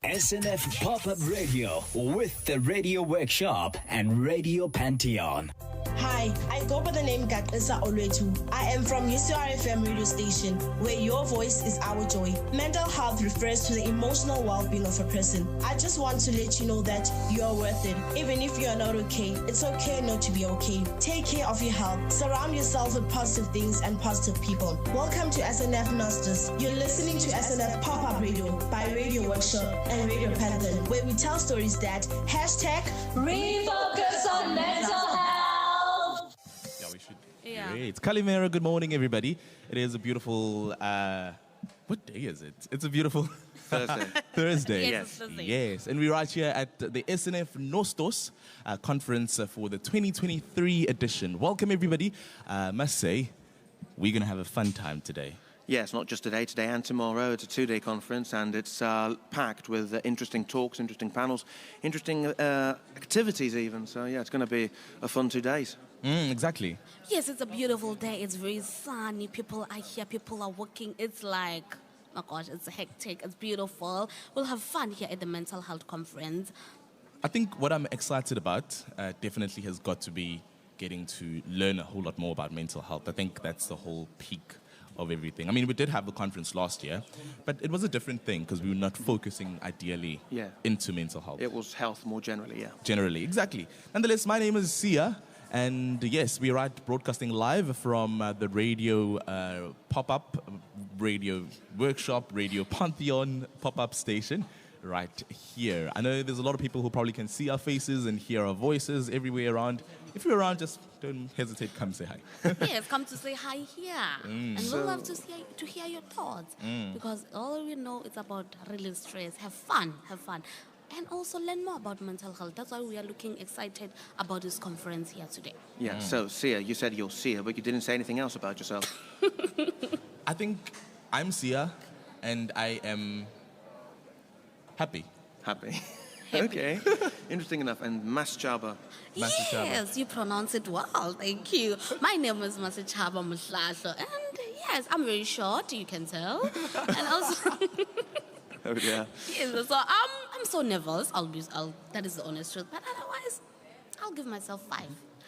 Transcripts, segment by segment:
SNF Pop-Up Radio with the Radio Workshop and Radio Pantheon. Hi, I go by the name Gatlisa Olwetu. I am from UCRFM radio station, where your voice is our joy. Mental health refers to the emotional well-being of a person. I just want to let you know that you are worth it. Even if you are not okay, it's okay not to be okay. Take care of your health. Surround yourself with positive things and positive people. Welcome to SNF Nostos. You're listening to SNF Pop-Up Radio by Radio Workshop and Radio Pantheon, where we tell stories that #refocus on mental health. Great. Kalimera, good morning, everybody. It is a beautiful, what day is it? It's a beautiful Thursday. Thursday. Yes. Thursday. Yes. And we're right here at the SNF Nostos conference for the 2023 edition. Welcome, everybody. Must say, we're going to have a fun time today. Yes, not just today and tomorrow. It's a 2-day conference, and it's packed with interesting talks, interesting panels, interesting activities even. So, yeah, it's going to be a fun 2 days. Exactly. Yes, it's a beautiful day. It's very sunny. People are here. People are working. It's like, oh gosh, it's hectic. It's beautiful. We'll have fun here at the Mental Health Conference. I think what I'm excited about definitely has got to be getting to learn a whole lot more about mental health. I think that's the whole peak of everything. I mean, we did have the conference last year, but it was a different thing because we were not focusing ideally into mental health. It was health more generally, yeah. Generally, exactly. Nonetheless, my name is Sia, and yes, we are broadcasting live from the radio pop-up, radio workshop, Radio Pantheon pop-up station right here. I know there's a lot of people who probably can see our faces and hear our voices everywhere around. If you're around, just don't hesitate, come say hi. Yes, come to say hi here. And we'll love to hear your thoughts. Because all we know is about relieve stress, have fun. And also learn more about mental health. That's why we are looking excited about this conference here today. Yeah, so Sia, you said you're Sia, but you didn't say anything else about yourself. I think I'm Sia, and I am happy. Okay, interesting enough. And Maschaba. Yes, you pronounce it well. Thank you. My name is Masachaba Mushlasho, and yes, I'm very short. You can tell, and also. Oh yeah. Yes, so I'm so nervous. That is the honest truth. But otherwise, I'll give myself 5.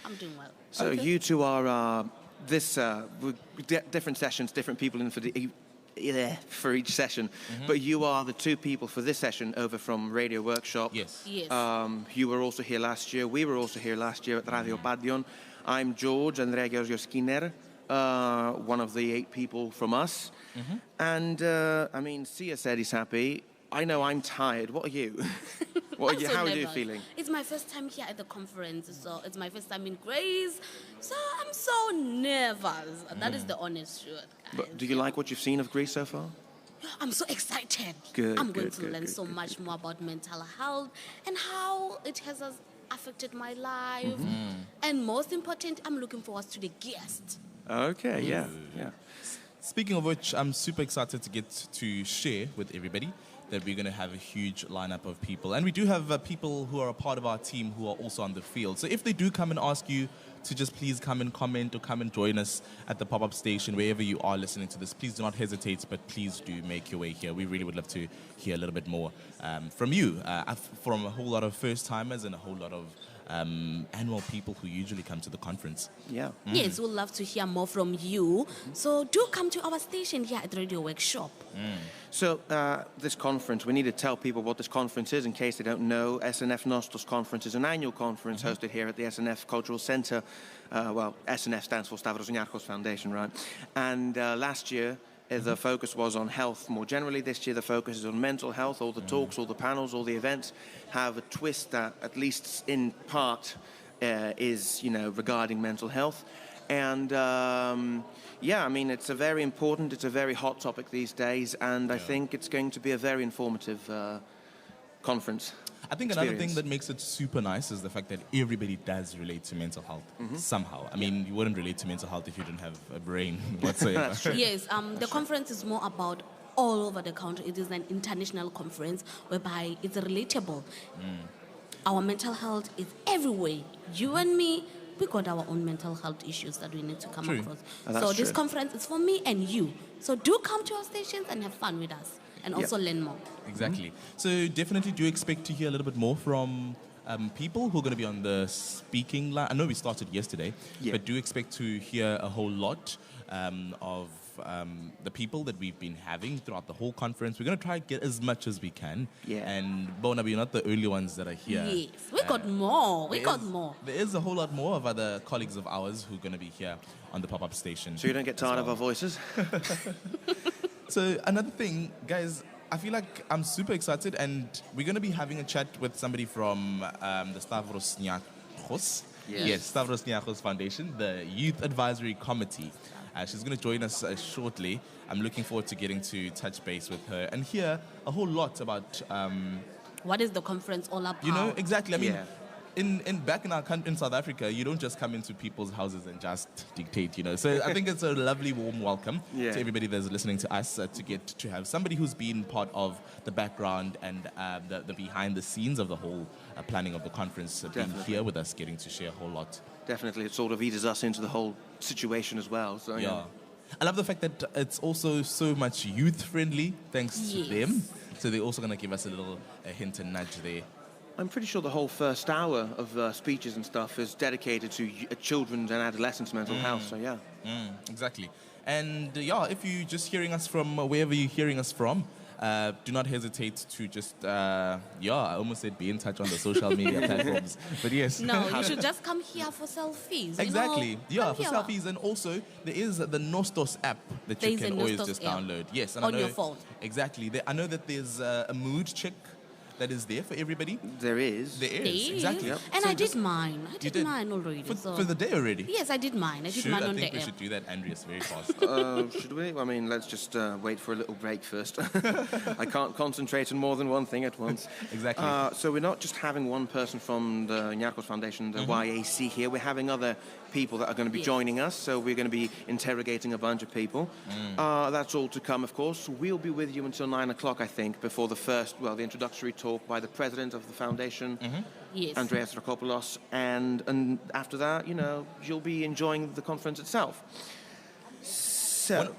I'm doing well. So you two are different sessions, different people in for each session. But you are the 2 people for this session over from Radio Workshop. Yes. You were also here last year. We were also here last year at Radio Pantheon. I'm George Andrea Giorgio Skinner, one of the 8 people from us. And I mean, Sia said he's happy. I know I'm tired. What are you? How are you feeling? It's my first time here at the conference, so it's my first time in Grace. So I'm so nervous. That is the honest truth, guys. But do you like what you've seen of Greece so far? I'm so excited. I'm going to learn so much more about mental health and how it has affected my life. And most important, I'm looking forward to the guest. Okay, yeah. Speaking of which, I'm super excited to get to share with everybody that we're going to have a huge lineup of people. And we do have people who are a part of our team who are also on the field. So if they do come and ask you to just please come and comment or come and join us at the pop-up station, wherever you are listening to this, please do not hesitate, but please do make your way here. We really would love to hear a little bit more from you, from a whole lot of first-timers and a whole lot of annual people who usually come to the conference. Yeah. Yes, we'd love to hear more from you. So do come to our station here at Radio Workshop. So this conference, we need to tell people what this conference is in case they don't know. SNF Nostos Conference is an annual conference hosted here at the SNF Cultural Centre. SNF stands for Stavros Niarchos Foundation, right? And last year, the focus was on health more generally. This year, the focus is on mental health. All the talks, all the panels, all the events have a twist that, at least in part, is, regarding mental health. And, I mean, it's a very important, it's a very hot topic these days, and I think it's going to be a very informative conference. I think another thing that makes it super nice is the fact that everybody does relate to mental health somehow. I mean, you wouldn't relate to mental health if you didn't have a brain whatsoever. Yes, the conference is more about all over the country. It is an international conference whereby it's relatable. Our mental health is everywhere. You and me, we got our own mental health issues that we need to come across. So this conference is for me and you. So do come to our stations and have fun with us. and also learn more. Exactly. So definitely do expect to hear a little bit more from people who are going to be on the speaking line. I know we started yesterday, but do expect to hear a whole lot of the people that we've been having throughout the whole conference. We're going to try to get as much as we can. And Bona, we're not the only ones that are here. Yes, we got more. There is a whole lot more of other colleagues of ours who are going to be here on the pop-up station. So you don't get tired of our voices? So another thing, guys, I feel like I'm super excited, and we're going to be having a chat with somebody from the Stavros Niarchos. Yes, Stavros Niarchos Foundation, the Youth Advisory Committee. She's going to join us shortly. I'm looking forward to getting to touch base with her and hear a whole lot about... what is the conference all about? You know, exactly. I mean, back in our country, in South Africa, you don't just come into people's houses and just dictate, you know. So I think it's a lovely, warm welcome to everybody that's listening to us to get to have somebody who's been part of the background and the behind the scenes of the whole planning of the conference, being here with us, getting to share a whole lot. Definitely. It sort of eases us into the whole situation as well. So, I love the fact that it's also so much youth-friendly, thanks to them. So they're also going to give us a hint and nudge there. I'm pretty sure the whole first hour of speeches and stuff is dedicated to children's and adolescents' mental health. So, exactly. And, if you're just hearing us from wherever you're hearing us from, do not hesitate to just, I almost said be in touch on the social media platforms. But yes. No, you should just come here for selfies. Exactly. For selfies. And also, there is the Nostos app that you can always just download. Yes. And on your phone. Exactly. I know that there's a mood check that is there for everybody. There is. Exactly. Yep. And so I did mine. I did mine already. For the day already? Yes, I did mine. I did mine on the app. I think we should do that, Andreas, very fast. Should we? I mean, let's just wait for a little break first. I can't concentrate on more than one thing at once. Exactly. So we're not just having one person from the Niarchos Foundation, the YAC here. We're having other people that are going to be joining us. So we're going to be interrogating a bunch of people. That's all to come, of course. We'll be with you until 9 o'clock, I think, before the introductory talk by the president of the foundation, Andreas Rakopoulos, and after that, you'll be enjoying the conference itself. So,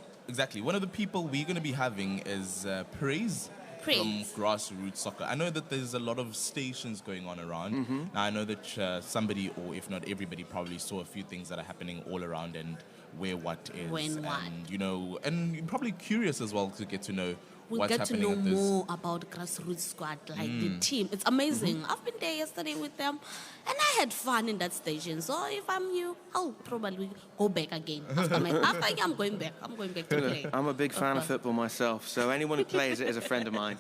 one of the people we're going to be having is Praise from Grassroots Soccer. I know that there's a lot of stations going on around. Now, I know that somebody, or if not everybody, probably saw a few things that are happening all around and where what is. And you're probably curious as well to get to know we'll get to know more about Grassroots Squad, like the team. It's amazing. I've been there yesterday with them, and I had fun in that station. So if I'm you, I'll probably go back again. After I'm going back. I'm going back to play. I'm a big fan of football myself, so anyone who plays it is a friend of mine.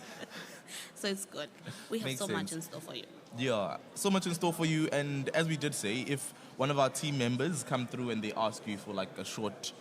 So it's good. We have so much in store for you. Yeah, so much in store for you. And as we did say, if one of our team members come through and they ask you for like a short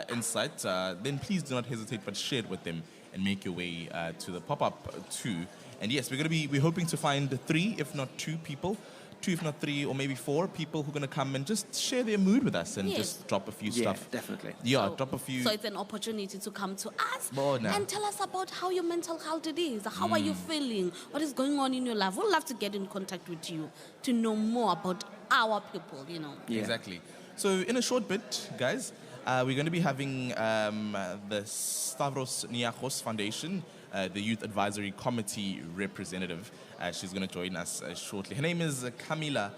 insight, then please do not hesitate but share it with them and make your way to the pop-up too. And yes, we're hoping to find 3, if not 2 people, 2, if not 3, or maybe 4 people who are going to come and just share their mood with us and just drop a few stuff. Definitely. Yeah, drop a few. So it's an opportunity to come to us and tell us about how your mental health it is. How are you feeling? What is going on in your life? We'd love to get in contact with you to know more about our people, Exactly. So in a short bit, guys, we're going to be having the Stavros Niarchos Foundation, the Youth Advisory Committee representative. She's going to join us shortly. Her name is Camila.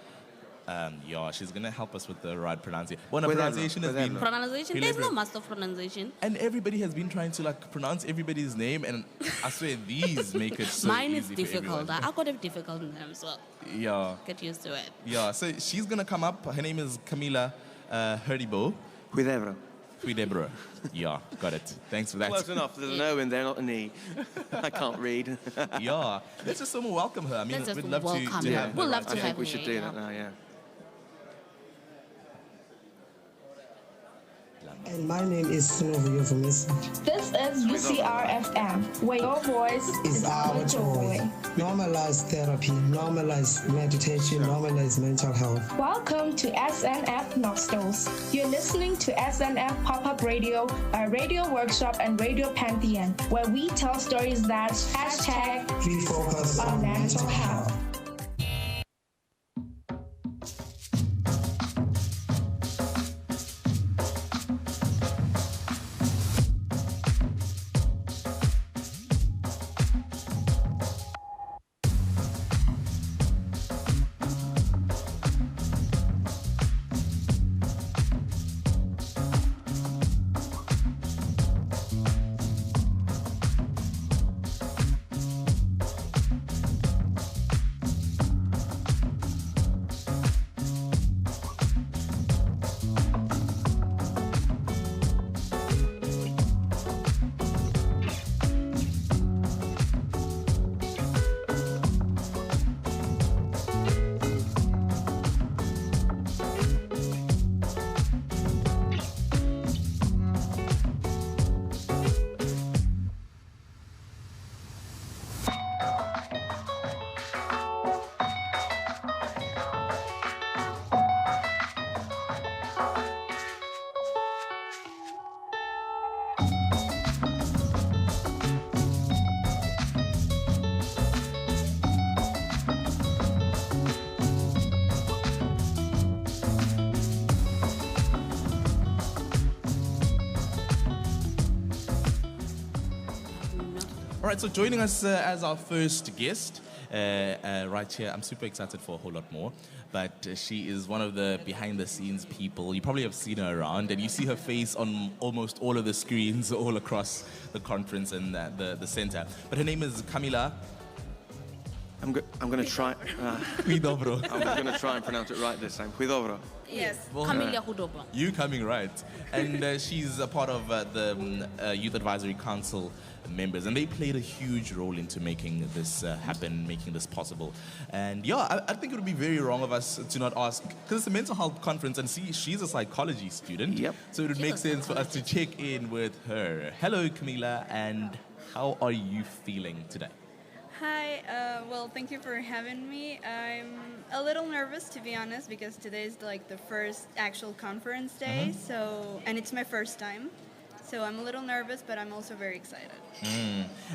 She's going to help us with the right pronunciation. Pronunciation has been... Pronunciation? There's no master of pronunciation. And everybody has been trying to pronounce everybody's name, and I swear these make it so Mine easy is difficult. I got a difficult name, so get used to it. Yeah, so she's going to come up. Her name is Camila Heribo. Huidebro. Yeah, got it. Thanks for that. Close enough. There's an O in there, not an E. I can't read. Let's just welcome her. I mean, we'd love to have her. We'd love to have her. I think we should do that now, And my name is Sinovio Vumisa. This is UCR-FM, where your voice is our joy. Normalize therapy, normalize meditation, normalize mental health. Welcome to SNF Nostos. You're listening to SNF Pop-Up Radio, a radio workshop and radio pantheon, where we tell stories that refocus on mental health. right, so joining us as our first guest right here, I'm super excited for a whole lot more, but she is one of the behind-the-scenes people. You probably have seen her around, and you see her face on almost all of the screens all across the conference and the center. But her name is Camila. I'm going to try. Huidobro. I'm going to try and pronounce it right this time. Huidobro. Yes, Well, Camilla Hudobro. You coming right. And she's a part of the Youth Advisory Council members, and they played a huge role into making this happen, making this possible. And yeah, I think it would be very wrong of us to not ask, because it's a mental health conference, and see, she's a psychology student. Yep. So it would make sense for us to check in with her. Hello, Camila, and how are you feeling today? Hi, well, thank you for having me. I'm a little nervous, to be honest, because today is like the first actual conference day, and it's my first time. So I'm a little nervous, but I'm also very excited.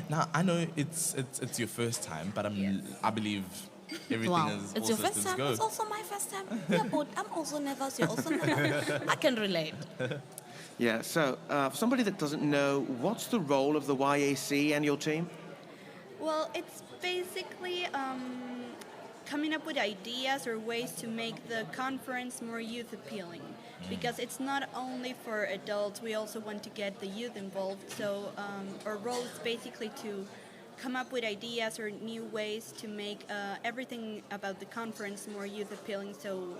Now, I know it's your first time, but I believe everything Wow, is it's all your first systems time. go. It's also my first time. Yeah, but I'm also nervous. You're also nervous. I can relate. Yeah, so for somebody that doesn't know, what's the role of the YAC and your team? Well, it's basically coming up with ideas or ways to make the conference more youth appealing. Because it's not only for adults, we also want to get the youth involved. So our role is basically to come up with ideas or new ways to make everything about the conference more youth appealing, so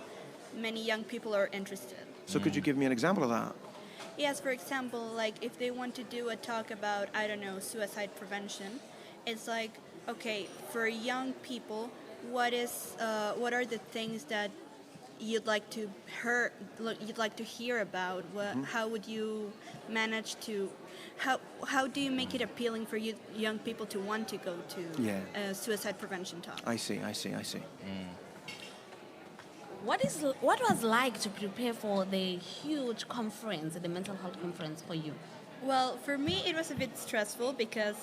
many young people are interested. So could you give me an example of that? Yes, for example, like if they want to do a talk about, I don't know, suicide prevention, it's like, okay, for young people, what are the things that you'd like to hear about? How would you manage to? How do you make it appealing for young people to want to go to a suicide prevention talk? I see. What was like to prepare for the huge conference, the mental health conference for you? Well, for me, it was a bit stressful because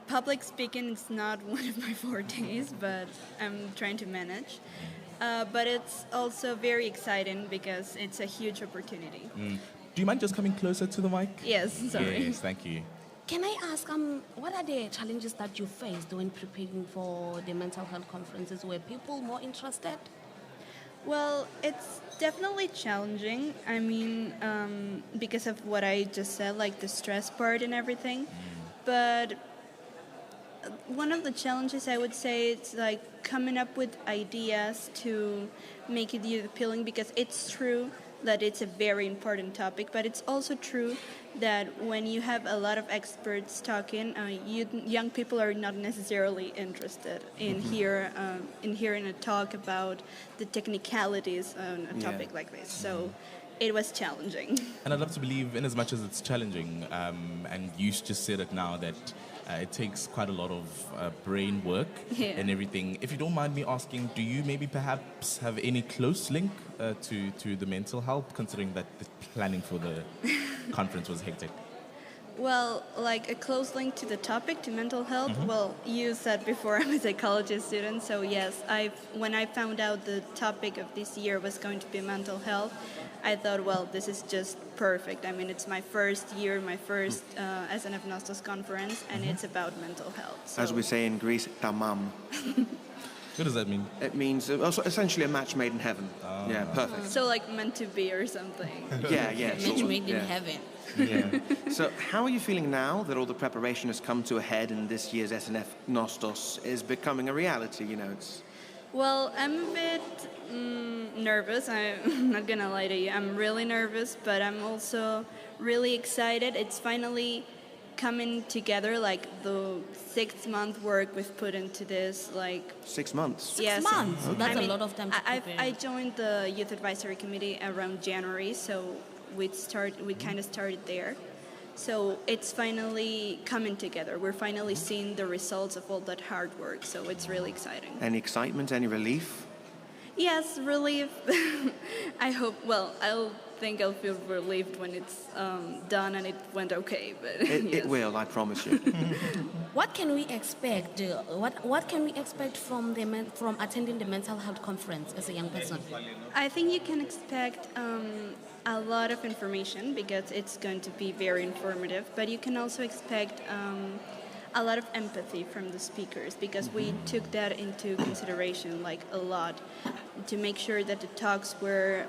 public speaking is not one of my fortes, but I'm trying to manage. But it's also very exciting because it's a huge opportunity. Do you mind just coming closer to the mic? Yes, sorry. Yes, thank you. Can I ask, what are the challenges that you faced when preparing for the mental health conferences? Were people more interested? Well, it's definitely challenging. I mean, because of what I just said, like the stress part and everything. But one of the challenges I would say is like coming up with ideas to make it youth appealing, because it's true that it's a very important topic, but it's also true that when you have a lot of experts talking, young people are not necessarily interested in hearing a talk about the technicalities on a topic like this. So it was challenging. And I'd love to believe, in as much as it's challenging, and you just said it now, that it takes quite a lot of brain work and everything. If you don't mind me asking, do you maybe perhaps have any close link to the mental health, considering that the planning for the conference was hectic? Well, like a close link to the topic, to mental health. Well, you said before I'm a psychology student, so yes, when I found out the topic of this year was going to be mental health, I thought, well, this is just perfect. I mean, it's my first year, my first SNF Nostos conference, and it's about mental health. So. As we say in Greece, tamam. What does that mean? It means essentially a match made in heaven. Yeah, perfect. So like meant to be or something. Yeah. Match made in heaven. Yeah. So how are you feeling now that all the preparation has come to a head and this year's SNF Nostos is becoming a reality? You know, it's... Well, I'm a bit nervous. I'm not gonna lie to you. I'm really nervous, but I'm also really excited. It's finally coming together, like the 6-month work we've put into this. Like 6 months. 6 months. Okay. That's a lot of time to prepare. I joined the Youth Advisory Committee around January, so we kind of started there. So it's finally coming together. We're finally seeing the results of all that hard work, so it's really exciting. Any excitement, any relief? Yes, relief. I hope, well, I'll feel relieved when it's done and it went okay. But It will, I promise you. what can we expect? What can we expect from from attending the mental health conference as a young person? I think you can expect a lot of information because it's going to be very informative, but you can also expect a lot of empathy from the speakers because we took that into consideration like a lot to make sure that the talks were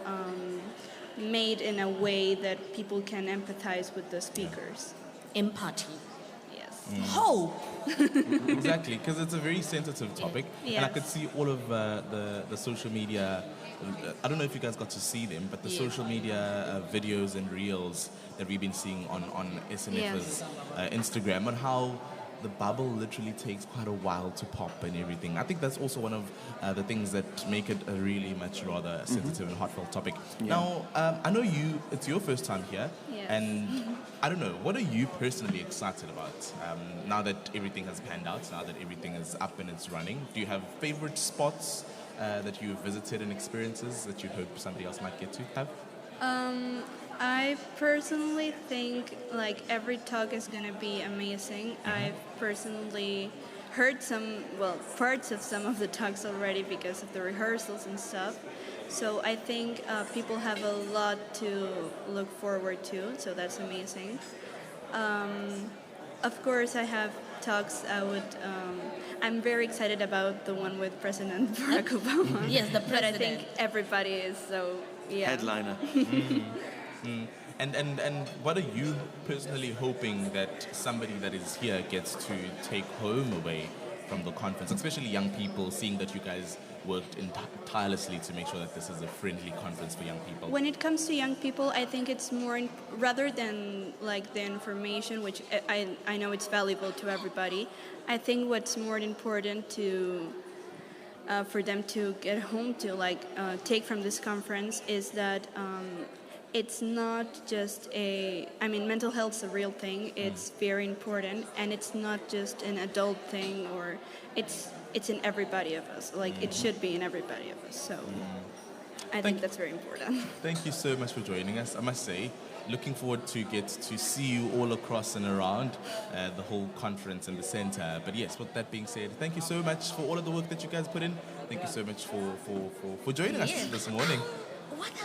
made in a way that people can empathize with the speakers. Empathy. Yes. Hope. Exactly, because it's a very sensitive topic, Yes. and I could see all of the social media. I don't know if you guys got to see them, but the social media videos and reels that we've been seeing on SNF's Instagram, on how the bubble literally takes quite a while to pop and everything. I think that's also one of the things that make it a really much rather sensitive and heartfelt topic. Now, I know it's your first time here, Yes. and I don't know, what are you personally excited about now that everything has panned out, now that everything is up and it's running? Do you have favorite spots that you've visited and experiences that you hope somebody else might get to have? I personally think like every talk is going to be amazing. I've personally heard parts of some of the talks already because of the rehearsals and stuff. So I think people have a lot to look forward to, so that's amazing. Of course, I have talks I'm very excited about the one with President Barack Obama. Yes, the But I think president. everybody is so, yeah. Headliner. And what are you personally hoping that somebody that is here gets to take home away from the conference, especially young people, seeing that you guys worked tirelessly to make sure that this is a friendly conference for young people? When it comes to young people, I think it's more, rather than like the information, which I know it's valuable to everybody, I think what's more important for them to get home to, take from this conference is that it's not just mental health is a real thing. It's very important, and it's not just an adult thing, or it's in everybody of us. Like it should be in everybody of us. So I think that's very important. Thank you so much for joining us. I must say, looking forward to get to see you all across and around the whole conference and the center. But yes, with that being said, thank you so much for all of the work that you guys put in. Thank you so much for joining us this morning.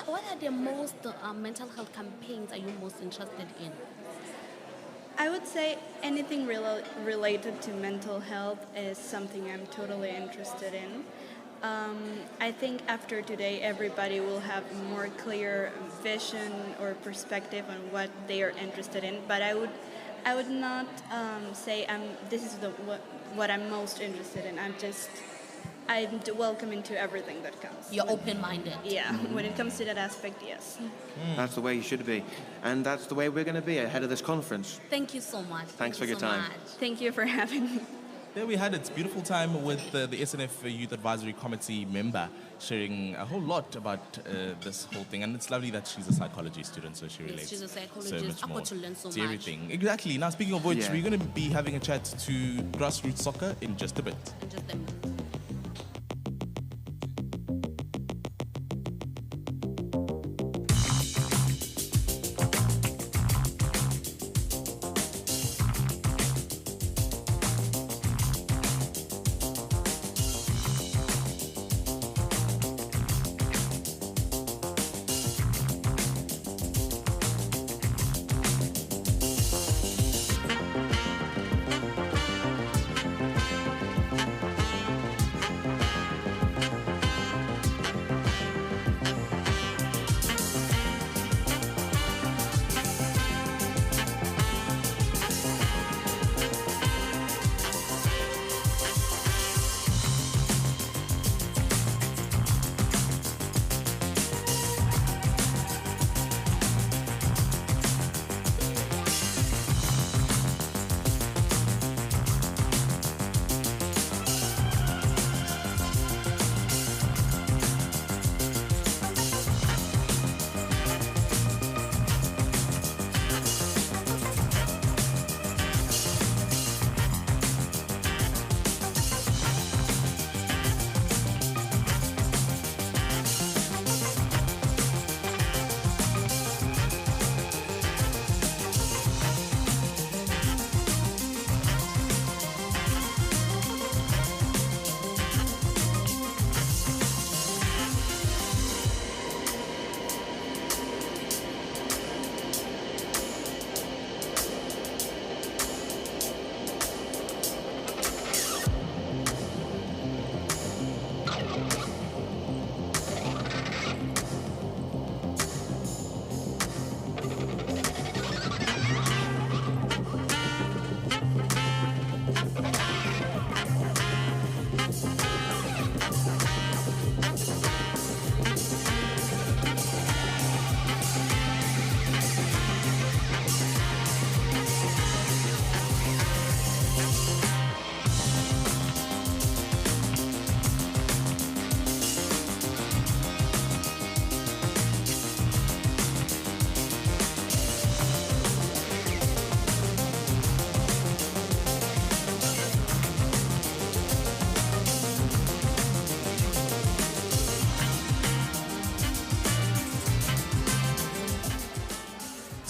What are the most mental health campaigns are you most interested in? I would say anything related to mental health is something I'm totally interested in. I think after today, everybody will have a more clear vision or perspective on what they are interested in. But I would not say this is what I'm most interested in. I'm welcoming to everything that comes. You're open-minded. Yeah, when it comes to that aspect, yes. That's the way you should be. And that's the way we're going to be ahead of this conference. Thank you so much. Thanks for Thank your you so time. much. Thank you for having me. There we had it. It's beautiful time with the SNF Youth Advisory Committee member sharing a whole lot about this whole thing. And it's lovely that she's a psychology student, so she relates she's a so psychologist. much I've more got to learn so to much. everything. Exactly. Now, speaking of which, Yeah. we're going to be having a chat to grassroots soccer in just a bit. And just them.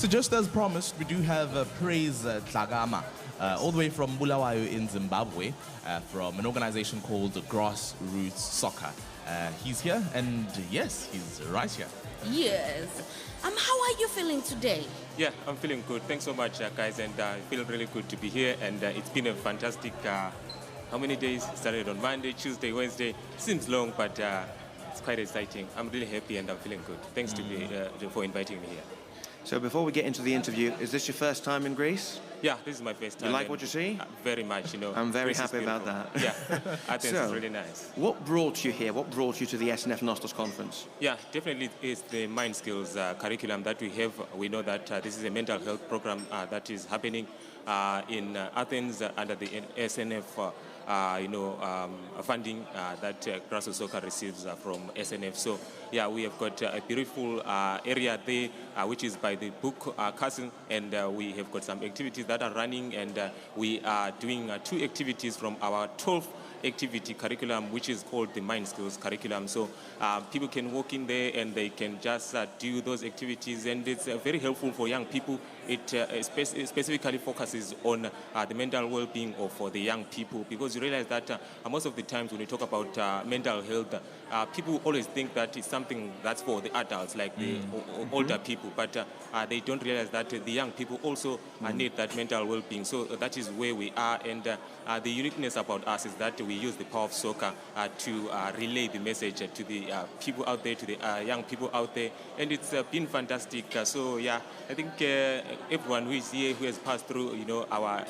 So just as promised, we do have Praise Tlagama, all the way from Bulawayo in Zimbabwe, from an organization called Grassroots Soccer. He's here, and yes, he's right here. Yes. How are you feeling today? Yeah, I'm feeling good. Thanks so much, guys, and I feel really good to be here. And it's been a fantastic, how many days? Started on Monday, Tuesday, Wednesday. Seems long, but it's quite exciting. I'm really happy and I'm feeling good. Thanks for inviting me here. So before we get into the interview, is this your first time in Greece? Yeah, this is my first time. You like what you see? Very much, you know. I'm very Greece is happy about beautiful. that. Yeah, Athens is really nice. What brought you here? What brought you to the SNF Nostos conference? Yeah, definitely it's the mind skills curriculum that we have. We know that this is a mental health program that is happening in Athens under the SNF funding that Grassroots Soccer receives from SNF. So, yeah, we have got a beautiful area there, which is by the book Castle, and we have got some activities that are running, and we are doing 2 activities from our 12 activity curriculum, which is called the Mind Skills curriculum. So people can walk in there and they can just do those activities, and it's very helpful for young people. It specifically focuses on the mental well-being of the young people, because you realize that most of the times when we talk about mental health, people always think that it's something that's for the adults, like the older people, but they don't realize that the young people also need that mental well-being. So that is where we are, and the uniqueness about us is that we use the power of soccer to relay the message to the people out there, to the young people out there, and it's been fantastic. So yeah, I think everyone who is here, who has passed through, our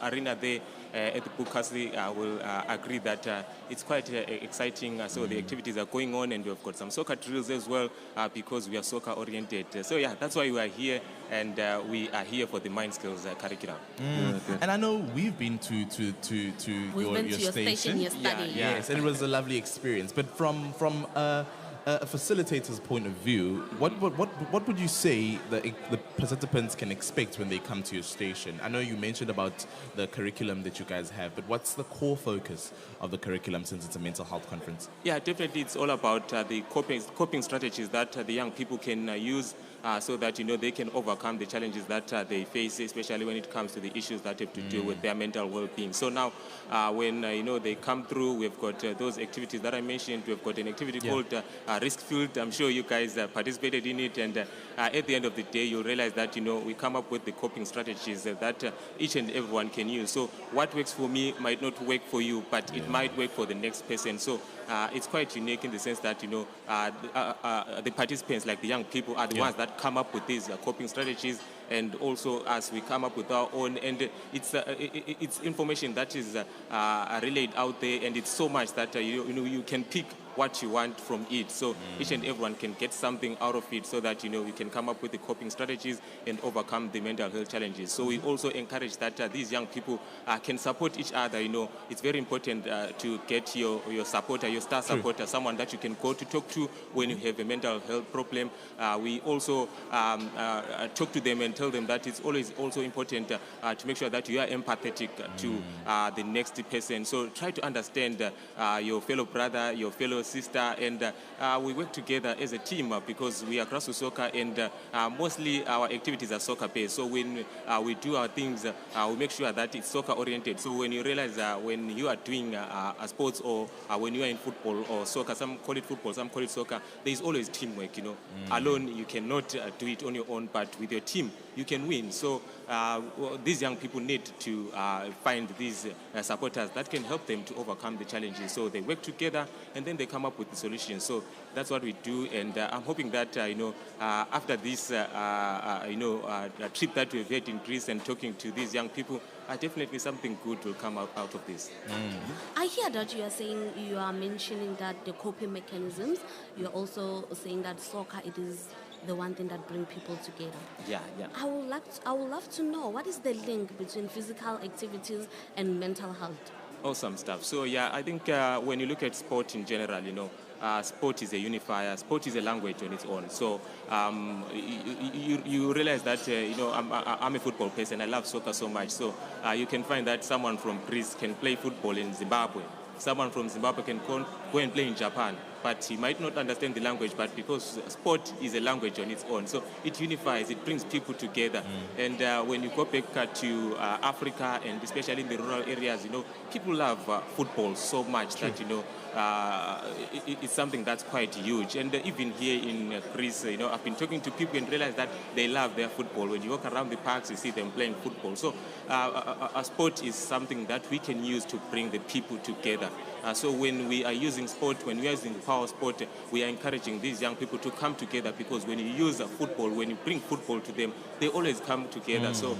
arena there at the book castle will agree that it's quite exciting. So the activities are going on, and we've got some soccer drills as well, because we are soccer oriented. So yeah, that's why we are here, and we are here for the Mind Skills curriculum. And I know we've been to your station yesterday. Yes, and it was a lovely experience. But from a facilitator's point of view, what would you say the participants can expect when they come to your station? I know you mentioned about the curriculum that you guys have, but what's the core focus of the curriculum, since it's a mental health conference? Yeah, definitely it's all about the coping strategies that the young people can use so that they can overcome the challenges that they face, especially when it comes to the issues that have to do with their mental well-being. So now when they come through, we've got those activities that I mentioned. We've got an activity called Risk Field. I'm sure you guys participated in it, and at the end of the day you'll realize that we come up with the coping strategies that each and everyone can use. So what works for me might not work for you, but it might work for the next person. So it's quite unique in the sense that the participants, like the young people, are the ones that come up with these coping strategies, and also as we come up with our own, and it's information that is relayed out there, and it's so much that you can pick what you want from it. So each and everyone can get something out of it, so that you can come up with the coping strategies and overcome the mental health challenges. So we also encourage that these young people can support each other. It's very important to get your supporter, your star supporter, someone that you can go to talk to when you have a mental health problem. We also talk to them and tell them that it's always also important to make sure that you are empathetic to the next person. So try to understand your fellow brother, your fellow sister, and we work together as a team because we are Grassroots Soccer, and mostly our activities are soccer based. So when we do our things, we make sure that it's soccer oriented. So when you realize when you are doing a sports, or when you are in football or soccer, some call it football, some call it soccer, there is always teamwork. Alone you cannot do it on your own, but with your team you can win. So these young people need to find these supporters that can help them to overcome the challenges. So they work together, and then they come up with the solutions. So that's what we do, and I'm hoping that after this trip that we've had in Greece and talking to these young people, definitely something good will come out of this. I hear that you are mentioning that the coping mechanisms. You're also saying that soccer, it is the one thing that brings people together. Yeah. I would love to know, what is the link between physical activities and mental health? Awesome stuff. So yeah, I think when you look at sport in general, sport is a unifier. Sport is a language on its own. So you realize that I'm a football person. I love soccer so much. So you can find that someone from Greece can play football in Zimbabwe. Someone from Zimbabwe can go and play in Japan. but he might not understand the language, but because sport is a language on its own, so it unifies, it brings people together. And when you go back to Africa, and especially in the rural areas, people love football so much that, it's something that's quite huge. And even here in Greece, I've been talking to people and realize that they love their football. When you walk around the parks, you see them playing football. So a sport is something that we can use to bring the people together. So when we are using sport, when we are using power sport, we are encouraging these young people to come together, because when you use football, when you bring football to them, they always come together. So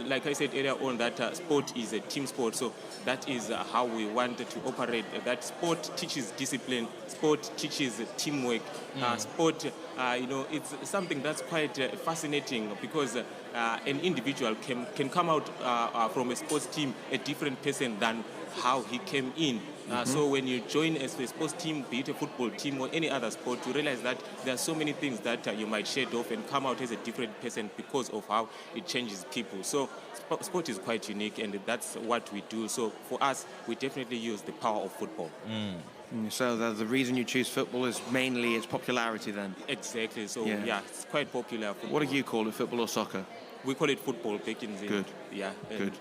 like I said earlier on, that sport is a team sport. So that is how we want to operate. That sport teaches discipline, sport teaches teamwork. Sport, it's something that's quite fascinating, because an individual can come out from a sports team a different person than how he came in. So when you join a sports team, be it a football team or any other sport, you realize that there are so many things that you might shed off and come out as a different person because of how it changes people. So sport is quite unique, and that's what we do. So for us, we definitely use the power of football. So the reason you choose football is mainly its popularity then? Exactly. So yeah, it's quite popular. Football. What do you call it, football or soccer? We call it football back in the... Good. Yeah. Good.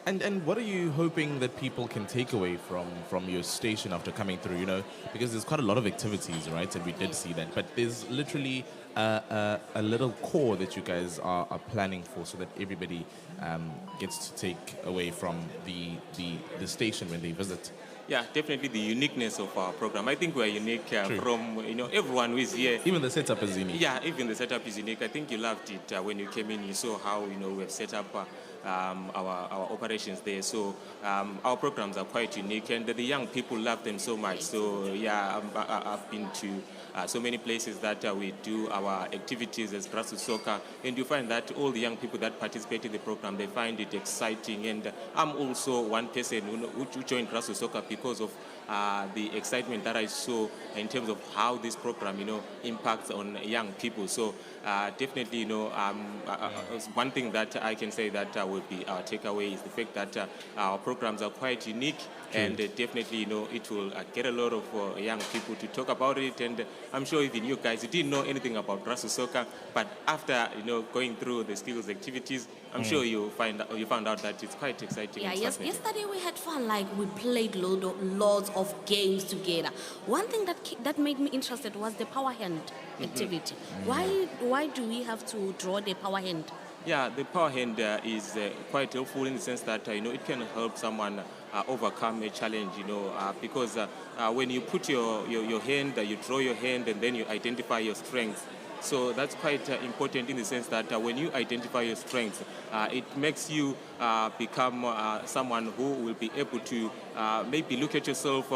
And what are you hoping that people can take away from your station after coming through? Because there's quite a lot of activities, right? And we did see that. But there's literally a little core that you guys are planning for, so that everybody gets to take away from the station when they visit. Yeah, definitely the uniqueness of our program. I think we're unique from everyone who is here. Even the setup is unique. Yeah, even the setup is unique. I think you loved it when you came in. You saw how we have set up our operations there. So our programs are quite unique, and the young people love them so much. So yeah, I've been to so many places that we do our activities as grassroots soccer, and you find that all the young people that participate in the program, they find it exciting. And I'm also one person who joined grassroots soccer because of the excitement that I saw in terms of how this program, impacts on young people. So definitely, one thing that I can say that will be our takeaway is the fact that our programs are quite unique, and definitely, it will get a lot of young people to talk about it. And I'm sure even you guys, you didn't know anything about grassroots soccer, but after going through the skills activities, I'm sure you found out that it's quite exciting. Yeah, yesterday we had fun. Like, we played loads of games together. One thing that made me interested was the power hand activity. Why do we have to draw the power hand? Yeah, the power hand is quite helpful in the sense that it can help someone overcome a challenge. Because when you put your hand, you draw your hand, and then you identify your strengths. So that's quite important in the sense that when you identify your strengths, it makes you become someone who will be able to maybe look at yourself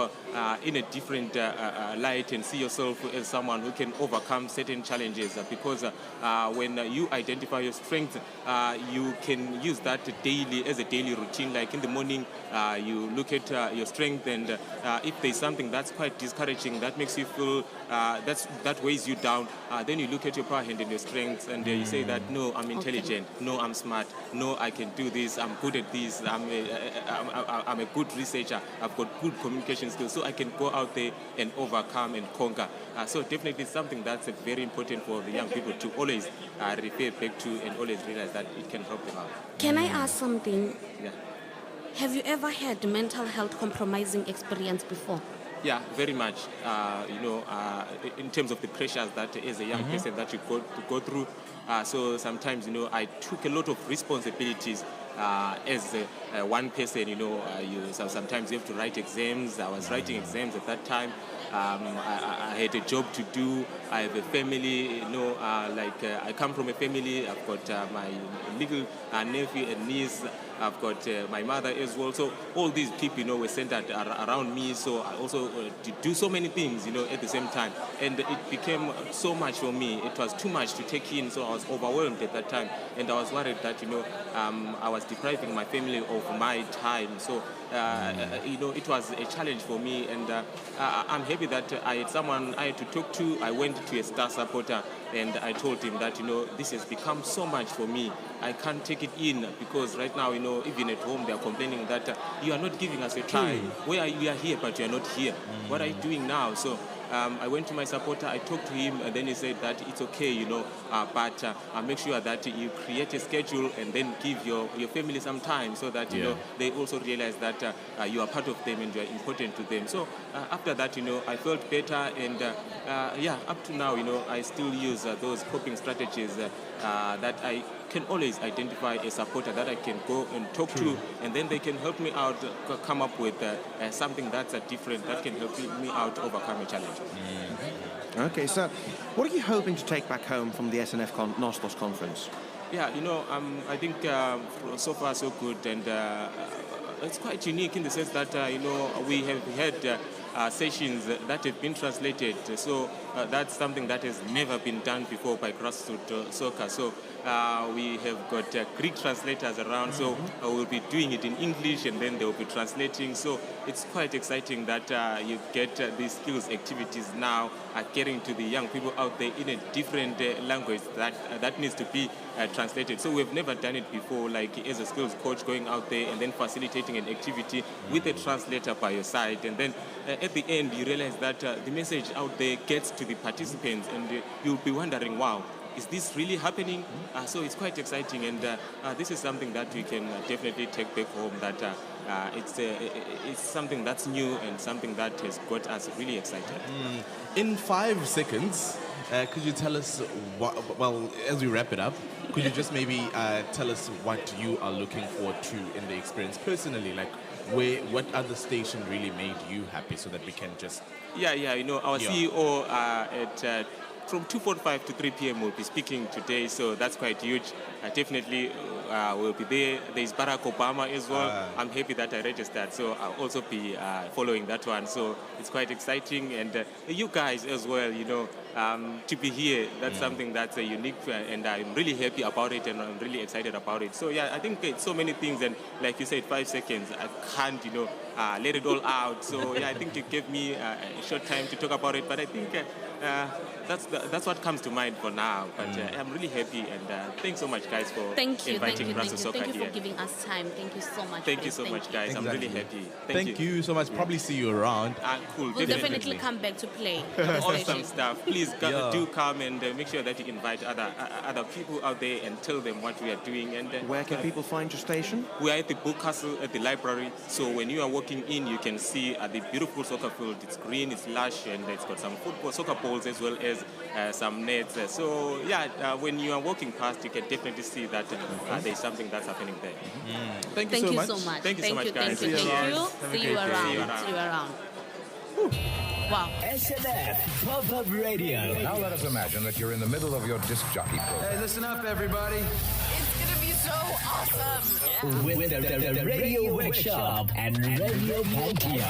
in a different light and see yourself as someone who can overcome certain challenges. Because when you identify your strengths, you can use that daily as a daily routine. Like in the morning, you look at your strength, and if there's something that's quite discouraging, that makes you feel that weighs you down, then you look at your power hand and your strengths, and you say that, no, I'm intelligent, no, I'm smart, no, I can do this, I'm good at this, I'm a good researcher, I've got good communication skills, so I can go out there and overcome and conquer. So definitely something that's very important for the young people to always refer back to, and always realize that it can help them out. Can I ask something? Yeah. Have you ever had mental health compromising experience before? Yeah, very much. In terms of the pressures that as a young person that you go through. So sometimes, I took a lot of responsibilities as one person. Sometimes you have to write exams. I was writing exams at that time. I had a job to do. I have a family, I come from a family. I've got my little nephew and niece. I've got my mother as well. So all these people, were centered around me. So I also do so many things, at the same time. And it became so much for me. It was too much to take in. So I was overwhelmed at that time. And I was worried that, I was depriving my family of my time. So it was a challenge for me, and I'm happy that I had someone I had to talk to. I went to a star supporter, and I told him that, this has become so much for me. I can't take it in, because right now, even at home, they are complaining that you are not giving us a try. We are here, but you are not here. What are you doing now? So I went to my supporter, I talked to him, and then he said that it's okay, but make sure that you create a schedule and then give your family some time, so that, they also realize that you are part of them and you are important to them. So after that, I felt better, and up to now, I still use those coping strategies that I can always identify a supporter that I can go and talk to, and then they can help me out, come up with something that's different, that can help me out overcome a challenge. Okay, so what are you hoping to take back home from the SNF Nostos conference? Yeah, I think so far so good, and it's quite unique in the sense that, we have had sessions that have been translated. So that's something that has never been done before by grassroots soccer. So we have got Greek translators around, so we'll be doing it in English, and then they will be translating. So it's quite exciting that you get these skills activities now getting to the young people out there in a different language that needs to be translated. So we've never done it before, like as a skills coach going out there and then facilitating an activity with a translator by your side, and then at the end you realize that the message out there gets to the participants, and you'll be wondering, wow, is this really happening? So it's quite exciting, and this is something that we can definitely take back home, that it's something that's new and something that has got us really excited. In 5 seconds, could you tell us, as we wrap it up, could you just maybe tell us what you are looking forward to in the experience personally? Like, what other station really made you happy, so that we can just... Our CEO at from 2:45 to 3 p.m. will be speaking today, so that's quite huge. Definitely will be there. There's Barack Obama as well. I'm happy that I registered, so I'll also be following that one. So it's quite exciting, and you guys as well, to be here, that's something that's unique, and I'm really happy about it, and I'm really excited about it. So I think it's so many things, and like you said, 5 seconds, I can't, let it all out. So I think you gave me a short time to talk about it, but I think that's what comes to mind for now. But I'm really happy, and thanks so much, guys, for inviting Grassroots Soccer here. Thank you for giving us time. Thank you so much. Thank you so much, guys. Exactly. I'm really happy. Thank you so much. Probably see you around. Cool. We'll definitely come back to play. Awesome stuff. Please do come and make sure that you invite other people out there and tell them what we are doing. And where can people find your station? We are at the book castle at the library. So when you are walking in, you can see the beautiful soccer field. It's green, it's lush, and it's got some soccer balls as well as some nets. So when you are walking past, you can definitely see that there's something that's happening there. Thank you so much. Thank you so much, guys. Thank you. See you around. Wow. SNF Pop-Up Radio. Now let us imagine that you're in the middle of your disc jockey program. Hey, listen up, everybody. It's going to be so awesome. With the Radio Workshop and Radio Pantheon.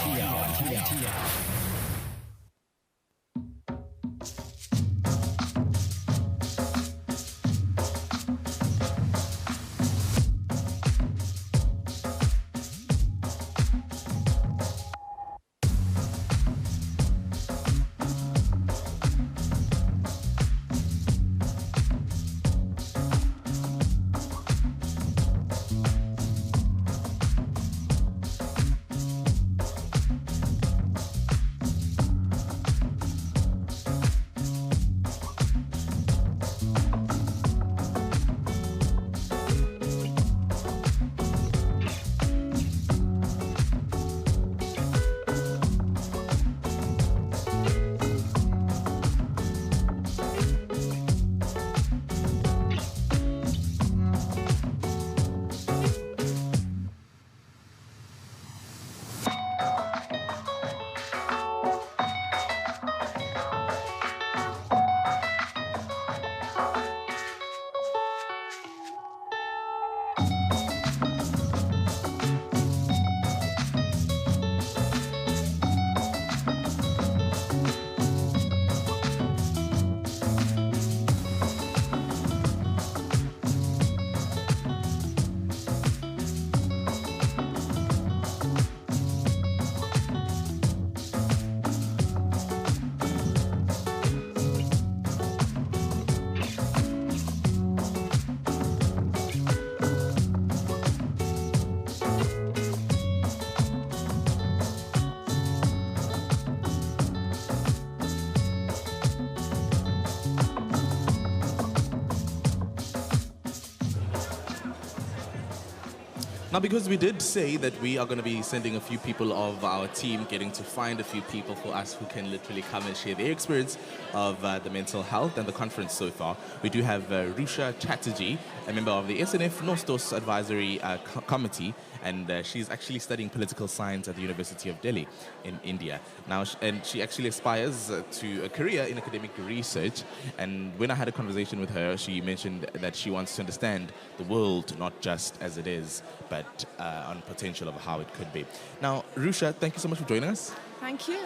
Now, because we did say that we are going to be sending a few people of our team, getting to find a few people for us who can literally come and share their experience of the mental health and the conference so far. We do have Rusha Chatterjee, a member of the SNF Nostos Advisory Committee, and she's actually studying political science at the University of Delhi in India. Now, and she actually aspires to a career in academic research. And when I had a conversation with her, she mentioned that she wants to understand the world not just as it is, but on potential of how it could be. Now, Rusha, thank you so much for joining us. Thank you.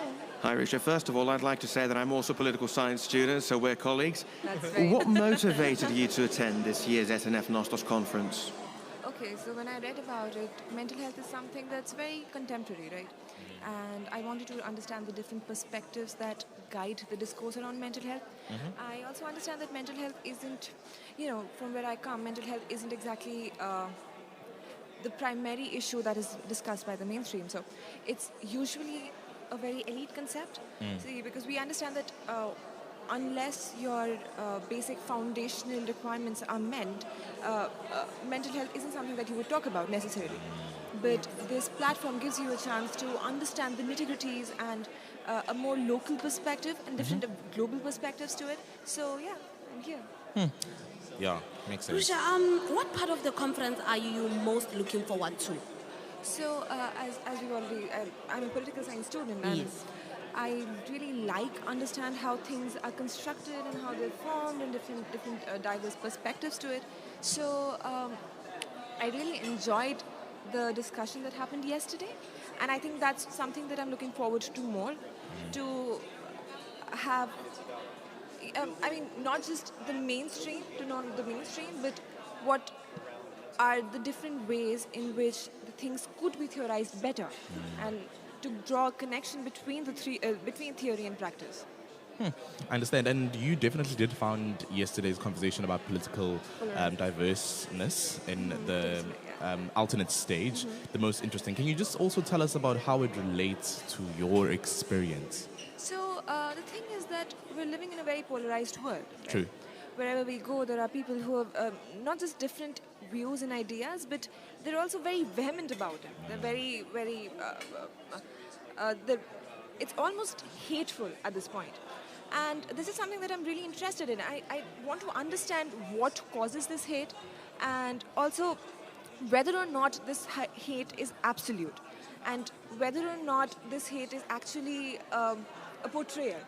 Hi, Risha. First of all, I'd like to say that I'm also a political science student, so we're colleagues. That's great. What motivated you to attend this year's SNF Nostos conference? Okay, so when I read about it, mental health is something that's very contemporary, right? And I wanted to understand the different perspectives that guide the discourse around mental health. I also understand that mental health isn't, from where I come, mental health isn't exactly the primary issue that is discussed by the mainstream. So it's usually a very elite concept. See, because we understand that unless your basic foundational requirements are met, mental health isn't something that you would talk about necessarily. But this platform gives you a chance to understand the nitty-gritties and a more local perspective and different global perspectives to it. So yeah, I'm here. Yeah, makes sense. Rusha, what part of the conference are you most looking forward to? So as we already, I'm a political science student, and I really understand how things are constructed and how they're formed and different diverse perspectives to it. So I really enjoyed the discussion that happened yesterday, and I think that's something that I'm looking forward to more, to have, not just the mainstream, but what are the different ways in which the things could be theorized better, and to draw a connection between between theory and practice. I understand, and you definitely did find yesterday's conversation about political diverseness in the alternate stage the most interesting. Can you just also tell us about how it relates to your experience? So the thing is that we're living in a very polarized world. Right? True. Wherever we go, there are people who have not just different views and ideas, but they're also very vehement about it. They're very, very... it's almost hateful at this point. And this is something that I'm really interested in. I want to understand what causes this hate, and also whether or not this hate is absolute, and whether or not this hate is actually a portrayal,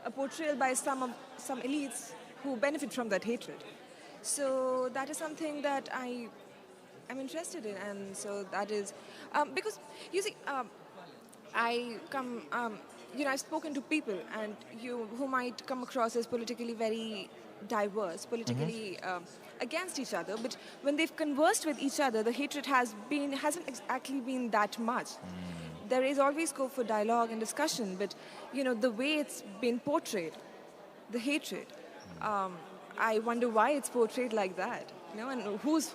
a portrayal by some elites who benefit from that hatred. So that is something that I'm interested in, and so that is because you see, I come, I've spoken to people and who might come across as politically very diverse, politically against each other, but when they've conversed with each other, the hatred hasn't exactly been that much. There is always scope for dialogue and discussion, but the way it's been portrayed, the hatred, I wonder why it's portrayed like that, and who's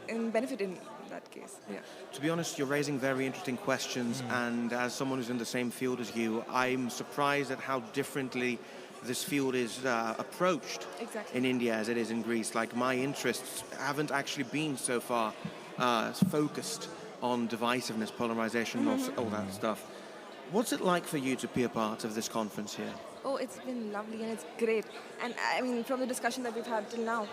in benefit in that case. Yeah. To be honest, you're raising very interesting questions, and as someone who's in the same field as you, I'm surprised at how differently this field is approached in India as it is in Greece. Like, my interests haven't actually been so far focused on divisiveness, polarization, all that stuff. What's it like for you to be a part of this conference here? Oh, it's been lovely and it's great. And I mean, from the discussion that we've had till now,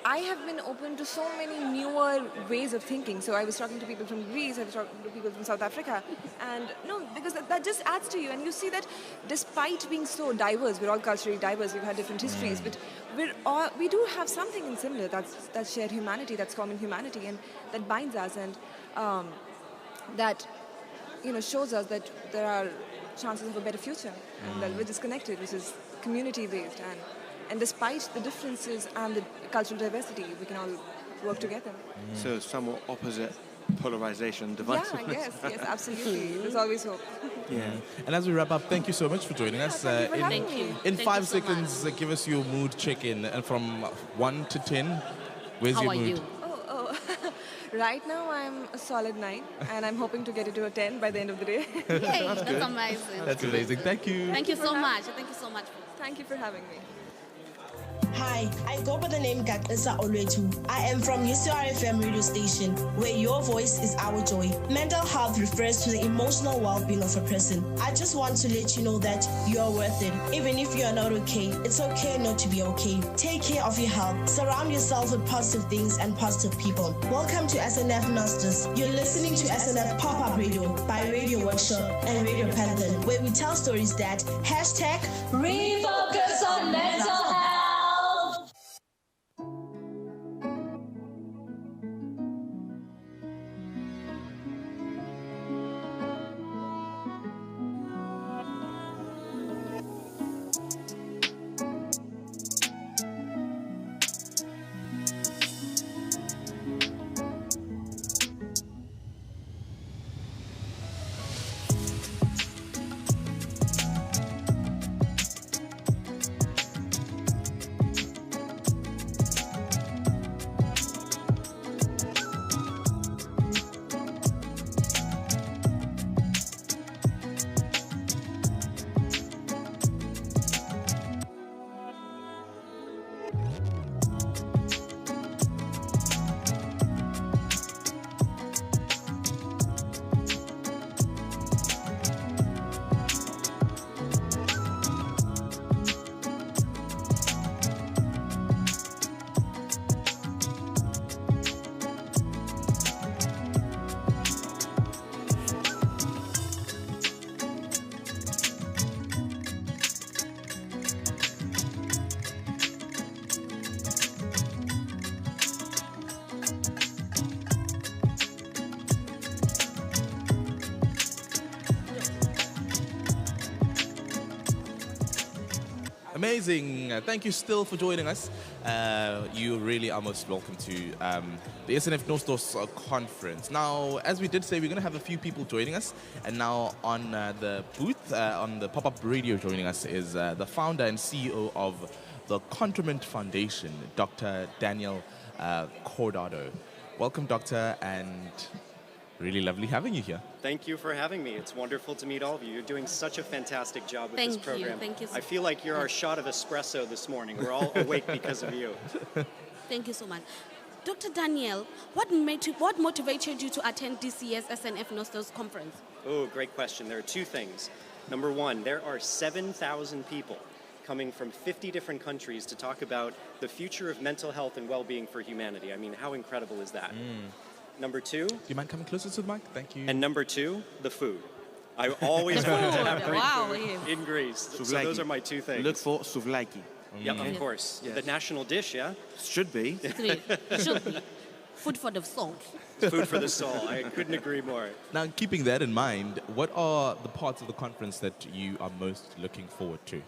I have been open to so many newer ways of thinking. So I was talking to people from Greece, I was talking to people from South Africa, and because that just adds to you. And you see that despite being so diverse, we're all culturally diverse, we've had different histories, but we do have something in similar, that's shared humanity, that's common humanity, and that binds us, and that shows us that there are chances of a better future, and that we're disconnected, which is community-based, and despite the differences and the cultural diversity, we can all work together. So somewhat opposite polarization, divisiveness. Yeah, yes, absolutely. There's always hope. Yeah. And as we wrap up, thank you so much for joining us. Thank you. In 5 seconds, give us your mood check-in, and from 1 to 10, where's your mood? How are you? Right now, I'm a solid 9, and I'm hoping to get it to a 10 by the end of the day. Yay, that's amazing. That's amazing. Thank you. Thank you so much. Thank you so much. Thank you for having me. Hi, I go by the name Gatlisa Olwetu. I am from UCRFM radio station, where your voice is our joy. Mental health refers to the emotional well-being of a person. I just want to let you know that you are worth it. Even if you are not okay, it's okay not to be okay. Take care of your health. Surround yourself with positive things and positive people. Welcome to SNF Nostos. You're listening to SNF Pop-Up Radio by Radio Workshop and Radio Pantheon, where we tell stories that #refocus on mental health. Amazing. Thank you still for joining us. You really are most welcome to the SNF Nostos conference. Now, as we did say, we're going to have a few people joining us. And now on the booth, on the pop-up radio joining us is the founder and CEO of the Contriment Foundation, Dr. Daniel Cordado. Welcome, Doctor, and really lovely having you here. Thank you for having me. It's wonderful to meet all of you. You're doing such a fantastic job with this program. Thank you. I feel like you're our shot of espresso this morning. We're all awake because of you. Thank you so much. Dr. Daniel, what motivated you to attend this year's SNF Nostos conference? Oh, great question. There are two things. Number one, there are 7,000 people coming from 50 different countries to talk about the future of mental health and well-being for humanity. I mean, how incredible is that? Number two... Do you mind coming closer to the mic? Thank you. And number two, the food. I always wanted to have great food in Greece. So those are my two things. Look for souvlaki. Yep, of course. Yes. The national dish, yeah? Should be. Should be. Food for the soul. Food for the soul. I couldn't agree more. Now, keeping that in mind, what are the parts of the conference that you are most looking forward to?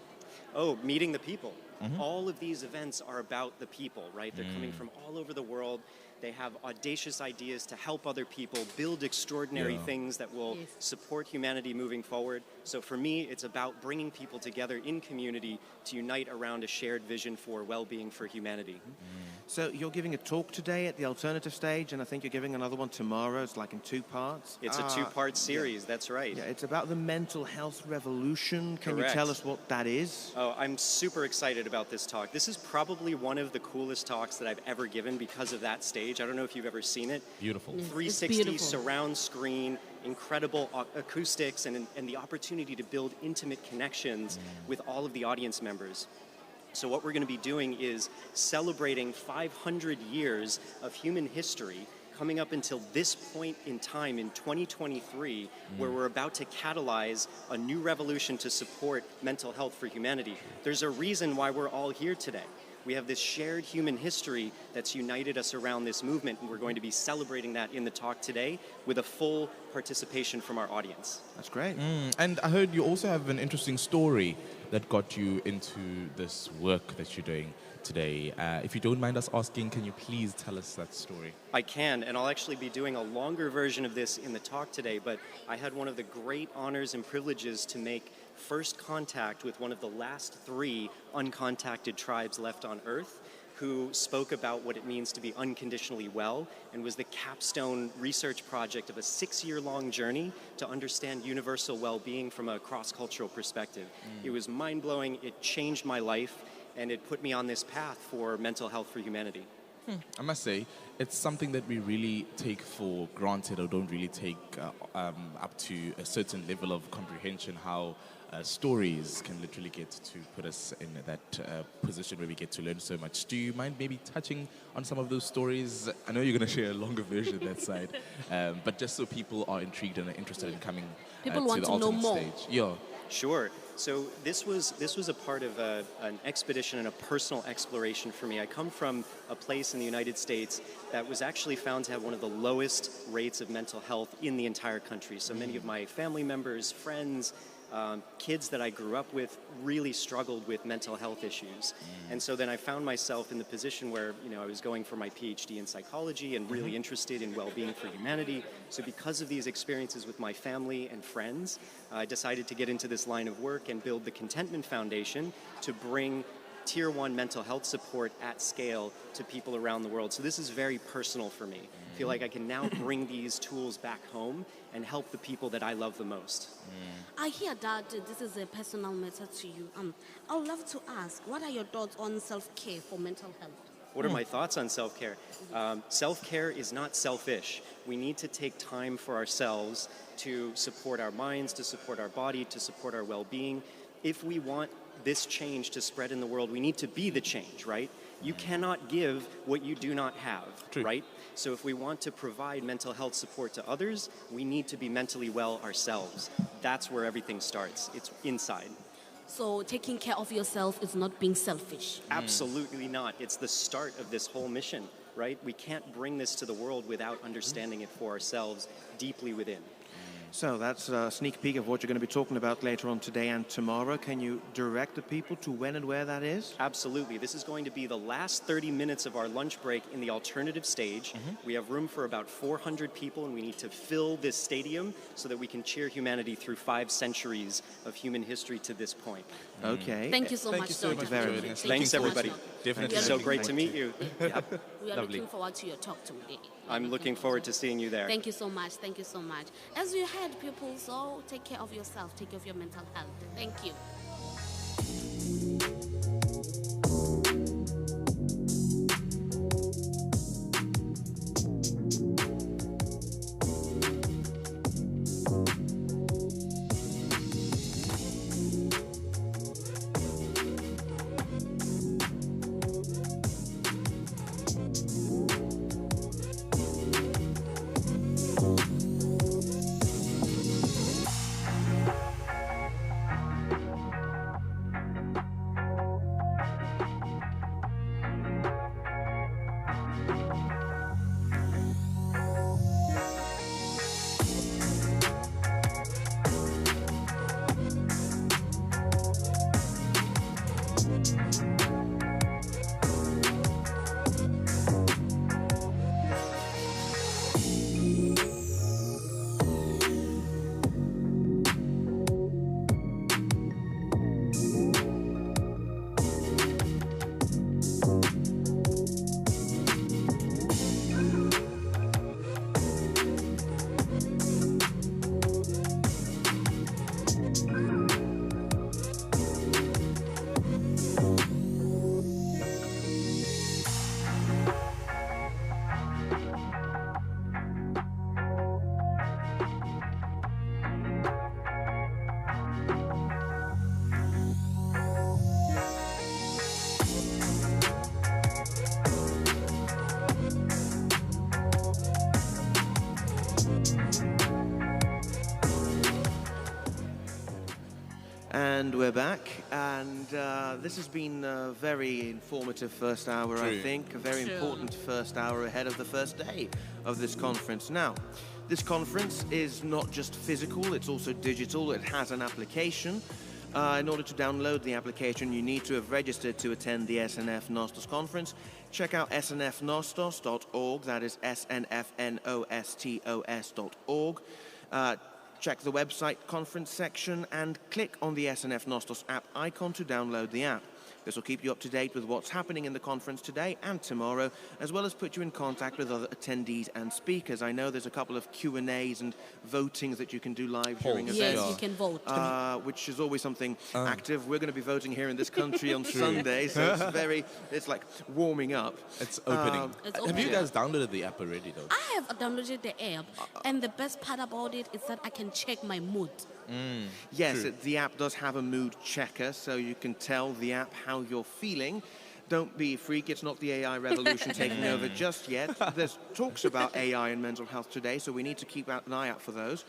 Oh, meeting the people. All of these events are about the people, right? They're coming from all over the world. They have audacious ideas to help other people build extraordinary things that will support humanity moving forward. So for me, it's about bringing people together in community to unite around a shared vision for well-being for humanity. So you're giving a talk today at the alternative stage, and I think you're giving another one tomorrow. It's like in 2 parts. It's a 2-part series, that's right. Yeah, it's about the mental health revolution. Can you tell us what that is? Oh, I'm super excited about this talk. This is probably one of the coolest talks that I've ever given because of that stage. I don't know if you've ever seen it. Beautiful. 360 surround screen, incredible acoustics, and the opportunity to build intimate connections with all of the audience members. So what we're going to be doing is celebrating 500 years of human history coming up until this point in time in 2023, where we're about to catalyze a new revolution to support mental health for humanity. There's a reason why we're all here today. We have this shared human history that's united us around this movement, and we're going to be celebrating that in the talk today with a full participation from our audience. That's great. And I heard you also have an interesting story that got you into this work that you're doing today. If you don't mind us asking, can you please tell us that story? I can, and I'll actually be doing a longer version of this in the talk today, but I had one of the great honors and privileges to make first contact with one of the last 3 uncontacted tribes left on Earth, who spoke about what it means to be unconditionally well, and was the capstone research project of a 6-year-long journey to understand universal well-being from a cross-cultural perspective. It was mind-blowing, it changed my life, and it put me on this path for mental health for humanity. I must say, it's something that we really take for granted or don't really take up to a certain level of comprehension, how stories can literally get to put us in that position where we get to learn so much. Do you mind maybe touching on some of those stories? I know you're going to share a longer version that side, but just so people are intrigued and are interested in coming to the alternate stage. Yeah. Sure. So this was a part of an expedition and a personal exploration for me. I come from a place in the United States that was actually found to have one of the lowest rates of mental health in the entire country. So many of my family members, friends, kids that I grew up with really struggled with mental health issues. And so then I found myself in the position where, I was going for my PhD in psychology and really interested in well-being for humanity. So because of these experiences with my family and friends, I decided to get into this line of work and build the Contentment Foundation to bring Tier 1 mental health support at scale to people around the world. So this is very personal for me. I feel like I can now bring these tools back home and help the people that I love the most. I hear that this is a personal matter to you. I would love to ask, what are your thoughts on self-care for mental health? What are my thoughts on self-care? Self-care is not selfish. We need to take time for ourselves to support our minds, to support our body, to support our well-being. If we want this change to spread in the world, we need to be the change, right? You cannot give what you do not have, right? So if we want to provide mental health support to others, we need to be mentally well ourselves. That's where everything starts. It's inside. So taking care of yourself is not being selfish. Absolutely not. It's the start of this whole mission, right? We can't bring this to the world without understanding it for ourselves deeply within. So that's a sneak peek of what you're going to be talking about later on today and tomorrow. Can you direct the people to when and where that is? Absolutely. This is going to be the last 30 minutes of our lunch break in the alternative stage. We have room for about 400 people, and we need to fill this stadium so that we can cheer humanity through 5 centuries of human history to this point. Okay. Thank you so much, Dr. Thanks, everybody. Definitely. So great to meet you. Yep. We are looking forward to your talk today. I'm looking forward to seeing you there. Thank you so much. Thank you so much. As you heard, people, so take care of yourself. Take care of your mental health. Thank you. And we're back, and this has been a very informative first hour, I think, a very important first hour ahead of the first day of this conference. Now, this conference is not just physical, it's also digital. It has an application. In order to download the application, you need to have registered to attend the SNF Nostos conference. Check out snfnostos.org, that is snfnostos.org. Check the website conference section and click on the SNF Nostos app icon to download the app. This will keep you up to date with what's happening in the conference today and tomorrow, as well as put you in contact with other attendees and speakers. I know there's a couple of Q&As and votings that you can do live during events. Yes, you can vote. Which is always something active. We're going to be voting here in this country on Sunday, so it's like warming up. It's opening. Have you guys downloaded the app already, though? I have downloaded the app, and the best part about it is that I can check my mood. Yes, the app does have a mood checker, so you can tell the app how you're feeling. Don't be a freak, it's not the AI revolution taking over just yet. There's talks about AI and mental health today, so we need to keep an eye out for those.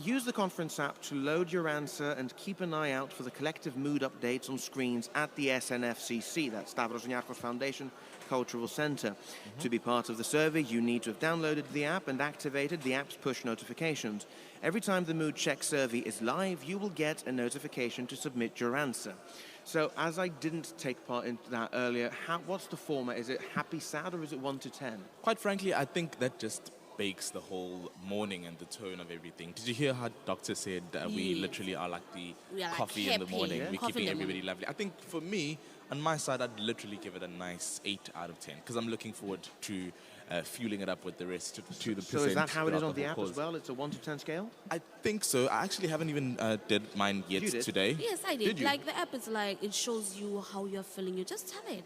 Use the conference app to load your answer and keep an eye out for the collective mood updates on screens at the SNFCC, that's Stavros Niarchos Foundation Cultural Center. To be part of the survey, you need to have downloaded the app and activated the app's push notifications. Every time the mood check survey is live, you will get a notification to submit your answer. So, as I didn't take part in that earlier, what's the format? Is it happy, sad, or is it 1 to 10? Quite frankly, I think that just bakes the whole morning and the tone of everything. Did you hear how Doctor said we literally are like the coffee in the morning? Yeah. We're keeping everybody lovely. I think for me, on my side, I'd literally give it a nice 8 out of 10 because I'm looking forward to fueling it up with the rest to the So is that how it is on the app as well? It's a 1 to 10 scale? I think so. I actually haven't even did mine yet today. Yes, I did. Did you? Like the app is like, it shows you how you're feeling. You just tell it.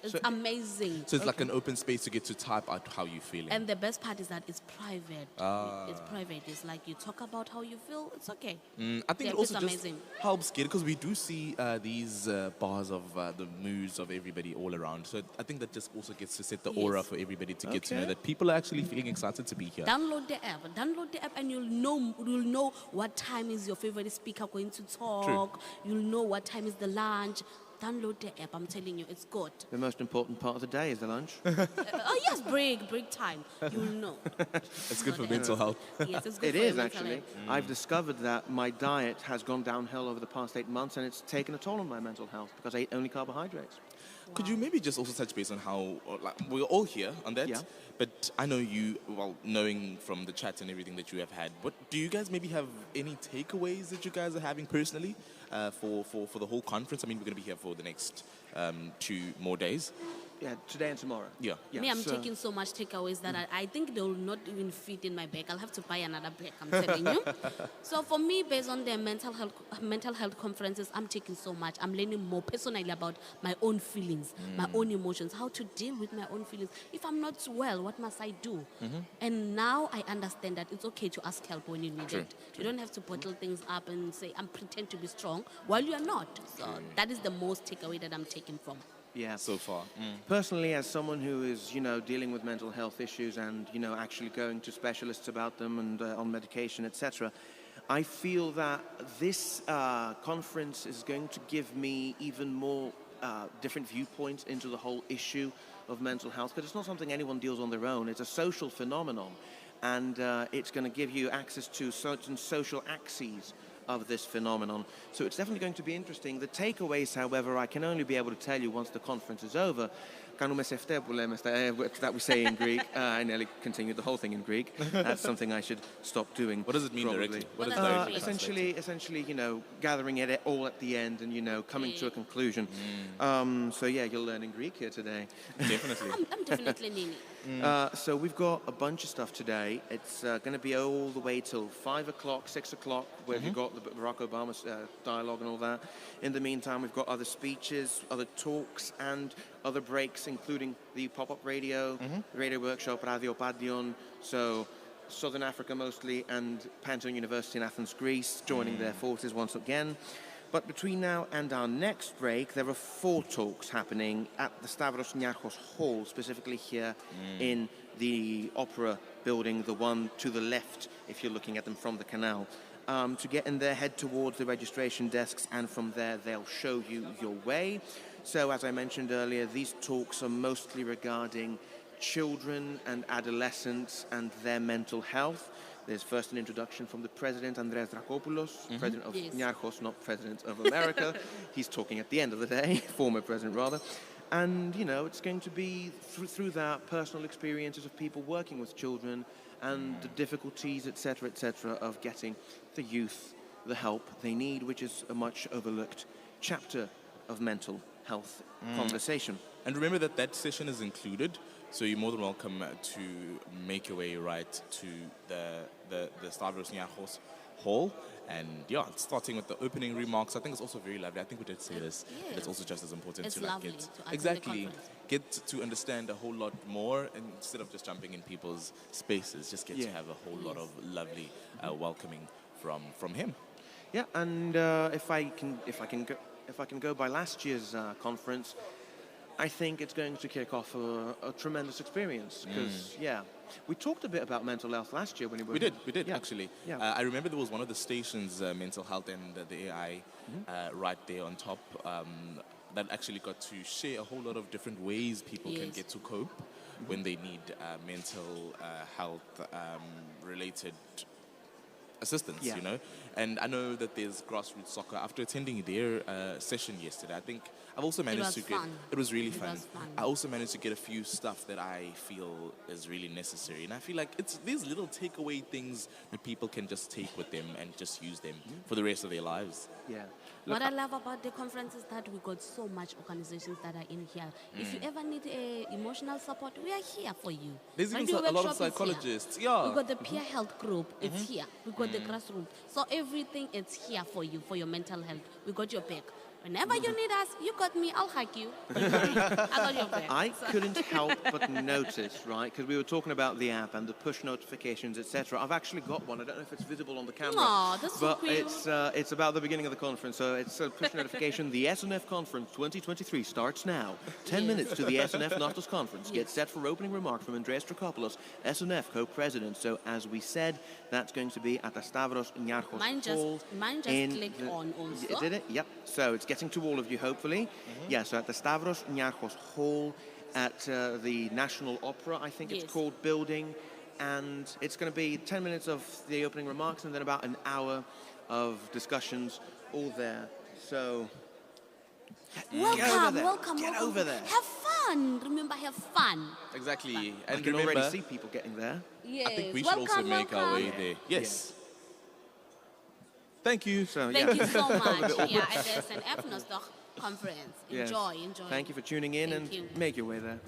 It's amazing. So it's like an open space to get to type out how you're feeling. And the best part is that it's private. It's private. It's like you talk about how you feel. It's okay. I think it also just helps get, because we do see these bars of the moods of everybody all around. So I think that just also gets to set the aura for everybody to get to know that people are actually feeling excited to be here. Download the app. Download the app, and you'll know what time is your favorite speaker going to talk. True. You'll know what time is the lunch. Download the app. I'm telling you, it's good. The most important part of the day is the lunch. Yes, break time. You'll know. It's good for mental health. Yes, it's good It for is, your mental actually. health. I've discovered that my diet has gone downhill over the past 8 months, and it's taken a toll on my mental health because I eat only carbohydrates. Could you maybe just also touch base on how, we're all here on that, but I know you, knowing from the chat and everything that you have had, but do you guys maybe have any takeaways that you guys are having personally for the whole conference? I mean, we're going to be here for the next 2 more days. Yeah, today and tomorrow. Yeah. Me, I'm taking so much takeaways that I think they will not even fit in my bag. I'll have to buy another bag, I'm telling you. So for me, based on the mental health conferences, I'm taking so much. I'm learning more personally about my own feelings, my own emotions, how to deal with my own feelings. If I'm not well, what must I do? And now I understand that it's okay to ask help when you need it. You don't have to bottle things up and say, I'm pretend to be strong, while you are not. So that is the most takeaway that I'm taking from. Yeah. So far. Personally, as someone who is, dealing with mental health issues and, actually going to specialists about them and on medication, etc., I feel that this conference is going to give me even more different viewpoints into the whole issue of mental health, because it's not something anyone deals on their own. It's a social phenomenon, and it's going to give you access to certain social axes of this phenomenon. So it's definitely going to be interesting. The takeaways, however, I can only be able to tell you once the conference is over. That we say in Greek. I nearly continued the whole thing in Greek. That's something I should stop doing. What does it mean probably. directly? What does directly essentially, gathering it all at the end and, coming to a conclusion. So yeah, you'll learn in Greek here today. Definitely. I'm definitely Nini. So we've got a bunch of stuff today. It's going to be all the way till 5 o'clock, 6 o'clock, where we've got the Barack Obama dialogue and all that. In the meantime, we've got other speeches, other talks, and other breaks, including the pop-up radio, radio workshop, Radio Padion. So Southern Africa mostly, and Pantheon University in Athens, Greece, joining their forces once again. But between now and our next break, there are 4 talks happening at the Stavros Niarchos Hall, specifically here in the Opera building, the one to the left, if you're looking at them from the canal. To get in there, head towards the registration desks, and from there, they'll show you your way. So, as I mentioned earlier, these talks are mostly regarding children and adolescents and their mental health. There's first an introduction from the president, Andreas Drakopoulos, president of Niarchos, not president of America. He's talking at the end of the day, former president rather. And, it's going to be through that personal experiences of people working with children and the difficulties, etc., of getting the youth the help they need, which is a much overlooked chapter of mental health conversation. And remember that session is included, so you're more than welcome to make your way right to the Stavros Niarchos Hall. And yeah, starting with the opening remarks, I think it's also very lovely. I think we did say this, but it's also just as important It's to like lovely get to attend exactly the conference. get to understand a whole lot more, and instead of just jumping in people's spaces, just get to have a whole lot of lovely welcoming from him. Yeah, and if I can go by last year's conference, I think it's going to kick off a tremendous experience because we talked a bit about mental health last year when we were. We did actually. Yeah. I remember there was one of the stations, mental health and the AI, right there on top, that actually got to share a whole lot of different ways people can get to cope when they need mental health related assistance, you know. And I know that there's grassroots soccer. After attending their session yesterday, I think I've also managed to get... It was really fun. I also managed to get a few stuff that I feel is really necessary. And I feel like it's these little takeaway things that people can just take with them and just use them for the rest of their lives. Yeah. What I love about the conference is that we got so much organizations that are in here. If you ever need emotional support, we are here for you. There's even Radio a lot of Workshop is psychologists. here. Yeah. We got the peer health group. It's here. We got the grassroots. So everything is here for you, for your mental health. We got your back. Whenever you need us, you got me, I'll hug you. I got your back. I couldn't help but notice, right, because we were talking about the app and the push notifications, etc. I've actually got one. I don't know if it's visible on the camera. Aw, that's so but cool. it's about the beginning of the conference, so it's a push notification. The SNF Conference 2023 starts now. 10 minutes to the SNF Niarchos Conference. Get set for opening remarks from Andreas Strakopoulos, SNF co-president. So as we said, that's going to be at the Stavros Niarchos Hall. Mine just clicked on also. Did it? Yep. So it's getting to all of you, hopefully. Yeah, so at the Stavros Niarchos Hall at the National Opera, I think it's called, building. And it's going to be 10 minutes of the opening remarks and then about an hour of discussions all there. So welcome. Get over there. Have fun. Remember, have fun. Exactly. I And can remember, already see people getting there. Yes. I think we should also make our way there. Yes. Thank you. So, Thank you so much. Yeah, at the SNF Niarchos Conference. Enjoy. Thank you for tuning in and make your way there.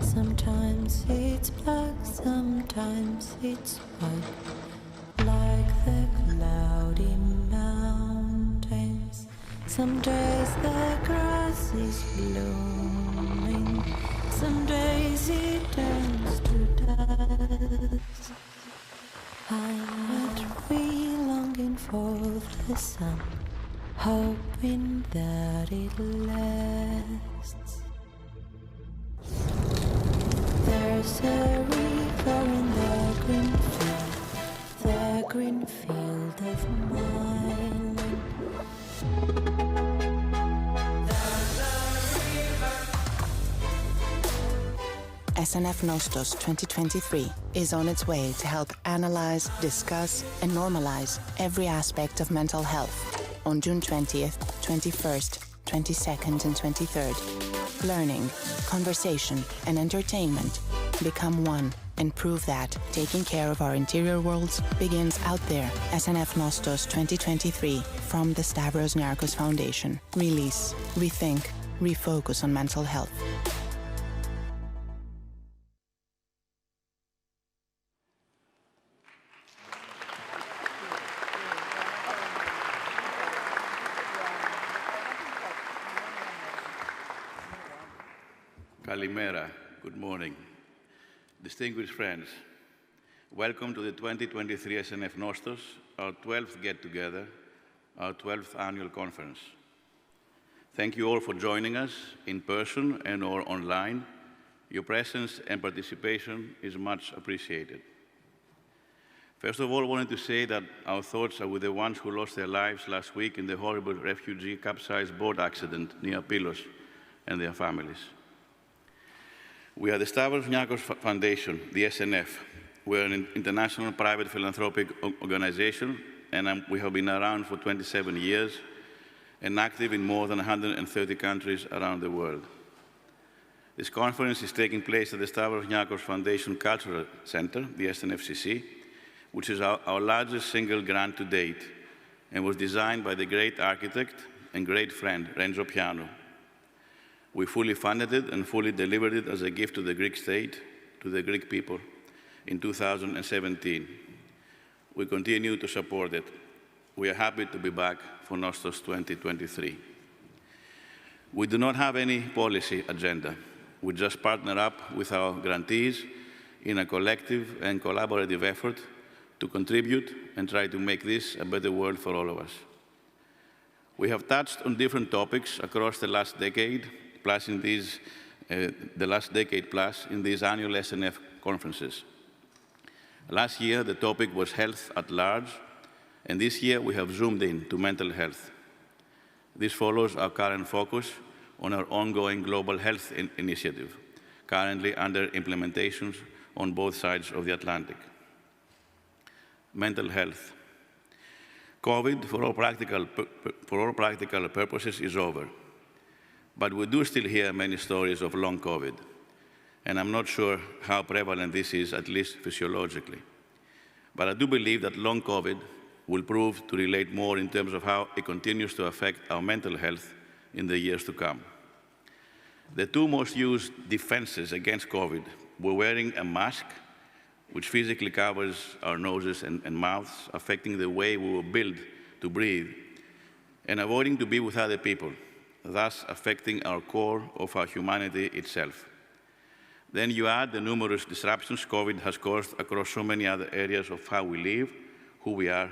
Sometimes it's black, sometimes it's white, like the cloudy mountains. Some days the grass is blooming, some days it turns to dust. I'm not really longing for the sun, hoping that it lasts. There's a river in the green field of mine. There's a river SNF Nostos 2023 is on its way to help analyze, discuss, and normalize every aspect of mental health on June 20th, 21st, 22nd, and 23rd. Learning, conversation, and entertainment become one and prove that taking care of our interior worlds begins out there. SNF Nostos 2023 from the Stavros Niarchos Foundation. Release, rethink, refocus on mental health. Kalimera, good morning. Distinguished friends, welcome to the 2023 SNF Nostos, our 12th get-together, our 12th annual conference. Thank you all for joining us in person and or online. Your presence and participation is much appreciated. First of all, I wanted to say that our thoughts are with the ones who lost their lives last week in the horrible refugee capsized boat accident near Pylos and their families. We are the Stavros Niarchos Foundation, the SNF. We're an international private philanthropic organization, and we have been around for 27 years and active in more than 130 countries around the world. This conference is taking place at the Stavros Niarchos Foundation Cultural Center, the SNFCC, which is our largest single grant to date and was designed by the great architect and great friend, Renzo Piano. We fully funded it and fully delivered it as a gift to the Greek state, to the Greek people, in 2017. We continue to support it. We are happy to be back for Nostos 2023. We do not have any policy agenda. We just partner up with our grantees in a collective and collaborative effort to contribute and try to make this a better world for all of us. We have touched on different topics across the last decade, plus in these, the last decade plus in these annual SNF conferences. Last year, the topic was health at large, and this year we have zoomed in to mental health. This follows our current focus on our ongoing global health initiative, currently under implementations on both sides of the Atlantic. Mental health. COVID, for all practical purposes, is over. But we do still hear many stories of long COVID, and I'm not sure how prevalent this is, at least physiologically. But I do believe that long COVID will prove to relate more in terms of how it continues to affect our mental health in the years to come. The two most used defenses against COVID were wearing a mask, which physically covers our noses and mouths, affecting the way we were built to breathe, and avoiding to be with other people, thus affecting our core of our humanity itself. Then you add the numerous disruptions COVID has caused across so many other areas of how we live, who we are,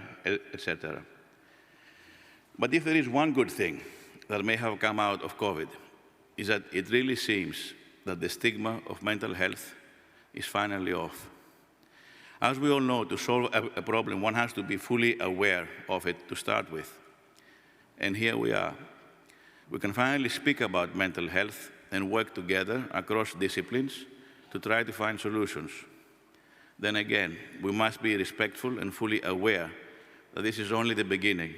etc. But if there is one good thing that may have come out of COVID, is that it really seems that the stigma of mental health is finally off. As we all know, to solve a problem, one has to be fully aware of it to start with. And here we are. We can finally speak about mental health and work together across disciplines to try to find solutions. Then again, we must be respectful and fully aware that this is only the beginning.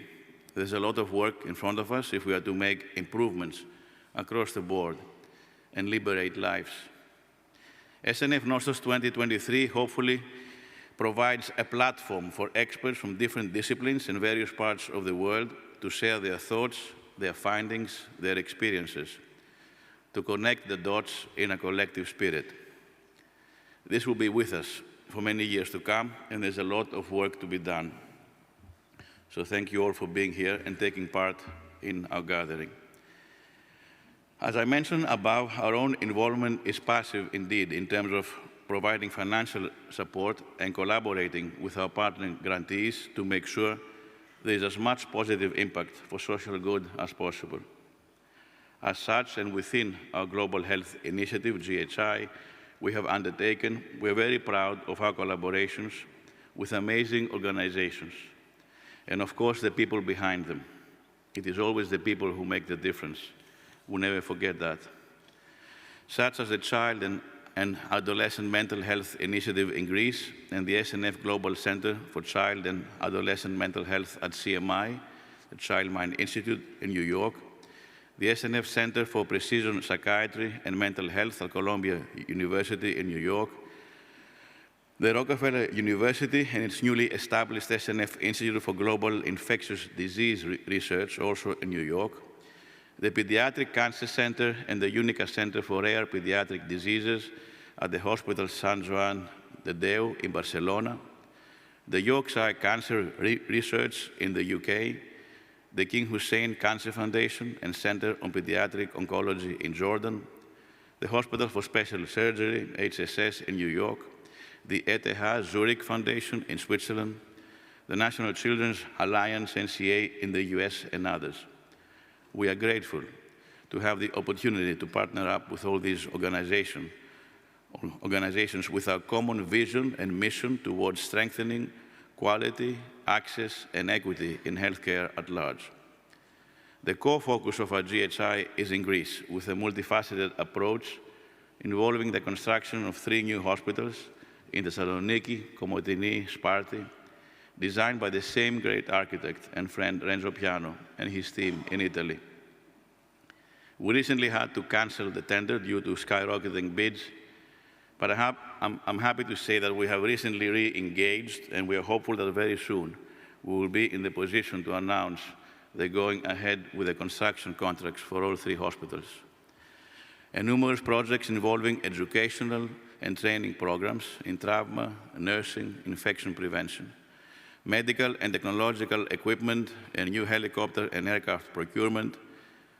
There's a lot of work in front of us if we are to make improvements across the board and liberate lives. SNF Nostos 2023 hopefully provides a platform for experts from different disciplines in various parts of the world to share their thoughts, their findings, their experiences, to connect the dots in a collective spirit. This will be with us for many years to come, and there's a lot of work to be done. So thank you all for being here and taking part in our gathering. As I mentioned above, our own involvement is passive indeed in terms of providing financial support and collaborating with our partner grantees to make sure there is as much positive impact for social good as possible. As such, and within our Global Health Initiative, GHI, we have undertaken, we're very proud of our collaborations with amazing organizations, and of course the people behind them. It is always the people who make the difference. We'll never forget that. Such as the Child and and Adolescent Mental Health Initiative in Greece, and the SNF Global Center for Child and Adolescent Mental Health at CMI, the Child Mind Institute in New York, the SNF Center for Precision Psychiatry and Mental Health at Columbia University in New York, the Rockefeller University and its newly established SNF Institute for Global Infectious Disease Research, also in New York, the Pediatric Cancer Center and the UNICA Center for Rare Pediatric Diseases at the Hospital Sant Joan de Déu in Barcelona, the Yorkshire Cancer Research in the UK, the King Hussein Cancer Foundation and Center on Pediatric Oncology in Jordan, the Hospital for Special Surgery, HSS, in New York, the ETH Zurich Foundation in Switzerland, the National Children's Alliance, NCA, in the US, and others. We are grateful to have the opportunity to partner up with all these organizations with our common vision and mission towards strengthening quality, access, and equity in healthcare at large. The core focus of our GHI is in Greece, with a multifaceted approach involving the construction of 3 new hospitals in Thessaloniki, Komotini, Sparti, designed by the same great architect and friend Renzo Piano and his team in Italy. We recently had to cancel the tender due to skyrocketing bids, but I'm happy to say that we have recently re-engaged, and we are hopeful that very soon we will be in the position to announce the going ahead with the construction contracts for all 3 hospitals. And numerous projects involving educational and training programs in trauma, nursing, infection prevention, medical and technological equipment, and new helicopter and aircraft procurement,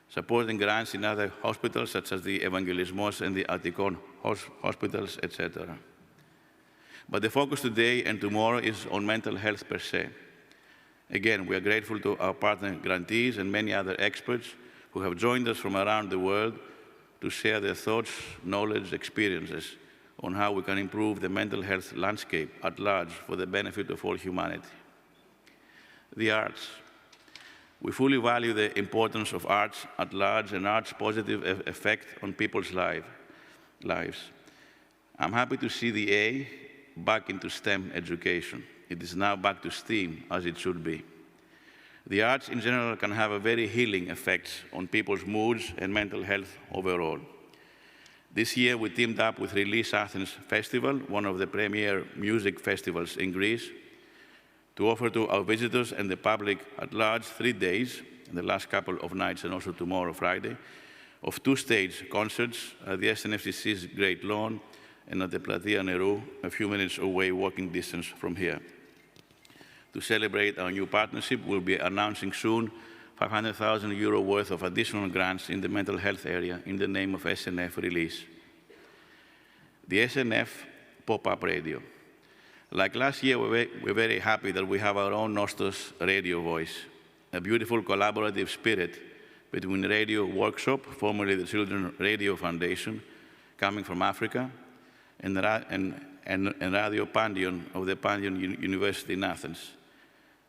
supporting grants in other hospitals such as the Evangelismos and the Attikon hospitals, etc. But the focus today and tomorrow is on mental health per se. Again, we are grateful to our partner grantees and many other experts who have joined us from around the world to share their thoughts, knowledge, experiences on how we can improve the mental health landscape at large for the benefit of all humanity. The arts. We fully value the importance of arts at large and arts' positive effect on people's lives. I'm happy to see the A back into STEM education. It is now back to STEAM, as it should be. The arts in general can have a very healing effect on people's moods and mental health overall. This year, we teamed up with Release Athens Festival, one of the premier music festivals in Greece, to offer to our visitors and the public at large 3 days, the last couple of nights and also tomorrow, Friday, of 2-stage concerts at the SNFCC's Great Lawn and at the Platia Nerou, a few minutes away walking distance from here. To celebrate our new partnership, we'll be announcing soon €500,000 worth of additional grants in the mental health area in the name of SNF Release. The SNF pop-up radio. Like last year, we're very happy that we have our own Nostos radio voice, a beautiful collaborative spirit between Radio Workshop, formerly the Children's Radio Foundation, coming from Africa, and Radio Pandion of the Pandion University in Athens.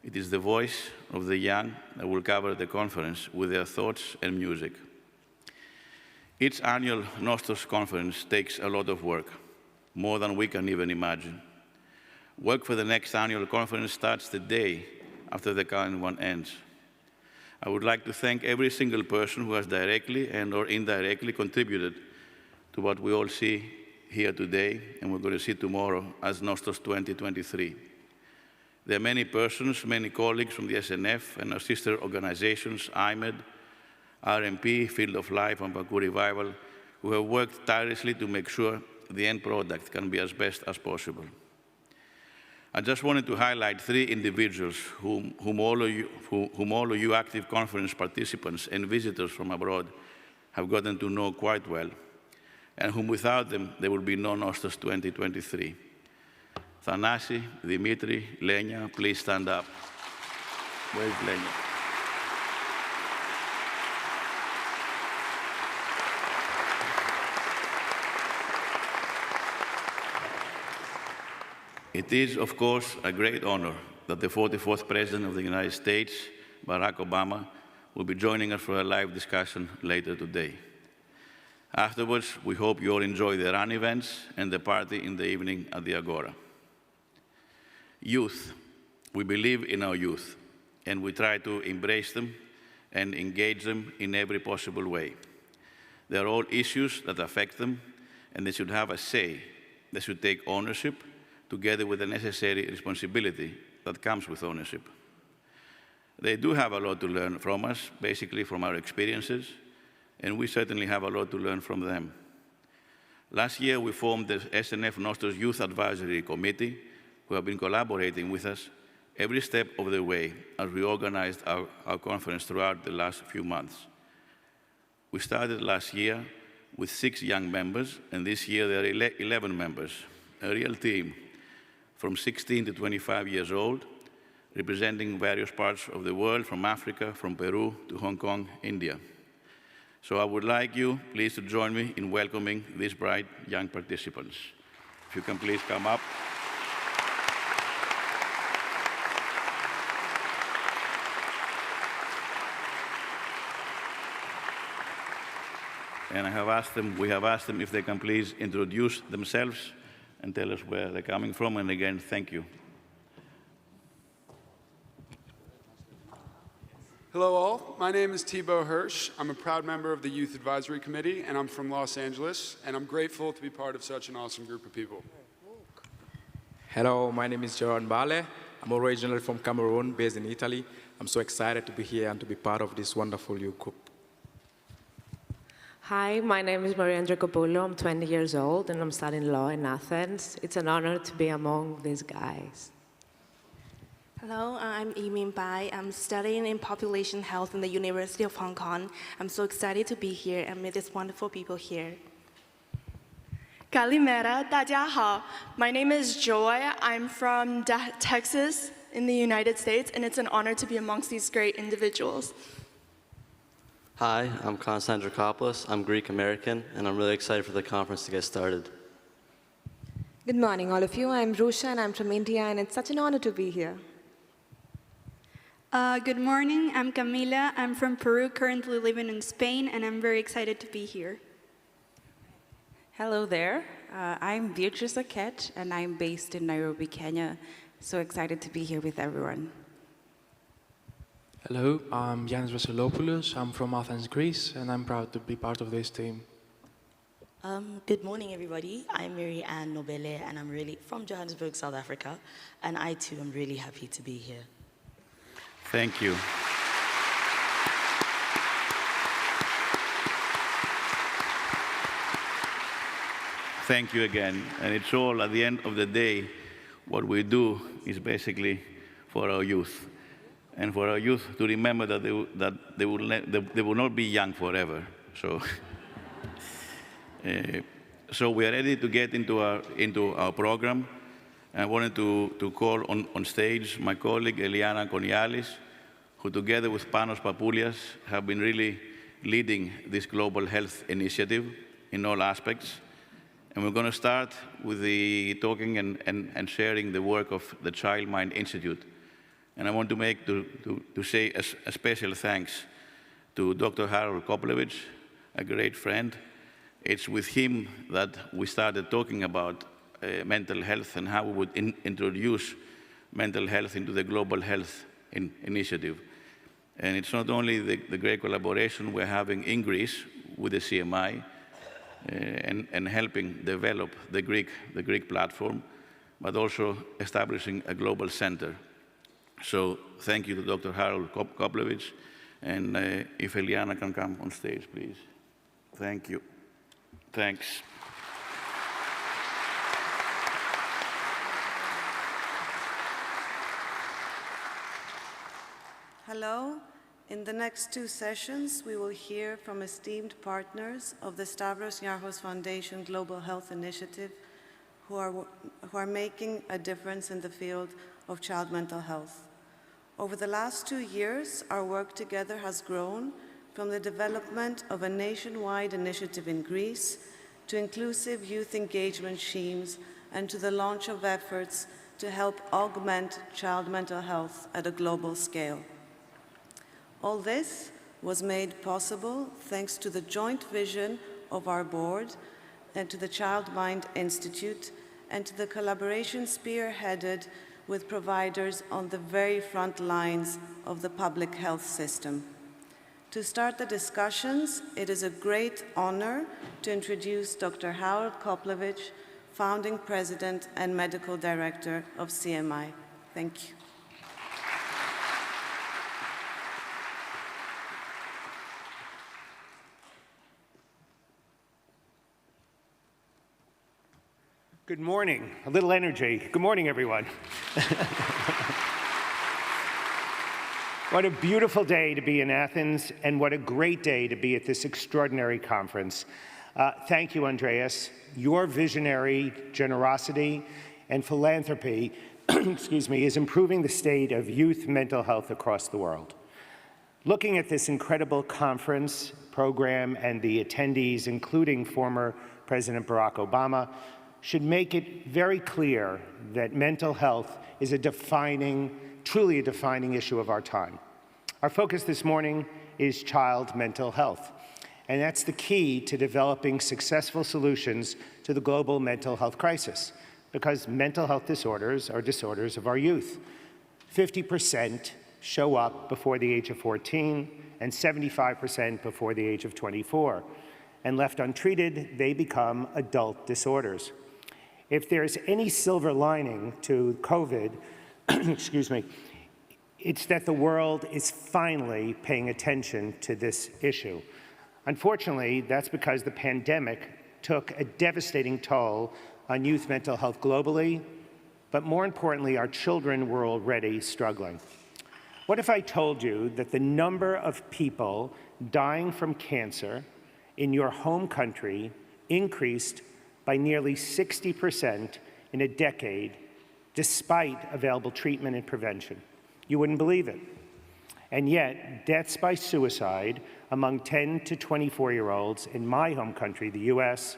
It is the voice of the young that will cover the conference with their thoughts and music. Each annual Nostos conference takes a lot of work, more than we can even imagine. Work for the next annual conference starts the day after the current one ends. I would like to thank every single person who has directly and or indirectly contributed to what we all see here today and we're going to see tomorrow as Nostos 2023. There are many persons, many colleagues from the SNF and our sister organizations, IMED, RMP, Field of Life, and Baku Revival, who have worked tirelessly to make sure the end product can be as best as possible. I just wanted to highlight 3 individuals whom all of you active conference participants and visitors from abroad have gotten to know quite well, and whom without them, there will be no Nostos 2023. Thanasi, Dimitri, Lenya, please stand up. Where's Lenya? It is, of course, a great honor that the 44th President of the United States, Barack Obama, will be joining us for a live discussion later today. Afterwards, we hope you all enjoy the run events and the party in the evening at the Agora. Youth. We believe in our youth, and we try to embrace them and engage them in every possible way. They are all issues that affect them, and they should have a say. They should take ownership, together with the necessary responsibility that comes with ownership. They do have a lot to learn from us, basically from our experiences, and we certainly have a lot to learn from them. Last year, we formed the SNF Nostos Youth Advisory Committee, who have been collaborating with us every step of the way as we organized our conference throughout the last few months. We started last year with 6 young members, and this year there are 11 members, a real team from 16 to 25 years old, representing various parts of the world, from Africa, from Peru to Hong Kong, India. So I would like you, please, to join me in welcoming these bright young participants. If you can please come up. And we have asked them if they can please introduce themselves and tell us where they're coming from. And again, thank you. Hello all, my name is Thibaut Hirsch. I'm a proud member of the Youth Advisory Committee, and I'm from Los Angeles, and I'm grateful to be part of such an awesome group of people. Hello, my name is Joran Bale. I'm originally from Cameroon, based in Italy. I'm so excited to be here and to be part of this wonderful youth group. Hi, my name is Maria Andrikopoulos. I'm 20 years old and I'm studying law in Athens. It's an honor to be among these guys. Hello, I'm Yimin Bai. I'm studying in population health in the University of Hong Kong. I'm so excited to be here and meet these wonderful people here. Kalimera, 大家好. My name is Joy. I'm from Texas in the United States, and it's an honor to be amongst these great individuals. Hi, I'm Konstantinopoulos. I'm Greek American, and I'm really excited for the conference to get started. Good morning, all of you. I'm Rusha, and I'm from India, and it's such an honor to be here. Good morning. I'm Camila. I'm from Peru, currently living in Spain, and I'm very excited to be here. Hello there. I'm Beatrice Aket, and I'm based in Nairobi, Kenya. So excited to be here with everyone. Hello, I'm Yanis Vasilopoulos. I'm from Athens, Greece, and I'm proud to be part of this team. Good morning, everybody. I'm Mary Ann Nobele, and I'm really from Johannesburg, South Africa, and I too am really happy to be here. Thank you. Thank you again. And it's all, at the end of the day, what we do is basically for our youth. And for our youth to remember that they will not be young forever. So, so we are ready to get into our program. I wanted to call on stage my colleague Eliana Konialis, who together with Panos Papoulias have been really leading this global health initiative in all aspects. And we're going to start with the talking and sharing the work of the Child Mind Institute. And I want to say a special thanks to Dr. Harold Koplevich, a great friend. It's with him that we started talking about mental health and how we would introduce mental health into the global health initiative. And it's not only the great collaboration we're having in Greece with the CMI and helping develop the Greek platform, but also establishing a global center. So thank you to Dr. Harold Koplevich, and if Eliana can come on stage, please. Thank you. Thanks. Hello. In the next 2 sessions, we will hear from esteemed partners of the Stavros Niarchos Foundation Global Health Initiative who are making a difference in the field of child mental health. Over the last 2 years, our work together has grown from the development of a nationwide initiative in Greece to inclusive youth engagement schemes and to the launch of efforts to help augment child mental health at a global scale. All this was made possible thanks to the joint vision of our board, and to the Child Mind Institute, and to the collaboration spearheaded with providers on the very front lines of the public health system. To start the discussions, it is a great honor to introduce Dr. Harold Koplovich, founding president and medical director of CMI. Thank you. Good morning. A little energy. Good morning, everyone. What a beautiful day to be in Athens, and what a great day to be at this extraordinary conference. Thank you, Andreas. Your visionary generosity and philanthropy excuse me, is improving the state of youth mental health across the world. Looking at this incredible conference program and the attendees, including former President Barack Obama, should make it very clear that mental health is truly a defining issue of our time. Our focus this morning is child mental health, and that's the key to developing successful solutions to the global mental health crisis, because mental health disorders are disorders of our youth. 50% show up before the age of 14, and 75% before the age of 24. And left untreated, they become adult disorders. If there's any silver lining to COVID, excuse me, it's that the world is finally paying attention to this issue. Unfortunately, that's because the pandemic took a devastating toll on youth mental health globally, but more importantly, our children were already struggling. What if I told you that the number of people dying from cancer in your home country increased by nearly 60% in a decade, despite available treatment and prevention? You wouldn't believe it. And yet, deaths by suicide among 10 to 24-year-olds in my home country, the US,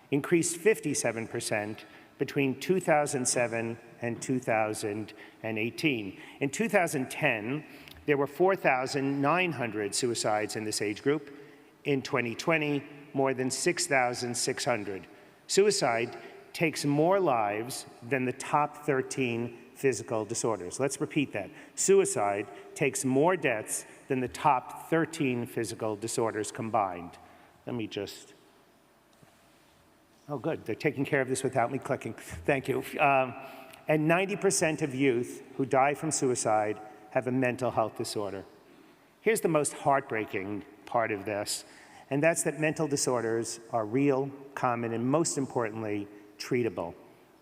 increased 57% between 2007 and 2018. In 2010, there were 4,900 suicides in this age group. In 2020, more than 6,600. Suicide takes more lives than the top 13 physical disorders. Let's repeat that. Suicide takes more deaths than the top 13 physical disorders combined. Let me just, oh good, they're taking care of this without me clicking. Thank you. And 90% of youth who die from suicide have a mental health disorder. Here's the most heartbreaking part of this, and that's that mental disorders are real, common, and most importantly, treatable.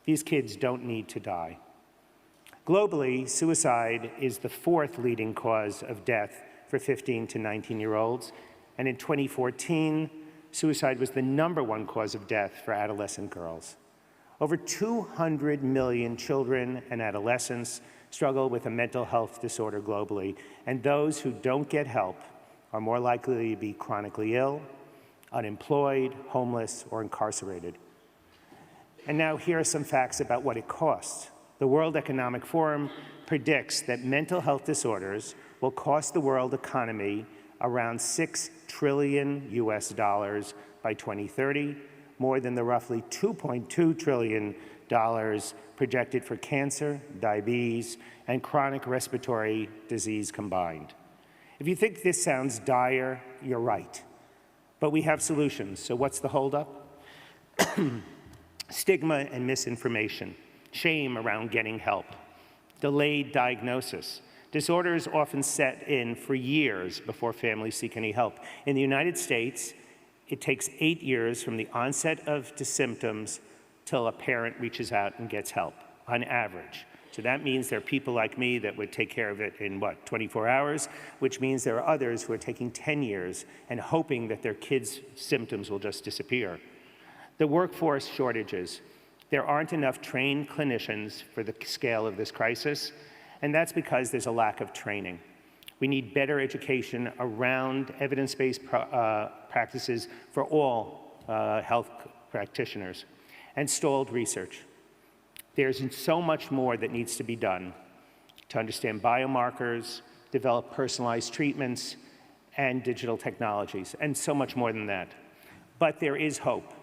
These kids don't need to die. Globally, suicide is the 4th leading cause of death for 15 to 19-year-olds, and in 2014, suicide was the #1 cause of death for adolescent girls. Over 200 million children and adolescents struggle with a mental health disorder globally, and those who don't get help are more likely to be chronically ill, unemployed, homeless, or incarcerated. And now here are some facts about what it costs. The World Economic Forum predicts that mental health disorders will cost the world economy around $6 trillion by 2030, more than the roughly $2.2 trillion projected for cancer, diabetes, and chronic respiratory disease combined. If you think this sounds dire, you're right. But we have solutions. So what's the holdup? Stigma and misinformation, shame around getting help, delayed diagnosis. Disorders often set in for years before families seek any help. In the United States, it takes 8 years from the onset of the symptoms till a parent reaches out and gets help, on average. So that means there are people like me that would take care of it in, 24 hours, which means there are others who are taking 10 years and hoping that their kids' symptoms will just disappear. The workforce shortages. There aren't enough trained clinicians for the scale of this crisis, and that's because there's a lack of training. We need better education around evidence-based practices for all health practitioners, and stalled research. There's so much more that needs to be done to understand biomarkers, develop personalized treatments, and digital technologies, and so much more than that. But there is hope.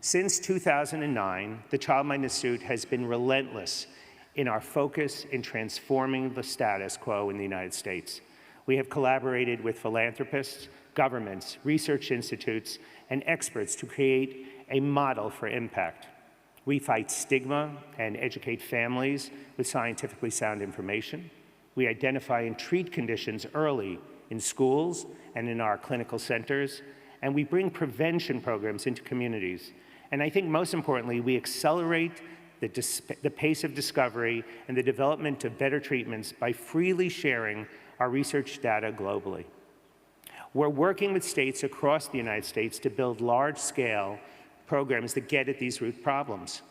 Since 2009, the Child Mind Institute has been relentless in our focus in transforming the status quo in the United States. We have collaborated with philanthropists, governments, research institutes, and experts to create a model for impact. We fight stigma and educate families with scientifically sound information. We identify and treat conditions early in schools and in our clinical centers, and we bring prevention programs into communities. And I think most importantly, we accelerate the pace of discovery and the development of better treatments by freely sharing our research data globally. We're working with states across the United States to build large-scale programs that get at these root problems.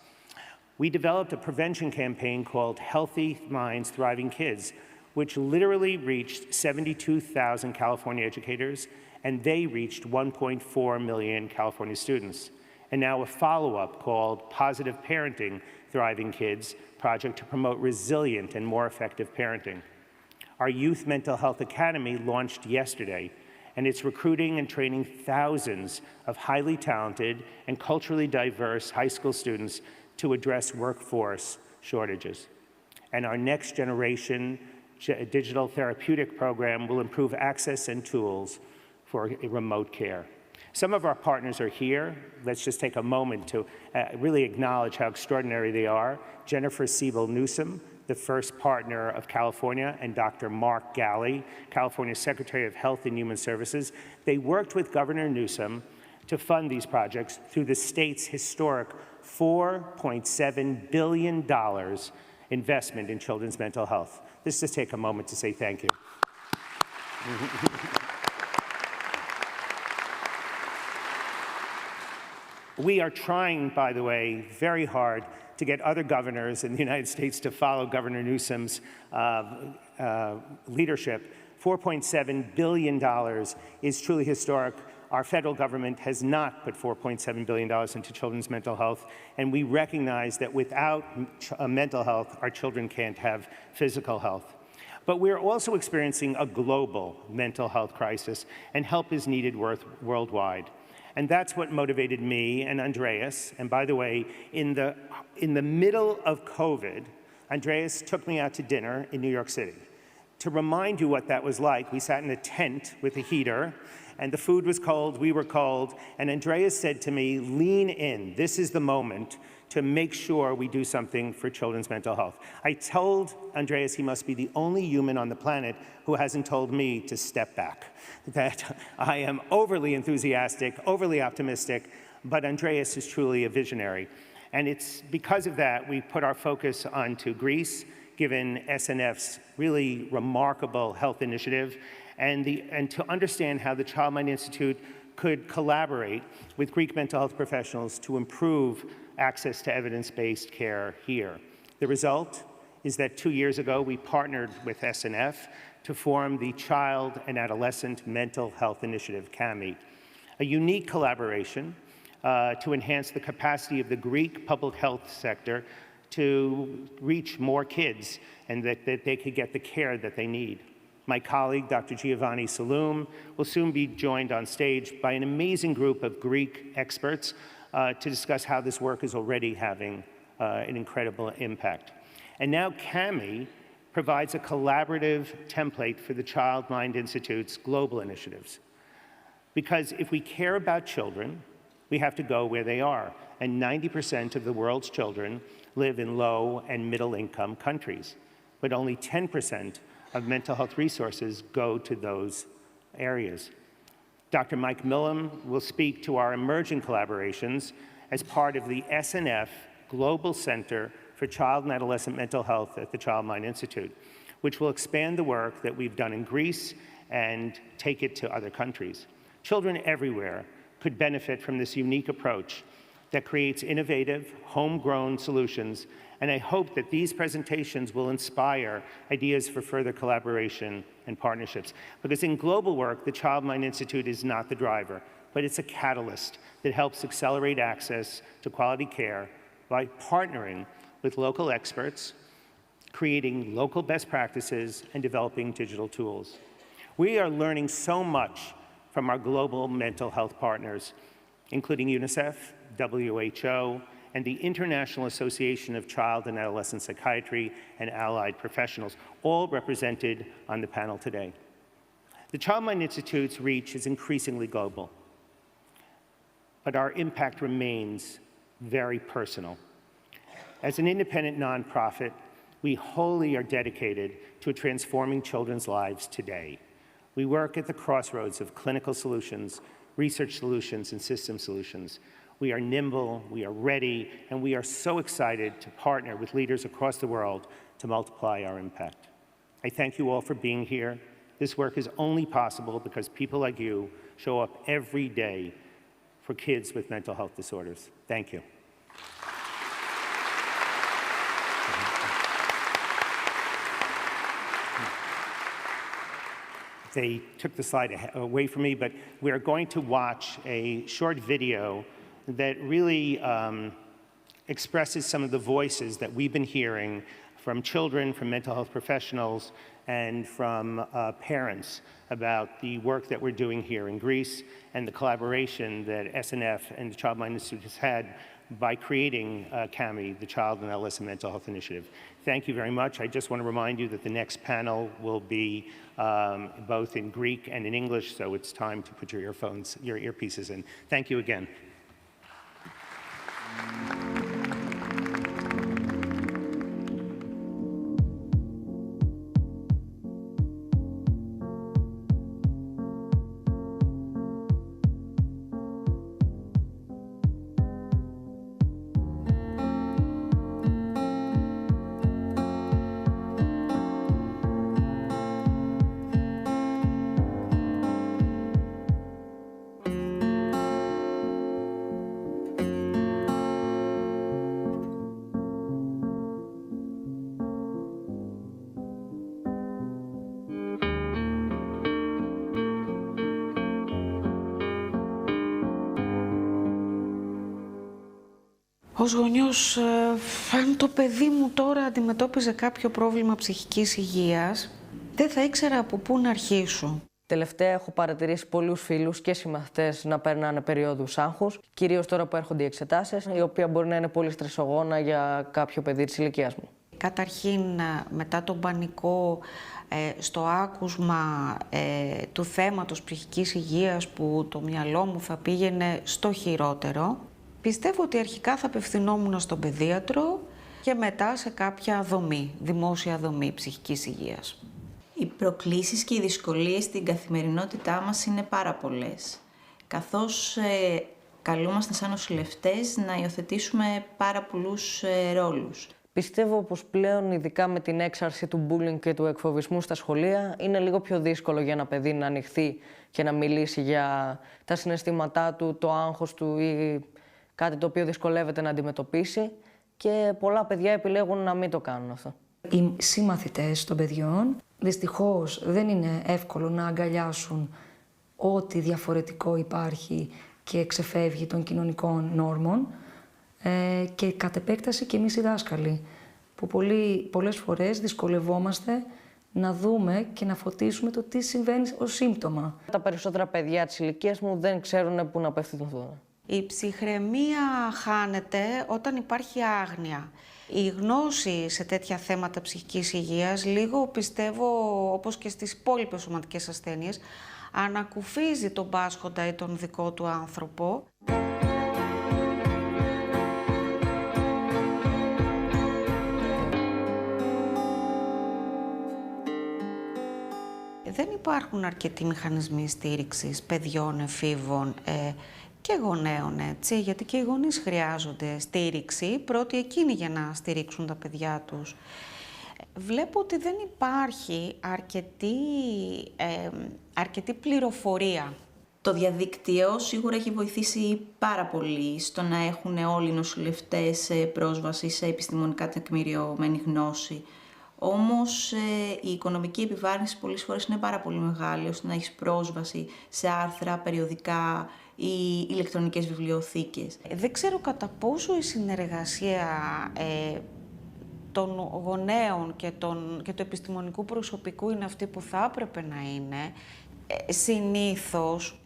We developed a prevention campaign called Healthy Minds, Thriving Kids, which literally reached 72,000 California educators, and they reached 1.4 million California students. And now a follow-up called Positive Parenting, Thriving Kids project to promote resilient and more effective parenting. Our Youth Mental Health Academy launched yesterday, and it's recruiting and training thousands of highly talented and culturally diverse high school students to address workforce shortages. And our next generation digital therapeutic program will improve access and tools for remote care. Some of our partners are here. Let's just take a moment to really acknowledge how extraordinary they are. Jennifer Siebel-Newsom, the first partner of California, and Dr. Mark Galley, California Secretary of Health and Human Services. They worked with Governor Newsom to fund these projects through the state's historic $4.7 billion investment in children's mental health. Let's just take a moment to say thank you. We are trying, by the way, very hard to get other governors in the United States to follow Governor Newsom's leadership. $4.7 billion is truly historic. Our federal government has not put $4.7 billion into children's mental health, and we recognize that without mental health, our children can't have physical health. But we're also experiencing a global mental health crisis, and help is needed worldwide. And that's what motivated me and Andreas. And by the way, in the middle of COVID, Andreas took me out to dinner in New York City. To remind you what that was like, we sat in a tent with a heater, and the food was cold, we were cold, and Andreas said to me, lean in, this is the moment to make sure we do something for children's mental health. I told Andreas he must be the only human on the planet who hasn't told me to step back, that I am overly enthusiastic, overly optimistic, but Andreas is truly a visionary. And it's because of that we put our focus onto Greece, given SNF's really remarkable health initiative, and to understand how the Child Mind Institute could collaborate with Greek mental health professionals to improve access to evidence-based care here. The result is that 2 years ago, we partnered with SNF to form the Child and Adolescent Mental Health Initiative, CAMI, a unique collaboration to enhance the capacity of the Greek public health sector to reach more kids and that they could get the care that they need. My colleague, Dr. Giovanni Saloum, will soon be joined on stage by an amazing group of Greek experts to discuss how this work is already having an incredible impact. And now CAMI provides a collaborative template for the Child Mind Institute's global initiatives. Because if we care about children, we have to go where they are. And 90% of the world's children live in low and middle income countries, but only 10% of mental health resources go to those areas. Dr. Mike Millam will speak to our emerging collaborations as part of the SNF Global Center for Child and Adolescent Mental Health at the Child Mind Institute, which will expand the work that we've done in Greece and take it to other countries. Children everywhere could benefit from this unique approach that creates innovative, homegrown solutions, and I hope that these presentations will inspire ideas for further collaboration and partnerships. Because in global work, the Child Mind Institute is not the driver, but it's a catalyst that helps accelerate access to quality care by partnering with local experts, creating local best practices, and developing digital tools. We are learning so much from our global mental health partners, including UNICEF, WHO, and the International Association of Child and Adolescent Psychiatry and allied professionals, all represented on the panel today. The Child Mind Institute's reach is increasingly global, but our impact remains very personal. As an independent nonprofit, we wholly are dedicated to transforming children's lives today. We work at the crossroads of clinical solutions, research solutions, and system solutions. We are nimble, we are ready, and we are so excited to partner with leaders across the world to multiply our impact. I thank you all for being here. This work is only possible because people like you show up every day for kids with mental health disorders. Thank you. They took the slide away from me, but we're going to watch a short video that really expresses some of the voices that we've been hearing from children, from mental health professionals, and from parents about the work that we're doing here in Greece and the collaboration that SNF and the Child Mind Institute has had by creating CAMI, the Child and Adolescent Mental Health Initiative. Thank you very much. I just want to remind you that the next panel will be both in Greek and in English, so it's time to put your earphones, your earpieces in. Thank you again. Ως γονιός, αν το παιδί μου τώρα αντιμετώπιζε κάποιο πρόβλημα ψυχικής υγείας, δεν θα ήξερα από πού να αρχίσω. Τελευταία έχω παρατηρήσει πολλούς φίλους και συμμαθητές να περνάνε περίοδους άγχους, κυρίως τώρα που έρχονται οι εξετάσεις, η οποία μπορεί να είναι πολύ στρεσογόνα για κάποιο παιδί της ηλικίας μου. Καταρχήν, μετά τον πανικό, στο άκουσμα του θέματος ψυχικής υγείας που το μυαλό μου θα πήγαινε στο χειρότερο, πιστεύω ότι αρχικά θα απευθυνόμουν στον παιδίατρο και μετά σε κάποια δομή, δημόσια δομή ψυχικής υγείας. Οι προκλήσεις και οι δυσκολίες στην καθημερινότητά μας είναι πάρα πολλές, καθώς καλούμαστε σαν νοσηλευτές να υιοθετήσουμε πάρα πολλούς ρόλους. Πιστεύω πως πλέον, ειδικά με την έξαρση του bullying και του εκφοβισμού στα σχολεία, είναι λίγο πιο δύσκολο για ένα παιδί να ανοιχθεί και να μιλήσει για τα συναισθήματά του, το άγχος του ή κάτι το οποίο δυσκολεύεται να αντιμετωπίσει και πολλά παιδιά επιλέγουν να μην το κάνουν αυτό. Οι συμμαθητές των παιδιών δυστυχώς δεν είναι εύκολο να αγκαλιάσουν ό,τι διαφορετικό υπάρχει και ξεφεύγει των κοινωνικών νόρμων και κατ' επέκταση και εμείς οι δάσκαλοι, που πολλές φορές δυσκολευόμαστε να δούμε και να φωτίσουμε το τι συμβαίνει ως σύμπτωμα. Τα περισσότερα παιδιά της ηλικίας μου δεν ξέρουν πού να απευθυνθούν. Η ψυχραιμία χάνεται όταν υπάρχει άγνοια. Η γνώση σε τέτοια θέματα ψυχικής υγείας, λίγο πιστεύω όπως και στις υπόλοιπες σωματικές ασθένειες, ανακουφίζει τον πάσχοντα ή τον δικό του άνθρωπο. Δεν υπάρχουν αρκετοί μηχανισμοί στήριξης παιδιών, εφήβων και γονέων, έτσι, γιατί και οι γονείς χρειάζονται στήριξη, πρώτοι εκείνοι για να στηρίξουν τα παιδιά τους. Βλέπω ότι δεν υπάρχει αρκετή πληροφορία. Το διαδίκτυο σίγουρα έχει βοηθήσει πάρα πολύ στο να έχουν όλοι οι νοσηλευτές πρόσβαση σε επιστημονικά τεκμηριωμένη γνώση. Όμως η οικονομική επιβάρυνση πολλές φορές είναι πάρα πολύ μεγάλη, ώστε να έχεις πρόσβαση σε άρθρα, περιοδικά ή ηλεκτρονικές βιβλιοθήκες. Δεν ξέρω κατά πόσο η συνεργασία των γονέων και του επιστημονικού προσωπικού είναι αυτή που θα έπρεπε να είναι. Συνήθως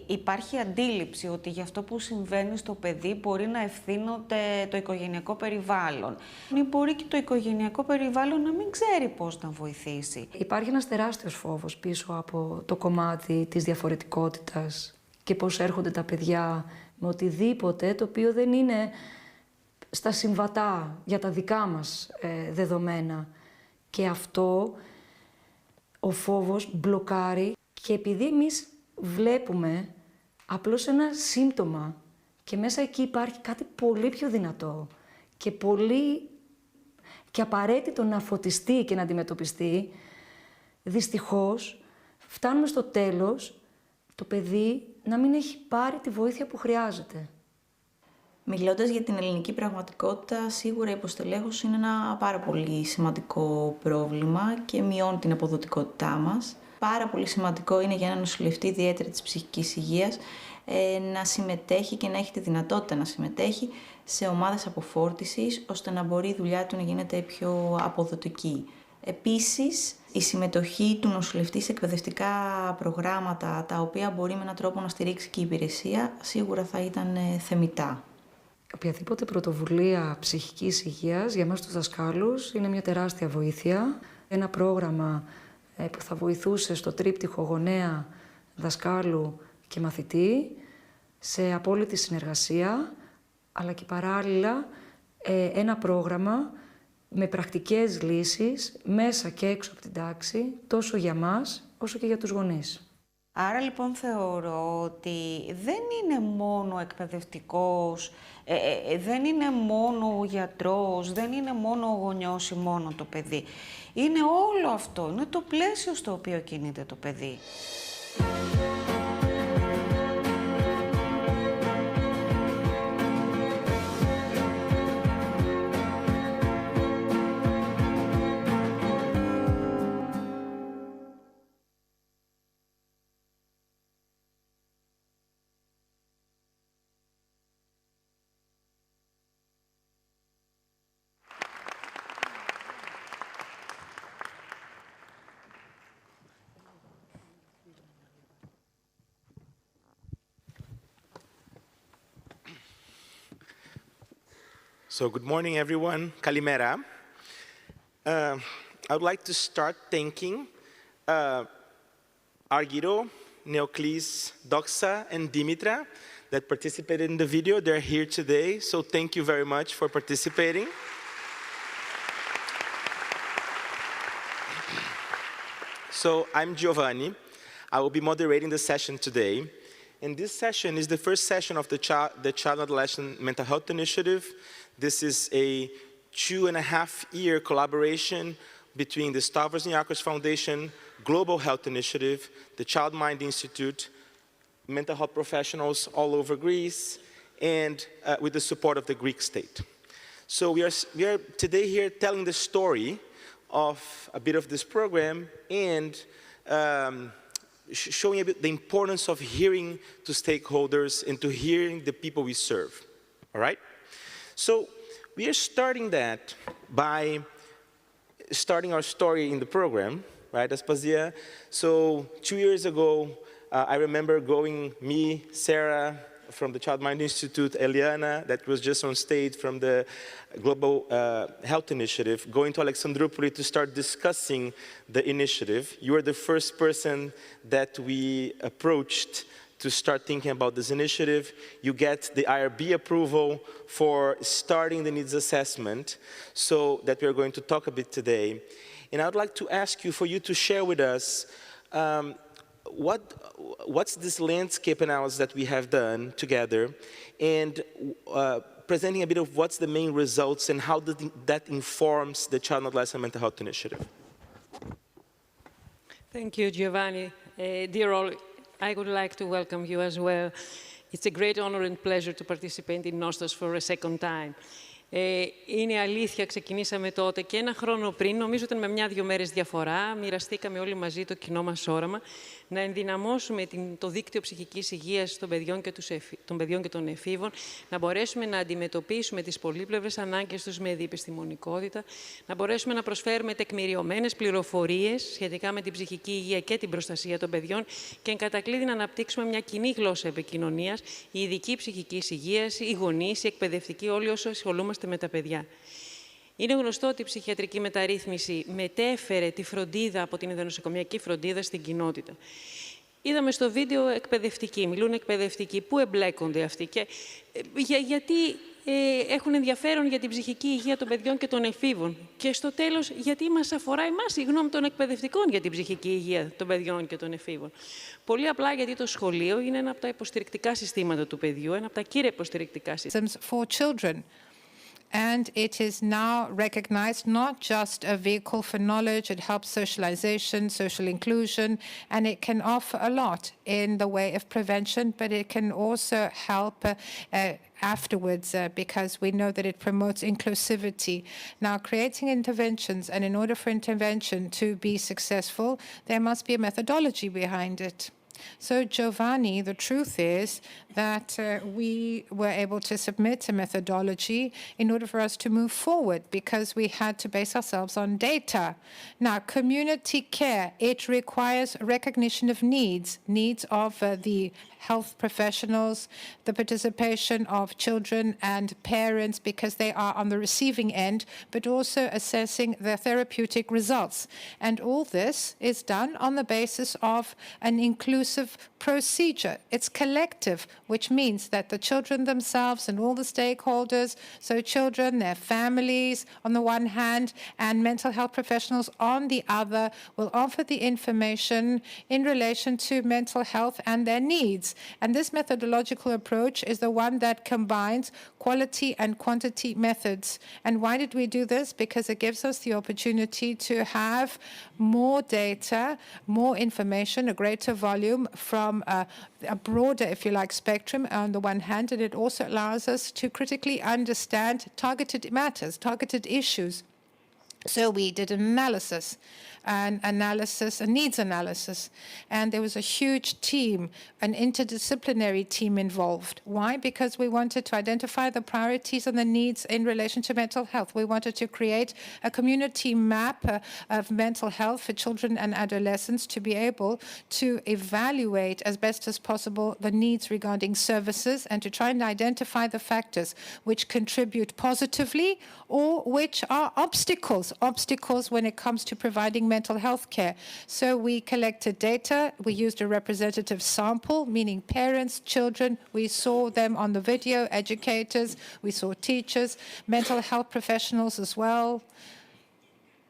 υπάρχει αντίληψη ότι για αυτό που συμβαίνει στο παιδί μπορεί να ευθύνονται το οικογενειακό περιβάλλον. Ή μπορεί και το οικογενειακό περιβάλλον να μην ξέρει πώς να βοηθήσει. Υπάρχει ένας τεράστιος φόβος πίσω από το κομμάτι της διαφορετικότητας και πώς έρχονται τα παιδιά με οτιδήποτε το οποίο δεν είναι στα συμβατά για τα δικά μας δεδομένα. Και αυτό ο φόβος μπλοκάρει και επειδή εμείς βλέπουμε απλώς ένα σύμπτωμα και μέσα εκεί υπάρχει κάτι πολύ πιο δυνατό και απαραίτητο να φωτιστεί και να αντιμετωπιστεί, δυστυχώς φτάνουμε στο τέλος το παιδί να μην έχει πάρει τη βοήθεια που χρειάζεται. Μιλώντας για την ελληνική πραγματικότητα, σίγουρα η υποστελέχωση είναι ένα πάρα πολύ σημαντικό πρόβλημα και μειώνει την αποδοτικότητά μας. Πάρα πολύ σημαντικό είναι για έναν νοσηλευτή, ιδιαίτερα της ψυχικής υγείας, να συμμετέχει και να έχει τη δυνατότητα να συμμετέχει σε ομάδες αποφόρτισης, ώστε να μπορεί η δουλειά του να γίνεται πιο αποδοτική. Επίσης, η συμμετοχή του νοσηλευτή σε εκπαιδευτικά προγράμματα, τα οποία μπορεί με έναν τρόπο να στηρίξει και η υπηρεσία, σίγουρα θα ήταν θεμιτά. Οποιαδήποτε πρωτοβουλία ψυχικής υγείας για μας τους δασκάλους είναι μια τεράστια βοήθεια. Ένα πρόγραμμα που θα βοηθούσε στο τρίπτυχο γονέα, δασκάλου και μαθητή σε απόλυτη συνεργασία, αλλά και παράλληλα ένα πρόγραμμα με πρακτικές λύσεις μέσα και έξω από την τάξη, τόσο για μας όσο και για τους γονείς. Άρα λοιπόν θεωρώ ότι δεν είναι μόνο εκπαιδευτικός, δεν είναι μόνο ο γιατρός, δεν είναι μόνο ο γονιός ή μόνο το παιδί. Είναι όλο αυτό, είναι το πλαίσιο στο οποίο κινείται το παιδί. So good morning, everyone. Kalimera. I would like to start thanking Argyro, Neoklis, Doxa, and Dimitra that participated in the video. They're here today, so thank you very much for participating. So I'm Giovanni. I will be moderating the session today. And this session is the first session of the Child and Adolescent Mental Health Initiative. This is a 2.5-year collaboration between the Stavros Niarchos Foundation, Global Health Initiative, the Child Mind Institute, mental health professionals all over Greece, and with the support of the Greek state. So we are today here telling the story of a bit of this program and showing a bit the importance of hearing to stakeholders and to hearing the people we serve, all right? So we are starting that by starting our story in the program, right, Aspasia? So 2 years ago, I remember going, me, Sarah, from the Child Mind Institute, Eliana, that was just on stage from the Global Health Initiative, going to Alexandroupoli to start discussing the initiative. You were the first person that we approached to start thinking about this initiative. You get the IRB approval for starting the needs assessment, so that we are going to talk a bit today. And I would like to ask you, for you to share with us, what's this landscape analysis that we have done together, and presenting a bit of what's the main results and how that informs the Child and Adolescent Mental Health Initiative. Thank you, Giovanni. Dear all, I would like to welcome you as well. It's a great honor and pleasure to participate in Nostos for a second time. Είναι αλήθεια, ξεκινήσαμε τότε και ένα χρόνο πριν, νομίζω ότι με μια-δυο μέρες διαφορά, μοιραστήκαμε όλοι μαζί το κοινό μας όραμα, να ενδυναμώσουμε το δίκτυο ψυχικής υγείας των παιδιών και των εφήβων, να μπορέσουμε να αντιμετωπίσουμε τις πολύπλευρες ανάγκες τους με διεπιστημονικότητα, να μπορέσουμε να προσφέρουμε τεκμηριωμένες πληροφορίες σχετικά με την ψυχική υγεία και την προστασία των παιδιών και εν κατακλείδη να αναπτύξουμε μια κοινή γλώσσα επικοινωνίας, η ειδική ψυχικής υγείας, οι γονείς, οι εκπαιδευτικοί, όλοι όσοι ασχολούμαστε με τα παιδιά. Είναι γνωστό ότι η ψυχιατρική μεταρρύθμιση μετέφερε τη φροντίδα από την ενδονοσοκομιακή φροντίδα στην κοινότητα. Είδαμε στο βίντεο εκπαιδευτικοί, μιλούν εκπαιδευτικοί. Πού εμπλέκονται αυτοί και γιατί έχουν ενδιαφέρον για την ψυχική υγεία των παιδιών και των εφήβων. Και στο τέλος, γιατί μας αφορά εμάς η γνώμη των εκπαιδευτικών για την ψυχική υγεία των παιδιών και των εφήβων. Πολύ απλά γιατί το σχολείο είναι ένα από τα υποστηρικτικά συστήματα του παιδιού, ένα από τα κύρια υποστηρικτικά συστήματα. And it is now recognized not just a vehicle for knowledge, it helps socialization, social inclusion, and it can offer a lot in the way of prevention, but it can also help afterwards because we know that it promotes inclusivity. Now, creating interventions, and in order for intervention to be successful, there must be a methodology behind it. So, Giovanni, the truth is that we were able to submit a methodology in order for us to move forward because we had to base ourselves on data. Now, community care, it requires recognition of needs of the health professionals, the participation of children and parents because they are on the receiving end, but also assessing their therapeutic results. And all this is done on the basis of an inclusive procedure. It's collective, which means that the children themselves and all the stakeholders, so children, their families on the one hand, and mental health professionals on the other, will offer the information in relation to mental health and their needs. And this methodological approach is the one that combines quality and quantity methods. And why did we do this? Because it gives us the opportunity to have more data, more information, a greater volume from a broader, if you like, spectrum on the one hand, and it also allows us to critically understand targeted matters, targeted issues. So we did an analysis, a needs analysis, and there was a huge team, an interdisciplinary team involved. Why? Because we wanted to identify the priorities and the needs in relation to mental health. We wanted to create a community map of mental health for children and adolescents to be able to evaluate as best as possible the needs regarding services and to try and identify the factors which contribute positively or which are obstacles when it comes to providing mental health care. So we collected data, we used a representative sample, meaning parents, children, we saw them on the video, educators, we saw teachers, mental health professionals as well.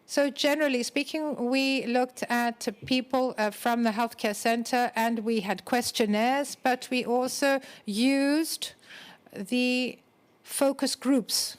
So generally speaking, we looked at people from the healthcare center and we had questionnaires, but we also used the focus groups.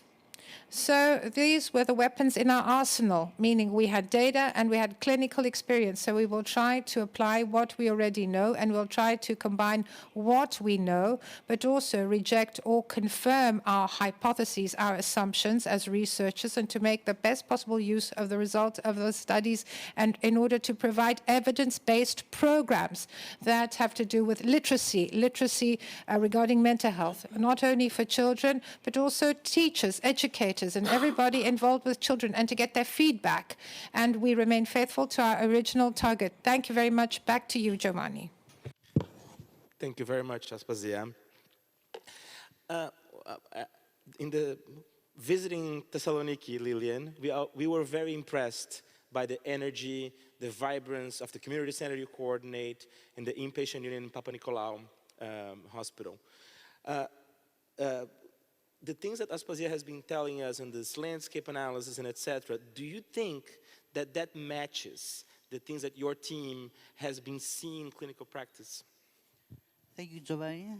So these were the weapons in our arsenal, meaning we had data and we had clinical experience. So we will try to apply what we already know and we'll try to combine what we know, but also reject or confirm our hypotheses, our assumptions as researchers, and to make the best possible use of the result of the studies, and in order to provide evidence-based programs that have to do with literacy regarding mental health, not only for children, but also teachers, educators, and everybody involved with children, and to get their feedback. And we remain faithful to our original target. Thank you very much. Back to you, Giovanni. Thank you very much, Aspasia. In the visiting Thessaloniki, Lilian, we were very impressed by the energy, the vibrance of the community center you coordinate in the inpatient unit in Papanikolaou Hospital. The things that Aspasia has been telling us in this landscape analysis and etc., do you think that that matches the things that your team has been seeing in clinical practice? Thank you, Giovanni.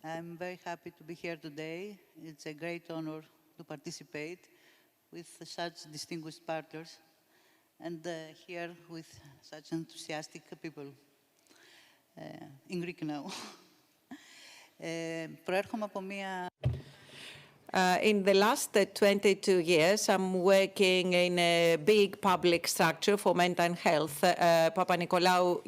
I'm very happy to be here today. It's a great honor to participate with such distinguished partners and here with such enthusiastic people. In Greek now. Προέρχομαι από μία... In the last 22 years, I'm working in a big public structure for mental health, Papanikolaou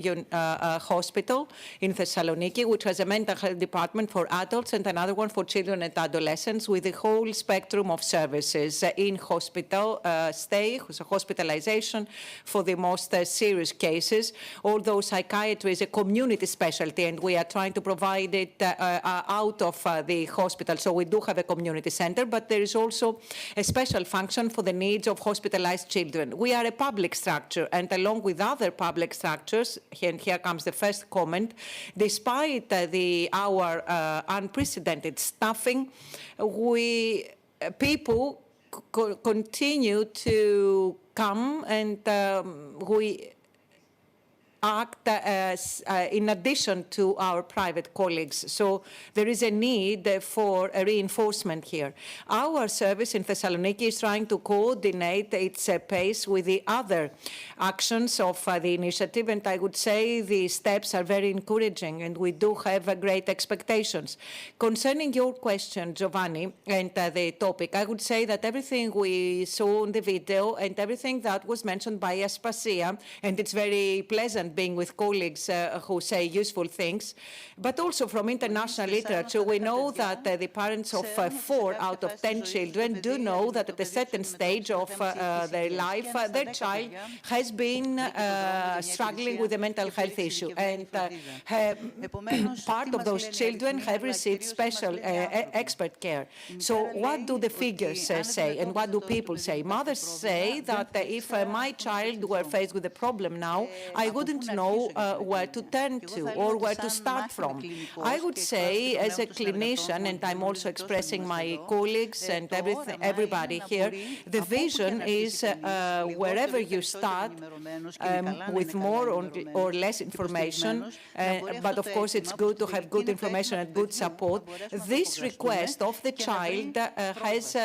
Hospital in Thessaloniki, which has a mental health department for adults and another one for children and adolescents, with the whole spectrum of services in hospital stay, hospitalization for the most serious cases, although psychiatry is a community specialty and we are trying to provide it out of the hospital. So we do have a community center, but there is also a special function for the needs of hospitalized children. We are a public structure, and along with other public structures, and here comes the first comment, despite our unprecedented staffing, people continue to come, and we act in addition to our private colleagues. So there is a need for a reinforcement here. Our service in Thessaloniki is trying to coordinate its pace with the other actions of the initiative, and I would say the steps are very encouraging, and we do have great expectations. Concerning your question, Giovanni, and the topic, I would say that everything we saw in the video and everything that was mentioned by Aspasia, and it's very pleasant being with colleagues who say useful things, but also from international literature, we know that the parents of 4 out of 10 children do know that at a certain stage of their life, their child has been struggling with a mental health issue, and part of those children have received special expert care. So what do the figures say, and what do people say? Mothers say that if my child were faced with a problem now, I wouldn't know where to turn to or where to start from. I would say, as a clinician, and I'm also expressing my colleagues and everybody here, the vision is wherever you start with more or less information, but of course it's good to have good information and good support. This request of the child has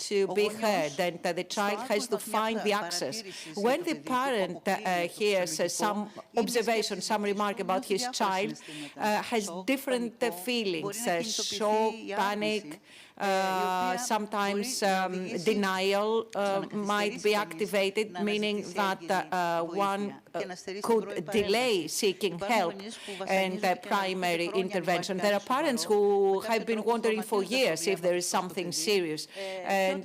to be heard, and the child has to find the access. When the parent hears some observation, some remark about his child, has different feelings, shock, panic, sometimes denial might be activated, meaning that one could delay seeking help and primary intervention. There are parents who have been wondering for years if there is something serious, and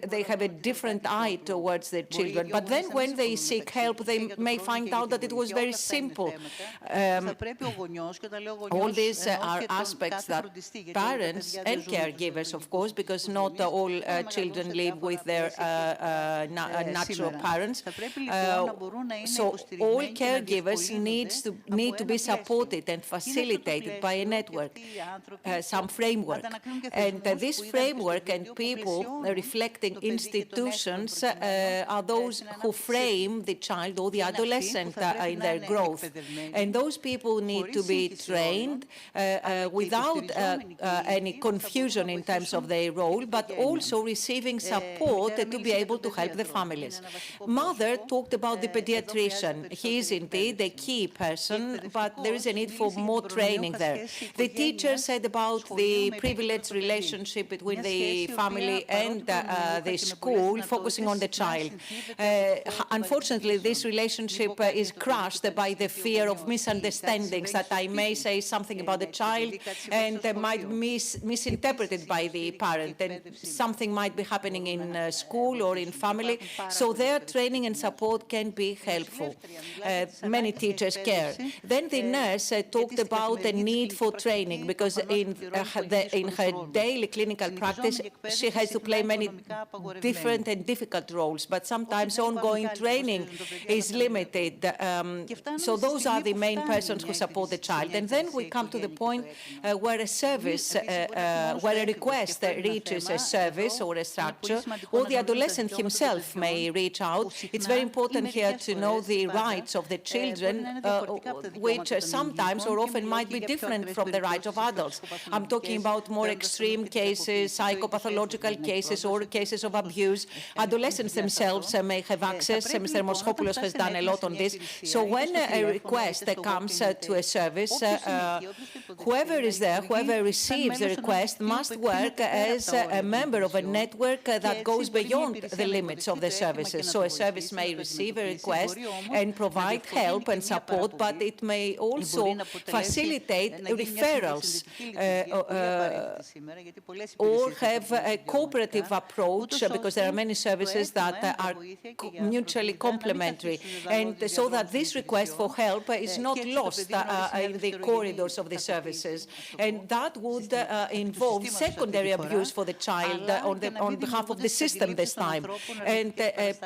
they have a different eye towards their children. But then when they seek help, they may find out that it was very simple. All these are aspects that parents and caregivers, of course, because not all children live with their natural parents. So all caregivers need to be supported and facilitated by a network, some framework. And this framework and people reflecting institutions are those who frame the child or the adolescent in their growth. And those people need to be trained without any confusion in terms of their role, but also receiving support to be able to help the families. Mother talked about the pediatrician. He is indeed a key person, but there is a need for more training there. The teacher said about the privileged relationship between the family and the school, focusing on the child. Unfortunately, this relationship is crushed by the fear of misunderstandings, that I may say something about the child and might be misinterpreted by the parent, and something might be happening in school or in family. So their training and support can be helpful. Many teachers care. Then the nurse talked about the need for training, because in her daily clinical practice, she has to play many different and difficult roles, but sometimes ongoing training is limited. So those are the main persons who support the child. And then we come to the point where a service, where a request reaches a service or a structure, or the adolescent himself may reach out. It's very important here to know the rights of the children, which sometimes or often might be different from the rights of adults. I'm talking about more extreme cases, psychopathological cases, or cases of abuse. Adolescents themselves may have access. Mr. Moschopoulos has done a lot on this. So when a request comes to a service, whoever is there, whoever receives the request, must work as a member of a network that goes beyond the limits of the services. So a service may receive a request and provide help and support, but it may also facilitate referrals or have a cooperative approach, because there are many services that are mutually complementary, and so that this request for help is not lost in the corridors of the services. And that would involve secondary abuse for the child on behalf of the system this time. And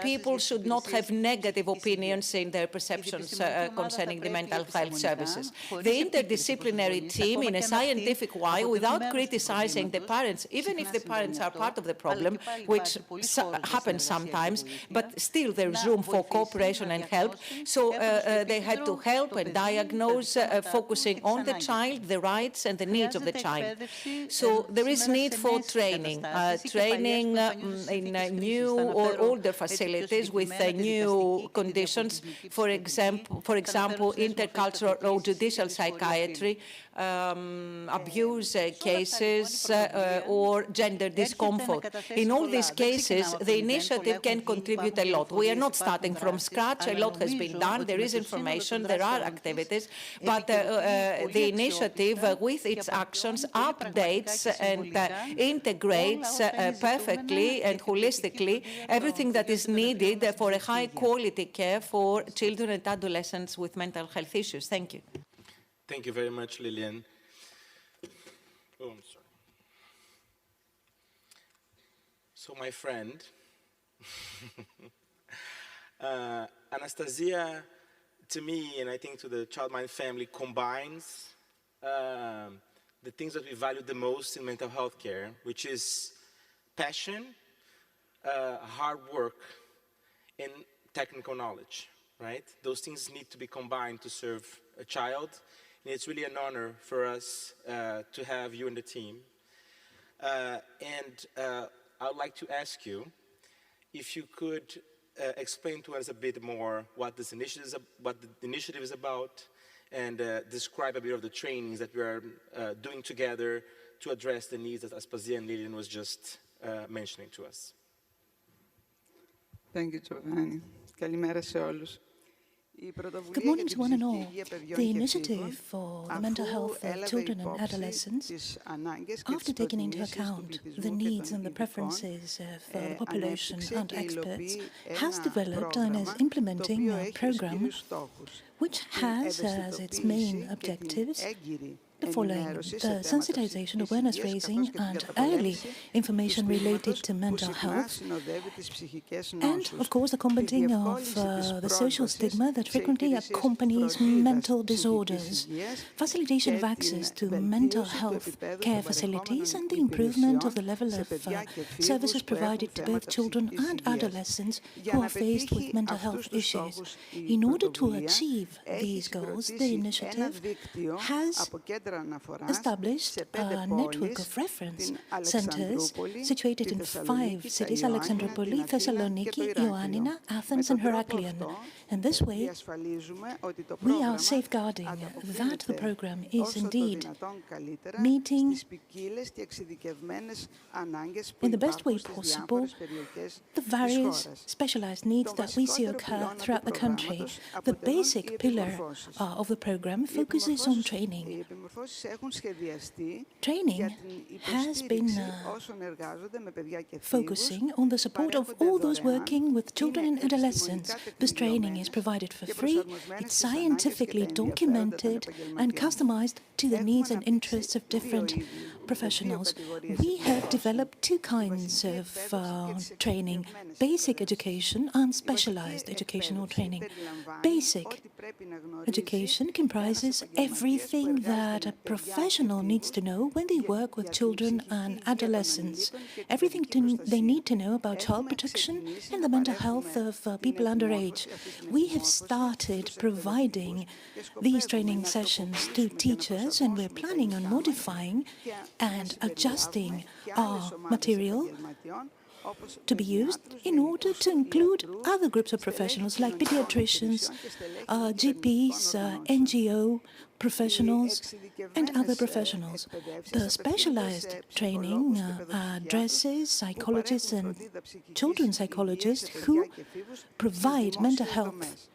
people should not have negative opinions in their perceptions concerning the mental health services. The interdisciplinary team, in a scientific way, without criticizing the parents, even if the parents are part of the problem, which happens sometimes, but still there is room for cooperation and help. So they had to help and diagnose, focusing on the child, the rights and the needs of the child. So there is need for training, training in new or older facilities with new conditions. For example, intercultural or judicial psychiatry, abuse cases, or gender discomfort. In all these cases, the initiative can contribute a lot. We are not starting from scratch. A lot has been done. There is information, there are activities, but the initiative, with its actions, updates and integrates perfectly and holistically everything that is needed for a high-quality care for children and adolescents with mental health issues. Thank you. Thank you very much, Lillian. Oh, I'm sorry. So my friend, Anastasia, to me, and I think to the Child Mind family, combines the things that we value the most in mental health care, which is passion, hard work, and technical knowledge, right? Those things need to be combined to serve a child. And it's really an honor for us to have you and the team. I would like to ask you if you could explain to us a bit more what this initiative is about, and describe a bit of the trainings that we are doing together to address the needs that Aspasia and Lillian was just mentioning to us. Thank you, Giovanni. Καλημέρα σε όλους. Good morning to one and all. The initiative for the mental health of children and adolescents, after taking into account the needs and the preferences of the population and experts, has developed and is implementing a program which has as its main objectives the following: the sensitization, awareness raising, and early information related to mental health, and of course the combating of the social stigma that frequently accompanies mental disorders, facilitation of access to mental health care facilities, and the improvement of the level of services provided to both children and adolescents who are faced with mental health issues. In order to achieve these goals, the initiative has established a network of reference centers situated in 5 cities: Alexandroupoli, Thessaloniki, Ioannina, Athens, and Heraklion. And this way, we are safeguarding that the program is indeed meeting in the best way possible the various specialized needs that we see occur throughout the country. The basic pillar of the program focuses on training. Training has been focusing on the support of all those working with children and adolescents. This training is provided for free, it's scientifically documented and customized to the needs and interests of different professionals. We have developed 2 kinds of training: basic education and specialized educational training. Basic education comprises everything that a professional needs to know when they work with children and adolescents, everything they need to know about child protection and the mental health of people underage. We have started providing these training sessions to teachers, and we're planning on modifying and adjusting our material to be used in order to include other groups of professionals like pediatricians, GPs, NGO professionals, and other professionals. The specialized training addresses psychologists and children's psychologists who provide mental health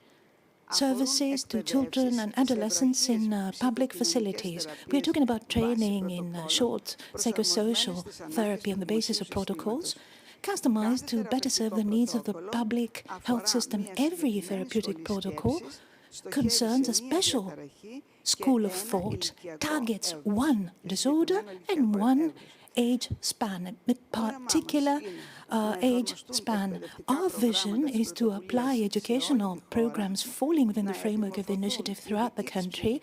services to children and adolescents in public facilities. We are talking about training in short psychosocial therapy on the basis of protocols customized to better serve the needs of the public health system. Every therapeutic protocol concerns a special school of thought, targets one disorder and one age span, a particular age span. Our vision is to apply educational programs falling within the framework of the initiative throughout the country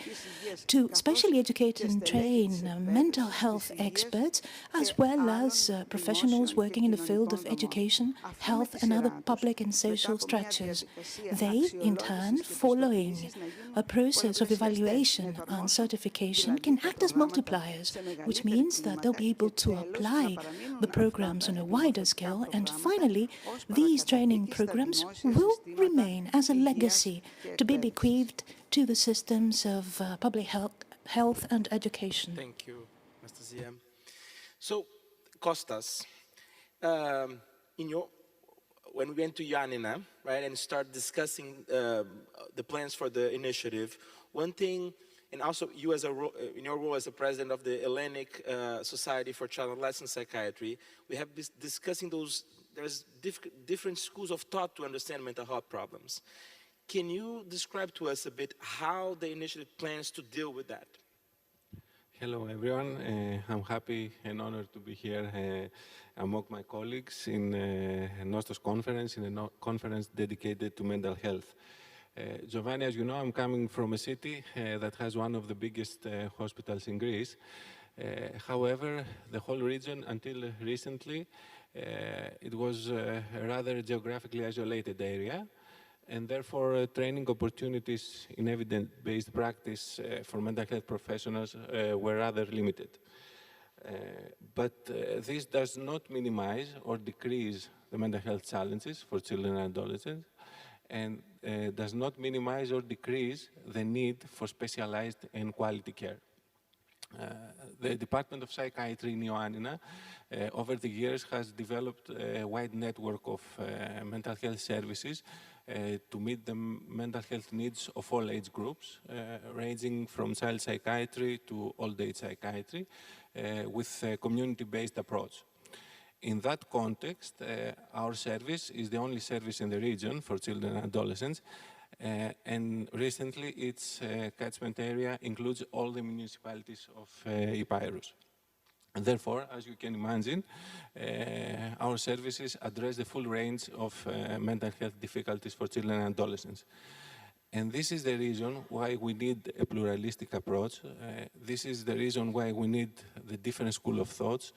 to specially educate and train mental health experts as well as professionals working in the field of education, health and other public and social structures. They, in turn, following a process of evaluation and certification, can act as multipliers, which means that they'll be able to apply the programs on a wider scale. And finally, these training programs will remain as a legacy to be bequeathed to the systems of public health and education. Thank you, Anastasia. So, Kostas, when we went to Ioannina, right, and started discussing the plans for the initiative, one thing, and also you as in your role as the president of the Hellenic Society for Child and Adolescent Psychiatry, we have been discussing there's different schools of thought to understand mental health problems. Can you describe to us a bit how the initiative plans to deal with that? Hello everyone, I'm happy and honored to be here among my colleagues in Nostos conference, in a conference dedicated to mental health. Giovanni, as you know, I'm coming from a city that has one of the biggest hospitals in Greece. However, the whole region, until recently, it was a rather geographically isolated area, and therefore training opportunities in evidence-based practice for mental health professionals were rather limited. But this does not minimize or decrease the mental health challenges for children and adolescents, and does not minimize or decrease the need for specialized and quality care. The Department of Psychiatry in Ioannina over the years has developed a wide network of mental health services to meet the mental health needs of all age groups, ranging from child psychiatry to old age psychiatry, with a community-based approach. In that context, our service is the only service in the region for children and adolescents, and recently its catchment area includes all the municipalities of Epirus. And therefore, as you can imagine, our services address the full range of mental health difficulties for children and adolescents. And this is the reason why we need a pluralistic approach. This is the reason why we need the different school of thoughts.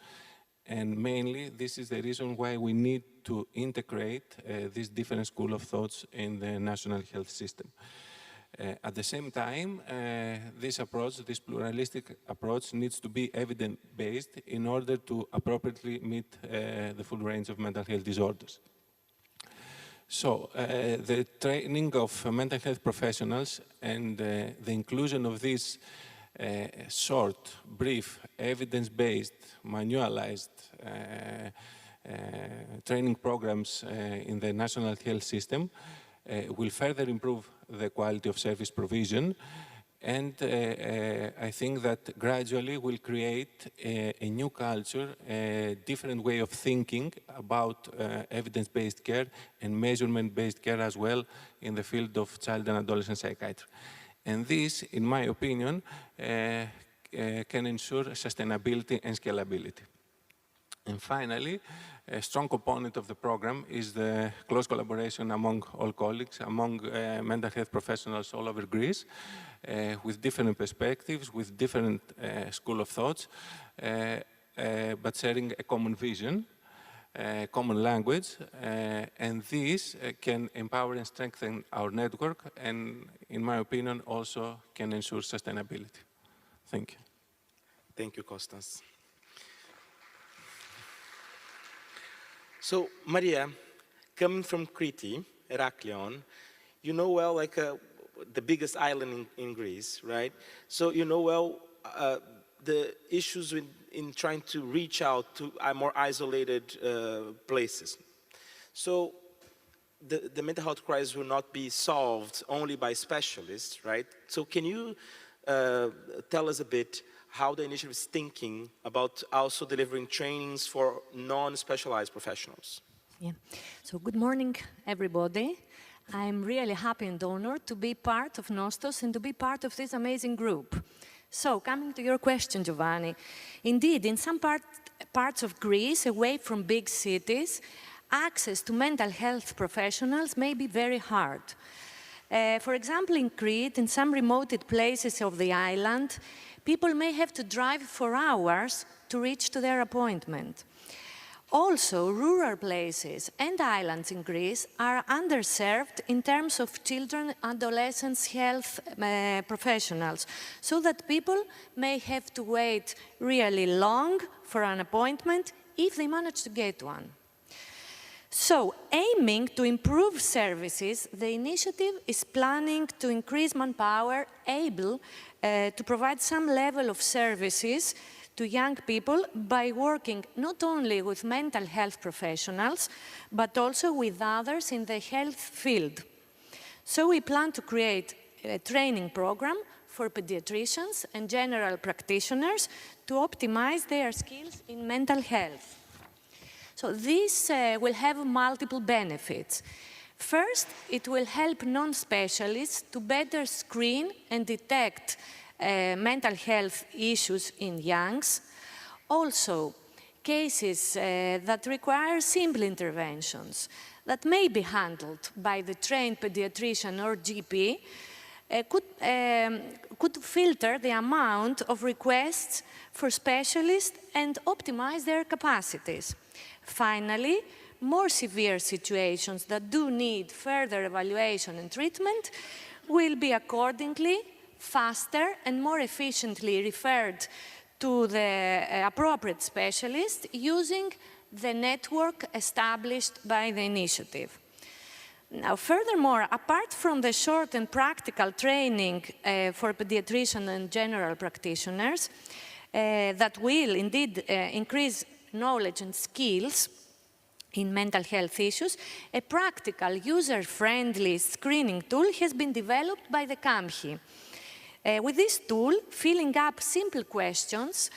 And mainly, this is the reason why we need to integrate this different school of thoughts in the national health system. At the same time, this approach, this pluralistic approach, needs to be evidence-based in order to appropriately meet the full range of mental health disorders. So, the training of mental health professionals and the inclusion of this short, brief, evidence-based, manualized training programs in the national health system will further improve the quality of service provision, and I think that gradually will create a new culture, a different way of thinking about evidence-based care and measurement-based care as well in the field of child and adolescent psychiatry. And this, in my opinion, can ensure sustainability and scalability. And finally, a strong component of the program is the close collaboration among all colleagues, among mental health professionals all over Greece, with different perspectives, with different school of thoughts, but sharing a common vision, common language, and this can empower and strengthen our network, and in my opinion, also can ensure sustainability. Thank you. Thank you, Kostas. So, Maria, coming from Crete, Heraklion, you know well, like the biggest island in Greece, right? So you know well the issues in trying to reach out to more isolated places. So the mental health crisis will not be solved only by specialists, right? So can you tell us a bit how the initiative is thinking about also delivering trainings for non-specialized professionals? Yeah. So good morning, everybody. I'm really happy and honored to be part of Nostos and to be part of this amazing group. So, coming to your question, Giovanni, indeed, in some parts of Greece, away from big cities, access to mental health professionals may be very hard. For example, in Crete, in some remote places of the island, people may have to drive for hours to reach to their appointment. Also, rural places and islands in Greece are underserved in terms of children and adolescents' health professionals, so that people may have to wait really long for an appointment if they manage to get one. So, aiming to improve services, the initiative is planning to increase manpower able to provide some level of services to young people by working not only with mental health professionals, but also with others in the health field. So we plan to create a training program for pediatricians and general practitioners to optimize their skills in mental health. So this will have multiple benefits. First, it will help non-specialists to better screen and detect mental health issues in youngs. Also, cases that require simple interventions that may be handled by the trained pediatrician or GP could filter the amount of requests for specialists and optimize their capacities. Finally, more severe situations that do need further evaluation and treatment will be accordingly faster and more efficiently referred to the appropriate specialist using the network established by the initiative. Now, furthermore, apart from the short and practical training for pediatricians and general practitioners that will indeed increase knowledge and skills in mental health issues, a practical, user-friendly screening tool has been developed by the CAMHI. With this tool, filling up simple questions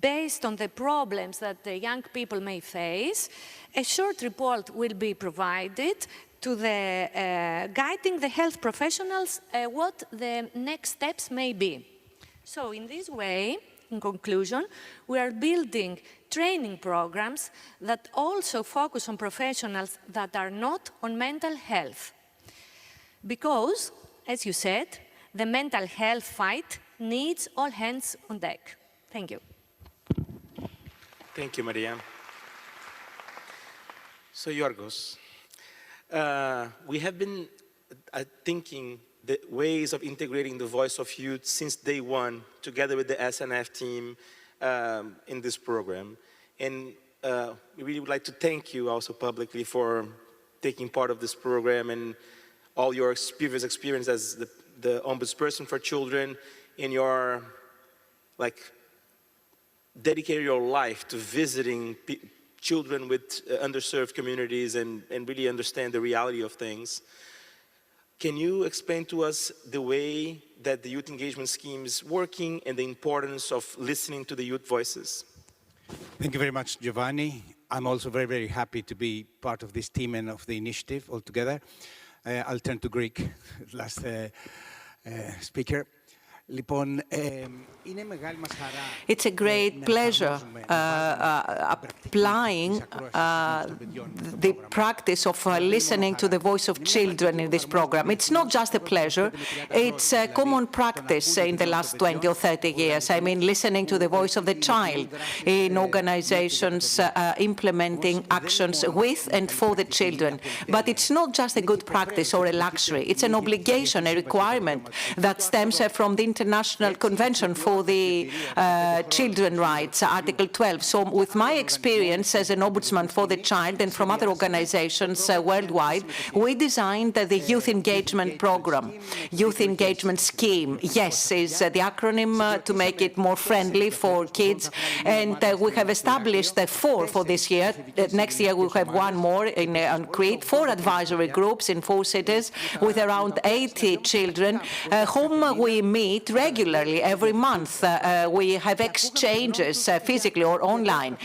based on the problems that the young people may face, a short report will be provided to the guiding the health professionals what the next steps may be. So in this way, in conclusion, we are building training programs that also focus on professionals that are not on mental health. Because, as you said, the mental health fight needs all hands on deck. Thank you. Thank you, Maria. So, Niarchos, we have been thinking the ways of integrating the voice of youth since day one, together with the SNF team in this program. And we really would like to thank you also publicly for taking part of this program and all your previous experience as the ombudsperson for children, in your, dedicated your life to visiting children with underserved communities and really understand the reality of things. Can you explain to us the way that the youth engagement scheme is working and the importance of listening to the youth voices? Thank you very much, Giovanni. I'm also very, very happy to be part of this team and of the initiative altogether. I'll turn to Greek, last speaker. It's a great pleasure applying the practice of listening to the voice of children in this program. It's not just a pleasure, it's a common practice in the last 20 or 30 years. I mean, listening to the voice of the child in organizations implementing actions with and for the children. But it's not just a good practice or a luxury, it's an obligation, a requirement that stems from the International Convention for the Children's Rights, Article 12. So with my experience as an ombudsman for the child and from other organizations worldwide, we designed the Youth Engagement Program, Youth Engagement Scheme. YES is the acronym to make it more friendly for kids. And we have established 4 for this year. Next year we'll have 1 more on Crete, 4 advisory groups in 4 cities with around 80 children whom we meet regularly every month. We have exchanges physically or online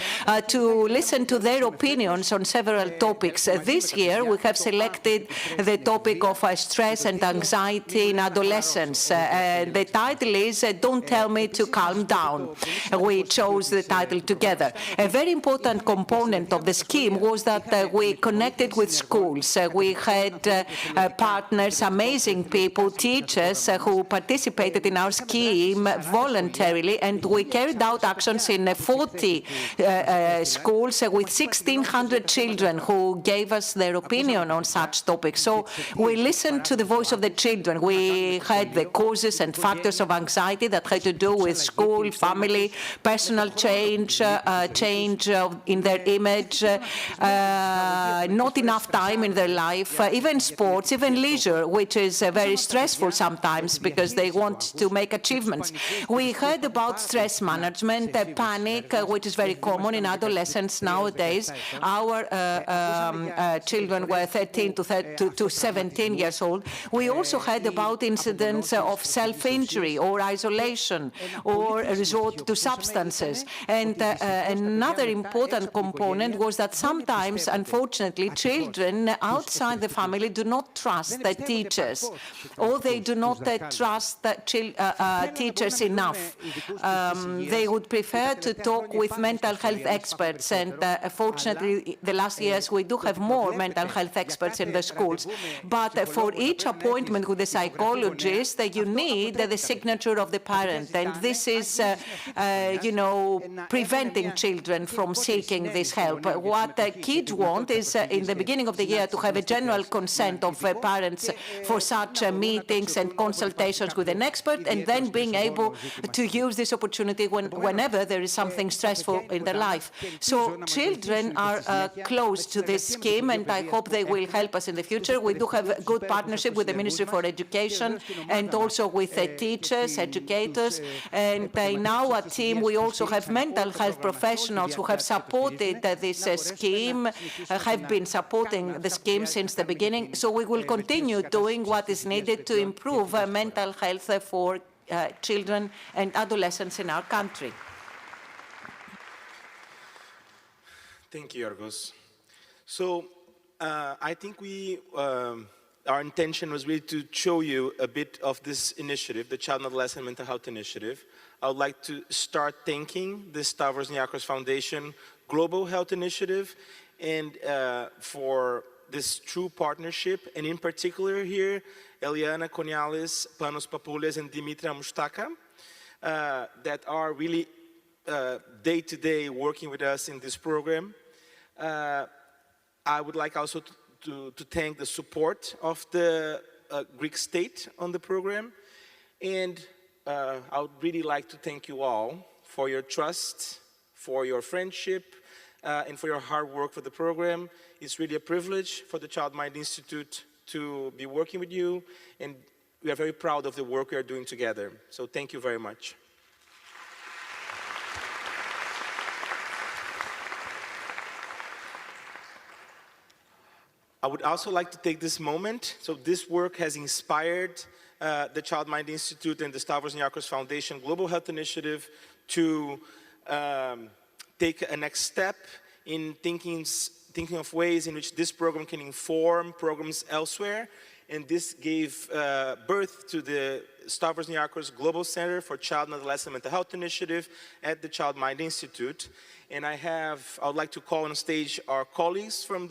to listen to their opinions on several topics. This year we have selected the topic of stress and anxiety in adolescence. The title is Don't Tell Me to Calm Down. We chose the title together. A very important component of the scheme was that we connected with schools. We had partners, amazing people, teachers who participated in our scheme voluntarily, and we carried out actions in 40 schools with 1,600 children who gave us their opinion on such topics. So we listened to the voice of the children. We had the causes and factors of anxiety that had to do with school, family, personal change, change in their image, not enough time in their life, even sports, even leisure, which is very stressful sometimes because they want to make achievements. We heard about stress management, panic, which is very common in adolescents nowadays. Our children were 13 to 17 years old. We also heard about incidents of self-injury or isolation or resort to substances. And another important component was that sometimes, unfortunately, children outside the family do not trust their teachers, or they do not trust teachers enough. They would prefer to talk with mental health experts, and fortunately, the last years we do have more mental health experts in the schools. But for each appointment with a psychologist, you need the signature of the parent, and this is, preventing children from seeking this help. What kids want is, in the beginning of the year, to have a general consent of parents for such meetings and consultations with an expert, and then being able to use this opportunity whenever there is something stressful in their life. So children are close to this scheme, and I hope they will help us in the future. We do have a good partnership with the Ministry for Education and also with teachers, educators, and in our team we also have mental health professionals who have supported this scheme, have been supporting the scheme since the beginning. So we will continue doing what is needed to improve mental health for children and adolescents in our country. Thank you, Niarchos. So I think our intention was really to show you a bit of this initiative, the Child and Adolescent Mental Health Initiative. I would like to start thanking the Stavros Niarchos Foundation Global Health Initiative and for this true partnership, and in particular here, Eliana Konialis, Panos Papoulias, and Dimitra Mustaka, that are really day-to-day working with us in this program. I would like also to thank the support of the Greek state on the program, and I would really like to thank you all for your trust, for your friendship, and for your hard work for the program. It's really a privilege for the Child Mind Institute to be working with you, and we are very proud of the work we are doing together. So thank you very much. I would also like to take this moment. So this work has inspired the Child Mind Institute and the Stavros Niarchos Foundation Global Health Initiative to take a next step in thinking of ways in which this program can inform programs elsewhere. And this gave birth to the Stavros Niarchos Global Center for Child and Adolescent Mental Health Initiative at the Child Mind Institute. And I would like to call on stage our colleagues from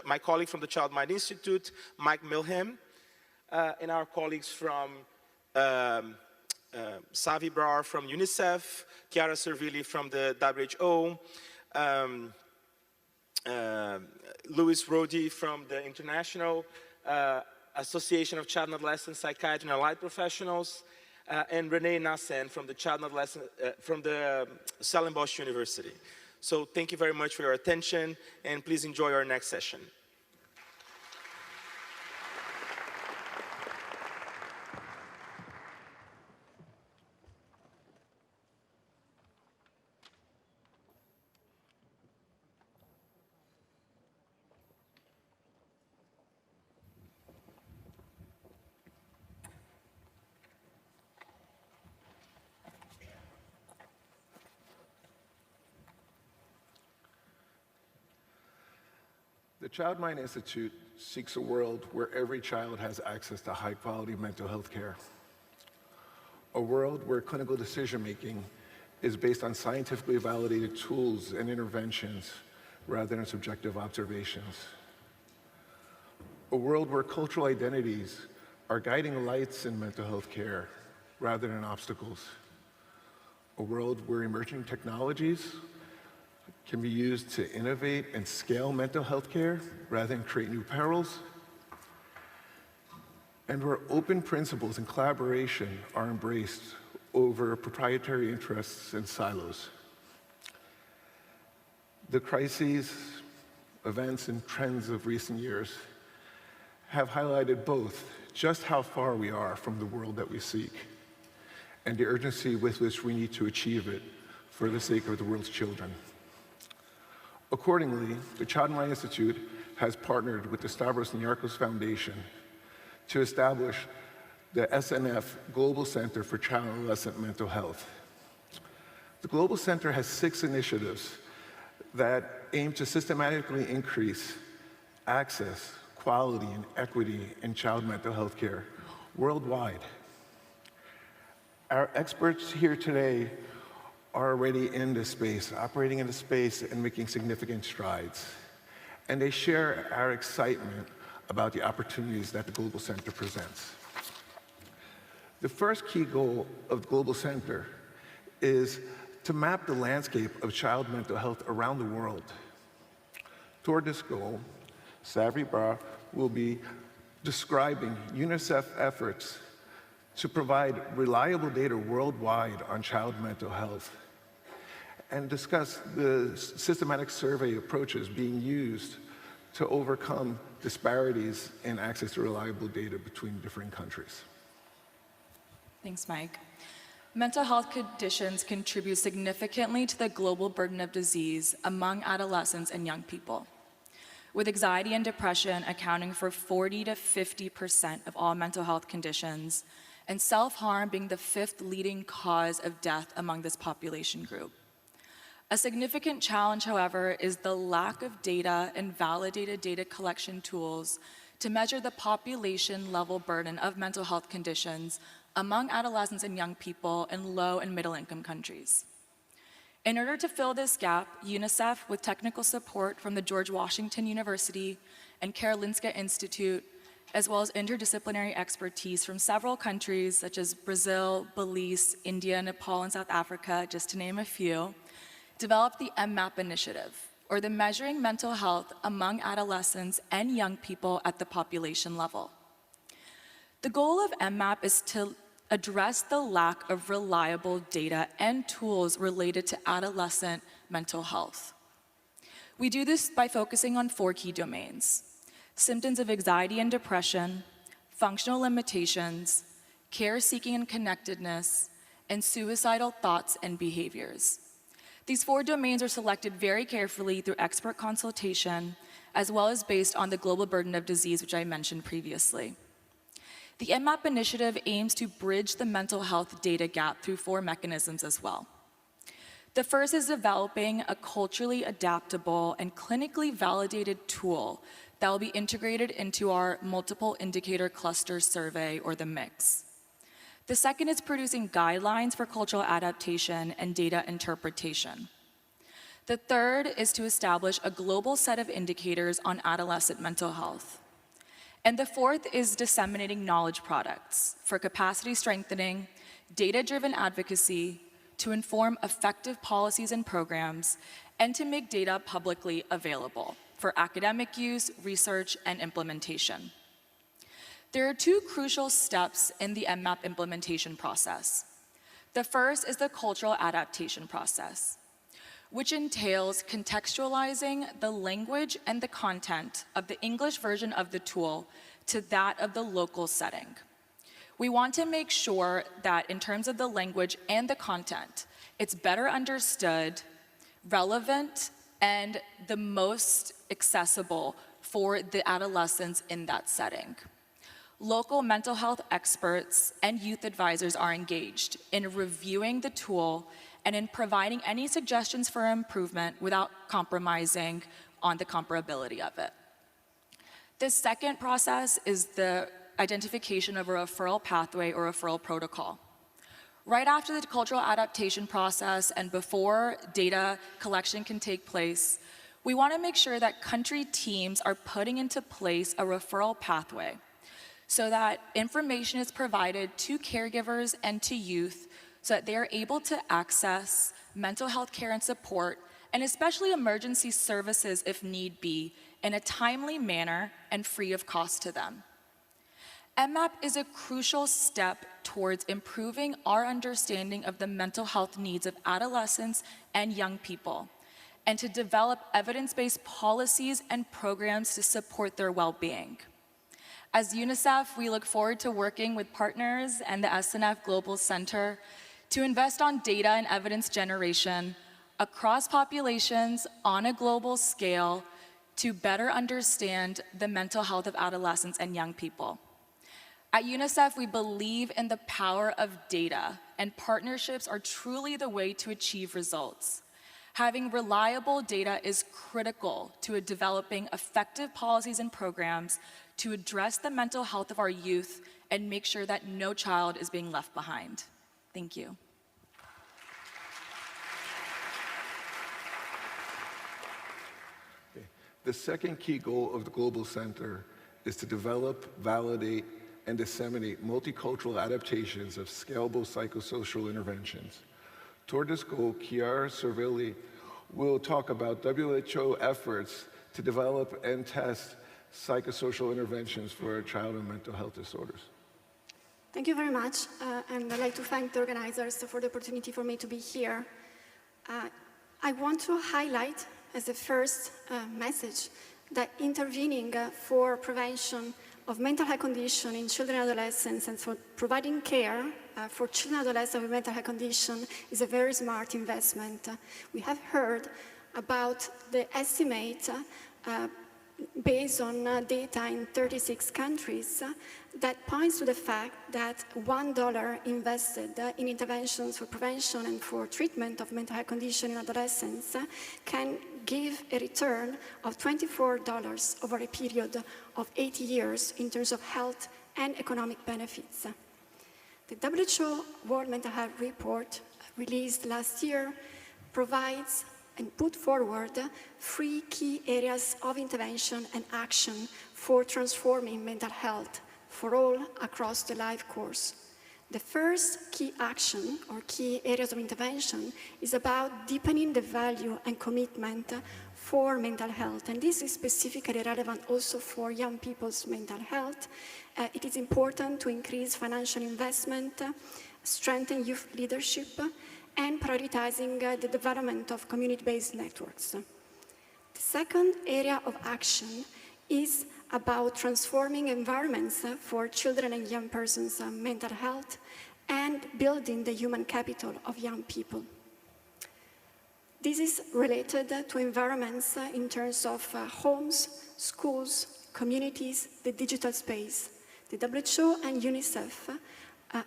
my colleague from the Child Mind Institute, Mike Milham, and our colleagues from Savi Brar from UNICEF, Chiara Servilli from the WHO, Louis Rodi from the International Association of Child and Adolescent Psychiatry and Allied Professionals, and Renee Nassen from the Child and Adolescent, from the Stellenbosch University. So thank you very much for your attention, and please enjoy our next session. The Child Mind Institute seeks a world where every child has access to high-quality mental health care. A world where clinical decision-making is based on scientifically validated tools and interventions rather than subjective observations. A world where cultural identities are guiding lights in mental health care rather than obstacles. A world where emerging technologies can be used to innovate and scale mental health care rather than create new perils, and where open principles and collaboration are embraced over proprietary interests and silos. The crises, events, and trends of recent years have highlighted both just how far we are from the world that we seek and the urgency with which we need to achieve it for the sake of the world's children. Accordingly, the Child Mind Institute has partnered with the Stavros Niarchos Foundation to establish the SNF Global Center for Child and Adolescent Mental Health. The Global Center has 6 initiatives that aim to systematically increase access, quality, and equity in child mental health care worldwide. Our experts here today are already in this space, operating in this space and making significant strides. And they share our excitement about the opportunities that the Global Center presents. The first key goal of the Global Center is to map the landscape of child mental health around the world. Toward this goal, Savri Bra will be describing UNICEF efforts to provide reliable data worldwide on child mental health and discuss the systematic survey approaches being used to overcome disparities in access to reliable data between different countries. Thanks, Mike. Mental health conditions contribute significantly to the global burden of disease among adolescents and young people, with anxiety and depression accounting for 40 to 50% of all mental health conditions, and self-harm being the 5th leading cause of death among this population group. A significant challenge, however, is the lack of data and validated data collection tools to measure the population-level burden of mental health conditions among adolescents and young people in low and middle-income countries. In order to fill this gap, UNICEF, with technical support from the George Washington University and Karolinska Institute, as well as interdisciplinary expertise from several countries such as Brazil, Belize, India, Nepal, and South Africa, just to name a few, developed the MMAP initiative, or the Measuring Mental Health Among Adolescents and Young People at the Population Level. The goal of MMAP is to address the lack of reliable data and tools related to adolescent mental health. We do this by focusing on 4 key domains: symptoms of anxiety and depression, functional limitations, care-seeking and connectedness, and suicidal thoughts and behaviors. These 4 domains are selected very carefully through expert consultation, as well as based on the global burden of disease, which I mentioned previously. The MMAP initiative aims to bridge the mental health data gap through 4 mechanisms as well. The first is developing a culturally adaptable and clinically validated tool that will be integrated into our multiple indicator cluster survey, or the MIX. The second is producing guidelines for cultural adaptation and data interpretation. The third is to establish a global set of indicators on adolescent mental health. And the fourth is disseminating knowledge products for capacity strengthening, data-driven advocacy, to inform effective policies and programs, and to make data publicly available for academic use, research, and implementation. There are two crucial steps in the MMAP implementation process. The first is the cultural adaptation process, which entails contextualizing the language and the content of the English version of the tool to that of the local setting. We want to make sure that in terms of the language and the content, it's better understood, relevant, and the most accessible for the adolescents in that setting. Local mental health experts and youth advisors are engaged in reviewing the tool and in providing any suggestions for improvement without compromising on the comparability of it. The second process is the identification of a referral pathway or referral protocol. Right after the cultural adaptation process and before data collection can take place, we want to make sure that country teams are putting into place a referral pathway so that information is provided to caregivers and to youth so that they are able to access mental health care and support, and especially emergency services if need be, in a timely manner and free of cost to them. MMAP is a crucial step towards improving our understanding of the mental health needs of adolescents and young people, and to develop evidence-based policies and programs to support their well-being. As UNICEF, we look forward to working with partners and the SNF Global Center to invest on data and evidence generation across populations on a global scale to better understand the mental health of adolescents and young people. At UNICEF, we believe in the power of data, and partnerships are truly the way to achieve results. Having reliable data is critical to developing effective policies and programs to address the mental health of our youth and make sure that no child is being left behind. Thank you. The second key goal of the Global Center is to develop, validate, and disseminate multicultural adaptations of scalable psychosocial interventions. Toward this goal, Chiara Cervilli will talk about WHO efforts to develop and test psychosocial interventions for a child with mental health disorders. Thank you very much, and I'd like to thank the organizers for the opportunity for me to be here. I want to highlight as a first message that intervening for prevention of mental health condition in children and adolescents and for providing care for children and adolescents with mental health condition is a very smart investment. We have heard about the estimate based on data in 36 countries that points to the fact that $1 invested in interventions for prevention and for treatment of mental health condition in adolescents can give a return of $24 over a period of 80 years in terms of health and economic benefits. The WHO World Mental Health Report released last year provides and put forward 3 key areas of intervention and action for transforming mental health for all across the life course. The first key action or key areas of intervention is about deepening the value and commitment for mental health, and this is specifically relevant also for young people's mental health. It is important to increase financial investment, strengthen youth leadership, and prioritizing the development of community-based networks. The second area of action is about transforming environments for children and young persons' mental health and building the human capital of young people. This is related to environments in terms of homes, schools, communities, the digital space. The WHO and UNICEF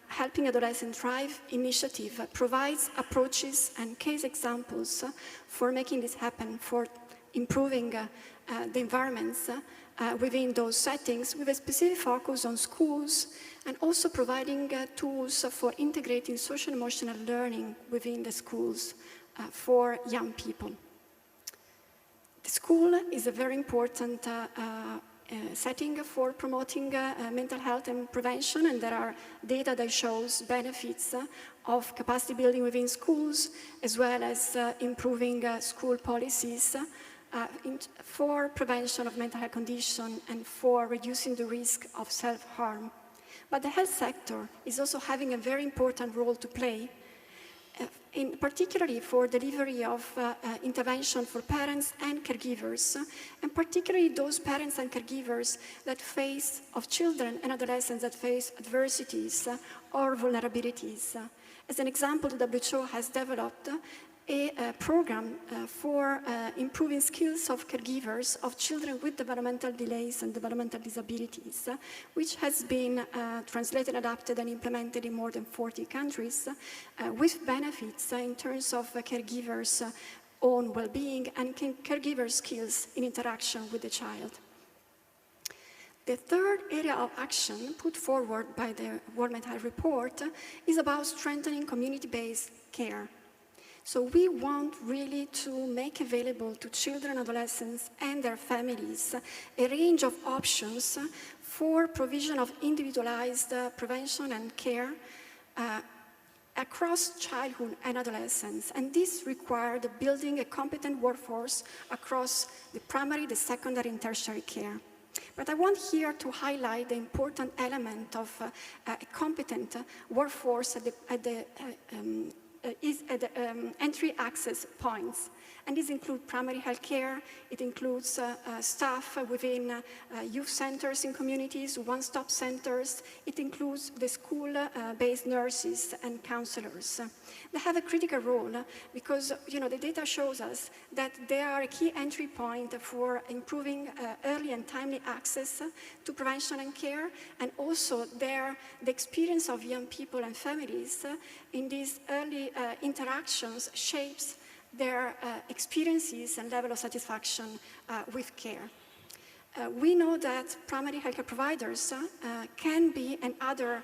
Helping Adolescents Thrive initiative provides approaches and case examples for making this happen, for improving the environments within those settings with a specific focus on schools and also providing tools for integrating social emotional learning within the schools for young people. The school is a very important setting for promoting mental health and prevention, and there are data that shows benefits of capacity building within schools, as well as improving school policies for prevention of mental health condition and for reducing the risk of self-harm. But the health sector is also having a very important role to play, particularly for delivery of intervention for parents and caregivers, and particularly those parents and caregivers that face, of children and adolescents that face adversities or vulnerabilities. As an example, the WHO has developed a program for improving skills of caregivers of children with developmental delays and developmental disabilities, which has been translated, adapted, and implemented in more than 40 countries, with benefits in terms of caregivers' own well-being and caregiver skills in interaction with the child. The third area of action put forward by the World Mental Health Report is about strengthening community-based care. So we want really to make available to children, adolescents, and their families a range of options for provision of individualized prevention and care across childhood and adolescence. And this required building a competent workforce across the primary, the secondary, and tertiary care. But I want here to highlight the important element of a competent workforce at the entry access points. And these include primary health care, it includes staff within youth centers in communities, one-stop centers, it includes the school-based nurses and counselors. They have a critical role because the data shows us that they are a key entry point for improving early and timely access to prevention and care, and also the experience of young people and families in these early interactions shapes their experiences and level of satisfaction with care. We know that primary healthcare providers can be, and other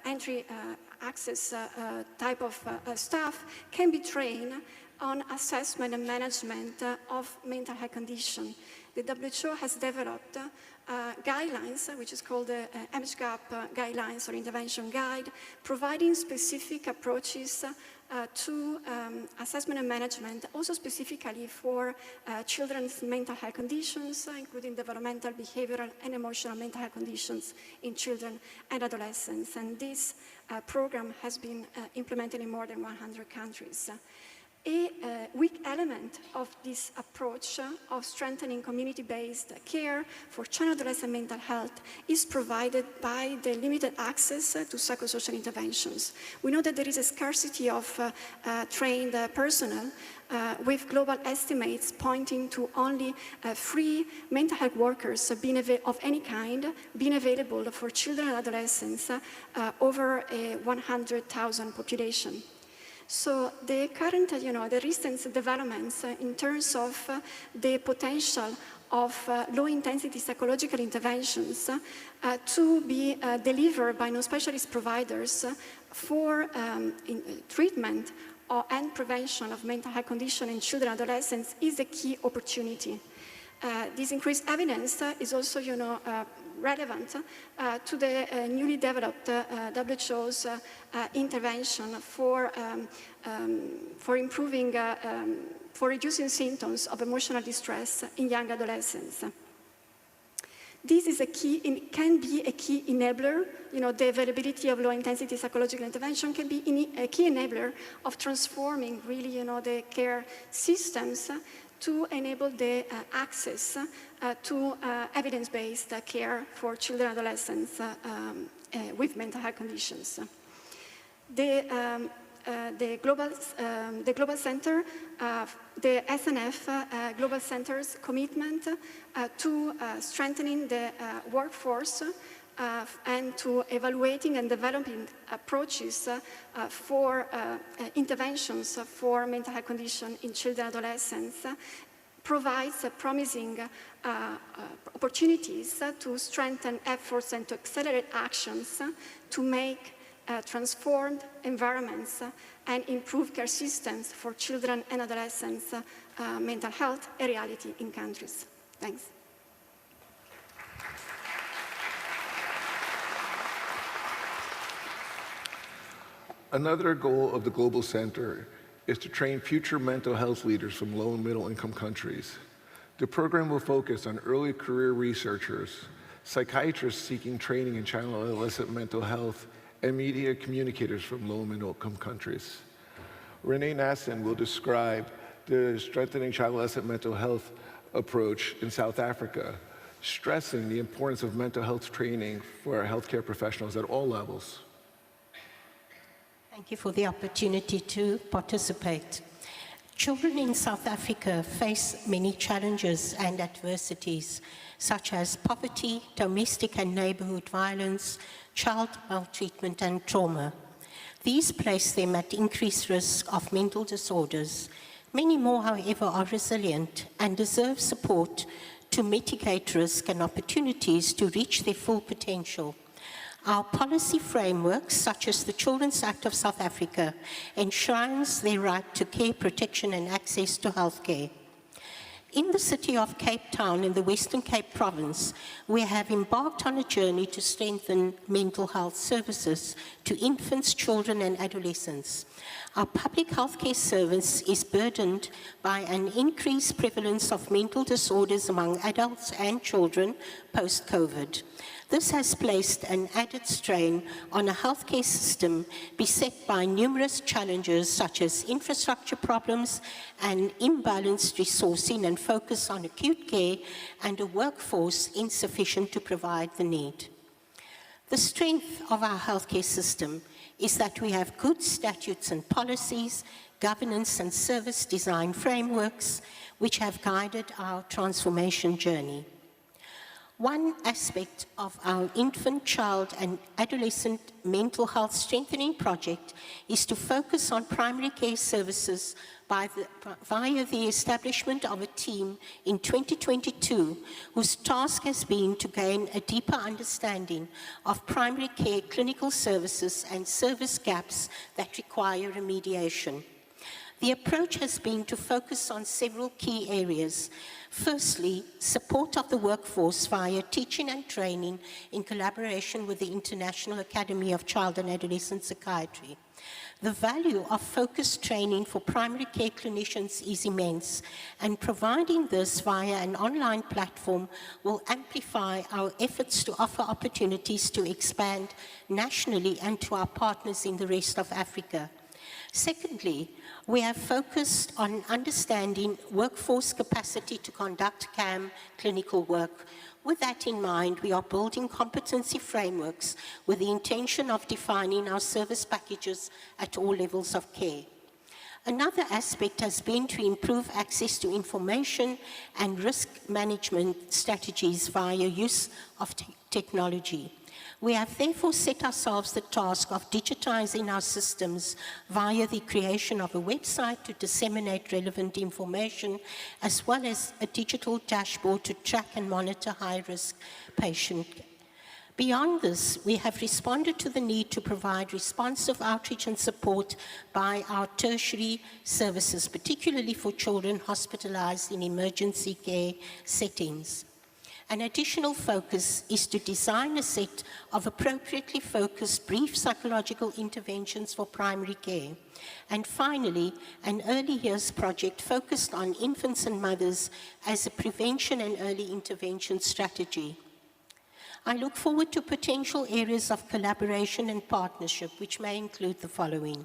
entry access type of staff can be trained on assessment and management of mental health condition. The WHO has developed guidelines, which is called the MHGAP guidelines or intervention guide, providing specific approaches to assessment and management, also specifically for children's mental health conditions, including developmental, behavioral, and emotional mental health conditions in children and adolescents. And this program has been implemented in more than 100 countries. A weak element of this approach of strengthening community-based care for child and adolescent mental health is provided by the limited access to psychosocial interventions. We know that there is a scarcity of trained personnel, with global estimates pointing to only 3 mental health workers of any kind being available for children and adolescents over a 100,000 population. So the current, the recent developments in terms of the potential of low-intensity psychological interventions to be delivered by non-specialist providers for treatment and prevention of mental health conditions in children and adolescents is a key opportunity. This increased evidence is also, relevant to the newly developed WHO's intervention for improving, for reducing symptoms of emotional distress in young adolescents. This is a key, it can be a key enabler, the availability of low-intensity psychological intervention can be a key enabler of transforming really, the care systems to enable the access to evidence-based care for children and adolescents with mental health conditions. The Global Center, the SNF Global Center's commitment to strengthening the workforce and to evaluating and developing approaches for interventions for mental health condition in children and adolescents provides promising opportunities to strengthen efforts and to accelerate actions to make transformed environments and improve care systems for children and adolescents' mental health a reality in countries. Thanks. Another goal of the Global Center is to train future mental health leaders from low and middle income countries. The program will focus on early career researchers, psychiatrists seeking training in child and adolescent mental health, and media communicators from low and middle-income countries. Renee Nasson will describe the Strengthening Child and Adolescent Mental Health approach in South Africa, stressing the importance of mental health training for our healthcare professionals at all levels. Thank you for the opportunity to participate. Children in South Africa face many challenges and adversities, such as poverty, domestic and neighborhood violence, child maltreatment and trauma. These place them at increased risk of mental disorders. Many more, however, are resilient and deserve support to mitigate risk and opportunities to reach their full potential. Our policy frameworks, such as the Children's Act of South Africa, enshrines their right to care, protection and access to healthcare. In the city of Cape Town in the Western Cape Province, we have embarked on a journey to strengthen mental health services to infants, children and adolescents. Our public healthcare service is burdened by an increased prevalence of mental disorders among adults and children post-COVID. This has placed an added strain on a healthcare system beset by numerous challenges such as infrastructure problems and imbalanced resourcing and focus on acute care and a workforce insufficient to provide the need. The strength of our healthcare system is that we have good statutes and policies, governance and service design frameworks which have guided our transformation journey. One aspect of our infant, child and adolescent mental health strengthening project is to focus on primary care services via the establishment of a team in 2022 whose task has been to gain a deeper understanding of primary care clinical services and service gaps that require remediation. The approach has been to focus on several key areas. Firstly, support of the workforce via teaching and training in collaboration with the International Academy of Child and Adolescent Psychiatry. The value of focused training for primary care clinicians is immense, and providing this via an online platform will amplify our efforts to offer opportunities to expand nationally and to our partners in the rest of Africa. Secondly, we have focused on understanding workforce capacity to conduct CAM clinical work. With that in mind, we are building competency frameworks with the intention of defining our service packages at all levels of care. Another aspect has been to improve access to information and risk management strategies via use of technology. We have therefore set ourselves the task of digitizing our systems via the creation of a website to disseminate relevant information, as well as a digital dashboard to track and monitor high-risk patients. Beyond this, we have responded to the need to provide responsive outreach and support by our tertiary services, particularly for children hospitalized in emergency care settings. An additional focus is to design a set of appropriately focused brief psychological interventions for primary care. And finally, an early years project focused on infants and mothers as a prevention and early intervention strategy. I look forward to potential areas of collaboration and partnership, which may include the following.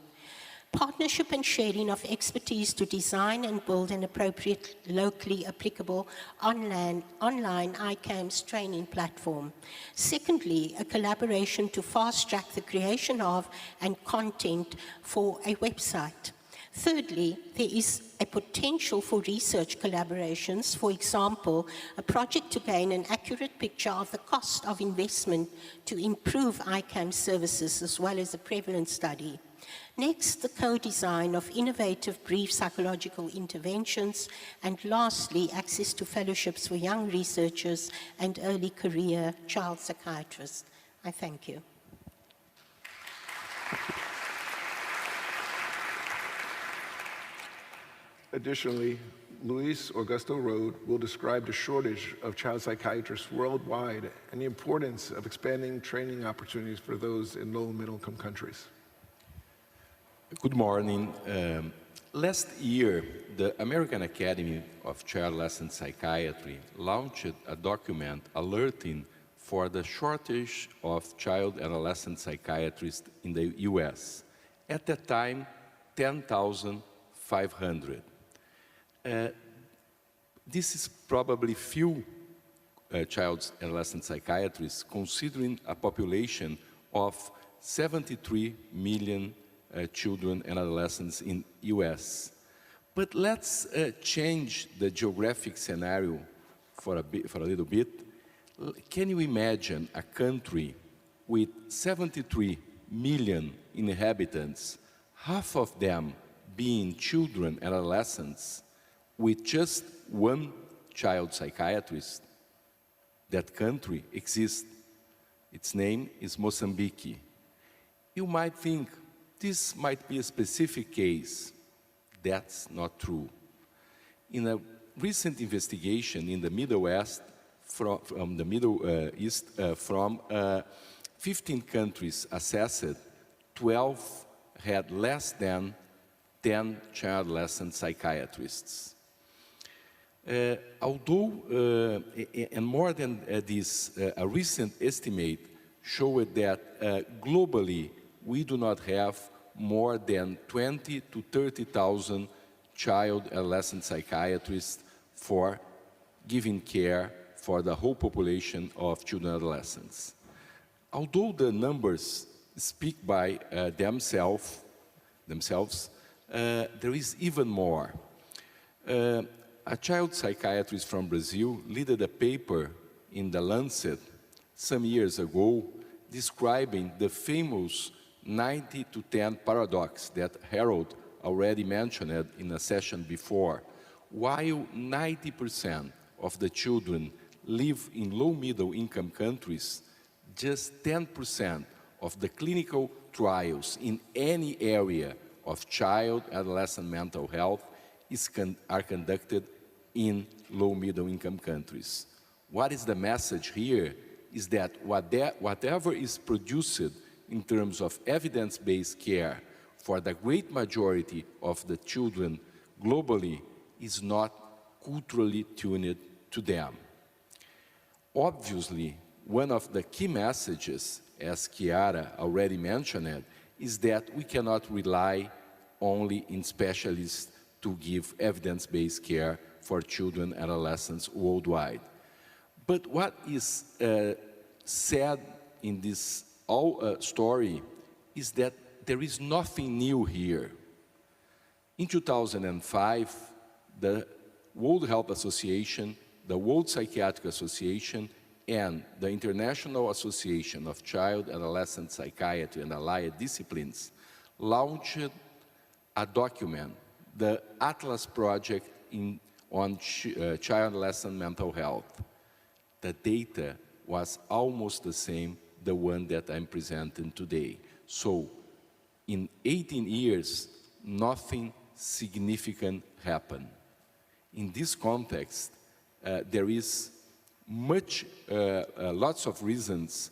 Partnership and sharing of expertise to design and build an appropriate, locally applicable online ICAMS training platform. Secondly, a collaboration to fast-track the creation of and content for a website. Thirdly, there is a potential for research collaborations, for example, a project to gain an accurate picture of the cost of investment to improve ICAMS services, as well as a prevalence study. Next, the co-design of innovative brief psychological interventions, and lastly, access to fellowships for young researchers and early career child psychiatrists. I thank you. Additionally, Luis Augusto Rode will describe the shortage of child psychiatrists worldwide and the importance of expanding training opportunities for those in low and middle-income countries. Good morning. Last year, the American Academy of Child-Adolescent Psychiatry launched a document alerting for the shortage of child-adolescent psychiatrists in the US. At that time, 10,500. This is probably few child-adolescent psychiatrists, considering a population of 73 million children and adolescents in US. But let's change the geographic scenario for a little bit. Can you imagine a country with 73 million inhabitants, half of them being children and adolescents, with just one child psychiatrist? That country exists. Its name is Mozambique. You might think this might be a specific case. That's not true. In a recent investigation in the Middle West, from the Middle East, from 15 countries assessed, 12 had less than 10 child-adolescent psychiatrists. Although, and more than this, a recent estimate showed that globally we do not have more than 20 to 30,000 child-adolescent psychiatrists for giving care for the whole population of children and adolescents. Although the numbers speak by themselves, there is even more. A child psychiatrist from Brazil led a paper in The Lancet some years ago describing the famous 90 to 10 paradox that Harold already mentioned in a session before. While 90% of the children live in low-middle income countries, just 10% of the clinical trials in any area of child-adolescent mental health are conducted in low-middle income countries. What is the message here is that whatever is produced in terms of evidence-based care for the great majority of the children globally is not culturally tuned to them. Obviously, one of the key messages, as Chiara already mentioned, is that we cannot rely only on specialists to give evidence-based care for children and adolescents worldwide. But what is said in this story is that there is nothing new here. In 2005, the World Health Association, the World Psychiatric Association, and the International Association of Child and Adolescent Psychiatry and Allied Disciplines launched a document, the Atlas Project on Child and Adolescent Mental Health. The data was almost the same, the one that I'm presenting today. So, in 18 years, nothing significant happened. In this context, there is lots of reasons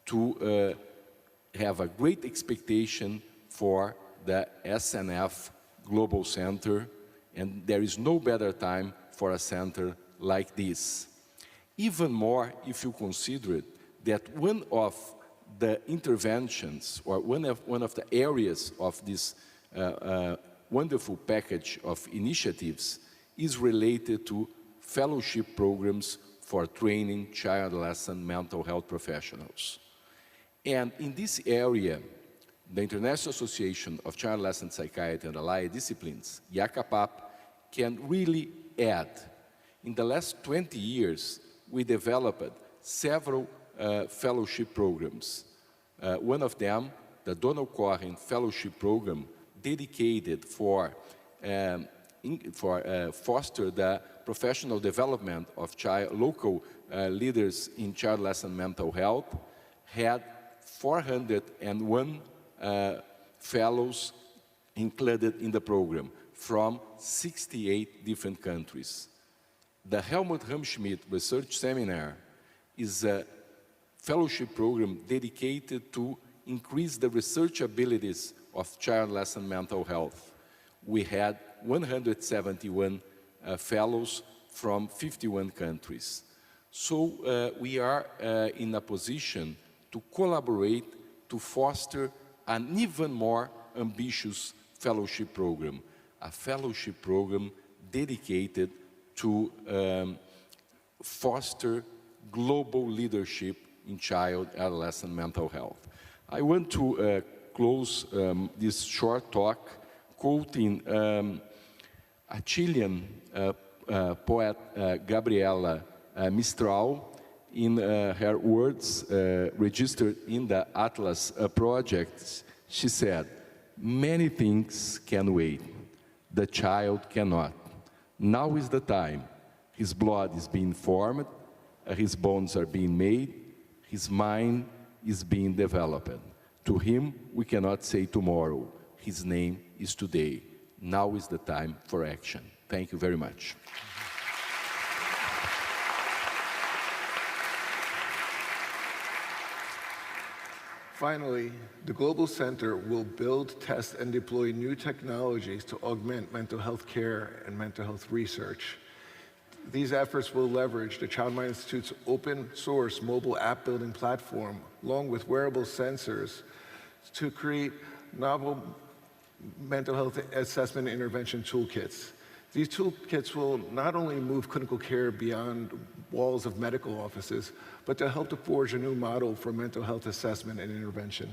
to have a great expectation for the SNF Global Center, and there is no better time for a center like this. Even more if you consider that one of the interventions or one of the areas of this wonderful package of initiatives is related to fellowship programs for training child-adolescent mental health professionals. And in this area, the International Association of Child-Adolescent Psychiatry and Allied Disciplines, IACAPAP, can really add. In the last 20 years, we developed several fellowship programs. One of them, the Donald Cohen Fellowship Program, dedicated for foster the professional development of local leaders in child-adolescent mental health, had 401 fellows included in the program from 68 different countries. The Helmut Hamschmidt Research Seminar is a fellowship program dedicated to increase the research abilities of child-adolescent mental health. we had 171 fellows from 51 countries. So we are in a position to collaborate to foster an even more ambitious fellowship program, a fellowship program dedicated to foster global leadership in child adolescent mental health. I want to close this short talk quoting a Chilean poet, Gabriela Mistral, in her words registered in the Atlas project. She said, "Many things can wait, the child cannot. Now is the time. His blood is being formed, his bones are being made, his mind is being developed. To him we cannot say tomorrow, his name is today. Now is the time for action." Thank you very much. Finally, the Global Center will build, test, and deploy new technologies to augment mental health care and mental health research. These efforts will leverage the Child Mind Institute's open source mobile app building platform, along with wearable sensors, to create novel mental health assessment and intervention toolkits. These toolkits will not only move clinical care beyond walls of medical offices, but to help to forge a new model for mental health assessment and intervention.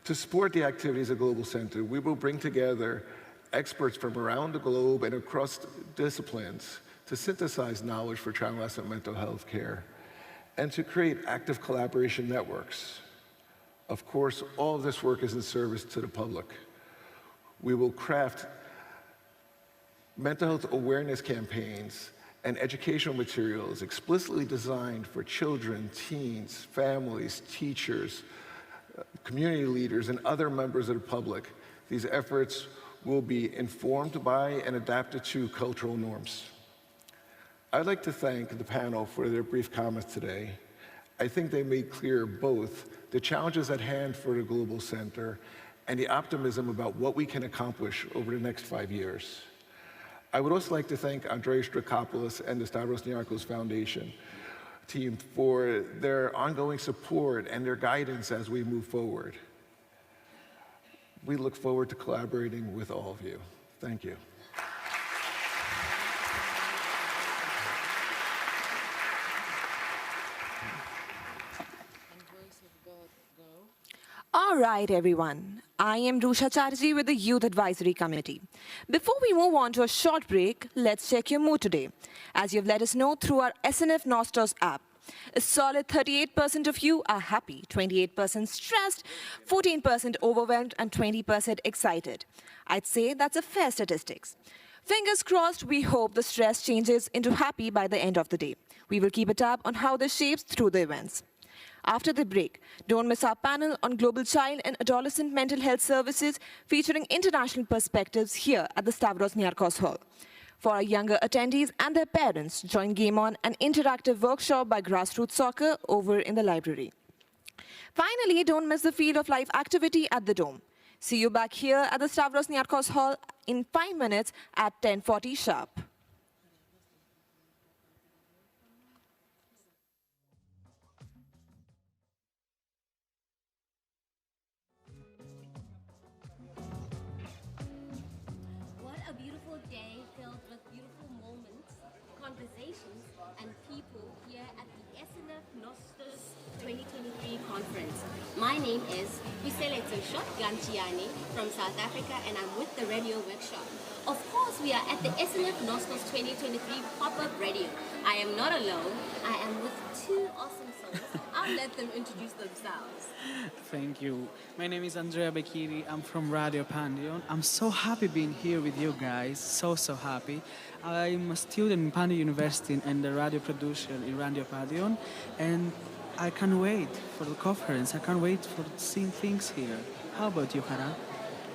To support the activities of Global Center, we will bring together experts from around the globe and across disciplines to synthesize knowledge for child and adolescent mental health care and to create active collaboration networks. Of course, all of this work is in service to the public. We will craft mental health awareness campaigns and educational materials explicitly designed for children, teens, families, teachers, community leaders, and other members of the public. These efforts will be informed by and adapted to cultural norms. I'd like to thank the panel for their brief comments today. I think they made clear both the challenges at hand for the Global Center and the optimism about what we can accomplish over the next 5 years. I would also like to thank Andreas Strakopoulos and the Stavros Niarchos Foundation team for their ongoing support and their guidance as we move forward. We look forward to collaborating with all of you. Thank you. All right, everyone. I am Rusha Chatterjee with the Youth Advisory Committee. Before we move on to a short break, let's check your mood today, as you've let us know through our SNF Nostos app. A solid 38% of you are happy, 28% stressed, 14% overwhelmed, and 20% excited. I'd say that's a fair statistics. Fingers crossed, we hope the stress changes into happy by the end of the day. We will keep a tab on how this shapes through the events. After the break, don't miss our panel on global child and adolescent mental health services featuring international perspectives here at the Stavros Niarchos Hall. For our younger attendees and their parents, join Game On, an interactive workshop by Grassroots Soccer over in the library. Finally, don't miss the Field of Life activity at the Dome. See you back here at the Stavros Niarchos Hall in 5 minutes at 10:40 sharp. Conversations and people here at the SNF Nostos 2023 conference. My name is Wisele Ganciani from South Africa, and I'm with the radio workshop. Of course, we are at the SNF Nostos 2023 pop-up radio. I am not alone. I am with two awesome souls. I'll let them introduce themselves. Thank you. My name is Andrea Becchiri. I'm from Radio Pandion. I'm so happy being here with you guys. So happy. I'm a student in Pandion University and a radio producer in Radio Pandion. And I can't wait for the conference. I can't wait for seeing things here. How about you, Hara?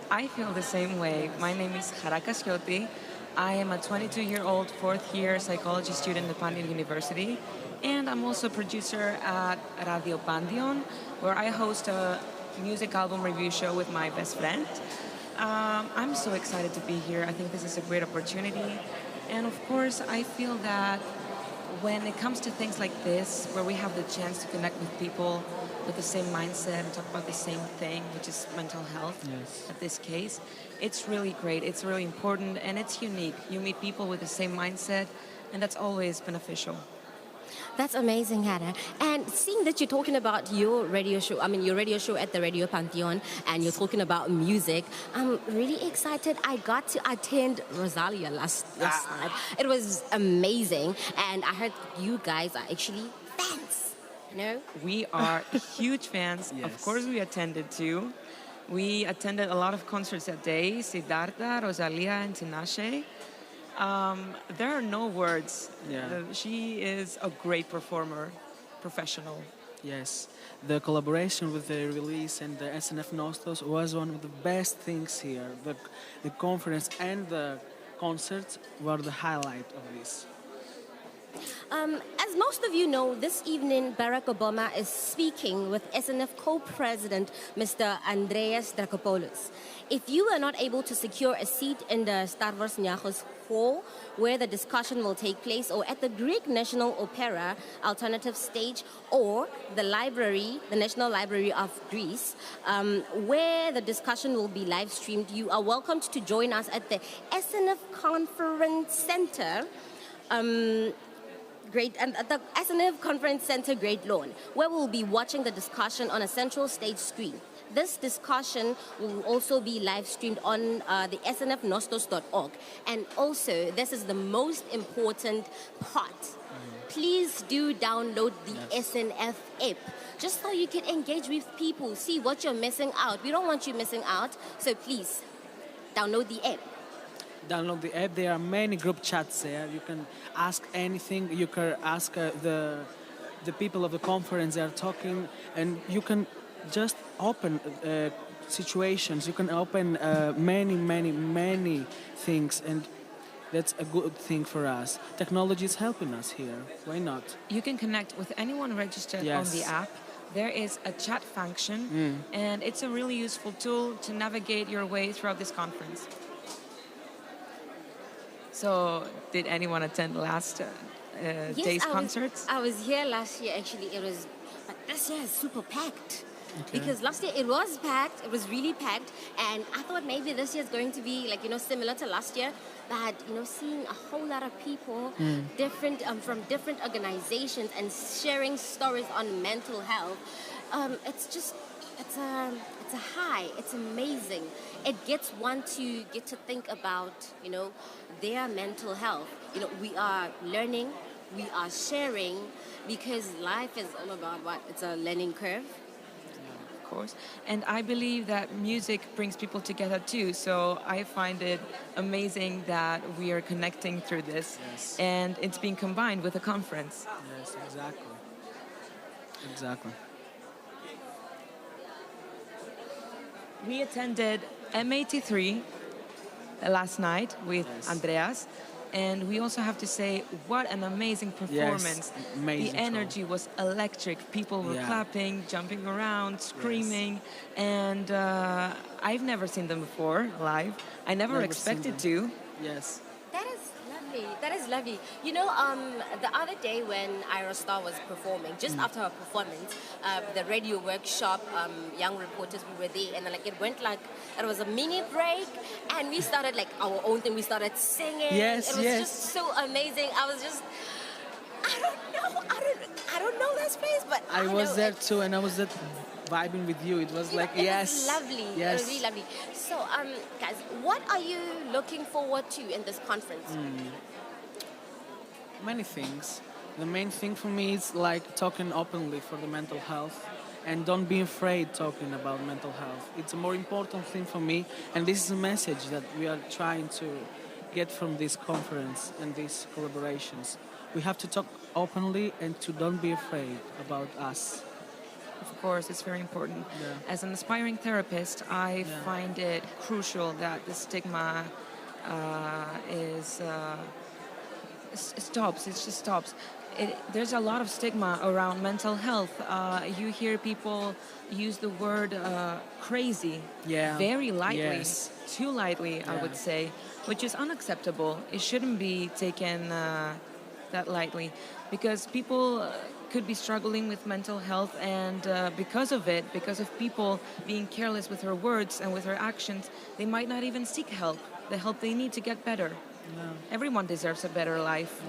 I feel the same way. My name is Hara Kashioti. I am a 22-year-old fourth-year psychology student at Pandion University. And I'm also a producer at Radio Pandion, where I host a music album review show with my best friend. I'm so excited to be here. I think this is a great opportunity. And of course, I feel that when it comes to things like this, where we have the chance to connect with people with the same mindset and talk about the same thing, which is mental health, Yes. in this case, it's really great, it's really important, and it's unique. You meet people with the same mindset, and that's always beneficial. That's amazing, Hannah. And seeing that you're talking about your radio show, your radio show at the Radio Pantheon, and you're talking about music, I'm really excited. I got to attend Rosalia last night. It was amazing. And I heard you guys are actually fans, you know? We are huge fans. Yes. Of course, we attended too. We attended a lot of concerts that day, Siddhartha, Rosalia, and Tinashe. There are no words. Yeah. She is a great performer, professional. Yes, the collaboration with the release and the SNF Nostos was one of the best things here. The conference and the concerts were the highlight of this. As most of you know, this evening Barack Obama is speaking with SNF co-president Mr. Andreas Dracopoulos. If you are not able to secure a seat in the Stavros Niarchos Hall, where the discussion will take place, or at the Greek National Opera alternative stage, or the library, the National Library of Greece, where the discussion will be live streamed, you are welcomed to join us at the SNF Conference Center. At the SNF Conference Center Great Lawn, where we'll be watching the discussion on a central stage screen. This discussion will also be live streamed on the snfnostos.org. And also, this is the most important part. Please do download the SNF app, just so you can engage with people, see what you're missing out. We don't want you missing out, so please download the app. Download the app. There are many group chats there. You can ask anything. You can ask the people of the conference. They are talking, and you can just open situations. You can open many things, and that's a good thing for us. Technology is helping us here. Why not? You can connect with anyone registered on the app. There is a chat function, and it's a really useful tool to navigate your way throughout this conference. So, did anyone attend last day's concerts? I was here last year, actually. But this year is super packed. Okay. Because last year it was packed, it was really packed, and I thought maybe this year is going to be similar to last year, but seeing a whole lot of people different from different organizations and sharing stories on mental health, it's a high. It's amazing. It gets one to get to think about their mental health. We are learning, we are sharing, because life is all about what? It's a learning curve. Course. And I believe that music brings people together too, so I find it amazing that we are connecting through this, and it's being combined with a conference. Yes, exactly. We attended M83 last night with Andreas, and we also have to say, what an amazing performance. Yes, amazing. The energy was electric. People were clapping, jumping around, screaming, and I've never seen them before live. I never expected to. Yes. That is lovely. The other day when Aerostar was performing, just after her performance, the radio workshop, young reporters, we were there, and it went it was a mini break, and we started our own thing. We started singing. Yes, it was just so amazing. I was just, I don't know that space, but I was there too, and I was there vibing with you. It was it was lovely. Yes. It was really lovely. So, guys, what are you looking forward to in this conference? Many things. The main thing for me is talking openly for the mental health, and don't be afraid talking about mental health. It's a more important thing for me, and this is a message that we are trying to get from this conference and these collaborations. We have to talk openly and to don't be afraid about us. Of course, it's very important. As an aspiring therapist, I find it crucial that the stigma stops. It just stops. there's a lot of stigma around mental health. You hear people use the word crazy very lightly, too lightly, I would say, which is unacceptable. It shouldn't be taken that lightly, because people could be struggling with mental health, and because of it, because of people being careless with their words and with their actions, they might not even seek help, the help they need to get better. Everyone deserves a better life.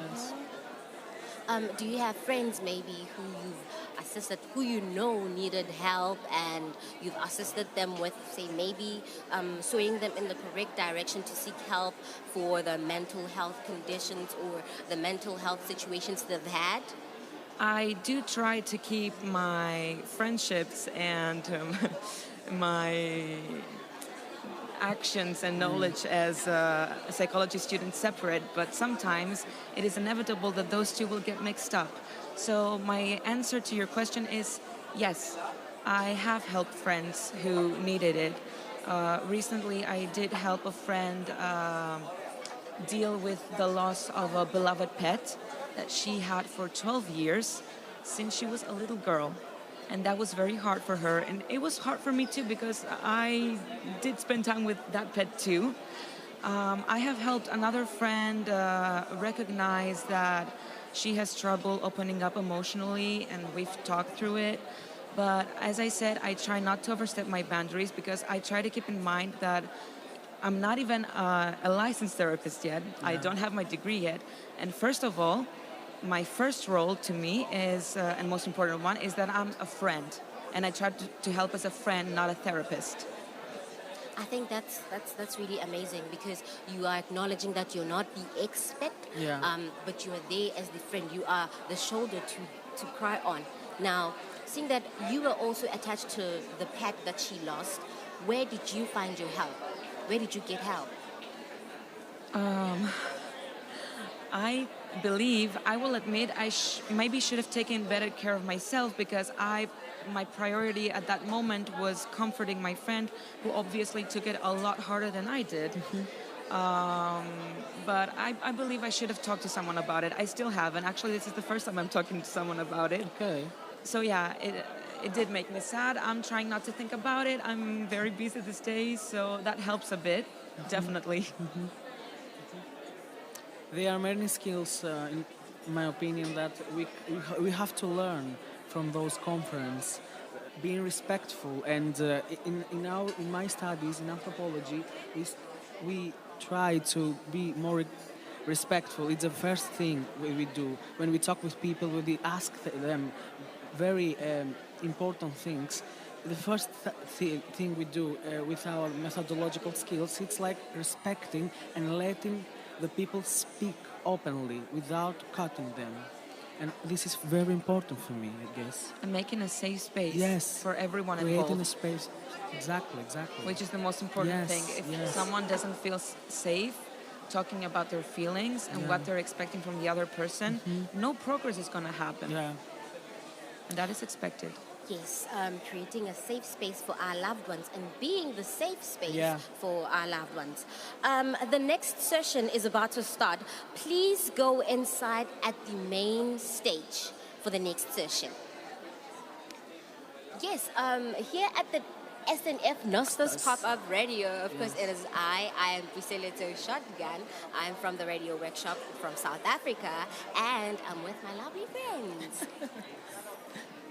Do you have friends maybe who you've assisted, who you know needed help, and you've assisted them with, say, maybe swaying them in the correct direction to seek help for the mental health conditions or the mental health situations they've had? I do try to keep my friendships and my actions and knowledge as a psychology student separate, but sometimes it is inevitable that those two will get mixed up. So my answer to your question is yes, I have helped friends who needed it. Recently, I did help a friend deal with the loss of a beloved pet that she had for 12 years since she was a little girl. And that was very hard for her. And it was hard for me too, because I did spend time with that pet too. I have helped another friend recognize that she has trouble opening up emotionally, and we've talked through it. But as I said, I try not to overstep my boundaries, because I try to keep in mind that I'm not even a licensed therapist yet. I don't have my degree yet. And first of all, my first role to me is, and most important one, is that I'm a friend. And I try to help as a friend, not a therapist. I think that's really amazing, because you are acknowledging that you're not the expert, but you are there as the friend. You are the shoulder to cry on. Now, seeing that you were also attached to the pet that she lost, where did you find your help? Where did you get help? I believe, I will admit, I maybe should have taken better care of myself, because my priority at that moment was comforting my friend, who obviously took it a lot harder than I did. But I believe I should have talked to someone about it. I still haven't. Actually, this is the first time I'm talking to someone about it. Okay. So yeah, it did make me sad. I'm trying not to think about it. I'm very busy these days, so that helps a bit, definitely. There are many skills, in my opinion, that we have to learn from those conferences. Being respectful, and in my studies in anthropology, we try to be more respectful. It's the first thing we do when we talk with people. We ask them very important things. The first thing we do with our methodological skills, it's like respecting and letting the people speak openly without cutting them. And this is very important for me, I guess. And making a safe space for everyone involved. Creating a space, exactly. Which is the most important thing. If someone doesn't feel safe talking about their feelings and what they're expecting from the other person, no progress is going to happen. And that is expected. Yes, creating a safe space for our loved ones and being the safe space for our loved ones. The next session is about to start. Please go inside at the main stage for the next session. Yes, here at the SNF Nostos Pop-Up Radio, of course it is I am Buselito Shotgun. I'm from the radio workshop from South Africa, and I'm with my lovely friends.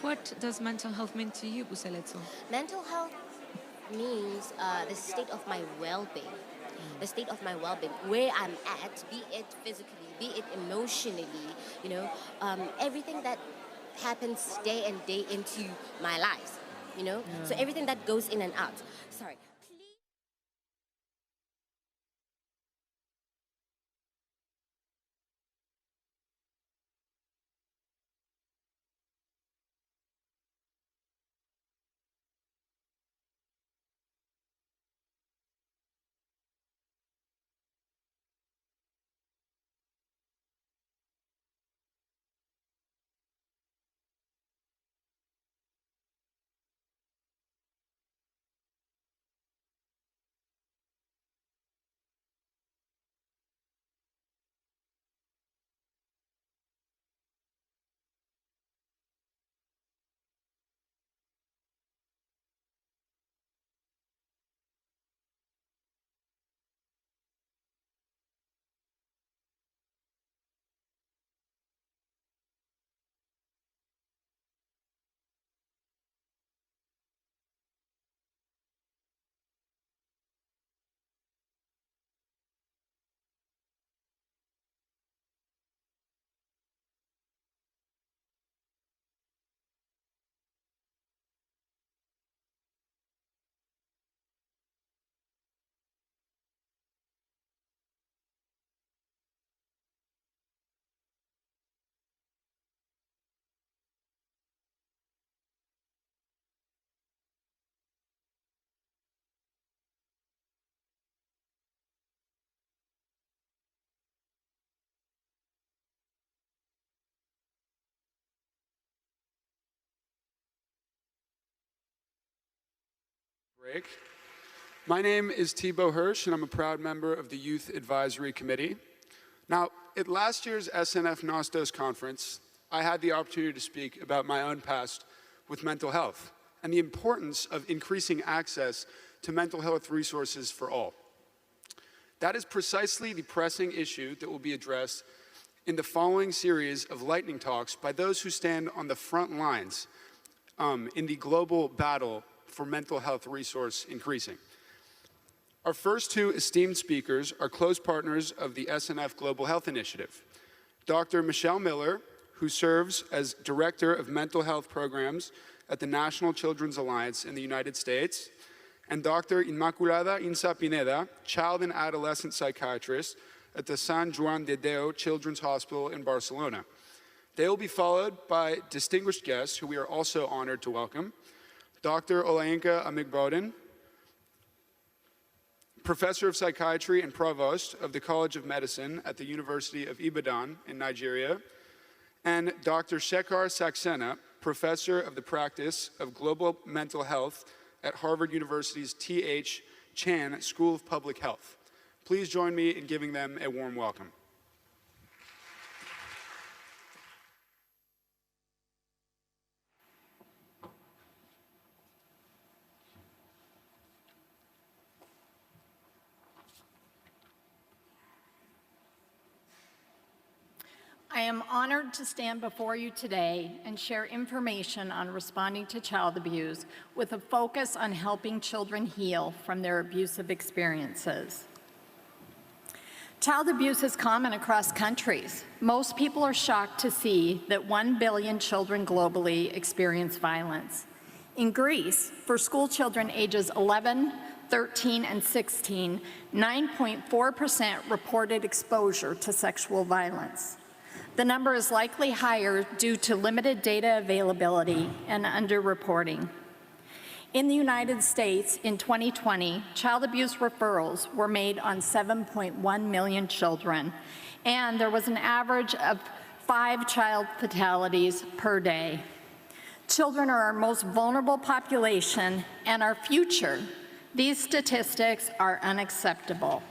What does mental health mean to you, Buseletso? Mental health means the state of my well-being. The state of my well-being, where I'm at, be it physically, be it emotionally, everything that happens day and day into my life, So everything that goes in and out. Sorry. My name is Thibaut Hirsch, and I'm a proud member of the Youth Advisory Committee. Now, at last year's SNF Nostos conference, I had the opportunity to speak about my own past with mental health and the importance of increasing access to mental health resources for all. That is precisely the pressing issue that will be addressed in the following series of lightning talks by those who stand on the front lines in the global battle for mental health resource increasing. Our first two esteemed speakers are close partners of the SNF Global Health Initiative. Dr. Michelle Miller, who serves as Director of Mental Health Programs at the National Children's Alliance in the United States, and Dr. Inmaculada Insa Pineda, Child and Adolescent Psychiatrist at the Sant Joan de Déu Children's Hospital in Barcelona. They will be followed by distinguished guests who we are also honored to welcome. Dr. Olayinka Amigboden, Professor of Psychiatry and Provost of the College of Medicine at the University of Ibadan in Nigeria, and Dr. Shekhar Saxena, Professor of the Practice of Global Mental Health at Harvard University's T.H. Chan School of Public Health. Please join me in giving them a warm welcome. I am honored to stand before you today and share information on responding to child abuse with a focus on helping children heal from their abusive experiences. Child abuse is common across countries. Most people are shocked to see that 1 billion children globally experience violence. In Greece, for school children ages 11, 13, and 16, 9.4% reported exposure to sexual violence. The number is likely higher due to limited data availability and underreporting. In the United States, in 2020, child abuse referrals were made on 7.1 million children, and there was an average of 5 child fatalities per day. Children are our most vulnerable population and our future. These statistics are unacceptable.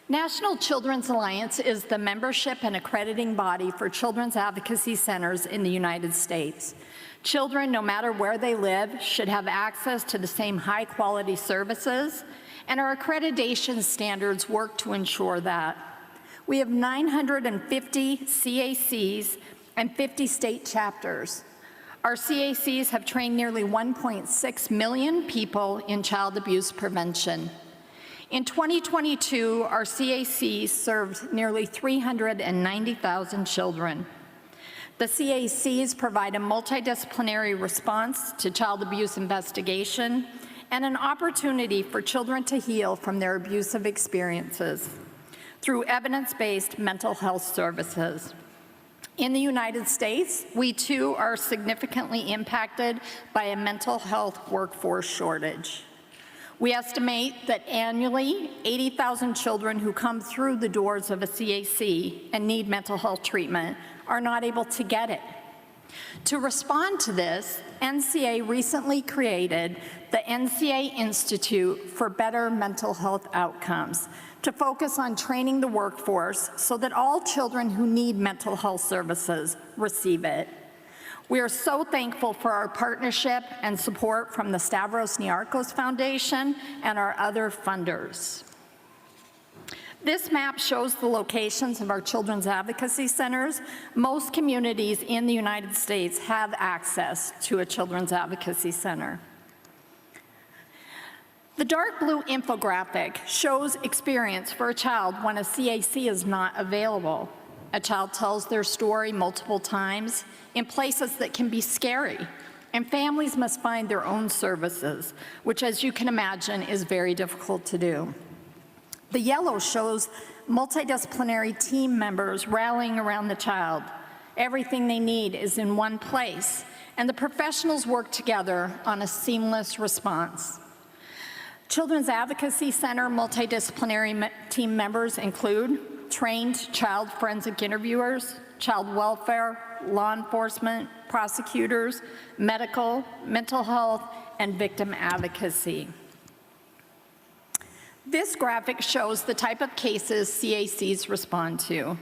National Children's Alliance is the membership and accrediting body for children's advocacy centers in the United States. Children, no matter where they live, should have access to the same high-quality services, and our accreditation standards work to ensure that. We have 950 CACs and 50 state chapters. Our CACs have trained nearly 1.6 million people in child abuse prevention. In 2022, our CACs served nearly 390,000 children. The CACs provide a multidisciplinary response to child abuse investigation and an opportunity for children to heal from their abusive experiences through evidence-based mental health services. In the United States, we too are significantly impacted by a mental health workforce shortage. We estimate that annually, 80,000 children who come through the doors of a CAC and need mental health treatment are not able to get it. To respond to this, NCA recently created the NCA Institute for Better Mental Health Outcomes to focus on training the workforce so that all children who need mental health services receive it. We are so thankful for our partnership and support from the Stavros Niarchos Foundation and our other funders. This map shows the locations of our children's advocacy centers. Most communities in the United States have access to a children's advocacy center. The dark blue infographic shows experience for a child when a CAC is not available. A child tells their story multiple times in places that can be scary, and families must find their own services, which, as you can imagine, is very difficult to do. The yellow shows multidisciplinary team members rallying around the child. Everything they need is in one place, and the professionals work together on a seamless response. Children's Advocacy Center multidisciplinary team members include trained child forensic interviewers, child welfare, law enforcement, prosecutors, medical, mental health, and victim advocacy. This graphic shows the type of cases CACs respond to.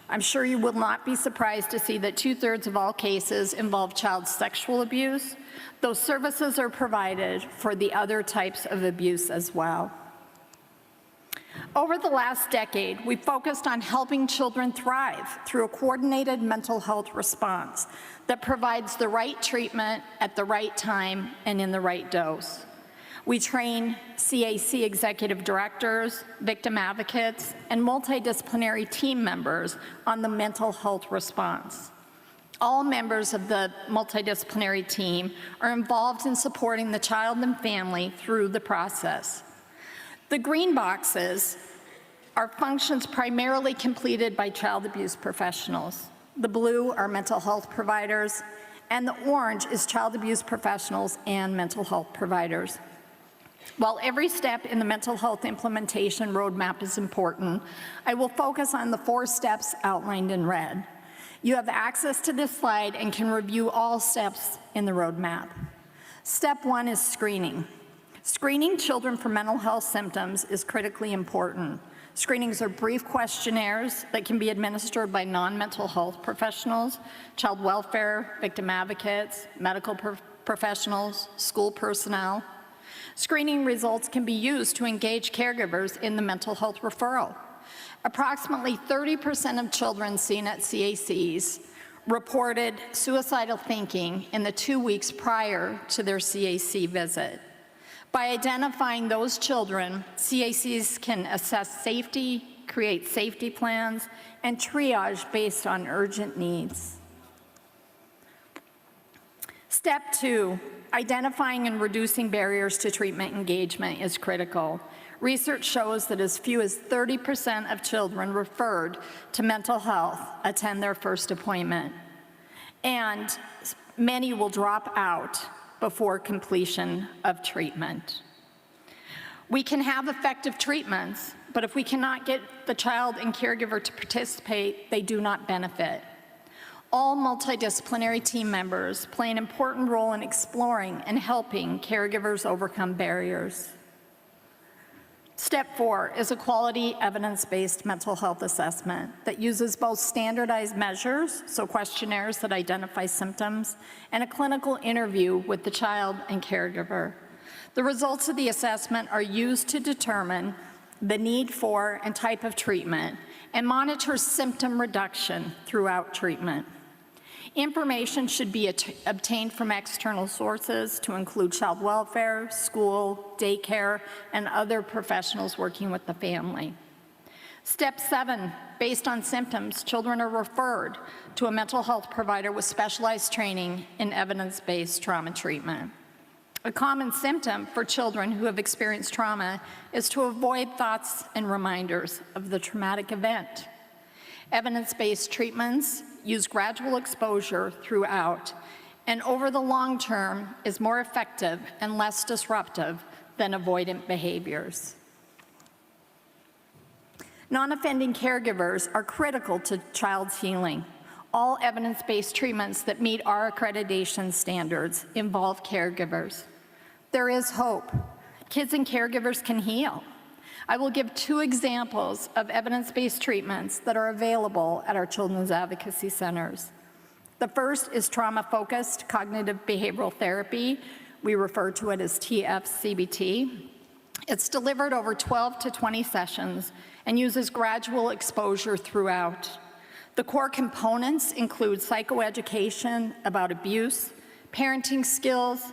I'm sure you will not be surprised to see that 2/3 of all cases involve child sexual abuse, though services are provided for the other types of abuse as well. Over the last decade, we focused on helping children thrive through a coordinated mental health response that provides the right treatment at the right time and in the right dose. We train CAC executive directors, victim advocates, and multidisciplinary team members on the mental health response. All members of the multidisciplinary team are involved in supporting the child and family through the process. The green boxes are functions primarily completed by child abuse professionals. The blue are mental health providers, and the orange is child abuse professionals and mental health providers. While every step in the mental health implementation roadmap is important, I will focus on the 4 steps outlined in red. You have access to this slide and can review all steps in the roadmap. Step 1 is screening. Screening children for mental health symptoms is critically important. Screenings are brief questionnaires that can be administered by non-mental health professionals, child welfare, victim advocates, medical professionals, school personnel. Screening results can be used to engage caregivers in the mental health referral. Approximately 30% of children seen at CACs reported suicidal thinking in the 2 weeks prior to their CAC visit. By identifying those children, CACs can assess safety, create safety plans, and triage based on urgent needs. Step 2, identifying and reducing barriers to treatment engagement is critical. Research shows that as few as 30% of children referred to mental health attend their first appointment, and many will drop out before completion of treatment. We can have effective treatments, but if we cannot get the child and caregiver to participate, they do not benefit. All multidisciplinary team members play an important role in exploring and helping caregivers overcome barriers. Step 4 is a quality evidence-based mental health assessment that uses both standardized measures, so questionnaires that identify symptoms, and a clinical interview with the child and caregiver. The results of the assessment are used to determine the need for and type of treatment and monitor symptom reduction throughout treatment. Information should be obtained from external sources to include child welfare, school, daycare, and other professionals working with the family. Step 7, based on symptoms, children are referred to a mental health provider with specialized training in evidence-based trauma treatment. A common symptom for children who have experienced trauma is to avoid thoughts and reminders of the traumatic event. Evidence-based treatments use gradual exposure throughout, and over the long term is more effective and less disruptive than avoidant behaviors. Non-offending caregivers are critical to child's healing. All evidence-based treatments that meet our accreditation standards involve caregivers. There is hope. Kids and caregivers can heal. I will give 2 examples of evidence-based treatments that are available at our children's advocacy centers. The first is trauma-focused cognitive behavioral therapy. We refer to it as TFCBT. It's delivered over 12 to 20 sessions and uses gradual exposure throughout. The core components include psychoeducation about abuse, parenting skills,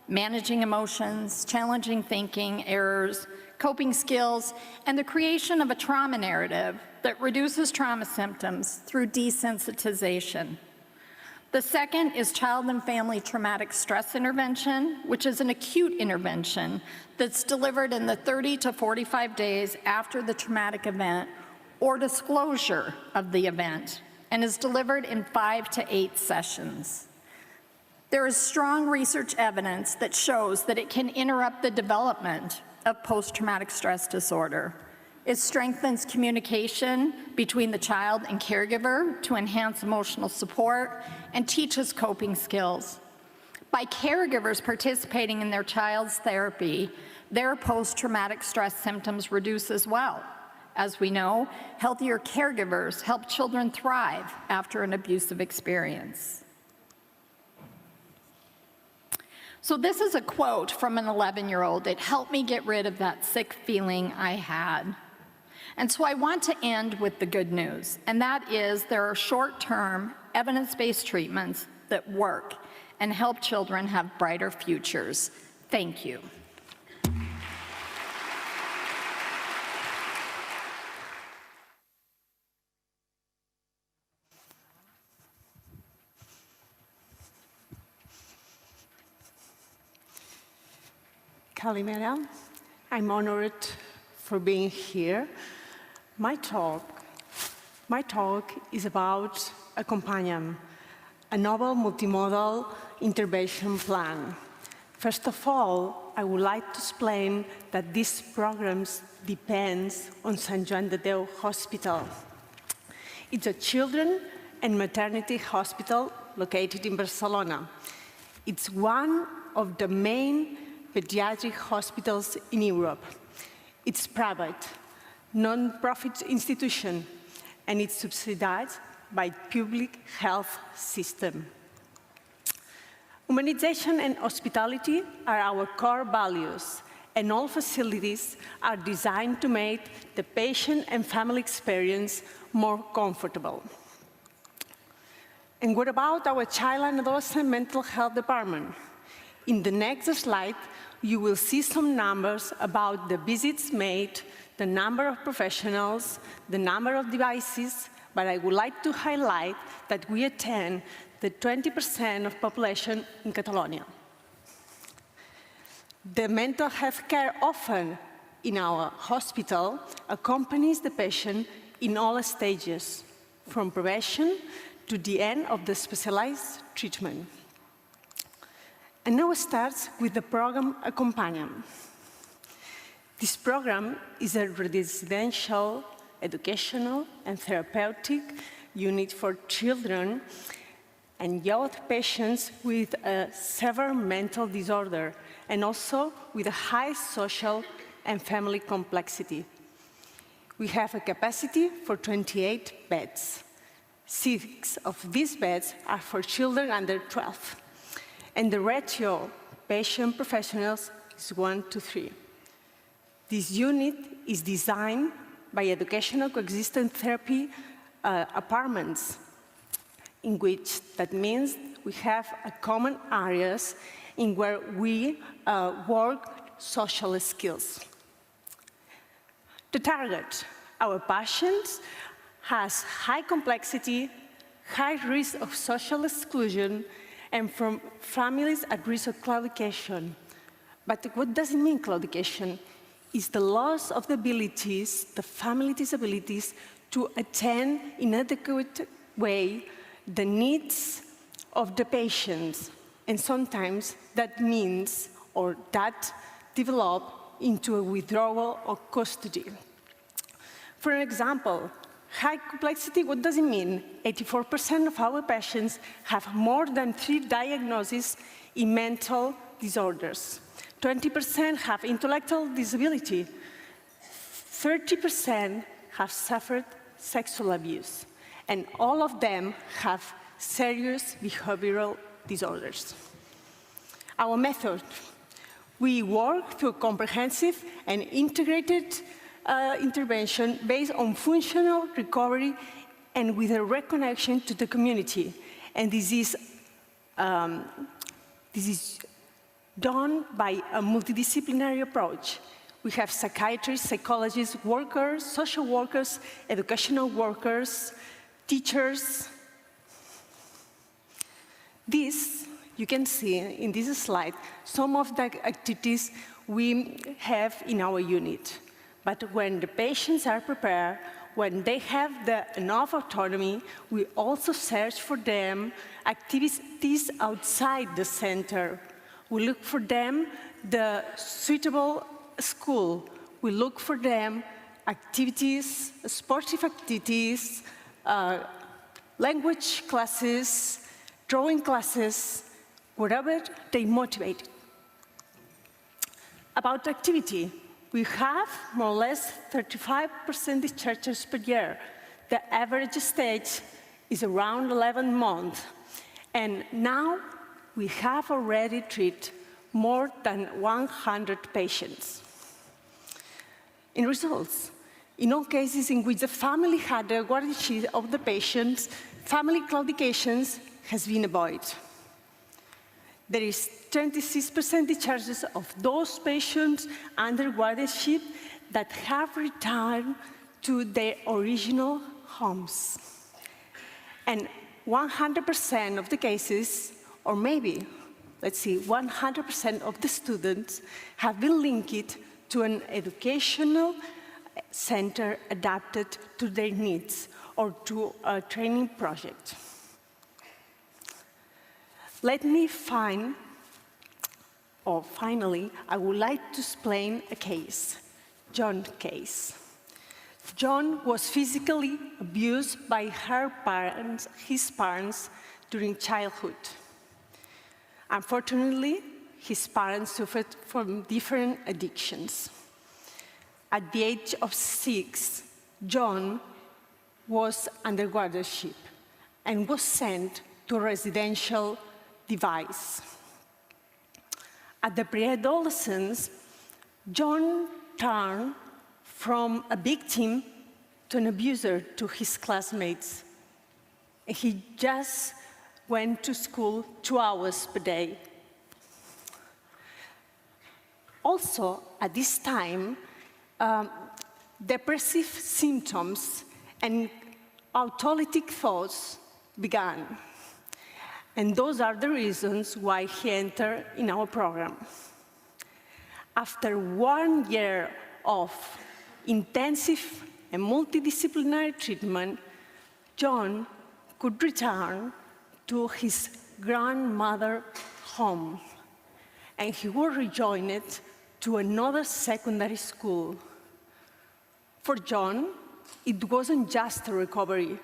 managing emotions, challenging thinking, errors, coping skills, and the creation of a trauma narrative that reduces trauma symptoms through desensitization. The second is child and family traumatic stress intervention, which is an acute intervention that's delivered in the 30 to 45 days after the traumatic event or disclosure of the event, and is delivered in 5 to 8 sessions. There is strong research evidence that shows that it can interrupt the development of post-traumatic stress disorder. It strengthens communication between the child and caregiver to enhance emotional support and teaches coping skills. By caregivers participating in their child's therapy, their post-traumatic stress symptoms reduce as well. As we know, healthier caregivers help children thrive after an abusive experience. So this is a quote from an 11-year-old. It helped me get rid of that sick feeling I had. And so I want to end with the good news, and that is there are short-term, evidence-based treatments that work and help children have brighter futures. Thank you. Kalimera, I'm honored for being here. My talk is about a companion, a novel multimodal intervention plan. First of all, I would like to explain that this program depends on Sant Joan de Déu Hospital. It's a children and maternity hospital located in Barcelona. It's one of the main pediatric hospitals in Europe. It's private, non-profit institution, and it's subsidized by public health system. Humanization and hospitality are our core values, and all facilities are designed to make the patient and family experience more comfortable. And what about our child and adolescent mental health department? In the next slide, you will see some numbers about the visits made, the number of professionals, the number of devices, but I would like to highlight that we attend the 20% of population in Catalonia. The mental health care offered in our hospital accompanies the patient in all stages, from prevention to the end of the specialized treatment. And now it starts with the program A Companion. This program is a residential, educational, and therapeutic unit for children and youth patients with a severe mental disorder and also with a high social and family complexity. We have a capacity for 28 beds. 6 of these beds are for children under 12. And the ratio patient professionals is 1:3. This unit is designed by educational coexistence therapy apartments, in which that means we have common areas in where we work social skills. The target, our patients, has high complexity, high risk of social exclusion, and from families at risk of claudication. But what does it mean, claudication? It's the loss of the abilities, the family disabilities, to attend in an adequate way the needs of the patients. And sometimes that means, or that develop into a withdrawal or custody. For example, high complexity, what does it mean? 84% of our patients have more than 3 diagnoses in mental disorders. 20% have intellectual disability. 30% have suffered sexual abuse. And all of them have serious behavioral disorders. Our method, we work through comprehensive and integrated intervention based on functional recovery and with a reconnection to the community. And this is done by a multidisciplinary approach. We have psychiatrists, psychologists, workers, social workers, educational workers, teachers. This, you can see in this slide, some of the activities we have in our unit. But when the patients are prepared, when they have enough autonomy, we also search for them activities outside the center. We look for them the suitable school. We look for them activities, sportive activities, language classes, drawing classes, wherever they motivate. About activity, we have more or less 35% discharges per year. The average stage is around 11 months. And now we have already treated more than 100 patients. In results, in all cases in which the family had the guardianship of the patients, family claudications has been avoided. There is 26% discharges of those patients under guardianship that have returned to their original homes. And 100% of the cases, or maybe, let's see, 100% of the students have been linked to an educational center adapted to their needs or to a training project. Let me finally, I would like to explain a case, John's case. John was physically abused by his parents during childhood. Unfortunately, his parents suffered from different addictions. At the age of 6, John was under guardianship and was sent to a residential device. At the pre-adolescence, John turned from a victim to an abuser to his classmates. He just went to school 2 hours per day. Also, at this time, depressive symptoms and autolytic thoughts began. And those are the reasons why he entered in our program. After 1 year of intensive and multidisciplinary treatment, John could return to his grandmother's home, and he was rejoined to another secondary school. For John, it wasn't just a recovery.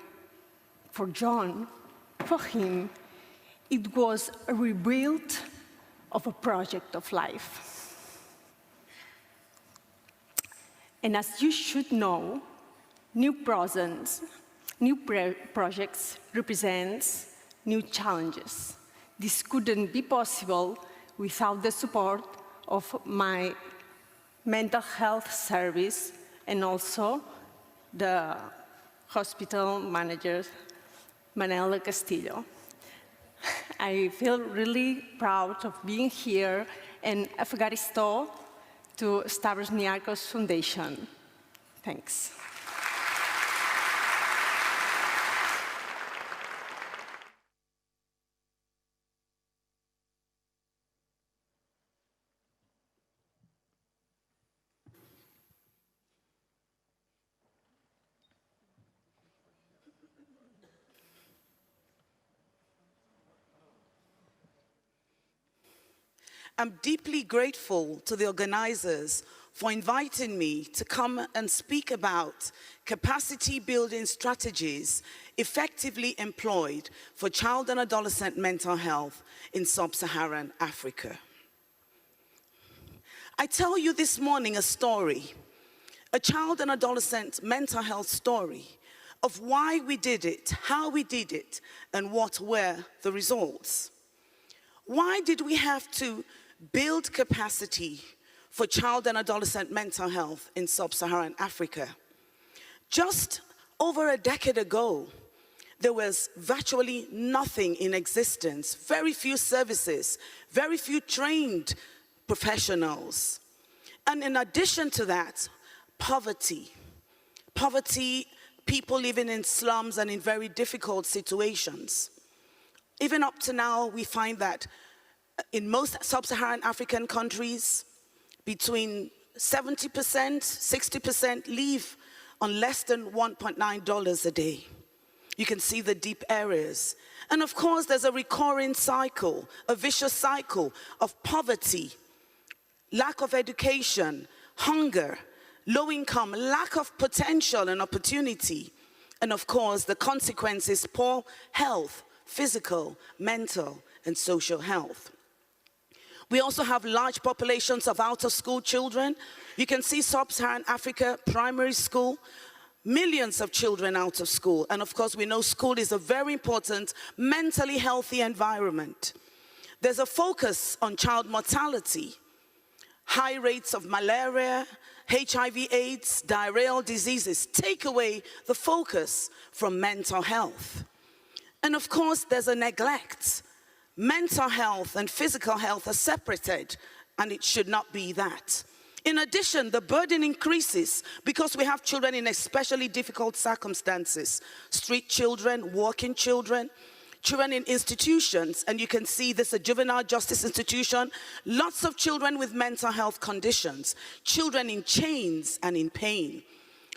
For him, it was a rebuild of a project of life. And as you should know, new projects represent new challenges. This couldn't be possible without the support of my mental health service and also the hospital manager, Manela Castillo. I feel really proud of being here, and ευχαριστώ to Stavros Niarchos Foundation. Thanks. I'm deeply grateful to the organizers for inviting me to come and speak about capacity building strategies effectively employed for child and adolescent mental health in sub-Saharan Africa. I tell you this morning a story, a child and adolescent mental health story of why we did it, how we did it, and what were the results. Why did we have to build capacity for child and adolescent mental health in sub-Saharan Africa? Just over a decade ago, there was virtually nothing in existence, very few services, very few trained professionals. And in addition to that, poverty, people living in slums and in very difficult situations. Even up to now, we find that in most sub-Saharan African countries, between 70%, 60% live on less than $1.9 a day. You can see the deep areas. And of course, there's a recurring cycle, a vicious cycle of poverty, lack of education, hunger, low income, lack of potential and opportunity. And of course, the consequence is poor health, physical, mental, and social health. We also have large populations of out-of-school children. You can see Sub-Saharan Africa, primary school, millions of children out of school. And of course, we know school is a very important mentally healthy environment. There's a focus on child mortality, high rates of malaria, HIV/AIDS, diarrheal diseases take away the focus from mental health. And of course, there's a neglect. Mental health and physical health are separated, and it should not be that. In addition, the burden increases because we have children in especially difficult circumstances. Street children, walking children, children in institutions, and you can see this a juvenile justice institution, lots of children with mental health conditions, children in chains and in pain,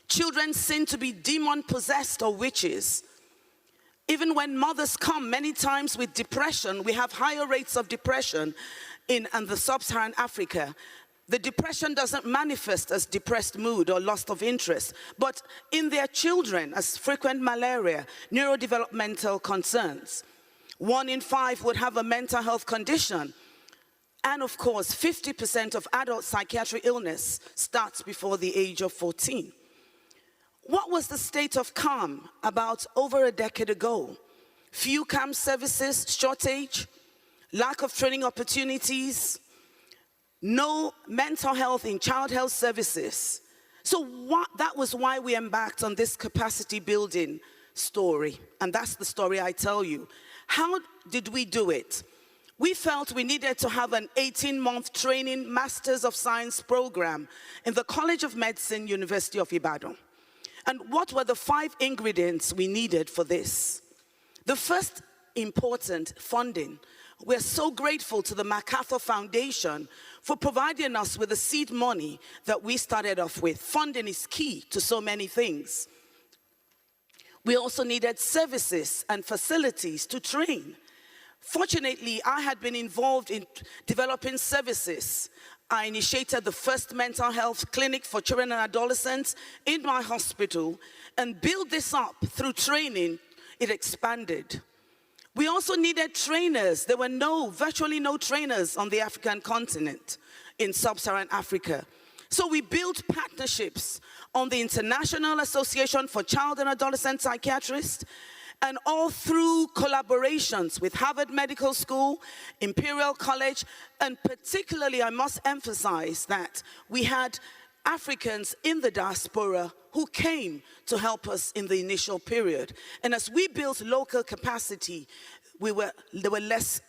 children seen to be demon-possessed or witches. Even when mothers come, many times with depression, we have higher rates of depression in the Sub-Saharan Africa. The depression doesn't manifest as depressed mood or loss of interest, but in their children as frequent malaria, neurodevelopmental concerns. 1 in 5 would have a mental health condition. And of course, 50% of adult psychiatric illness starts before the age of 14. What was the state of calm about over a decade ago? Few camp services, shortage, lack of training opportunities, no mental health in child health services. So that was why we embarked on this capacity building story. And that's the story I tell you. How did we do it? We felt we needed to have an 18-month training Masters of Science program in the College of Medicine, University of Ibadan. And what were the 5 ingredients we needed for this? The first important, funding. We're so grateful to the MacArthur Foundation for providing us with the seed money that we started off with. Funding is key to so many things. We also needed services and facilities to train. Fortunately, I had been involved in developing services. I initiated the first mental health clinic for children and adolescents in my hospital and built this up through training. It expanded. We also needed trainers. There were virtually no trainers on the African continent in Sub-Saharan Africa. So we built partnerships on the International Association for Child and Adolescent Psychiatrists, and all through collaborations with Harvard Medical School, Imperial College, and particularly I must emphasize that we had Africans in the diaspora who came to help us in the initial period. And as we built local capacity, they were less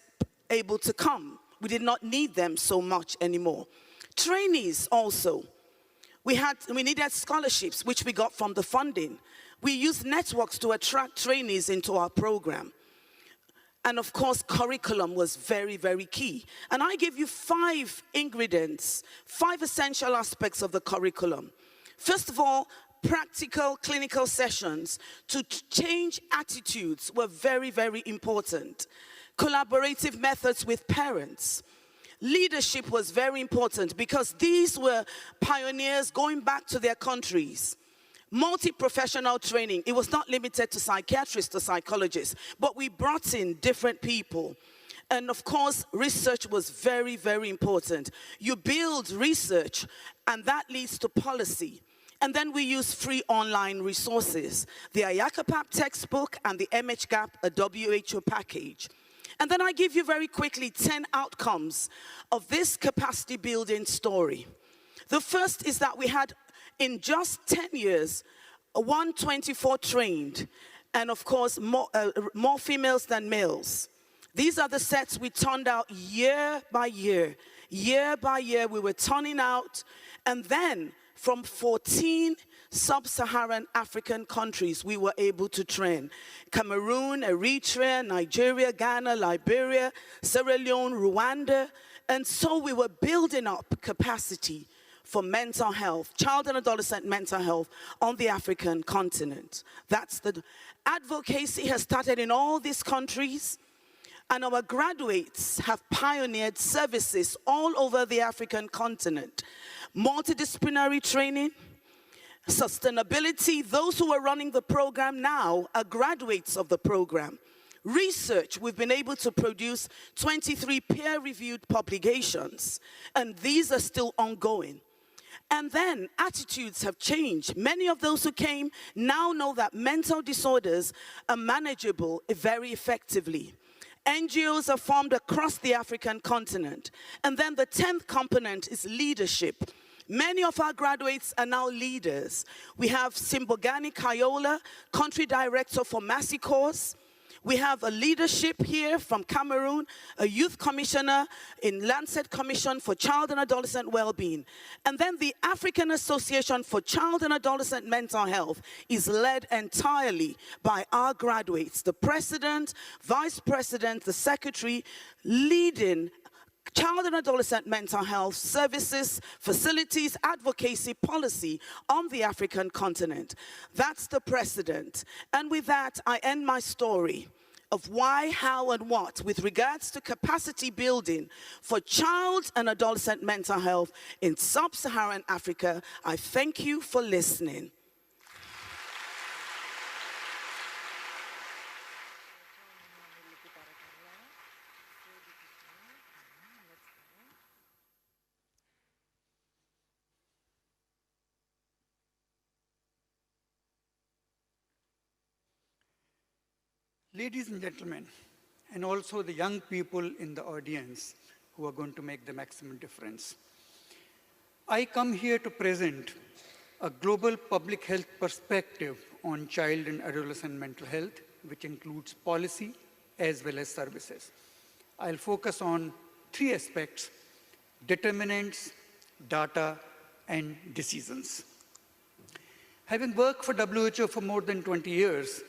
able to come. We did not need them so much anymore. Trainees also. We needed scholarships, which we got from the funding. We used networks to attract trainees into our program. And of course, curriculum was very, very key. And I give you 5 ingredients, 5 essential aspects of the curriculum. First of all, practical clinical sessions to change attitudes were very, very important. Collaborative methods with parents. Leadership was very important because these were pioneers going back to their countries. Multi-professional training. It was not limited to psychiatrists or psychologists, but we brought in different people. And of course, research was very, very important. You build research, and that leads to policy. And then we use free online resources. The IACAPAP textbook and the MHGAP, a WHO package. And then I give you very quickly 10 outcomes of this capacity building story. The first is that we had, in just 10 years, 124 trained, and of course, more females than males. These are the sets we turned out year by year. Year by year, we were turning out, and then from 14 sub-Saharan African countries, we were able to train. Cameroon, Eritrea, Nigeria, Ghana, Liberia, Sierra Leone, Rwanda, and so we were building up capacity for mental health, child and adolescent mental health on the African continent. That's the advocacy has started in all these countries, and our graduates have pioneered services all over the African continent. Multidisciplinary training, sustainability. Those who are running the program now are graduates of the program. Research, we've been able to produce 23 peer-reviewed publications, and these are still ongoing. And then attitudes have changed. Many of those who came now know that mental disorders are manageable very effectively. NGOs are formed across the African continent. And then the 10th component is leadership. Many of our graduates are now leaders. We have Simbogani Kayola, country director for Massey Course. We have a leadership here from Cameroon, a youth commissioner in Lancet Commission for Child and Adolescent Wellbeing. And then the African Association for Child and Adolescent Mental Health is led entirely by our graduates, the president, vice president, the secretary, leading child and adolescent mental health services, facilities, advocacy, policy on the African continent. That's the precedent. And with that, I end my story of why, how, and what with regards to capacity building for child and adolescent mental health in sub-Saharan Africa. I thank you for listening. Ladies and gentlemen, and also the young people in the audience who are going to make the maximum difference, I come here to present a global public health perspective on child and adolescent mental health, which includes policy as well as services. I'll focus on three aspects: determinants, data, and decisions. Having worked for WHO for more than 20 years,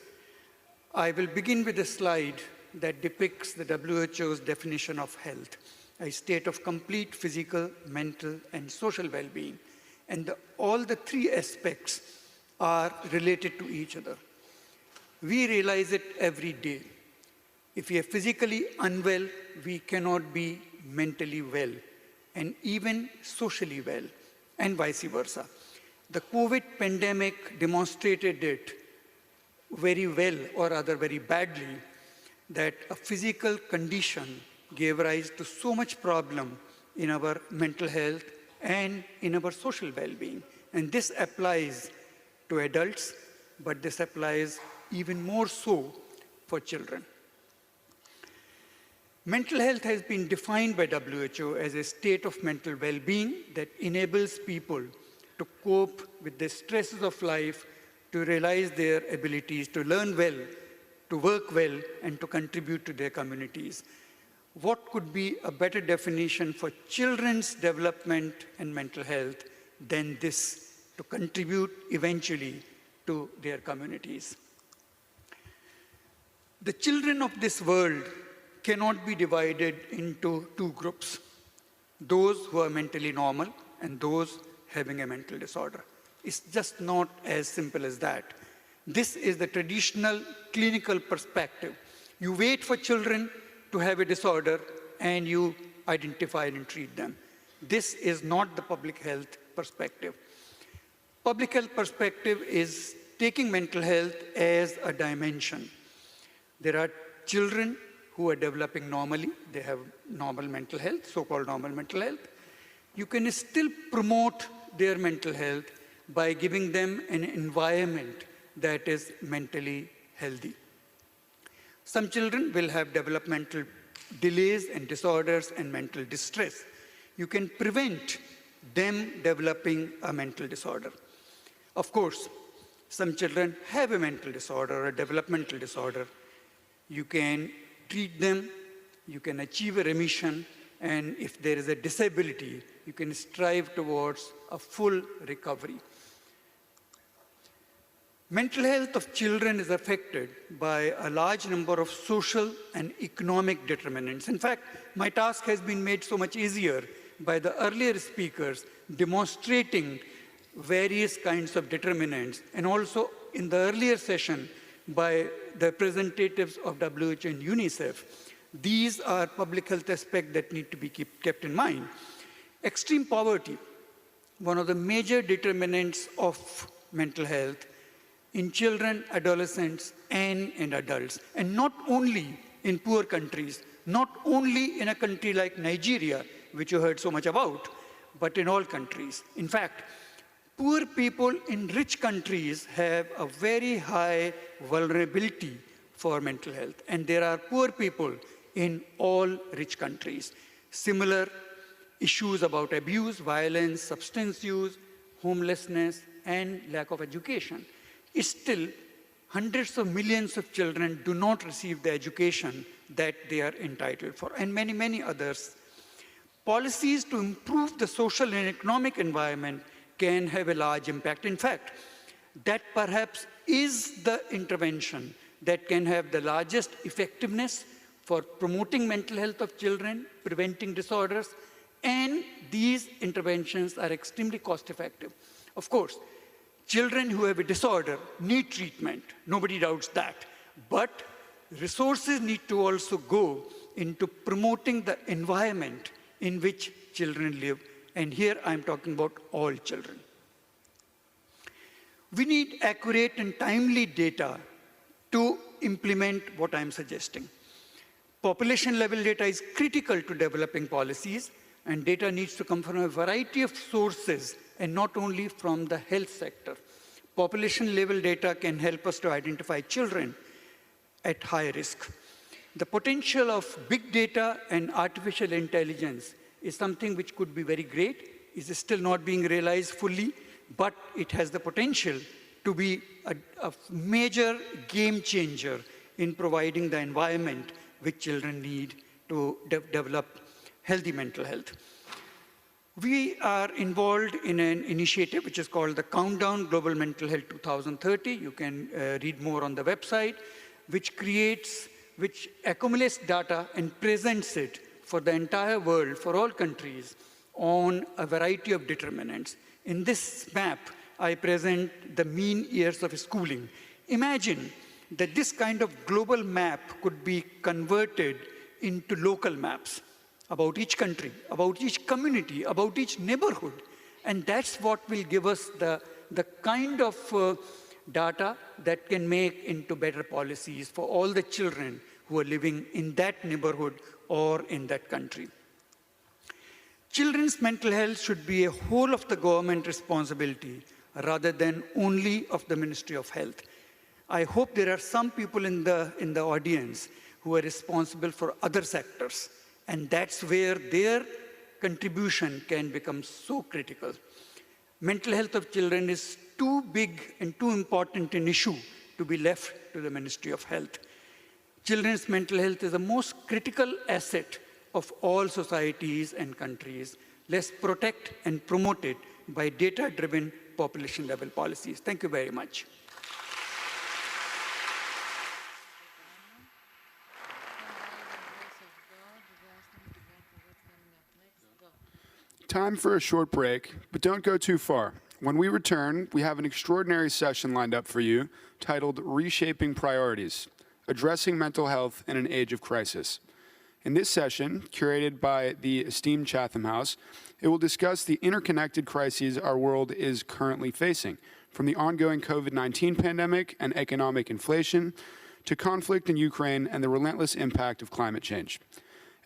I will begin with a slide that depicts the WHO's definition of health, a state of complete physical, mental, and social well-being. And all the three aspects are related to each other. We realize it every day. If we are physically unwell, we cannot be mentally well, and even socially well, and vice versa. The COVID pandemic demonstrated it very well, or rather very badly, that a physical condition gave rise to so much problem in our mental health and in our social well-being. And this applies to adults, but this applies even more so for children. Mental health has been defined by WHO as a state of mental well-being that enables people to cope with the stresses of life, to realize their abilities, to learn well, to work well, and to contribute to their communities. What could be a better definition for children's development and mental health than this, to contribute eventually to their communities? The children of this world cannot be divided into two groups: those who are mentally normal and those having a mental disorder. It's just not as simple as that. This is the traditional clinical perspective. You wait for children to have a disorder and you identify and treat them. This is not the public health perspective. Public health perspective is taking mental health as a dimension. There are children who are developing normally. They have normal mental health, so-called normal mental health. You can still promote their mental health by giving them an environment that is mentally healthy. Some children will have developmental delays and disorders and mental distress. You can prevent them developing a mental disorder. Of course, some children have a mental disorder or a developmental disorder. You can treat them, you can achieve a remission, and if there is a disability, you can strive towards a full recovery. Mental health of children is affected by a large number of social and economic determinants. In fact, my task has been made so much easier by the earlier speakers demonstrating various kinds of determinants, and also in the earlier session by the representatives of WHO and UNICEF. These are public health aspects that need to be kept in mind. Extreme poverty, one of the major determinants of mental health, in children, adolescents, and in adults. And not only in poor countries, not only in a country like Nigeria, which you heard so much about, but in all countries. In fact, poor people in rich countries have a very high vulnerability for mental health, and there are poor people in all rich countries. Similar issues about abuse, violence, substance use, homelessness, and lack of education. Still, hundreds of millions of children do not receive the education that they are entitled for, and many, many others. Policies to improve the social and economic environment can have a large impact. In fact, that perhaps is the intervention that can have the largest effectiveness for promoting mental health of children, preventing disorders, and these interventions are extremely cost-effective. Of course, children who have a disorder need treatment, nobody doubts that, but resources need to also go into promoting the environment in which children live, and here I'm talking about all children. We need accurate and timely data to implement what I'm suggesting. Population level data is critical to developing policies, and data needs to come from a variety of sources and not only from the health sector. Population level data can help us to identify children at high risk. The potential of big data and artificial intelligence is something which could be very great, is still not being realized fully, but it has the potential to be a major game changer in providing the environment which children need to develop healthy mental health. We are involved in an initiative which is called the Countdown Global Mental Health 2030. You can read more on the website, which accumulates data and presents it for the entire world, for all countries, on a variety of determinants. In this map, I present the mean years of schooling. Imagine that this kind of global map could be converted into local maps about each country, about each community, about each neighborhood. And that's what will give us the kind of data that can make into better policies for all the children who are living in that neighborhood or in that country. Children's mental health should be a whole of the government responsibility rather than only of the Ministry of Health. I hope there are some people in the audience who are responsible for other sectors, and that's where their contribution can become so critical. Mental health of children is too big and too important an issue to be left to the Ministry of Health. Children's mental health is the most critical asset of all societies and countries. Let's protect and promote it by data-driven population-level policies. Thank you very much. Time for a short break, but don't go too far. When we return, we have an extraordinary session lined up for you titled Reshaping Priorities, Addressing Mental Health in an Age of Crisis. In this session, curated by the esteemed Chatham House, it will discuss the interconnected crises our world is currently facing, from the ongoing COVID-19 pandemic and economic inflation to conflict in Ukraine and the relentless impact of climate change.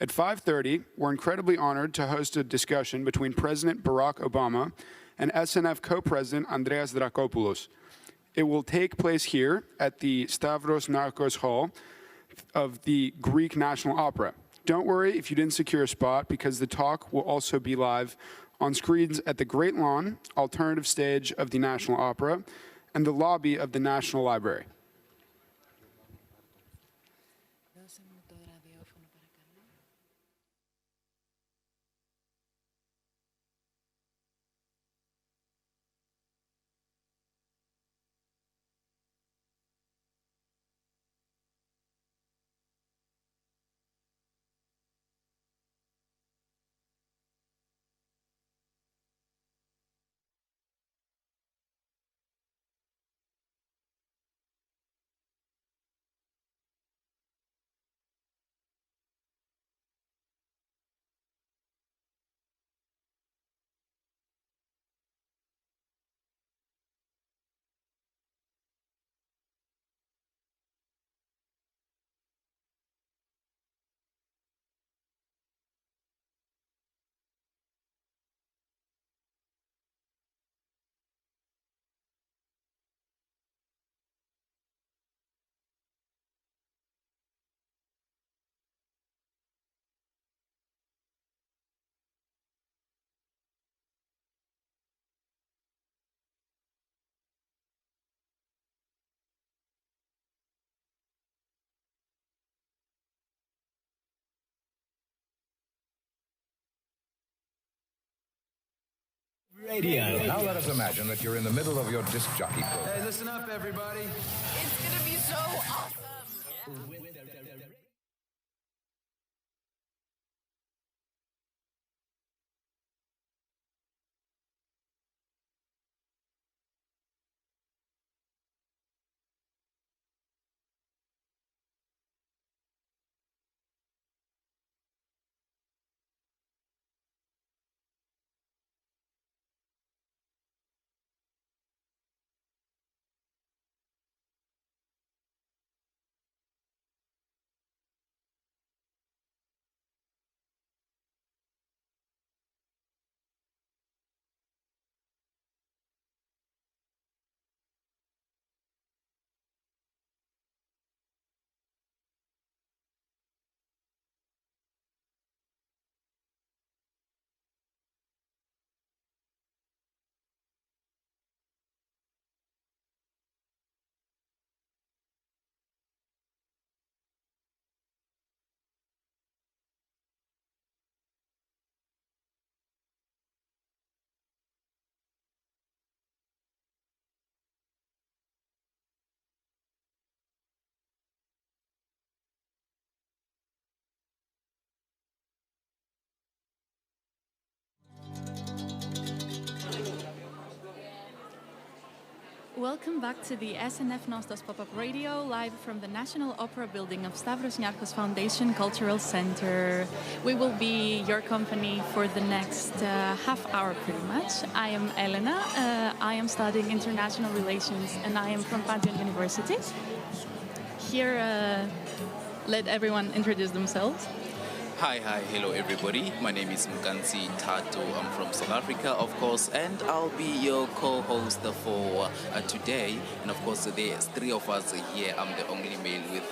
At 5:30, we're incredibly honored to host a discussion between President Barack Obama and SNF co-president Andreas Drakopoulos. It will take place here at the Stavros Niarchos Hall of the Greek National Opera. Don't worry if you didn't secure a spot, because the talk will also be live on screens at the Great Lawn, alternative stage of the National Opera, and the lobby of the National Library. Radio. Now let us imagine that you're in the middle of your disc jockey program. Hey, listen up, everybody. It's gonna be so awesome. Welcome back to the SNF Nostos Pop-Up Radio, live from the National Opera Building of Stavros Niarchos Foundation Cultural Center. We will be your company for the next half hour pretty much. I am Elena, I am studying International Relations and I am from Pantheon University. Here, let everyone introduce themselves. Hi, hello everybody. My name is Mkansi Tato. I'm from South Africa, of course, and I'll be your co-host for today. And of course, there's three of us here. I'm the only male with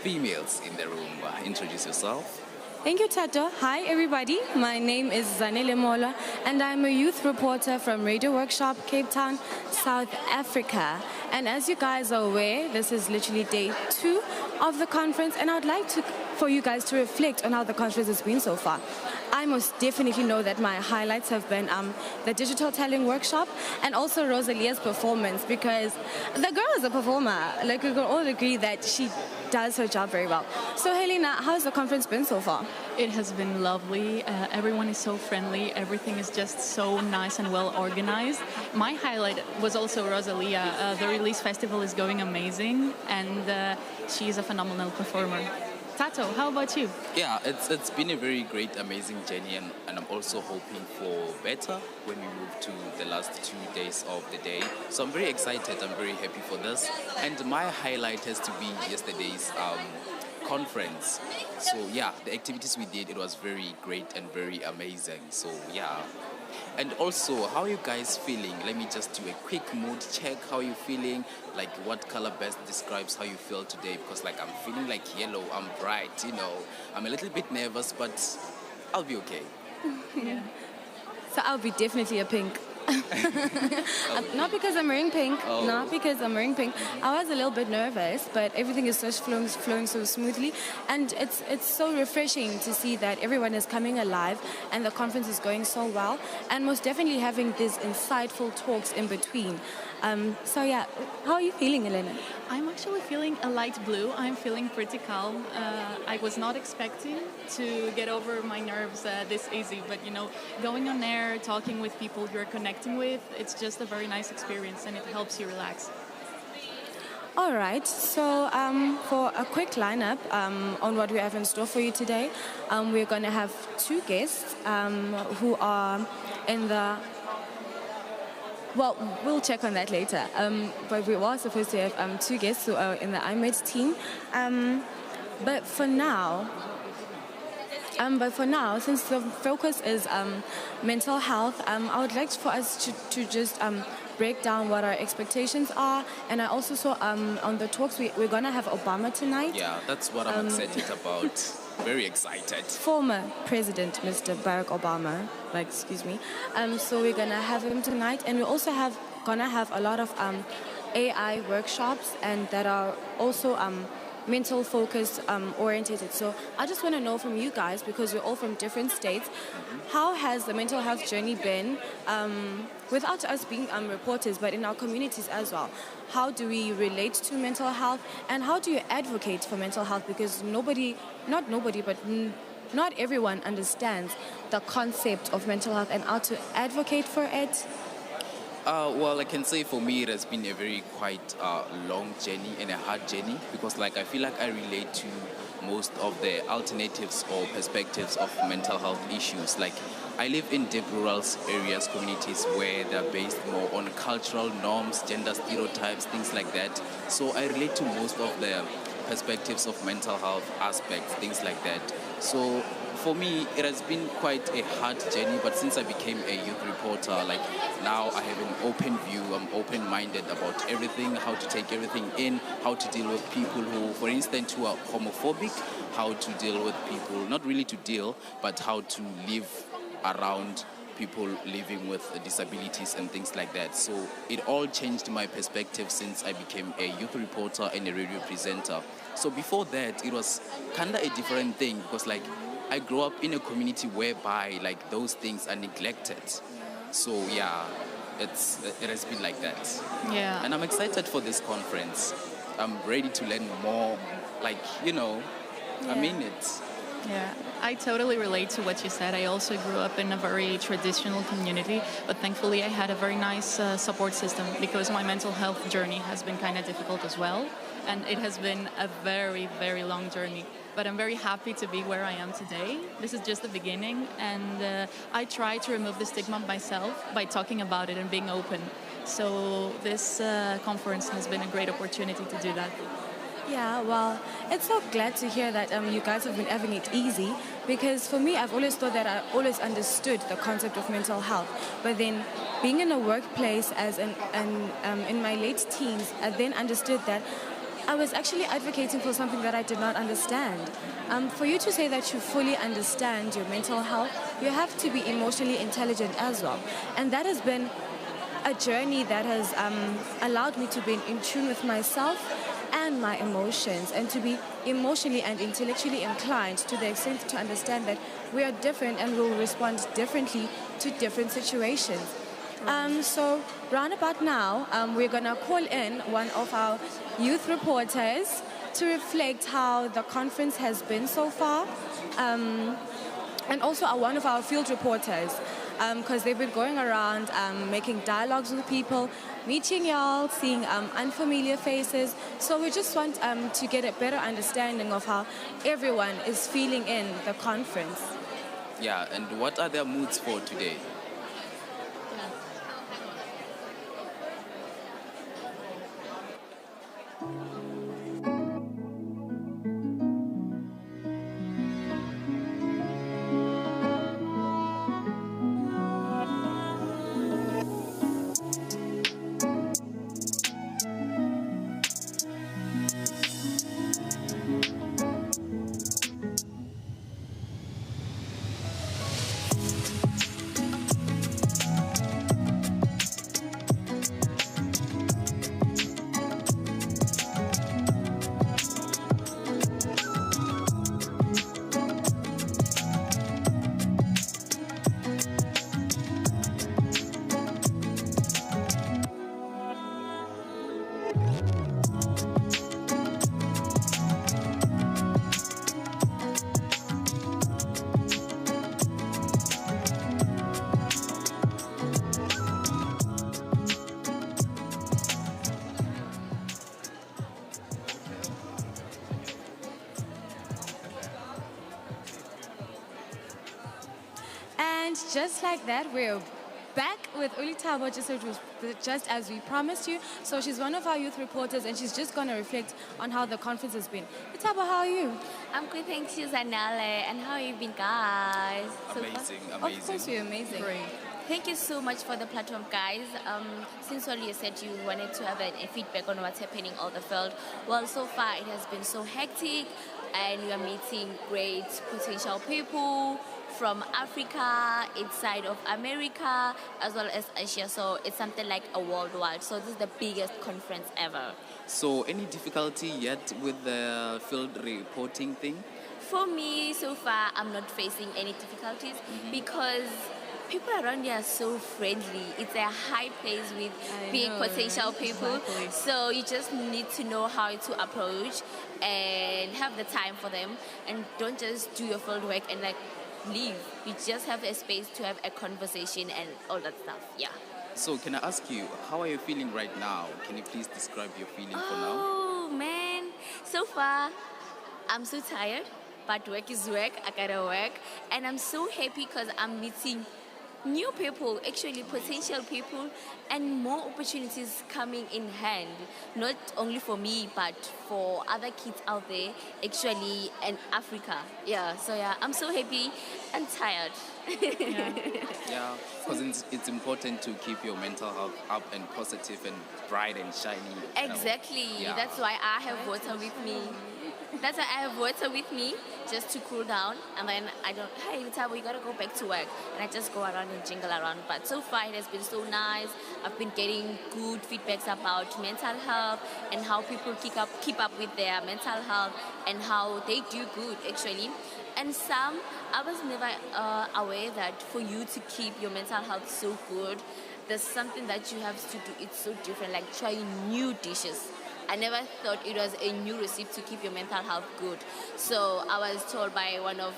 females in the room. Introduce yourself. Thank you, Tato. Hi, everybody. My name is Zanele Mola, and I'm a youth reporter from Radio Workshop, Cape Town, South Africa. And as you guys are aware, this is literally day 2 of the conference, and I would like for you guys to reflect on how the conference has been so far. I most definitely know that my highlights have been the digital telling workshop and also Rosalia's performance, because the girl is a performer. Like, we can all agree that she does her job very well. So, Helena, how's the conference been so far? It has been lovely. Everyone is so friendly. Everything is just so nice and well organized. My highlight was also Rosalia. The release festival is going amazing, and she is a phenomenal performer. Tato, how about you? Yeah, it's been a very great, amazing journey, and I'm also hoping for better when we move to the last 2 days of the day. So I'm very excited, I'm very happy for this. And my highlight has to be yesterday's conference. So yeah, the activities we did, it was very great and very amazing. So yeah. And also, how are you guys feeling? Let me just do a quick mood check. How are you feeling? Like, what color best describes how you feel today? Because like, I'm feeling like yellow, I'm bright, you know. I'm a little bit nervous, but I'll be okay. Yeah. So I'll be definitely a pink. Not because I'm wearing pink. Oh. Not because I'm wearing pink. I was a little bit nervous, but everything is just flowing so smoothly, and it's so refreshing to see that everyone is coming alive and the conference is going so well, and most definitely having these insightful talks in between. So yeah, how are you feeling, Elena? I'm actually feeling a light blue. I'm feeling pretty calm. I was not expecting to get over my nerves this easy, but you know, going on air, talking with people you're connecting with, it's just a very nice experience and it helps you relax. All right, so for a quick lineup on what we have in store for you today, we're going to have 2 guests who are in the... Well, we'll check on that later. But we were supposed to have 2 guests who are in the IMED team. But for now, since the focus is mental health, I would like for us to just break down what our expectations are. And I also saw on the talks, we're going to have Obama tonight. Yeah, that's what I'm excited about. Very excited. Former President, Mr. Barack Obama, excuse me. So we're going to have him tonight. And we're also going to have a lot of AI workshops, and that are also mental focus orientated. So I just want to know from you guys, because we're all from different states, how has the mental health journey been without us being reporters, but in our communities as well? How do we relate to mental health, and how do you advocate for mental health? Because not everyone understands the concept of mental health and how to advocate for it. Well, I can say for me it has been a very quite long journey and a hard journey, because like I feel like I relate to most of the alternatives or perspectives of mental health issues. Like I live in deep rural areas, communities where they're based more on cultural norms, gender stereotypes, things like that. So I relate to most of the perspectives of mental health aspects, things like that. So for me, it has been quite a hard journey, but since I became a youth reporter, like now I have an open view, I'm open-minded about everything, how to take everything in, how to deal with people who, for instance, who are homophobic, how to deal with people, not really to deal, but how to live around people living with disabilities and things like that. So it all changed my perspective since I became a youth reporter and a radio presenter. So before that, it was kind of a different thing, because like I grew up in a community whereby like those things are neglected. So yeah, it has been like that. Yeah. And I'm excited for this conference. I'm ready to learn more. Like, I mean it. Yeah, I totally relate to what you said. I also grew up in a very traditional community, but thankfully I had a very nice support system, because my mental health journey has been kind of difficult as well. And it has been a very, very long journey. But I'm very happy to be where I am today. This is just the beginning, and I try to remove the stigma myself by talking about it and being open. So this conference has been a great opportunity to do that. Yeah, well, it's so glad to hear that you guys have been having it easy, because for me, I've always thought that I always understood the concept of mental health. But then being in a workplace in my late teens, I then understood that I was actually advocating for something that I did not understand. For you to say that you fully understand your mental health, you have to be emotionally intelligent as well. And that has been a journey that has allowed me to be in tune with myself and my emotions, and to be emotionally and intellectually inclined to the extent to understand that we are different and will respond differently to different situations. So round about now, we're going to call in one of our youth reporters to reflect how the conference has been so far, and also one of our field reporters, because they've been going around making dialogues with people, meeting y'all, seeing unfamiliar faces. So we just want to get a better understanding of how everyone is feeling in the conference. Yeah, and what are their moods for today? And just like that, we're back with Ulitabo, just as we promised you. So she's one of our youth reporters, and she's just going to reflect on how the conference has been. Ulitabo, how are you? I'm good, thank you, Zanele. And how have you been, guys? Amazing. Of course, you're amazing. Great. Thank you so much for the platform, guys. Since earlier you said you wanted to have a feedback on what's happening in all the field. Well, so far it has been so hectic, and we are meeting great potential people from Africa, inside of America, as well as Asia. So it's something like a worldwide. So this is the biggest conference ever. So any difficulty yet with the field reporting thing? For me, so far, I'm not facing any difficulties because people around here are so friendly. It's a high place with big potential people. Exactly. So you just need to know how to approach and have the time for them. And don't just do your field work and like leave. You just have a space to have a conversation and all that stuff. Yeah. So can I ask you, how are you feeling right now? Can you please describe your feeling for now? Oh, man. So far, I'm so tired. But work is work. I gotta work. And I'm so happy because I'm meeting new people, actually potential people, and more opportunities coming in hand, not only for me but for other kids out there, actually, in Africa. Yeah, so yeah, I'm so happy and tired. Yeah, because it's important to keep your mental health up and positive and bright and shiny. Exactly. Yeah. That's why I have water with me. That's why I have water with me, just to cool down. And then I don't, hey, Tabo, you gotta go back to work. And I just go around and jingle around. But so far it has been so nice. I've been getting good feedbacks about mental health and how people keep up with their mental health and how they do good, actually. And some, I was never aware that for you to keep your mental health so good, there's something that you have to do. It's so different, like trying new dishes. I never thought it was a new recipe to keep your mental health good. So I was told by one of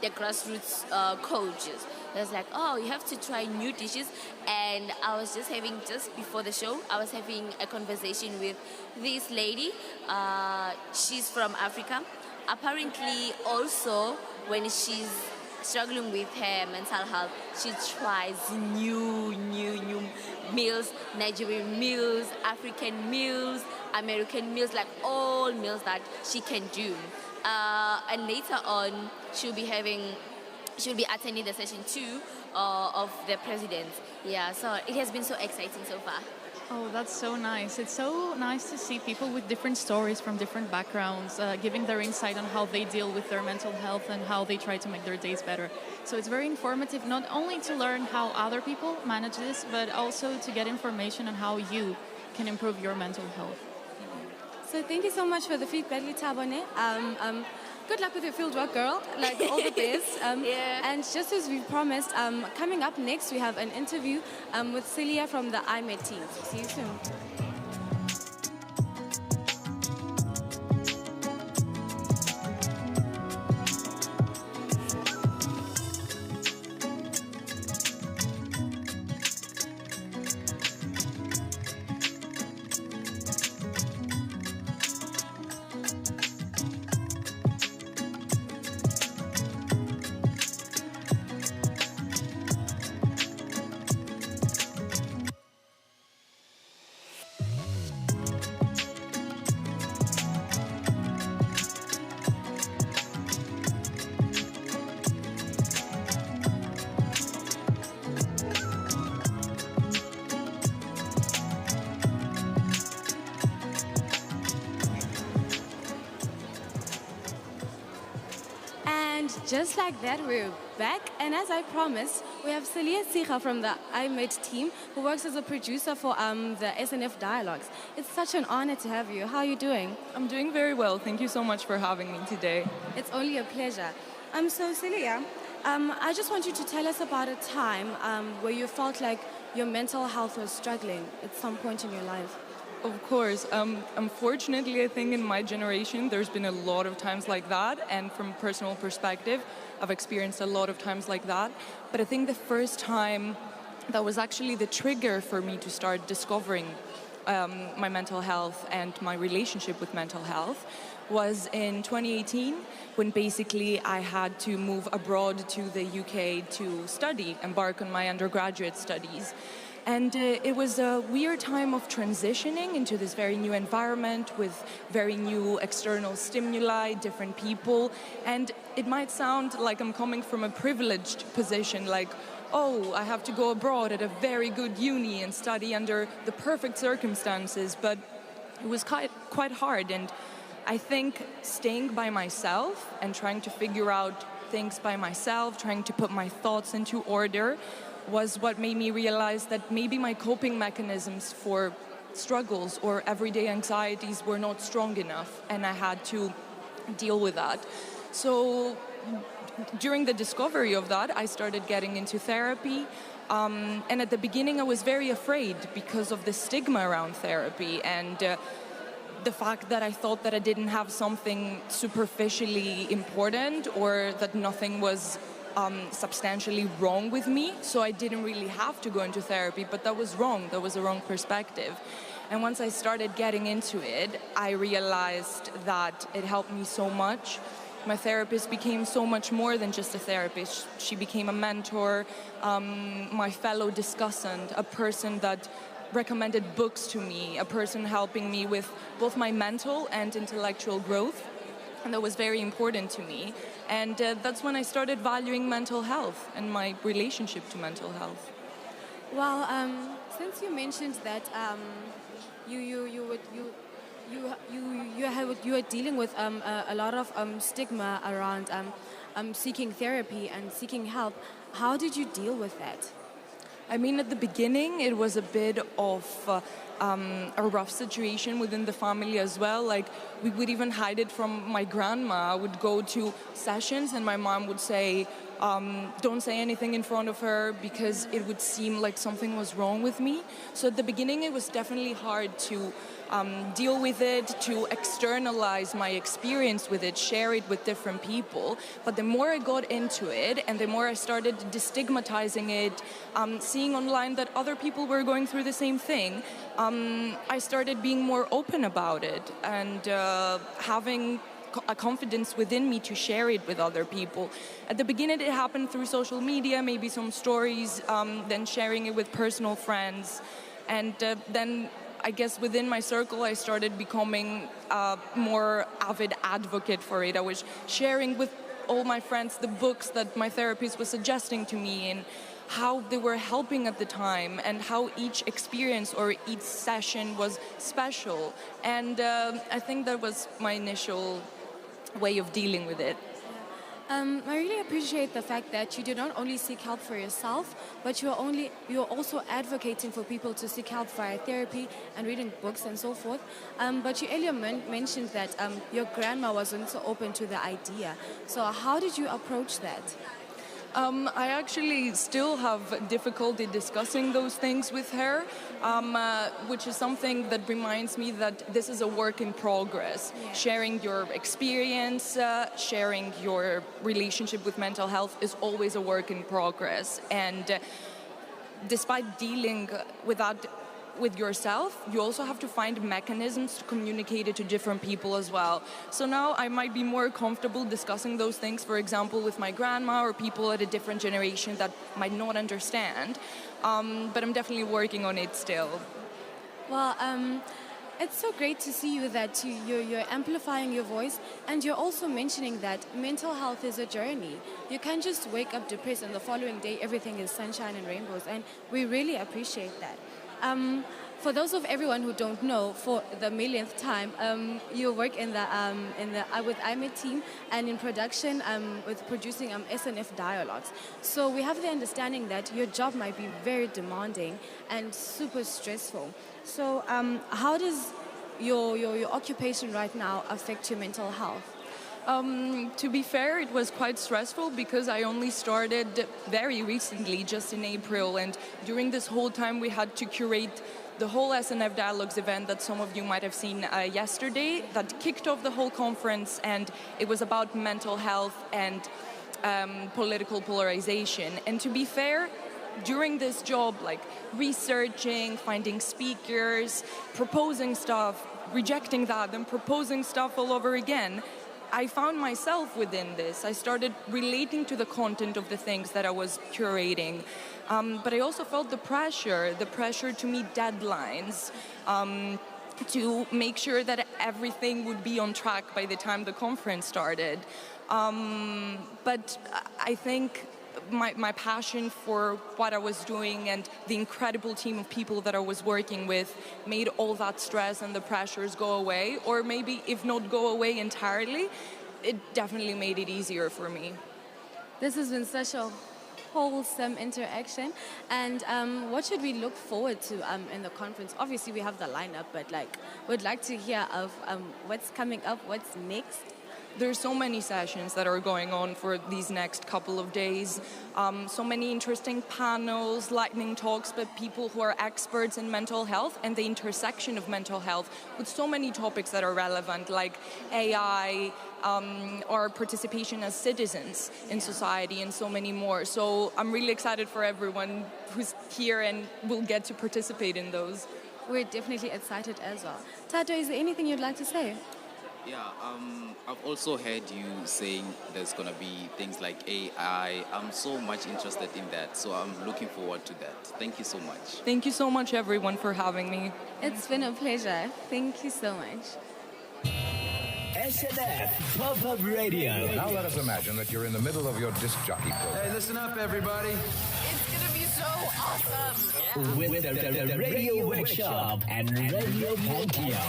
the grassroots coaches. It was like, oh, you have to try new dishes. And I was just before the show, I was having a conversation with this lady. She's from Africa. Apparently also when she's struggling with her mental health, she tries new meals, Nigerian meals, African meals, American meals, like all meals that she can do. And later on, she'll be attending the session 2 of the president. Yeah, so it has been so exciting so far. Oh, that's so nice. It's so nice to see people with different stories from different backgrounds, giving their insight on how they deal with their mental health and how they try to make their days better. So it's very informative, not only to learn how other people manage this, but also to get information on how you can improve your mental health. So thank you so much for the feedback, Litabone. Good luck with your fieldwork, girl. Like, all the best. Yeah. And just as we promised, coming up next, we have an interview with Celia from the IMED team. See you soon. Just like that, we're back. And as I promised, we have Celia Sicha from the IMED team, who works as a producer for the SNF Dialogues. It's such an honor to have you. How are you doing? I'm doing very well. Thank you so much for having me today. It's only a pleasure. So Celia, I just want you to tell us about a time where you felt like your mental health was struggling at some point in your life. Of course. Unfortunately, I think in my generation, there's been a lot of times like that. And from personal perspective, I've experienced a lot of times like that. But I think the first time that was actually the trigger for me to start discovering my mental health and my relationship with mental health was in 2018, when basically I had to move abroad to the UK to embark on my undergraduate studies. And it was a weird time of transitioning into this very new environment with very new external stimuli, different people. And it might sound like I'm coming from a privileged position, like, oh, I have to go abroad at a very good uni and study under the perfect circumstances. But it was quite hard. And I think staying by myself and trying to figure out things by myself, trying to put my thoughts into order, was what made me realize that maybe my coping mechanisms for struggles or everyday anxieties were not strong enough, and I had to deal with that. So during the discovery of that, I started getting into therapy. And at the beginning, I was very afraid because of the stigma around therapy and the fact that I thought that I didn't have something superficially important or that nothing was substantially wrong with me. So I didn't really have to go into therapy, but that was wrong. That was a wrong perspective. And once I started getting into it, I realized that it helped me so much. My therapist became so much more than just a therapist. She became a mentor, my fellow discussant, a person that recommended books to me, a person helping me with both my mental and intellectual growth. And that was very important to me. And that's when I started valuing mental health and my relationship to mental health. Well, since you mentioned that you are dealing with a lot of stigma around seeking therapy and seeking help, how did you deal with that? I mean, at the beginning, it was a bit of a rough situation within the family as well. Like, we would even hide it from my grandma. I would go to sessions and my mom would say, don't say anything in front of her because it would seem like something was wrong with me. So at the beginning, it was definitely hard to deal with it, to externalize my experience with it, share it with different people. But the more I got into it and the more I started destigmatizing it, seeing online that other people were going through the same thing, I started being more open about it and having a confidence within me to share it with other people. At the beginning, it happened through social media, maybe some stories, then sharing it with personal friends. And then I guess within my circle, I started becoming a more avid advocate for it. I was sharing with all my friends the books that my therapist was suggesting to me and how they were helping at the time and how each experience or each session was special. And I think that was my initial way of dealing with it. I really appreciate the fact that you do not only seek help for yourself, but you're also advocating for people to seek help via therapy and reading books and so forth. But you earlier mentioned that your grandma wasn't so open to the idea. So how did you approach that? I actually still have difficulty discussing those things with her, which is something that reminds me that this is a work in progress. Yeah. Sharing your experience, sharing your relationship with mental health is always a work in progress. And despite dealing with that with yourself, you also have to find mechanisms to communicate it to different people as well. So now I might be more comfortable discussing those things, for example, with my grandma or people at a different generation that might not understand. But I'm definitely working on it still. Well, it's so great to see you that you're amplifying your voice, and you're also mentioning that mental health is a journey. You can't just wake up depressed and the following day everything is sunshine and rainbows, and we really appreciate that. For those of everyone who don't know, for the millionth time, you work in the with IMED team and in production with producing SNF dialogues. So we have the understanding that your job might be very demanding and super stressful. So how does your occupation right now affect your mental health? To be fair, it was quite stressful because I only started very recently, just in April, and during this whole time we had to curate the whole SNF Dialogues event that some of you might have seen yesterday, that kicked off the whole conference, and it was about mental health and political polarization. And to be fair, during this job, like researching, finding speakers, proposing stuff, rejecting that, and proposing stuff all over again, I found myself within this. I started relating to the content of the things that I was curating. But I also felt the pressure to meet deadlines, to make sure that everything would be on track by the time the conference started. But I think my passion for what I was doing and the incredible team of people that I was working with made all that stress and the pressures go away, or maybe if not go away entirely, it definitely made it easier for me. This has been such a wholesome interaction. And what should we look forward to in the conference? Obviously, we have the lineup, but we'd like to hear of what's coming up, what's next. There's so many sessions that are going on for these next couple of days. So many interesting panels, lightning talks, but people who are experts in mental health and the intersection of mental health with so many topics that are relevant, like AI, our participation as citizens in society, and so many more. So I'm really excited for everyone who's here and will get to participate in those. We're definitely excited as well. Tato, is there anything you'd like to say? Yeah, I've also heard you saying there's going to be things like AI. I'm so much interested in that, so I'm looking forward to that. Thank you so much. Thank you so much, everyone, for having me. It's been a pleasure. Thank you so much. SNF Pop-Up Radio. Now let us imagine that you're in the middle of your disc jockey program. Hey, listen up, everybody. It's gonna be so awesome. With the Radio Workshop and Radio Pantheon.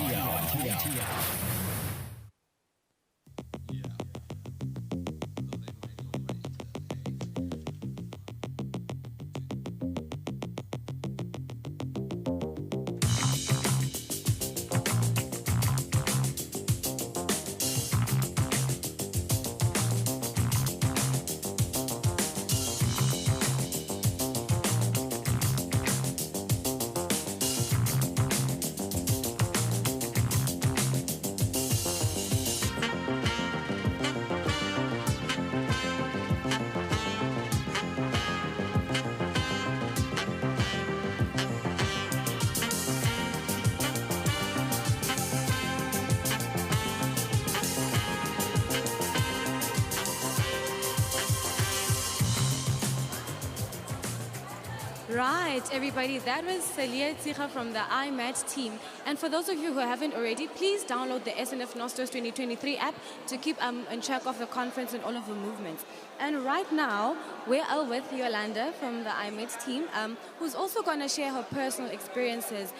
Right, everybody, that was Celia Tzicha from the IMAT team. And for those of you who haven't already, please download the SNF Nostos 2023 app to keep in track of the conference and all of the movements. And right now, we are with Yolanda from the IMAT team, who's also going to share her personal experiences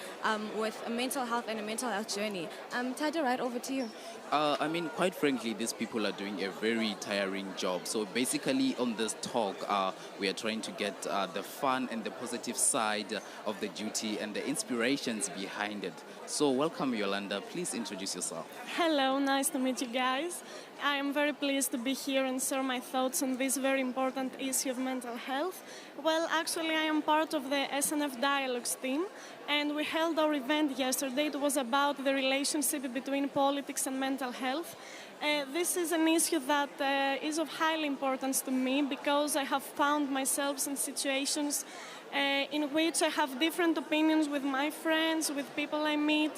with a mental health and a mental health journey. Tada, right over to you. I mean, quite frankly, these people are doing a very tiring job. So basically, on this talk, we are trying to get the fun and the positive side of the duty and the inspirations behind it. So welcome, Yolanda. Please introduce yourself. Hello, nice to meet you guys. I am very pleased to be here and share my thoughts on this very important issue of mental health. Well, actually, I am part of the SNF Dialogues team, and we held our event yesterday. It was about the relationship between politics and mental health. This is an issue that is of high importance to me because I have found myself in situations in which I have different opinions with my friends, with people I meet,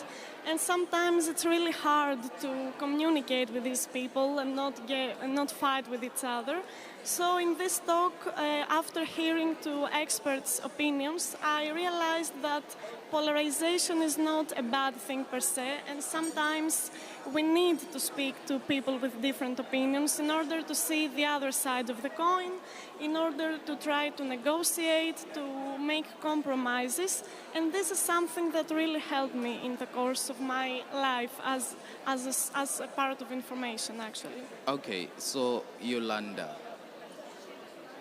and sometimes it's really hard to communicate with these people and not fight with each other. So in this talk, after hearing to experts' opinions, I realized that polarization is not a bad thing per se, and sometimes we need to speak to people with different opinions in order to see the other side of the coin, in order to try to negotiate, to make compromises, and this is something that really helped me in the course of my life as a part of information, actually. Okay, so Yolanda,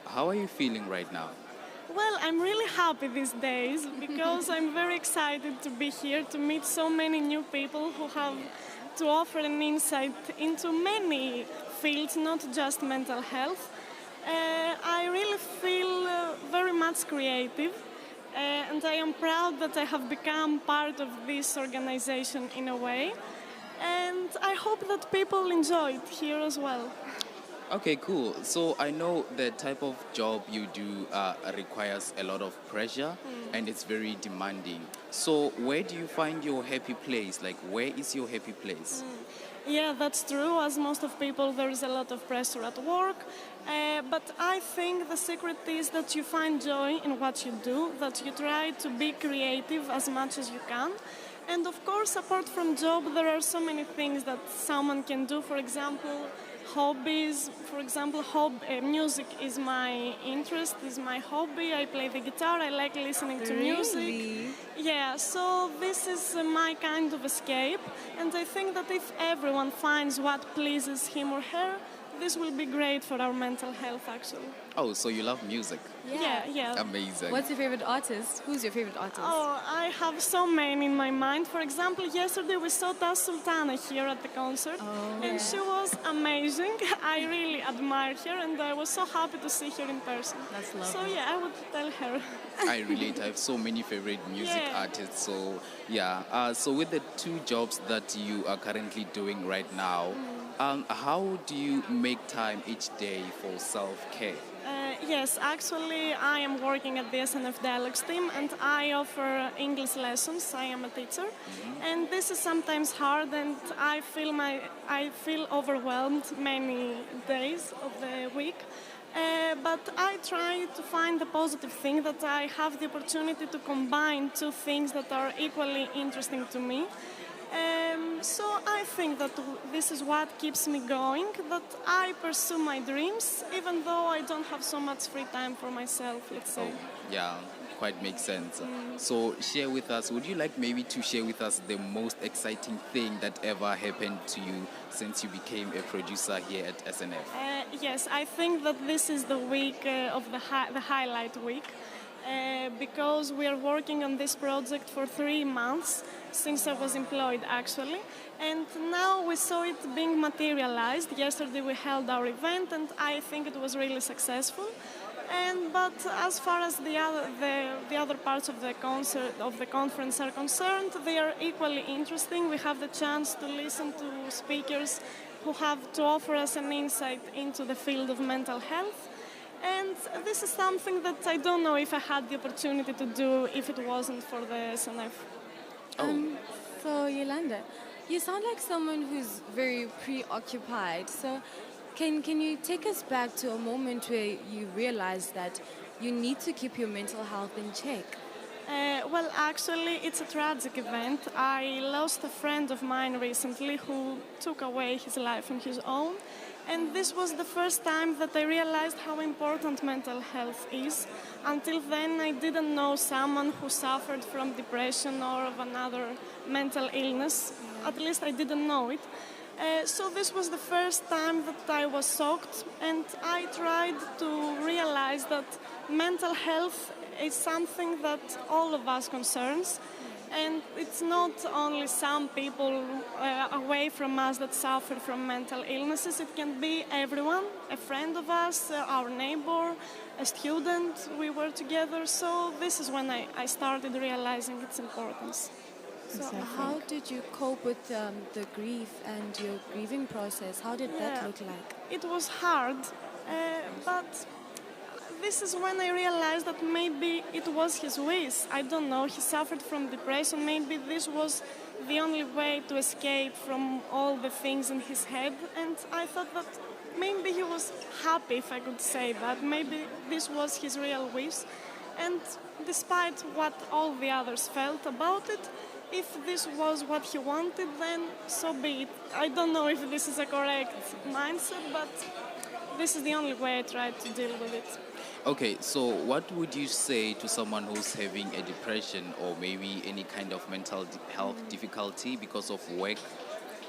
how are you feeling right now? Well, I'm really happy these days because I'm very excited to be here to meet so many new people who have to offer an insight into many fields, not just mental health. I really feel very much creative, and I am proud that I have become part of this organization in a way. And I hope that people enjoy it here as well. Okay, cool. So I know the type of job you do requires a lot of pressure and it's very demanding. So where do you find your happy place? Like, where is your happy place? Yeah, that's true. As most of people, there is a lot of pressure at work. But I think the secret is that you find joy in what you do, that you try to be creative as much as you can. And of course, apart from job, there are so many things that someone can do. For example, hobbies. For example, music is my interest, is my hobby. I play the guitar, I like listening to music. Yeah, so this is my kind of escape. And I think that if everyone finds what pleases him or her, this will be great for our mental health, actually. Oh, so you love music? Yeah. Amazing. What's your favorite artist? Who's your favorite artist? Oh, I have so many in my mind. For example, yesterday we saw Tas Sultana here at the concert, and she was amazing. I really admire her, and I was so happy to see her in person. That's lovely. So yeah, I would tell her. I relate. I have so many favorite music artists. So yeah. So with the 2 jobs that you are currently doing right now, how do you make time each day for self-care? Yes, actually, I am working at the SNF Dialogues team, and I offer English lessons. I am a teacher, and this is sometimes hard, and I feel overwhelmed many days of the week. But I try to find the positive thing that I have the opportunity to combine 2 things that are equally interesting to me. So I think that this is what keeps me going, that I pursue my dreams, even though I don't have so much free time for myself, let's say. Yeah, quite makes sense. So share with us, would you like maybe to share with us the most exciting thing that ever happened to you since you became a producer here at SNF? Yes, I think that this is the week of the highlight week. Because we are working on this project for 3 months since I was employed, actually, and now we saw it being materialized. Yesterday we held our event, and I think it was really successful. But as far as the other parts of the conference are concerned, they are equally interesting. We have the chance to listen to speakers who have to offer us an insight into the field of mental health. And this is something that I don't know if I had the opportunity to do if it wasn't for the SNF. So, Yolanda, you sound like someone who's very preoccupied. So, can you take us back to a moment where you realized that you need to keep your mental health in check? Well, actually, it's a tragic event. I lost a friend of mine recently who took away his life on his own. And this was the first time that I realized how important mental health is. Until then, I didn't know someone who suffered from depression or of another mental illness. At least I didn't know it. So this was the first time that I was shocked, and I tried to realize that mental health is something that all of us concerns. And it's not only some people away from us that suffer from mental illnesses. It can be everyone, a friend of us, our neighbor, a student. We were together. So this is when I started realizing its importance. So how did you cope with the grief and your grieving process? How did that look like? It was hard, but this is when I realized that maybe it was his wish. I don't know, he suffered from depression. Maybe this was the only way to escape from all the things in his head. And I thought that maybe he was happy, if I could say that. Maybe this was his real wish. And despite what all the others felt about it, if this was what he wanted, then so be it. I don't know if this is a correct mindset, but this is the only way I tried to deal with it. Okay, so what would you say to someone who's having a depression or maybe any kind of mental health difficulty because of work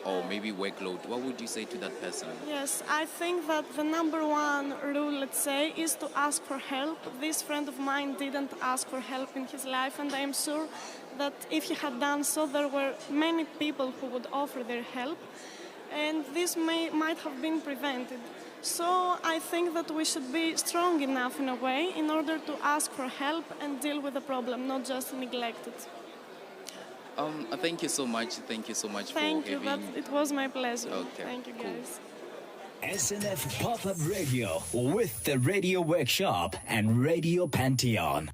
or maybe workload? What would you say to that person? Yes, I think that the number one rule, let's say, is to ask for help. This friend of mine didn't ask for help in his life, and I am sure that if he had done so, there were many people who would offer their help, and this might have been prevented. So I think that we should be strong enough in a way in order to ask for help and deal with the problem, not just neglect it. Thank you so much. Thank you so much Thank for you. having... It was my pleasure. Okay, Thank you, guys. SNF Pop-Up Radio with the Radio Workshop and Radio Pantheon.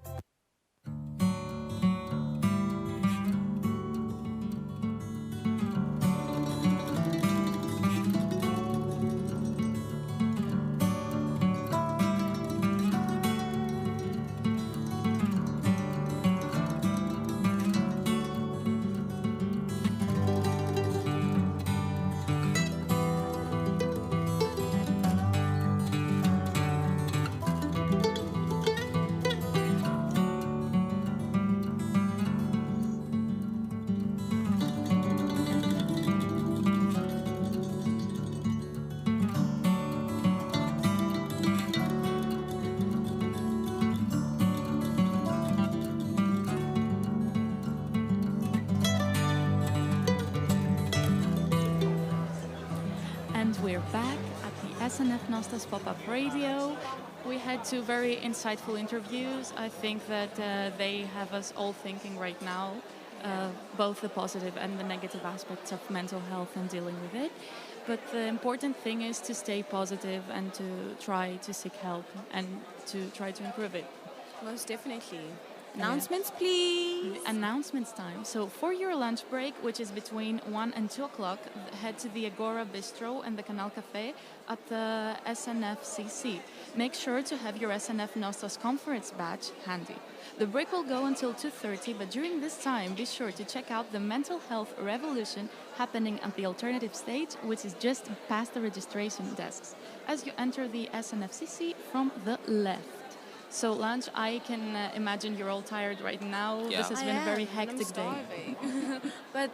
SNF Nostos Pop-Up Radio. We had two very insightful interviews. I think that they have us all thinking right now, both the positive and the negative aspects of mental health and dealing with it. But the important thing is to stay positive and to try to seek help and to try to improve it. Most definitely. Announcements, please. Announcements time. So for your lunch break, which is between 1 and 2 o'clock, head to the Agora Bistro and the Canal Cafe at the SNFCC. Make sure to have your SNF Nostos conference badge handy. The break will go until 2:30, but during this time, be sure to check out the mental health revolution happening at the alternative stage, which is just past the registration desks, as you enter the SNFCC from the left. So lunch, I can imagine you're all tired right now. Yeah. This has been a very hectic day. But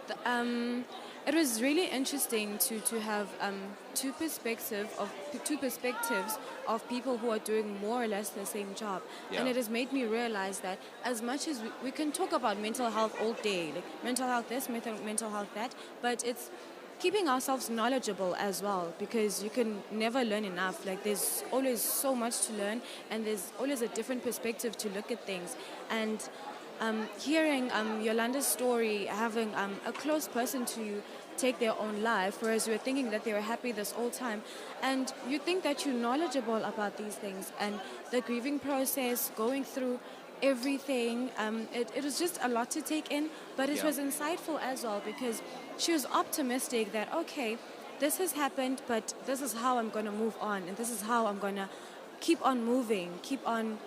it was really interesting to have two perspectives of people who are doing more or less the same job. Yeah. And it has made me realize that as much as we can talk about mental health all day, like mental health this, mental health that, but it's keeping ourselves knowledgeable as well, because you can never learn enough. Like there's always so much to learn, and there's always a different perspective to look at things. And hearing Yolanda's story, having a close person to you take their own life, whereas you were thinking that they were happy this whole time, and you think that you're knowledgeable about these things, and the grieving process, going through everything, it was just a lot to take in, but it was insightful as well, because she was optimistic that, okay, this has happened, but this is how I'm going to move on, and this is how I'm going to keep on moving, keep on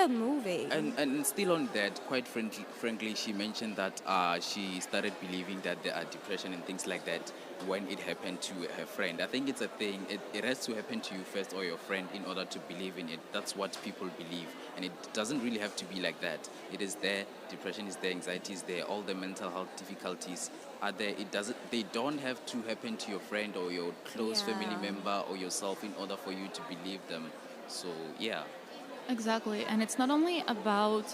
moving. And still on that, quite frankly, she mentioned that she started believing that there are depression and things like that when it happened to her friend. I think it's a thing. It has to happen to you first or your friend in order to believe in it. That's what people believe. And it doesn't really have to be like that. It is there. Depression is there. Anxiety is there. All the mental health difficulties are there. They don't have to happen to your friend or your close family member or yourself in order for you to believe them. So, yeah. Exactly, and it's not only about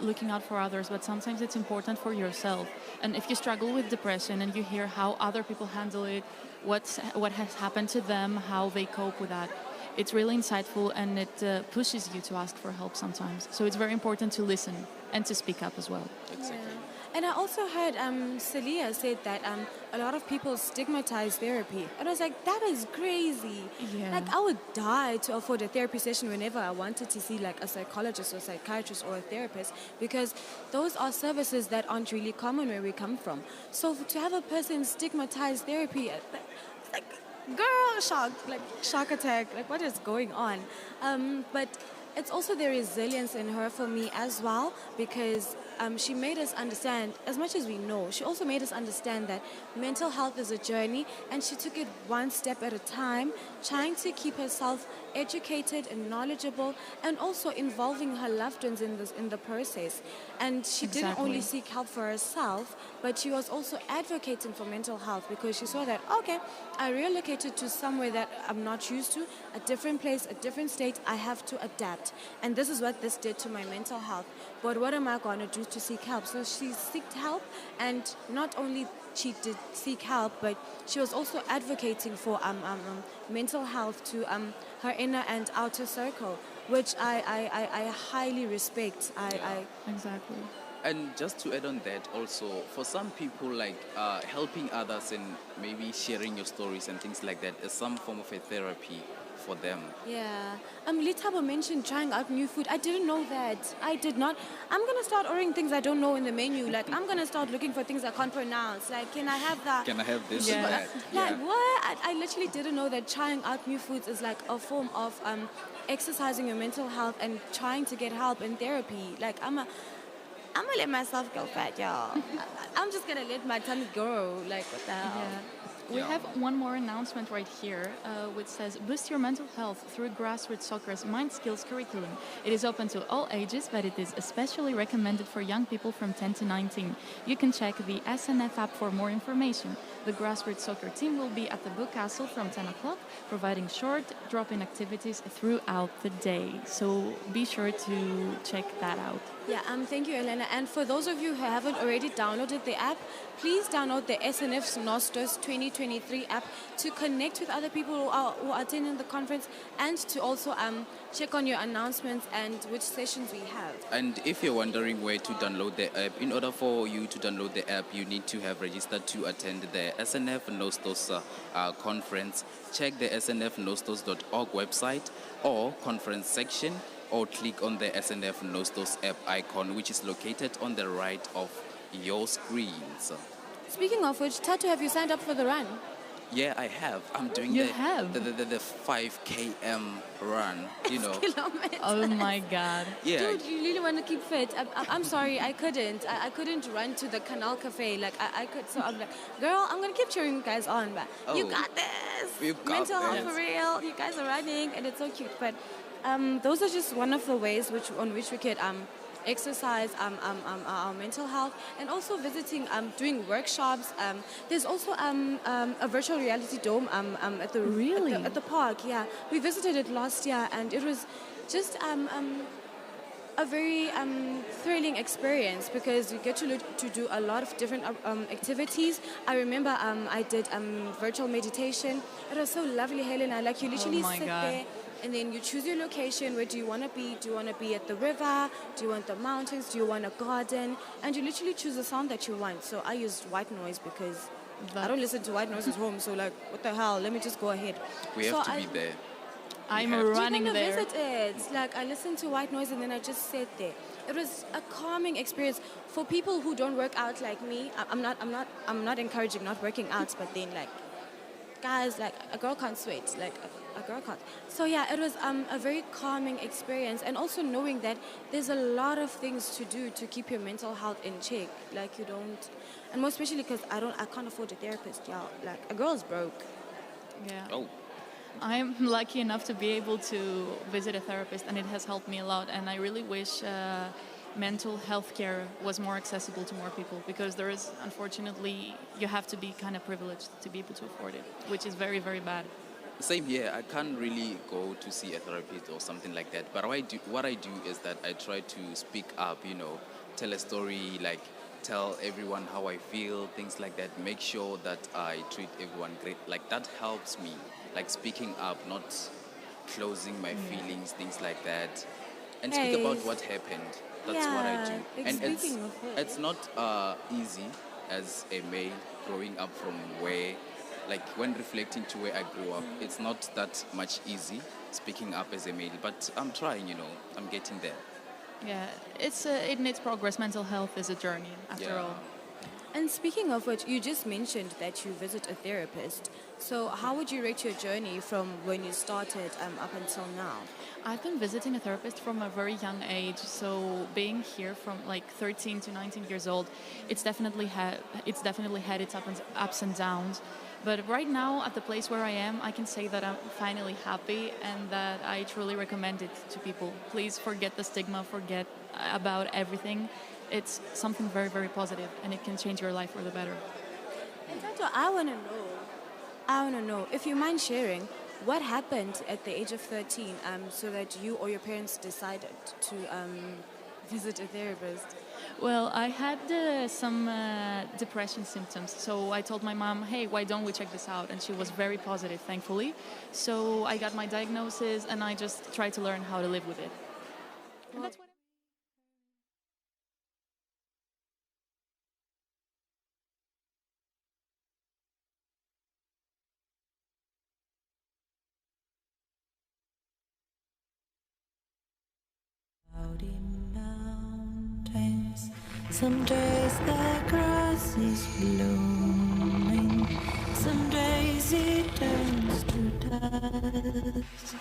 looking out for others, but sometimes it's important for yourself. And if you struggle with depression and you hear how other people handle it, what has happened to them, how they cope with that, it's really insightful, and it pushes you to ask for help sometimes. So it's very important to listen and to speak up as well. Exactly. Yeah. And I also heard Celia said that a lot of people stigmatize therapy. And I was like, that is crazy. Yeah. Like, I would die to afford a therapy session whenever I wanted to see like a psychologist or psychiatrist or a therapist, because those are services that aren't really common where we come from. So to have a person stigmatize therapy, like, girl, shock attack, like what is going on? But it's also the resilience in her for me as well, because she made us understand, as much as we know, she also made us understand that mental health is a journey, and she took it one step at a time, trying to keep herself educated and knowledgeable, and also involving her loved ones in the process. And she didn't only seek help for herself, but she was also advocating for mental health, because she saw that, okay, I relocated to somewhere that I'm not used to, a different place, a different state, I have to adapt. And this is what this did to my mental health. But what am I going to do to seek help? So she sought help, and not only she did seek help, but she was also advocating for mental health to her inner and outer circle, which I highly respect. Exactly. And just to add on that also, for some people, like helping others and maybe sharing your stories and things like that is some form of a therapy for them. Yeah. Litabo mentioned trying out new food. I didn't know that. I did not. I'm going to start ordering things I don't know in the menu. Like, I'm going to start looking for things I can't pronounce. Like, can I have that? Can I have this? Yeah. And that? Like, what? I literally didn't know that trying out new foods is like a form of exercising your mental health and trying to get help in therapy. Like, I'm going to let myself go fat, y'all. I'm just going to let my tummy grow. Like, what the hell? Yeah. We have one more announcement right here, which says, boost your mental health through Grassroots Soccer's Mind Skills curriculum. It is open to all ages, but it is especially recommended for young people from 10 to 19. You can check the SNF app for more information. The grassroots soccer team will be at the Book Castle from 10 o'clock, providing short drop-in activities throughout the day. So be sure to check that out. Yeah, thank you, Elena. And for those of you who haven't already downloaded the app, please download the SNF Nostos 2023 app to connect with other people who are attending the conference, and to also check on your announcements and which sessions we have. And if you're wondering where to download the app, in order for you to download the app, you need to have registered to attend the SNF Nostos conference. Check the snfnostos.org website or conference section, or click on the SNF Nostos app icon, which is located on the right of your screens. Speaking of which, Tatu, have you signed up for the run? Yeah, I have. I'm doing the 5 km run, you know. Kilometers. Oh my God. Yeah. Dude, you really want to keep fit. I'm sorry, I couldn't. I couldn't run to the Canal Cafe. Like, I could, so I'm like, girl, I'm going to keep cheering you guys on, but you got this. You got Mental health this. for real. You guys are running, and it's so cute. But those are just one of the ways on which we could exercise our mental health, and also visiting, doing workshops. There's also a virtual reality dome at the at the park. Yeah, we visited it last year, and it was just a very thrilling experience, because you get to do a lot of different activities. I remember I did virtual meditation. It was so lovely, Helena. Like, you literally sit there, and then you choose your location. Where do you want to be? Do you want to be at the river? Do you want the mountains? Do you want a garden? And you literally choose the sound that you want. So I used white noise, because I don't listen to white noise at home. So, like, what the hell? Let me just go ahead. We have to be there. I'm running there. Visit it. Like, I listened to white noise, and then I just sat there. It was a calming experience for people who don't work out like me. I'm not encouraging not working out, but then, like, guys, like, a girl can't sweat. Like, a girl can't. So yeah, it was a very calming experience, and also knowing that there's a lot of things to do to keep your mental health in check. Like, you don't, and more especially because I can't afford a therapist, y'all. Like, a girl's broke. Yeah. Oh. I'm lucky enough to be able to visit a therapist, and it has helped me a lot. And I really wish mental health care was more accessible to more people, because there is, unfortunately, you have to be kind of privileged to be able to afford it, which is very, very bad. Same here. I can't really go to see a therapist or something like that. But what I do is that I try to speak up, you know, tell a story, like tell everyone how I feel, things like that. Make sure that I treat everyone great. Like, that helps me. Like, speaking up, not closing my feelings, things like that. And speak about what happened. That's what I do. And it's not easy as a male growing up from where, like, when reflecting to where I grew up, it's not that much easy speaking up as a male, but I'm trying, you know, I'm getting there. Yeah, it needs progress. Mental health is a journey, after all. And speaking of which, you just mentioned that you visit a therapist. So how would you rate your journey from when you started up until now? I've been visiting a therapist from a very young age. So being here from like 13 to 19 years old, it's definitely had its ups and downs. But right now, at the place where I am, I can say that I'm finally happy, and that I truly recommend it to people. Please forget the stigma, forget about everything. It's something very, very positive, and it can change your life for the better. And Tato, I want to know, if you mind sharing, what happened at the age of 13 so that you or your parents decided to visit a therapist? Well, I had some depression symptoms, so I told my mom, hey, why don't we check this out? And she was very positive, thankfully. So I got my diagnosis, and I just tried to learn how to live with it. And that's what Some days the grass is blooming, some days it turns to dust.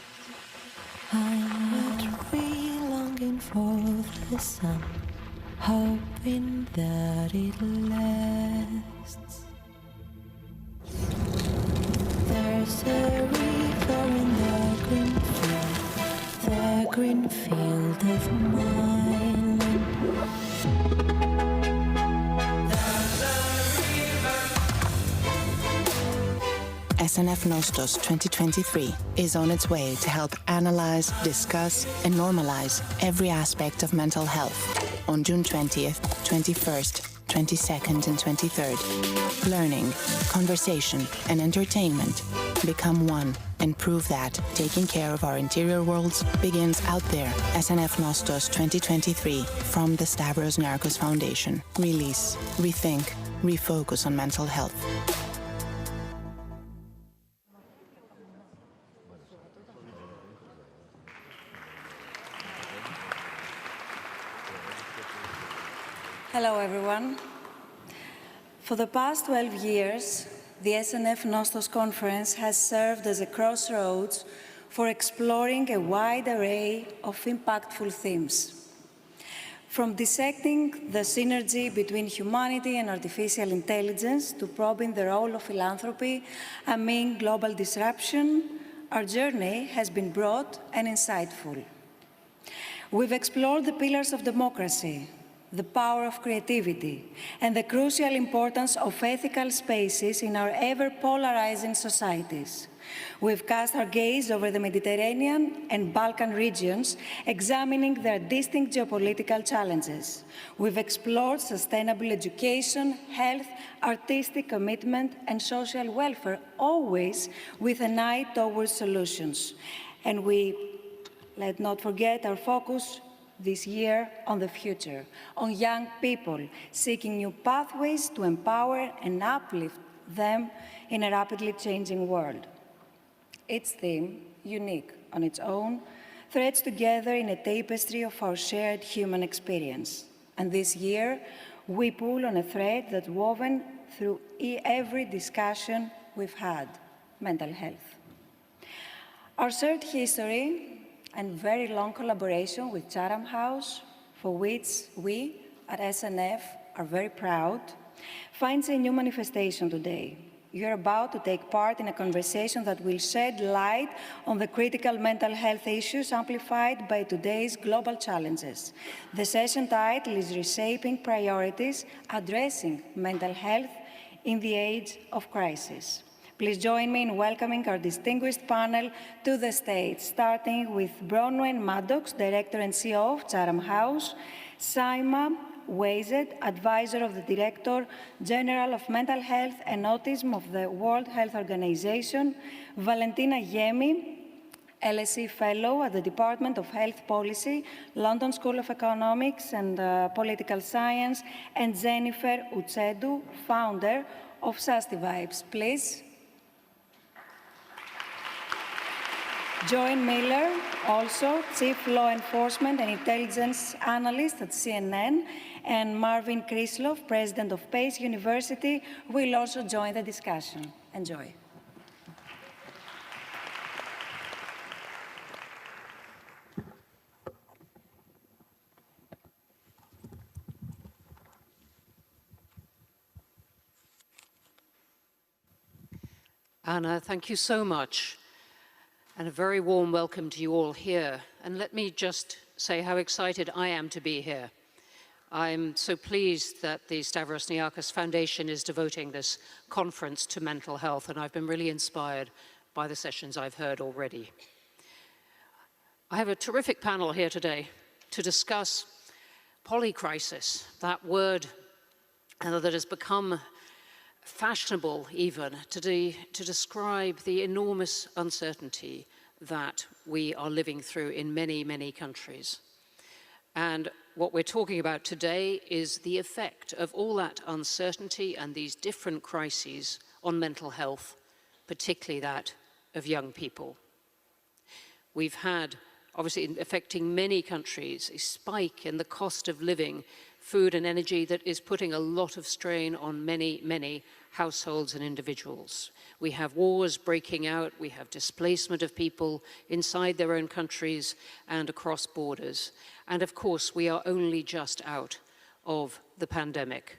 I'm literally longing for the sun, hoping that it lasts. There's a river in the green field of my land. SNF Nostos 2023 is on its way to help analyze, discuss, and normalize every aspect of mental health on June 20th, 21st, 22nd, and 23rd. Learning, conversation, and entertainment become one and prove that taking care of our interior worlds begins out there. SNF Nostos 2023 from the Stavros Niarchos Foundation. Release, rethink, refocus on mental health. Hello, everyone. For the past 12 years, the SNF Nostos Conference has served as a crossroads for exploring a wide array of impactful themes. From dissecting the synergy between humanity and artificial intelligence to probing the role of philanthropy amid global disruption, our journey has been broad and insightful. We've explored the pillars of democracy, the power of creativity, and the crucial importance of ethical spaces in our ever-polarizing societies. We've cast our gaze over the Mediterranean and Balkan regions, examining their distinct geopolitical challenges. We've explored sustainable education, health, artistic commitment, and social welfare, always with an eye towards solutions. And let's not forget our focus this year on the future, on young people seeking new pathways to empower and uplift them in a rapidly changing world. Its theme, unique on its own, threads together in a tapestry of our shared human experience. And this year, we pull on a thread that's woven through every discussion we've had, mental health. Our shared history and very long collaboration with Chatham House, for which we at SNF are very proud, finds a new manifestation today. You're about to take part in a conversation that will shed light on the critical mental health issues amplified by today's global challenges. The session title is Reshaping Priorities, Addressing Mental Health in the Age of Crisis. Please join me in welcoming our distinguished panel to the stage, starting with Bronwyn Maddox, Director and CEO of Chatham House, Saima Wazed, Advisor of the Director General of Mental Health and Autism of the World Health Organization, Valentina Yemi, LSE Fellow at the Department of Health Policy, London School of Economics and Political Science, and Jennifer Uchedu, Founder of Sasti Vibes. Please. Joan Miller, also Chief Law Enforcement and Intelligence Analyst at CNN, and Marvin Krislov, President of Pace University, will also join the discussion. Enjoy. Anna, thank you so much. And a very warm welcome to you all here. And let me just say how excited I am to be here. I'm so pleased that the Stavros Niarchos Foundation is devoting this conference to mental health, and I've been really inspired by the sessions I've heard already. I have a terrific panel here today to discuss polycrisis, that word that has become fashionable even to describe the enormous uncertainty that we are living through in many, many countries. And what we're talking about today is the effect of all that uncertainty and these different crises on mental health, particularly that of young people. We've had, obviously affecting many countries, a spike in the cost of living, food and energy that is putting a lot of strain on many, many households and individuals. We have wars breaking out, we have displacement of people inside their own countries and across borders. And of course, we are only just out of the pandemic.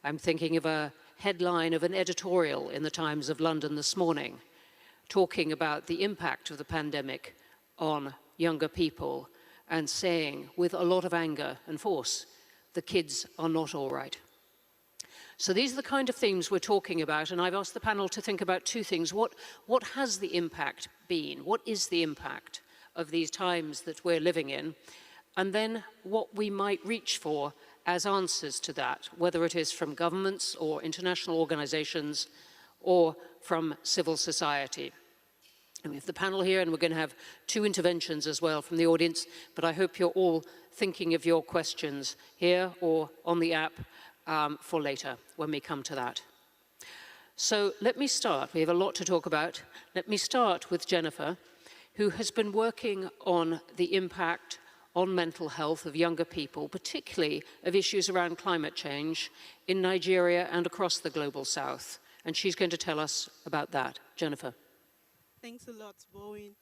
I'm thinking of a headline of an editorial in the Times of London this morning, talking about the impact of the pandemic on younger people and saying with a lot of anger and force, the kids are not all right. So these are the kind of themes we're talking about, and I've asked the panel to think about two things. What has the impact been? What is the impact of these times that we're living in? And then what we might reach for as answers to that, whether it is from governments or international organizations or from civil society. And we have the panel here, and we're going to have two interventions as well from the audience, but I hope you're all thinking of your questions here or on the app for later when we come to that. So let me start. We have a lot to talk about. Let me start with Jennifer, who has been working on the impact on mental health of younger people, particularly of issues around climate change in Nigeria and across the global south. And she's going to tell us about that. Jennifer. Thanks a lot, Bowen.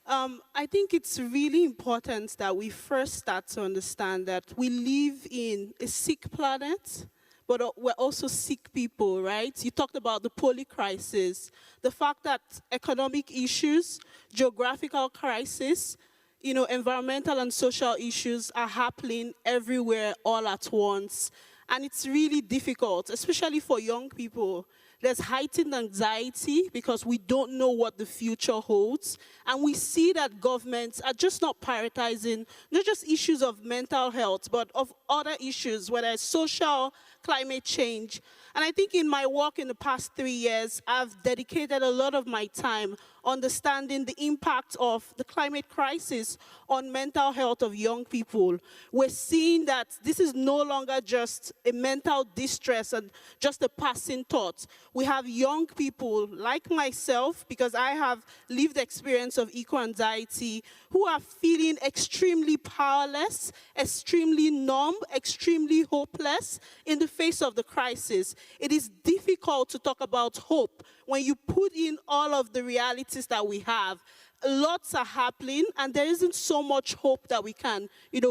I think it's really important that we first start to understand that we live in a sick planet, but we're also sick people, right? You talked about the poly crisis, the fact that economic issues, geographical crisis, environmental and social issues are happening everywhere all at once. And it's really difficult, especially for young people. There's heightened anxiety because we don't know what the future holds. And we see that governments are just not prioritizing not just issues of mental health, but of other issues, whether it's social, climate change. And I think in my work in the past 3 years, I've dedicated a lot of my time understanding the impact of the climate crisis on mental health of young people. We're seeing that this is no longer just a mental distress and just a passing thought. We have young people like myself, because I have lived experience of eco-anxiety, who are feeling extremely powerless, extremely numb, extremely hopeless in the face of the crisis. It is difficult to talk about hope when you put in all of the realities that we have. Lots are happening, and there isn't so much hope that we can,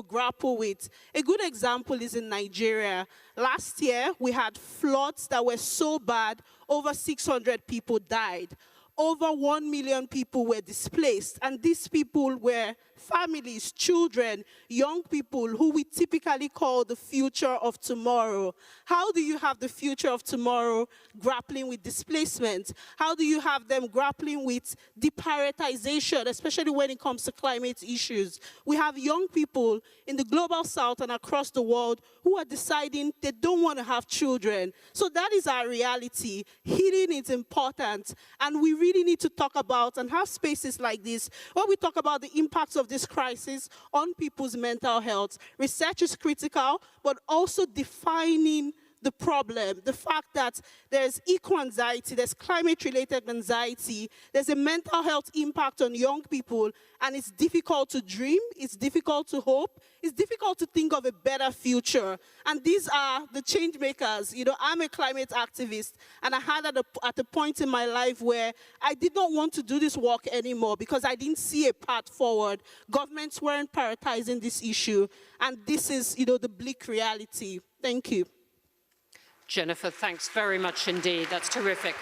grapple with. A good example is in Nigeria. Last year, we had floods that were so bad, over 600 people died. Over 1 million people were displaced, and these people were families, children, young people who we typically call the future of tomorrow. How do you have the future of tomorrow grappling with displacement? How do you have them grappling with deprioritization, especially when it comes to climate issues? We have young people in the global south and across the world who are deciding they don't want to have children. So that is our reality. Healing is important, and we really need to talk about and have spaces like this where we talk about the impacts of this crisis on people's mental health. Research is critical, but also defining the problem, the fact that there's eco-anxiety, there's climate-related anxiety, there's a mental health impact on young people, and it's difficult to dream, it's difficult to hope, it's difficult to think of a better future. And these are the change makers. I'm a climate activist, and I had at a point in my life where I did not want to do this work anymore because I didn't see a path forward. Governments weren't prioritizing this issue, and this is, the bleak reality. Thank you. Jennifer, thanks very much indeed. That's terrific.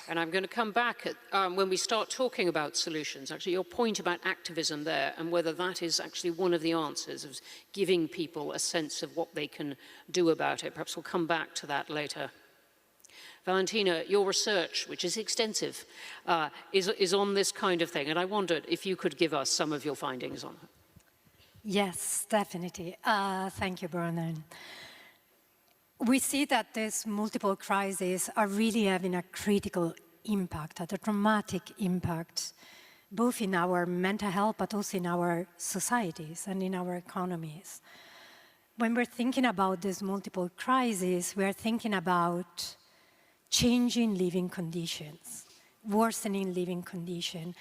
And I'm going to come back when we start talking about solutions. Actually, your point about activism there and whether that is actually one of the answers of giving people a sense of what they can do about it. Perhaps we'll come back to that later. Valentina, your research, which is extensive, is on this kind of thing. And I wondered if you could give us some of your findings on it. Yes, definitely. Thank you, Bernard. We see that these multiple crises are really having a critical impact, a dramatic impact, both in our mental health, but also in our societies and in our economies. When we're thinking about these multiple crises, we're thinking about changing living conditions, worsening living conditions.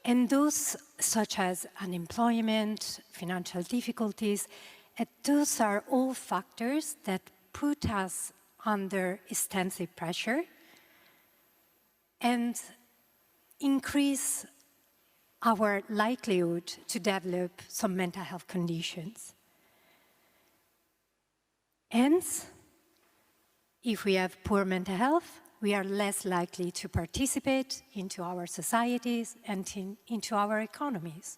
And those such as unemployment, financial difficulties, those are all factors that put us under extensive pressure and increase our likelihood to develop some mental health conditions. Hence, if we have poor mental health, we are less likely to participate into our societies and into our economies.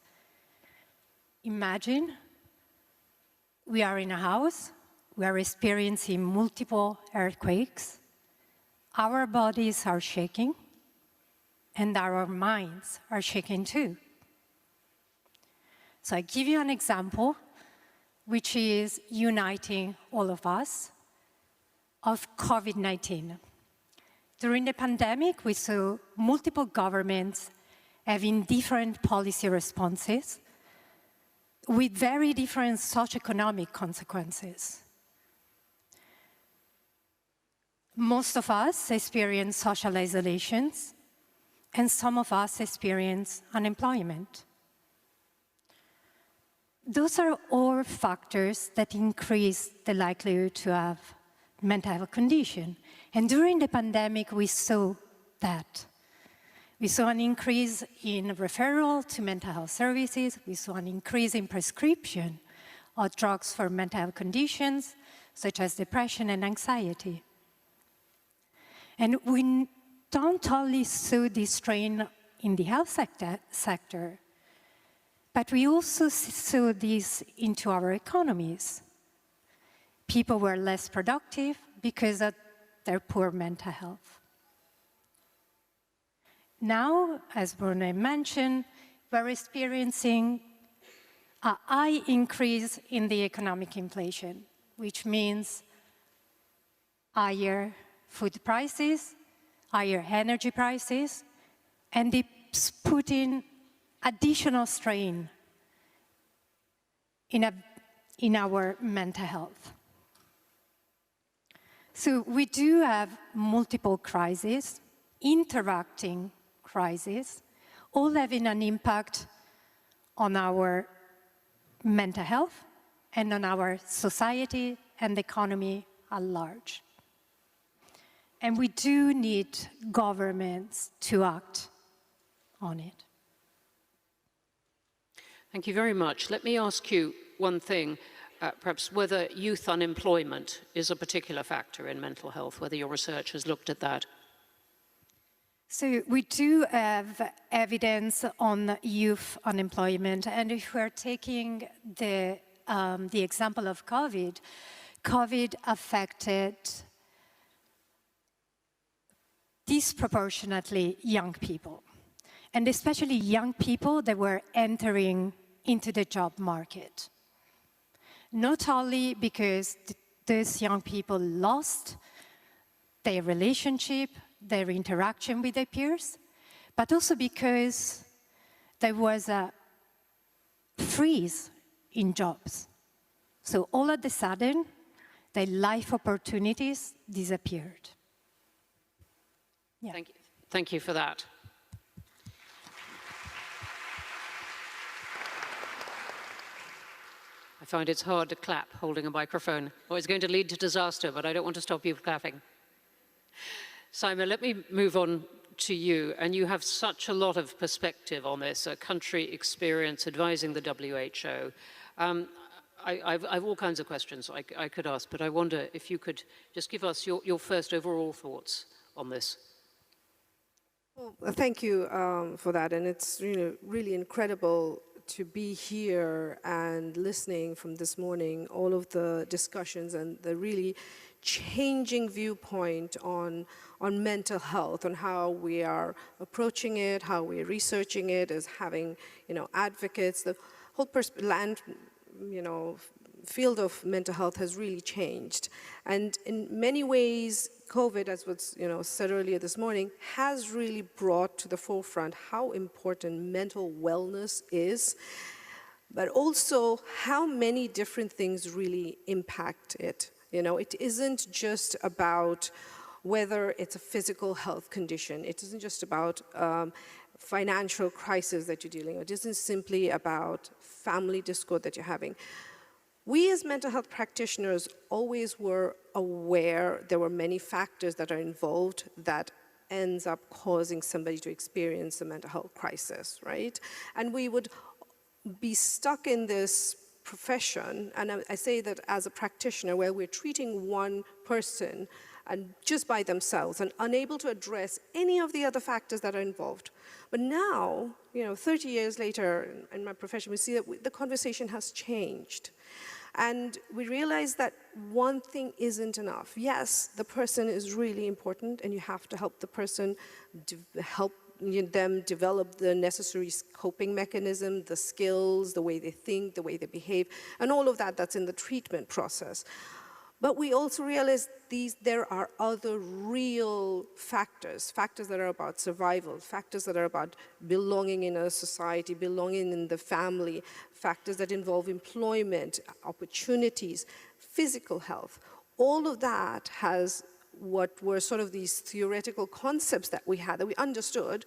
Imagine we are in a house we are experiencing multiple earthquakes, our bodies are shaking, and our minds are shaking too. So I give you an example, which is uniting all of us, of COVID-19. During the pandemic, we saw multiple governments having different policy responses with very different socioeconomic consequences. Most of us experience social isolations, and some of us experience unemployment. Those are all factors that increase the likelihood to have mental health condition. And during the pandemic, we saw that. We saw an increase in referral to mental health services. We saw an increase in prescription of drugs for mental health conditions, such as depression and anxiety. And we don't only saw this strain in the health sector, but we also saw this into our economies. People were less productive because of their poor mental health. Now, as Bruno mentioned, we're experiencing a high increase in the economic inflation, which means higher food prices, higher energy prices, and it's putting additional strain in our mental health. So we do have multiple crises, interacting crises, all having an impact on our mental health and on our society and economy at large. And we do need governments to act on it. Thank you very much. Let me ask you one thing, perhaps whether youth unemployment is a particular factor in mental health, whether your research has looked at that. So we do have evidence on youth unemployment, and if we're taking the example of COVID, COVID affected disproportionately young people, and especially young people that were entering into the job market. Not only because those young people lost their relationship, their interaction with their peers, but also because there was a freeze in jobs. So all of a sudden, their life opportunities disappeared. Yeah. Thank you. Thank you for that. I find it's hard to clap holding a microphone, or it's going to lead to disaster, but I don't want to stop you clapping. Simon, let me move on to you, and you have such a lot of perspective on this, a country experience advising the WHO. I've all kinds of questions I could ask, but I wonder if you could just give us your first overall thoughts on this. Well, thank you for that, and it's really incredible to be here and listening from this morning, all of the discussions and the really changing viewpoint on mental health, on how we are approaching it, how we're researching it as having, advocates. The whole field of mental health has really changed. And in many ways, COVID, as was said earlier this morning, has really brought to the forefront how important mental wellness is, but also how many different things really impact it. It isn't just about whether it's a physical health condition. It isn't just about financial crisis that you're dealing with. It isn't simply about family discord that you're having. We as mental health practitioners always were aware there were many factors that are involved that ends up causing somebody to experience a mental health crisis, right? And we would be stuck in this profession, and I say that as a practitioner, where we're treating one person and just by themselves and unable to address any of the other factors that are involved. But now, 30 years later in my profession, we see that the conversation has changed. And we realized that one thing isn't enough. Yes, the person is really important, and you have to help the person help them develop the necessary coping mechanism, the skills, the way they think, the way they behave, and all of that that's in the treatment process. But we also realize there are other real factors that are about survival, factors that are about belonging in a society, belonging in the family, factors that involve employment, opportunities, physical health. All of that has what were sort of these theoretical concepts that we had, that we understood,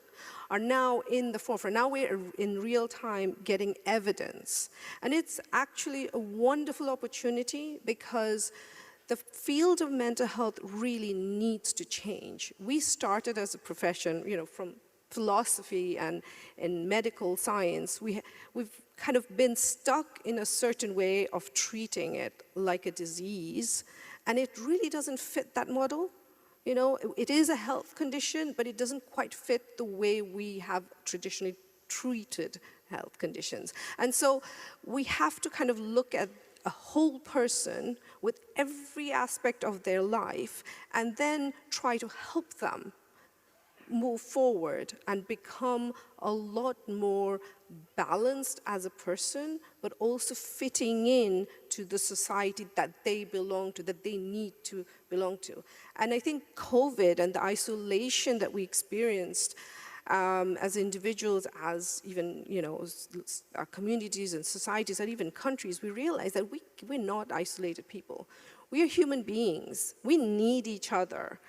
are now in the forefront. Now we're in real time getting evidence. And it's actually a wonderful opportunity because the field of mental health really needs to change. We started as a profession, from philosophy and in medical science. We've kind of been stuck in a certain way of treating it like a disease, and it really doesn't fit that model. It is a health condition, but it doesn't quite fit the way we have traditionally treated health conditions. And so we have to kind of look at a whole person with every aspect of their life and then try to help them move forward and become a lot more balanced as a person, but also fitting in to the society that they belong to, that they need to belong to. And I think COVID and the isolation that we experienced as individuals, as even, our communities and societies and even countries, we realize that we're not isolated people. We are human beings. We need each other.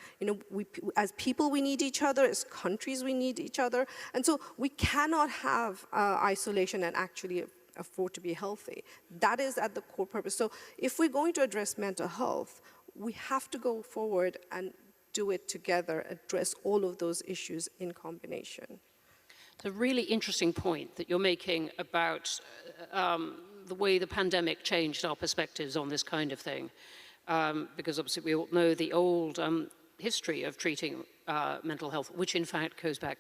As people, we need each other. As countries, we need each other. And so we cannot have isolation and actually afford to be healthy. That is at the core purpose. So if we're going to address mental health, we have to go forward and do it together, address all of those issues in combination. It's a really interesting point that you're making about the way the pandemic changed our perspectives on this kind of thing. Because obviously we all know the old history of treating mental health, which in fact goes back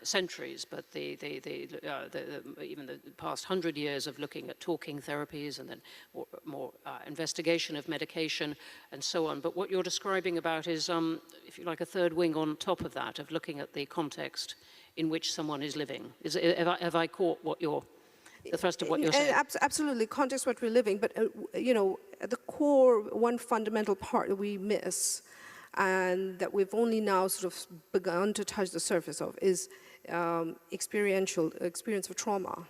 centuries, but even the past 100 years of looking at talking therapies and then more investigation of medication and so on. But what you're describing about is, if you like, a third wing on top of that, of looking at the context in which someone is living. Have I caught what the thrust of what you're saying? Absolutely, context what we're living, but at the core, one fundamental part that we miss, and that we've only now sort of begun to touch the surface of, is experience of trauma.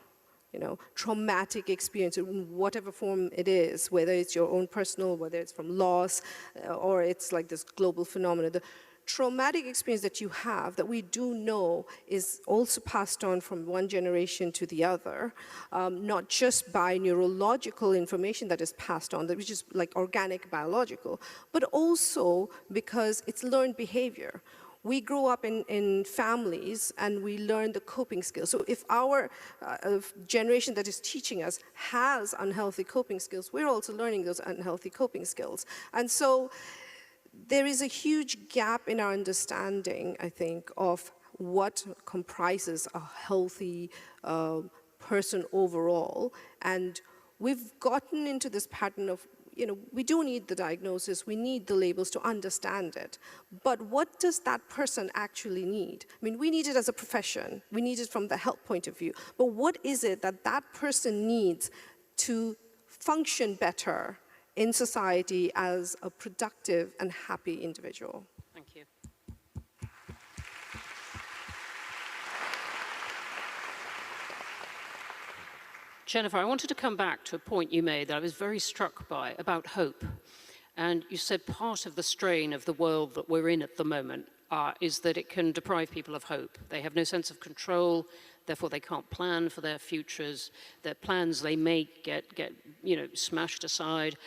Traumatic experience in whatever form it is, whether it's your own personal, whether it's from loss, or it's like this global phenomenon. The traumatic experience that you have, that we do know is also passed on from one generation to the other, not just by neurological information that is passed on, which is like organic biological, but also because it's learned behavior. We grow up in families and we learn the coping skills. So if our generation that is teaching us has unhealthy coping skills, we're also learning those unhealthy coping skills. And so there is a huge gap in our understanding, I think, of what comprises a healthy person overall. And we've gotten into this pattern of, we do need the diagnosis, we need the labels to understand it. But what does that person actually need? I mean, we need it as a profession. We need it from the health point of view. But what is it that that person needs to function better in society as a productive and happy individual? Thank you. Jennifer, I wanted to come back to a point you made that I was very struck by about hope. And you said part of the strain of the world that we're in at the moment is that it can deprive people of hope. They have no sense of control, therefore they can't plan for their futures. Their plans they make get smashed aside.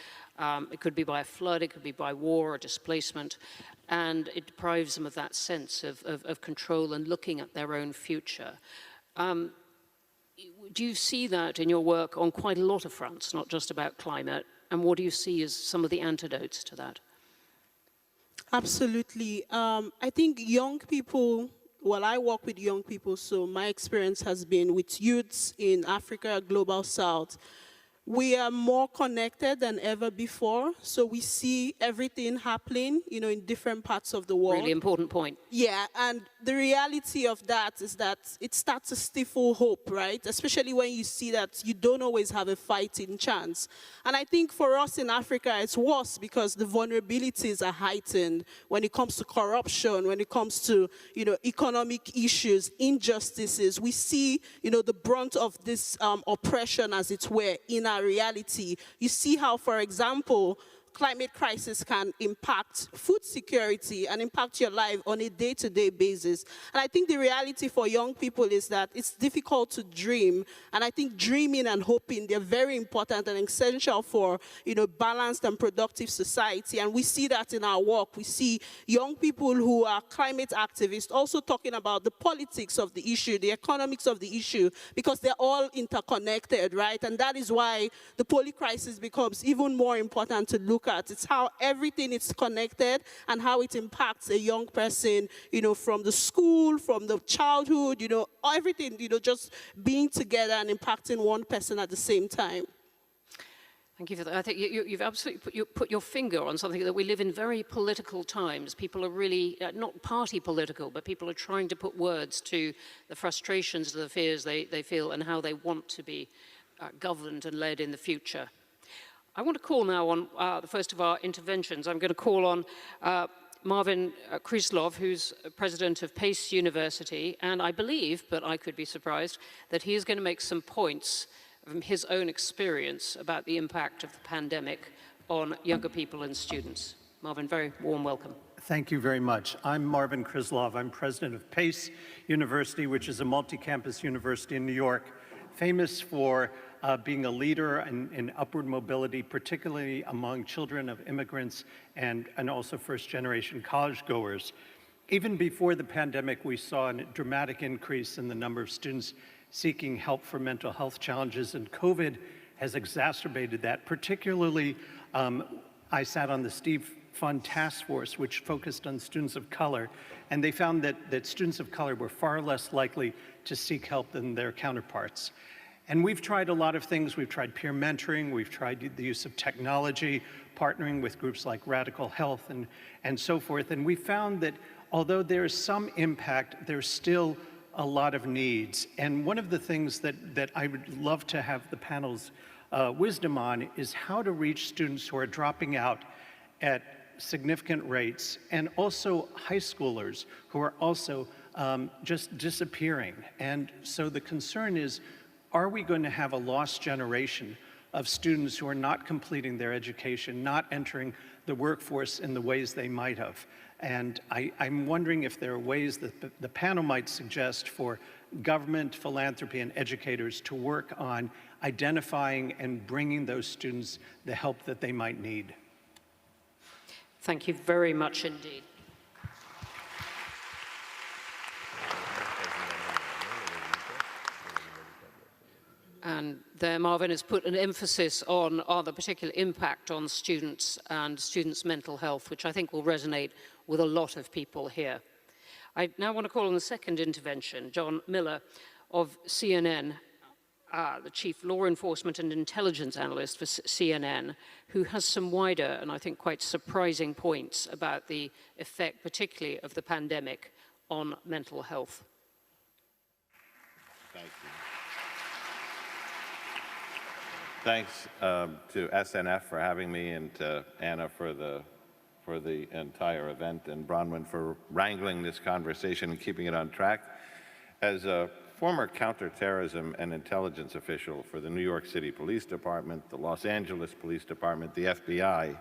It could be by a flood, it could be by war or displacement, and it deprives them of that sense of control and looking at their own future. Do you see that in your work on quite a lot of fronts, not just about climate, and what do you see as some of the antidotes to that? Absolutely. I think young people, I work with young people, so my experience has been with youths in Africa, Global South. We are more connected than ever before, so we see everything happening, in different parts of the world. Really important point. Yeah, and the reality of that is that it starts to stifle hope, right? Especially when you see that you don't always have a fighting chance. And I think for us in Africa, it's worse because the vulnerabilities are heightened when it comes to corruption, when it comes to, economic issues, injustices. We see, the brunt of this oppression, as it were, in our reality. You see how, for example, climate crisis can impact food security and impact your life on a day-to-day basis. And I think the reality for young people is that it's difficult to dream. And I think dreaming and hoping, they're very important and essential for, balanced and productive society. And we see that in our work. We see young people who are climate activists also talking about the politics of the issue, the economics of the issue, because they're all interconnected, right? And that is why the poly crisis becomes even more important to look at. It's how everything is connected and how it impacts a young person, from the school, from the childhood, everything, just being together and impacting one person at the same time. Thank you for that. I think you've absolutely put your finger on something that we live in very political times. People are really, not party political, but people are trying to put words to the frustrations, the fears they feel and how they want to be governed and led in the future. I want to call now on the first of our interventions. I'm going to call on Marvin Kryslov, who's president of Pace University, and I believe, but I could be surprised, that he is going to make some points from his own experience about the impact of the pandemic on younger people and students. Marvin, very warm welcome. Thank you very much. I'm Marvin Kryslov. I'm president of Pace University, which is a multi-campus university in New York, famous for being a leader in upward mobility, particularly among children of immigrants and also first-generation college-goers. Even before the pandemic, we saw a dramatic increase in the number of students seeking help for mental health challenges, and COVID has exacerbated that. Particularly, I sat on the Steve Fund Task Force, which focused on students of color, and they found that students of color were far less likely to seek help than their counterparts. And we've tried a lot of things. We've tried peer mentoring, we've tried the use of technology, partnering with groups like Radical Health and so forth. And we found that although there is some impact, there's still a lot of needs. And one of the things that I would love to have the panel's wisdom on is how to reach students who are dropping out at significant rates, and also high schoolers who are also just disappearing. And so the concern is, are we going to have a lost generation of students who are not completing their education, not entering the workforce in the ways they might have? And I'm wondering if there are ways that the panel might suggest for government, philanthropy, and educators to work on identifying and bringing those students the help that they might need. Thank you very much indeed. And there, Marvin has put an emphasis on the particular impact on students and students' mental health, which I think will resonate with a lot of people here. I now want to call on the second intervention, John Miller of CNN, the Chief Law Enforcement and Intelligence Analyst for CNN, who has some wider and I think quite surprising points about the effect, particularly of the pandemic, on mental health. Thank you. Thanks to SNF for having me, and to Anna for the entire event, and Bronwyn for wrangling this conversation and keeping it on track. As a former counterterrorism and intelligence official for the New York City Police Department, the Los Angeles Police Department, the FBI,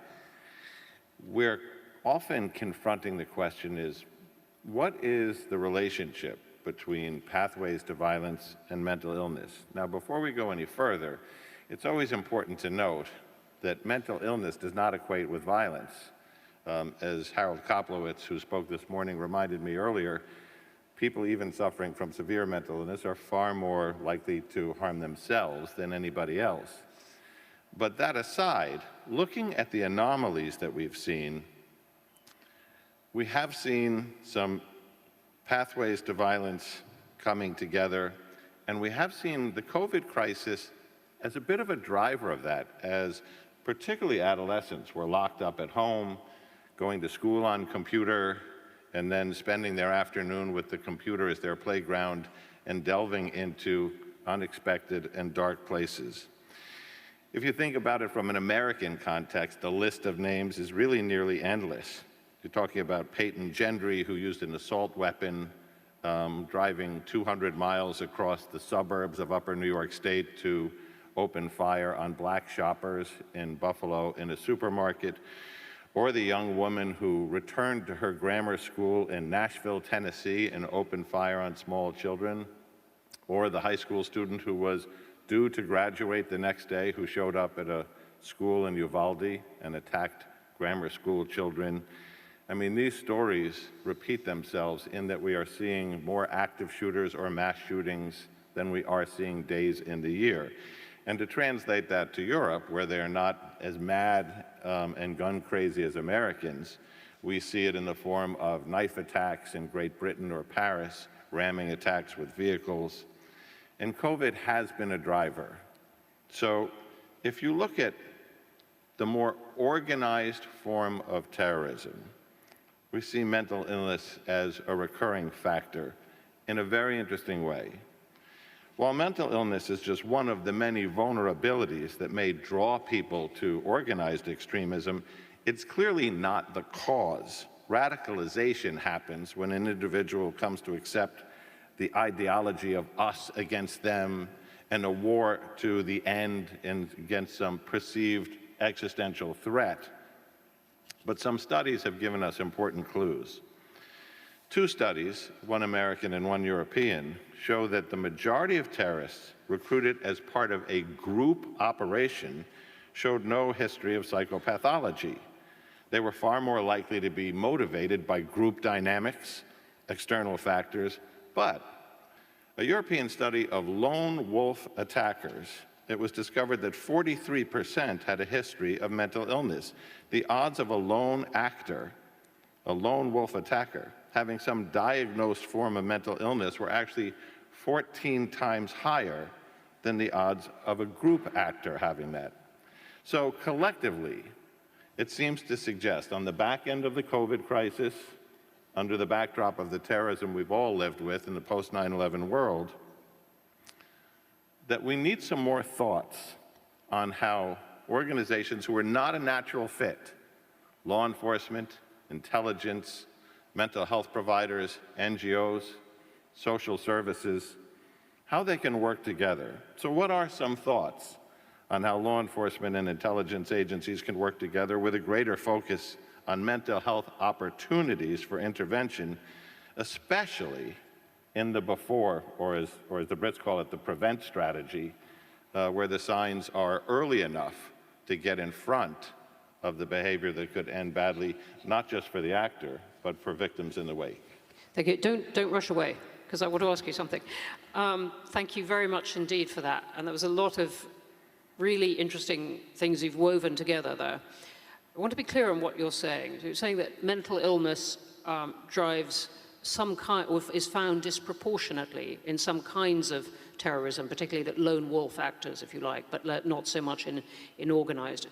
we're often confronting the question is, what is the relationship between pathways to violence and mental illness? Now, before we go any further, it's always important to note that mental illness does not equate with violence. As Harold Koplowitz, who spoke this morning, reminded me earlier, people even suffering from severe mental illness are far more likely to harm themselves than anybody else. But that aside, looking at the anomalies that we've seen, we have seen some pathways to violence coming together, and we have seen the COVID crisis as a bit of a driver of that, as particularly adolescents were locked up at home, going to school on computer, and then spending their afternoon with the computer as their playground and delving into unexpected and dark places. If you think about it from an American context, the list of names is really nearly endless. You're talking about Peyton Gendry, who used an assault weapon, driving 200 miles across the suburbs of upper New York State to open fire on black shoppers in Buffalo in a supermarket, or the young woman who returned to her grammar school in Nashville, Tennessee, and opened fire on small children, or the high school student who was due to graduate the next day who showed up at a school in Uvalde and attacked grammar school children. I mean, these stories repeat themselves in that we are seeing more active shooters or mass shootings than we are seeing days in the year. And to translate that to Europe, where they're not as mad and gun crazy as Americans, we see it in the form of knife attacks in Great Britain or Paris, ramming attacks with vehicles. And COVID has been a driver. So if you look at the more organized form of terrorism, we see mental illness as a recurring factor in a very interesting way. While mental illness is just one of the many vulnerabilities that may draw people to organized extremism, it's clearly not the cause. Radicalization happens when an individual comes to accept the ideology of us against them and a war to the end and against some perceived existential threat. But some studies have given us important clues. 2 studies, one American and one European, show that the majority of terrorists recruited as part of a group operation showed no history of psychopathology. They were far more likely to be motivated by group dynamics, external factors, but a European study of lone wolf attackers, it was discovered that 43% had a history of mental illness. The odds of a lone actor, a lone wolf attacker, having some diagnosed form of mental illness were actually 14 times higher than the odds of a group actor having that. So collectively, it seems to suggest on the back end of the COVID crisis, under the backdrop of the terrorism we've all lived with in the post-9/11 world, that we need some more thoughts on how organizations who are not a natural fit, law enforcement, intelligence, mental health providers, NGOs, social services, how they can work together. So what are some thoughts on how law enforcement and intelligence agencies can work together with a greater focus on mental health opportunities for intervention, especially in the before, or as the Brits call it, the prevent strategy, where the signs are early enough to get in front of the behavior that could end badly, not just for the actor, but for victims in the wake. Thank you. Don't rush away, because I want to ask you something. Thank you very much indeed for that. And there was a lot of really interesting things you've woven together there. I want to be clear on what you're saying. You're saying that mental illness drives some kind, or is found disproportionately in some kinds of terrorism, particularly that lone wolf actors, if you like, but not so much in organized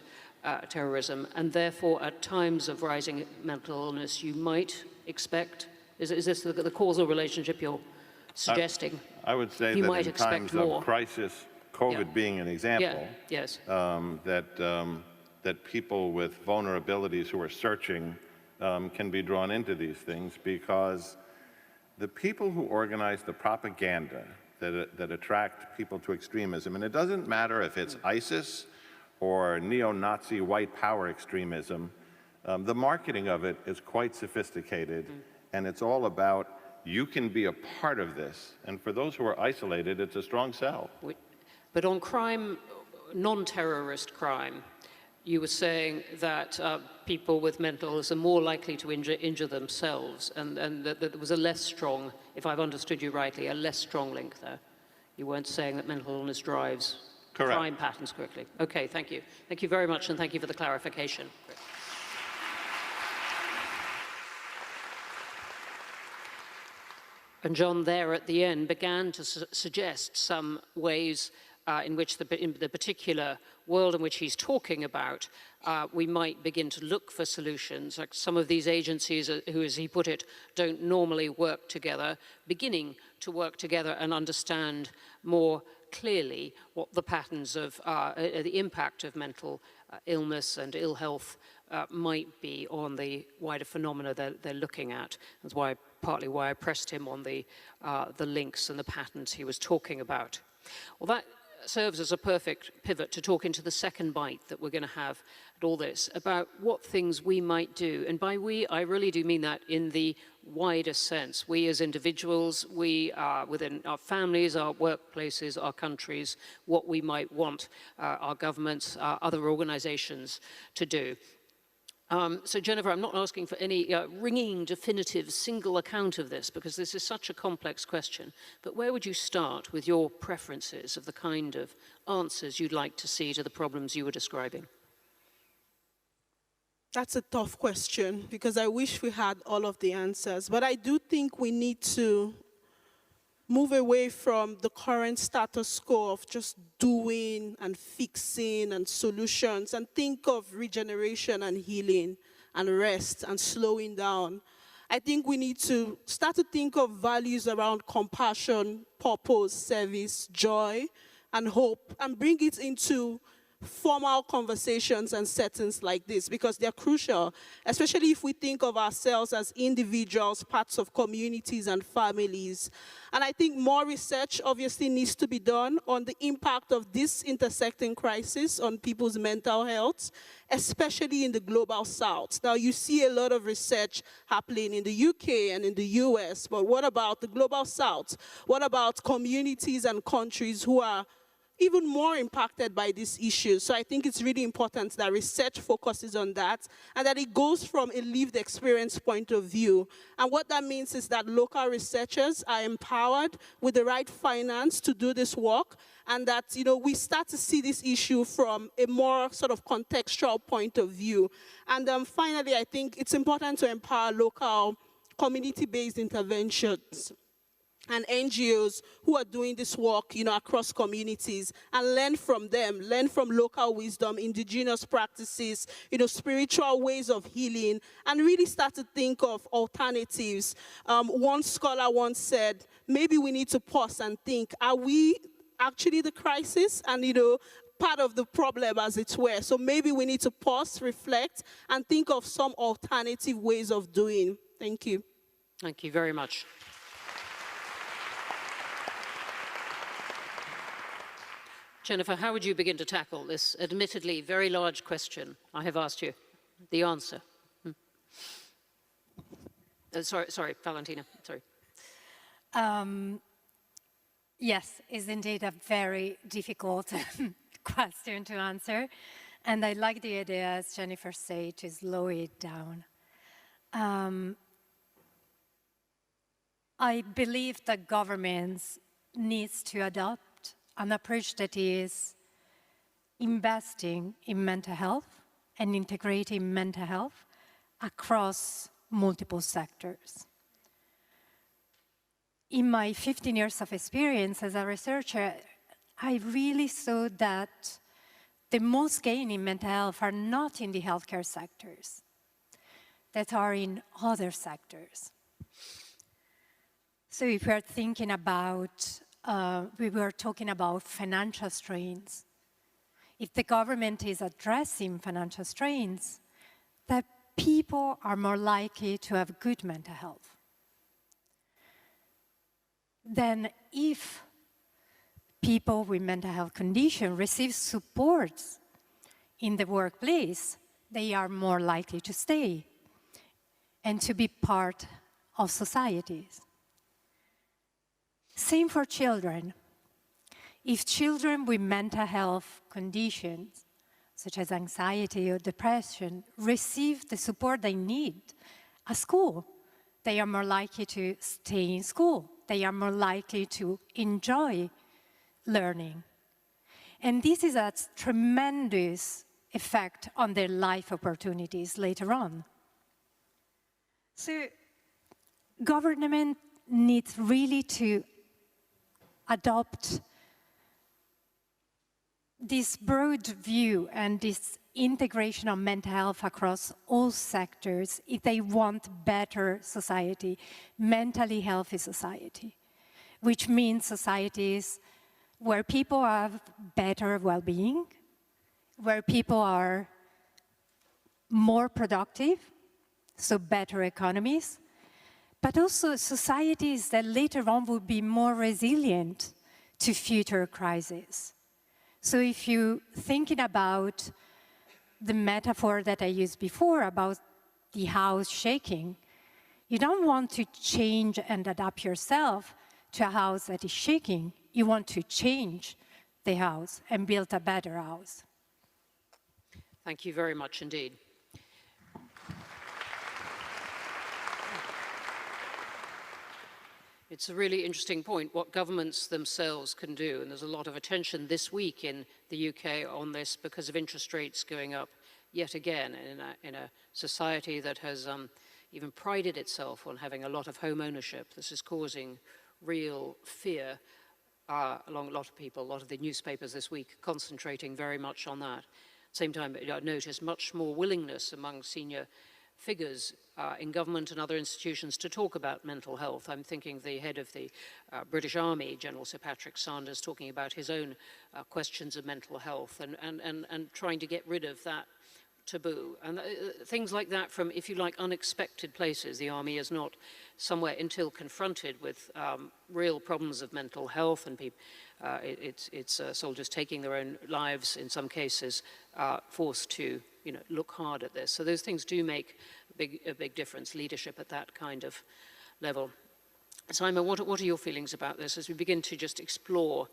terrorism. And therefore, at times of rising mental illness, you might expect, is this the causal relationship you're suggesting? I would say you that might in expect times more. of crisis, COVID being an example, yes. That people with vulnerabilities who are searching can be drawn into these things, because the people who organize the propaganda that attract people to extremism, and it doesn't matter if it's ISIS or neo-Nazi white power extremism, the marketing of it is quite sophisticated, and it's all about you can be a part of this. And for those who are isolated, it's a strong sell. But on crime, non-terrorist crime, you were saying that people with mental illness are more likely to injure themselves, and that there was a less strong, if I've understood you rightly, a less strong link there. You weren't saying that mental illness drives crime patterns quickly. Okay, thank you. Thank you very much, and thank you for the clarification. And John, there at the end, began to suggest some ways in which in the particular world in which he's talking about, we might begin to look for solutions. Like some of these agencies, who, as he put it, don't normally work together, beginning to work together and understand more clearly what the patterns of the impact of mental illness and ill health might be on the wider phenomena they're looking at. That's why, partly why I pressed him on the links and the patterns he was talking about. Well, that serves as a perfect pivot to talk into the second bite that we're going to have at all this, about what things we might do. And by we, I really do mean that in the wider sense. We as individuals, we within our families, our workplaces, our countries, what we might want our governments, other organizations to do. So Jennifer, I'm not asking for any ringing, definitive, single account of this, because this is such a complex question. But where would you start with your preferences of the kind of answers you'd like to see to the problems you were describing? That's a tough question, because I wish we had all of the answers. But I do think we need to move away from the current status quo of just doing and fixing and solutions, and think of regeneration and healing and rest and slowing down. I think we need to start to think of values around compassion, purpose, service, joy, and hope, and bring it into formal conversations and settings like this, because they're crucial, especially if we think of ourselves as individuals, parts of communities and families. And I think more research obviously needs to be done on the impact of this intersecting crisis on people's mental health, especially in the global south. Now, you see a lot of research happening in the UK and in the US, but what about the global south? What about communities and countries who are even more impacted by these issues? So I think it's really important that research focuses on that, and that it goes from a lived experience point of view. And what that means is that local researchers are empowered with the right finance to do this work, and that, you know, we start to see this issue from a more sort of contextual point of view. And finally, I think it's important to empower local community-based interventions and NGOs who are doing this work, you know, across communities, and learn from them, learn from local wisdom, indigenous practices, you know, spiritual ways of healing, and really start to think of alternatives. One scholar once said, maybe we need to pause and think, are we actually the crisis? And, you know, part of the problem, as it were. So maybe we need to pause, reflect, and think of some alternative ways of doing. Thank you. Thank you very much. Jennifer, how would you begin to tackle this admittedly very large question I have asked you? The answer. Sorry, Valentina, sorry. Yes, it's indeed a very difficult question to answer. And I like the idea, as Jennifer said, to slow it down. I believe that governments needs to adopt an approach that is investing in mental health and integrating mental health across multiple sectors. In my 15 years of experience as a researcher, I really saw that the most gain in mental health are not in the healthcare sectors, that are in other sectors. So if we're thinking about we were talking about financial strains. If the government is addressing financial strains, that people are more likely to have good mental health. Then if people with mental health condition receive support in the workplace, they are more likely to stay and to be part of societies. Same for children. If children with mental health conditions, such as anxiety or depression, receive the support they need at school, they are more likely to stay in school. They are more likely to enjoy learning. And this is a tremendous effect on their life opportunities later on. So government needs really to adopt this broad view and this integration of mental health across all sectors, if they want better society, mentally healthy society, which means societies where people have better well-being, where people are more productive, so better economies, but also societies that later on will be more resilient to future crises. So if you're thinking about the metaphor that I used before about the house shaking, you don't want to change and adapt yourself to a house that is shaking. You want to change the house and build a better house. Thank you very much indeed. It's a really interesting point, what governments themselves can do. And there's a lot of attention this week in the UK on this because of interest rates going up yet again in a society that has even prided itself on having a lot of home ownership. This is causing real fear along a lot of people. A lot of the newspapers this week concentrating very much on that. At the same time, I notice much more willingness among senior figures in government and other institutions to talk about mental health. I'm thinking the head of the British Army, General Sir Patrick Sanders, talking about his own questions of mental health and trying to get rid of that taboo. And things like that from, if you like, unexpected places. The army is not somewhere until confronted with real problems of mental health, and it's soldiers taking their own lives in some cases, forced to look hard at this. So those things do make a big difference, leadership at that kind of level. Simon, what are your feelings about this as we begin to just explore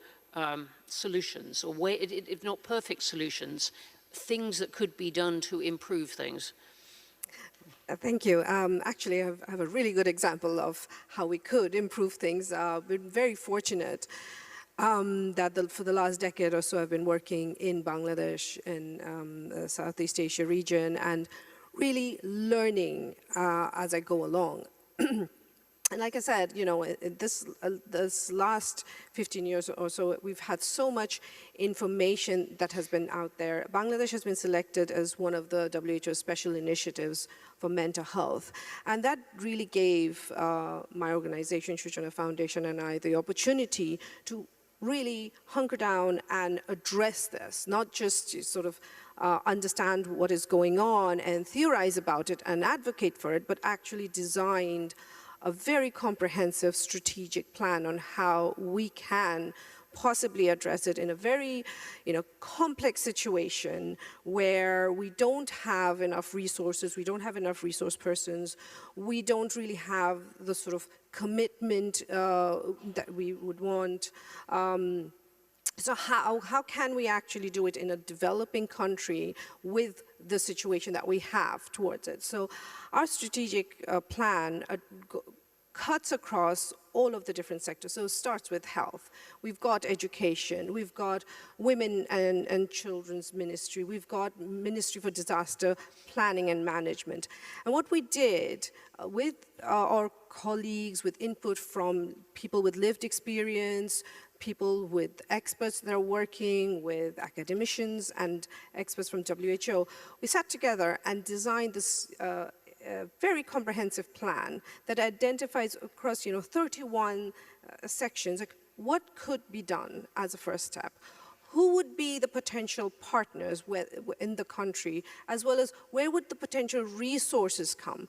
solutions, or if not perfect solutions, things that could be done to improve things? Thank you. Actually, I have a really good example of how we could improve things. We've been very fortunate that for the last decade or so I've been working in Bangladesh, in the Southeast Asia region, and really learning as I go along. And like I said, this last 15 years or so, we've had so much information that has been out there. Bangladesh has been selected as one of the WHO special initiatives for mental health. And that really gave my organization, Niarchos Foundation, and I the opportunity to really hunker down and address this, not just to sort of understand what is going on and theorize about it and advocate for it, but actually designed a very comprehensive strategic plan on how we can possibly address it in a very, complex situation where we don't have enough resources, we don't have enough resource persons, we don't really have the sort of commitment that we would want. So how can we actually do it in a developing country with the situation that we have towards it? So our strategic plan cuts across all of the different sectors. So it starts with health. We've got education. We've got women and children's ministry. We've got Ministry for Disaster Planning and Management. And what we did with our colleagues, with input from people with lived experience, people with experts that are working with academicians and experts from WHO, we sat together and designed this very comprehensive plan that identifies across 31 sections like what could be done as a first step. Who would be the potential partners in the country, as well as where would the potential resources come?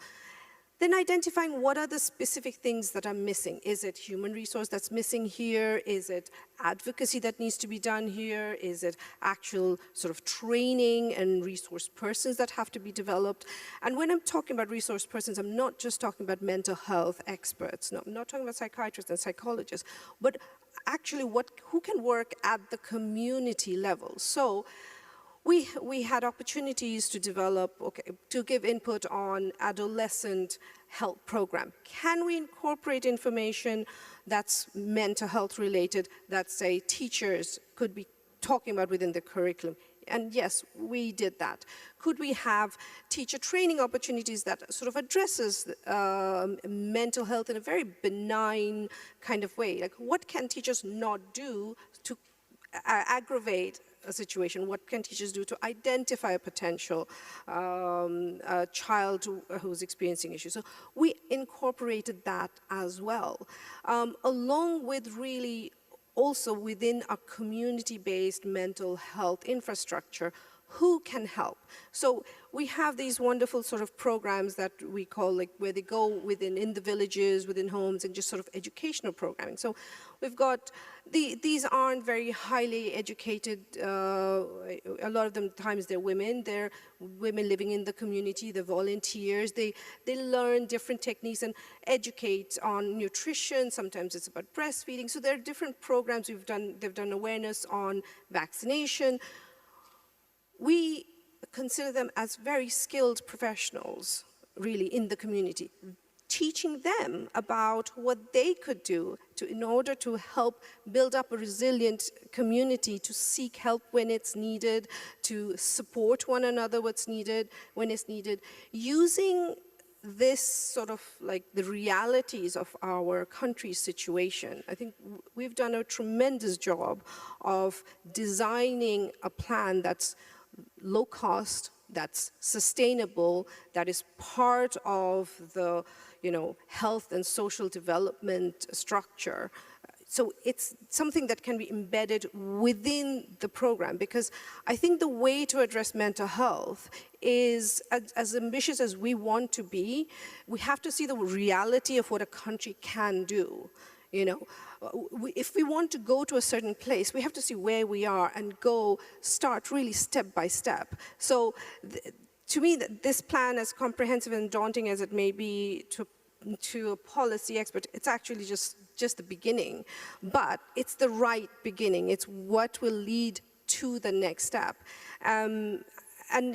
Then identifying what are the specific things that are missing. Is it human resource that's missing here? Is it advocacy that needs to be done here? Is it actual sort of training and resource persons that have to be developed? And when I'm talking about resource persons, I'm not just talking about mental health experts. No, I'm not talking about psychiatrists and psychologists, but actually who can work at the community level. So we had opportunities to develop, to give input on adolescent health program. Can we incorporate information that's mental health related that, say, teachers could be talking about within the curriculum? And yes, we did that. Could we have teacher training opportunities that sort of addresses mental health in a very benign kind of way? Like, what can teachers not do to aggravate a situation? What can teachers do to identify a potential child who's experiencing issues? So we incorporated that as well, along with really also within a community-based mental health infrastructure. Who can help? So we have these wonderful sort of programs that we call, like, where they go in the villages, within homes, and just sort of educational programming. So we've got, these aren't very highly educated, a lot of them times they're women living in the community, they're volunteers, they learn different techniques and educate on nutrition, sometimes it's about breastfeeding. So there are different programs they've done awareness on vaccination. We consider them as very skilled professionals, really, in the community, teaching them about what they could do in order to help build up a resilient community, to seek help when it's needed, to support one another when it's needed, using this sort of like the realities of our country's situation. I think we've done a tremendous job of designing a plan that's low cost, that's sustainable, that is part of the, health and social development structure. So it's something that can be embedded within the program, because I think the way to address mental health is, as ambitious as we want to be, we have to see the reality of what a country can do. If we want to go to a certain place, we have to see where we are and start really step by step. So to me, this plan, as comprehensive and daunting as it may be to a policy expert, it's actually just the beginning. But it's the right beginning. It's what will lead to the next step. And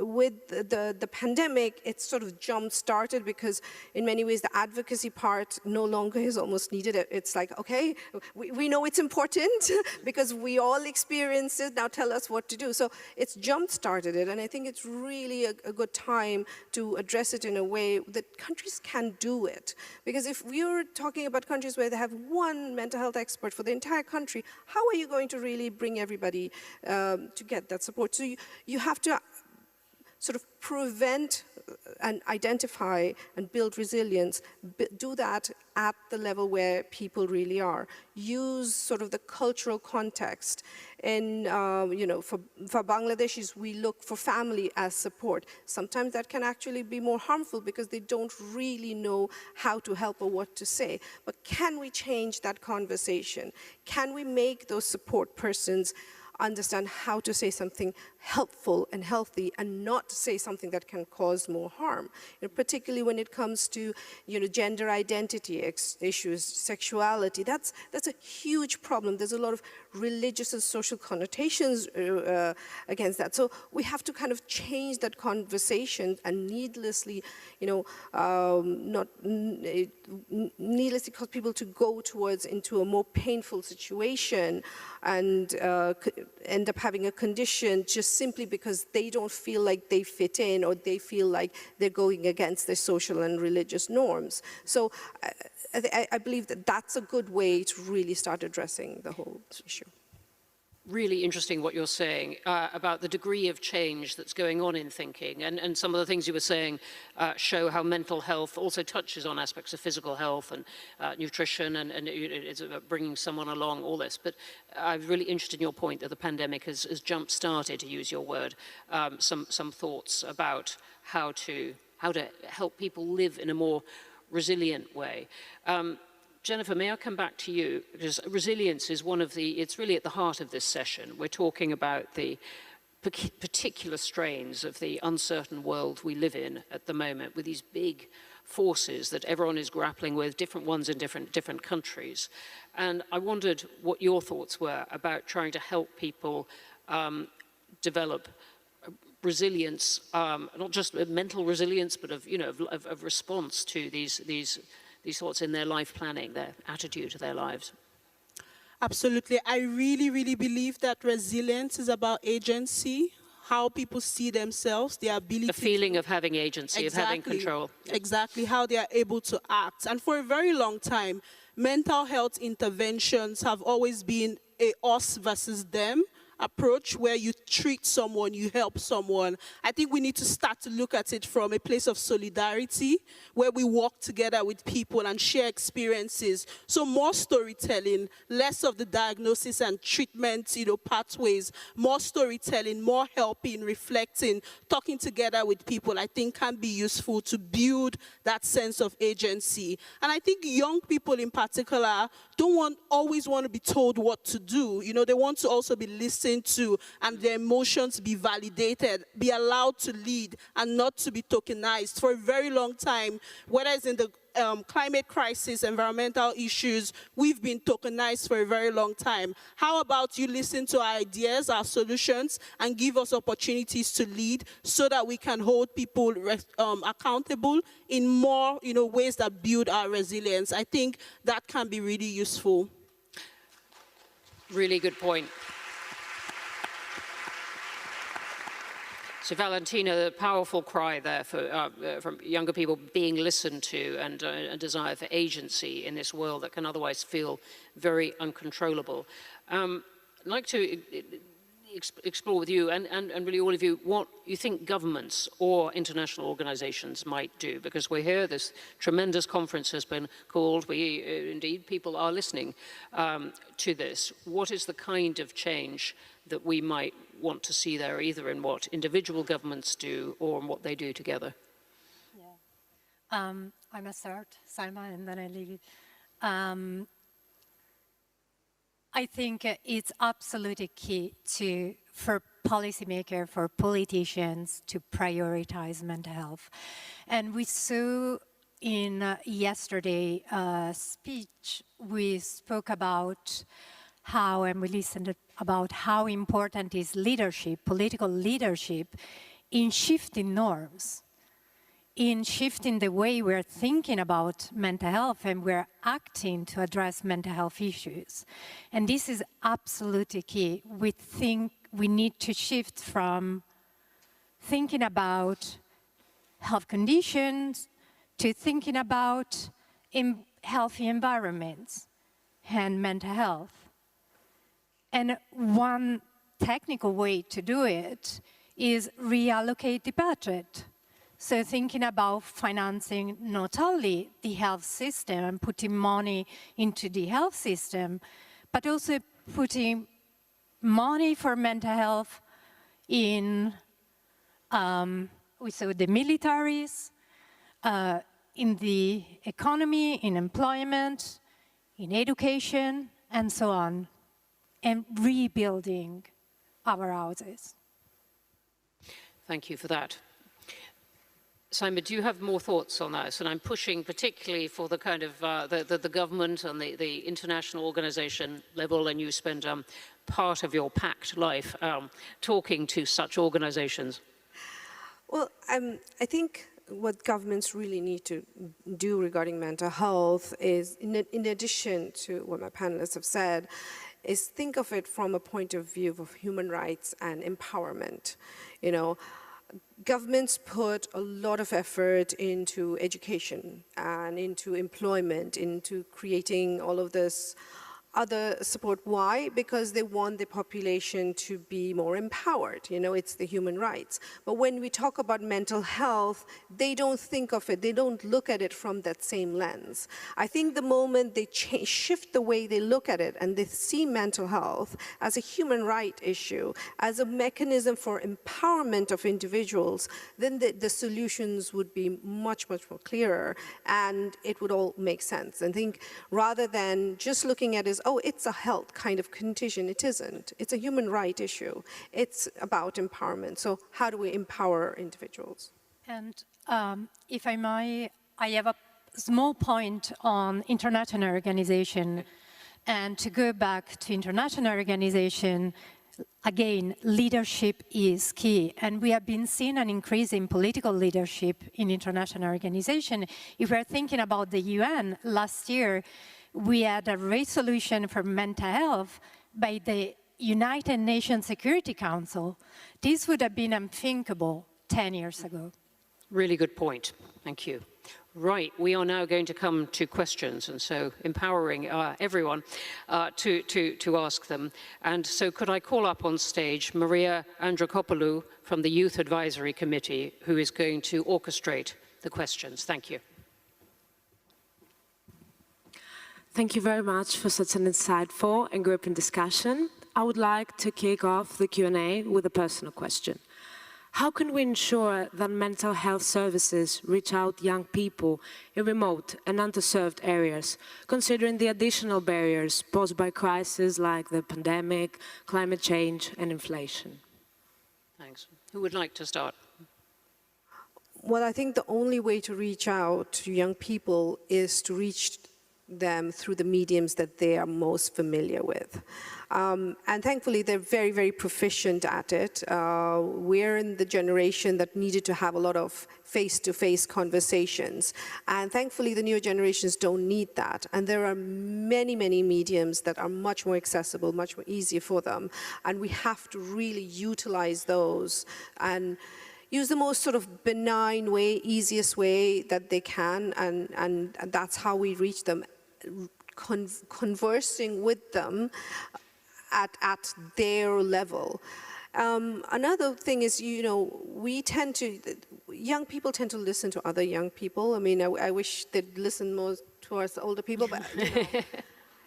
with the pandemic, it sort of jump-started, because in many ways the advocacy part no longer is almost needed. It's like, okay, we know it's important because we all experience it, now tell us what to do. So it's jump-started it, and I think it's really a good time to address it in a way that countries can do it. Because if we're talking about countries where they have one mental health expert for the entire country, how are you going to really bring everybody to get that support? So you have to sort of prevent and identify and build resilience, do that at the level where people really are. Use sort of the cultural context. And, for Bangladeshis, we look for family as support. Sometimes that can actually be more harmful because they don't really know how to help or what to say. But can we change that conversation? Can we make those support persons understand how to say something helpful and healthy and not say something that can cause more harm? Particularly when it comes to gender identity issues, sexuality, that's a huge problem. There's a lot of religious and social connotations against that. So we have to kind of change that conversation and needlessly, not needlessly cause people to go into a more painful situation and end up having a condition just simply because they don't feel like they fit in, or they feel like they're going against their social and religious norms. So I believe that that's a good way to really start addressing the whole issue. Really interesting what you're saying about the degree of change that's going on in thinking, and some of the things you were saying show how mental health also touches on aspects of physical health and nutrition, and it's about bringing someone along, all this. But I'm really interested in your point that the pandemic has jump-started, to use your word, some thoughts about how to help people live in a more resilient way. Jennifer, may I come back to you? Because resilience is it's really at the heart of this session. We're talking about the particular strains of the uncertain world we live in at the moment, with these big forces that everyone is grappling with, different ones in different countries. And I wondered what your thoughts were about trying to help people develop resilience, not just mental resilience, but of response to these thoughts in their life planning, their attitude to their lives. Absolutely. I really, really believe that resilience is about agency, how people see themselves, their ability. The feeling of having agency, of having control. Exactly, how they are able to act. And for a very long time, mental health interventions have always been a us versus them. approach where you treat someone, you help someone. I think we need to start to look at it from a place of solidarity, where we work together with people and share experiences. So more storytelling, less of the diagnosis and treatment, pathways, more storytelling, more helping, reflecting, talking together with people, I think can be useful to build that sense of agency. And I think young people in particular don't always want to be told what to do. They want to also be listened to and their emotions be validated, be allowed to lead and not to be tokenized. For a very long time, whether it's in the climate crisis, environmental issues, we've been tokenized for a very long time. How about you listen to our ideas, our solutions, and give us opportunities to lead so that we can hold people accountable in more ways that build our resilience? I think that can be really useful. Really good point. So Valentina, the powerful cry there from younger people being listened to and a desire for agency in this world that can otherwise feel very uncontrollable. I'd like to explore with you and really all of you what you think governments or international organizations might do, because we're here, this tremendous conference has been called, indeed people are listening to this. What is the kind of change that we might want to see there, either in what individual governments do or in what they do together? Yeah. I must start, Salma, and then I leave it. I think it's absolutely key for policymakers, for politicians to prioritize mental health. And we saw in yesterday's speech, we spoke about how, and we listened about how important is leadership, political leadership, in shifting norms, in shifting the way we're thinking about mental health and we're acting to address mental health issues. And this is absolutely key. We think we need to shift from thinking about health conditions to thinking about healthy environments and mental health. And one technical way to do it is reallocate the budget. So thinking about financing not only the health system and putting money into the health system, but also putting money for mental health in, we saw the militaries, in the economy, in employment, in education, and so on, and rebuilding our houses. Thank you for that. Simon, do you have more thoughts on that? And I'm pushing particularly for the kind of the government and the international organization level, and you spend part of your packed life talking to such organizations. Well, I think what governments really need to do regarding mental health is, in addition to what my panelists have said, is think of it from a point of view of human rights and empowerment. Governments put a lot of effort into education and into employment, into creating all of this other support. Why? Because they want the population to be more empowered. It's the human rights. But when we talk about mental health, they don't think of it, they don't look at it from that same lens. I think the moment they shift the way they look at it and they see mental health as a human right issue, as a mechanism for empowerment of individuals, then the solutions would be much, much more clearer, and it would all make sense. I think rather than just looking at it as, oh, it's a health kind of condition. It isn't. It's a human right issue. It's about empowerment. So how do we empower individuals? And if I may, I have a small point on international organization. And to go back to international organization, again, leadership is key. And we have been seeing an increase in political leadership in international organization. If we're thinking about the UN, last year, we had a resolution for mental health by the United Nations Security Council. This would have been unthinkable 10 years ago. Really good point. Thank you. Right, we are now going to come to questions, and so empowering everyone to ask them. And so could I call up on stage Maria Androkopoulou from the Youth Advisory Committee, who is going to orchestrate the questions. Thank you. Thank you very much for such an insightful and gripping discussion. I would like to kick off the Q&A with a personal question. How can we ensure that mental health services reach out young people in remote and underserved areas, considering the additional barriers posed by crises like the pandemic, climate change, and inflation? Thanks. Who would like to start? Well, I think the only way to reach out to young people is to reach them through the mediums that they are most familiar with. And thankfully, they're very, very proficient at it. We're in the generation that needed to have a lot of face-to-face conversations. And thankfully, the newer generations don't need that. And there are many, many mediums that are much more accessible, much more easier for them. And we have to really utilize those and use the most sort of benign way, easiest way that they can, and that's how we reach them, conversing with them at their level. Another thing is, you know, young people tend to listen to other young people. I mean, I wish they'd listen more to us older people, but you know.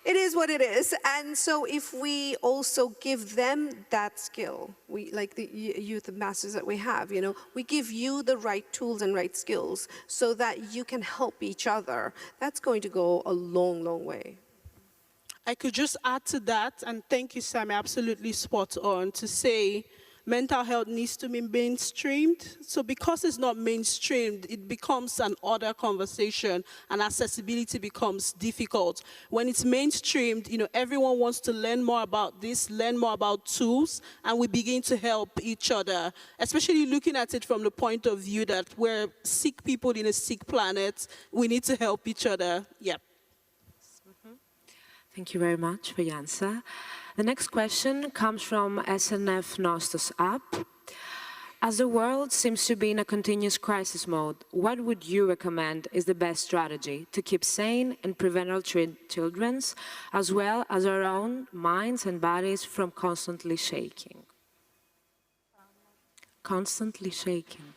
It is what it is, and so if we also give them that skill, like the youth masters that we have, you know, we give you the right tools and right skills so that you can help each other. That's going to go a long, long way. I could just add to that, and thank you, Sam, absolutely spot on, to say mental health needs to be mainstreamed. So because it's not mainstreamed, it becomes an other conversation, and accessibility becomes difficult. When it's mainstreamed, you know, everyone wants to learn more about this, learn more about tools, and we begin to help each other, especially looking at it from the point of view that we're sick people in a sick planet. We need to help each other. Yep. Thank you very much for your answer. The next question comes from SNF Nostos app. As the world seems to be in a continuous crisis mode, what would you recommend is the best strategy to keep sane and prevent our children's, as well as our own minds and bodies from constantly shaking? Constantly shaking.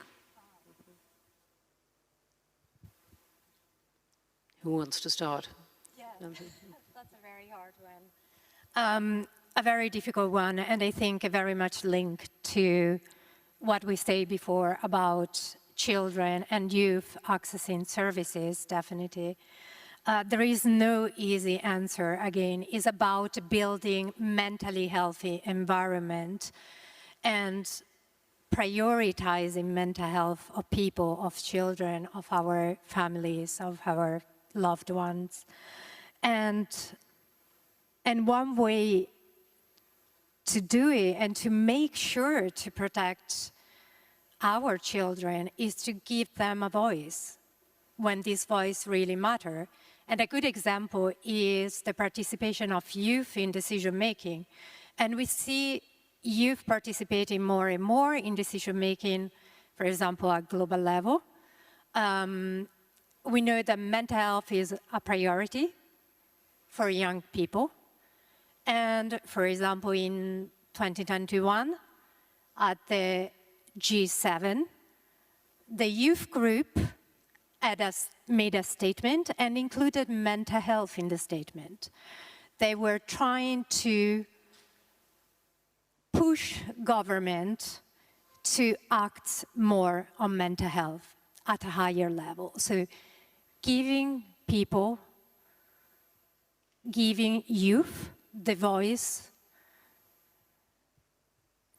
Who wants to start? Yeah. That's a very hard one. A very difficult one, and I think very much linked to what we said before about children and youth accessing services, definitely. There is no easy answer, again. It's about building mentally healthy environment and prioritizing mental health of people, of children, of our families, of our loved ones. And one way to do it and to make sure to protect our children is to give them a voice when this voice really matters. And a good example is the participation of youth in decision-making. And we see youth participating more and more in decision-making, for example, at global level. We know that mental health is a priority for young people. And, for example, in 2021, at the G7, the youth group made a statement and included mental health in the statement. They were trying to push government to act more on mental health at a higher level. So giving youth the voice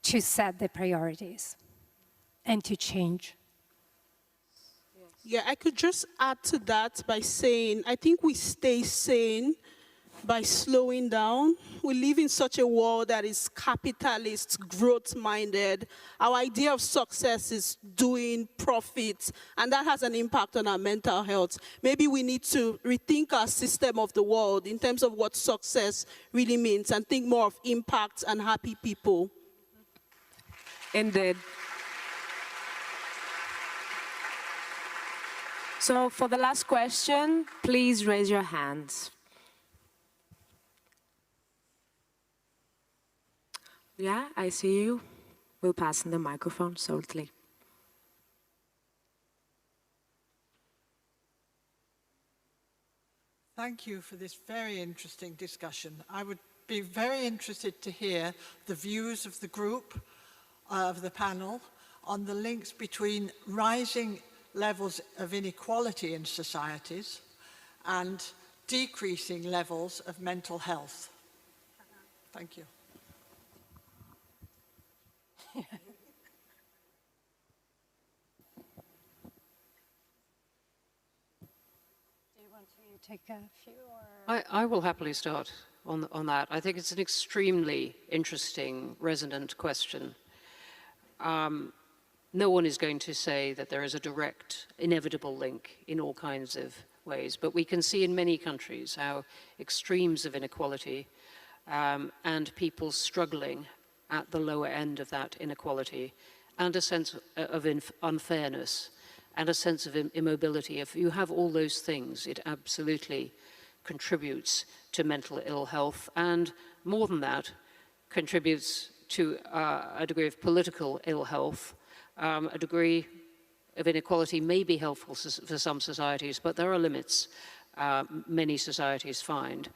to set the priorities and to change. Yeah, I could just add to that by saying, I think we stay sane by slowing down. We live in such a world that is capitalist, growth-minded. Our idea of success is doing profit, and that has an impact on our mental health. Maybe we need to rethink our system of the world in terms of what success really means and think more of impact and happy people. Indeed. So for the last question, please raise your hands. Yeah, I see you. We'll pass in the microphone shortly. Thank you for this very interesting discussion. I would be very interested to hear the views of the group, of the panel, on the links between rising levels of inequality in societies and decreasing levels of mental health. Thank you. Take a few, or... I will happily start on that. I think it's an extremely interesting, resonant question. No one is going to say that there is a direct, inevitable link in all kinds of ways, but we can see in many countries how extremes of inequality and people struggling at the lower end of that inequality and a sense of unfairness and a sense of immobility. If you have all those things, it absolutely contributes to mental ill health, and more than that, contributes to a degree of political ill health. A degree of inequality may be helpful for some societies, but there are limits many societies find,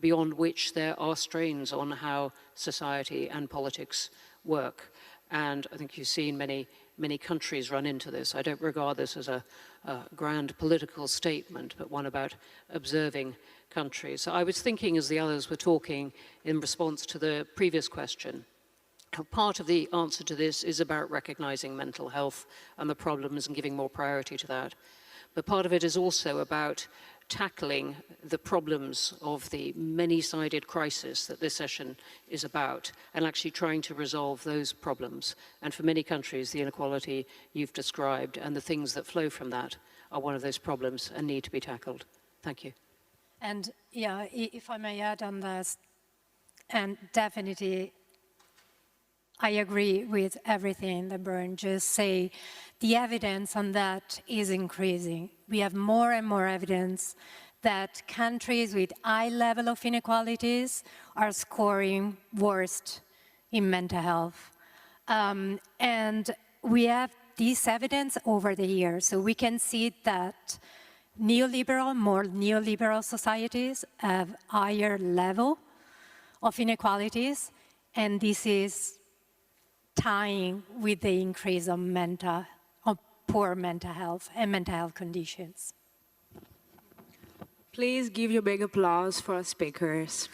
beyond which there are strains on how society and politics work. And I think you've seen many countries run into this. I don't regard this as a grand political statement, but one about observing countries. So I was thinking, as the others were talking, in response to the previous question, how part of the answer to this is about recognizing mental health and the problems and giving more priority to that. But part of it is also about tackling the problems of the many-sided crisis that this session is about, and actually trying to resolve those problems. And for many countries, the inequality you've described and the things that flow from that are one of those problems and need to be tackled. Thank you. And yeah, if I may add on this, and definitely I agree with everything that Bern just said. The evidence on that is increasing. We have more and more evidence that countries with high level of inequalities are scoring worst in mental health. And we have this evidence over the years. So we can see that more neoliberal societies have higher level of inequalities, and this is tying with the increase of poor mental health and mental health conditions. Please give your big applause for our speakers.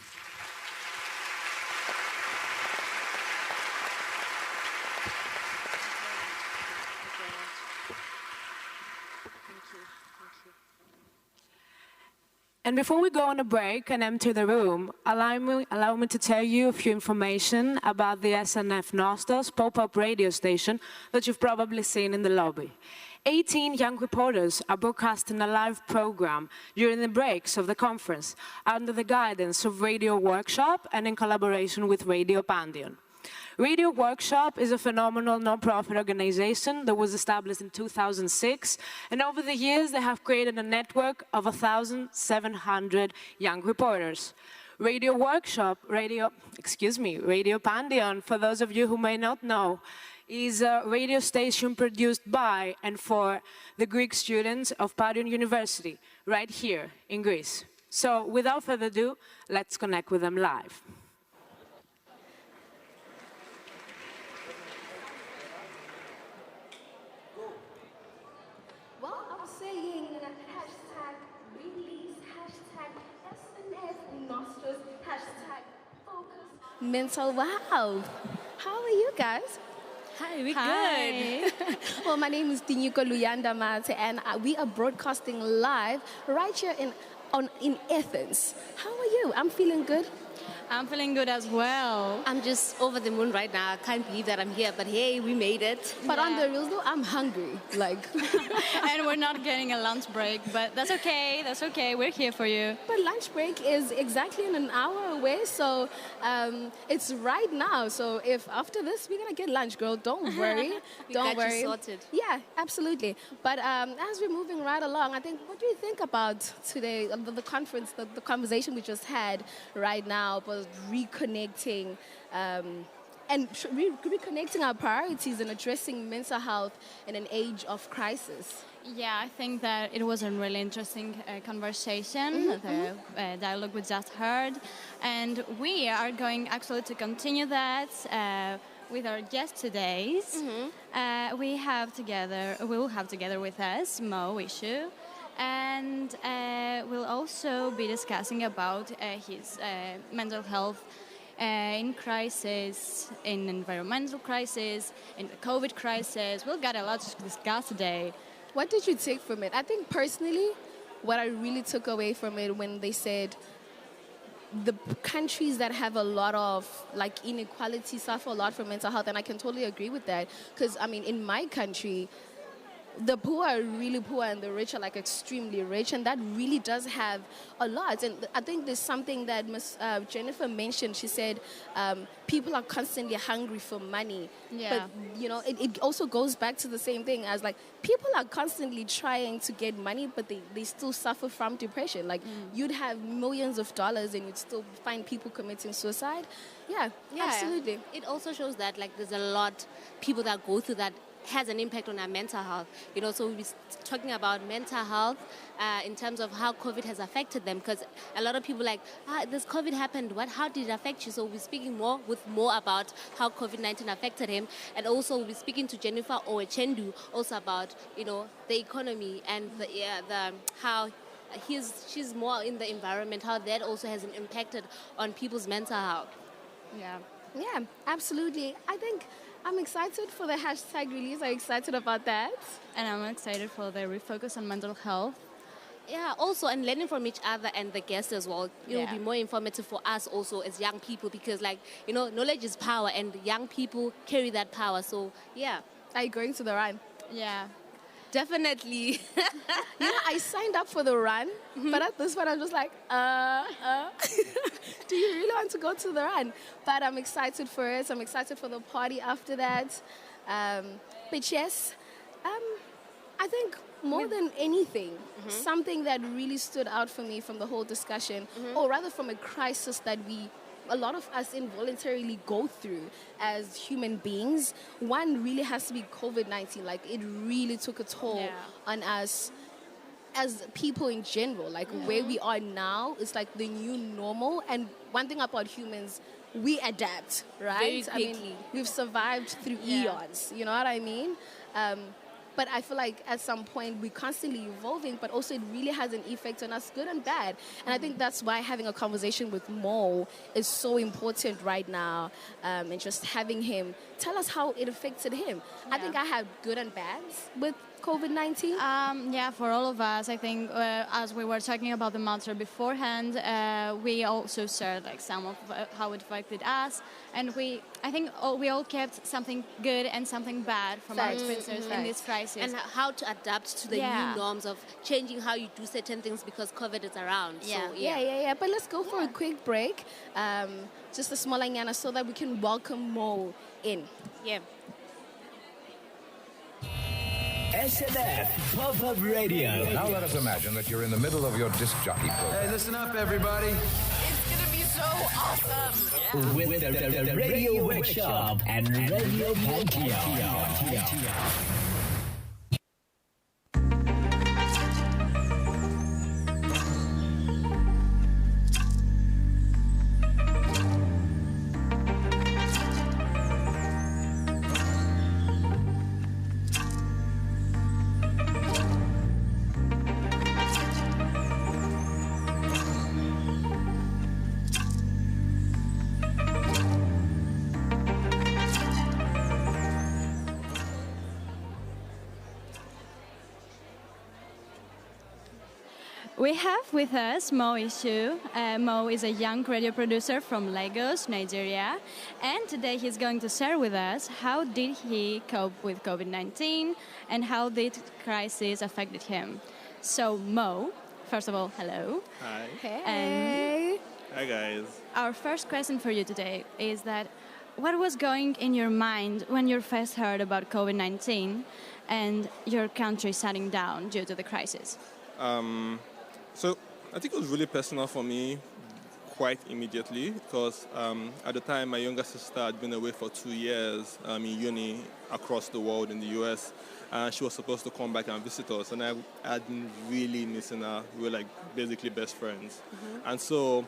And before we go on a break and empty the room, allow me to tell you a few information about the SNF Nostos pop-up radio station that you've probably seen in the lobby. 18 young reporters are broadcasting a live program during the breaks of the conference under the guidance of Radio Workshop and in collaboration with Radio Pantheon. Radio Workshop is a phenomenal non-profit organization that was established in 2006, and over the years they have created a network of 1,700 young reporters. Radio Pantheon, for those of you who may not know, is a radio station produced by and for the Greek students of Pantheon University, right here in Greece. So without further ado, let's connect with them live. Mental wow. How are you guys? Hi, we're good. Well, my name is Tinyuko Luyanda Mate, and we are broadcasting live right here in Athens. How are you? I'm feeling good. I'm feeling good as well. I'm just over the moon right now. I can't believe that I'm here, but hey, we made it. But on the real though, I'm hungry. Like, and we're not getting a lunch break, but that's okay. That's okay. We're here for you. But lunch break is exactly in an hour away, so it's right now. So if after this we're gonna get lunch, girl, don't worry. Don't got worry. you sorted. Yeah, absolutely. But as we're moving right along, I think, what do you think about today, the conference, the conversation we just had right now was reconnecting and reconnecting our priorities and addressing mental health in an age of crisis? Yeah, I think that it was a really interesting conversation, the dialogue we just heard. And we are going actually to continue that with our guests today. We will have together with us Mo Wishu, and we'll also be discussing about his mental health in crisis, in environmental crisis, in the COVID crisis. We've got a lot to discuss today. What did you take from it? I think personally, what I really took away from it when they said the countries that have a lot of like inequality suffer a lot from mental health, and I can totally agree with that. Because I mean, in my country, the poor are really poor and the rich are like extremely rich, and that really does have a lot. And I think there's something that Jennifer mentioned. She said people are constantly hungry for money. Yeah. But you know, it also goes back to the same thing as like people are constantly trying to get money, but they still suffer from depression. Like you'd have millions of dollars and you'd still find people committing suicide. Yeah, absolutely. It also shows that like there's a lot people that go through that has an impact on our mental health. You know, so we're talking about mental health in terms of how COVID has affected them, because a lot of people like, this COVID happened, how did it affect you? So we're speaking more about how COVID-19 affected him, and also we're speaking to Jennifer Owechendu also about, you know, the economy and the how she's more in the environment, how that also has impacted on people's mental health. Yeah, absolutely. I think I'm excited for the hashtag release. I'm excited about that. And I'm excited for the refocus on mental health. Yeah, also, and learning from each other and the guests as well. It will be more informative for us also as young people, because like, you know, knowledge is power and young people carry that power. So, yeah. Are you going to the run? Yeah. Definitely. You know, I signed up for the run, but at this point I'm just like, do you really want to go to the run? But I'm excited for it. I'm excited for the party after that. But yes, I think more than anything, something that really stood out for me from the whole discussion, or rather from a crisis that a lot of us involuntarily go through as human beings, one really has to be COVID-19. Like, it really took a toll on us as people in general. Like, where we are now is like the new normal. And one thing about humans, we adapt, right? Very quickly. I mean, we've survived through eons, you know what I mean? But I feel like at some point we're constantly evolving, but also it really has an effect on us, good and bad. And I think that's why having a conversation with Mo is so important right now, and just having him tell us how it affected him. I think I have good and bads with COVID-19. Yeah, for all of us, I think as we were talking about the matter beforehand, we also shared like some of how it affected us, and I think we all kept something good and something bad from our experiences in this crisis. And how to adapt to the new norms of changing how you do certain things because COVID is around. Yeah. But let's go for a quick break, just a small nyana, so that we can welcome Mo in. Yeah. SNF Pop-Up Radio. Now let us imagine that you're in the middle of your disc jockey program. Hey, listen up, everybody. It's gonna be so awesome. With the Radio Workshop and Radio Pantheon. We have with us Mo Ishu. Mo is a young radio producer from Lagos, Nigeria, and today he's going to share with us how did he cope with COVID-19 and how did crisis affected him. So Mo, first of all, hello. Hi. Hey. Hi guys. Our first question for you today is that what was going in your mind when you first heard about COVID-19 and your country shutting down due to the crisis? So I think it was really personal for me quite immediately because at the time my younger sister had been away for 2 years in uni across the world in the US, and she was supposed to come back and visit us, and I had been really missing her. We were like basically best friends. And so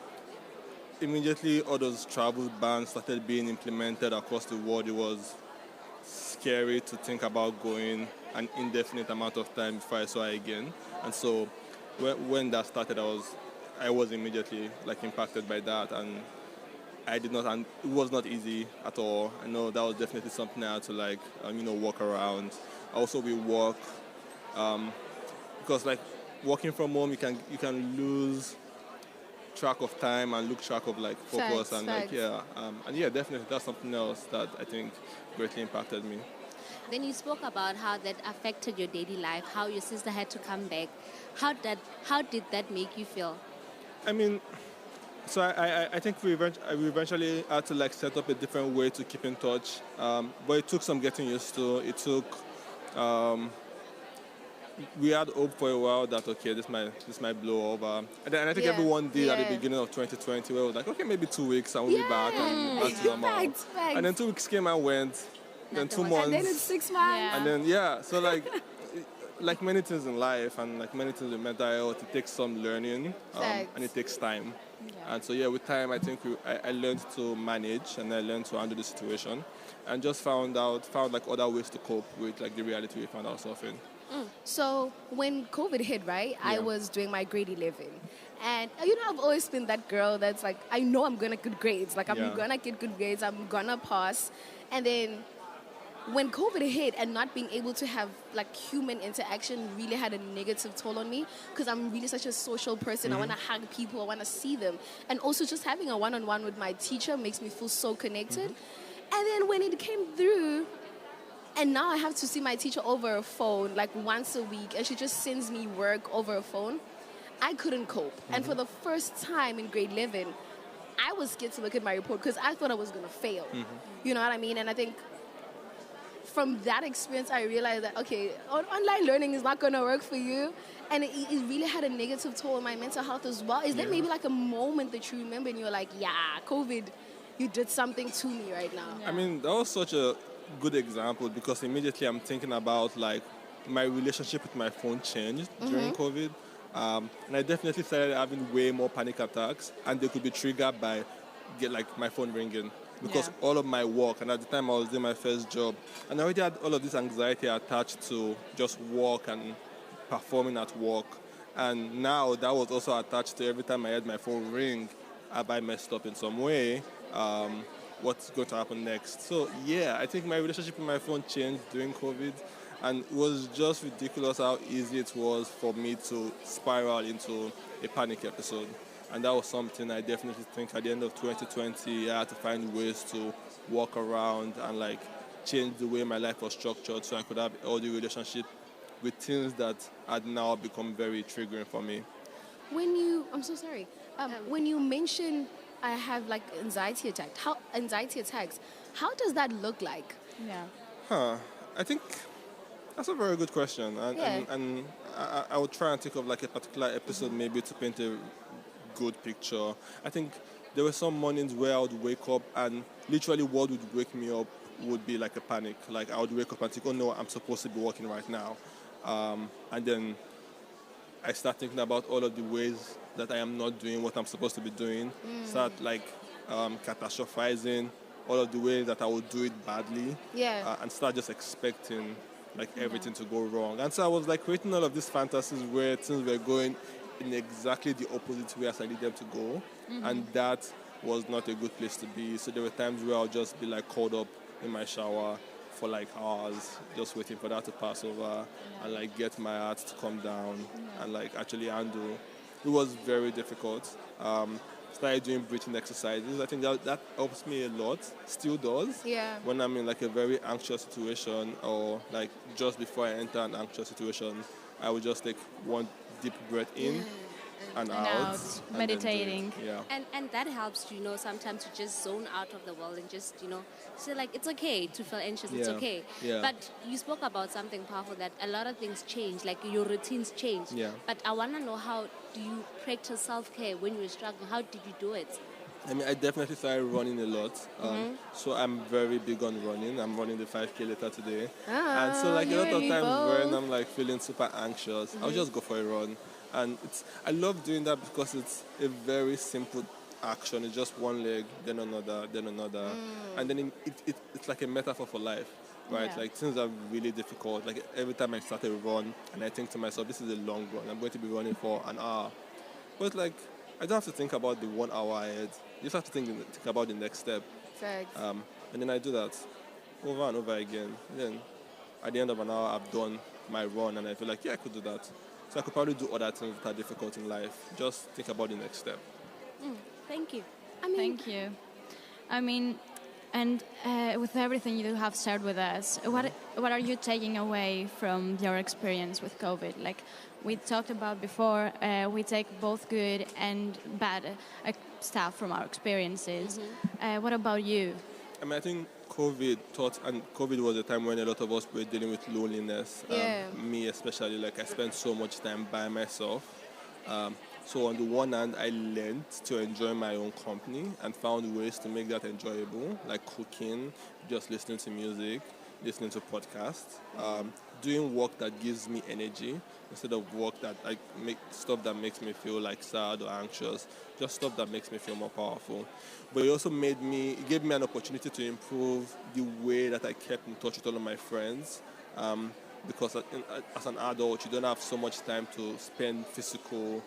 immediately all those travel bans started being implemented across the world. It was scary to think about going an indefinite amount of time before I saw her again. And so when that started, I was immediately like impacted by that, and and it was not easy at all. I know that was definitely something I had to like work around. Also, we work because like working from home, you can lose track of time and lose track of like focus. Facts. Definitely that's something else that I think greatly impacted me. Then you spoke about how that affected your daily life, how your sister had to come back. How did that make you feel? I mean, so I think we eventually had to like set up a different way to keep in touch, but it took some getting used to. It took. We had hope for a while that okay, this might blow over, and I think everyone did at the beginning of 2020, where it was like okay, maybe 2 weeks and we'll be back and back to normal. Facts. And then 2 weeks came and went, then 2 months, And then it's 6 months. and then so like many things in life and like many things in mental health, it takes some learning and it takes time. And so with time, I think I learned to manage and I learned to handle the situation, and just found like other ways to cope with like the reality we found ourselves in. So when COVID hit, right, I was doing my grade 11. And, I've always been that girl that's like, I know I'm going to get good grades. Like, I'm going to get good grades. I'm going to pass. And then when COVID hit and not being able to have, like, human interaction really had a negative toll on me because I'm really such a social person. I want to hug people. I want to see them. And also just having a one-on-one with my teacher makes me feel so connected. And then when it came through, and now I have to see my teacher over a phone, like once a week, and she just sends me work over a phone, I couldn't cope. And for the first time in grade 11, I was scared to look at my report because I thought I was going to fail. You know what I mean? And I think from that experience, I realized that, okay, online learning is not going to work for you. And it really had a negative toll on my mental health as well. Is there maybe like a moment that you remember and you're like, COVID, you did something to me right now? I mean, that was such a good example because immediately I'm thinking about like my relationship with my phone changed during COVID, and I definitely started having way more panic attacks, and they could be triggered by my phone ringing because all of my work, and at the time I was doing my first job, and I already had all of this anxiety attached to just work and performing at work, and now that was also attached to every time I had my phone ring, have I messed up in some way? What's going to happen next? So I think my relationship with my phone changed during COVID, and it was just ridiculous how easy it was for me to spiral into a panic episode. And that was something I definitely think at the end of 2020 I had to find ways to walk around and like change the way my life was structured so I could have a healthy relationship with things that had now become very triggering for me. I'm so sorry. When you mention I have like anxiety attacks, how does that look like? I think that's a very good question, and I would try and think of like a particular episode maybe to paint a good picture. I think there were some mornings where I would wake up and literally what would wake me up would be like a panic. Like I would wake up and think, oh no, I'm supposed to be working right now, and then I start thinking about all of the ways that I am not doing what I'm supposed to be doing. Start like catastrophizing all of the ways that I will do it badly. And start just expecting like everything to go wrong. And so I was like creating all of these fantasies where things were going in exactly the opposite way as I need them to go. And that was not a good place to be. So there were times where I'll just be like caught up in my shower for like hours, just waiting for that to pass over and like get my heart to calm down and like actually handle it was very difficult. Started doing breathing exercises. I think that helps me a lot, still does. Yeah. When I'm in like a very anxious situation, or like just before I enter an anxious situation, I would just take one deep breath in and out. And meditating. then do it. Yeah. And that helps, sometimes to just zone out of the world and just, say like, it's okay to feel anxious, it's Yeah. okay. Yeah. But you spoke about something powerful, that a lot of things change, like your routines change. Yeah. But I want to know, how do you practice self-care when you're struggling? How did you do it? I mean, I definitely started running a lot. So I'm very big on running. I'm running the 5K later today. And so like a lot of times when I'm like feeling super anxious, I'll just go for a run. And I love doing that because it's a very simple action. It's just one leg, then another, then another. And then it's like a metaphor for life, right? Yeah. Like things are really difficult. Like every time I start a run and I think to myself, this is a long run. I'm going to be running for an hour. But like, I don't have to think about the 1 hour ahead. You just have to think about the next step. Facts. And then I do that over and over again. Then at the end of an hour, I've done my run and I feel like, yeah, I could do that. So I could probably do other things that are difficult in life. Just think about the next step. Thank you. Thank you. I mean, and with everything you have shared with us, what are you taking away from your experience with COVID? Like we talked about before, we take both good and bad stuff from our experiences. What about you? I mean, I think COVID was a time when a lot of us were dealing with loneliness. Yeah. Me especially, like I spent so much time by myself. So on the one hand, I learned to enjoy my own company and found ways to make that enjoyable, like cooking, just listening to music, listening to podcasts, doing work that gives me energy instead of work that stuff that makes me feel like sad or anxious, just stuff that makes me feel more powerful. But it also it gave me an opportunity to improve the way that I kept in touch with all of my friends. Because as an adult, you don't have so much time to spend physical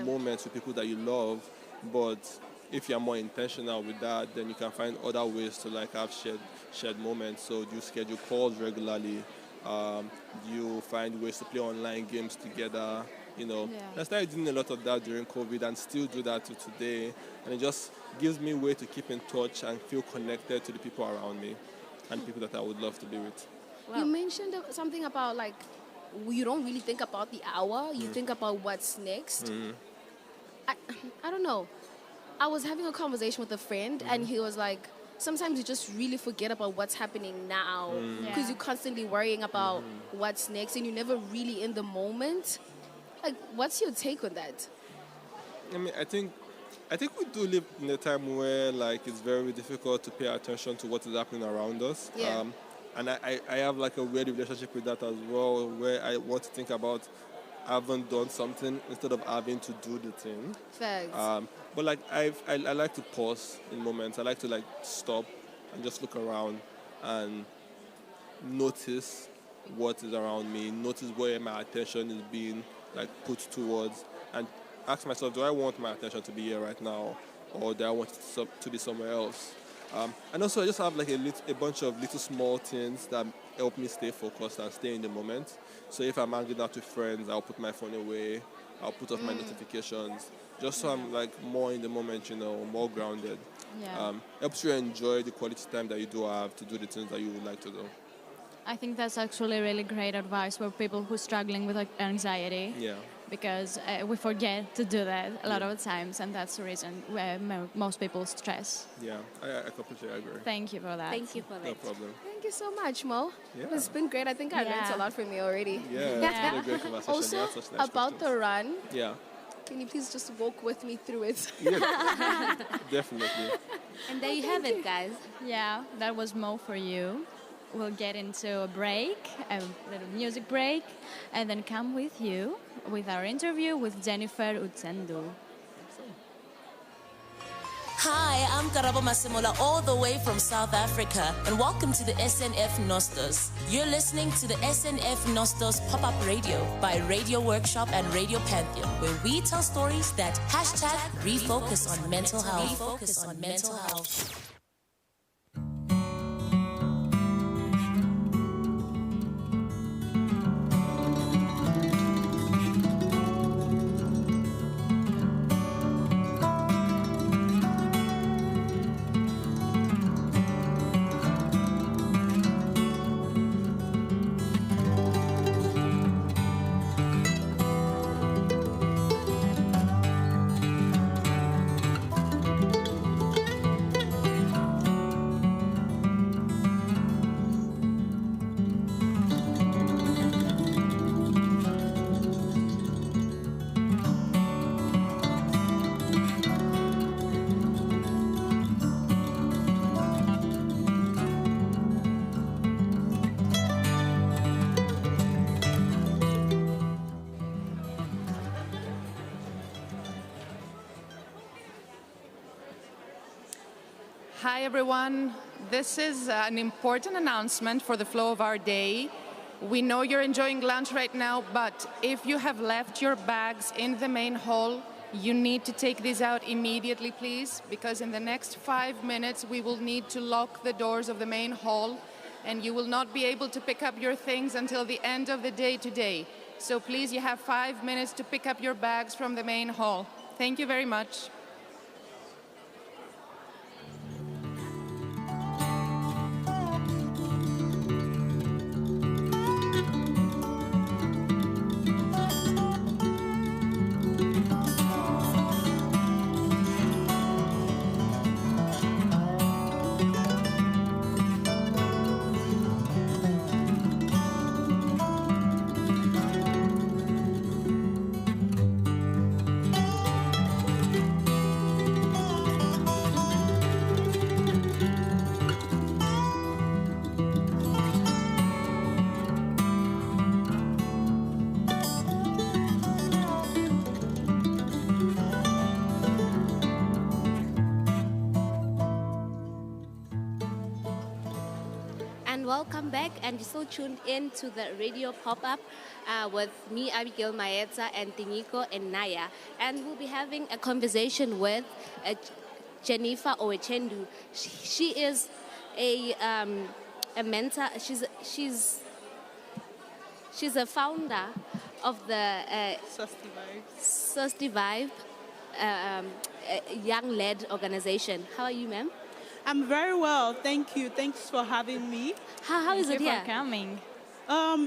moments with people that you love. But if you're more intentional with that, then you can find other ways to like have shared moments. So you schedule calls regularly. You find ways to play online games together. I started doing a lot of that during COVID and still do that to today. And it just gives me a way to keep in touch and feel connected to the people around me and people that I would love to be with. Wow. You mentioned something about like you don't really think about the hour, you think about what's next. I don't know. I was having a conversation with a friend and he was like, sometimes you just really forget about what's happening now because you're constantly worrying about what's next and you're never really in the moment. Like, what's your take on that? I mean, I think we do live in a time where like it's very difficult to pay attention to what is happening around us. Yeah. And I have like a weird relationship with that as well, where I want to think about having done something instead of having to do the thing. Facts. But like I like to pause in moments. I like to like stop and just look around and notice what is around me, notice where my attention is being like put towards, and ask myself, do I want my attention to be here right now, or do I want it to be somewhere else? And also I just have like a bunch of little small things that help me stay focused and stay in the moment. So if I'm hanging out with friends, I'll put my phone away, I'll put off my notifications, just so I'm like more in the moment, more grounded. Yeah. Helps you enjoy the quality time that you do have to do the things that you would like to do. I think that's actually really great advice for people who are struggling with anxiety. Yeah. Because we forget to do that a lot of times, and that's the reason where most people stress. Yeah, I completely agree. Thank you for that. Thank you for that. No problem. Thank you so much, Mo. Yeah. It's been great. I think I learned a lot from you already. Yeah, it's been a great conversation. Also, You had such nice about questions. the run, Yeah, can you please just walk with me through it? yeah, definitely. And there you have it, guys. Yeah, that was Mo for you. We'll get into a break, a little music break, and then come with you with our interview with Jennifer Utsendu. Hi, I'm Karabo Masemola, all the way from South Africa, and welcome to the SNF Nostos. You're listening to the SNF Nostos pop-up radio by Radio Workshop and Radio Pantheon, where we tell stories that #refocus on mental health. Refocus on mental health. Hi, everyone. This is an important announcement for the flow of our day. We know you're enjoying lunch right now, but if you have left your bags in the main hall, you need to take these out immediately, please, because in the next 5 minutes, we will need to lock the doors of the main hall, and you will not be able to pick up your things until the end of the day today. So please, you have 5 minutes to pick up your bags from the main hall. Thank you very much. And welcome back, and you're still tuned in to the radio pop-up with me, Abigail Maeta, and Tiniko and Naya. And we'll be having a conversation with Jennifer Owechendu. She is a mentor. She's a founder of the Sustivive young-led organization. How are you, ma'am? I'm very well, thank you. Thanks for having me. How is it here? Thank you for coming.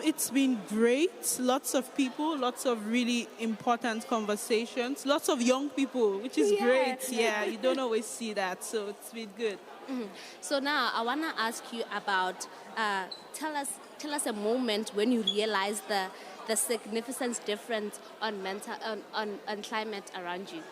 It's been great. Lots of people, lots of really important conversations, lots of young people, which is great. Yeah, you don't always see that, so it's been good. So now I want to ask you about, tell us a moment when you realized the significant difference on climate around you.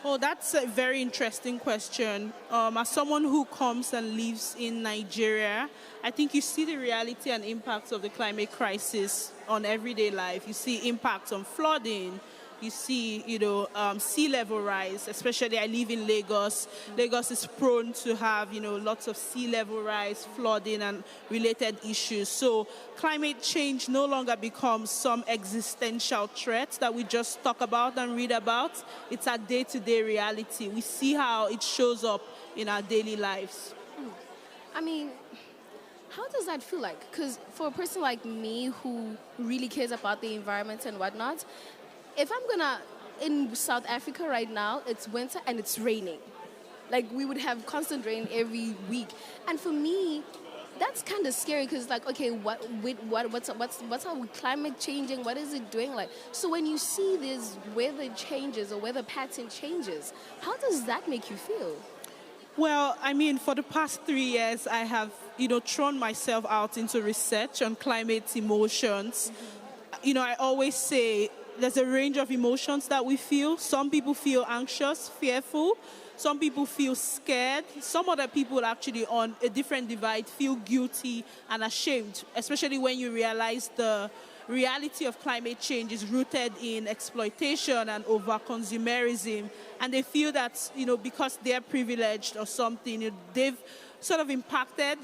Oh, that's a very interesting question. As someone who comes and lives in Nigeria, I think you see the reality and impacts of the climate crisis on everyday life. You see impacts on flooding. You see, sea level rise, especially I live in Lagos. Lagos is prone to have, lots of sea level rise, flooding and related issues. So climate change no longer becomes some existential threat that we just talk about and read about. It's a day-to-day reality. We see how it shows up in our daily lives. I mean, how does that feel like? Because for a person like me who really cares about the environment and whatnot, if in South Africa right now, it's winter and it's raining. Like, we would have constant rain every week. And for me, that's kind of scary because, like, okay, what's up with climate changing? What is it doing? Like, so when you see these weather changes or weather pattern changes, how does that make you feel? Well, I mean, for the past 3 years, I have, thrown myself out into research on climate emotions. I always say, there's a range of emotions that we feel. Some people feel anxious, fearful. Some people feel scared. Some other people actually on a different divide feel guilty and ashamed, especially when you realize the reality of climate change is rooted in exploitation and over-consumerism. And they feel that, because they're privileged or something, they've sort of impacted,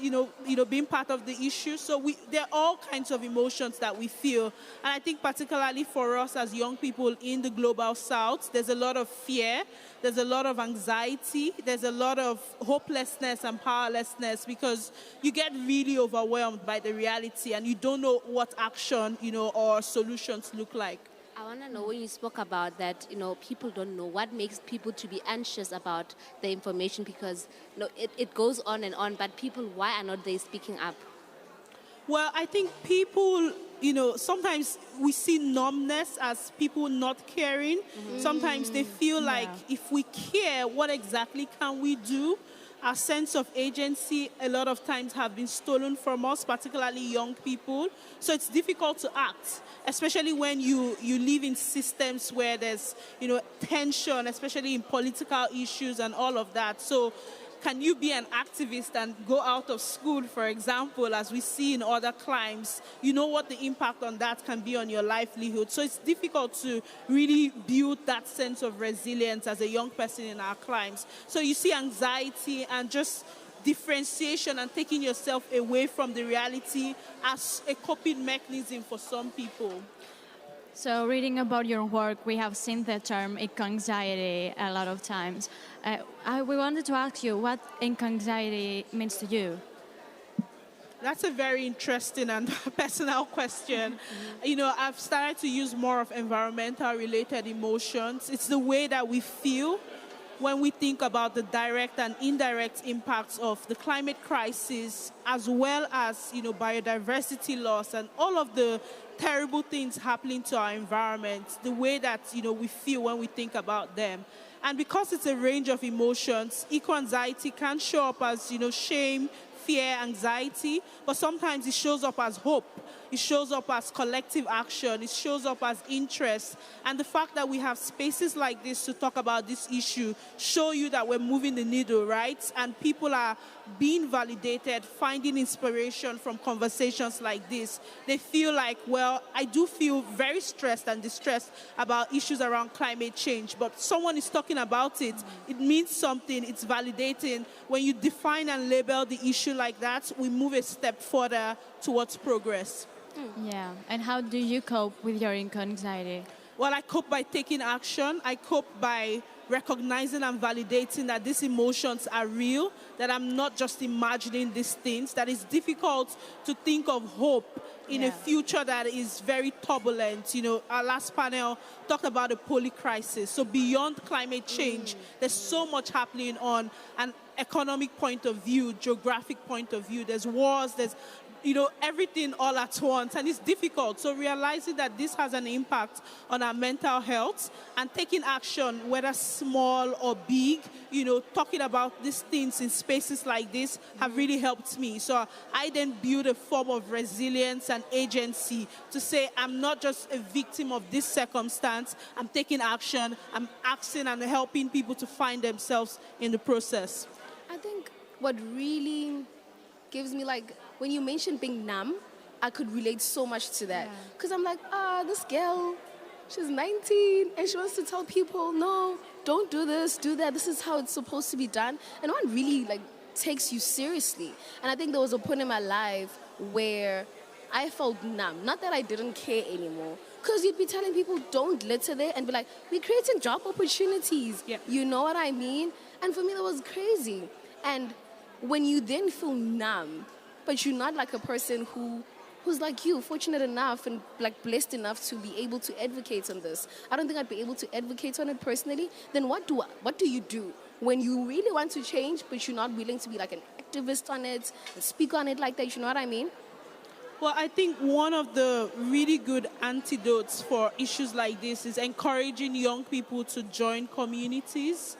being part of the issue. So there are all kinds of emotions that we feel. And I think particularly for us as young people in the global south, there's a lot of fear, there's a lot of anxiety, there's a lot of hopelessness and powerlessness because you get really overwhelmed by the reality and you don't know what action, or solutions look like. I want to know, when you spoke about that, people don't know, what makes people to be anxious about the information, because it goes on and on, but people, why are not they speaking up? Well, I think people, sometimes we see numbness as people not caring. Sometimes they feel like if we care, what exactly can we do? Our sense of agency a lot of times have been stolen from us, particularly young people. So it's difficult to act, especially when you live in systems where there's, tension, especially in political issues and all of that. So can you be an activist and go out of school, for example, as we see in other climes? You know what the impact on that can be on your livelihood. So it's difficult to really build that sense of resilience as a young person in our climes. So you see anxiety and just differentiation and taking yourself away from the reality as a coping mechanism for some people. So reading about your work, we have seen the term eco-anxiety a lot of times. We wanted to ask you what eco-anxiety means to you. That's a very interesting and personal question. You know, I've started to use more of environmental related emotions. It's the way that we feel when we think about the direct and indirect impacts of the climate crisis, as well as, you know, biodiversity loss and all of the terrible things happening to our environment, the way that, you know, we feel when we think about them. And because it's a range of emotions, eco-anxiety can show up as, you know, shame, fear, anxiety, but sometimes it shows up as hope. It shows up as collective action. It shows up as interest. And the fact that we have spaces like this to talk about this issue show you that we're moving the needle, right? And people are being validated, finding inspiration from conversations like this. They feel like, well, I do feel very stressed and distressed about issues around climate change, but someone is talking about it. It means something. It's validating. When you define and label the issue like that, we move a step further towards progress. Yeah, and how do you cope with your eco-anxiety? Well, I cope by taking action. I cope by recognizing and validating that these emotions are real, that I'm not just imagining these things, that it's difficult to think of hope in a future that is very turbulent. You know, our last panel talked about the poly crisis. So beyond climate change, there's so much happening on an economic point of view, geographic point of view. There's wars, there's, you know, everything all at once, and it's difficult. So realizing that this has an impact on our mental health and taking action, whether small or big, you know, talking about these things in spaces like this have really helped me. So I then build a form of resilience and agency to say, I'm not just a victim of this circumstance, I'm taking action, I'm asking and helping people to find themselves in the process. I think what really gives me, like, when you mentioned being numb, I could relate so much to that. Because I'm like, this girl, she's 19, and she wants to tell people, no, don't do this, do that. This is how it's supposed to be done. And no one really, like, takes you seriously. And I think there was a point in my life where I felt numb. Not that I didn't care anymore. Because you'd be telling people, don't litter there, and be like, we're creating job opportunities. You know what I mean? And for me, that was crazy. And when you then feel numb, but you're not like a person who's like you, fortunate enough and like blessed enough to be able to advocate on this. I don't think I'd be able to advocate on it personally. Then what do you do when you really want to change, but you're not willing to be like an activist on it and speak on it like that? You know what I mean? Well, I think one of the really good antidotes for issues like this is encouraging young people to join communities,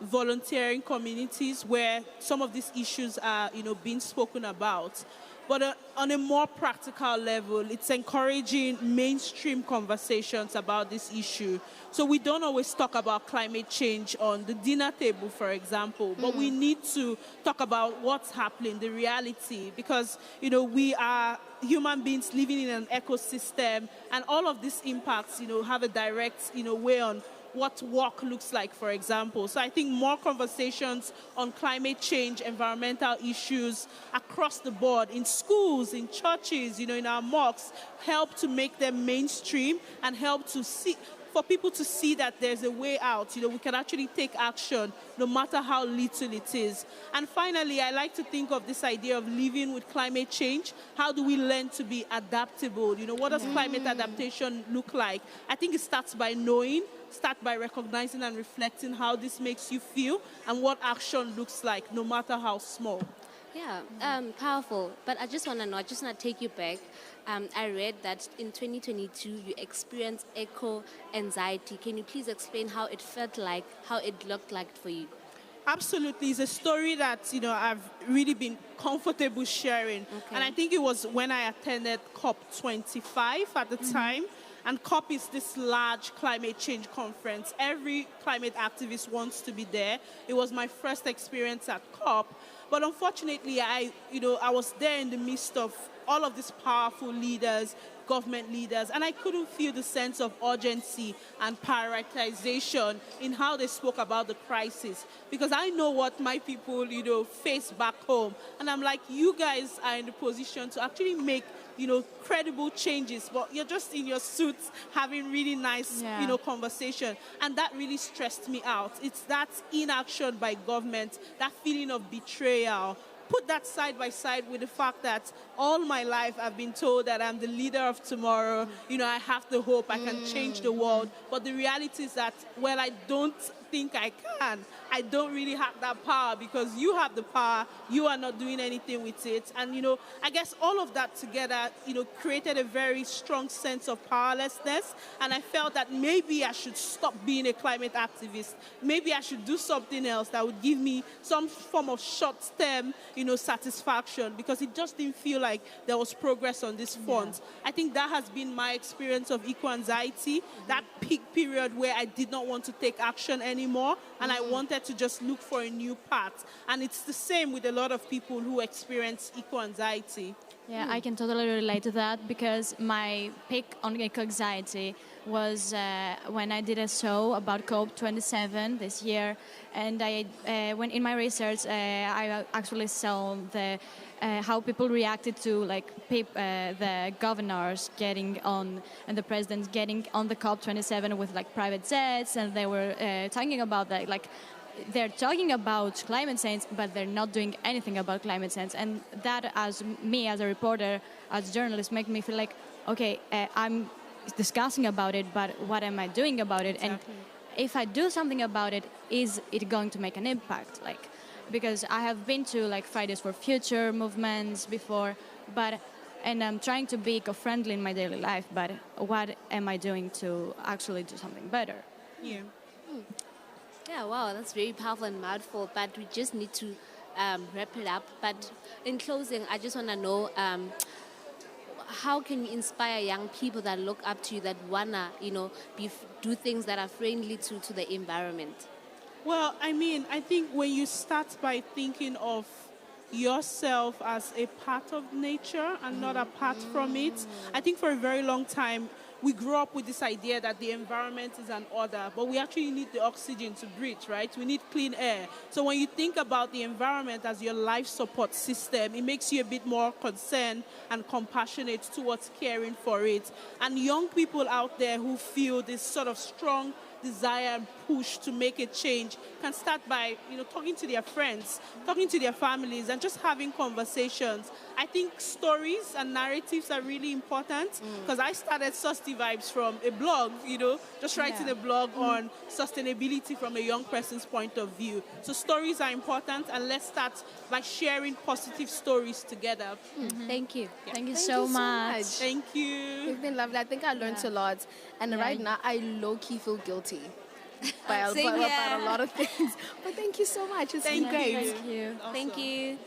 volunteering communities where some of these issues are, you know, being spoken about. But on a more practical level, it's encouraging mainstream conversations about this issue. So we don't always talk about climate change on the dinner table, for example, but we need to talk about what's happening, the reality, because, you know, we are human beings living in an ecosystem, and all of these impacts, you know, have a direct, you know, way on what work looks like, for example. So I think more conversations on climate change, environmental issues across the board, in schools, in churches, you know, in our mosques, help to make them mainstream and help to see, for people to see that there's a way out. You know, we can actually take action no matter how little it is. And finally, I like to think of this idea of living with climate change. How do we learn to be adaptable? You know, what does climate adaptation look like? I think it starts by knowing, start by recognizing and reflecting how this makes you feel and what action looks like, no matter how small. Yeah, powerful. But I just want to know, I just want to take you back. I read that in 2022, you experienced eco-anxiety. Can you please explain how it felt like, how it looked like for you? Absolutely. It's a story that, you know, I've really been comfortable sharing. And I think it was when I attended COP25 at the time. And COP is this large climate change conference. Every climate activist wants to be there. It was my first experience at COP. But unfortunately, I was there in the midst of all of these powerful leaders, government leaders, and I couldn't feel the sense of urgency and prioritization in how they spoke about the crisis, because I know what my people, face back home. And I'm like, you guys are in the position to actually make, credible changes, but you're just in your suits having really nice, conversation. And that really stressed me out. It's that inaction by government, that feeling of betrayal. Put that side by side with the fact that all my life I've been told that I'm the leader of tomorrow. I have the hope I can change the world. But the reality is that, well, I don't think I can. I don't really have that power, because you have the power. You are not doing anything with it. And, I guess all of that together, created a very strong sense of powerlessness. And I felt that maybe I should stop being a climate activist. Maybe I should do something else that would give me some form of short-term, satisfaction, because it just didn't feel like there was progress on this front. I think that has been my experience of eco-anxiety, that peak period where I did not want to take action anymore, and I wanted to just look for a new path. And it's the same with a lot of people who experience eco-anxiety. Yeah, I can totally relate to that, because my peak on eco-anxiety was when I did a show about COP27 this year, and when in my research I actually saw how people reacted to the governors getting on and the presidents getting on the COP27 with private jets, and they were talking about that they're talking about climate change, but they're not doing anything about climate change. And that, as a reporter, as a journalist, make me feel like, okay, I'm discussing about it, but what am I doing about it? Exactly. And if I do something about it, is it going to make an impact? Because I have been to Fridays for Future movements before, and I'm trying to be eco-friendly in my daily life, but what am I doing to actually do something better? Yeah. Yeah, wow, that's very powerful and mouthful, but we just need to wrap it up. But in closing, I just want to know, how can you inspire young people that look up to you, that want to, do things that are friendly to the environment? Well, I think when you start by thinking of yourself as a part of nature and not apart from it, I think for a very long time, we grew up with this idea that the environment is an order, but we actually need the oxygen to breathe, right? We need clean air. So when you think about the environment as your life support system, it makes you a bit more concerned and compassionate towards caring for it. And young people out there who feel this sort of strong desire and push to make a change can start by, talking to their friends, talking to their families, and just having conversations. I think stories and narratives are really important, because I started Susty Vibes from a blog, just writing a blog on sustainability from a young person's point of view. So stories are important, and let's start by sharing positive stories together. Thank you. Yeah. Thank you so much. Thank you. You've been lovely. I think I learned a lot. And right now, I low-key feel guilty about a lot of things. But thank you so much. It's been great. Thank you. Awesome. Thank you.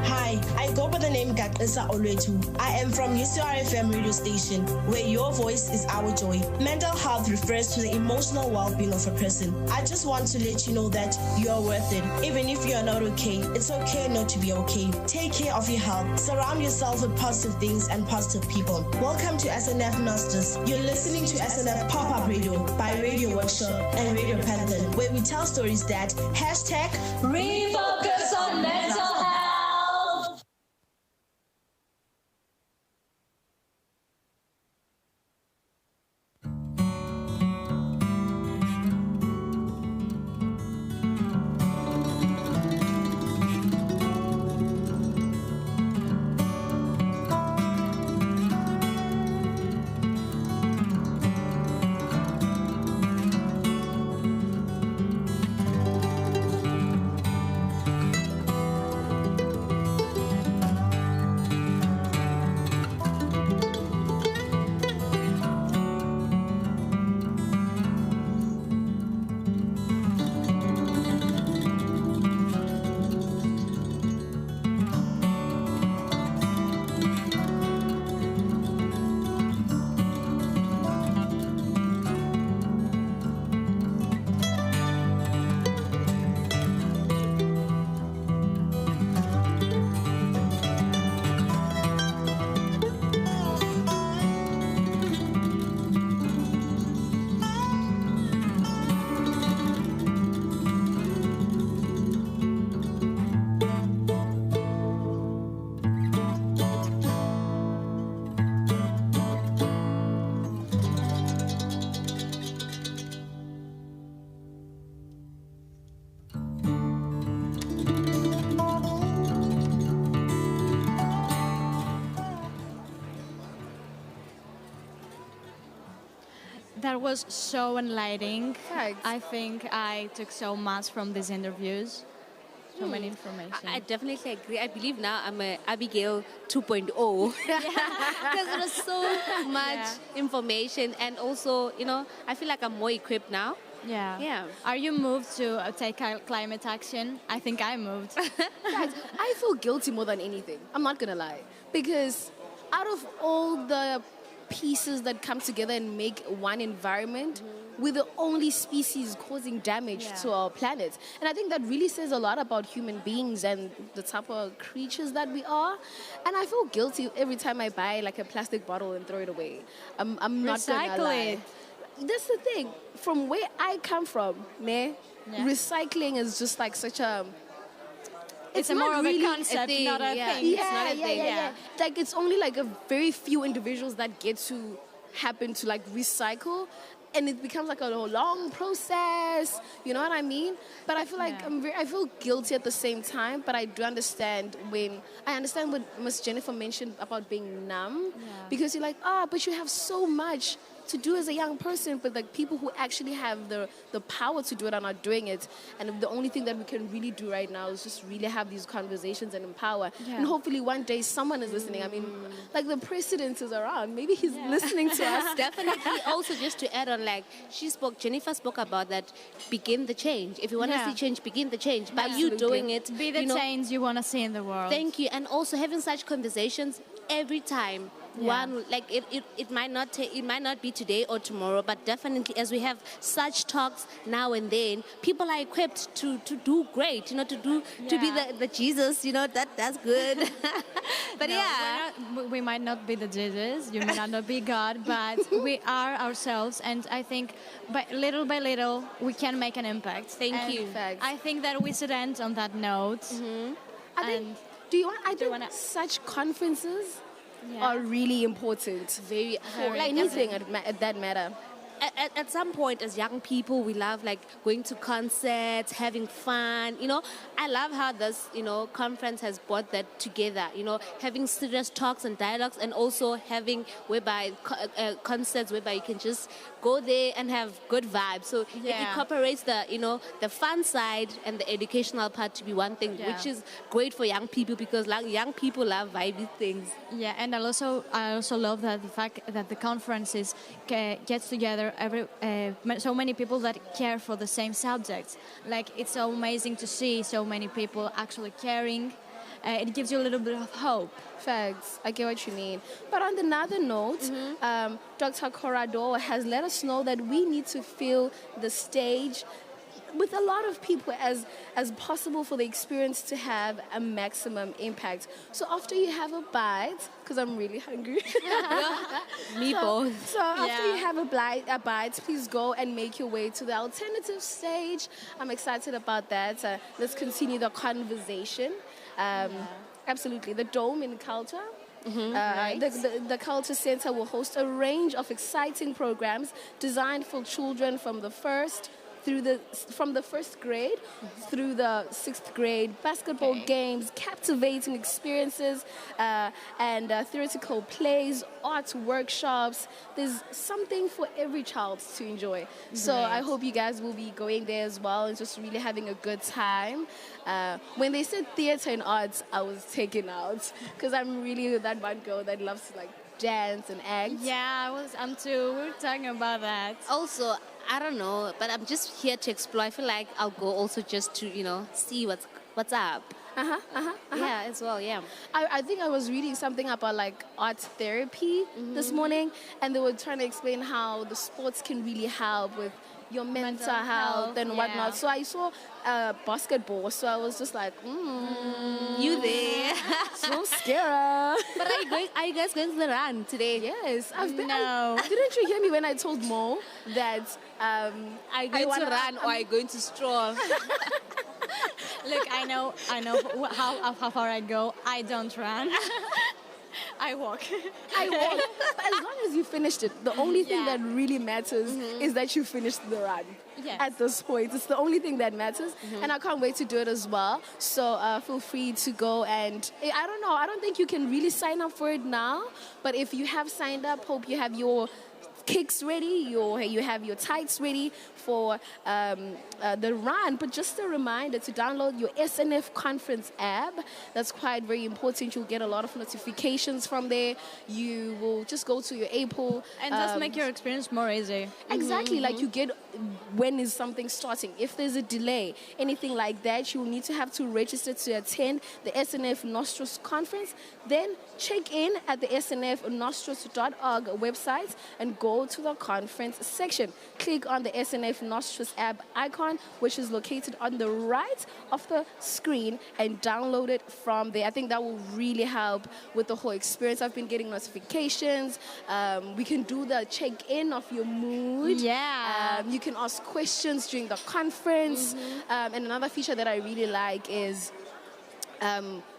Hi, I go by the name Gatlisa Olwetu. I am from UCRFM radio station, where your voice is our joy. Mental health refers to the emotional well-being of a person. I just want to let you know that you are worth it. Even if you are not okay, it's okay not to be okay. Take care of your health. Surround yourself with positive things and positive people. Welcome to SNF Nostos. You're listening to SNF Pop-Up Radio by Radio Workshop and Radio Panther, where we tell stories that #refocus on mental health. That was so enlightening. I think I took so much from these interviews. So many information. I definitely agree. I believe now I'm a Abigail 2.0 because there was so much information, and also, you know, I feel like I'm more equipped now. Yeah. Are you moved to take climate action? I think I moved. Guys, I feel guilty more than anything. I'm not gonna lie, because out of all the pieces that come together and make one environment, we're the only species causing damage to our planet. And I think that really says a lot about human beings and the type of creatures that we are. And I feel guilty every time I buy like a plastic bottle and throw it away. I'm not gonna lie. That's the thing. From where I come from, recycling is just like such a... It's more of a concept, not a thing. Yeah, it's not a thing. yeah. Like, it's only like a very few individuals that get to happen to like recycle, and it becomes like a long process. You know what I mean? But I feel like I feel guilty at the same time. But I do understand what Miss Jennifer mentioned about being numb, because you're like, but you have so much to do as a young person, but like people who actually have the power to do it are not doing it. And the only thing that we can really do right now is just really have these conversations and empower. And hopefully one day someone is listening. I mean, like the president is around. Maybe he's listening to us. Definitely. Also, just to add on, like Jennifer spoke about that, begin the change. If you want to see change, begin the change. By you doing it, be the change you want to see in the world. Thank you. And also having such conversations every time. One, like it might not be today or tomorrow, but definitely as we have such talks now and then, people are equipped to do great, you know, to be the Jesus, you know, that's good. But we might not be the Jesus, you may not be God, but we are ourselves, and I think by little we can make an impact. Thank you. I think that we should end on that note. I think such conferences are really important for anything at that matter. At some point, as young people, we love like going to concerts, having fun. You know, I love how this, you know, conference has brought that together. You know, having serious talks and dialogues, and also having concerts whereby you can just go there and have good vibes. So it incorporates the fun side and the educational part to be one thing, which is great for young people, because young people love vibey things. Yeah, and I also love that the fact that the conferences gets together so many people that care for the same subjects. Like, it's so amazing to see so many people actually caring. It gives you a little bit of hope. Facts. I get what you mean. But on another note, Dr. Corrado has let us know that we need to fill the stage with a lot of people as possible for the experience to have a maximum impact. So after you have a bite, because I'm really hungry. Me both. So after you have a bite, please go and make your way to the alternative stage. I'm excited about that. Let's continue the conversation. Absolutely. The Dome in Culture. The Culture Center will host a range of exciting programs designed for children from the first grade through the 6th grade, basketball games, captivating experiences, and theoretical plays, art workshops. There's something for every child to enjoy. So I hope you guys will be going there as well and just really having a good time. When they said theater and arts, I was taken out, because I'm really that one girl that loves to like dance and act. Yeah, I'm too. We were talking about that. Also, I don't know, but I'm just here to explore. I feel like I'll go also just to, you know, see what's up. Yeah, as well, yeah. I think I was reading something about like art therapy this morning, and they were trying to explain how the sports can really help with your mental health and whatnot. So I saw basketball, so I was just like, you there? So scary. But are you guys going to the run today? Yes, I've been. No. Didn't you hear me when I told Mo that are you going to run or are you going to stroll? Look, I know how far I go. I don't run. I walk. But as long as you finished it, the only thing that really matters is that you finished the run. Yes. At this point, it's the only thing that matters, and I can't wait to do it as well. So feel free to go, and I don't know. I don't think you can really sign up for it now, but if you have signed up, hope you have your kicks ready, you have your tights ready for the run. But just a reminder to download your SNF conference app. That's quite very important. You'll get a lot of notifications from there. You will just go to your Apple. And just make your experience more easy. Exactly, like you get when is something starting. If there's a delay, anything like that, you'll need to have to register to attend the SNF Nostros conference. Then check in at the snfnostros.org website and go to the conference section. Click on the SNF Nostros app icon, which is located on the right of the screen, and download it from there. I think that will really help with the whole experience. I've been getting notifications. We can do the check-in of your mood. Yeah. You can ask questions during the conference. And another feature that I really like is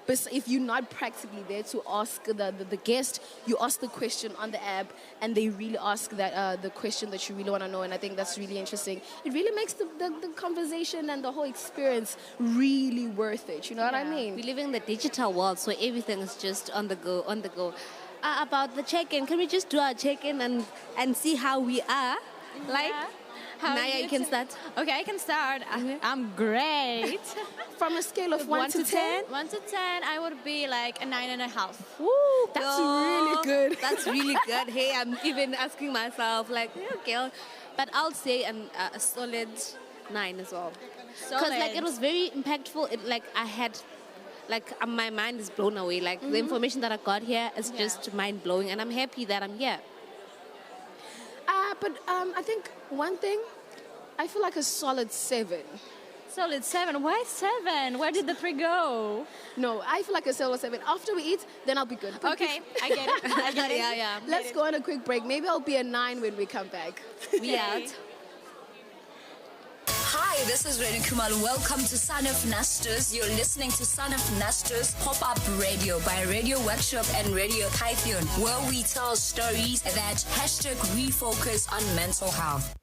but if you're not practically there to ask the guest, you ask the question on the app, and they really ask that the question that you really want to know, and I think that's really interesting. It really makes the conversation and the whole experience really worth it, you know what I mean? We live in the digital world, so everything is just on the go. About the check-in, can we just do our check-in and see how we are? Like, Naya, you can start. Okay, I can start. I'm great. From a scale of 1 to 10? 1 to 10, I would be like a 9.5. Woo, that's really good. That's really good. Hey, I'm even asking myself, like, okay, but I'll say a solid 9 as well. Because like it was very impactful. My mind is blown away. Like the information that I got here is just mind blowing, and I'm happy that I'm here. But I think one thing, I feel like a solid 7. Solid 7? Why 7? Where did the 3 go? No, I feel like a solid 7. After we eat, then I'll be good. But okay, I get it. I get it. Yeah. Let's go on a quick break. Maybe I'll be a 9 when we come back. We out. Hi, this is Renu Kumar. Welcome to Son of Nostos. You're listening to Son of Nostos Pop-Up Radio by Radio Workshop and Radio Python, where we tell stories that #refocus on mental health.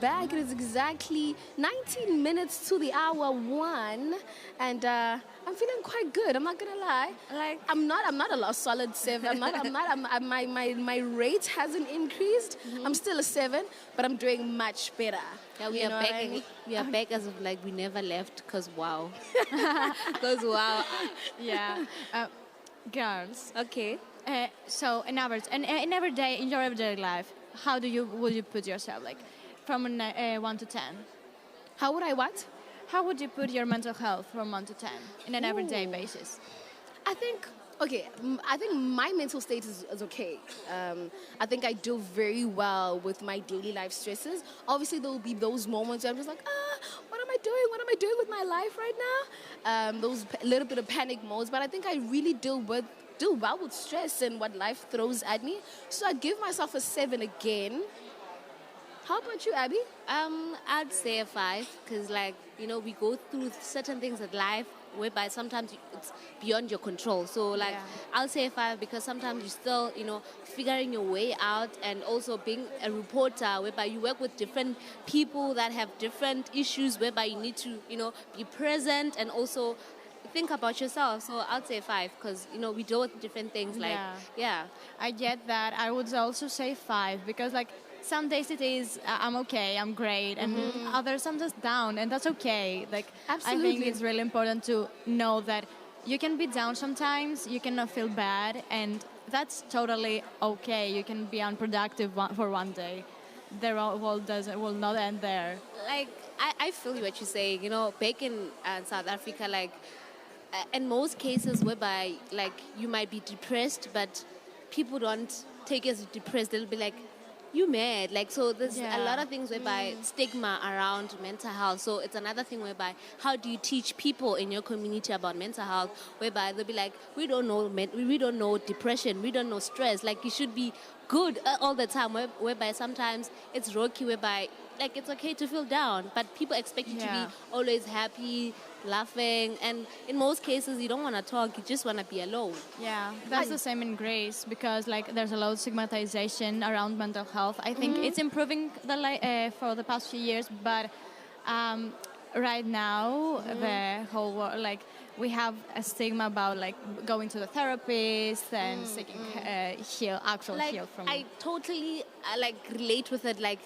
Back. It is exactly 19 minutes to the hour 1, and I'm feeling quite good. I'm not gonna lie. Like I'm not a solid 7. My rate hasn't increased. I'm still a 7, but I'm doing much better. Yeah, we are back as of like we never left. Cause wow. Yeah. Girls. Okay. So in your everyday life, how would you put yourself like? From 1 to 10. How would I what? How would you put your mental health from 1 to 10 in an everyday basis? I think my mental state is okay. I think I do very well with my daily life stresses. Obviously, there will be those moments where I'm just like, what am I doing? What am I doing with my life right now? Those little bit of panic modes. But I think I really deal well with stress and what life throws at me. So I'd give myself a 7 again. How about you, Abby? I'd say a 5, because we go through certain things in life whereby sometimes it's beyond your control. So I'll say a 5 because sometimes you're still, figuring your way out, and also being a reporter whereby you work with different people that have different issues whereby you need to, be present and also think about yourself. So I'd say 5 because, we deal with different things. Like, I get that. I would also say 5 because, like, some days it is I'm okay, I'm great, and others I'm just down, and that's okay. Like, Absolutely. I think it's really important to know that you can be down sometimes, you cannot feel bad, and that's totally okay. You can be unproductive for one day. The world will not end there. Like, I feel what you're saying. Back in South Africa, like, in most cases whereby, like, you might be depressed, but people don't take you as depressed. They'll be like, you mad. Like, so there's a lot of things whereby stigma around mental health. So it's another thing whereby how do you teach people in your community about mental health, whereby they'll be like, we don't know depression, we don't know stress. Like, you should be good all the time, whereby sometimes it's rocky, whereby, like, it's okay to feel down, but people expect you to be always happy, laughing, and in most cases you don't want to talk, you just want to be alone. Yeah, that's the same in Greece because, like, there's a lot of stigmatization around mental health. I think it's improving for the past few years, but right now the whole world, like, we have a stigma about, like, going to the therapist and seeking heal from. I totally relate with it, like,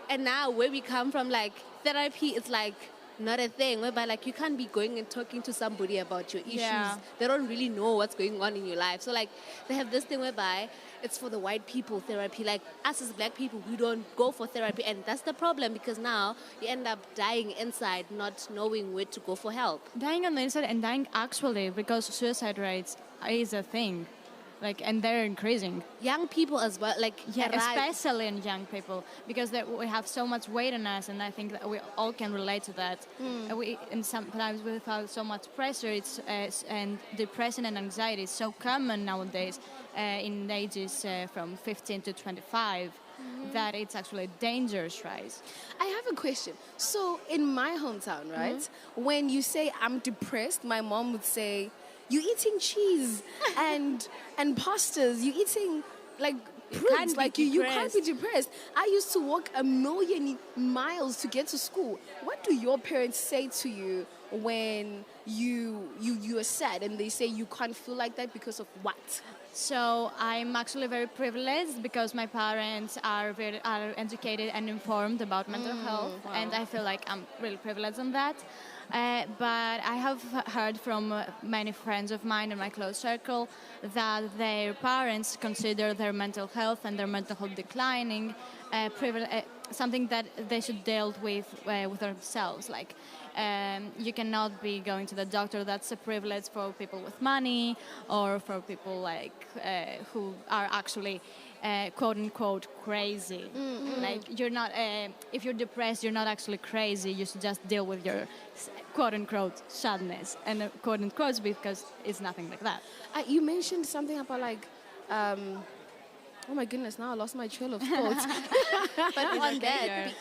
and now where we come from, like, therapy is like not a thing, whereby, like, you can't be going and talking to somebody about your issues. Yeah. They don't really know what's going on in your life. So, like, they have this thing whereby it's for the white people therapy. Like, us as black people, we don't go for therapy, and that's the problem because now you end up dying inside, not knowing where to go for help. Dying on the inside and dying actually because suicide rates is a thing. Like, and they're increasing. Young people as well, like, especially in young people, because we have so much weight on us, and I think that we all can relate to that. And sometimes we have so much pressure. And depression and anxiety is so common nowadays in ages from 15 to 25. That it's actually a dangerous rise. I have a question. So in my hometown, right, when you say I'm depressed, my mom would say, you're eating cheese and pastas. You're eating, like, prunes. Like, you can't be depressed. I used to walk 1,000,000 miles to get to school. What do your parents say to you when you are sad and they say you can't feel like that because of what? So I'm actually very privileged because my parents are educated and informed about mental health, and I feel like I'm really privileged on that. But I have heard from many friends of mine in my close circle that their parents consider their mental health and their mental health declining something that they should deal with themselves. Like, you cannot be going to the doctor. That's a privilege for people with money or for people like who are actually quote unquote crazy. Like, you're not. If you're depressed, you're not actually crazy. You should just deal with your quote unquote sadness and quote unquote because it's nothing like that. You mentioned something about, like. Oh my goodness, now I lost my trail of thought. But on that,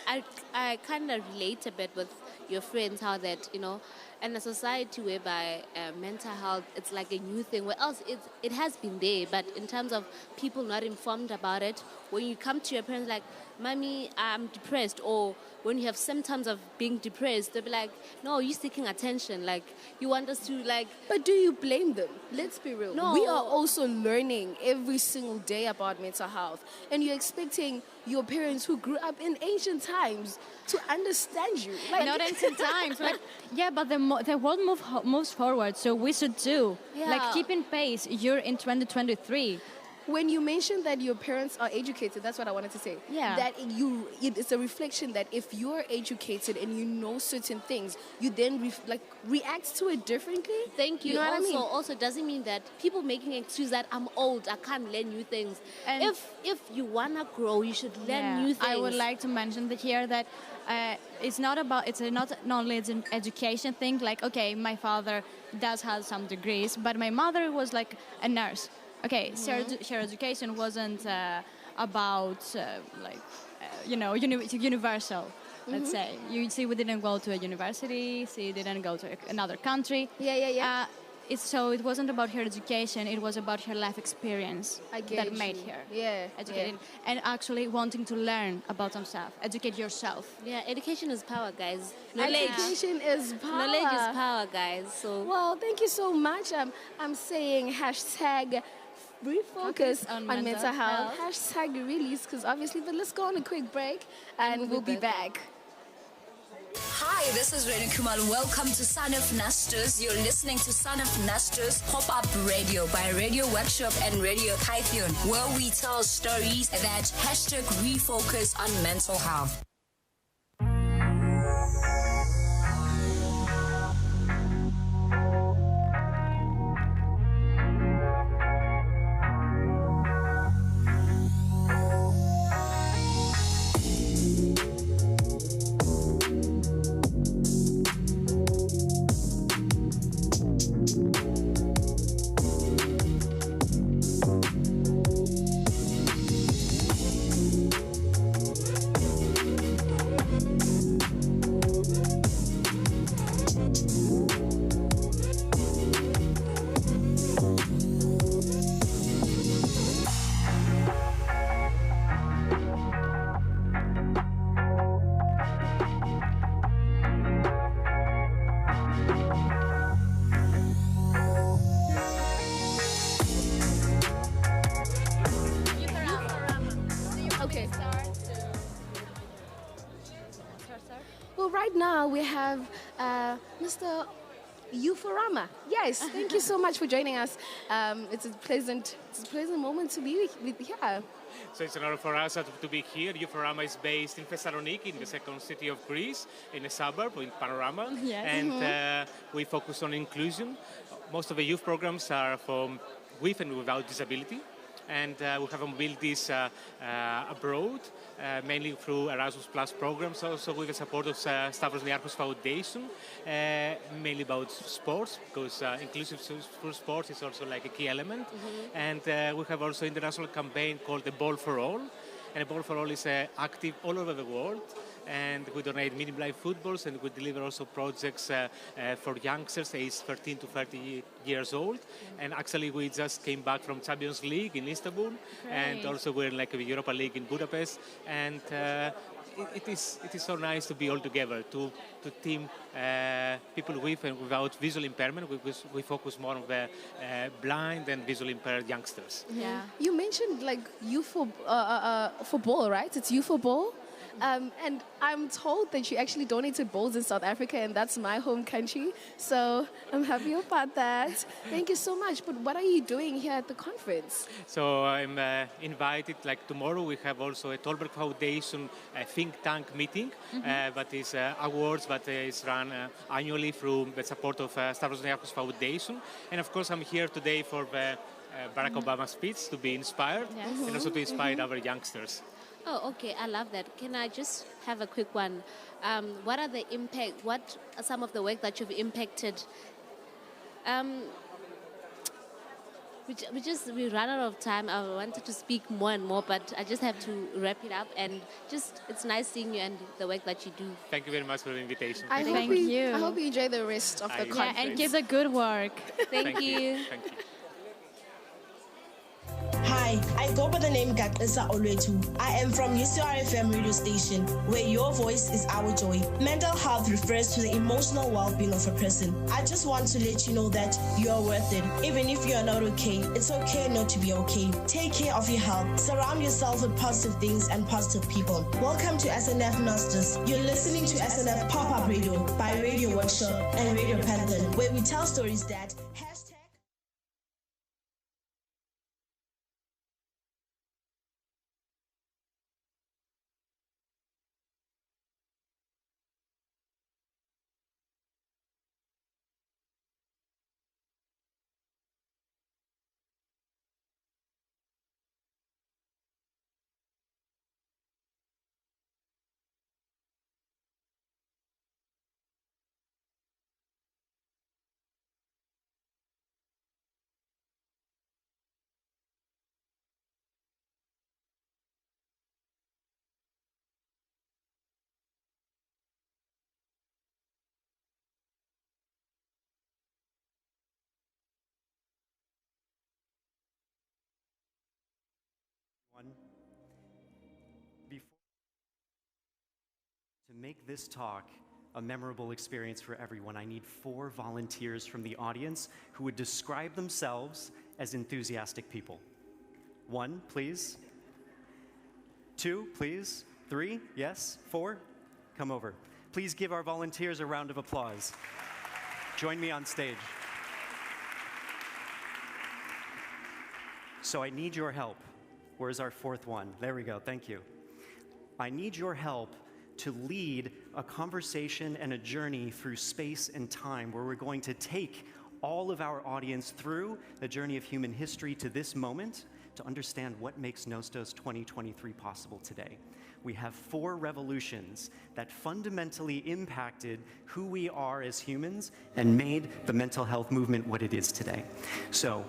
I kind of relate a bit with your friends, how that, in a society whereby mental health, it's like a new thing, where else it has been there, but in terms of people not informed about it, when you come to your parents like, Mommy, I'm depressed, or when you have symptoms of being depressed, they'll be like, no, you're seeking attention, like, you want us to, like... But do you blame them? Let's be real. No. We are also learning every single day about mental health, and you're expecting your parents who grew up in ancient times to understand you. Like, not ancient times. Like, yeah, but the world moves forward, so we should too. Yeah. Like, keep in pace. You're in 2023. When you mentioned that your parents are educated, that's what I wanted to say. Yeah. That it's a reflection that if you're educated and you know certain things, you then react to it differently. Thank you. You know what I mean? Also, doesn't mean that people making excuses that I'm old, I can't learn new things. And if you wanna grow, you should learn new things. I would like to mention here that it's not only an education thing. Like, okay, my father does have some degrees, but my mother was like a nurse. Okay, her education wasn't about universal. Let's say we didn't go to a university. She didn't go to another country. Yeah. So it wasn't about her education, it was about her life experience that made her educated. And actually wanting to learn about himself, educate yourself. Yeah, education is power, guys. Education is power. Knowledge is power, guys. So well, thank you so much. I'm saying hashtag refocus on mental health. Hashtag release, because obviously, but let's go on a quick break and we'll be back. Hi, this is Renu Kumal. Welcome to Son of Nasters. You're listening to Son of Nasters Pop-Up Radio by Radio Workshop and Radio Typhoon, where we tell stories that hashtag refocus on mental health. Well, right now we have Mr. Euphorama. Yes, thank you so much for joining us. It's a pleasant moment to be with here. So it's an honor for us to be here. Euphorama is based in Thessaloniki, in the second city of Greece, in a suburb, in Panorama. Yes. And we focus on inclusion. Most of the youth programs are for with and without disability. And we have mobilities abroad, mainly through Erasmus Plus programs, also with the support of Stavros Niarchos Foundation, mainly about sports, because inclusive sports is also like a key element. And we have also an international campaign called the Ball for All. And the Ball for All is active all over the world. And we donate medium-life footballs, and we deliver also projects for youngsters aged 13 to 30 years old. And actually, we just came back from Champions League in Istanbul, and also we're in like a Europa League in Budapest. And it is so nice to be all together, to team people with and without visual impairment. We focus more on the blind and visually impaired youngsters. Yeah. You mentioned like youth for ball, right? It's youth for ball. And I'm told that you actually donated balls in South Africa, and that's my home country. So I'm happy about that. Thank you so much. But what are you doing here at the conference? So I'm invited, like tomorrow we have also a Tolberg Foundation think tank meeting that is awards that is run annually through the support of Stavros Niarchos Foundation. And of course I'm here today for the Barack Obama speech to be inspired and also to inspire our youngsters. Oh, okay. I love that. Can I just have a quick one? What are the impact? What are some of the work that you've impacted? We ran out of time. I wanted to speak more and more, but I just have to wrap it up. And it's nice seeing you and the work that you do. Thank you very much for the invitation. I hope you enjoy the rest of the conference. Yeah, and keep the good work. Thank you. Thank you. Hi, I go by the name Gaqisa Olwetu. I am from UCRFM radio station, where your voice is our joy. Mental health refers to the emotional well-being of a person. I just want to let you know that you are worth it. Even if you are not okay, it's okay not to be okay. Take care of your health. Surround yourself with positive things and positive people. Welcome to SNF Nostos. You're listening to SNF Pop-Up Radio by Radio Workshop and Radio Panther, where we tell stories that make this talk a memorable experience for everyone, I need 4 volunteers from the audience who would describe themselves as enthusiastic people. 1, please. 2, please. 3, yes. 4, come over. Please give our volunteers a round of applause. Join me on stage. So I need your help. Where's our 4th one? There we go, thank you. I need your help to lead a conversation and a journey through space and time where we're going to take all of our audience through the journey of human history to this moment to understand what makes Nostos 2023 possible today. We have 4 revolutions that fundamentally impacted who we are as humans and made the mental health movement what it is today. So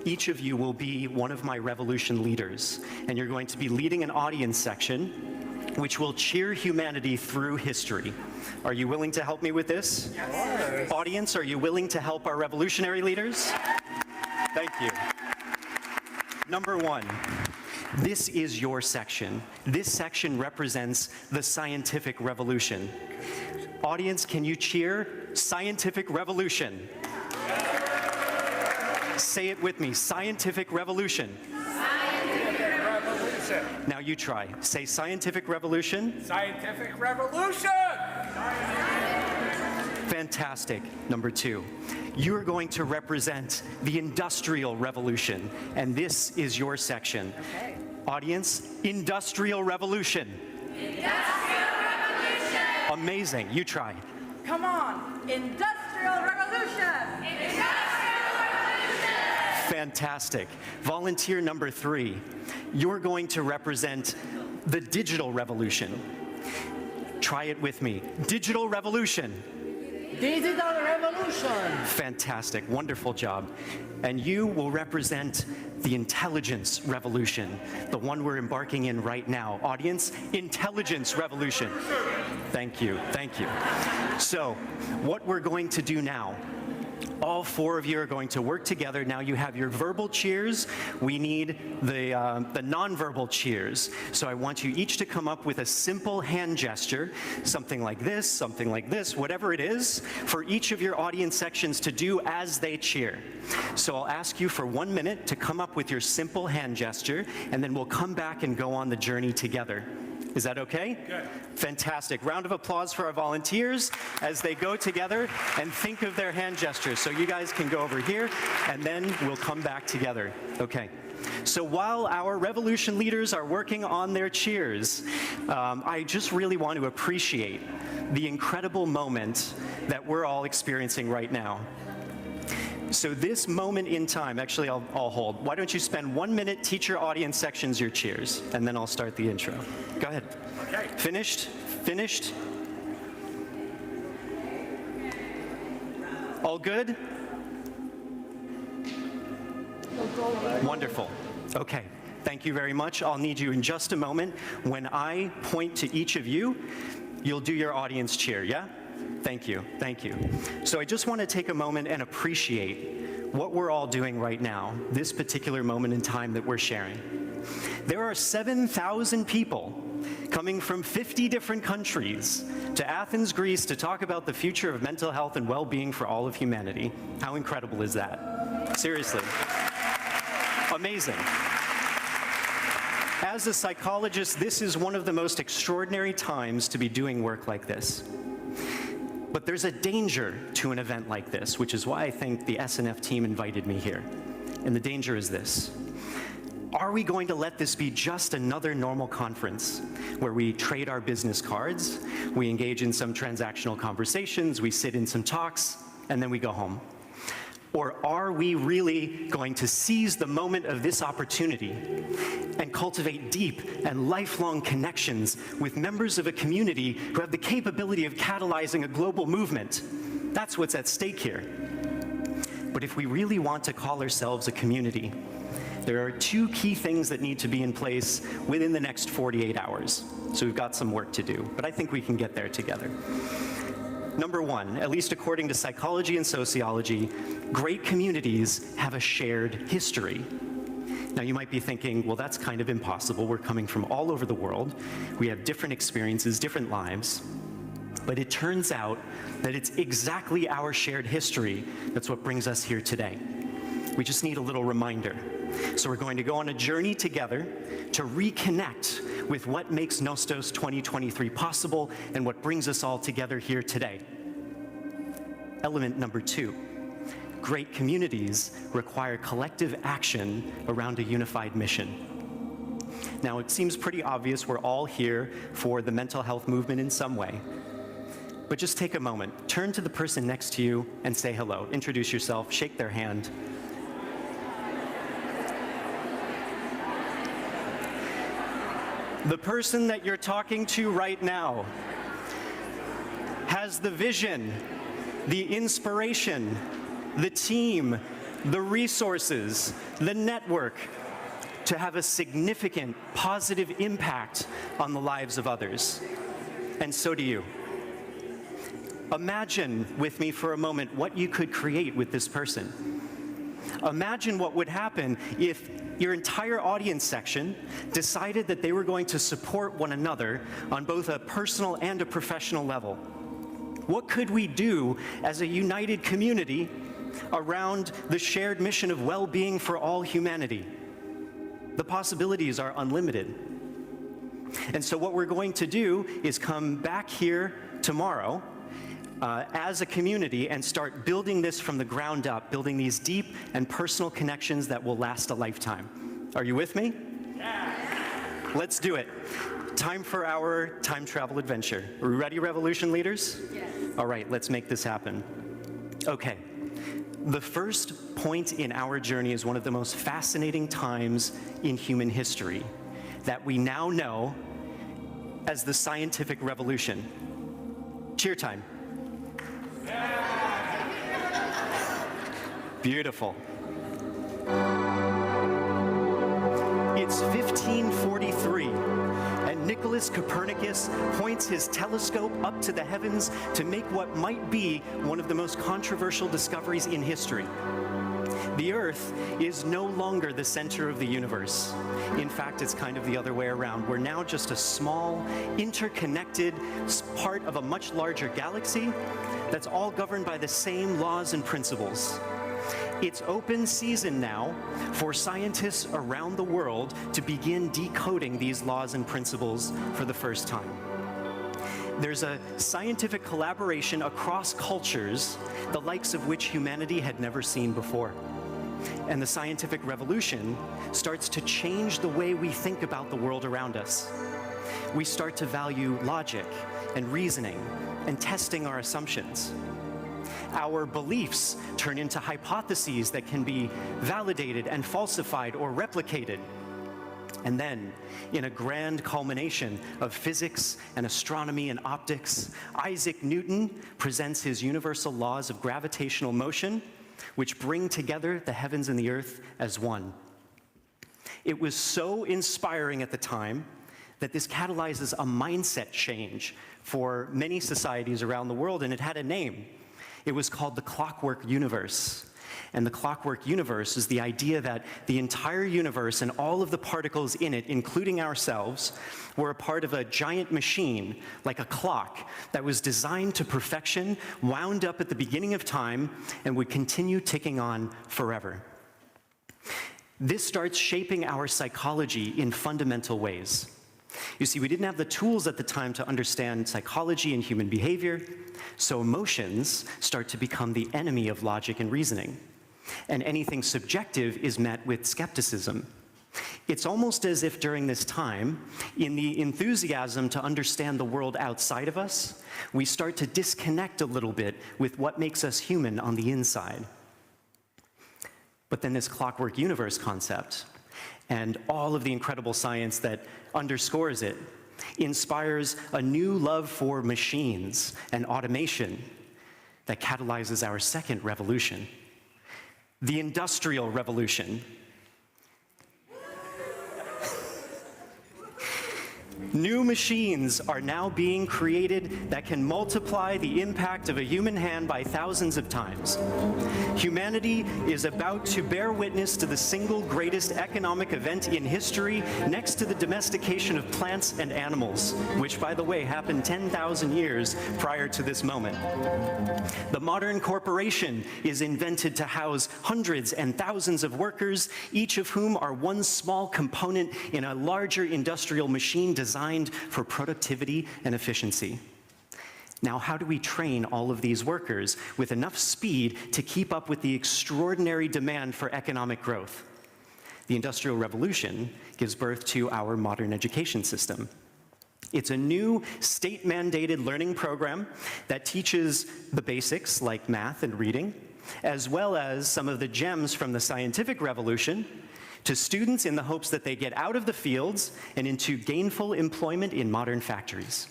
each of you will be one of my revolution leaders, and you're going to be leading an audience section which will cheer humanity through history. Are you willing to help me with this? Yes. Audience, are you willing to help our revolutionary leaders? Thank you. Number 1, this is your section. This section represents the scientific revolution. Audience, can you cheer scientific revolution? Say it with me, scientific revolution. Now you try. Say scientific revolution. Scientific revolution! Fantastic. Number 2, you're going to represent the industrial revolution, and this is your section. Okay. Audience, industrial revolution. Industrial revolution! Amazing. You try. Come on, industrial revolution! Industrial revolution! Fantastic. Volunteer number 3. You're going to represent the digital revolution. Try it with me. Digital revolution. Digital revolution. Fantastic, wonderful job. And you will represent the intelligence revolution, the one we're embarking in right now. Audience, intelligence revolution. Thank you, thank you. So, what we're going to do now, all 4 of you are going to work together. Now you have your verbal cheers. We need the nonverbal cheers. So I want you each to come up with a simple hand gesture, something like this, whatever it is, for each of your audience sections to do as they cheer. So I'll ask you for 1 minute to come up with your simple hand gesture, and then we'll come back and go on the journey together. Is that okay? Good. Fantastic. Round of applause for our volunteers as they go together and think of their hand gestures. So you guys can go over here, and then we'll come back together. Okay. So while our revolution leaders are working on their cheers, I just really want to appreciate the incredible moment that we're all experiencing right now. So this moment in time, actually I'll hold. Why don't you spend 1 minute, teach your audience sections your cheers, and then I'll start the intro. Go ahead. Okay. Finished? Finished? All good? Wonderful. Okay. Thank you very much. I'll need you in just a moment. When I point to each of you, you'll do your audience cheer, yeah? Thank you, thank you. So I just want to take a moment and appreciate what we're all doing right now, this particular moment in time that we're sharing. There are 7,000 people coming from 50 different countries to Athens, Greece, to talk about the future of mental health and well-being for all of humanity. How incredible is that? Seriously. Amazing. As a psychologist, this is one of the most extraordinary times to be doing work like this. But there's a danger to an event like this, which is why I think the SNF team invited me here. And the danger is this. Are we going to let this be just another normal conference where we trade our business cards, we engage in some transactional conversations, we sit in some talks, and then we go home? Or are we really going to seize the moment of this opportunity and cultivate deep and lifelong connections with members of a community who have the capability of catalyzing a global movement? That's what's at stake here. But if we really want to call ourselves a community, there are 2 key things that need to be in place within the next 48 hours. So we've got some work to do, but I think we can get there together. Number 1, at least according to psychology and sociology, great communities have a shared history. Now you might be thinking, well, that's kind of impossible. We're coming from all over the world. We have different experiences, different lives. But it turns out that it's exactly our shared history that's what brings us here today. We just need a little reminder. So we're going to go on a journey together to reconnect with what makes Nostos 2023 possible and what brings us all together here today. Element number 2, great communities require collective action around a unified mission. Now, it seems pretty obvious we're all here for the mental health movement in some way. But just take a moment, turn to the person next to you and say hello. Introduce yourself, shake their hand. The person that you're talking to right now has the vision, the inspiration, the team, the resources, the network to have a significant positive impact on the lives of others. And so do you. Imagine with me for a moment what you could create with this person. Imagine what would happen if your entire audience section decided that they were going to support one another on both a personal and a professional level. What could we do as a united community around the shared mission of well-being for all humanity? The possibilities are unlimited. And so what we're going to do is come back here tomorrow as a community and start building this from the ground up, building these deep and personal connections that will last a lifetime. Are you with me? Yeah. Let's do it. Time for our time travel adventure. Are we ready, revolution leaders? Yes. All right, let's make this happen. Okay. The first point in our journey is one of the most fascinating times in human history that we now know as the scientific revolution. Cheer time. Beautiful. It's 1543, and Nicholas Copernicus points his telescope up to the heavens to make what might be one of the most controversial discoveries in history. The Earth is no longer the center of the universe. In fact, it's kind of the other way around. We're now just a small, interconnected part of a much larger galaxy that's all governed by the same laws and principles. It's open season now for scientists around the world to begin decoding these laws and principles for the first time. There's a scientific collaboration across cultures, the likes of which humanity had never seen before. And the scientific revolution starts to change the way we think about the world around us. We start to value logic and reasoning and testing our assumptions. Our beliefs turn into hypotheses that can be validated and falsified or replicated. And then, in a grand culmination of physics and astronomy and optics, Isaac Newton presents his universal laws of gravitational motion, which bring together the heavens and the earth as one. It was so inspiring at the time that this catalyzes a mindset change for many societies around the world, and it had a name. It was called the Clockwork Universe. And the Clockwork Universe is the idea that the entire universe and all of the particles in it, including ourselves, were a part of a giant machine, like a clock, that was designed to perfection, wound up at the beginning of time, and would continue ticking on forever. This starts shaping our psychology in fundamental ways. You see, we didn't have the tools at the time to understand psychology and human behavior, so emotions start to become the enemy of logic and reasoning. And anything subjective is met with skepticism. It's almost as if during this time, in the enthusiasm to understand the world outside of us, we start to disconnect a little bit with what makes us human on the inside. But then this Clockwork Universe concept, and all of the incredible science that underscores it, inspires a new love for machines and automation that catalyzes our second revolution, the Industrial Revolution. New machines are now being created that can multiply the impact of a human hand by thousands of times. Humanity is about to bear witness to the single greatest economic event in history, next to the domestication of plants and animals, which, by the way, happened 10,000 years prior to this moment. The modern corporation is invented to house hundreds and thousands of workers, each of whom are one small component in a larger industrial machine designed for productivity and efficiency. Now, how do we train all of these workers with enough speed to keep up with the extraordinary demand for economic growth? The Industrial Revolution gives birth to our modern education system. It's a new state-mandated learning program that teaches the basics like math and reading, as well as some of the gems from the scientific revolution, to students in the hopes that they get out of the fields and into gainful employment in modern factories.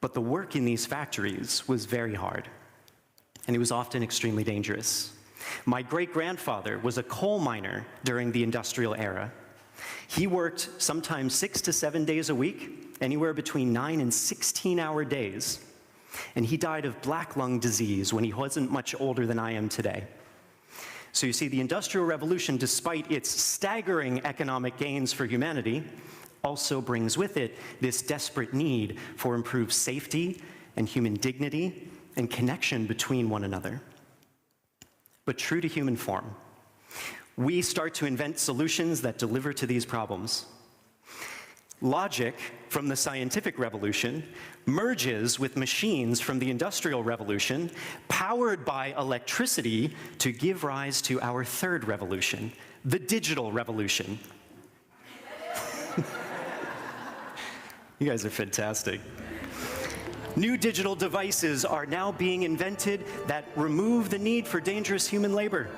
But the work in these factories was very hard, and it was often extremely dangerous. My great-grandfather was a coal miner during the industrial era. He worked sometimes 6 to 7 days a week, anywhere between 9 and 16-hour days, and he died of black lung disease when he wasn't much older than I am today. So you see, the Industrial Revolution, despite its staggering economic gains for humanity, also brings with it this desperate need for improved safety and human dignity and connection between one another. But true to human form, we start to invent solutions that deliver to these problems. Logic from the scientific revolution merges with machines from the Industrial Revolution, powered by electricity, to give rise to our third revolution, the digital revolution. You guys are fantastic. New digital devices are now being invented that remove the need for dangerous human labor.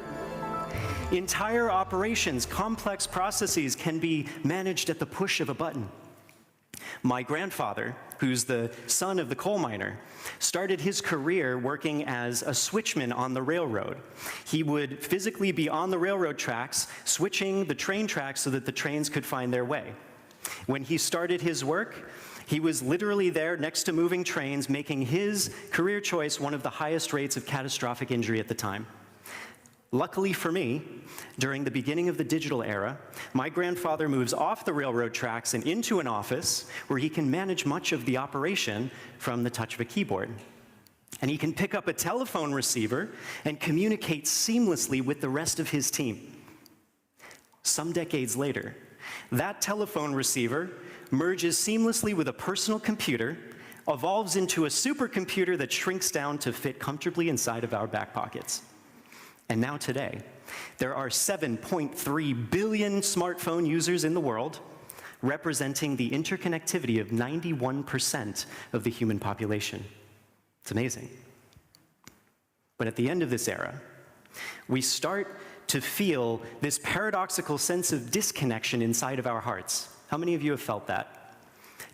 Entire operations, complex processes can be managed at the push of a button. My grandfather, who's the son of the coal miner, started his career working as a switchman on the railroad. He would physically be on the railroad tracks, switching the train tracks so that the trains could find their way. When he started his work, he was literally there next to moving trains, making his career choice one of the highest rates of catastrophic injury at the time. Luckily for me, during the beginning of the digital era, my grandfather moves off the railroad tracks and into an office where he can manage much of the operation from the touch of a keyboard. And he can pick up a telephone receiver and communicate seamlessly with the rest of his team. Some decades later, that telephone receiver merges seamlessly with a personal computer, evolves into a supercomputer that shrinks down to fit comfortably inside of our back pockets. And now today, there are 7.3 billion smartphone users in the world, representing the interconnectivity of 91% of the human population. It's amazing. But at the end of this era, we start to feel this paradoxical sense of disconnection inside of our hearts. How many of you have felt that?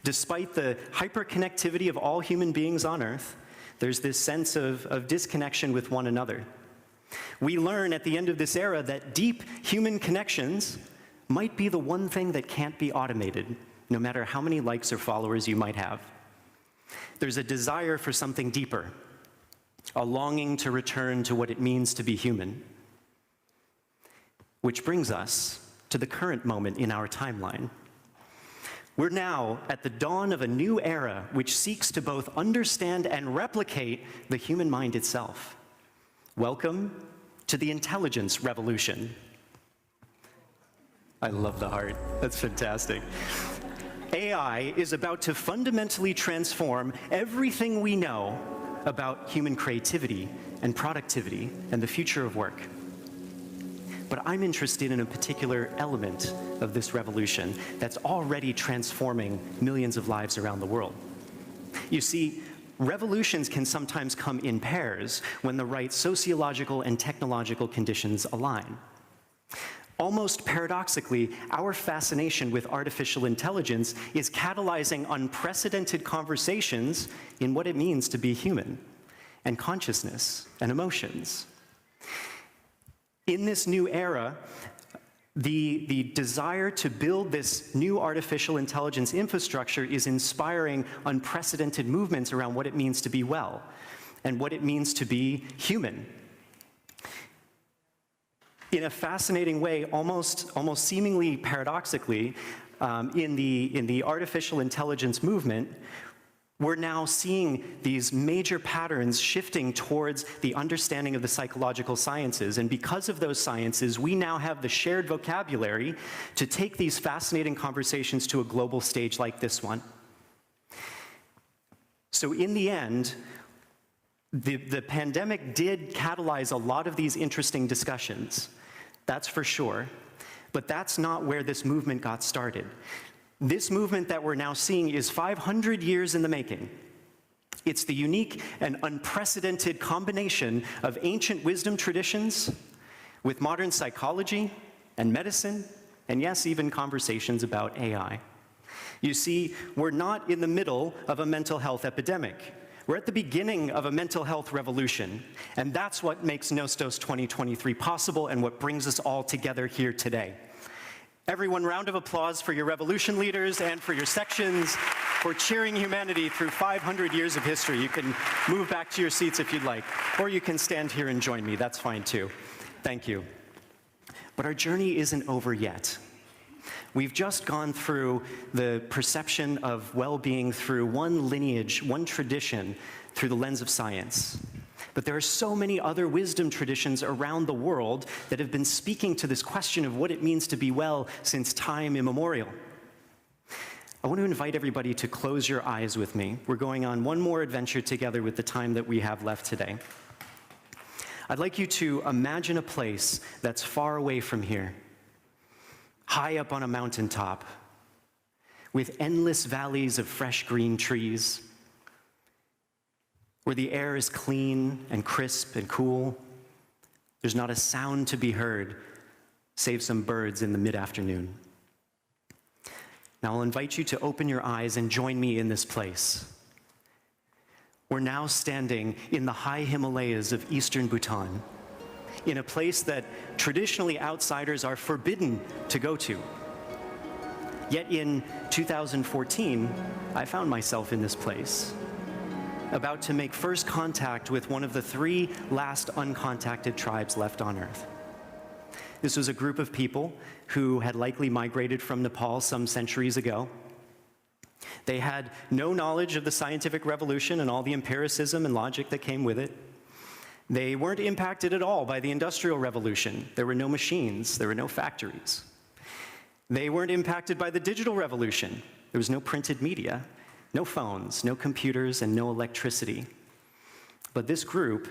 Despite the hyperconnectivity of all human beings on Earth, there's this sense of disconnection with one another. We learn at the end of this era that deep human connections might be the one thing that can't be automated, no matter how many likes or followers you might have. There's a desire for something deeper, a longing to return to what it means to be human. Which brings us to the current moment in our timeline. We're now at the dawn of a new era which seeks to both understand and replicate the human mind itself. Welcome to the intelligence revolution. I love the heart. That's fantastic. AI is about to fundamentally transform everything we know about human creativity and productivity and the future of work. But I'm interested in a particular element of this revolution that's already transforming millions of lives around the world. You see, revolutions can sometimes come in pairs when the right sociological and technological conditions align. Almost paradoxically, our fascination with artificial intelligence is catalyzing unprecedented conversations in what it means to be human, and consciousness and emotions. In this new era, the desire to build this new artificial intelligence infrastructure is inspiring unprecedented movements around what it means to be well and what it means to be human. In a fascinating way, almost seemingly paradoxically, in the artificial intelligence movement, we're now seeing these major patterns shifting towards the understanding of the psychological sciences. And because of those sciences, we now have the shared vocabulary to take these fascinating conversations to a global stage like this one. So in the end, the pandemic did catalyze a lot of these interesting discussions. That's for sure. But that's not where this movement got started. This movement that we're now seeing is 500 years in the making. It's the unique and unprecedented combination of ancient wisdom traditions with modern psychology and medicine, and yes, even conversations about AI. You see, we're not in the middle of a mental health epidemic. We're at the beginning of a mental health revolution, and that's what makes Nostos 2023 possible and what brings us all together here today. Everyone, round of applause for your revolution leaders and for your sections for cheering humanity through 500 years of history. You can move back to your seats if you'd like, or you can stand here and join me. That's fine too. Thank you. But our journey isn't over yet. We've just gone through the perception of well-being through one lineage, one tradition, through the lens of science. But there are so many other wisdom traditions around the world that have been speaking to this question of what it means to be well since time immemorial. I want to invite everybody to close your eyes with me. We're going on one more adventure together with the time that we have left today. I'd like you to imagine a place that's far away from here, high up on a mountaintop, with endless valleys of fresh green trees, where the air is clean and crisp and cool. There's not a sound to be heard, save some birds in the mid-afternoon. Now I'll invite you to open your eyes and join me in this place. We're now standing in the high Himalayas of eastern Bhutan, in a place that traditionally outsiders are forbidden to go to. Yet in 2014, I found myself in this place, about to make first contact with one of the 3 last uncontacted tribes left on Earth. This was a group of people who had likely migrated from Nepal some centuries ago. They had no knowledge of the scientific revolution and all the empiricism and logic that came with it. They weren't impacted at all by the Industrial Revolution. There were no machines, there were no factories. They weren't impacted by the digital revolution. There was no printed media. No phones, no computers, and no electricity. But this group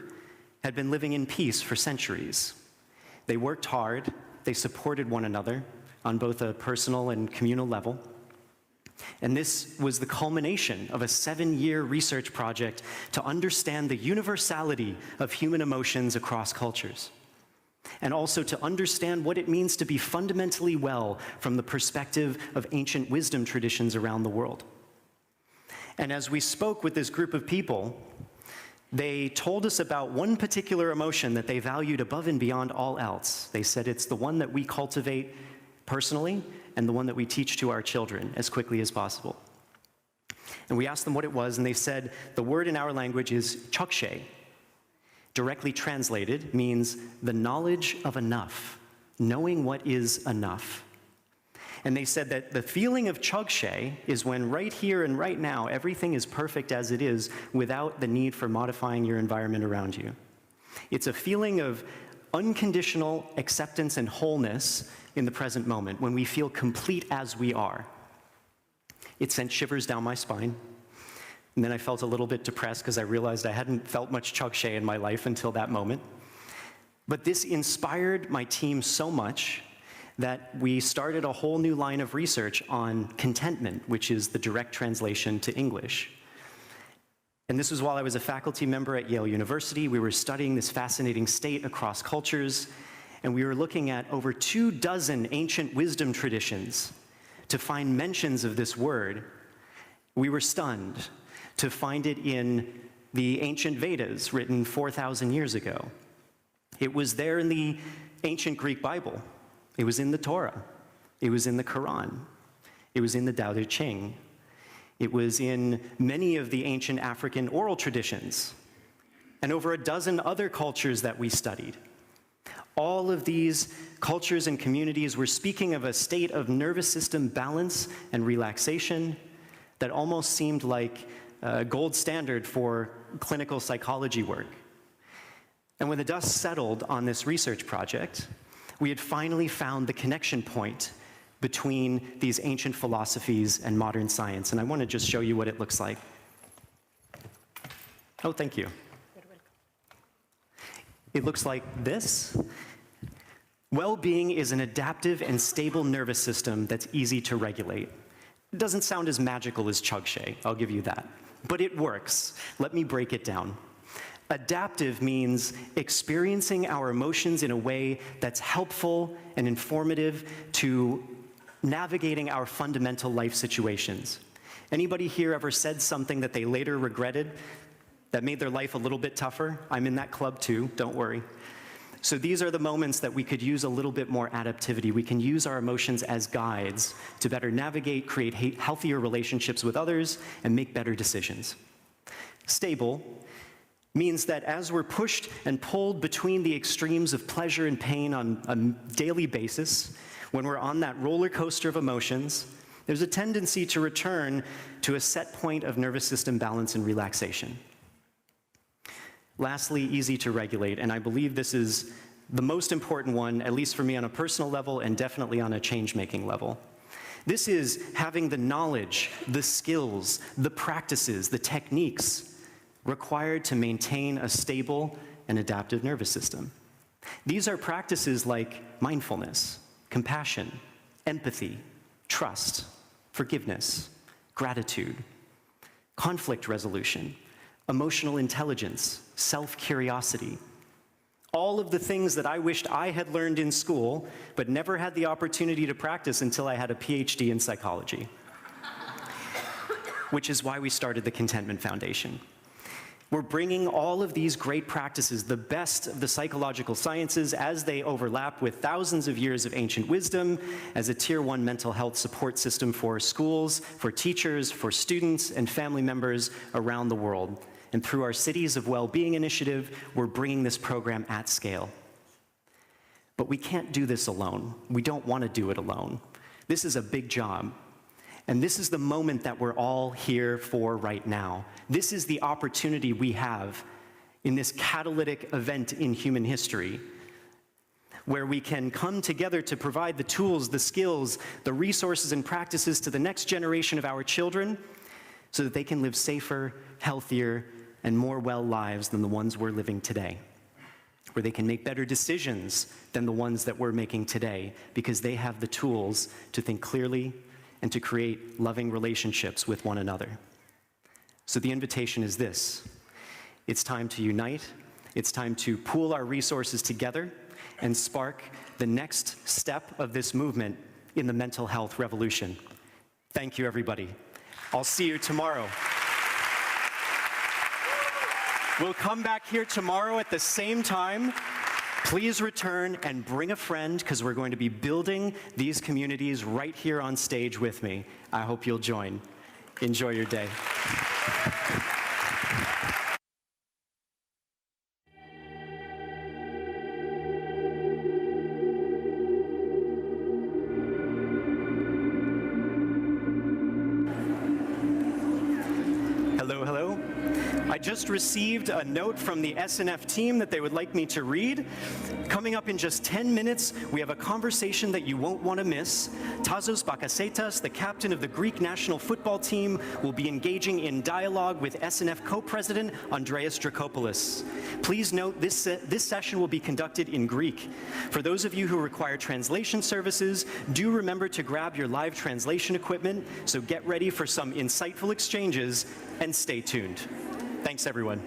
had been living in peace for centuries. They worked hard, they supported one another on both a personal and communal level. And this was the culmination of a 7-year research project to understand the universality of human emotions across cultures, and also to understand what it means to be fundamentally well from the perspective of ancient wisdom traditions around the world. And as we spoke with this group of people, they told us about one particular emotion that they valued above and beyond all else. They said it's the one that we cultivate personally and the one that we teach to our children as quickly as possible. And we asked them what it was, and they said the word in our language is chokshe. Directly translated means the knowledge of enough, knowing what is enough. And they said that the feeling of chokshe is when right here and right now, everything is perfect as it is without the need for modifying your environment around you. It's a feeling of unconditional acceptance and wholeness in the present moment, when we feel complete as we are. It sent shivers down my spine. And then I felt a little bit depressed because I realized I hadn't felt much chokshe in my life until that moment. But this inspired my team so much that we started a whole new line of research on contentment, which is the direct translation to English. And this was while I was a faculty member at Yale University. We were studying this fascinating state across cultures, and we were looking at over 24 ancient wisdom traditions to find mentions of this word. We were stunned to find it in the ancient Vedas, written 4,000 years ago. It was there in the ancient Greek Bible. It was in the Torah. It was in the Quran. It was in the Tao Te Ching. It was in many of the ancient African oral traditions, and over a dozen other cultures that we studied. All of these cultures and communities were speaking of a state of nervous system balance and relaxation that almost seemed like a gold standard for clinical psychology work. And when the dust settled on this research project, we had finally found the connection point between these ancient philosophies and modern science. And I want to just show you what it looks like. Oh, thank you. It looks like this. Well-being is an adaptive and stable nervous system that's easy to regulate. It doesn't sound as magical as Chogshay, I'll give you that. But it works. Let me break it down. Adaptive means experiencing our emotions in a way that's helpful and informative to navigating our fundamental life situations. Anybody here ever said something that they later regretted that made their life a little bit tougher? I'm in that club too, don't worry. So these are the moments that we could use a little bit more adaptivity. We can use our emotions as guides to better navigate, create healthier relationships with others, and make better decisions. Stable means that as we're pushed and pulled between the extremes of pleasure and pain on a daily basis, when we're on that roller coaster of emotions, there's a tendency to return to a set point of nervous system balance and relaxation. Lastly, easy to regulate, and I believe this is the most important one, at least for me on a personal level and definitely on a change-making level. This is having the knowledge, the skills, the practices, the techniques required to maintain a stable and adaptive nervous system. These are practices like mindfulness, compassion, empathy, trust, forgiveness, gratitude, conflict resolution, emotional intelligence, self-curiosity. All of the things that I wished I had learned in school, but never had the opportunity to practice until I had a PhD in psychology. Which is why we started the Contentment Foundation. We're bringing all of these great practices, the best of the psychological sciences as they overlap with thousands of years of ancient wisdom, as a Tier 1 mental health support system for schools, for teachers, for students, and family members around the world. And through our Cities of Well-Being initiative, we're bringing this program at scale. But we can't do this alone. We don't want to do it alone. This is a big job. And this is the moment that we're all here for right now. This is the opportunity we have in this catalytic event in human history, where we can come together to provide the tools, the skills, the resources and practices to the next generation of our children so that they can live safer, healthier, and more well lives than the ones we're living today, where they can make better decisions than the ones that we're making today because they have the tools to think clearly and to create loving relationships with one another. So the invitation is this. It's time to unite. It's time to pool our resources together and spark the next step of this movement in the mental health revolution. Thank you, everybody. I'll see you tomorrow. We'll come back here tomorrow at the same time. Please return and bring a friend, because we're going to be building these communities right here on stage with me. I hope you'll join. Enjoy your day. Hello, hello. I just received a note from the SNF team that they would like me to read. Coming up in just 10 minutes, we have a conversation that you won't want to miss. Tazos Bakasetas, the captain of the Greek national football team, will be engaging in dialogue with SNF co-president Andreas Dracopoulos. Please note this session will be conducted in Greek. For those of you who require translation services, do remember to grab your live translation equipment, so get ready for some insightful exchanges and stay tuned. Thanks, everyone.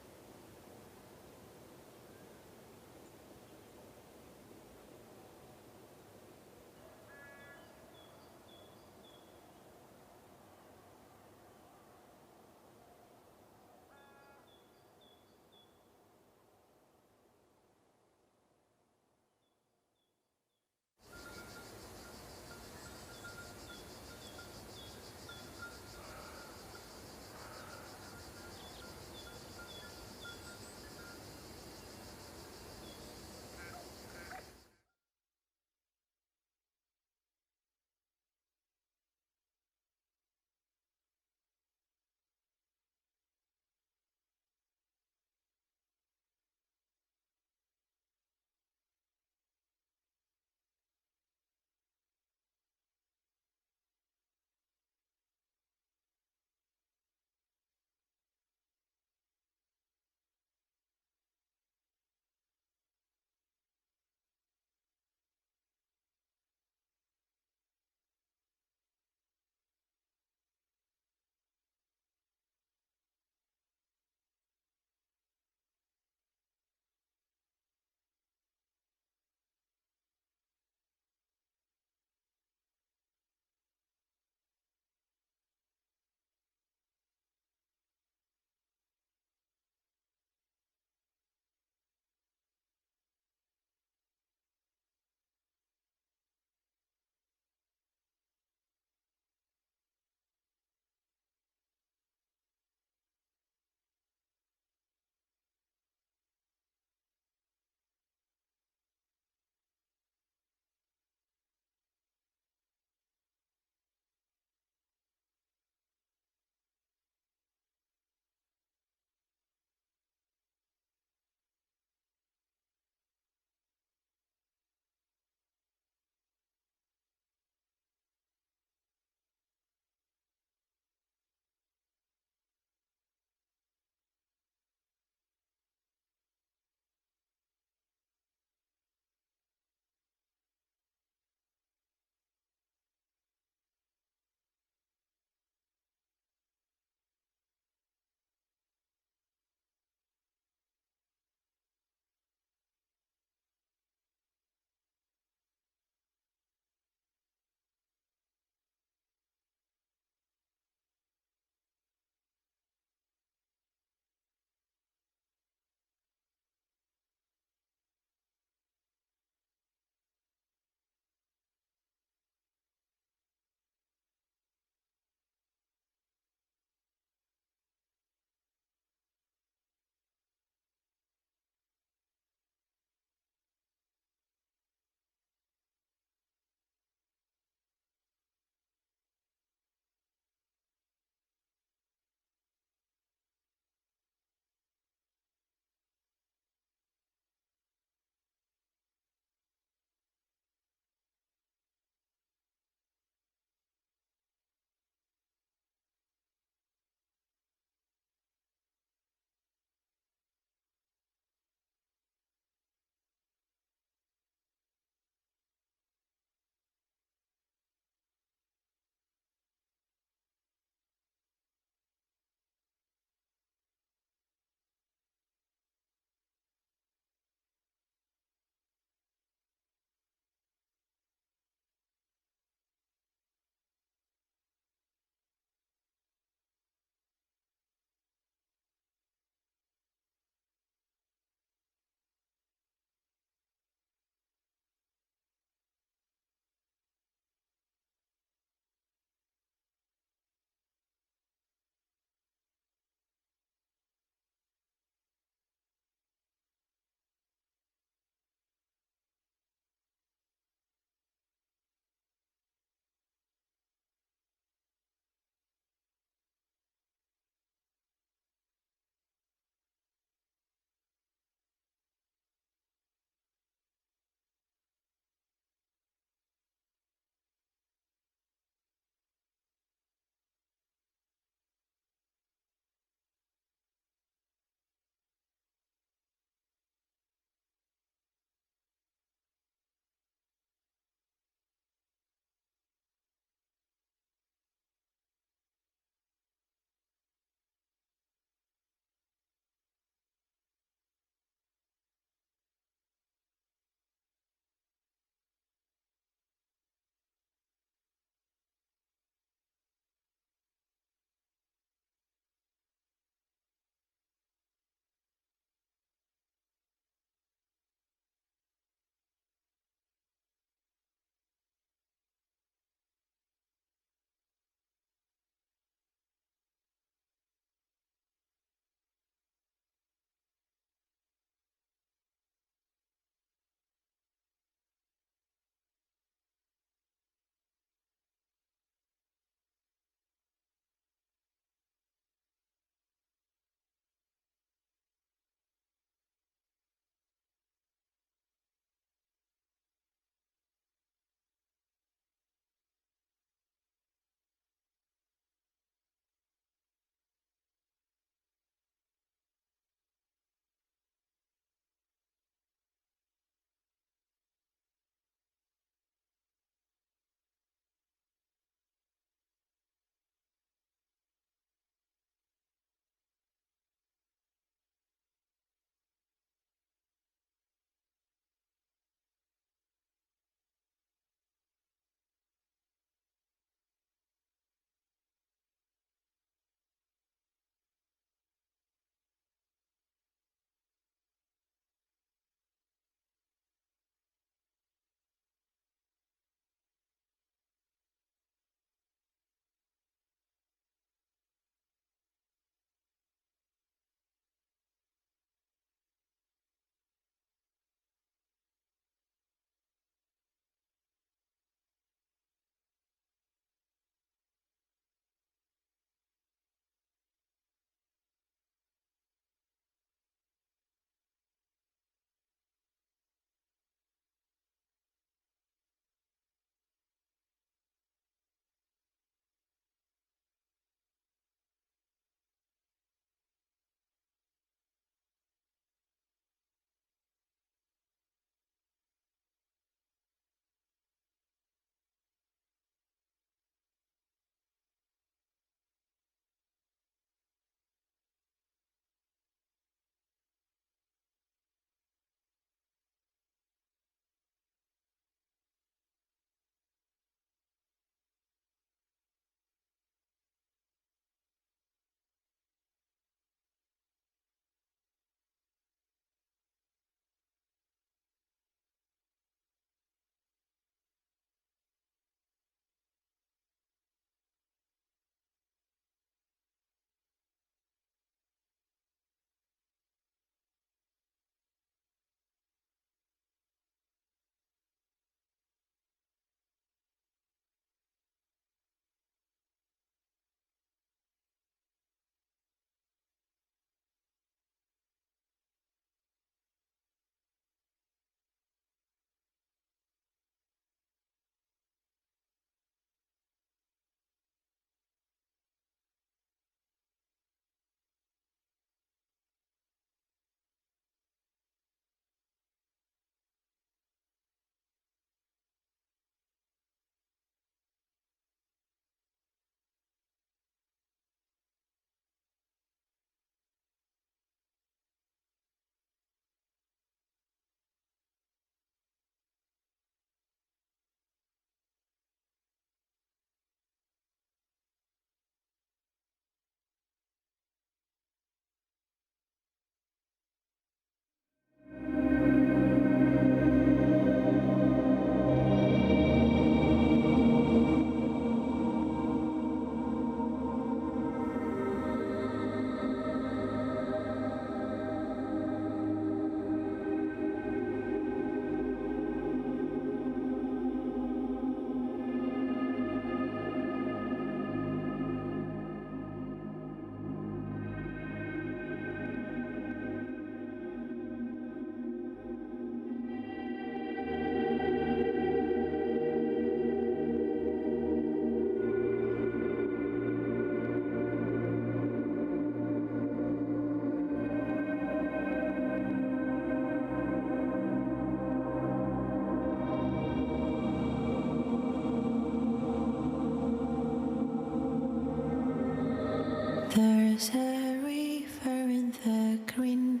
There's a river in the green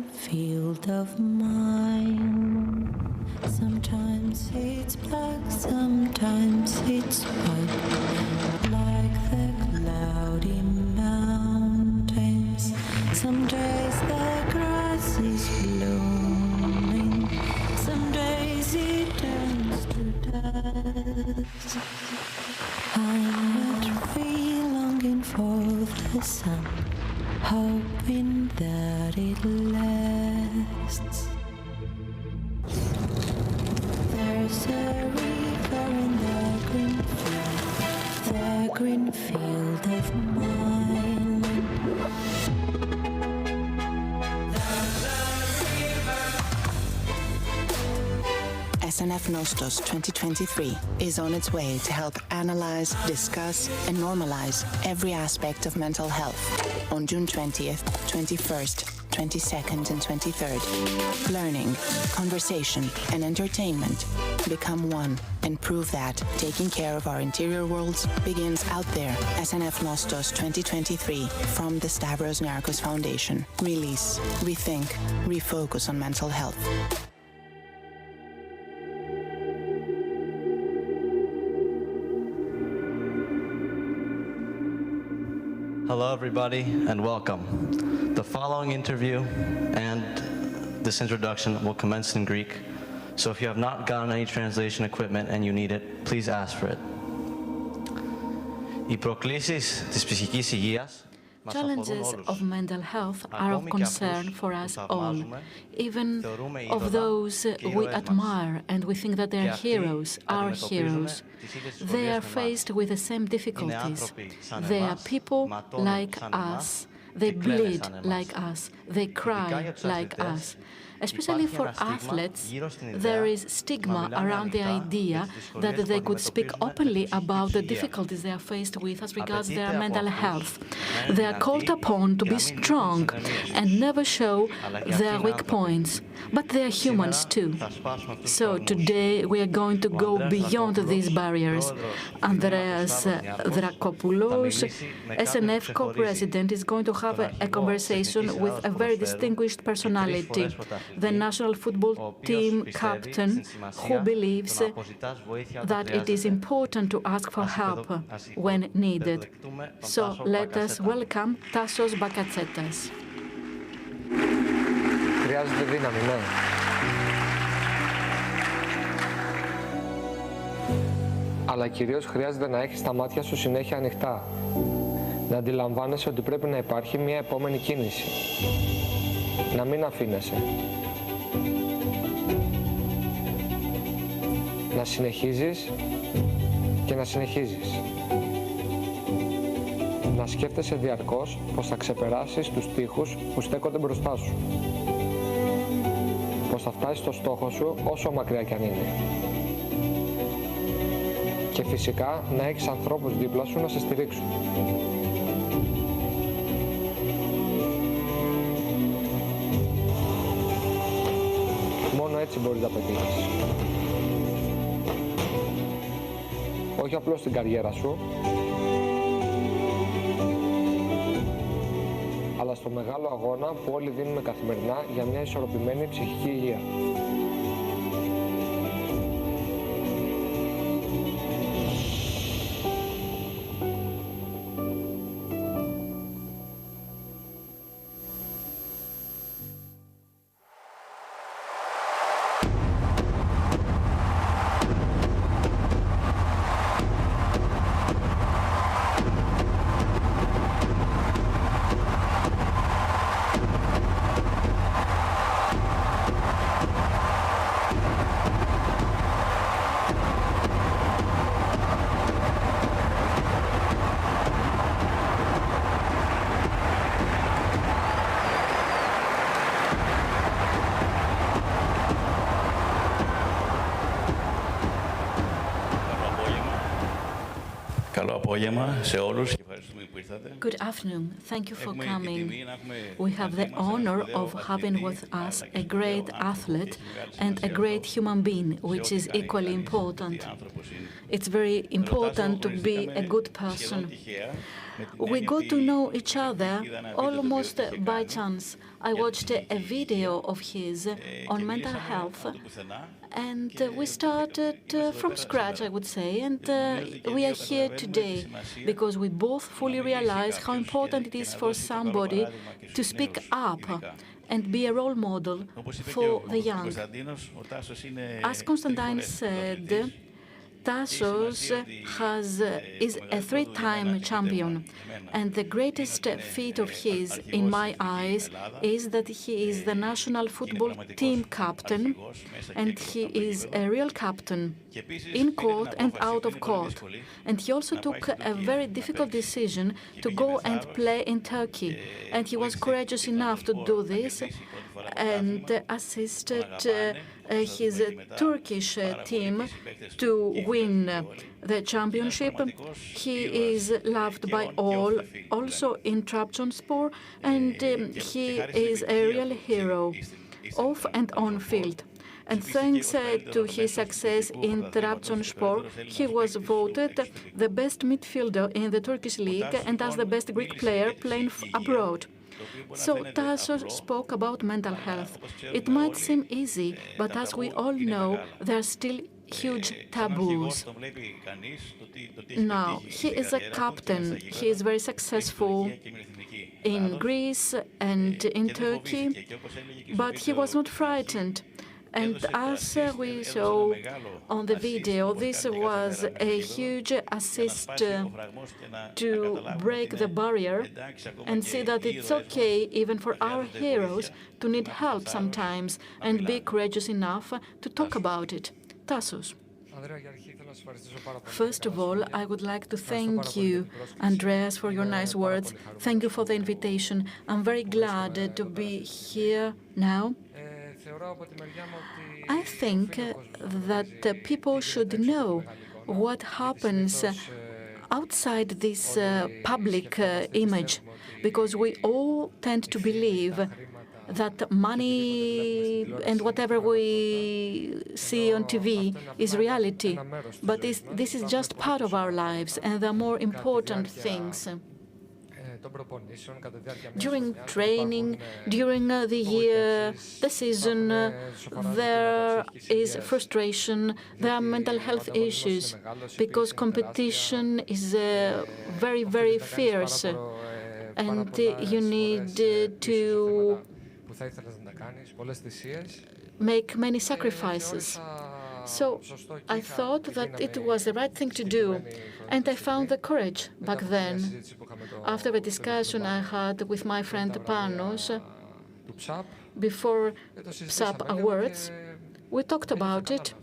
field of mine. Sometimes it's black, sometimes it's white, like the cloudy mountains. Some days the grass is blooming, some days it turns to dust. I'm a tree longing for the sun, hoping that it lasts. There's a river in the green field of mine. SNF Nostos 2023 is on its way to help analyze, discuss, and normalize every aspect of mental health on June 20th, 21st, 22nd, and 23rd. Learning, conversation, and entertainment become one and prove that taking care of our interior worlds begins out there. SNF Nostos 2023 from the Stavros Niarchos Foundation. Release, rethink, refocus on mental health. Hello, everybody, and welcome. The following interview and this introduction will commence in Greek, so if you have not gotten any translation equipment and you need it, please ask for it. Οι προκλήσεις της ψυχικής υγείας Challenges of mental health are of concern for us all, even of those we admire and we think that they are heroes, our heroes. They are faced with the same difficulties. They are people like us. They bleed like us. They cry like us. Especially for athletes, there is stigma around the idea that they could speak openly about the difficulties they are faced with as regards their mental health. They are called upon to be strong and never show their weak points, but they are humans too. So today we are going to go beyond these barriers. Andreas Drakopoulos, SNF co-president, is going to have a conversation with a very distinguished personality, the national football team captain, who believes that it is important to ask for help when needed. So let us welcome Tassos Bakatsetas. Χρειάζεται δύναμη, ναι. Αλλά κυρίως χρειάζεται να έχεις τα μάτια σου συνέχεια ανοιχτά. Να αντιλαμβάνεσαι ότι πρέπει να υπάρχει μια επόμενη κίνηση. Να μην αφήνεσαι. Να συνεχίζεις και να συνεχίζεις. Να σκέφτεσαι διαρκώς πως θα ξεπεράσεις τους τοίχους που στέκονται μπροστά σου. Πως θα φτάσεις στο στόχο σου όσο μακριά κι αν είναι. Και φυσικά να έχεις ανθρώπους δίπλα σου να σε στηρίξουν. Μόνο έτσι μπορείς να πετύχεις. Όχι απλώς στην καριέρα σου, αλλά στο μεγάλο αγώνα που όλοι δίνουμε καθημερινά για μια ισορροπημένη ψυχική υγεία. Good afternoon. Thank you for coming. We have the honor of having with us a great athlete and a great human being, which is equally important. It's very important to be a good person. We got to know each other almost by chance. I watched a video of his on mental health, and we started from scratch, I would say, and we are here today because we both fully realize how important it is for somebody to speak up and be a role model for the young. As Konstantin said, Tassos is a three-time champion, and the greatest feat of his, in my eyes, is that he is the national football team captain, and he is a real captain, in court and out of court. And he also took a very difficult decision to go and play in Turkey, and he was courageous enough to do this and assisted his Turkish team to win the championship. He is loved by all, also in Trabzonspor, and he is a real hero, off and on field. And thanks to his success in Trabzonspor, he was voted the best midfielder in the Turkish league and as the best Greek player playing abroad. So Tassos spoke about mental health. It might seem easy, but as we all know, there are still huge taboos. Now, he is a captain. He is very successful in Greece and in Turkey, but he was not frightened. And as we saw on the video, this was a huge assist to break the barrier and see that it's okay, even for our heroes, to need help sometimes and be courageous enough to talk about it. Tassos. First of all, I would like to thank you, Andreas, for your nice words. Thank you for the invitation. I'm very glad to be here now. I think that people should know what happens outside this public image, because we all tend to believe that money and whatever we see on TV is reality. But this is just part of our lives, and there are more important things. During training, during the year, the season, there is frustration, there are mental health issues, because competition is very, very fierce, and you need to make many sacrifices. So I thought that it was the right thing to do, and I found the courage back then. After the discussion I had with my friend Panos before PSAP Awards, we talked about it.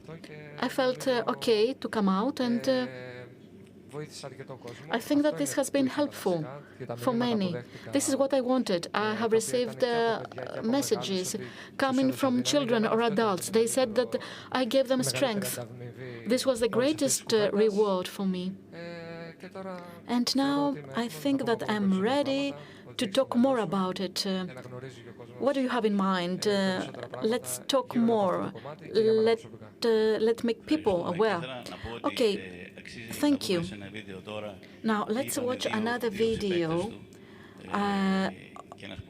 I felt okay to come out, and I think that this has been helpful for many. This is what I wanted. I have received messages coming from children or adults. They said that I gave them strength. This was the greatest reward for me. And now I think that I'm ready to talk more about it. What do you have in mind? Let's talk more. Let's make people aware. Okay. Thank you. Now, let's watch another video.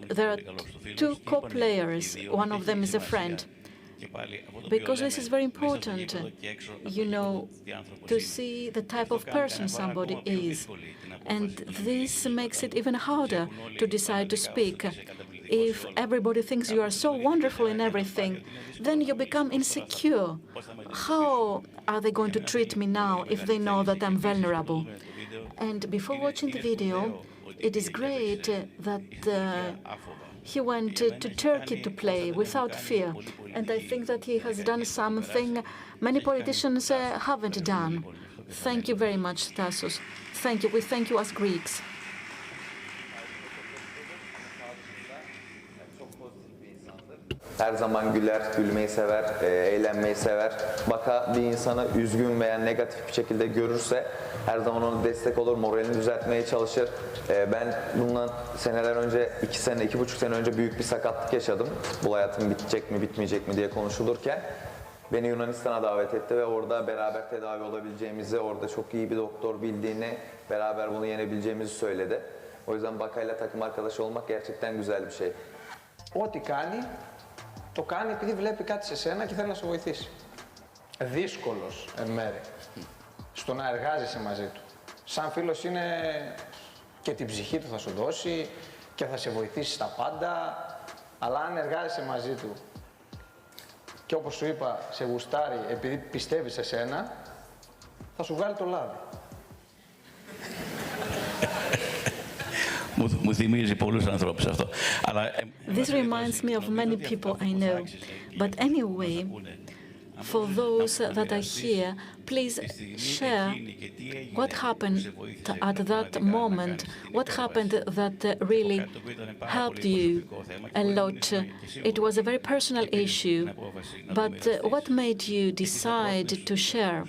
There are two co-players. One of them is a friend. Because this is very important, you know, to see the type of person somebody is. And this makes it even harder to decide to speak. If everybody thinks you are so wonderful in everything, then you become insecure. How are they going to treat me now if they know that I'm vulnerable? And before watching the video, it is great that he went to Turkey to play without fear. And I think that he has done something many politicians haven't done. Thank you very much, Tassos. Thank you. We thank you as Greeks. Her zaman güler, gülmeyi sever, eğlenmeyi sever. Bir insanı üzgün veya negatif bir şekilde görürse her zaman ona destek olur, moralini düzeltmeye çalışır. Ben bundan seneler önce, 2,5 sene önce büyük bir sakatlık yaşadım. Futbol hayatım bitecek mi, bitmeyecek mi diye konuşulurken. Beni Yunanistan'a davet etti ve orada beraber tedavi olabileceğimizi, orada çok iyi bir doktor bildiğini, beraber bunu yenebileceğimizi söyledi. O yüzden Baka'yla takım arkadaşı olmak gerçekten güzel bir şey. Ό,τι κάνει, το κάνει επειδή βλέπει κάτι σε σένα και θέλει να σε βοηθήσει. Δύσκολος εν μέρει στο να εργάζεσαι μαζί του. Σαν φίλος είναι και την ψυχή του θα σου δώσει και θα σε βοηθήσει στα πάντα, αλλά αν εργάζεσαι μαζί του και όπως σου είπα, σε γουστάρει επειδή πιστεύει σε σένα, θα σου βγάλει το λάδι. Μου θυμίζει πολλούς ανθρώπους αυτό. This reminds me of many people I know. But anyway, for those that are here, please share what happened at that moment, what happened that really helped you a lot. It was a very personal issue, but what made you decide to share?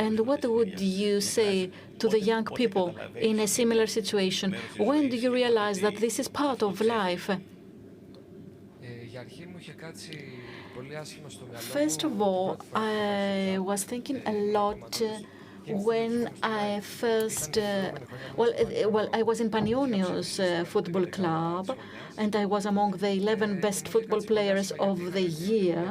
And what would you say to the young people in a similar situation? When do you realize that this is part of life? First of all, I was thinking a lot when I first, I was in Panionios football club, and I was among the 11 best football players of the year.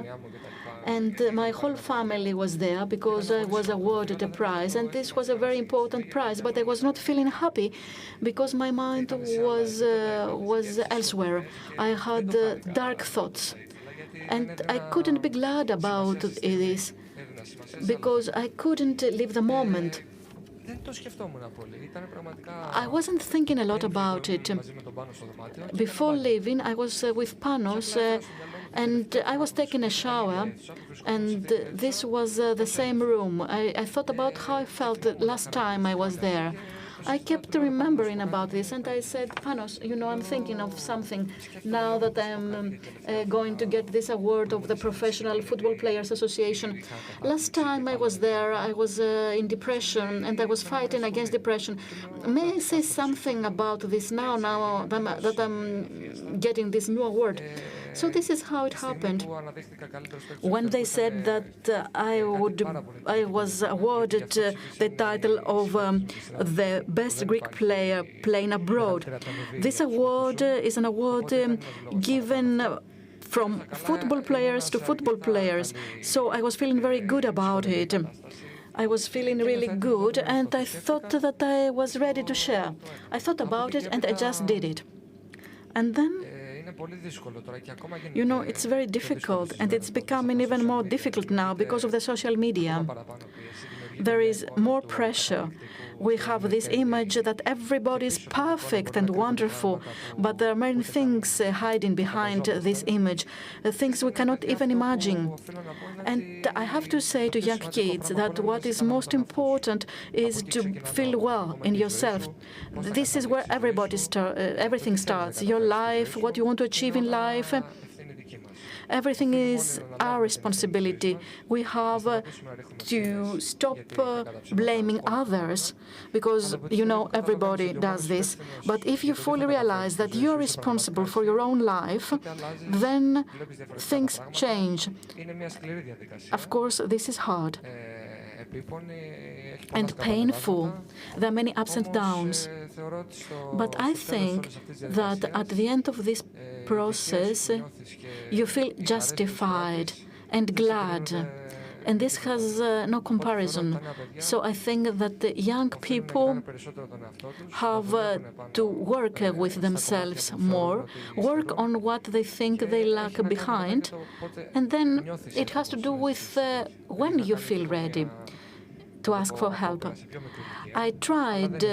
And my whole family was there because I was awarded a prize, and this was a very important prize. But I was not feeling happy because my mind was elsewhere. I had dark thoughts, and I couldn't be glad about this because I couldn't live the moment. I wasn't thinking a lot about it. Before leaving, I was with Panos, and I was taking a shower, and this was the same room. I thought about how I felt the last time I was there. I kept remembering about this, and I said, Panos, you know, I'm thinking of something now that I'm going to get this award of the Professional Football Players Association. Last time I was there, I was in depression, and I was fighting against depression. May I say something about this now that I'm getting this new award? So this is how it happened. When they said that I was awarded the title of the best Greek player playing abroad. This award is an award given from football players to football players. So I was feeling very good about it. I was feeling really good, and I thought that I was ready to share. I thought about it, and I just did it. And then, you know, it's very difficult, and it's becoming even more difficult now because of the social media. There is more pressure. We have this image that everybody is perfect and wonderful, but there are many things hiding behind this image, things we cannot even imagine. And I have to say to young kids that what is most important is to feel well in yourself. This is where everything starts. Your life, what you want to achieve in life. Everything is our responsibility. We have to stop blaming others because, you know, everybody does this. But if you fully realize that you're responsible for your own life, then things change. Of course, this is hard and painful. There are many ups and downs. But I think that at the end of this process, you feel justified and glad. And this has no comparison. So I think that the young people have to work with themselves more, work on what they think they lack behind, and then it has to do with when you feel ready to ask for help. I tried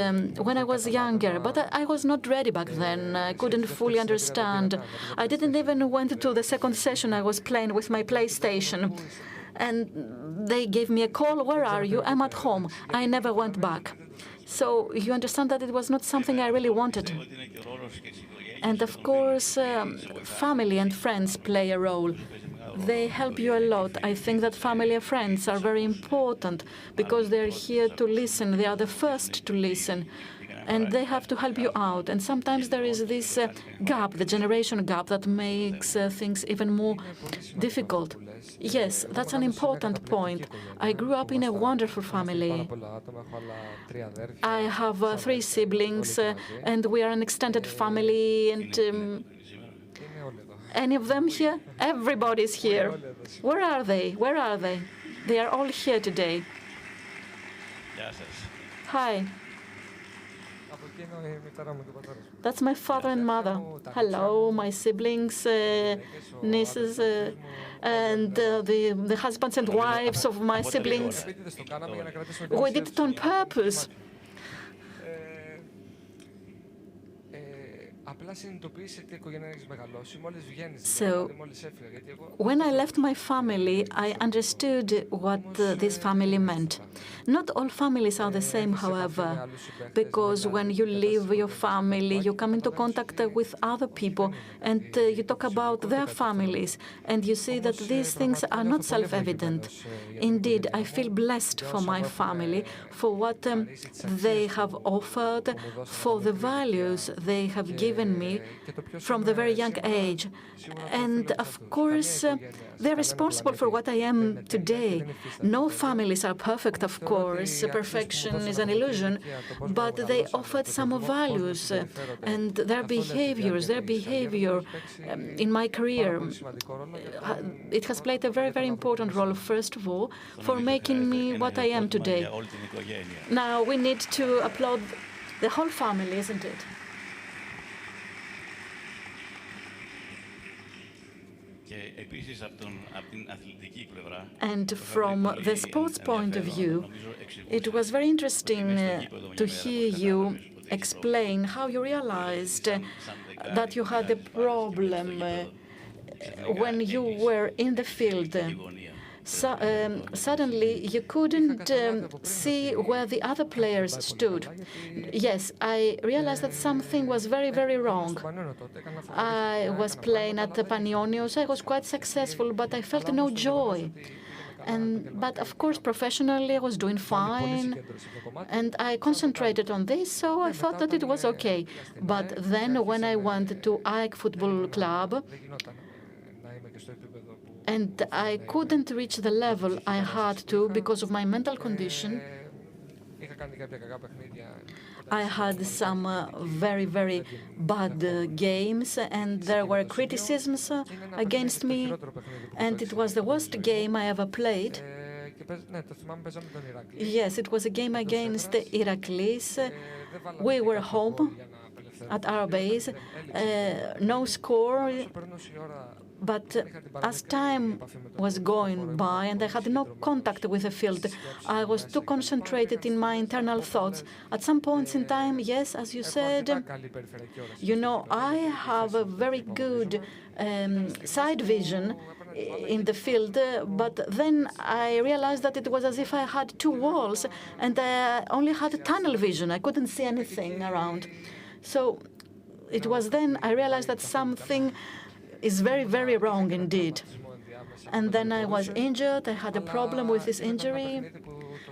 when I was younger, but I was not ready back then. I couldn't fully understand. I didn't even went to the second session. I was playing with my PlayStation. And they gave me a call, where are you? I'm at home. I never went back. So you understand that it was not something I really wanted. And of course, family and friends play a role. They help you a lot. I think that family and friends are very important because they're here to listen. They are the first to listen. and they have to help you out. And sometimes there is this gap, the generation gap, that makes things even more difficult. Yes, that's an important point. I grew up in a wonderful family. I have 3 siblings, and we are an extended family, and any of them here? Everybody's here. Where are they? Where are they? They are all here today. Hi. That's my father and mother. Hello, my siblings, nieces, and the husbands and wives of my siblings. We did it on purpose. So, when I left my family, I understood what this family meant. Not all families are the same, however, because when you leave your family, you come into contact with other people, and you talk about their families, and you see that these things are not self-evident. Indeed, I feel blessed for my family, for what they have offered, for the values they have given me from the very young age. And of course, they're responsible for what I am today. No families are perfect, of course. Perfection is an illusion. But they offered some values and their behavior in my career. It has played a very, very important role, first of all, for making me what I am today. Now, we need to applaud the whole family, isn't it? And from the sports point of view, it was very interesting to hear you explain how you realized that you had a problem when you were in the field. Suddenly, you couldn't see where the other players stood. Yes, I realized that something was very, very wrong. I was playing at the Panionios. I was quite successful, but I felt no joy. But of course, professionally, I was doing fine, and I concentrated on this, so I thought that it was okay. But then, when I went to AEK Football Club, and I couldn't reach the level I had to because of my mental condition. I had some very, very bad games, and there were criticisms against me, and it was the worst game I ever played. Yes, it was a game against Iraklis. We were home at our base, no score. But as time was going by and I had no contact with the field, I was too concentrated in my internal thoughts. At some points in time, yes, as you said, you know, I have a very good side vision in the field, but then I realized that it was as if I had 2 walls and I only had tunnel vision. I couldn't see anything around. So it was then I realized that something is very, very wrong indeed. And then I was injured. I had a problem with this injury.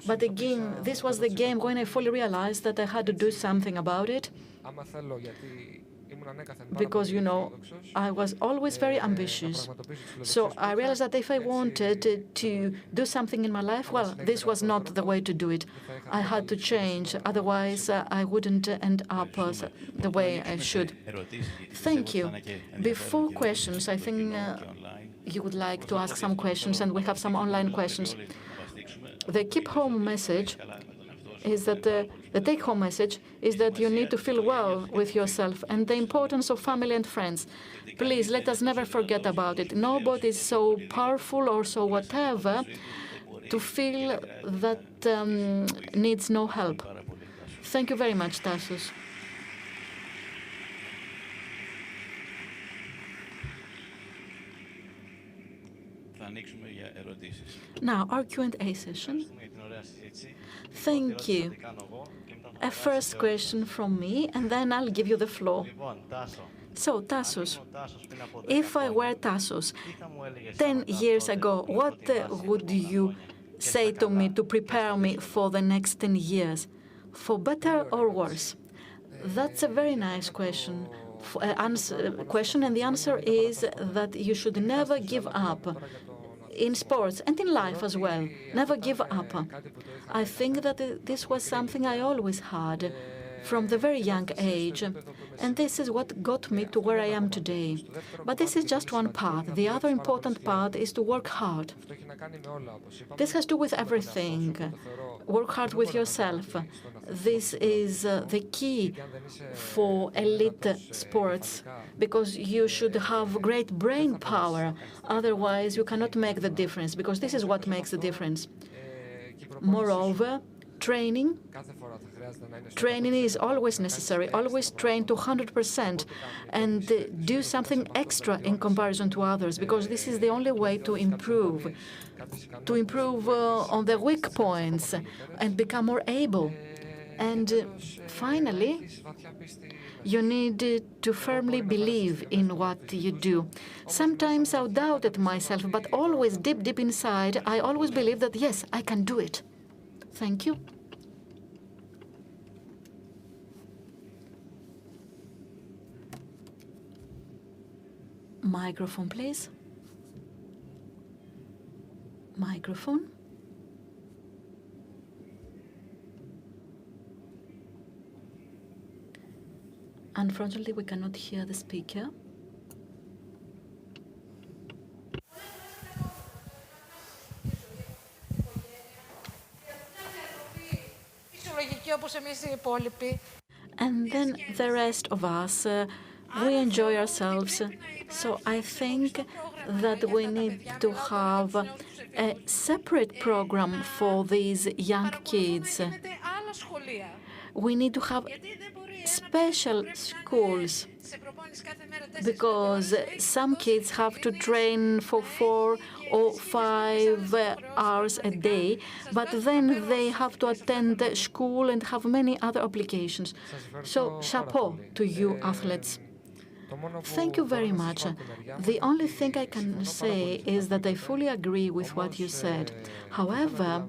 But again, this was the game when I fully realized that I had to do something about it. Because, you know, I was always very ambitious. So I realized that if I wanted to do something in my life, well, this was not the way to do it. I had to change. Otherwise, I wouldn't end up the way I should. Thank you. Before questions, I think you would like to ask some questions, and we have some online questions. The keep home message is that the take-home message is that you need to feel well with yourself and the importance of family and friends. Please, let us never forget about it. Nobody is so powerful or so whatever to feel that needs no help. Thank you very much, Tassos. Now, our Q&A session. Thank you. A first question from me, and then I'll give you the floor. So, Tassos, if I were Tassos 10 years ago, what would you say to me to prepare me for the next 10 years, for better or worse? That's a very nice question. And the answer is that you should never give up. In sports and in life as well. Never give up. I think that this was something I always had from the very young age, and this is what got me to where I am today. But this is just one part. The other important part is to work hard. This has to do with everything. Work hard with yourself. This is the key for elite sports, because you should have great brain power. Otherwise, you cannot make the difference, because this is what makes the difference. Moreover, training is always necessary. Always train to 100% and do something extra in comparison to others, because this is the only way to improve on the weak points and become more able. And finally, you need to firmly believe in what you do. Sometimes I doubted myself, but always deep inside, I always believe that, yes, I can do it. Thank you. Microphone, please. Microphone. Unfortunately, we cannot hear the speaker. And then the rest of us, we enjoy ourselves. So I think that we need to have a separate program for these young kids. We need to have special schools, because some kids have to train for 4 or 5 hours a day, but then they have to attend school and have many other obligations. So, chapeau to you athletes. Thank you very much. The only thing I can say is that I fully agree with what you said. However,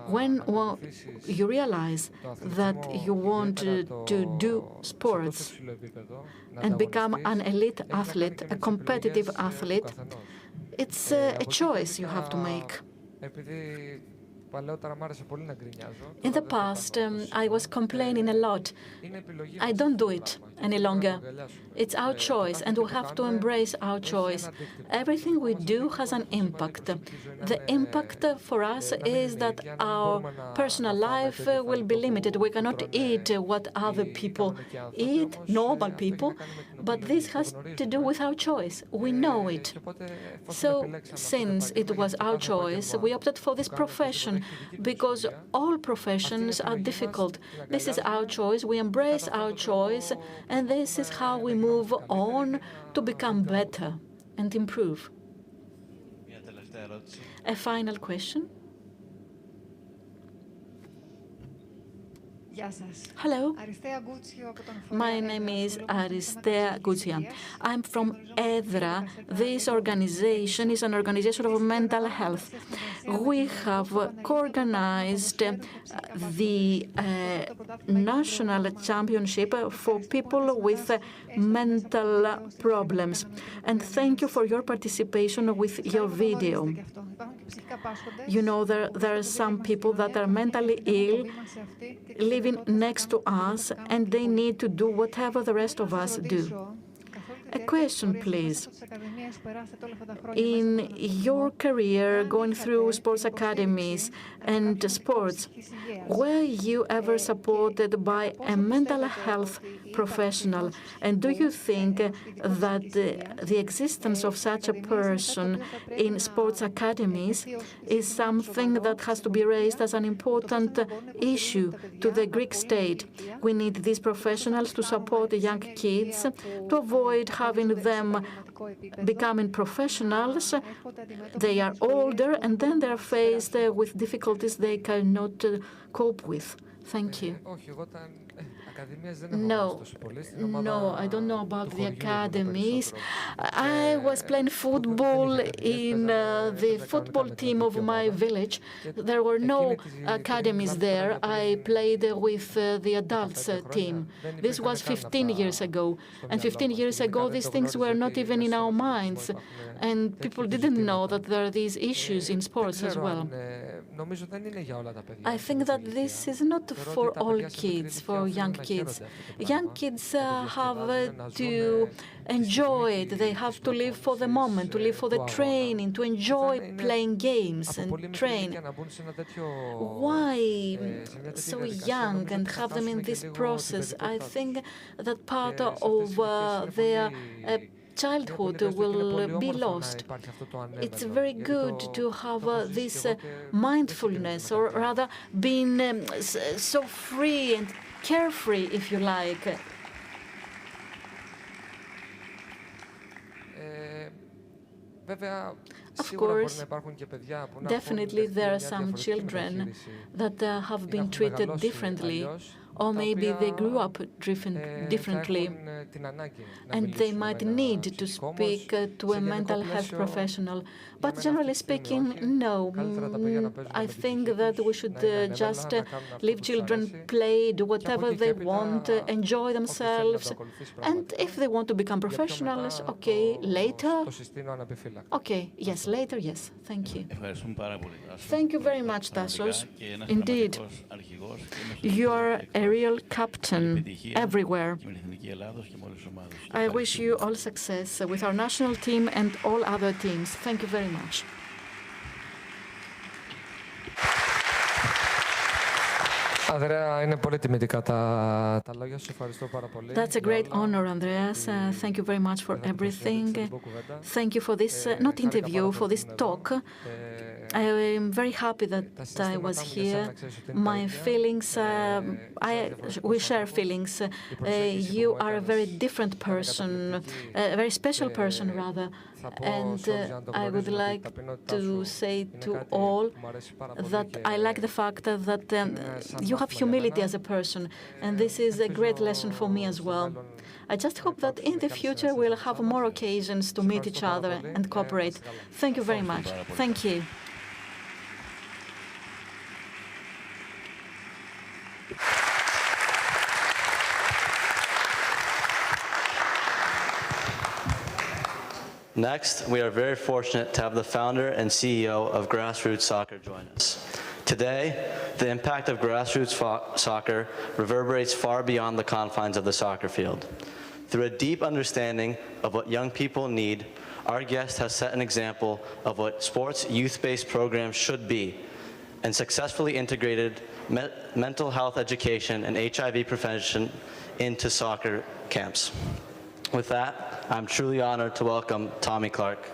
when you realize that you want to do sports and become an elite athlete, a competitive athlete, it's a choice you have to make. In the past, I was complaining a lot. I don't do it any longer. It's our choice, and we have to embrace our choice. Everything we do has an impact. The impact for us is that our personal life will be limited. We cannot eat what other people eat, normal people, but this has to do with our choice. We know it. So, since it was our choice, we opted for this profession, because all professions are difficult. This is our choice. We embrace our choice, and this is how we move on to become better and improve. A final question. Hello. My name is Aristea Gutsia. I'm from EDRA. This organization is an organization of mental health. We have co-organized the national championship for people with mental problems. And thank you for your participation with your video. You know, there are some people that are mentally ill, living next to us, and they need to do whatever the rest of us do. A question, please. In your career, going through sports academies and sports, were you ever supported by a mental health professional? And do you think that the existence of such a person in sports academies is something that has to be raised as an important issue to the Greek state? We need these professionals to support the young kids, to avoid having them becoming professionals. They are older, and then they're faced with difficulties they cannot cope with. Thank you. No, I don't know about the academies. I was playing football in the football team of my village. There were no academies there. I played with the adults team. This was 15 years ago. And 15 years ago, these things were not even in our minds. And people didn't know that there are these issues in sports as well. I think that this is not for all kids, for young kids. Young kids have to enjoy it. They have to live for the moment, to live for the training, to enjoy playing games and train. Why so young and have them in this process? I think that part of their childhood will be lost. It's very good to have this mindfulness, or rather being so free and carefree, if you like. Of course, definitely there are some children that have been treated differently, or maybe they grew up differently, and they might need to speak to a mental health professional. But generally speaking, no. I think that we should just leave children play, do whatever they want, enjoy themselves, and if they want to become professionals, okay, later. Okay, yes, later, yes. Thank you. Thank you very much, Tassos. Indeed, you are a real captain everywhere. I wish you all success with our national team and all other teams. Thank you very much. That's a great honor, Andreas. Thank you very much for everything. Thank you for this, not interview, for this talk. I am very happy that I was here. My feelings, we share feelings. You are a very different person, a very special person, rather. And I would like to say to all that I like the fact that you have humility as a person, and this is a great lesson for me as well. I just hope that in the future we'll have more occasions to meet each other and cooperate. Thank you very much. Thank you. Next, we are very fortunate to have the founder and CEO of Grassroots Soccer join us. Today, the impact of grassroots soccer reverberates far beyond the confines of the soccer field. Through a deep understanding of what young people need, our guest has set an example of what sports youth-based programs should be, and successfully integrated mental health education and HIV prevention into soccer camps. With that, I'm truly honored to welcome Tommy Clark.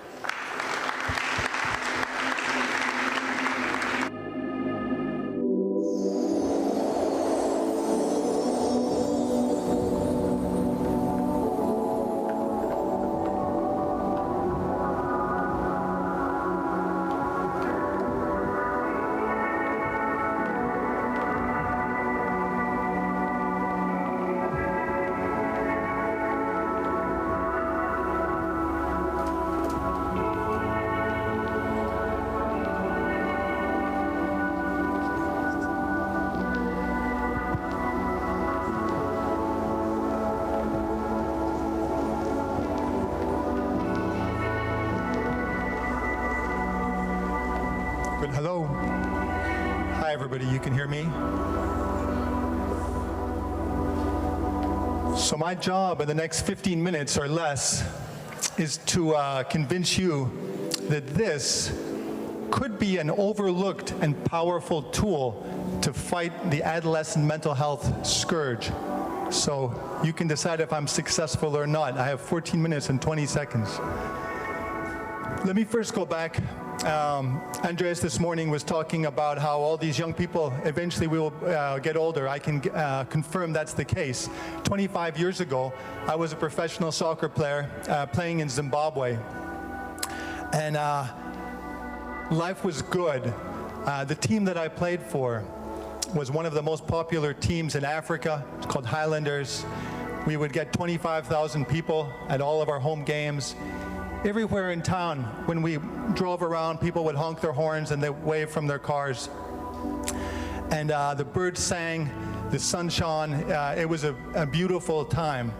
Hello. Hi, everybody. You can hear me? So my job in the next 15 minutes or less is to convince you that this could be an overlooked and powerful tool to fight the adolescent mental health scourge. So you can decide if I'm successful or not. I have 14 minutes and 20 seconds. Let me first go back. Andreas this morning was talking about how all these young people eventually will get older. I can confirm that's the case. 25 years ago, I was a professional soccer player playing in Zimbabwe. And life was good. The team that I played for was one of the most popular teams in Africa. It's called Highlanders. We would get 25,000 people at all of our home games. Everywhere in town, when we drove around, people would honk their horns and they'd wave from their cars. And the birds sang, the sun shone. It was a beautiful time.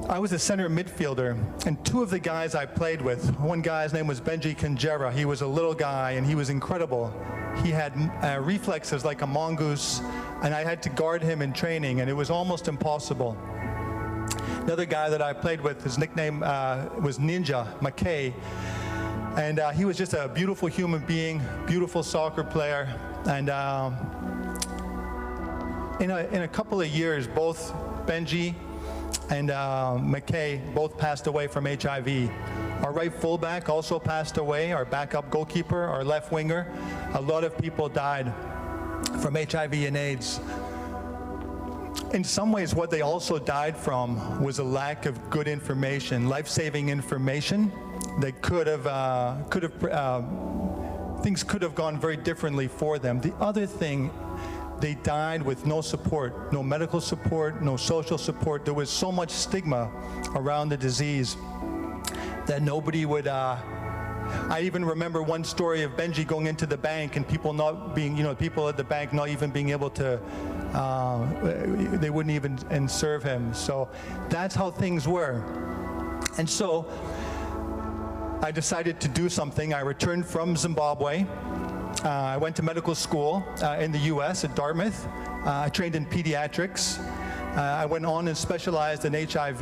I was a center midfielder, and two of the guys I played with, one guy's name was Benji Kanjera. He was a little guy, and he was incredible. He had reflexes like a mongoose, and I had to guard him in training, and it was almost impossible. Another guy that I played with, his nickname was Ninja McKay, and he was just a beautiful human being, beautiful soccer player, and in a couple of years, both Benji and McKay both passed away from HIV. Our right fullback also passed away, our backup goalkeeper, our left winger. A lot of people died from HIV and AIDS. In some ways, what they also died from was a lack of good information, life-saving information that things could have gone very differently for them. The other thing, they died with no support, no medical support, no social support. There was so much stigma around the disease that nobody would, I even remember one story of Benji going into the bank and people not being, people at the bank not even being able to, they wouldn't even serve him. So that's how things were. And so I decided to do something. I returned from Zimbabwe. I went to medical school in the US at Dartmouth. I trained in pediatrics. I went on and specialized in HIV,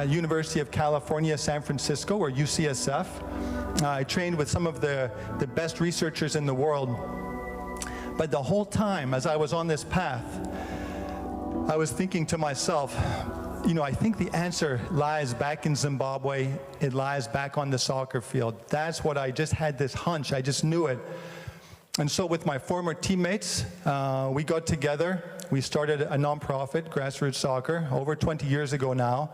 University of California, San Francisco, or UCSF. I trained with some of the best researchers in the world. But the whole time, as I was on this path, I was thinking to myself, I think the answer lies back in Zimbabwe. It lies back on the soccer field. That's what I just had this hunch. I just knew it. And so with my former teammates, we got together. We started a nonprofit, Grassroots Soccer, over 20 years ago now.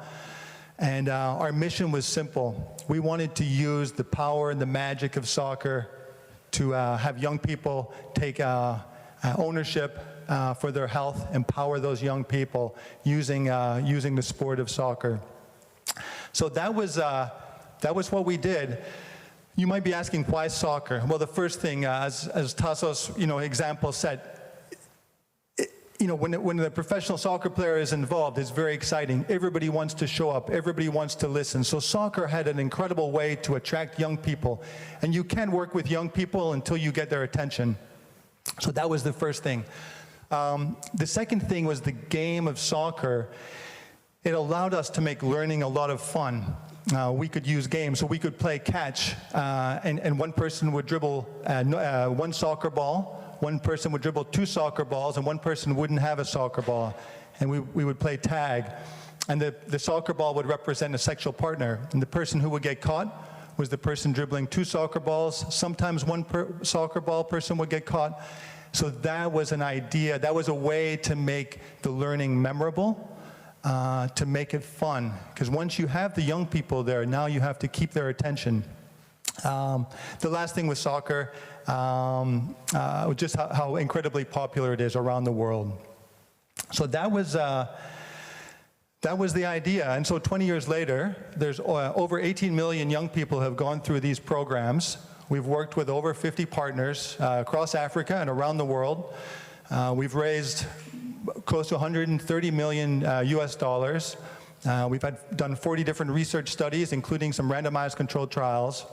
And our mission was simple. We wanted to use the power and the magic of soccer to have young people take ownership for their health, empower those young people using the sport of soccer. So that was what we did. You might be asking, why soccer? Well, the first thing, as Tassos, example said, when the professional soccer player is involved, it's very exciting. Everybody wants to show up. Everybody wants to listen. So soccer had an incredible way to attract young people. And you can work with young people until you get their attention. So that was the first thing. The second thing was the game of soccer. It allowed us to make learning a lot of fun. We could use games, so we could play catch, and one person would dribble one soccer ball, one person would dribble two soccer balls, and one person wouldn't have a soccer ball. And we would play tag. And the soccer ball would represent a sexual partner. And the person who would get caught was the person dribbling two soccer balls. Sometimes one soccer ball person would get caught. So that was an idea. That was a way to make the learning memorable. To make it fun, because once you have the young people there, now you have to keep their attention. The last thing with soccer, just how incredibly popular it is around the world. So that was the idea. And so 20 years later, there's over 18 million young people have gone through these programs. We've worked with over 50 partners across Africa and around the world. We've raised close to 130 million US dollars. We've done 40 different research studies, including some randomized controlled trials.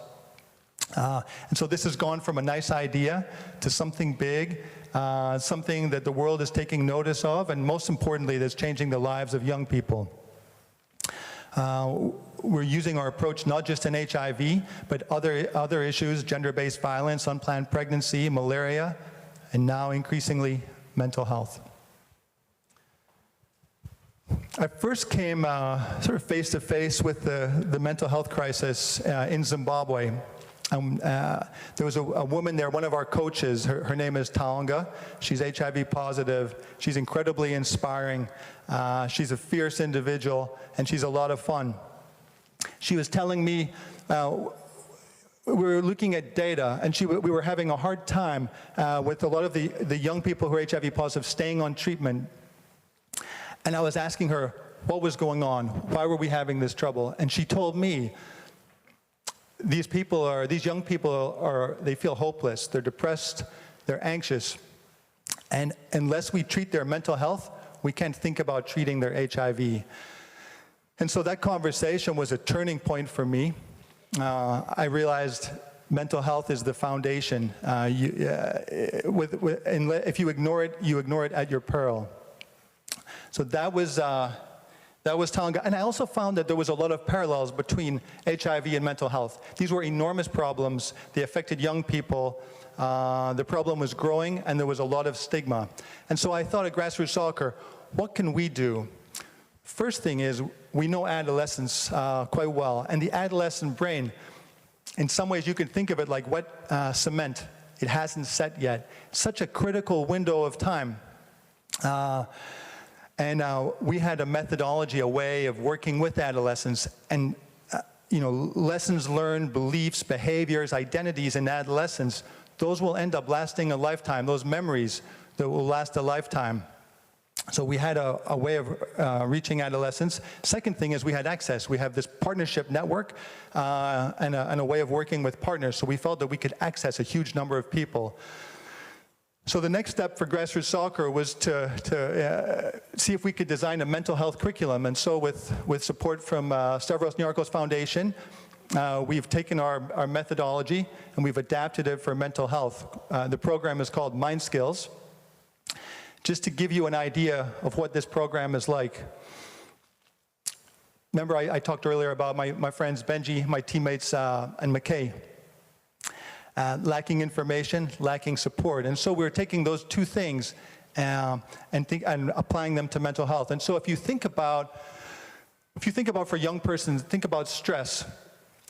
And so this has gone from a nice idea to something big, something that the world is taking notice of, and most importantly, that's changing the lives of young people. We're using our approach not just in HIV, but other issues, gender-based violence, unplanned pregnancy, malaria, and now increasingly mental health. I first came sort of face-to-face with the mental health crisis in Zimbabwe. There was a woman there, one of our coaches, her name is Taonga. She's HIV positive. She's incredibly inspiring. She's a fierce individual, and she's a lot of fun. She was telling me, we were looking at data, and we were having a hard time with a lot of the young people who are HIV positive staying on treatment. And I was asking her what was going on, why were we having this trouble? And she told me, these young people they feel hopeless, they're depressed, they're anxious, and unless we treat their mental health, we can't think about treating their HIV. And so that conversation was a turning point for me. I realized mental health is the foundation. If you ignore it at your peril. So that was telling. And I also found that there was a lot of parallels between HIV and mental health. These were enormous problems. They affected young people. The problem was growing, and there was a lot of stigma. And so I thought at Grassroots Soccer, what can we do? First thing is, we know adolescents quite well, and the adolescent brain, in some ways you can think of it like wet cement. It hasn't set yet. Such a critical window of time. And we had a methodology, a way of working with adolescents, and lessons learned, beliefs, behaviors, identities in adolescence, those will end up lasting a lifetime, those memories that will last a lifetime. So we had a way of reaching adolescents. Second thing is we had access. We have this partnership network and a way of working with partners. So we felt that we could access a huge number of people. So the next step for Grassroots Soccer was to see if we could design a mental health curriculum. And so with support from Stavros Niarchos Foundation, we've taken our methodology and we've adapted it for mental health. The program is called Mind Skills. Just to give you an idea of what this program is like. Remember I talked earlier about my friends Benji, my teammates, and McKay. Lacking information, lacking support. And so we're taking those two things and applying them to mental health. And so if you think about for young persons, think about stress.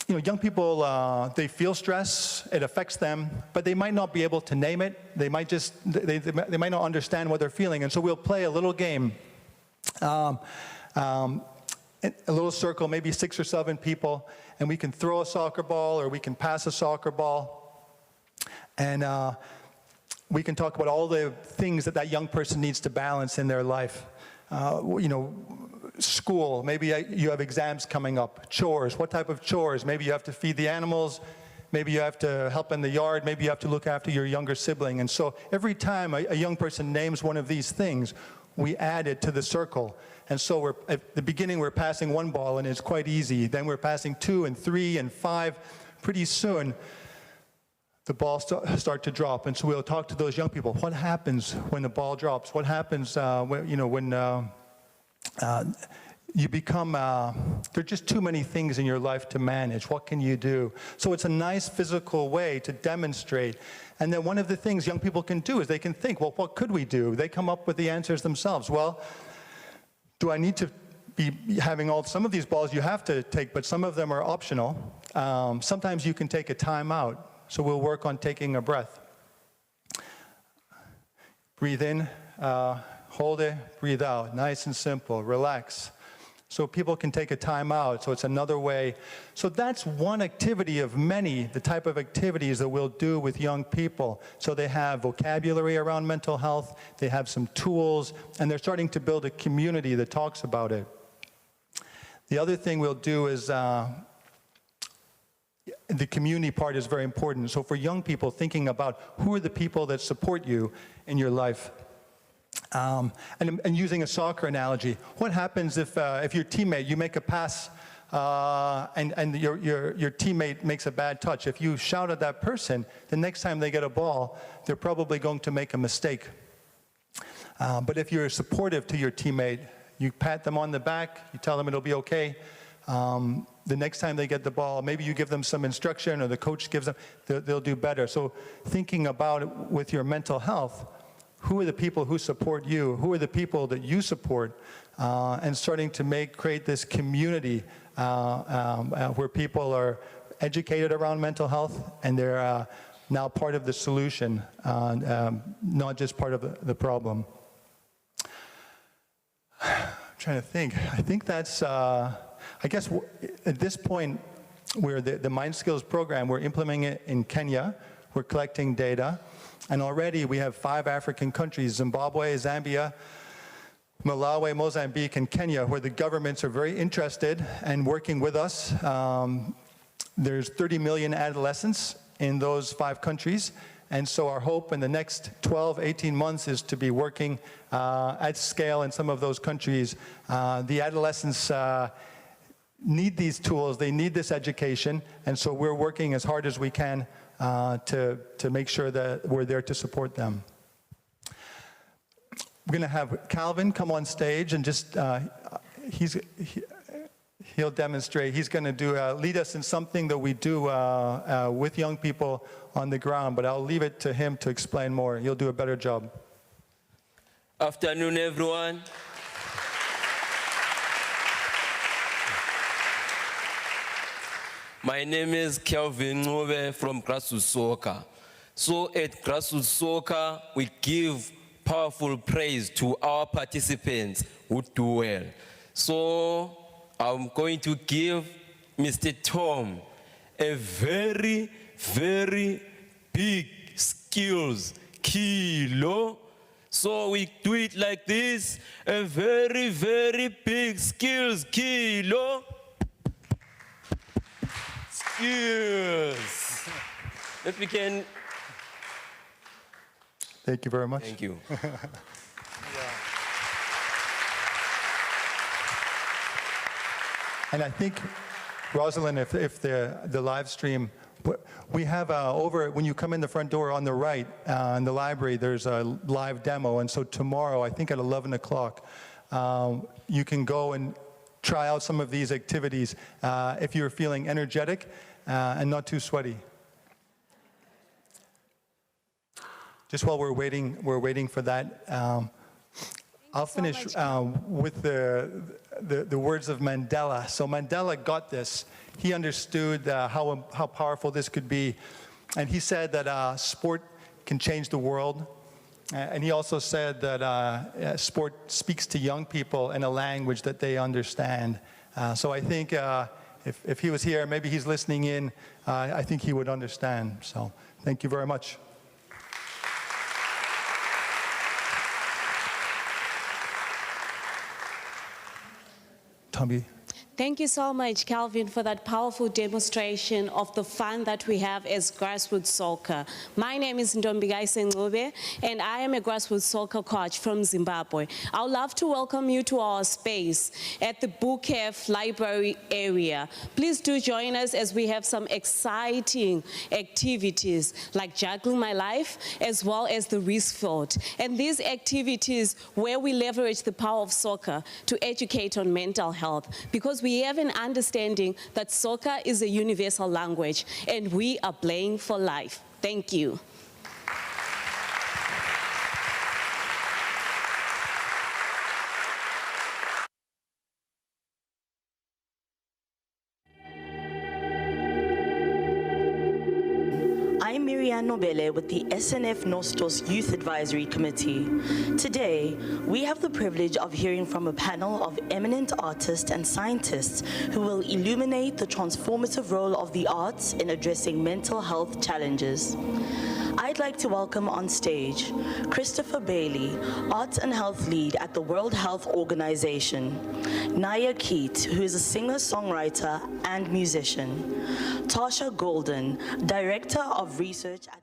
Young people, they feel stress, it affects them, but they might not be able to name it. They might they might not understand what they're feeling. And so we'll play a little game, a little circle, maybe 6 or 7 people, and we can throw a soccer ball or we can pass a soccer ball. And we can talk about all the things that young person needs to balance in their life. School, maybe you have exams coming up. Chores, what type of chores? Maybe you have to feed the animals. Maybe you have to help in the yard. Maybe you have to look after your younger sibling. And so every time a young person names one of these things, we add it to the circle. And so at the beginning, we're passing 1 ball, and it's quite easy. Then we're passing 2 and 3 and 5. Pretty soon, the balls start to drop. And so we'll talk to those young people. What happens when the ball drops? What happens when you become, there are just too many things in your life to manage. What can you do? So it's a nice physical way to demonstrate. And then one of the things young people can do is they can think, well, what could we do? They come up with the answers themselves. Well, do I need to be having some of these balls you have to take, but some of them are optional. Sometimes you can take a time out. So we'll work on taking a breath. Breathe in, hold it, breathe out. Nice and simple, relax. So people can take a time out, so it's another way. So that's one activity of many, the type of activities that we'll do with young people. So they have vocabulary around mental health, they have some tools, and they're starting to build a community that talks about it. The other thing we'll do is, the community part is very important. So for young people, thinking about who are the people that support you in your life. And using a soccer analogy, what happens if your teammate, you make a pass and your teammate makes a bad touch? If you shout at that person, the next time they get a ball, they're probably going to make a mistake. But if you're supportive to your teammate, you pat them on the back, you tell them it'll be okay. The next time they get the ball, maybe you give them some instruction or the coach gives them, they'll do better. So thinking about it with your mental health, who are the people who support you? Who are the people that you support? And starting to create this community where people are educated around mental health and they're now part of the solution, not just part of the problem. I'm trying to think. I think that's, I guess at this point, We're the Mind Skills program, we're implementing it in Kenya. We're collecting data. And already we have 5 African countries, Zimbabwe, Zambia, Malawi, Mozambique, and Kenya, where the governments are very interested and working with us. There's 30 million adolescents in those 5 countries. And so our hope in the next 12, 18 months is to be working at scale in some of those countries. The adolescents need these tools, they need this education, and so we're working as hard as we can to make sure that we're there to support them. We're going to have Calvin come on stage and just, he'll demonstrate. He's going to lead us in something that we do with young people on the ground, but I'll leave it to him to explain more. He'll do a better job. Afternoon, everyone. My name is Kelvin Ngove from Grassroots Soccer. So at Grassroots Soccer, we give powerful praise to our participants who do well. So I'm going to give Mr. Tom a very, very big skills kilo. So we do it like this, a very, very big skills kilo. Skills. If we can. Thank you very much. Thank you. And I think, Rosalind, if the live stream, we have when you come in the front door on the right in the library, there's a live demo. And so tomorrow, I think at 11 o'clock, you can go and try out some of these activities if you're feeling energetic and not too sweaty. Just while we're waiting for that, I'll finish with the words of Mandela. So Mandela got this. He understood how powerful this could be. And he said that sport can change the world. And he also said that sport speaks to young people in a language that they understand. So I think if he was here, maybe he's listening in, I think he would understand. So thank you very much. Tommy. Thank you so much, Calvin, for that powerful demonstration of the fun that we have as grassroots soccer. My name is Ndombigaise Ngube, and I am a grassroots soccer coach from Zimbabwe. I would love to welcome you to our space at the Bukef Library area. Please do join us as we have some exciting activities like Juggling My Life, as well as the Wristfield. And these activities where we leverage the power of soccer to educate on mental health, because we have an understanding that soccer is a universal language and we are playing for life. Thank you. I'm Miriam Nobele with the SNF Nostos Youth Advisory Committee. Today, we have the privilege of hearing from a panel of eminent artists and scientists who will illuminate the transformative role of the arts in addressing mental health challenges. I'd like to welcome on stage Christopher Bailey, Arts and Health Lead at the World Health Organization, Naya Keat, who is a singer-songwriter and musician, Tasha Golden, Director of Research at the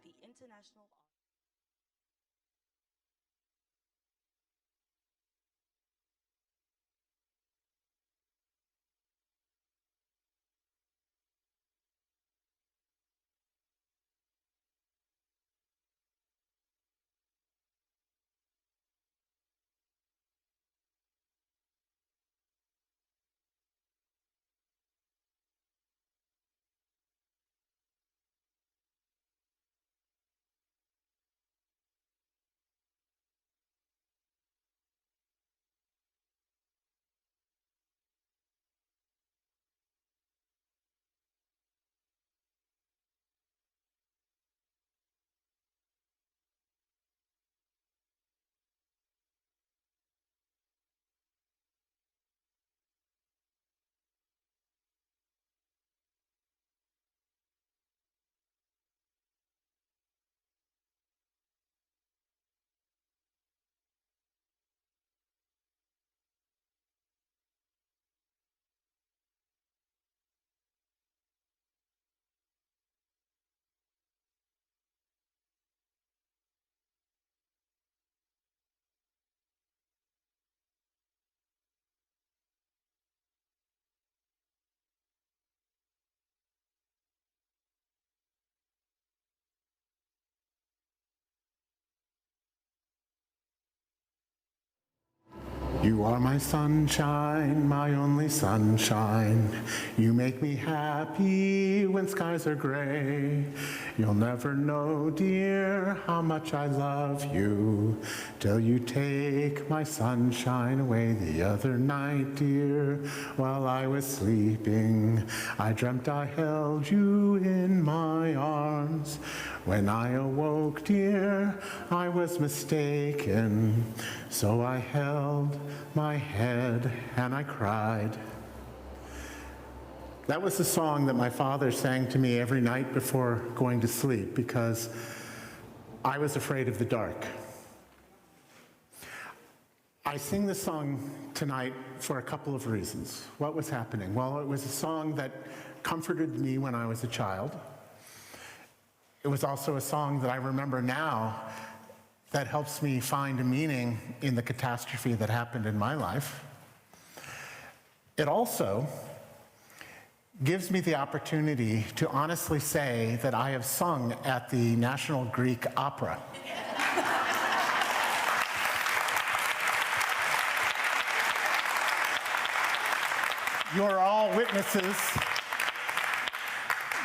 You are my sunshine, my only sunshine. You make me happy when skies are gray. You'll never know, dear, how much I love you till you take my sunshine away. The other night, dear, while I was sleeping, I dreamt I held you in my arms. When I awoke, dear, I was mistaken, so I held my head and I cried. That was the song that my father sang to me every night before going to sleep because I was afraid of the dark. I sing this song tonight for a couple of reasons. What was happening? Well, it was a song that comforted me when I was a child. It was also a song that I remember now that helps me find a meaning in the catastrophe that happened in my life. It also gives me the opportunity to honestly say that I have sung at the National Greek Opera. You're all witnesses.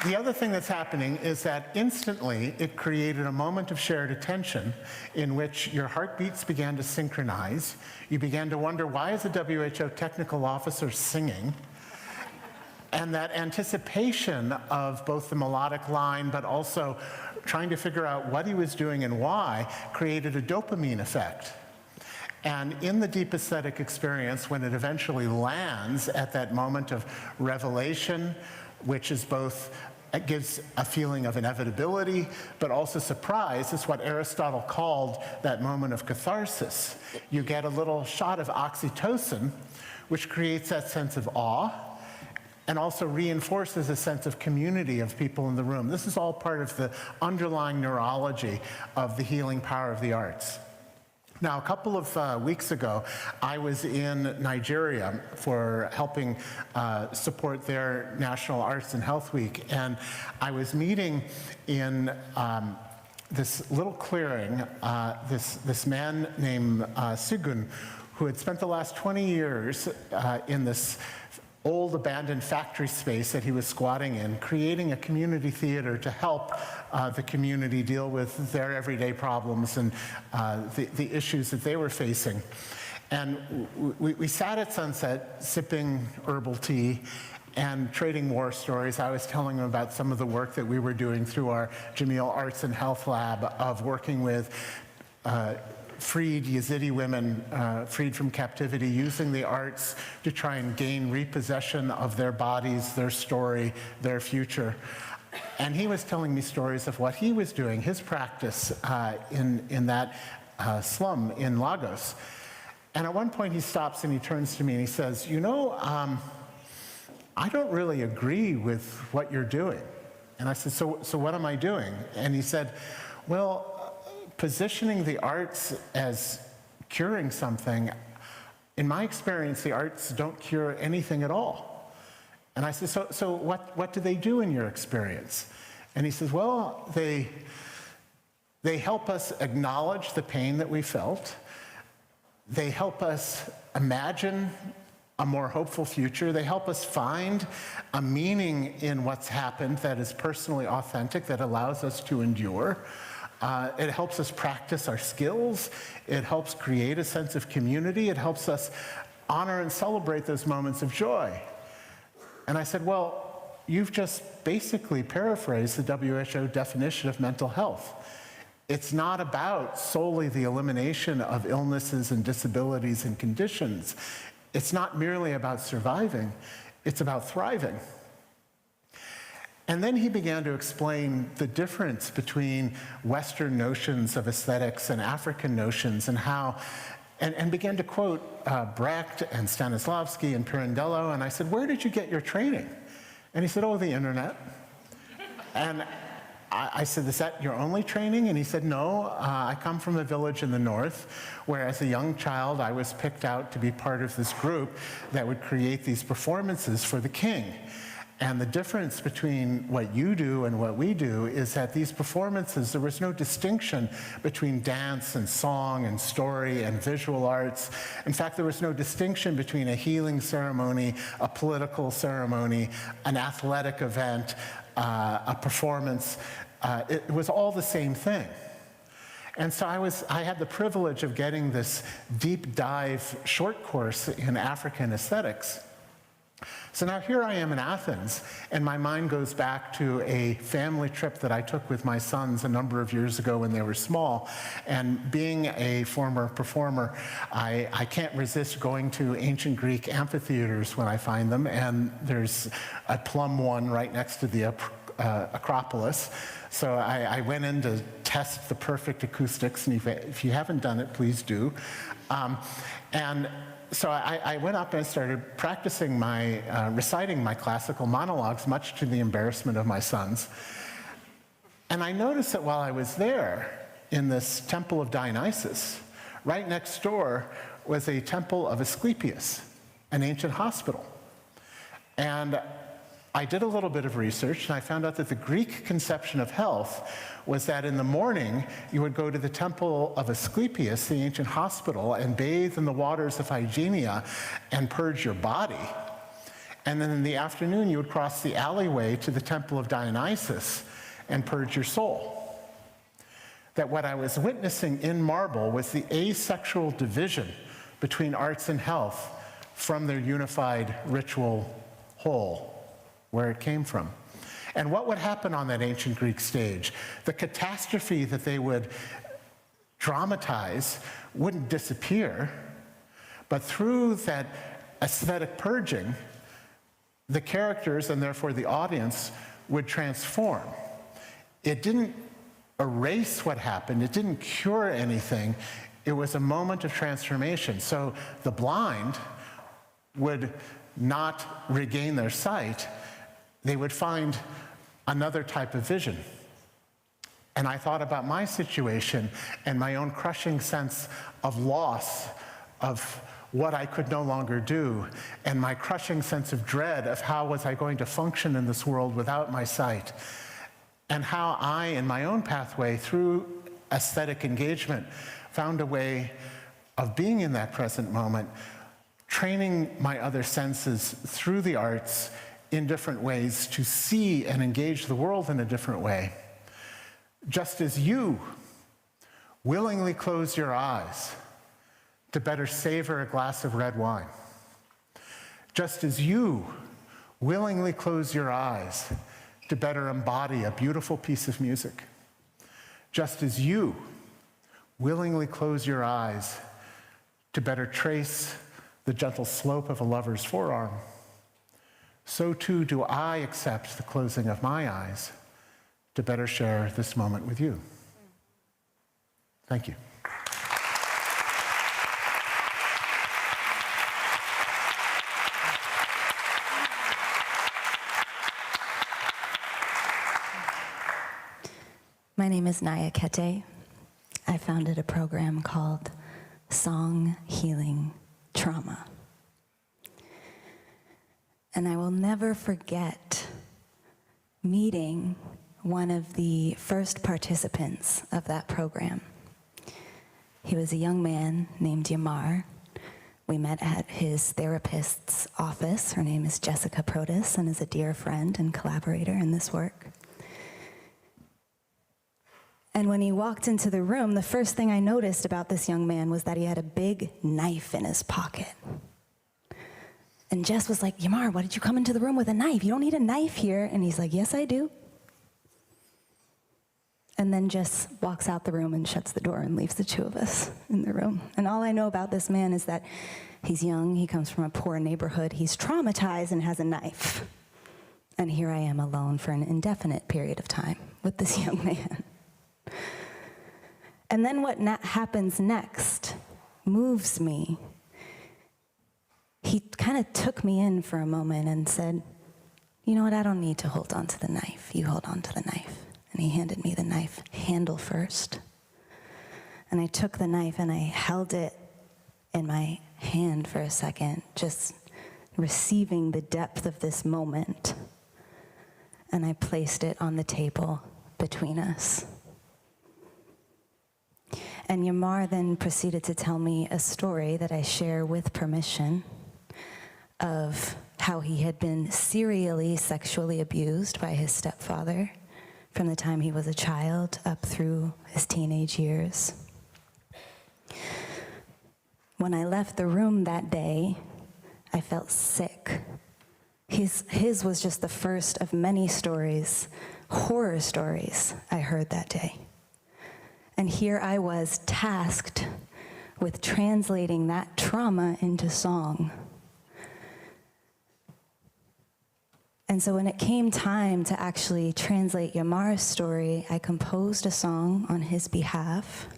The other thing that's happening is that instantly it created a moment of shared attention in which your heartbeats began to synchronize. You began to wonder, why is a WHO technical officer singing? And that anticipation of both the melodic line but also trying to figure out what he was doing and why created a dopamine effect. And in the deep aesthetic experience, when it eventually lands at that moment of revelation, which is both, it gives a feeling of inevitability, but also surprise, is what Aristotle called that moment of catharsis. You get a little shot of oxytocin, which creates that sense of awe, and also reinforces a sense of community of people in the room. This is all part of the underlying neurology of the healing power of the arts. Now, a couple of weeks ago, I was in Nigeria for helping support their National Arts and Health Week, and I was meeting in this little clearing, this man named Sigun, who had spent the last 20 years in this old abandoned factory space that he was squatting in, creating a community theater to help the community deal with their everyday problems and the issues that they were facing. And we sat at sunset sipping herbal tea and trading war stories. I was telling him about some of the work that we were doing through our Jameel Arts and Health Lab of working with freed Yazidi women, freed from captivity, using the arts to try and gain repossession of their bodies, their story, their future. And he was telling me stories of what he was doing, his practice in that slum in Lagos. And at one point he stops and he turns to me and he says, you know, I don't really agree with what you're doing. And I said, so what am I doing? And he said, well, positioning the arts as curing something, in my experience, the arts don't cure anything at all. And I said, so what do they do in your experience? And he says, well, they help us acknowledge the pain that we felt. They help us imagine a more hopeful future. They help us find a meaning in what's happened that is personally authentic, that allows us to endure. It helps us practice our skills. It helps create a sense of community. It helps us honor and celebrate those moments of joy. And I said, well, you've just basically paraphrased the WHO definition of mental health. It's not about solely the elimination of illnesses and disabilities and conditions. It's not merely about surviving. It's about thriving. And then he began to explain the difference between Western notions of aesthetics and African notions, and how, and began to quote Brecht and Stanislavski and Pirandello. And I said, where did you get your training? And he said, oh, the internet. And I said, is that your only training? And he said, no, I come from a village in the north where as a young child I was picked out to be part of this group that would create these performances for the king. And the difference between what you do and what we do is that these performances, there was no distinction between dance and song and story and visual arts. In fact, there was no distinction between a healing ceremony, a political ceremony, an athletic event, a performance. It was all the same thing. And so I had the privilege of getting this deep dive short course in African aesthetics. So now here I am in Athens, and my mind goes back to a family trip that I took with my sons a number of years ago when they were small. And being a former performer, I can't resist going to ancient Greek amphitheaters when I find them, and there's a plum one right next to the Acropolis. So I went in to test the perfect acoustics, and if you haven't done it, please do. So I went up and started practicing reciting my classical monologues, much to the embarrassment of my sons. And I noticed that while I was there in this temple of Dionysus, right next door was a temple of Asclepius, an ancient hospital. And I did a little bit of research, and I found out that the Greek conception of health was that in the morning, you would go to the temple of Asclepius, the ancient hospital, and bathe in the waters of Hygienia and purge your body. And then in the afternoon, you would cross the alleyway to the temple of Dionysus and purge your soul. That what I was witnessing in marble was the asexual division between arts and health from their unified ritual whole, where it came from. And what would happen on that ancient Greek stage? The catastrophe that they would dramatize wouldn't disappear, but through that aesthetic purging, the characters and therefore the audience would transform. It didn't erase what happened, it didn't cure anything, it was a moment of transformation. So the blind would not regain their sight, they would find another type of vision. And I thought about my situation and my own crushing sense of loss of what I could no longer do, and my crushing sense of dread of how was I going to function in this world without my sight, and how I, in my own pathway through aesthetic engagement, found a way of being in that present moment, training my other senses through the arts in different ways to see and engage the world in a different way. Just as you willingly close your eyes to better savor a glass of red wine, just as you willingly close your eyes to better embody a beautiful piece of music, just as you willingly close your eyes to better trace the gentle slope of a lover's forearm, so too do I accept the closing of my eyes to better share this moment with you. Thank you. My name is Naya Kete. I founded a program called Song Healing Trauma. And I will never forget meeting one of the first participants of that program. He was a young man named Yamar. We met at his therapist's office. Her name is Jessica Protis and is a dear friend and collaborator in this work. And when he walked into the room, the first thing I noticed about this young man was that he had a big knife in his pocket. And Jess was like, Yamar, why did you come into the room with a knife? You don't need a knife here. And he's like, yes, I do. And then Jess walks out the room and shuts the door and leaves the two of us in the room. And all I know about this man is that he's young, he comes from a poor neighborhood, he's traumatized and has a knife. And here I am alone for an indefinite period of time with this young man. And then what happens next moves me. He kind of took me in for a moment and said, you know what, I don't need to hold on to the knife. You hold on to the knife. And he handed me the knife handle first. And I took the knife and I held it in my hand for a second, just receiving the depth of this moment and I placed it on the table between us. And Yamar then proceeded to tell me a story that I share with permission of how he had been serially sexually abused by his stepfather from the time he was a child up through his teenage years. When I left the room that day, I felt sick. His was just the first of many stories, horror stories I heard that day. And here I was tasked with translating that trauma into song. And so when it came time to actually translate Yamar's story, I composed a song on his behalf,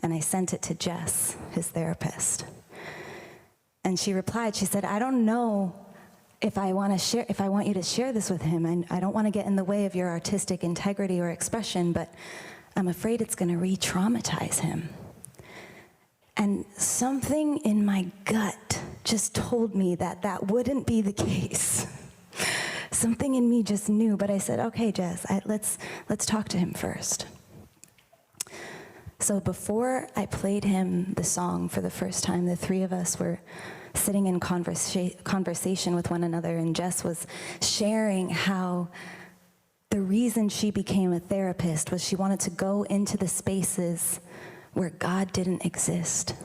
and I sent it to Jess, his therapist. And she replied, she said, I don't know if I want you to share this with him. I don't want to get in the way of your artistic integrity or expression, but I'm afraid it's going to re-traumatize him. And something in my gut just told me that that wouldn't be the case. Something in me just knew, but I said, okay, Jess, let's talk to him first. So before I played him the song for the first time, the three of us were sitting in conversation with one another, and Jess was sharing how the reason she became a therapist was she wanted to go into the spaces where God didn't exist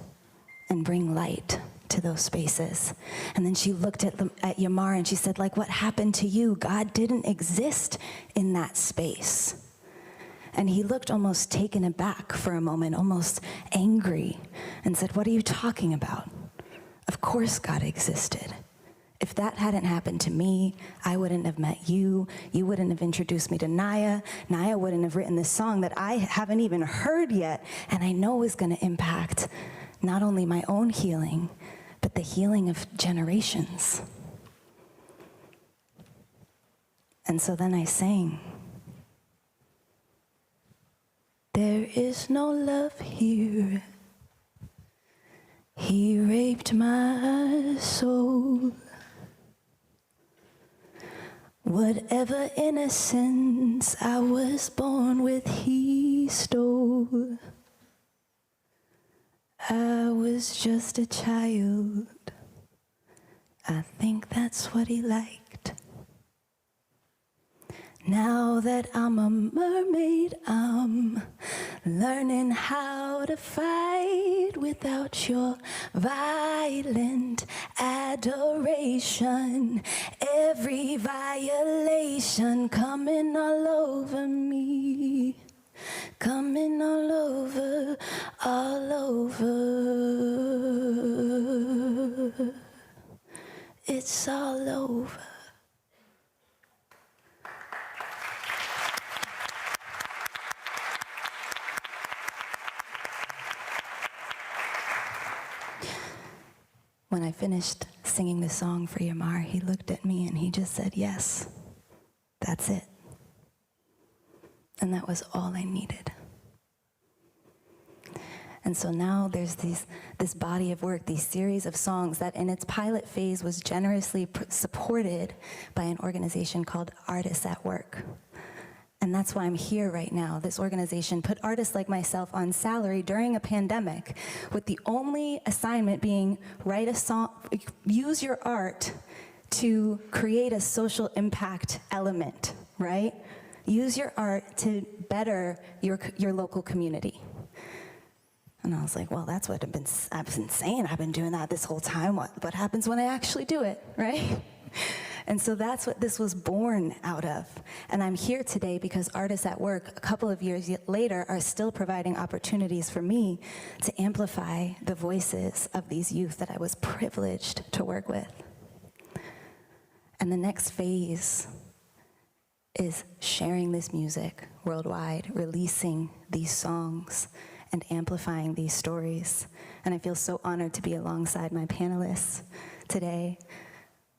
and bring light to those spaces. And then she looked at Yamar and she said, like, what happened to you? God didn't exist in that space. And he looked almost taken aback for a moment, almost angry, and said, what are you talking about? Of course God existed. If that hadn't happened to me, I wouldn't have met you. You wouldn't have introduced me to Naya. Naya wouldn't have written this song that I haven't even heard yet, and I know is going to impact not only my own healing, but the healing of generations. And so then I sang, there is no love here. He raped my soul. Whatever innocence I was born with, he stole. I was just a child. I think that's what he liked. Now that I'm a mermaid, I'm learning how to fight without your violent adoration. Every violation coming all over me, coming all over, all over. It's all over. When I finished singing the song for Yamar, he looked at me and he just said, yes, that's it. And that was all I needed. And so now there's this body of work, these series of songs that in its pilot phase was generously supported by an organization called Artists at Work. And that's why I'm here right now. This organization put artists like myself on salary during a pandemic, with the only assignment being write a song, use your art to create a social impact element, right? Use your art to better your local community. And I was like, well, that's what I've been saying. I've been doing that this whole time. What happens when I actually do it, right? And so that's what this was born out of. And I'm here today because Artists at Work, a couple of years later, are still providing opportunities for me to amplify the voices of these youth that I was privileged to work with. And the next phase is sharing this music worldwide, releasing these songs, and amplifying these stories. And I feel so honored to be alongside my panelists today,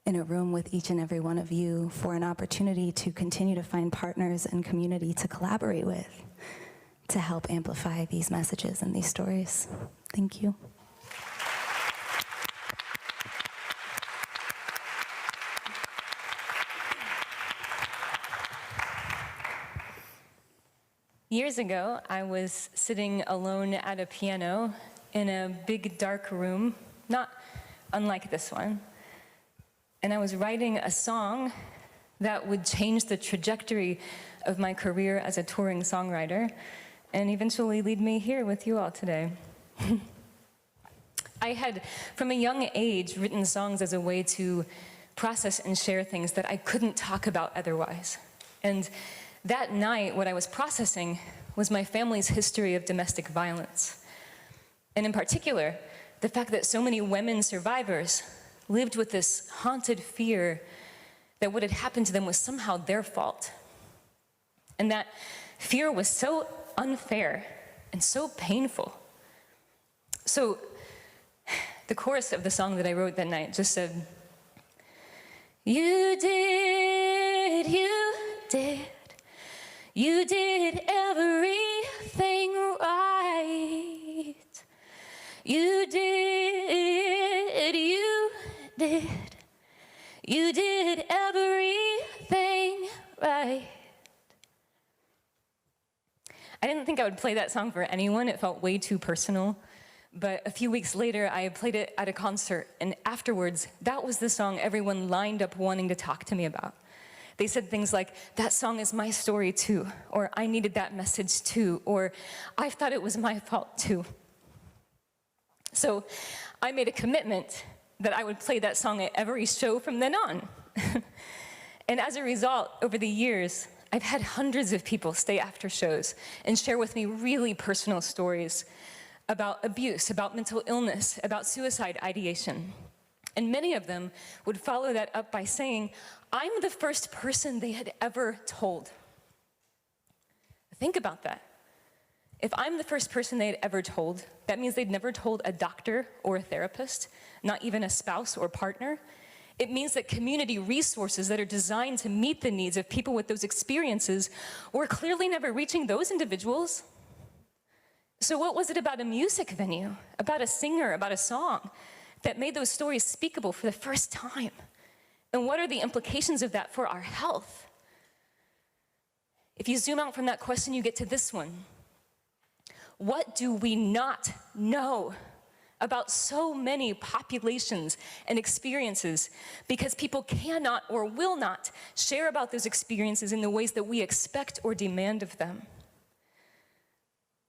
in a room with each and every one of you, for an opportunity to continue to find partners and community to collaborate with, to help amplify these messages and these stories. Thank you. years ago, I was sitting alone at a piano in a big dark room, not unlike this one, and I was writing a song that would change the trajectory of my career as a touring songwriter and eventually lead me here with you all today. I had, from a young age, written songs as a way to process and share things that I couldn't talk about otherwise. And that night, what I was processing was my family's history of domestic violence. And in particular, the fact that so many women survivors lived with this haunted fear that what had happened to them was somehow their fault. And that fear was so unfair and so painful. So the chorus of the song that I wrote that night just said, "You did, you did everything right. You did, you did everything right." I didn't think I would play that song for anyone. It felt way too personal. But a few weeks later, I played it at a concert, and afterwards, that was the song everyone lined up wanting to talk to me about. They said things like, "That song is my story too," or "I needed that message too," or "I thought it was my fault too." So I made a commitment that I would play that song at every show from then on. And as a result, over the years, I've had hundreds of people stay after shows and share with me really personal stories about abuse, about mental illness, about suicide ideation. And many of them would follow that up by saying, "I'm the first person they had ever told." Think about that. If I'm the first person they had ever told, that means they'd never told a doctor or a therapist, not even a spouse or partner. It means that community resources that are designed to meet the needs of people with those experiences were clearly never reaching those individuals. So what was it about a music venue, about a singer, about a song, that made those stories speakable for the first time? And what are the implications of that for our health? If you zoom out from that question, you get to this one. What do we not know about so many populations and experiences because people cannot or will not share about those experiences in the ways that we expect or demand of them?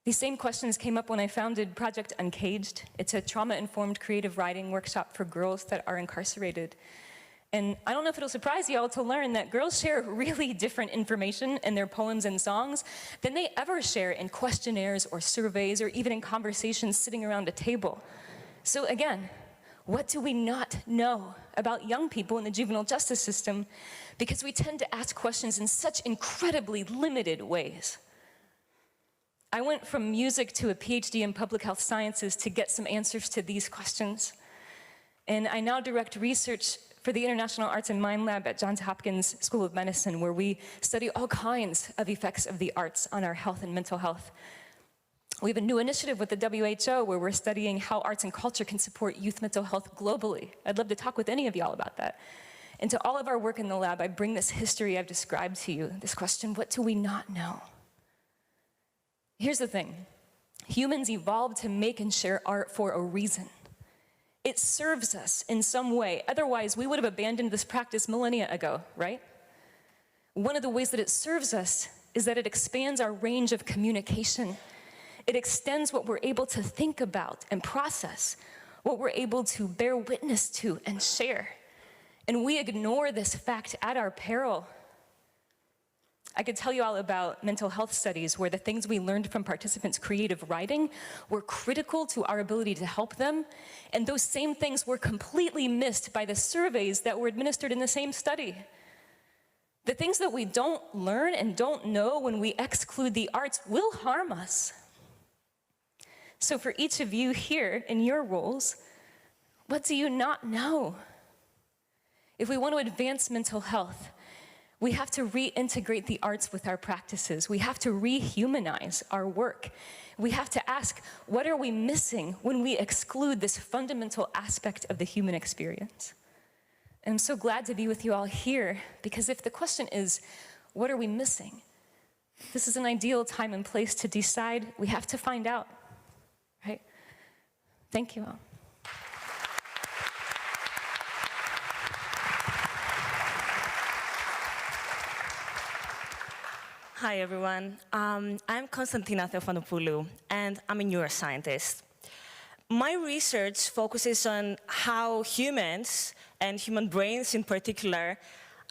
These same questions came up when I founded Project Uncaged. It's a trauma-informed creative writing workshop for girls that are incarcerated. And I don't know if it'll surprise you all to learn that girls share really different information in their poems and songs than they ever share in questionnaires or surveys or even in conversations sitting around a table. So again, what do we not know about young people in the juvenile justice system because we tend to ask questions in such incredibly limited ways? I went from music to a PhD in public health sciences to get some answers to these questions. And I now direct research for the International Arts and Mind Lab at Johns Hopkins School of Medicine, where we study all kinds of effects of the arts on our health and mental health. We have a new initiative with the WHO where we're studying how arts and culture can support youth mental health globally. I'd love to talk with any of y'all about that. And to all of our work in the lab, I bring this history I've described to you, this question, what do we not know? Here's the thing. Humans evolved to make and share art for a reason. It serves us in some way. Otherwise, we would have abandoned this practice millennia ago, right? One of the ways that it serves us is that it expands our range of communication. It extends what we're able to think about and process, what we're able to bear witness to and share. And we ignore this fact at our peril. I could tell you all about mental health studies where the things we learned from participants' creative writing were critical to our ability to help them, and those same things were completely missed by the surveys that were administered in the same study. The things that we don't learn and don't know when we exclude the arts will harm us. So for each of you here in your roles, what do you not know? If we want to advance mental health, we have to reintegrate the arts with our practices. We have to rehumanize our work. We have to ask, what are we missing when we exclude this fundamental aspect of the human experience? And I'm so glad to be with you all here, because if the question is, what are we missing? This is an ideal time and place to decide. We have to find out, right? Thank you all. Hi, everyone. I'm Konstantina Theophanopoulou, and I'm a neuroscientist. My research focuses on how humans, and human brains in particular,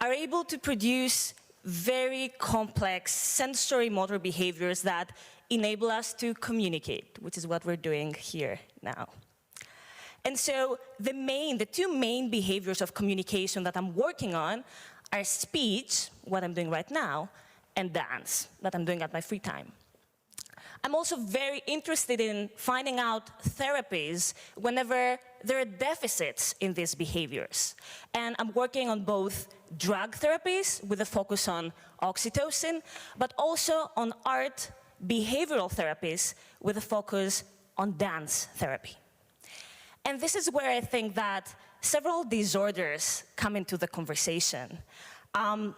are able to produce very complex sensory motor behaviors that enable us to communicate, which is what we're doing here now. And so the two main behaviors of communication that I'm working on are speech, what I'm doing right now, and dance, that I'm doing at my free time. I'm also very interested in finding out therapies whenever there are deficits in these behaviors. And I'm working on both drug therapies with a focus on oxytocin, but also on art behavioral therapies with a focus on dance therapy. And this is where I think that several disorders come into the conversation.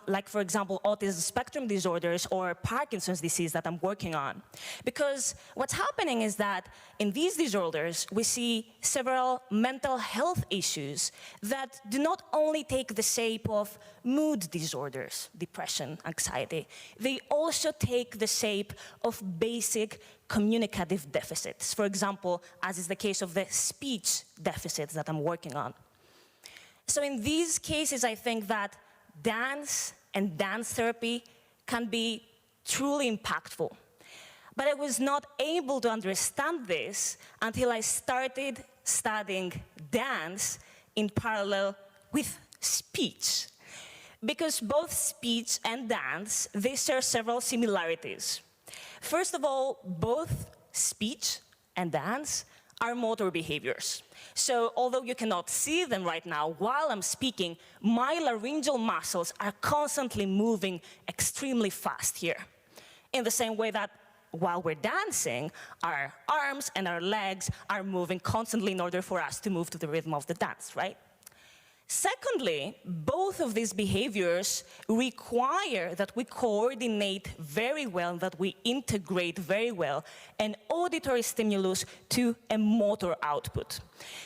Like, for example, autism spectrum disorders or Parkinson's disease that I'm working on. Because what's happening is that in these disorders, we see several mental health issues that do not only take the shape of mood disorders, depression, anxiety, they also take the shape of basic communicative deficits. For example, as is the case of the speech deficits that I'm working on. So in these cases, I think that dance and dance therapy can be truly impactful. But I was not able to understand this until I started studying dance in parallel with speech. Because both speech and dance, they share several similarities. First of all, both speech and dance are motor behaviors. So although you cannot see them right now, while I'm speaking, my laryngeal muscles are constantly moving extremely fast here. In the same way that while we're dancing, our arms and our legs are moving constantly in order for us to move to the rhythm of the dance, right? Secondly, both of these behaviors require that we coordinate very well, that we integrate very well an auditory stimulus to a motor output.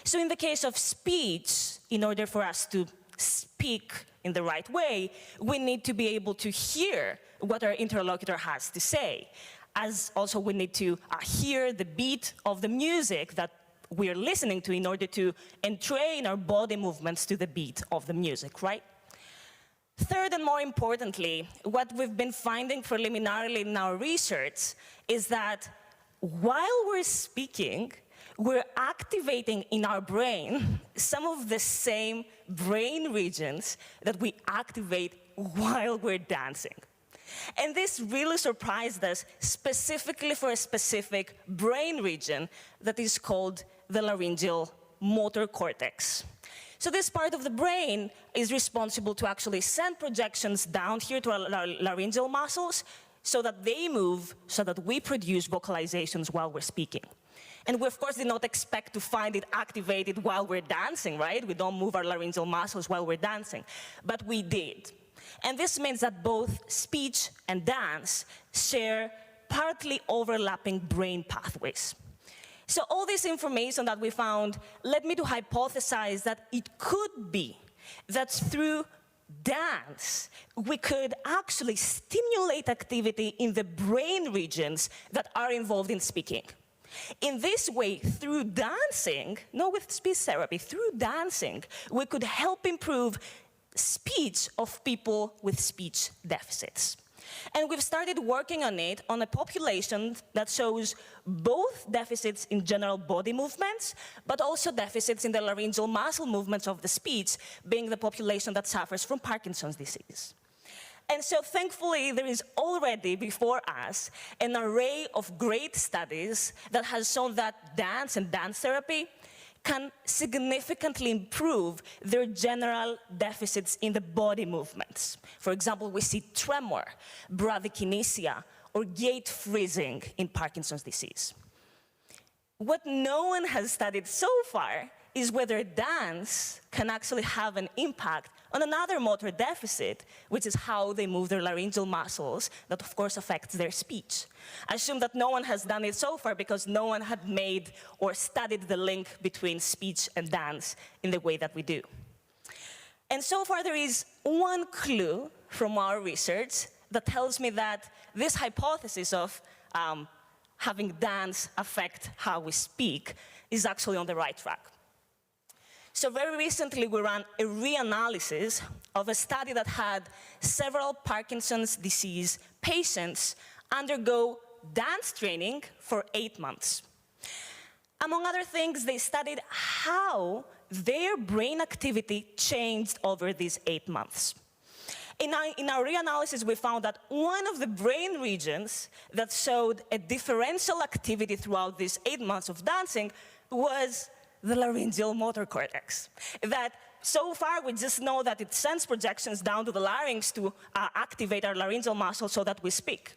So in the case of speech, in order for us to speak in the right way, we need to be able to hear what our interlocutor has to say. As also we need to hear the beat of the music that we're listening to in order to entrain our body movements to the beat of the music, right? Third, and more importantly, what we've been finding preliminarily in our research is that while we're speaking, we're activating in our brain some of the same brain regions that we activate while we're dancing. And this really surprised us, specifically for a specific brain region that is called the laryngeal motor cortex. So this part of the brain is responsible to actually send projections down here to our laryngeal muscles so that they move, so that we produce vocalizations while we're speaking. And we, of course, did not expect to find it activated while we're dancing, right? We don't move our laryngeal muscles while we're dancing, but we did. And this means that both speech and dance share partly overlapping brain pathways. So all this information that we found led me to hypothesize that it could be that through dance, we could actually stimulate activity in the brain regions that are involved in speaking. In this way, through dancing, not with speech therapy, through dancing, we could help improve speech of people with speech deficits. And we've started working on it on a population that shows both deficits in general body movements, but also deficits in the laryngeal muscle movements of the speech, being the population that suffers from Parkinson's disease. And so thankfully, there is already before us an array of great studies that has shown that dance and dance therapy can significantly improve their general deficits in the body movements. For example, we see tremor, bradykinesia, or gait freezing in Parkinson's disease. What no one has studied so far is whether dance can actually have an impact on another motor deficit, which is how they move their laryngeal muscles, that of course affects their speech. I assume that no one has done it so far because no one had made or studied the link between speech and dance in the way that we do. And so far there is one clue from our research that tells me that this hypothesis of having dance affect how we speak is actually on the right track. So very recently we ran a reanalysis of a study that had several Parkinson's disease patients undergo dance training for 8 months. Among other things, they studied how their brain activity changed over these 8 months. In our reanalysis, we found that one of the brain regions that showed a differential activity throughout these 8 months of dancing was the laryngeal motor cortex. That so far we just know that it sends projections down to the larynx to activate our laryngeal muscle so that we speak.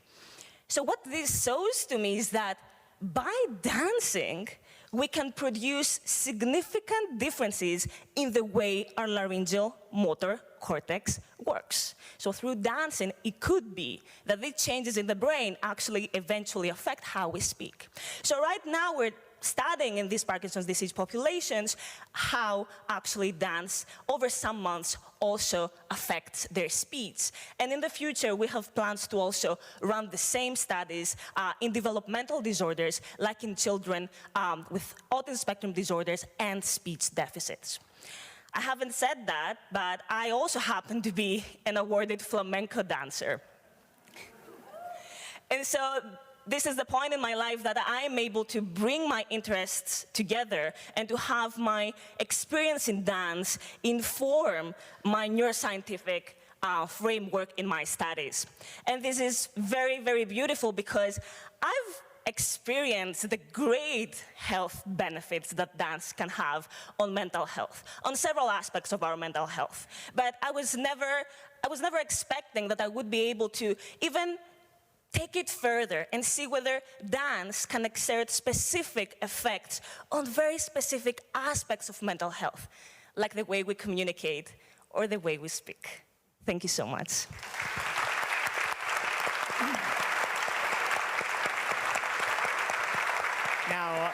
So what this shows to me is that by dancing, we can produce significant differences in the way our laryngeal motor cortex works. So through dancing, it could be that these changes in the brain actually eventually affect how we speak. So right now we're studying in these Parkinson's disease populations how actually dance over some months also affects their speech. And in the future, we have plans to also run the same studies in developmental disorders, like in children with autism spectrum disorders and speech deficits. I haven't said that, but I also happen to be an awarded flamenco dancer. And so this is the point in my life that I am able to bring my interests together and to have my experience in dance inform my neuroscientific framework in my studies. And this is very, very beautiful because I've experienced the great health benefits that dance can have on mental health, on several aspects of our mental health. But I was never expecting that I would be able to even take it further and see whether dance can exert specific effects on very specific aspects of mental health, like the way we communicate or the way we speak. Thank you so much. Now,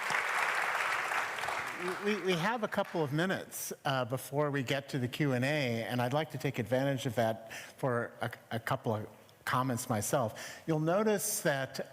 we have a couple of minutes before we get to the Q&A, and I'd like to take advantage of that for a couple of comments myself. You'll notice that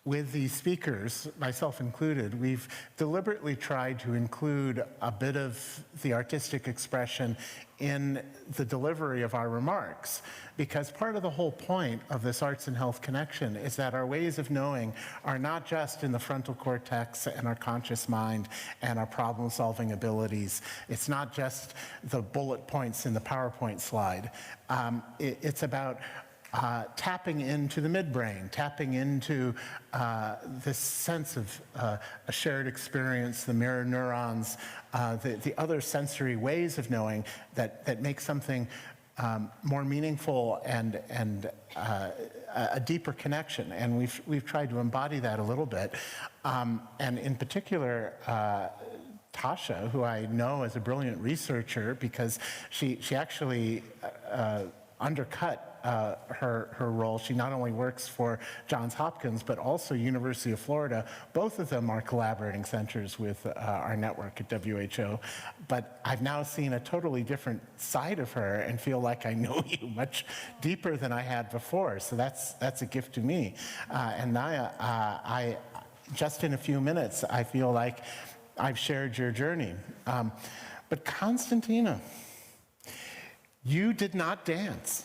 with the speakers, myself included, we've deliberately tried to include a bit of the artistic expression in the delivery of our remarks, because part of the whole point of this Arts and Health Connection is that our ways of knowing are not just in the frontal cortex and our conscious mind and our problem-solving abilities. It's not just the bullet points in the PowerPoint slide. It's about tapping into the midbrain, tapping into this sense of a shared experience, the mirror neurons, the other sensory ways of knowing that make something more meaningful and a deeper connection. And we've tried to embody that a little bit. And in particular, Tasha, who I know as a brilliant researcher because she actually undercut her role. She not only works for Johns Hopkins, but also University of Florida. Both of them are collaborating centers with our network at WHO. But I've now seen a totally different side of her and feel like I know you much deeper than I had before. So that's a gift to me. And Naya, I just in a few minutes, I feel like I've shared your journey. But Konstantina, you did not dance.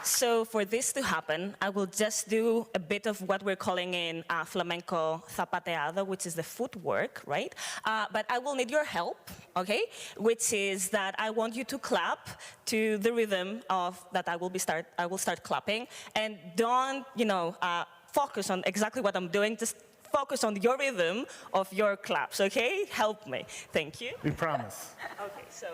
So for this to happen, I will just do a bit of what we're calling in flamenco zapateado, which is the footwork, right? But I will need your help, okay? Which is that I want you to clap to the rhythm of that I will start clapping, and don't, focus on exactly what I'm doing. Just focus on your rhythm of your claps, okay? Help me. Thank you. We promise. Okay, so.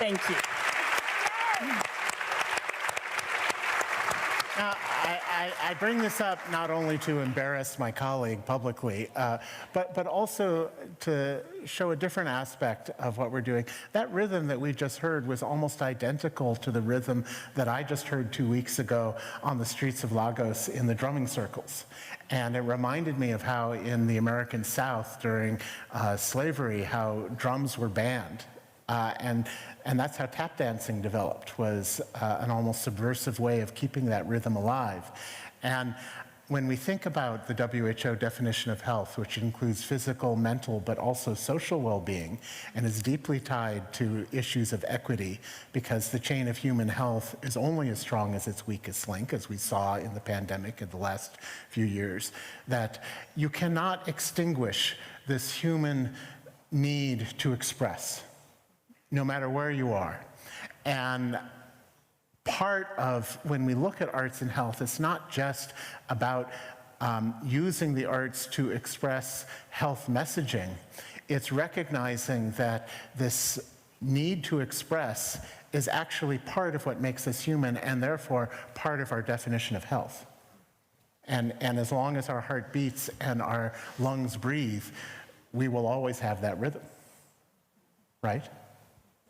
Thank you. Now, I bring this up not only to embarrass my colleague publicly, but also to show a different aspect of what we're doing. That rhythm that we just heard was almost identical to the rhythm that I just heard 2 weeks ago on the streets of Lagos in the drumming circles. And it reminded me of how in the American South during slavery, how drums were banned. And that's how tap dancing developed, was an almost subversive way of keeping that rhythm alive. And when we think about the WHO definition of health, which includes physical, mental, but also social well-being, and is deeply tied to issues of equity, because the chain of human health is only as strong as its weakest link, as we saw in the pandemic in the last few years, that you cannot extinguish this human need to express, no matter where you are. And part of when we look at arts and health, it's not just about using the arts to express health messaging. It's recognizing that this need to express is actually part of what makes us human, and therefore part of our definition of health. And as long as our heart beats and our lungs breathe, we will always have that rhythm, right?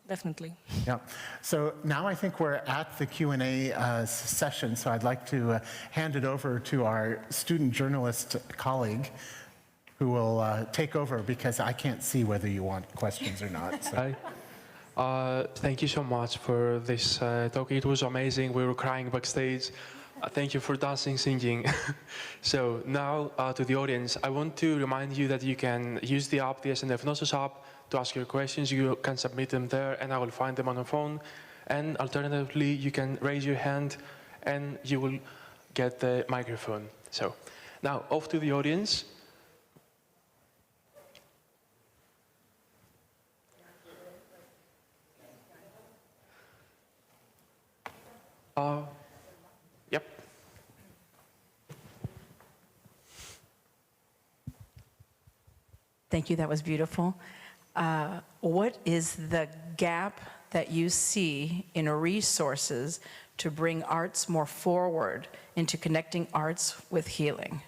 Definitely. Yeah. So now I think we're at the Q&A session, so I'd like to hand it over to our student journalist colleague who will take over, because I can't see whether you want questions or not. So. Hi. Thank you so much for this talk. It was amazing. We were crying backstage. Thank you for dancing, singing. So now to the audience, I want to remind you that you can use the app, the SNF Nostos app, to ask your questions. You can submit them there and I will find them on the phone. And alternatively, you can raise your hand and you will get the microphone. So now off to the audience. Yep. Thank you, that was beautiful. What is the gap that you see in resources to bring arts more forward into connecting arts with healing?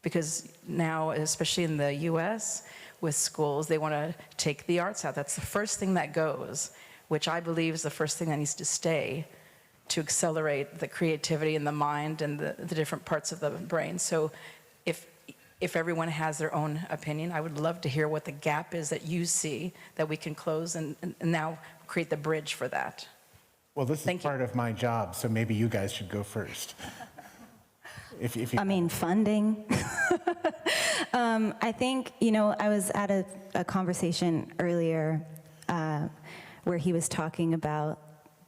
Because now, especially in the US, with schools, they want to take the arts out. That's the first thing that goes, which I believe is the first thing that needs to stay to accelerate the creativity in the mind and the different parts of the brain. So if everyone has their own opinion, I would love to hear what the gap is that you see that we can close and now create the bridge for that. Well, this is part of my job, so maybe you guys should go first. If you I mean, funding. I think, you know, I was at a conversation earlier where he was talking about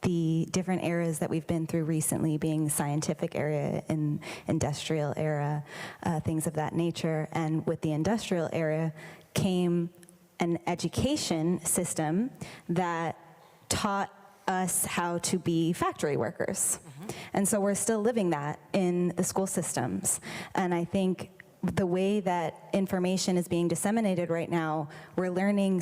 the different eras that we've been through recently, being scientific era and industrial era, things of that nature. And with the industrial era came an education system that taught us how to be factory workers. And so we're still living that in the school systems. And I think the way that information is being disseminated right now, we're learning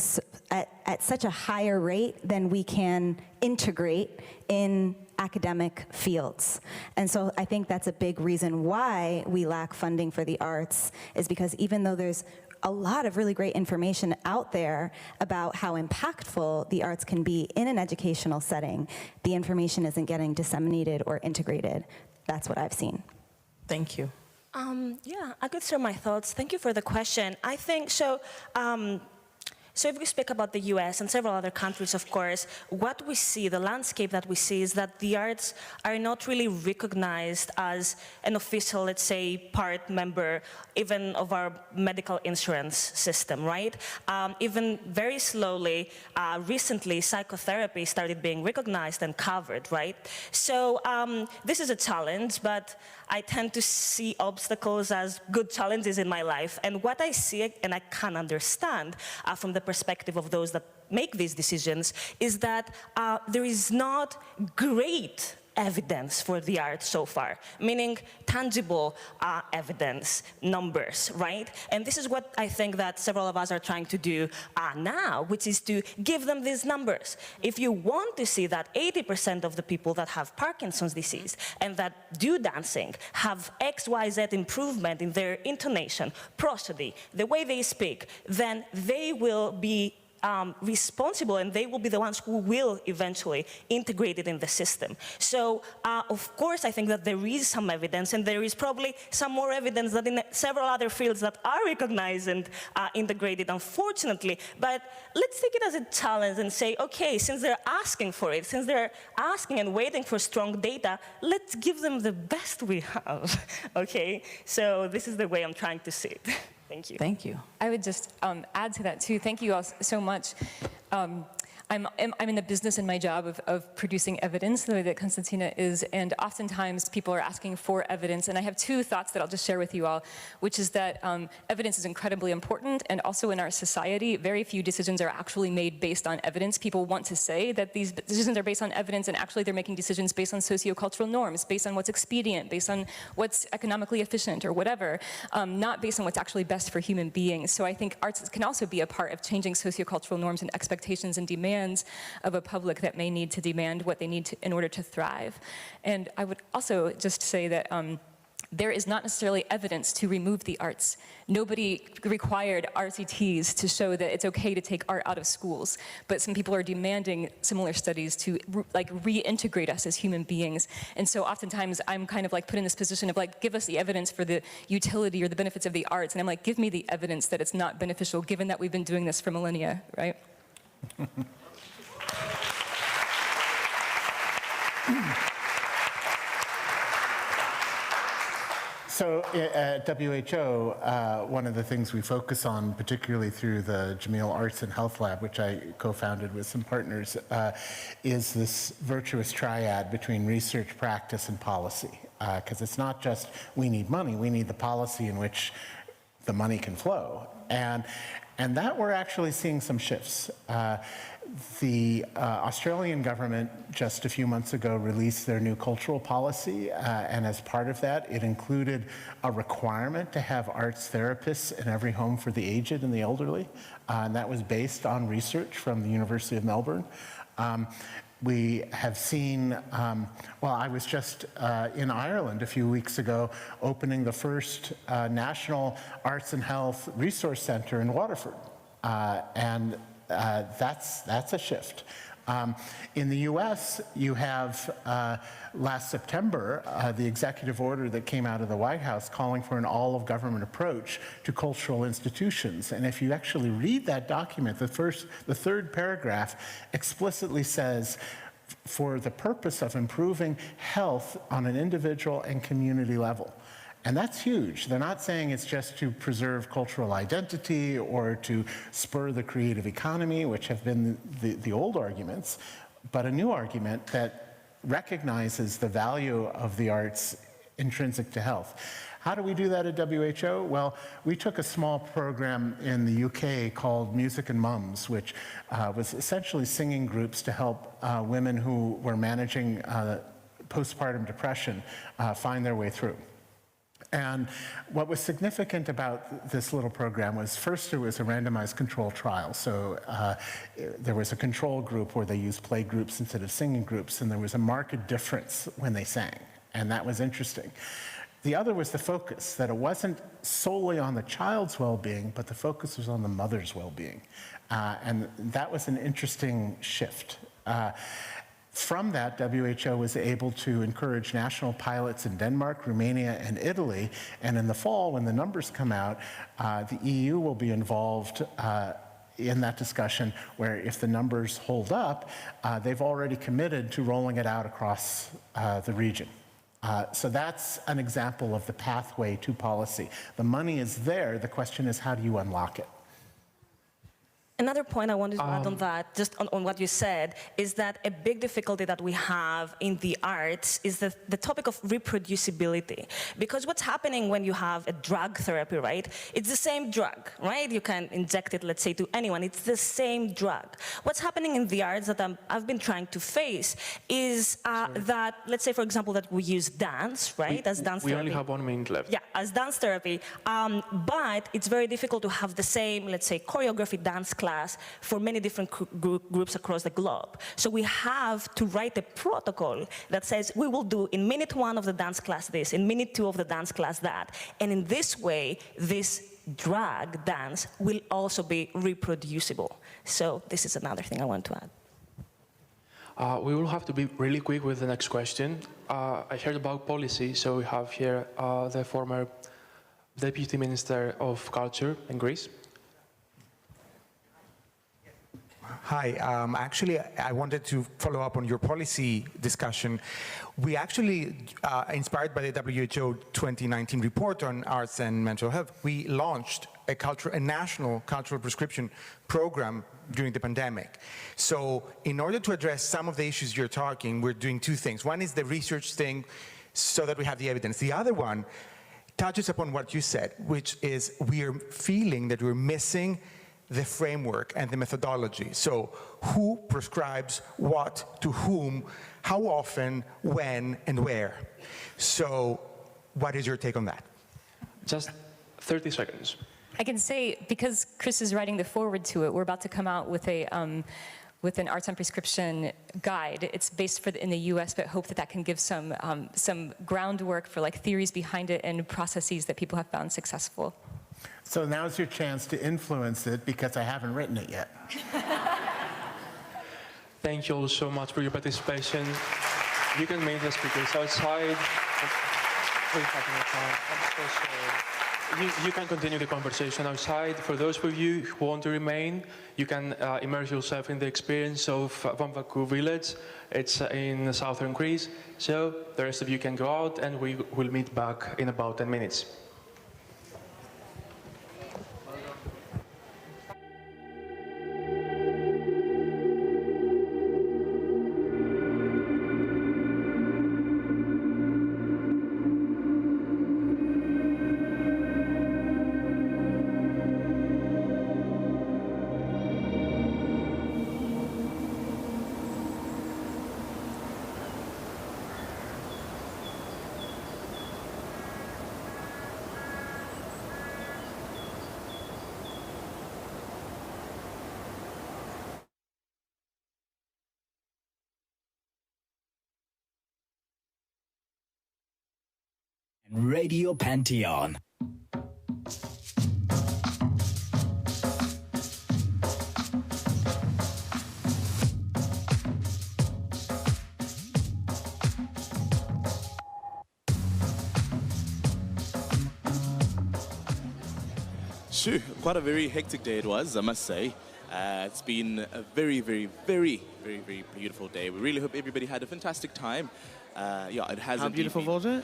at such a higher rate than we can integrate in academic fields. And so I think that's a big reason why we lack funding for the arts, is because even though there's a lot of really great information out there about how impactful the arts can be in an educational setting, the information isn't getting disseminated or integrated. That's what I've seen. Thank you. Yeah, I could share my thoughts. Thank you for the question. I think so. So if we speak about the US and several other countries, of course, what we see, the landscape that we see, is that the arts are not really recognized as an official, let's say, part member, even of our medical insurance system, right? Even very slowly, recently, psychotherapy started being recognized and covered, right? So this is a challenge, but I tend to see obstacles as good challenges in my life. And what I see, and I can understand from the perspective of those that make these decisions, is that there is not great evidence for the arts so far, meaning tangible evidence, numbers, right? And this is what I think that several of us are trying to do now, which is to give them these numbers. If you want to see that 80% of the people that have Parkinson's disease and that do dancing have XYZ improvement in their intonation, prosody, the way they speak, then they will be responsible, and they will be the ones who will eventually integrate it in the system. So, of course, I think that there is some evidence, and there is probably some more evidence that in several other fields that are recognized and integrated, unfortunately. But let's take it as a challenge and say, okay, since they're asking for it, since they're asking and waiting for strong data, let's give them the best we have, okay? So this is the way I'm trying to see it. Thank you. Thank you. I would just add to that too. Thank you all so much. I'm in the business in my job of producing evidence, the way that Konstantina is, and oftentimes people are asking for evidence, and I have two thoughts that I'll just share with you all, which is that evidence is incredibly important, and also in our society, very few decisions are actually made based on evidence. People want to say that these decisions are based on evidence, and actually they're making decisions based on sociocultural norms, based on what's expedient, based on what's economically efficient or whatever, not based on what's actually best for human beings. So I think arts can also be a part of changing sociocultural norms and expectations and demands of a public that may need to demand what they need to, in order to thrive. And I would also just say that there is not necessarily evidence to remove the arts. Nobody required RCTs to show that it's okay to take art out of schools, but some people are demanding similar studies to reintegrate us as human beings. And so oftentimes I'm kind of like put in this position of like, give us the evidence for the utility or the benefits of the arts. And I'm like, give me the evidence that it's not beneficial, given that we've been doing this for millennia, right? So at WHO, one of the things we focus on, particularly through the Jameel Arts and Health Lab, which I co-founded with some partners, is this virtuous triad between research, practice, and policy. Because it's not just we need money, we need the policy in which the money can flow. And that we're actually seeing some shifts. The Australian government just a few months ago released their new cultural policy, and as part of that, it included a requirement to have arts therapists in every home for the aged and the elderly, and that was based on research from the University of Melbourne. We have seen, well, I was just in Ireland a few weeks ago opening the first National Arts and Health Resource Centre in Waterford, and that's a shift. In the US, you have last September, the executive order that came out of the White House calling for an all-of-government approach to cultural institutions. And if you actually read that document, the third paragraph explicitly says, for the purpose of improving health on an individual and community level. And that's huge. They're not saying it's just to preserve cultural identity or to spur the creative economy, which have been the old arguments, but a new argument that recognizes the value of the arts intrinsic to health. How do we do that at WHO? Well, we took a small program in the UK called Music and Mums, which was essentially singing groups to help women who were managing postpartum depression find their way through. And what was significant about this little program was, first, there was a randomized control trial. So there was a control group where they used play groups instead of singing groups, and there was a marked difference when they sang, and that was interesting. The other was the focus, that it wasn't solely on the child's well-being, but the focus was on the mother's well-being. And that was an interesting shift. From that, WHO was able to encourage national pilots in Denmark, Romania, and Italy. And in the fall, when the numbers come out, the EU will be involved in that discussion, where if the numbers hold up, they've already committed to rolling it out across the region. So that's an example of the pathway to policy. The money is there. The question is, how do you unlock it? Another point I wanted to add on that, just on what you said, is that a big difficulty that we have in the arts is the topic of reproducibility. Because what's happening when you have a drug therapy, right? It's the same drug, right? You can inject it, let's say, to anyone. It's the same drug. What's happening in the arts that I've been trying to face is that, let's say, for example, that we use dance, right? As dance therapy. We only have 1 minute left. Yeah, as dance therapy. But it's very difficult to have the same, let's say, choreography dance class for many different groups across the globe. So we have to write a protocol that says we will do in minute 1 of the dance class this, in minute 2 of the dance class that. And in this way, this drag dance will also be reproducible. So this is another thing I want to add. We will have to be really quick with the next question. I heard about policy, so we have here the former Deputy Minister of Culture in Greece. Hi, actually, I wanted to follow up on your policy discussion. We actually, inspired by the WHO 2019 report on arts and mental health, we launched a national cultural prescription program during the pandemic. So in order to address some of the issues you're talking, we're doing 2 things. One is the research thing so that we have the evidence. The other one touches upon what you said, which is we are feeling that we're missing the framework and the methodology. So who prescribes what to whom, how often, when, and where. So what is your take on that? Just 30 seconds. I can say, because Chris is writing the foreword to it, we're about to come out with with an arts and prescription guide. It's based in the US, but hope that can give some groundwork for like theories behind it and processes that people have found successful. So now's your chance to influence it because I haven't written it yet. Thank you all so much for your participation. You can meet the speakers outside. You can continue the conversation outside. For those of you who want to remain, you can immerse yourself in the experience of Vamvakou village. It's in southern Greece. So the rest of you can go out and we will meet back in about 10 minutes. Radio Pantheon. Shoo, quite a very hectic day it was, I must say. It's been a very, very, very, very, very beautiful day. We really hope everybody had a fantastic time. Yeah, it has. How beautiful was it?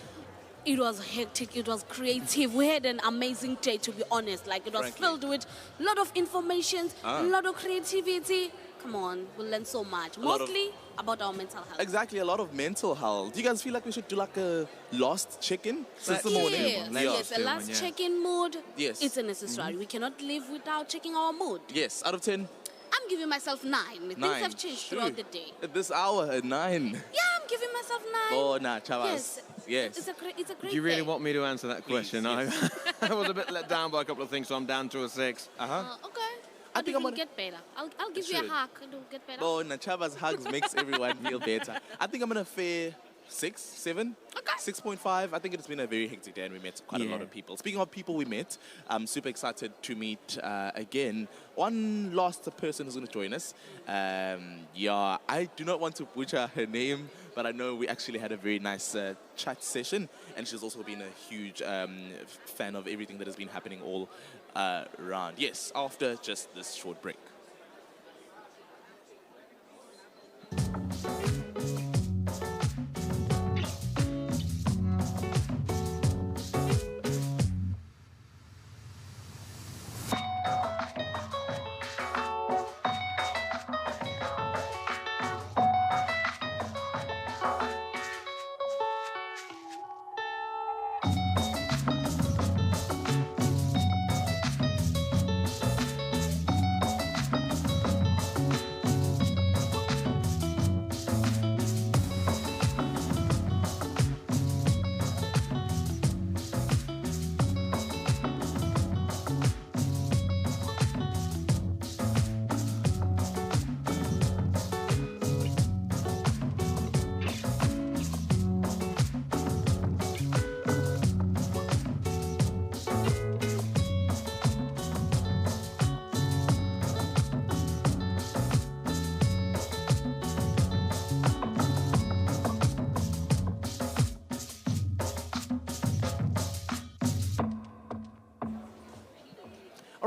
It was hectic, it was creative. We had an amazing day, to be honest. Like, it was filled with a lot of information, a lot of creativity. Come on, we learned so much. Mostly about our mental health. Exactly, a lot of mental health. Do you guys feel like we should do like a last check-in since the morning? Yes, a last check-in mood. Yes. It's a necessary. We cannot live without checking our mood. Yes, out of 10? I'm giving myself 9. Things have changed throughout the day. At this hour, a 9. Yeah, I'm giving myself 9. Oh, nah, chavas. Yes. It's a great Do you really day. want me to answer that question? Yes. I was a bit let down by a couple of things, so I'm down to a 6. Okay. I think it'll get better. I'll give you a hug and it'll get better. Oh, Nachava's hugs makes everyone feel better. I think I'm going to fare 6, 7, 6.5. I think it's been a very hectic day and we met quite a lot of people. Speaking of people we met, I'm super excited to meet again one last person who's going to join us. Yeah, I do not want to butcher her name, but I know we actually had a very nice chat session, and she's also been a huge fan of everything that has been happening all around. Yes, after just this short break.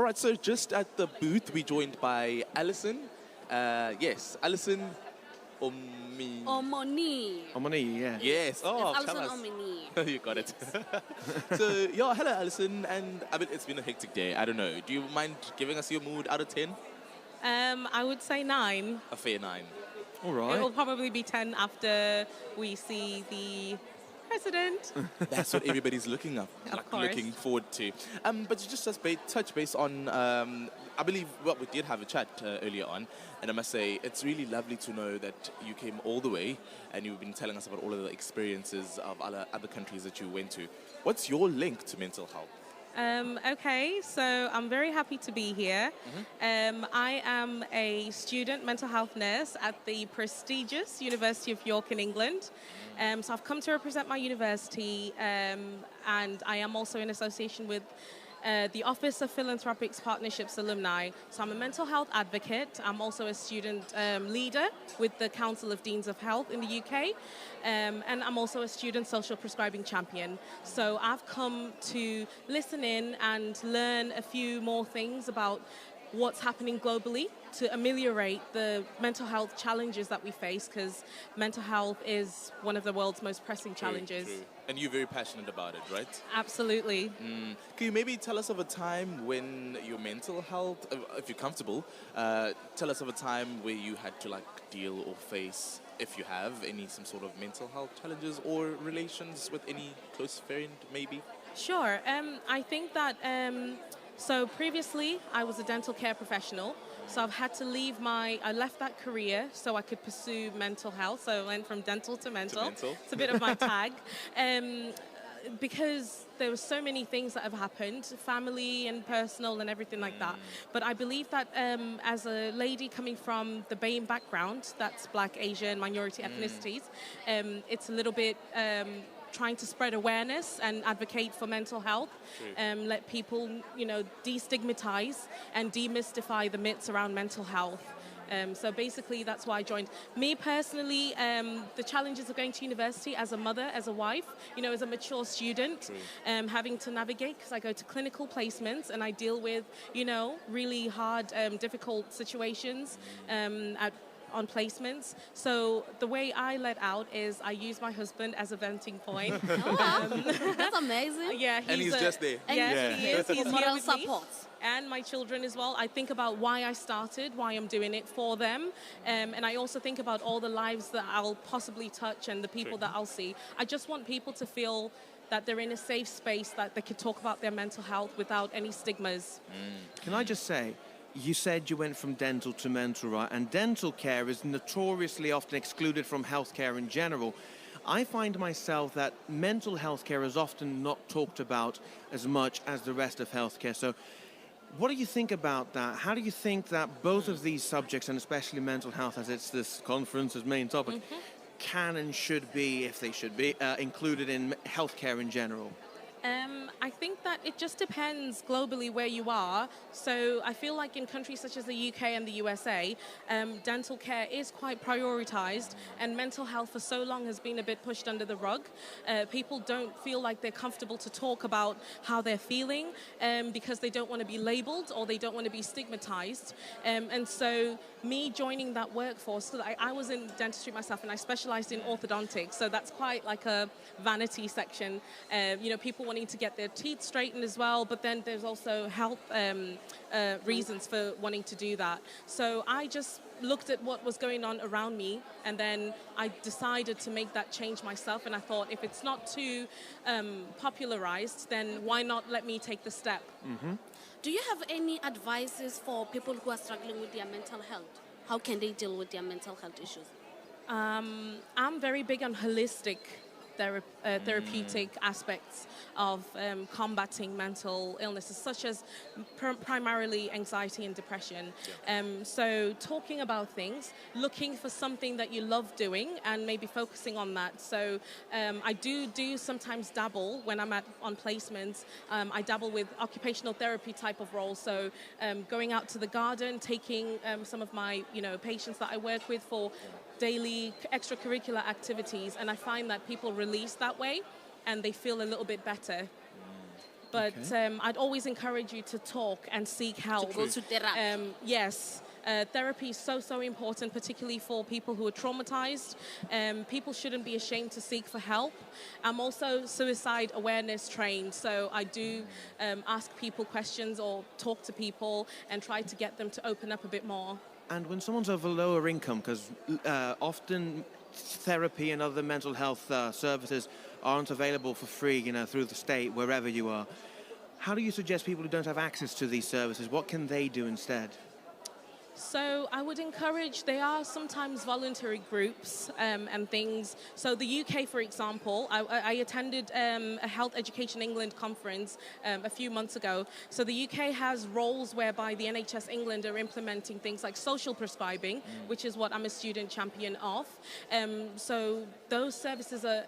All right, so just at the booth, we're joined by Alison. Yes, Alison Omoni. Omoni, yeah. Yes. Oh, It's tell Alison us. Omoni. You got it. So, yeah, hello, Alison. And I mean, it's been a hectic day. I don't know. Do you mind giving us your mood out of 10? I would say 9. A fair 9. All right. It will probably be 10 after we see the president. That's what everybody's looking up, course. looking forward to. But to just touch base on, I believe, well, we did have a chat earlier on, and I must say, it's really lovely to know that you came all the way, and you've been telling us about all of the experiences of other countries that you went to. What's your link to mental health? Okay, so I'm very happy to be here. I am a student mental health nurse at the prestigious University of York in England. So I've come to represent my university, and I am also in association with the Office of Philanthropic Partnerships Alumni. So I'm a mental health advocate. I'm also a student leader with the Council of Deans of Health in the UK. And I'm also a student social prescribing champion. So I've come to listen in and learn a few more things about what's happening globally to ameliorate the mental health challenges that we face, because mental health is one of the world's most pressing challenges. True. And you're very passionate about it, right? Absolutely. Can you maybe tell us of a time when your mental health, if you're comfortable, tell us of a time where you had to deal or face, if you have some sort of mental health challenges or relations with any close friend, maybe? Sure. I think that, so previously I was a dental care professional. So I've had to I left that career so I could pursue mental health. So I went from dental to mental. It's a bit of my tag. Because there were so many things that have happened, family and personal and everything like that. But I believe that as a lady coming from the BAME background, that's Black, Asian, minority ethnicities, it's a little bit trying to spread awareness and advocate for mental health, let people, destigmatize and demystify the myths around mental health. So basically, that's why I joined. Me personally, the challenges of going to university as a mother, as a wife, as a mature student, having to navigate, because I go to clinical placements and I deal with, really hard, difficult situations on placements. So the way I let out is I use my husband as a venting point. That's amazing. Yeah, he's just there. Yes, he is. He's moral here with me. support. And my children as well. I think about why I started, why I'm doing it for them. And I also think about all the lives that I'll possibly touch and the people that I'll see. I just want people to feel that they're in a safe space, that they can talk about their mental health without any stigmas. Can I just say, you said you went from dental to mental, right? And dental care is notoriously often excluded from healthcare in general. I find myself that mental health care is often not talked about as much as the rest of healthcare. So what do you think about that? How do you think that both of these subjects, and especially mental health as it's this conference's main topic, can and should be, if they should be, included in healthcare in general? I think that it just depends globally where you are. So I feel like in countries such as the UK and the USA, dental care is quite prioritized, and mental health for so long has been a bit pushed under the rug. People don't feel like they're comfortable to talk about how they're feeling because they don't want to be labeled or they don't want to be stigmatized. And so me joining that workforce, because I was in dentistry myself and I specialized in orthodontics, so that's quite like a vanity section. People wanting to get their teeth straightened as well, but then there's also health reasons for wanting to do that. So I just looked at what was going on around me, and then I decided to make that change myself, and I thought if it's not too popularized, then why not let me take the step? Do you have any advices for people who are struggling with their mental health? How can they deal with their mental health issues? I'm very big on holistic therapeutic aspects of combating mental illnesses, such as primarily anxiety and depression. So talking about things, looking for something that you love doing and maybe focusing on that. So I do sometimes dabble when I'm on placements. I dabble with occupational therapy type of roles. So going out to the garden, taking some of my patients that I work with for daily extracurricular activities, and I find that people release that way and they feel a little bit better. But I'd always encourage you to talk and seek help. To go to therapy. Yes. Therapy is so important, particularly for people who are traumatized. People shouldn't be ashamed to seek for help. I'm also suicide awareness trained, so I do ask people questions or talk to people and try to get them to open up a bit more. And when someone's of a lower income, because often therapy and other mental health services aren't available for free, you know, through the state, wherever you are. How do you suggest people who don't have access to these services, what can they do instead? So I would encourage, there are sometimes voluntary groups and things. So the UK, for example, I attended a Health Education England conference a few months ago. So the UK has roles whereby the NHS England are implementing things like social prescribing, which is what I'm a student champion of. So those services are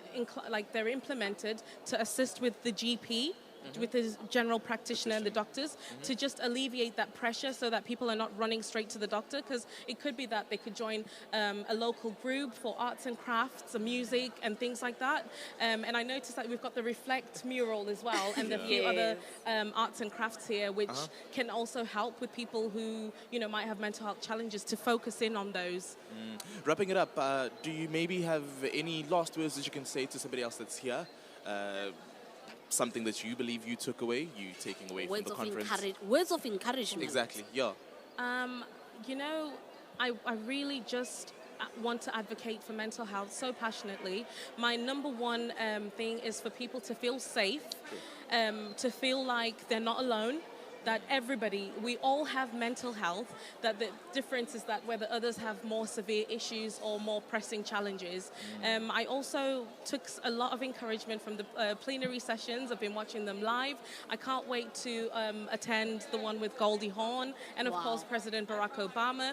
they're implemented to assist with the GP, with the general practitioner and the doctors, to just alleviate that pressure so that people are not running straight to the doctor, because it could be that they could join a local group for arts and crafts and music and things like that. And I noticed that we've got the Reflect mural as well, and a few other arts and crafts here, which can also help with people who, you know, might have mental health challenges, to focus in on those. Wrapping it up, do you maybe have any last words that you can say to somebody else that's here? Something that you believe you took away, you taking away from the conference? Words of encouragement. Exactly, yeah. You know, I really just want to advocate for mental health so passionately. My number one thing is for people to feel safe, to feel like they're not alone, that everybody, we all have mental health, that the difference is that whether others have more severe issues or more pressing challenges. I also took a lot of encouragement from the plenary sessions. I've been watching them live. I can't wait to attend the one with Goldie Hawn and, of course, President Barack Obama.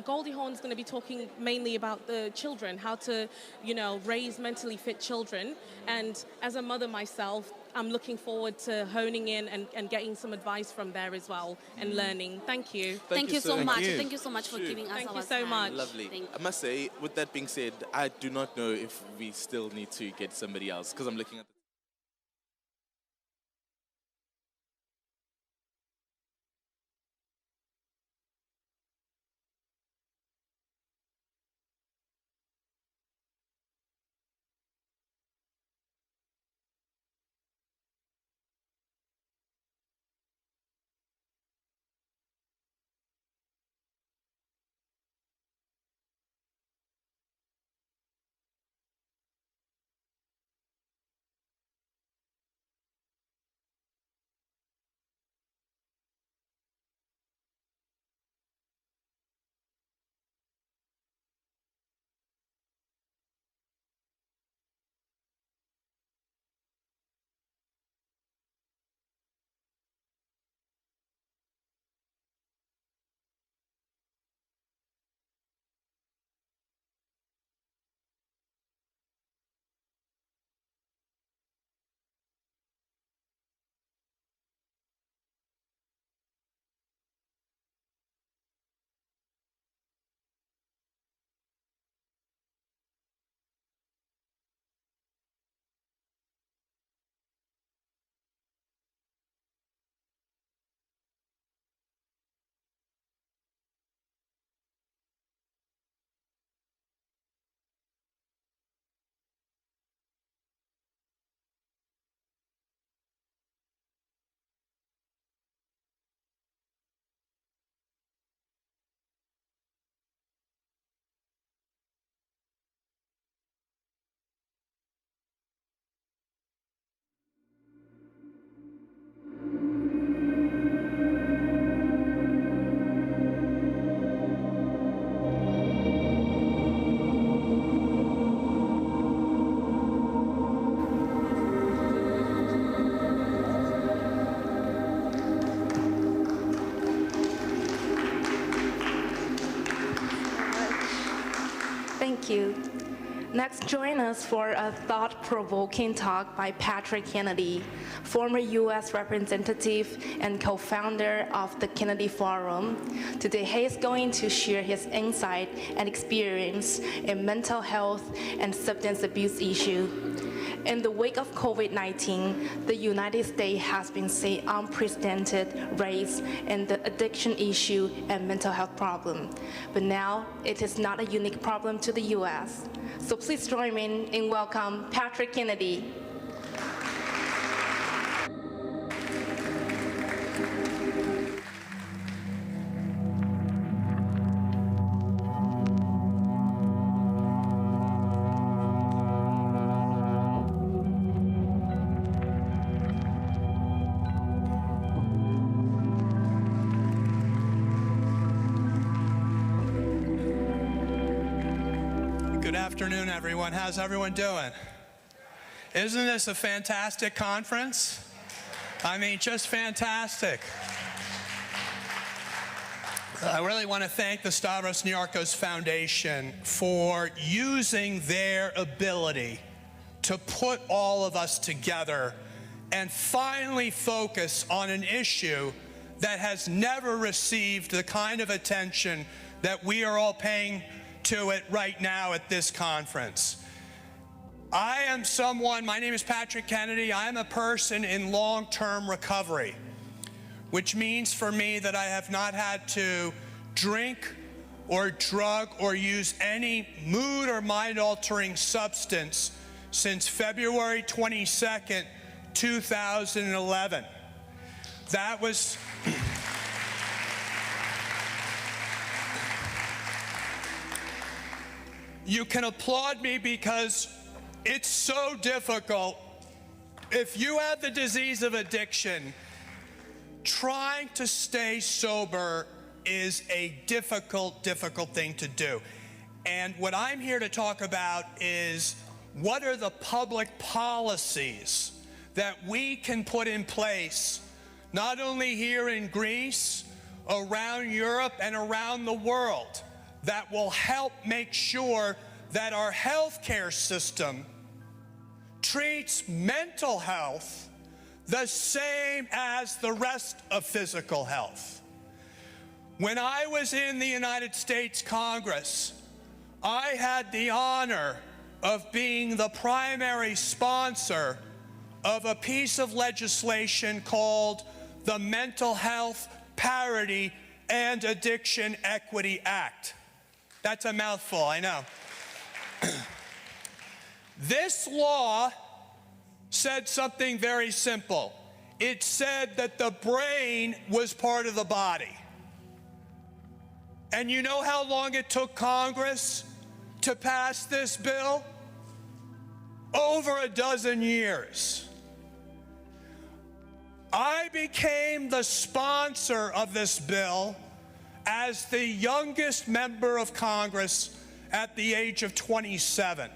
Goldie Hawn's going to be talking mainly about the children, how to, you know, raise mentally fit children. And as a mother myself, I'm looking forward to honing in and getting some advice from there as well and learning. Thank you. Thank you so much. Thank you so much for giving us our time. Thank you so much. Lovely. I must say, with that being said, I do not know if we still need to get somebody else, because I'm looking at the Next, join us for a thought-provoking talk by Patrick Kennedy, former U.S. representative and co-founder of the Kennedy Forum. Today, he is going to share his insight and experience in mental health and substance abuse issue. In the wake of COVID-19, the United States has been seeing unprecedented rise in the addiction issue and mental health problem. But now, it is not a unique problem to the U.S. So please join me in welcome Patrick Kennedy. Good afternoon, everyone. How's everyone doing? Isn't this a fantastic conference? I mean, just fantastic. I really want to thank the Stavros Niarchos Foundation for using their ability to put all of us together and finally focus on an issue that has never received the kind of attention that we are all paying to it right now at this conference. I am someone, my name is Patrick Kennedy, I am a person in long-term recovery, which means for me that I have not had to drink or drug or use any mood or mind-altering substance since February 22nd, 2011. That was... You can applaud me because it's so difficult. If you have the disease of addiction, trying to stay sober is a difficult thing to do. And what I'm here to talk about is what are the public policies that we can put in place, not only here in Greece, around Europe, and around the world, that will help make sure that our healthcare system treats mental health the same as the rest of physical health. When I was in the United States Congress, I had the honor of being the primary sponsor of a piece of legislation called the Mental Health Parity and Addiction Equity Act. That's a mouthful, I know. This law said something very simple. It said that the brain was part of the body. And you know how long it took Congress to pass this bill? Over a dozen years. I became the sponsor of this bill as the youngest member of Congress at the age of 27.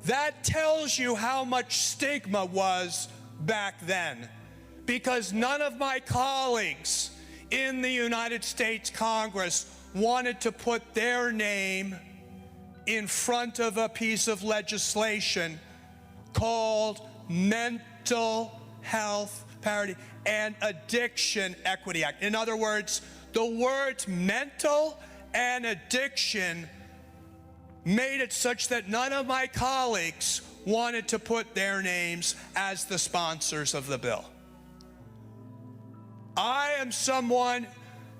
That tells you how much stigma was back then, because none of my colleagues in the United States Congress wanted to put their name in front of a piece of legislation called Mental Health Parity and Addiction Equity Act. In other words, the words mental and addiction made it such that none of my colleagues wanted to put their names as the sponsors of the bill. I am someone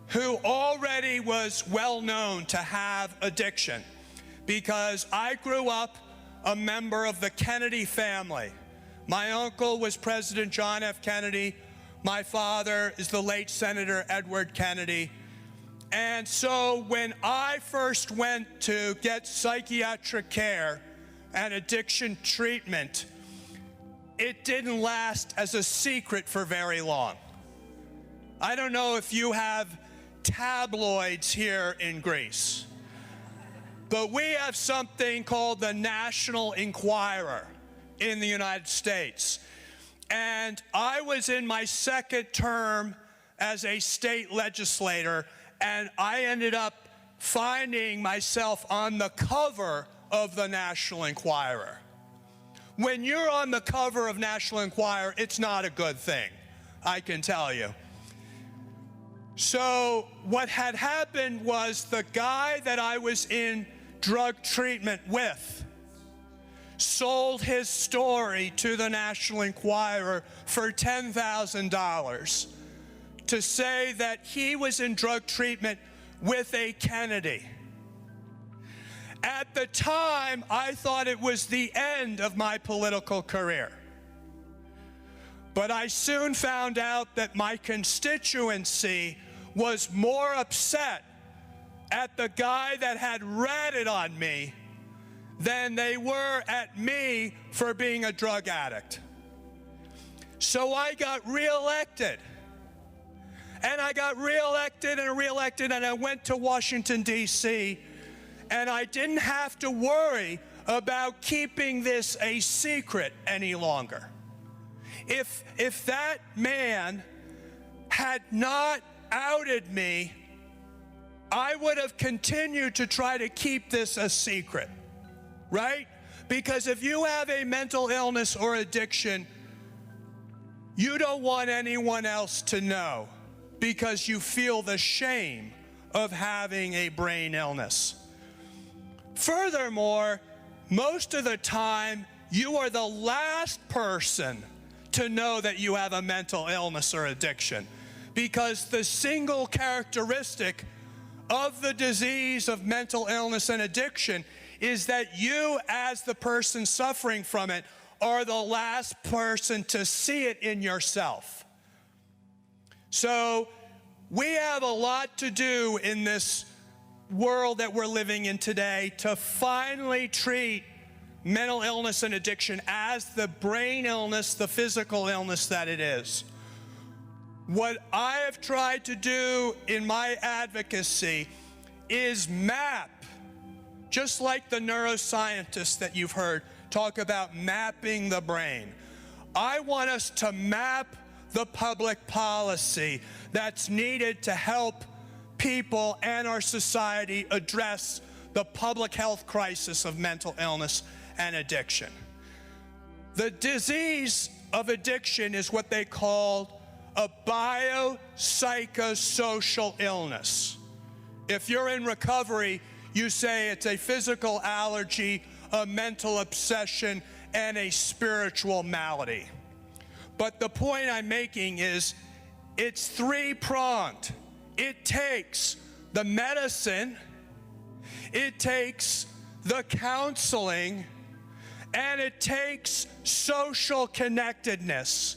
who already was well known to have addiction because I grew up a member of the Kennedy family. My uncle was President John F. Kennedy. My father is the late Senator Edward Kennedy. And so when I first went to get psychiatric care and addiction treatment, it didn't last as a secret for very long. I don't know if you have tabloids here in Greece, but we have something called the National Enquirer in the United States. And I was in my second term as a state legislator, and I ended up finding myself on the cover of the National Enquirer. When you're on the cover of National Enquirer, it's not a good thing, I can tell you. So what had happened was the guy that I was in drug treatment with sold his story to the National Enquirer for $10,000 to say that he was in drug treatment with a Kennedy. At the time, I thought it was the end of my political career. But I soon found out that my constituency was more upset at the guy that had ratted on me than they were at me for being a drug addict. So I got reelected. And I got reelected and reelected, and I went to Washington, D.C., and I didn't have to worry about keeping this a secret any longer. If that man had not outed me, I would have continued to try to keep this a secret, right? Because if you have a mental illness or addiction, you don't want anyone else to know because you feel the shame of having a brain illness. Furthermore, most of the time, you are the last person to know that you have a mental illness or addiction, because the single characteristic of the disease of mental illness and addiction is that you, as the person suffering from it, are the last person to see it in yourself. So we have a lot to do in this world that we're living in today to finally treat mental illness and addiction as the brain illness, the physical illness that it is. What I have tried to do in my advocacy is map, just like the neuroscientists that you've heard talk about mapping the brain. I want us to map the public policy that's needed to help people and our society address the public health crisis of mental illness and addiction. The disease of addiction is what they call a biopsychosocial illness. If you're in recovery, you say it's a physical allergy, a mental obsession, and a spiritual malady. But the point I'm making is it's three-pronged. It takes the medicine, it takes the counseling, and it takes social connectedness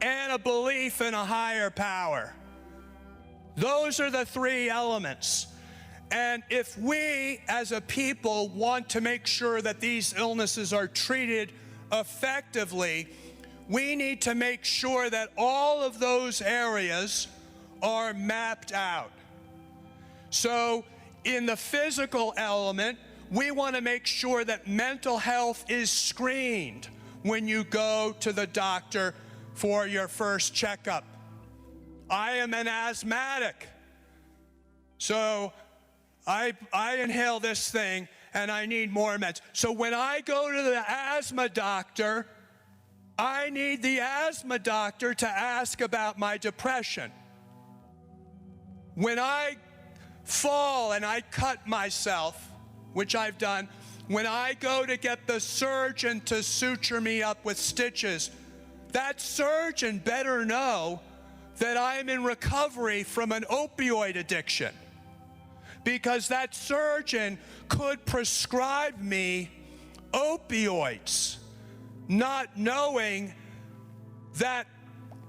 and a belief in a higher power. Those are the three elements. And if we as a people want to make sure that these illnesses are treated effectively, we need to make sure that all of those areas are mapped out. So in the physical element, we want to make sure that mental health is screened when you go to the doctor for your first checkup. I am an asthmatic, so I inhale this thing and I need more meds. So when I go to the asthma doctor, I need the asthma doctor to ask about my depression. When I fall and I cut myself, which I've done, when I go to get the surgeon to suture me up with stitches, that surgeon better know that I'm in recovery from an opioid addiction, because that surgeon could prescribe me opioids, not knowing that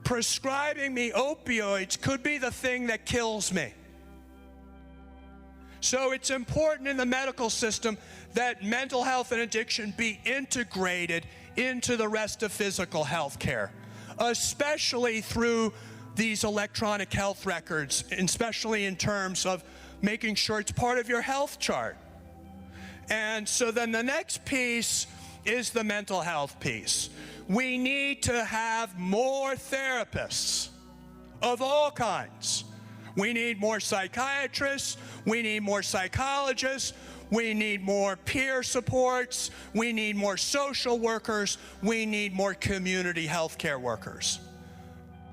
prescribing me opioids could be the thing that kills me. So it's important in the medical system that mental health and addiction be integrated into the rest of physical health care, especially through these electronic health records, especially in terms of making sure it's part of your health chart. And so then the next piece is the mental health piece. We need to have more therapists of all kinds. We need more psychiatrists, we need more psychologists, We need more peer supports. We need more social workers. We need more community healthcare workers.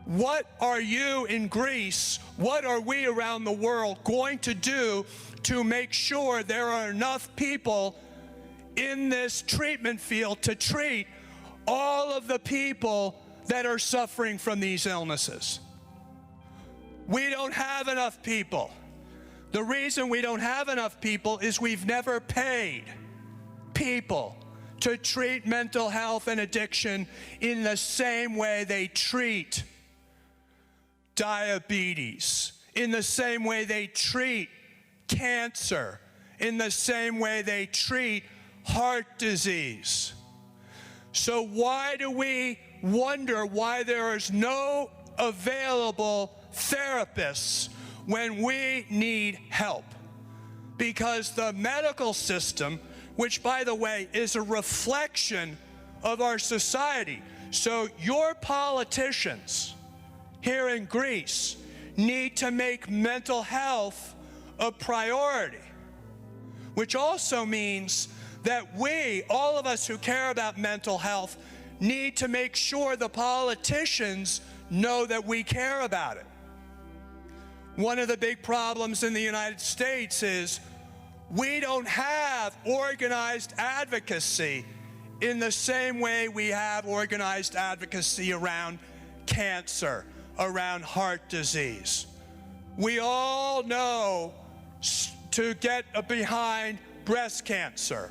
What are you in Greece, what are we around the world going to do to make sure there are enough people in this treatment field to treat all of the people that are suffering from these illnesses? We don't have enough people. The reason we don't have enough people is we've never paid people to treat mental health and addiction in the same way they treat diabetes, in the same way they treat cancer, in the same way they treat heart disease. So why do we wonder why there is no available therapists when we need help? Because the medical system, which by the way is a reflection of our society, so your politicians here in Greece need to make mental health a priority, which also means that we, all of us who care about mental health, need to make sure the politicians know that we care about it. One of the big problems in the United States is we don't have organized advocacy in the same way we have organized advocacy around cancer, around heart disease. We all know to get behind breast cancer.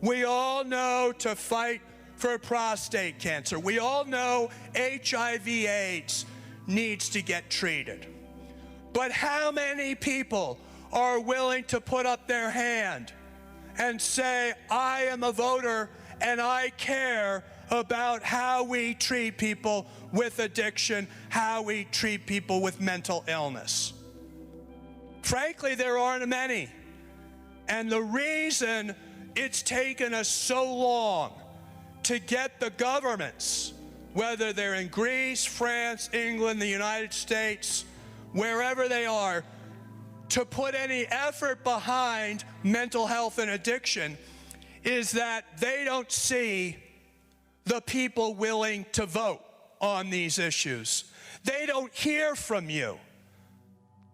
We all know to fight for prostate cancer. We all know HIV/AIDS needs to get treated. But how many people are willing to put up their hand and say, I am a voter and I care about how we treat people with addiction, how we treat people with mental illness? Frankly, there aren't many. And the reason it's taken us so long to get the governments, whether they're in Greece, France, England, the United States, wherever they are, to put any effort behind mental health and addiction is that they don't see the people willing to vote on these issues. They don't hear from you.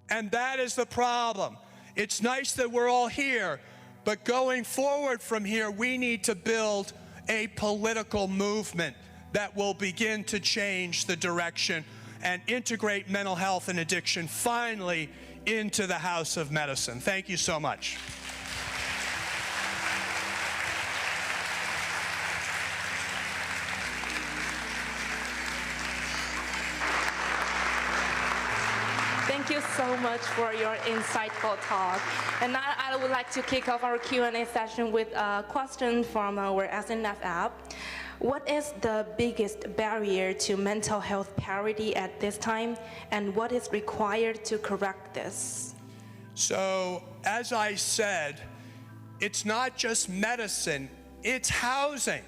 And that is the problem. It's nice that we're all here, but going forward from here, we need to build a political movement that will begin to change the direction and integrate mental health and addiction finally into the House of Medicine. Thank you so much. Thank you so much for your insightful talk. And now I would like to kick off our Q&A session with a question from our SNF app. What is the biggest barrier to mental health parity at this time, and what is required to correct this? So, as I said, it's not just medicine, it's housing.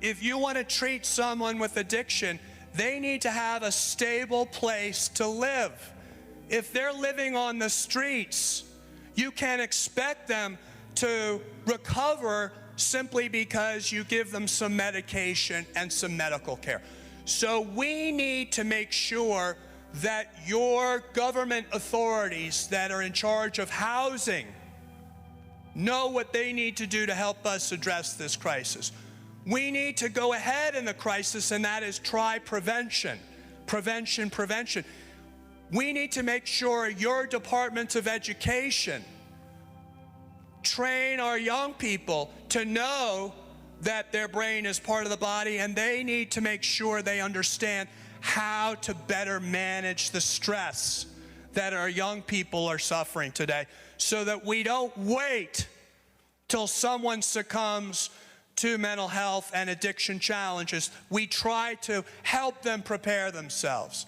If you want to treat someone with addiction, they need to have a stable place to live. If they're living on the streets, you can't expect them to recover simply because you give them some medication and some medical care. So we need to make sure that your government authorities that are in charge of housing know what they need to do to help us address this crisis. We need to go ahead in the crisis, and that is try prevention. Prevention, prevention. We need to make sure your departments of education train our young people to know that their brain is part of the body, and they need to make sure they understand how to better manage the stress that our young people are suffering today, so that we don't wait till someone succumbs to mental health and addiction challenges. We try to help them prepare themselves.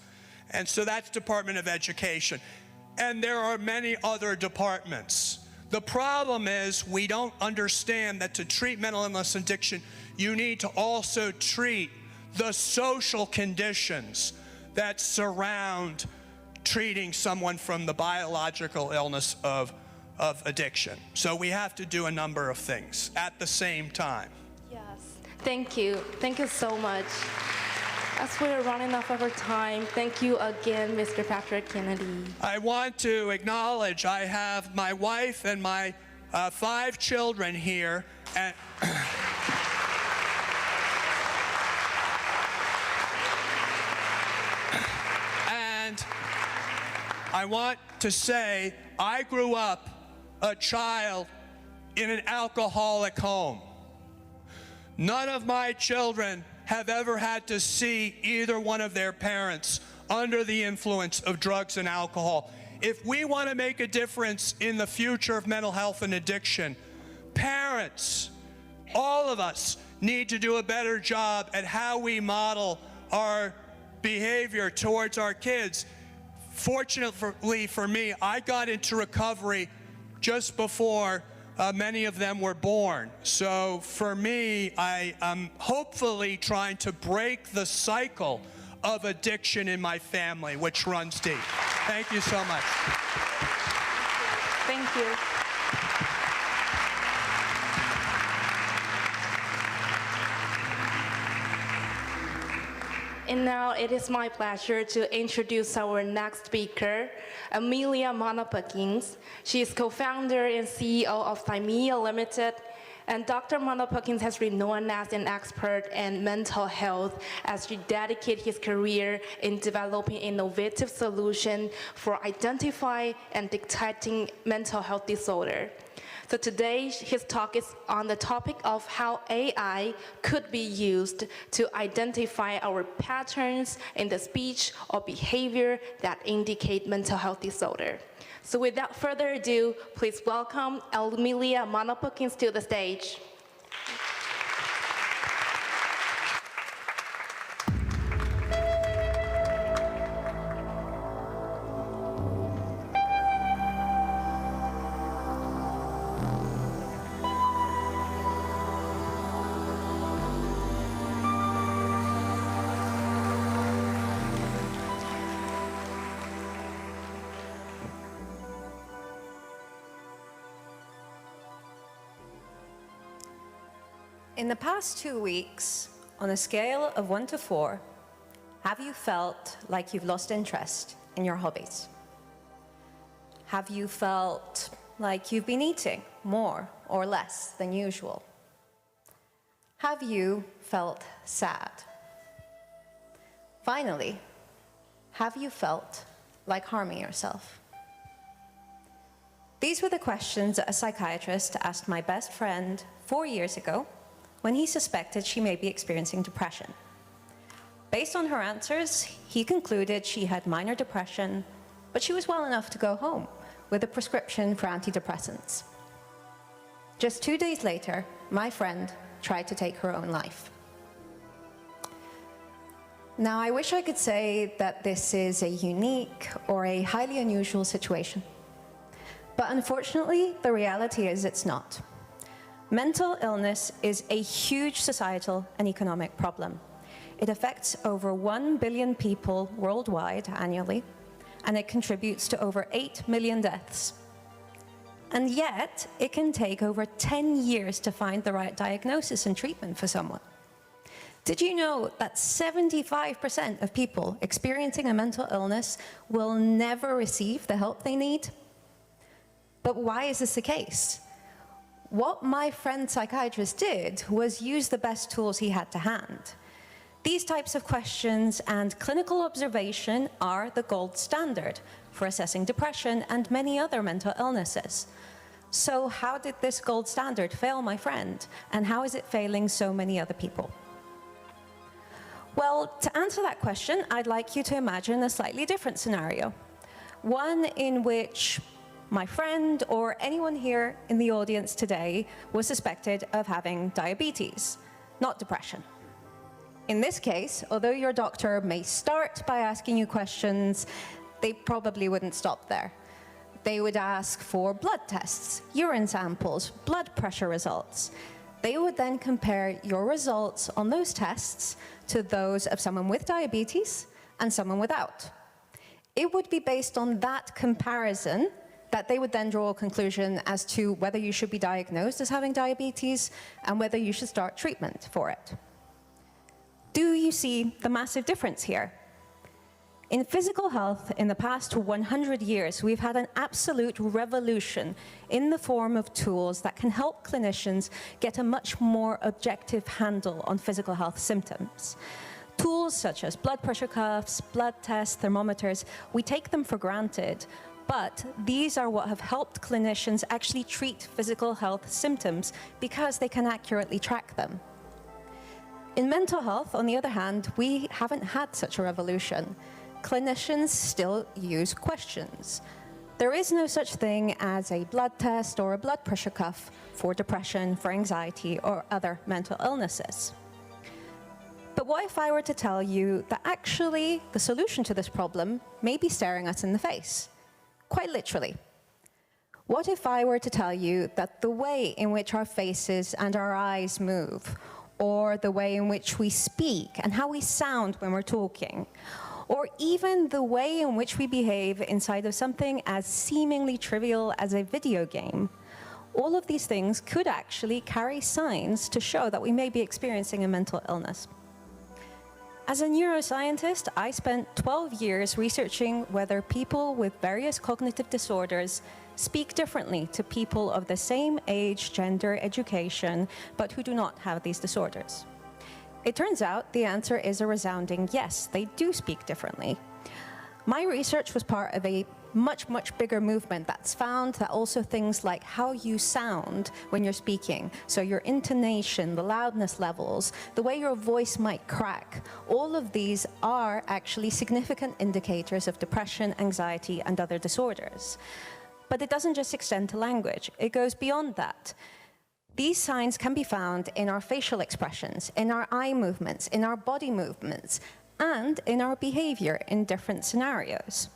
And so that's Department of Education. And there are many other departments. The problem is we don't understand that to treat mental illness and addiction, you need to also treat the social conditions that surround treating someone from the biological illness of of addiction. So we have to do a number of things at the same time. Yes, thank you. Thank you so much. As we're running off of our time, thank you again, Mr. Patrick Kennedy. I want to acknowledge I have my wife and my 5 children here, and and I want to say I grew up a child in an alcoholic home. None of my children have ever had to see either one of their parents under the influence of drugs and alcohol. If we want to make a difference in the future of mental health and addiction, parents, all of us, need to do a better job at how we model our behavior towards our kids. Fortunately for me, I got into recovery just before many of them were born. So for me, I am hopefully trying to break the cycle of addiction in my family, which runs deep. Thank you so much. Thank you. And now it is my pleasure to introduce our next speaker, Amelia Monopakins. She is co-founder and CEO of Thymea Limited. And Dr. Monopakins has been known as an expert in mental health as she dedicated his career in developing innovative solutions for identifying and detecting mental health disorder. So today, his talk is on the topic of how AI could be used to identify our patterns in the speech or behavior that indicate mental health disorder. So without further ado, please welcome Amelia Monopakins to the stage. In the past 2 weeks, on a scale of 1 to 4, have you felt like you've lost interest in your hobbies? Have you felt like you've been eating more or less than usual? Have you felt sad? Finally, have you felt like harming yourself? These were the questions that a psychiatrist asked my best friend 4 years ago when he suspected she may be experiencing depression. Based on her answers, he concluded she had minor depression, but she was well enough to go home with a prescription for antidepressants. Just 2 days later, my friend tried to take her own life. Now, I wish I could say that this is a unique or a highly unusual situation, but unfortunately, the reality is it's not. Mental illness is a huge societal and economic problem. It affects over 1 billion people worldwide annually, and it contributes to over 8 million deaths. And yet, it can take over 10 years to find the right diagnosis and treatment for someone. Did you know that 75% of people experiencing a mental illness will never receive the help they need? But why is this the case? What my friend psychiatrist did was use the best tools he had to hand. These types of questions and clinical observation are the gold standard for assessing depression and many other mental illnesses. So how did this gold standard fail my friend, and how is it failing so many other people? Well, to answer that question, I'd like you to imagine a slightly different scenario. One in which my friend or anyone here in the audience today was suspected of having diabetes, not depression. In this case, although your doctor may start by asking you questions, they probably wouldn't stop there. They would ask for blood tests, urine samples, blood pressure results. They would then compare your results on those tests to those of someone with diabetes and someone without. It would be based on that comparison that they would then draw a conclusion as to whether you should be diagnosed as having diabetes and whether you should start treatment for it. Do you see the massive difference here? In physical health, in the past 100 years, we've had an absolute revolution in the form of tools that can help clinicians get a much more objective handle on physical health symptoms. Tools such as blood pressure cuffs, blood tests, thermometers, we take them for granted, but these are what have helped clinicians actually treat physical health symptoms because they can accurately track them. In mental health, on the other hand, we haven't had such a revolution. Clinicians still use questions. There is no such thing as a blood test or a blood pressure cuff for depression, for anxiety, or other mental illnesses. But what if I were to tell you that actually the solution to this problem may be staring us in the face, quite literally? What if I were to tell you that the way in which our faces and our eyes move, or the way in which we speak and how we sound when we're talking, or even the way in which we behave inside of something as seemingly trivial as a video game, all of these things could actually carry signs to show that we may be experiencing a mental illness. As a neuroscientist, I spent 12 years researching whether people with various cognitive disorders speak differently to people of the same age, gender, education, but who do not have these disorders. It turns out the answer is a resounding yes, they do speak differently. My research was part of a much, much bigger movement that's found that also things like how you sound when you're speaking, so your intonation, the loudness levels, the way your voice might crack, all of these are actually significant indicators of depression, anxiety, and other disorders. But it doesn't just extend to language, it goes beyond that. These signs can be found in our facial expressions, in our eye movements, in our body movements, and in our behavior in different scenarios.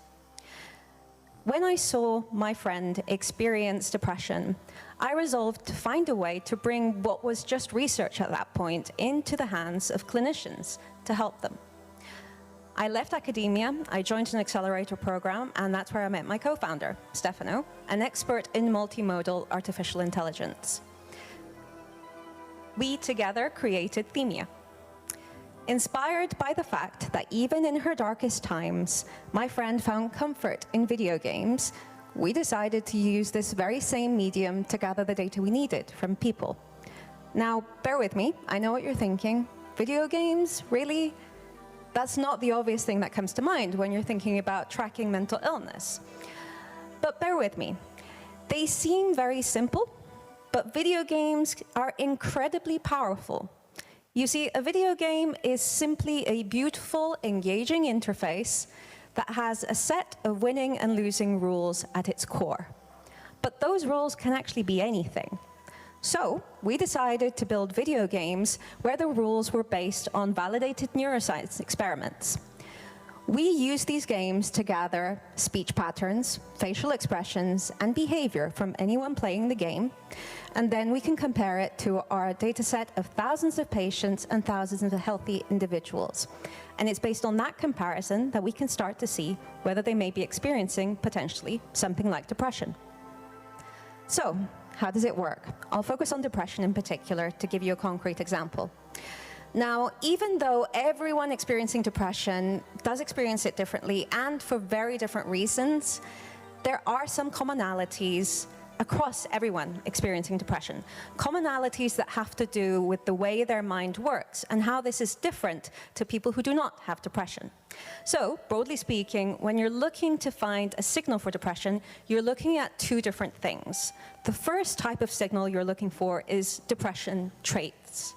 When I saw my friend experience depression, I resolved to find a way to bring what was just research at that point into the hands of clinicians to help them. I left academia, I joined an accelerator program, and that's where I met my co-founder, Stefano, an expert in multimodal artificial intelligence. We together created Themia. Inspired by the fact that even in her darkest times, my friend found comfort in video games, we decided to use this very same medium to gather the data we needed from people. Now, bear with me, I know what you're thinking. Video games, really? That's not the obvious thing that comes to mind when you're thinking about tracking mental illness. But bear with me. They seem very simple, but video games are incredibly powerful. You see, a video game is simply a beautiful, engaging interface that has a set of winning and losing rules at its core. But those rules can actually be anything. So we decided to build video games where the rules were based on validated neuroscience experiments. We use these games to gather speech patterns, facial expressions, and behavior from anyone playing the game, and then we can compare it to our data set of thousands of patients and thousands of healthy individuals. And it's based on that comparison that we can start to see whether they may be experiencing, potentially, something like depression. So, how does it work? I'll focus on depression in particular to give you a concrete example. Now, even though everyone experiencing depression does experience it differently and for very different reasons, there are some commonalities across everyone experiencing depression. Commonalities that have to do with the way their mind works and how this is different to people who do not have depression. So, broadly speaking, when you're looking to find a signal for depression, you're looking at two different things. The first type of signal you're looking for is depression traits.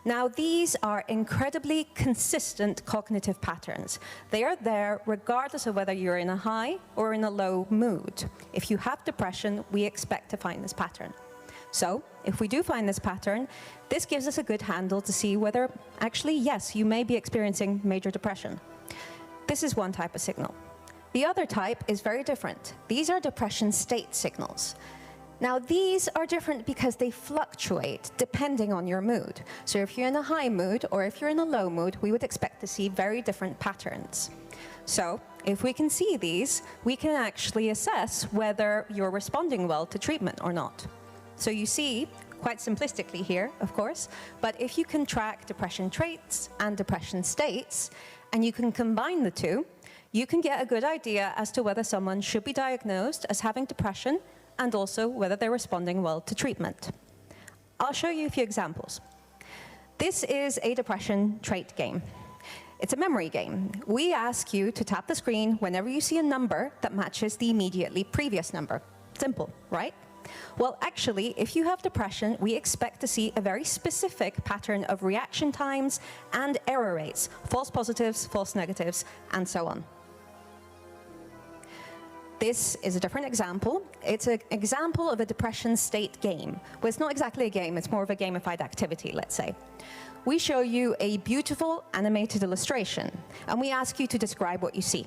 Now, these are incredibly consistent cognitive patterns. They are there regardless of whether you're in a high or in a low mood. If you have depression, we expect to find this pattern. So, if we do find this pattern, this gives us a good handle to see whether, actually, yes, you may be experiencing major depression. This is one type of signal. The other type is very different. These are depression state signals. Now, these are different because they fluctuate depending on your mood. So if you're in a high mood or if you're in a low mood, we would expect to see very different patterns. So if we can see these, we can actually assess whether you're responding well to treatment or not. So you see, quite simplistically here, of course, but if you can track depression traits and depression states, and you can combine the two, you can get a good idea as to whether someone should be diagnosed as having depression and also whether they're responding well to treatment. I'll show you a few examples. This is a depression trait game. It's a memory game. We ask you to tap the screen whenever you see a number that matches the immediately previous number. Simple, right? Well, actually, if you have depression, we expect to see a very specific pattern of reaction times and error rates, false positives, false negatives, and so on. This is a different example. It's an example of a depression state game. Well, it's not exactly a game, it's more of a gamified activity, let's say. We show you a beautiful animated illustration, and we ask you to describe what you see.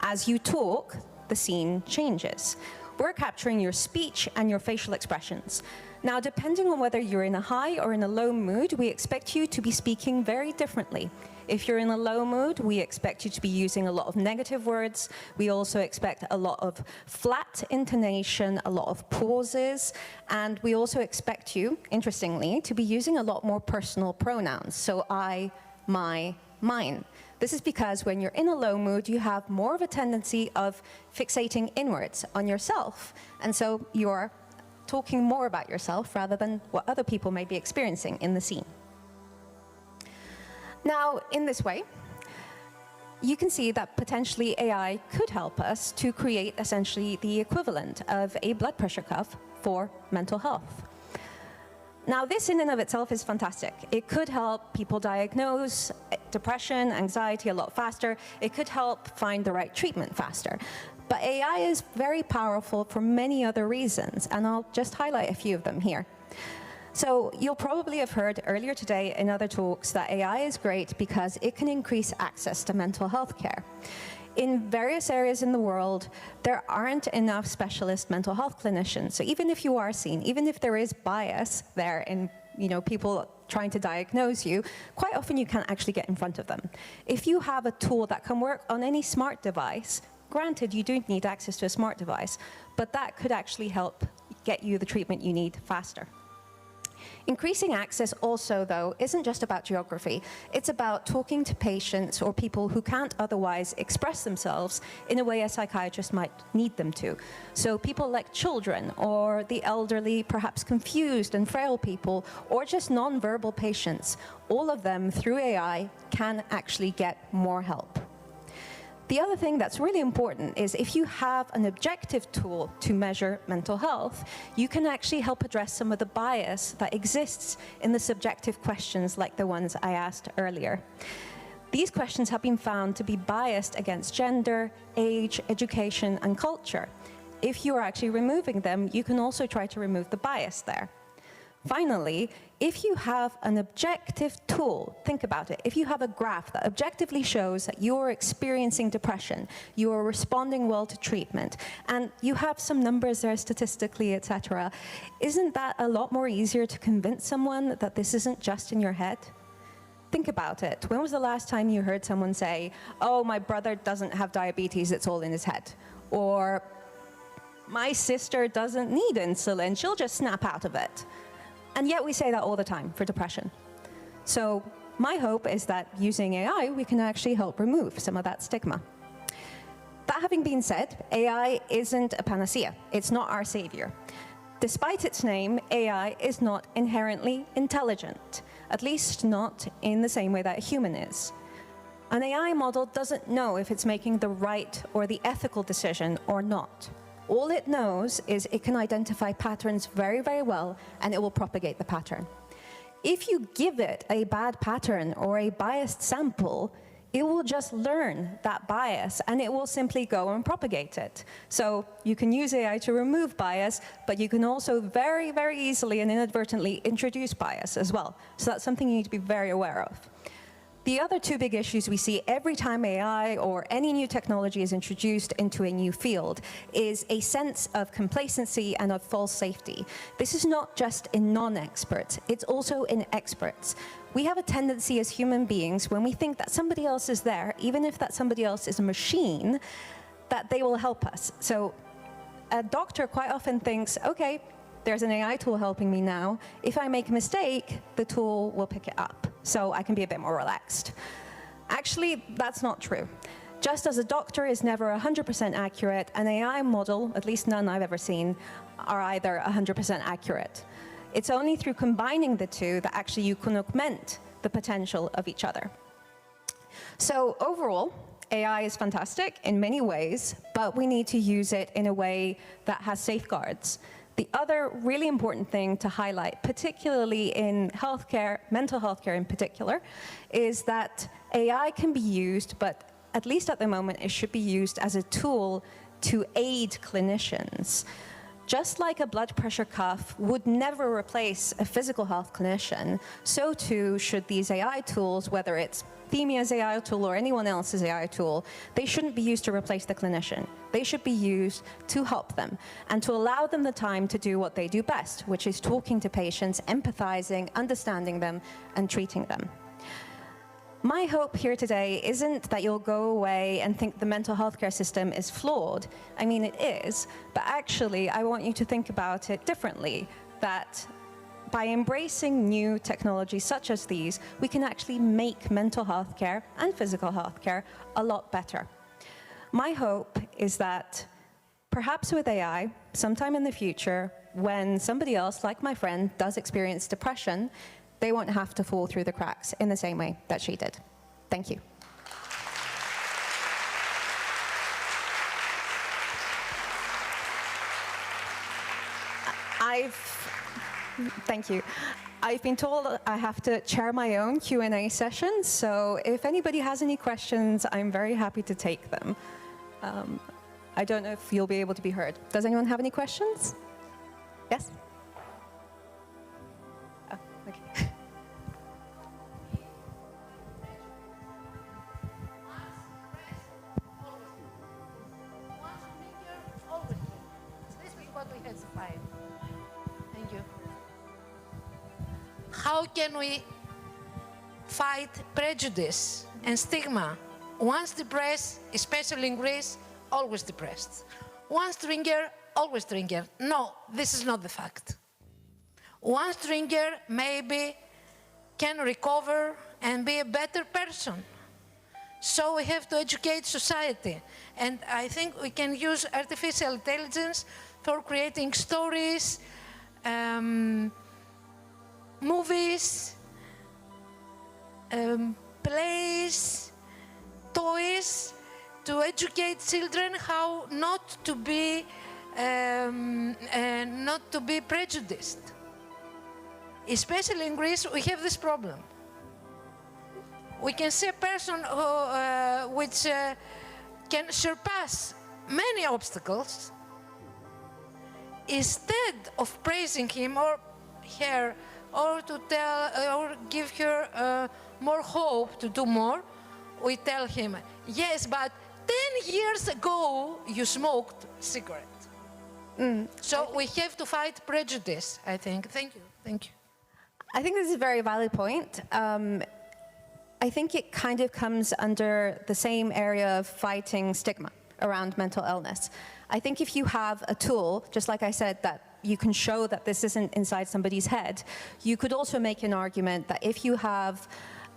As you talk, the scene changes. We're capturing your speech and your facial expressions. Now, depending on whether you're in a high or in a low mood, we expect you to be speaking very differently. If you're in a low mood, we expect you to be using a lot of negative words. We also expect a lot of flat intonation, a lot of pauses, and we also expect you, interestingly, to be using a lot more personal pronouns. So I, my, mine. This is because when you're in a low mood, you have more of a tendency of fixating inwards on yourself. And so you're talking more about yourself rather than what other people may be experiencing in the scene. Now, in this way, you can see that potentially AI could help us to create essentially the equivalent of a blood pressure cuff for mental health. Now, this in and of itself is fantastic. It could help people diagnose depression, anxiety a lot faster. It could help find the right treatment faster. But AI is very powerful for many other reasons, and I'll just highlight a few of them here. So you'll probably have heard earlier today in other talks that AI is great because it can increase access to mental health care. In various areas in the world, there aren't enough specialist mental health clinicians. So even if you are seen, even if there is bias there in people trying to diagnose you, quite often you can't actually get in front of them. If you have a tool that can work on any smart device, granted you do need access to a smart device, but that could actually help get you the treatment you need faster. Increasing access also, though, isn't just about geography. It's about talking to patients or people who can't otherwise express themselves in a way a psychiatrist might need them to. So people like children or the elderly, perhaps confused and frail people, or just non-verbal patients, all of them through AI can actually get more help. The other thing that's really important is if you have an objective tool to measure mental health, you can actually help address some of the bias that exists in the subjective questions like the ones I asked earlier. These questions have been found to be biased against gender, age, education, and culture. If you are actually removing them, you can also try to remove the bias there. Finally, if you have an objective tool, think about it. If you have a graph that objectively shows that you're experiencing depression, you are responding well to treatment, and you have some numbers there statistically, etc., isn't that a lot more easier to convince someone that this isn't just in your head? Think about it. When was the last time you heard someone say, "Oh, my brother doesn't have diabetes, it's all in his head," or "My sister doesn't need insulin, she'll just snap out of it"? And yet we say that all the time for depression. So my hope is that using AI, we can actually help remove some of that stigma. That having been said, AI isn't a panacea. It's not our savior. Despite its name, AI is not inherently intelligent, at least not in the same way that a human is. An AI model doesn't know if it's making the right or the ethical decision or not. All it knows is it can identify patterns very, very well, and it will propagate the pattern. If you give it a bad pattern or a biased sample, it will just learn that bias, and it will simply go and propagate it. So you can use AI to remove bias, but you can also very, very easily and inadvertently introduce bias as well. So that's something you need to be very aware of. The other two big issues we see every time AI or any new technology is introduced into a new field is a sense of complacency and of false safety. This is not just in non-experts, it's also in experts. We have a tendency as human beings, when we think that somebody else is there, even if that somebody else is a machine, that they will help us. So a doctor quite often thinks, okay, there's an AI tool helping me now. If I make a mistake, the tool will pick it up, so I can be a bit more relaxed. Actually, that's not true. Just as a doctor is never 100% accurate, an AI model, at least none I've ever seen, are either 100% accurate. It's only through combining the two that actually you can augment the potential of each other. So overall, AI is fantastic in many ways, but we need to use it in a way that has safeguards. The other really important thing to highlight, particularly in healthcare, mental health care in particular, is that AI can be used, but at least at the moment, it should be used as a tool to aid clinicians. Just like a blood pressure cuff would never replace a physical health clinician, so too should these AI tools, whether it's Themia's AI tool or anyone else's AI tool, they shouldn't be used to replace the clinician. They should be used to help them and to allow them the time to do what they do best, which is talking to patients, empathizing, understanding them, and treating them. My hope here today isn't that you'll go away and think the mental health care system is flawed. I mean, it is, but actually, I want you to think about it differently, that by embracing new technologies such as these, we can actually make mental health care and physical health care a lot better. My hope is that perhaps with AI, sometime in the future, when somebody else, like my friend, does experience depression, they won't have to fall through the cracks in the same way that she did. Thank you. Thank you. I've been told I have to chair my own Q&A session, so if anybody has any questions, I'm very happy to take them. I don't know if you'll be able to be heard. Does anyone have any questions? Yes? Oh, okay. Thank you. How can we fight prejudice and stigma? Once depressed, especially in Greece, always depressed. Once drinker, always drinker. No, this is not the fact. Once drinker maybe can recover and be a better person. So we have to educate society. And I think we can use artificial intelligence for creating stories, movies, plays, toys, to educate children how not to be prejudiced. Especially in Greece, we have this problem. We can see a person who, which can surpass many obstacles. Instead of praising him or her, or to tell, or give her more hope to do more, we tell him, yes, but 10 years ago you smoked cigarette. So we have to fight prejudice, I think. Thank you. Thank you. I think this is a very valid point. I think it kind of comes under the same area of fighting stigma around mental illness. I think if you have a tool, just like I said, that you can show that this isn't inside somebody's head, you could also make an argument that if you have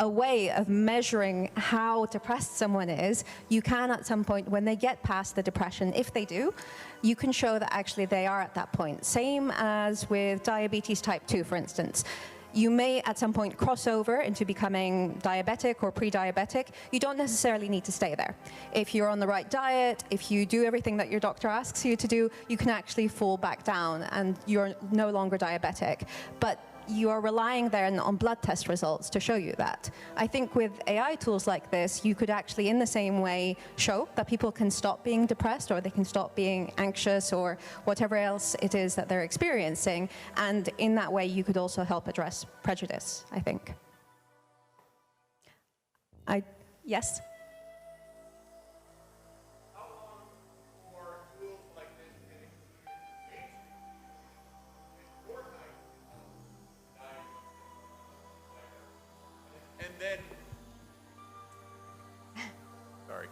a way of measuring how depressed someone is, you can at some point, when they get past the depression, if they do, you can show that actually they are at that point. Same as with diabetes type 2, for instance. You may at some point cross over into becoming diabetic or pre-diabetic. You don't necessarily need to stay there. If you're on the right diet, if you do everything that your doctor asks you to do, you can actually fall back down and you're no longer diabetic. But you are relying then on blood test results to show you that. I think with AI tools like this, you could actually in the same way show that people can stop being depressed or they can stop being anxious or whatever else it is that they're experiencing. And in that way, you could also help address prejudice, I think. Yes? And then, sorry.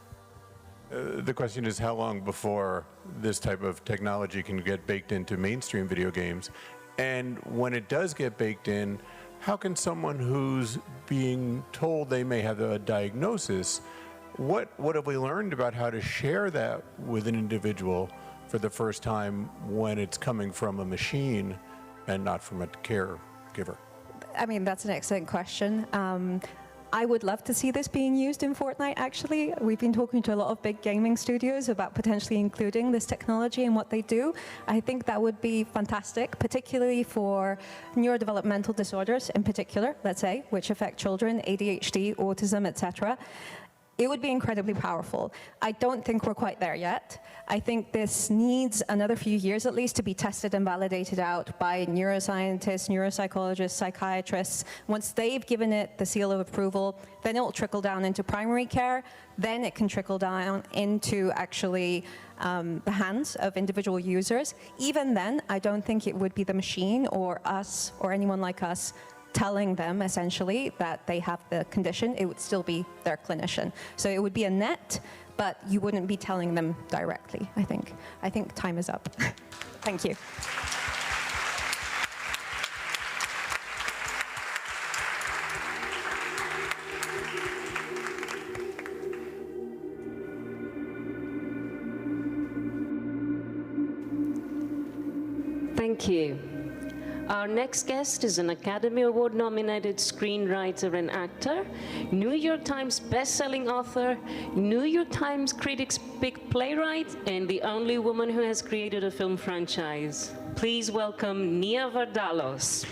The question is how long before this type of technology can get baked into mainstream video games? And when it does get baked in, how can someone who's being told they may have a diagnosis, what have we learned about how to share that with an individual for the first time when it's coming from a machine and not from a caregiver? I mean, that's an excellent question. I would love to see this being used in Fortnite, actually. We've been talking to a lot of big gaming studios about potentially including this technology in what they do. I think that would be fantastic, particularly for neurodevelopmental disorders in particular, let's say, which affect children, ADHD, autism, etc. It would be incredibly powerful. I don't think we're quite there yet. I think this needs another few years at least to be tested and validated out by neuroscientists, neuropsychologists, psychiatrists. Once they've given it the seal of approval, then it will trickle down into primary care. Then it can trickle down into actually the hands of individual users. Even then, I don't think it would be the machine or us or anyone like us telling them essentially that they have the condition. It would still be their clinician. So it would be a net, but you wouldn't be telling them directly, I think. I think time is up. Thank you. Thank you. Our next guest is an Academy Award-nominated screenwriter and actor, New York Times best-selling author, New York Times Critics' Pick playwright, and the only woman who has created a film franchise. Please welcome Nia Vardalos.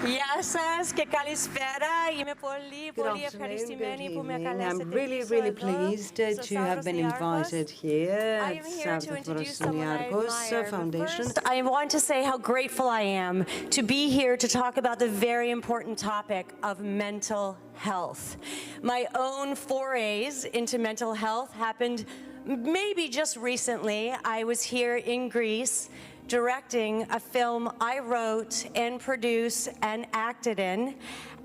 Γεια σας και καλησπέρα. Είμαι πολύ ευχαριστημένη που με καλέσατε. I'm really pleased to have been invited here at Stavros Niarchos Foundation. I want to say how grateful I am to be here to talk about the very important topic of mental health. My own forays into mental health happened maybe just recently. I was here in Greece directing a film I wrote and produced and acted in,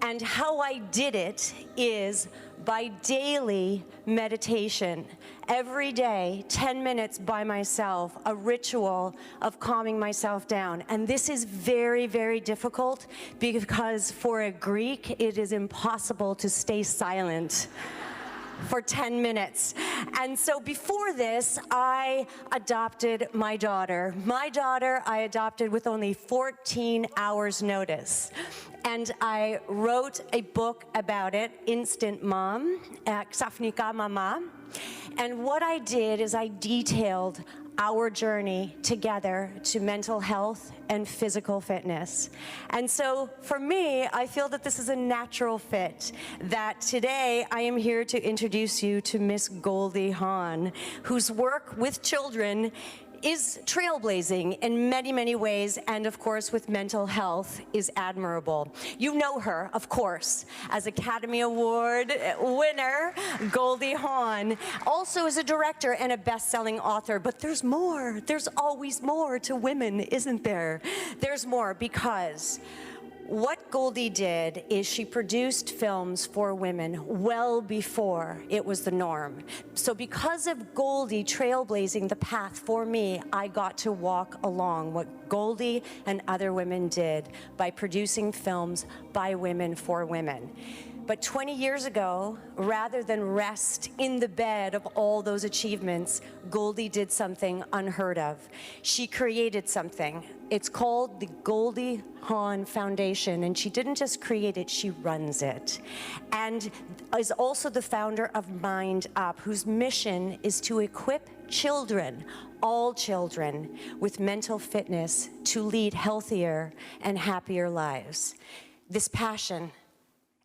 and how I did it is by daily meditation. Every day, 10 minutes by myself, a ritual of calming myself down. And this is very, very difficult because for a Greek, it is impossible to stay silent for 10 minutes. And so before this, I adopted my daughter. My daughter I adopted with only 14 hours notice. And I wrote a book about it, Instant Mom, Xafnika Mama. And what I did is I detailed our journey together to mental health and physical fitness. And so for me, I feel that this is a natural fit, that today I am here to introduce you to Miss Goldie Hawn, whose work with children is trailblazing in many, many ways, and of course with mental health is admirable. You know her, of course, as Academy Award winner, Goldie Hawn, also as a director and a best-selling author, but there's more. There's always more to women, isn't there? There's more because what Goldie did is she produced films for women well before it was the norm. So because of Goldie trailblazing the path for me, I got to walk along what Goldie and other women did by producing films by women for women. But 20 years ago, rather than rest in the bed of all those achievements, Goldie did something unheard of. She created something. It's called the Goldie Hawn Foundation, and she didn't just create it, she runs it. And is also the founder of Mind Up, whose mission is to equip children, all children, with mental fitness to lead healthier and happier lives. This passion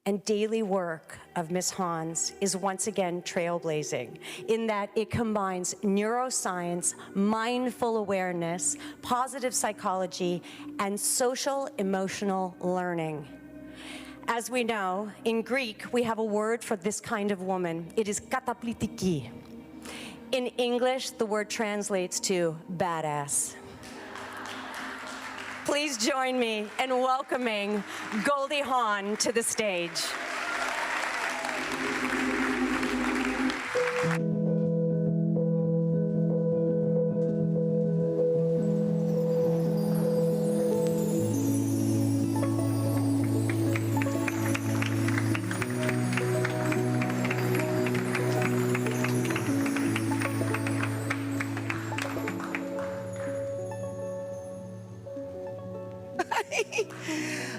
and daily work of Ms. Hans is once again trailblazing in that it combines neuroscience, mindful awareness, positive psychology, and social emotional learning. As we know, in Greek, we have a word for this kind of woman. It is kataplitiki. In English, the word translates to badass. Please join me in welcoming Goldie Hawn to the stage.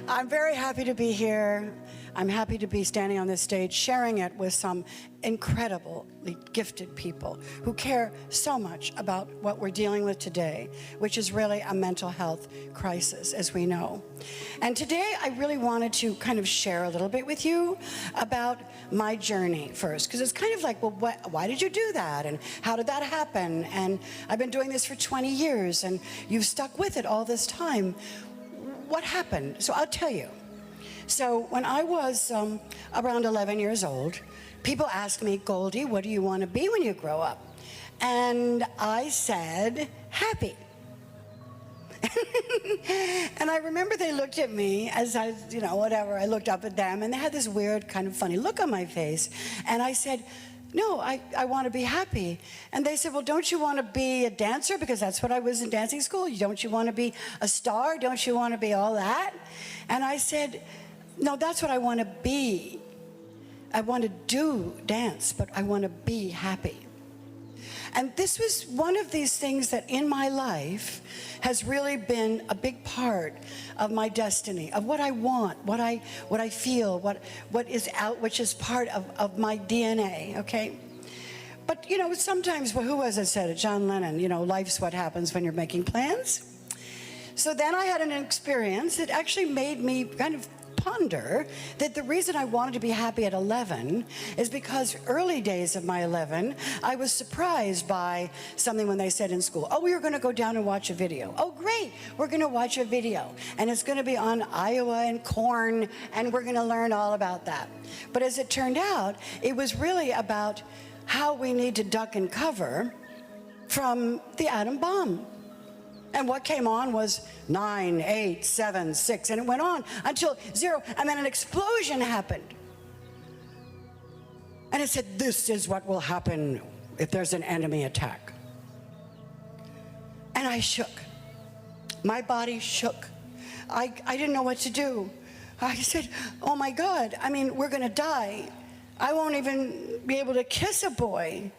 I'm very happy to be here. I'm happy to be standing on this stage sharing it with some incredibly gifted people who care so much about what we're dealing with today, which is really a mental health crisis, as we know. And today I really wanted to kind of share a little bit with you about my journey first, because it's kind of like, well, why did you do that? And how did that happen? And I've been doing this for 20 years and you've stuck with it all this time. What happened? So I'll tell you. So when I was around 11 years old, people asked me, Goldie, what do you want to be when you grow up? And I said, happy. And I remember they looked at me as I, whatever, I looked up at them and they had this weird kind of funny look on my face. And I said, no, I want to be happy. And they said, well, don't you want to be a dancer? Because that's what I was in dancing school. Don't you want to be a star? Don't you want to be all that? And I said, no, that's what I want to be. I want to do dance, but I want to be happy. And this was one of these things that in my life has really been a big part of my destiny, of what I want, what I feel, what is out, which is part of my DNA, okay? But, sometimes, well, who was it said it? John Lennon, life's what happens when you're making plans. So then I had an experience that actually made me kind of ponder that the reason I wanted to be happy at 11 is because early days of my 11, I was surprised by something when they said in school, oh, we were going to go down and watch a video. Oh, great, we're going to watch a video. And it's going to be on Iowa and corn, and we're going to learn all about that. But as it turned out, it was really about how we need to duck and cover from the atom bomb. And what came on was 9, 8, 7, 6, and it went on until 0, and then an explosion happened. And it said, this is what will happen if there's an enemy attack. And I shook. My body shook. I didn't know what to do. I said, oh my God, we're gonna die. I won't even be able to kiss a boy.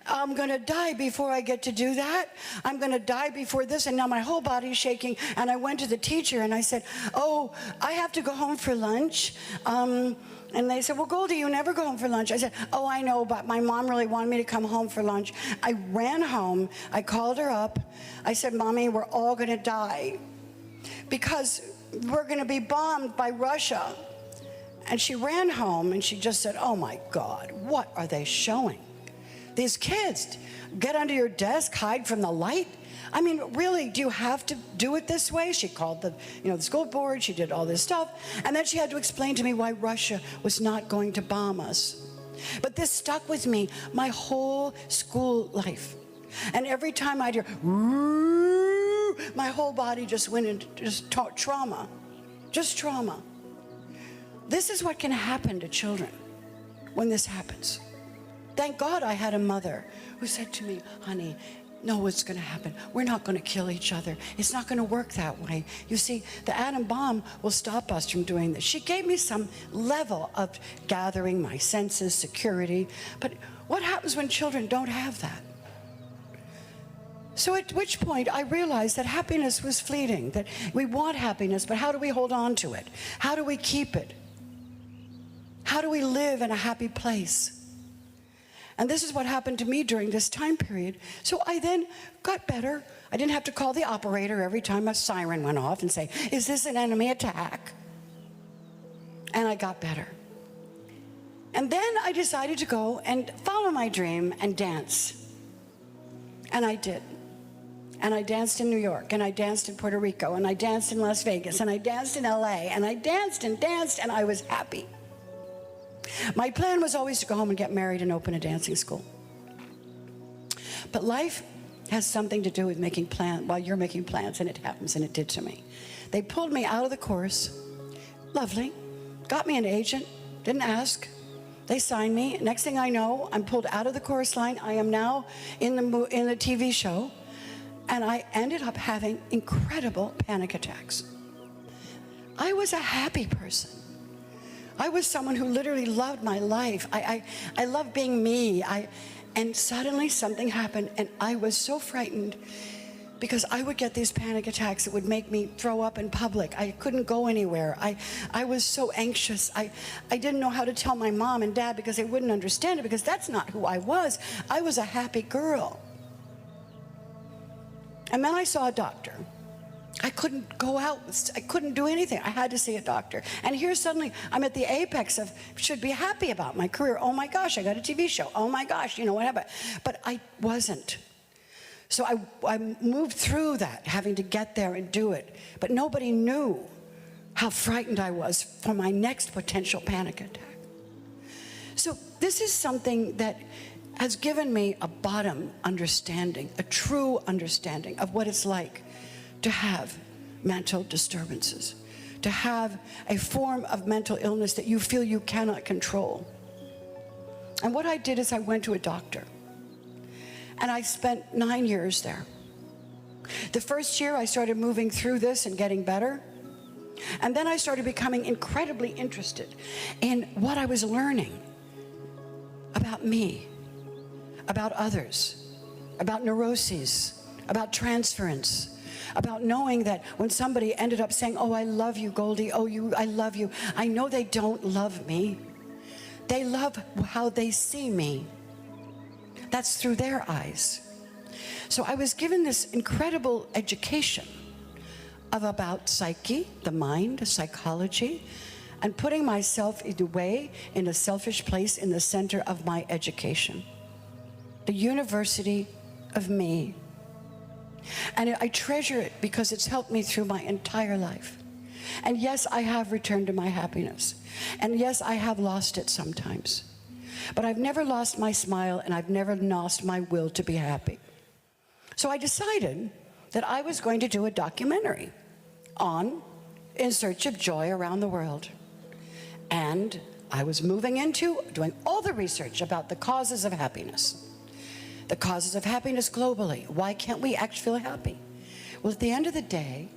I'm going to die before I get to do that. I'm going to die before this. And now my whole body's shaking. And I went to the teacher and I said, oh, I have to go home for lunch. And they said, well, Goldie, you never go home for lunch. I said, oh, I know, but my mom really wanted me to come home for lunch. I ran home. I called her up. I said, Mommy, we're all going to die because we're going to be bombed by Russia. And she ran home and she just said, oh, my God, what are they showing? These kids, get under your desk, hide from the light. Really, do you have to do it this way? She called the school board, she did all this stuff, and then she had to explain to me why Russia was not going to bomb us. But this stuck with me my whole school life. And every time I'd hear, my whole body just went into just trauma, just trauma. This is what can happen to children when this happens. Thank God I had a mother who said to me, honey, know what's going to happen. We're not going to kill each other. It's not going to work that way. You see, the atom bomb will stop us from doing this. She gave me some level of gathering my senses, security. But what happens when children don't have that? So at which point I realized that happiness was fleeting, that we want happiness, but how do we hold on to it? How do we keep it? How do we live in a happy place? And this is what happened to me during this time period. So I then got better. I didn't have to call the operator every time a siren went off and say, is this an enemy attack? And I got better. And then I decided to go and follow my dream and dance. And I did. And I danced in New York, and I danced in Puerto Rico, and I danced in Las Vegas, and I danced in LA, and I danced, and I was happy. My plan was always to go home and get married and open a dancing school. But life has something to do with making plans, while you're making plans, and it happens, and it did to me. They pulled me out of the chorus. Lovely. Got me an agent. Didn't ask. They signed me. Next thing I know, I'm pulled out of the chorus line. I am now in the TV show. And I ended up having incredible panic attacks. I was a happy person. I was someone who literally loved my life. I loved being me. And suddenly something happened, and I was so frightened because I would get these panic attacks that would make me throw up in public. I couldn't go anywhere. I was so anxious. I didn't know how to tell my mom and dad because they wouldn't understand it, because that's not who I was. I was a happy girl. And then I saw a doctor. I couldn't go out. I couldn't do anything. I had to see a doctor. And here suddenly I'm at the apex of should be happy about my career. Oh my gosh, I got a TV show. Oh my gosh, you know, whatever. But I wasn't. So I moved through that, having to get there and do it. But nobody knew how frightened I was for my next potential panic attack. So this is something that has given me a bottom understanding, a true understanding of what it's like to have mental disturbances, to have a form of mental illness that you feel you cannot control. And what I did is I went to a doctor, and I spent 9 years there. The first year I started moving through this and getting better, and then I started becoming incredibly interested in what I was learning about me, about others, about neuroses, about transference, about knowing that when somebody ended up saying, oh, I love you, Goldie, oh, I love you, I know they don't love me. They love how they see me. That's through their eyes. So I was given this incredible education about psyche, the mind, psychology, and putting myself in a selfish place in the center of my education. The university of me. And I treasure it because it's helped me through my entire life. And yes, I have returned to my happiness. And yes, I have lost it sometimes. But I've never lost my smile, and I've never lost my will to be happy. So I decided that I was going to do a documentary on In Search of Joy around the world. And I was moving into doing all the research about the causes of happiness. The causes of happiness globally. Why can't we actually feel happy? Well, at the end of the day,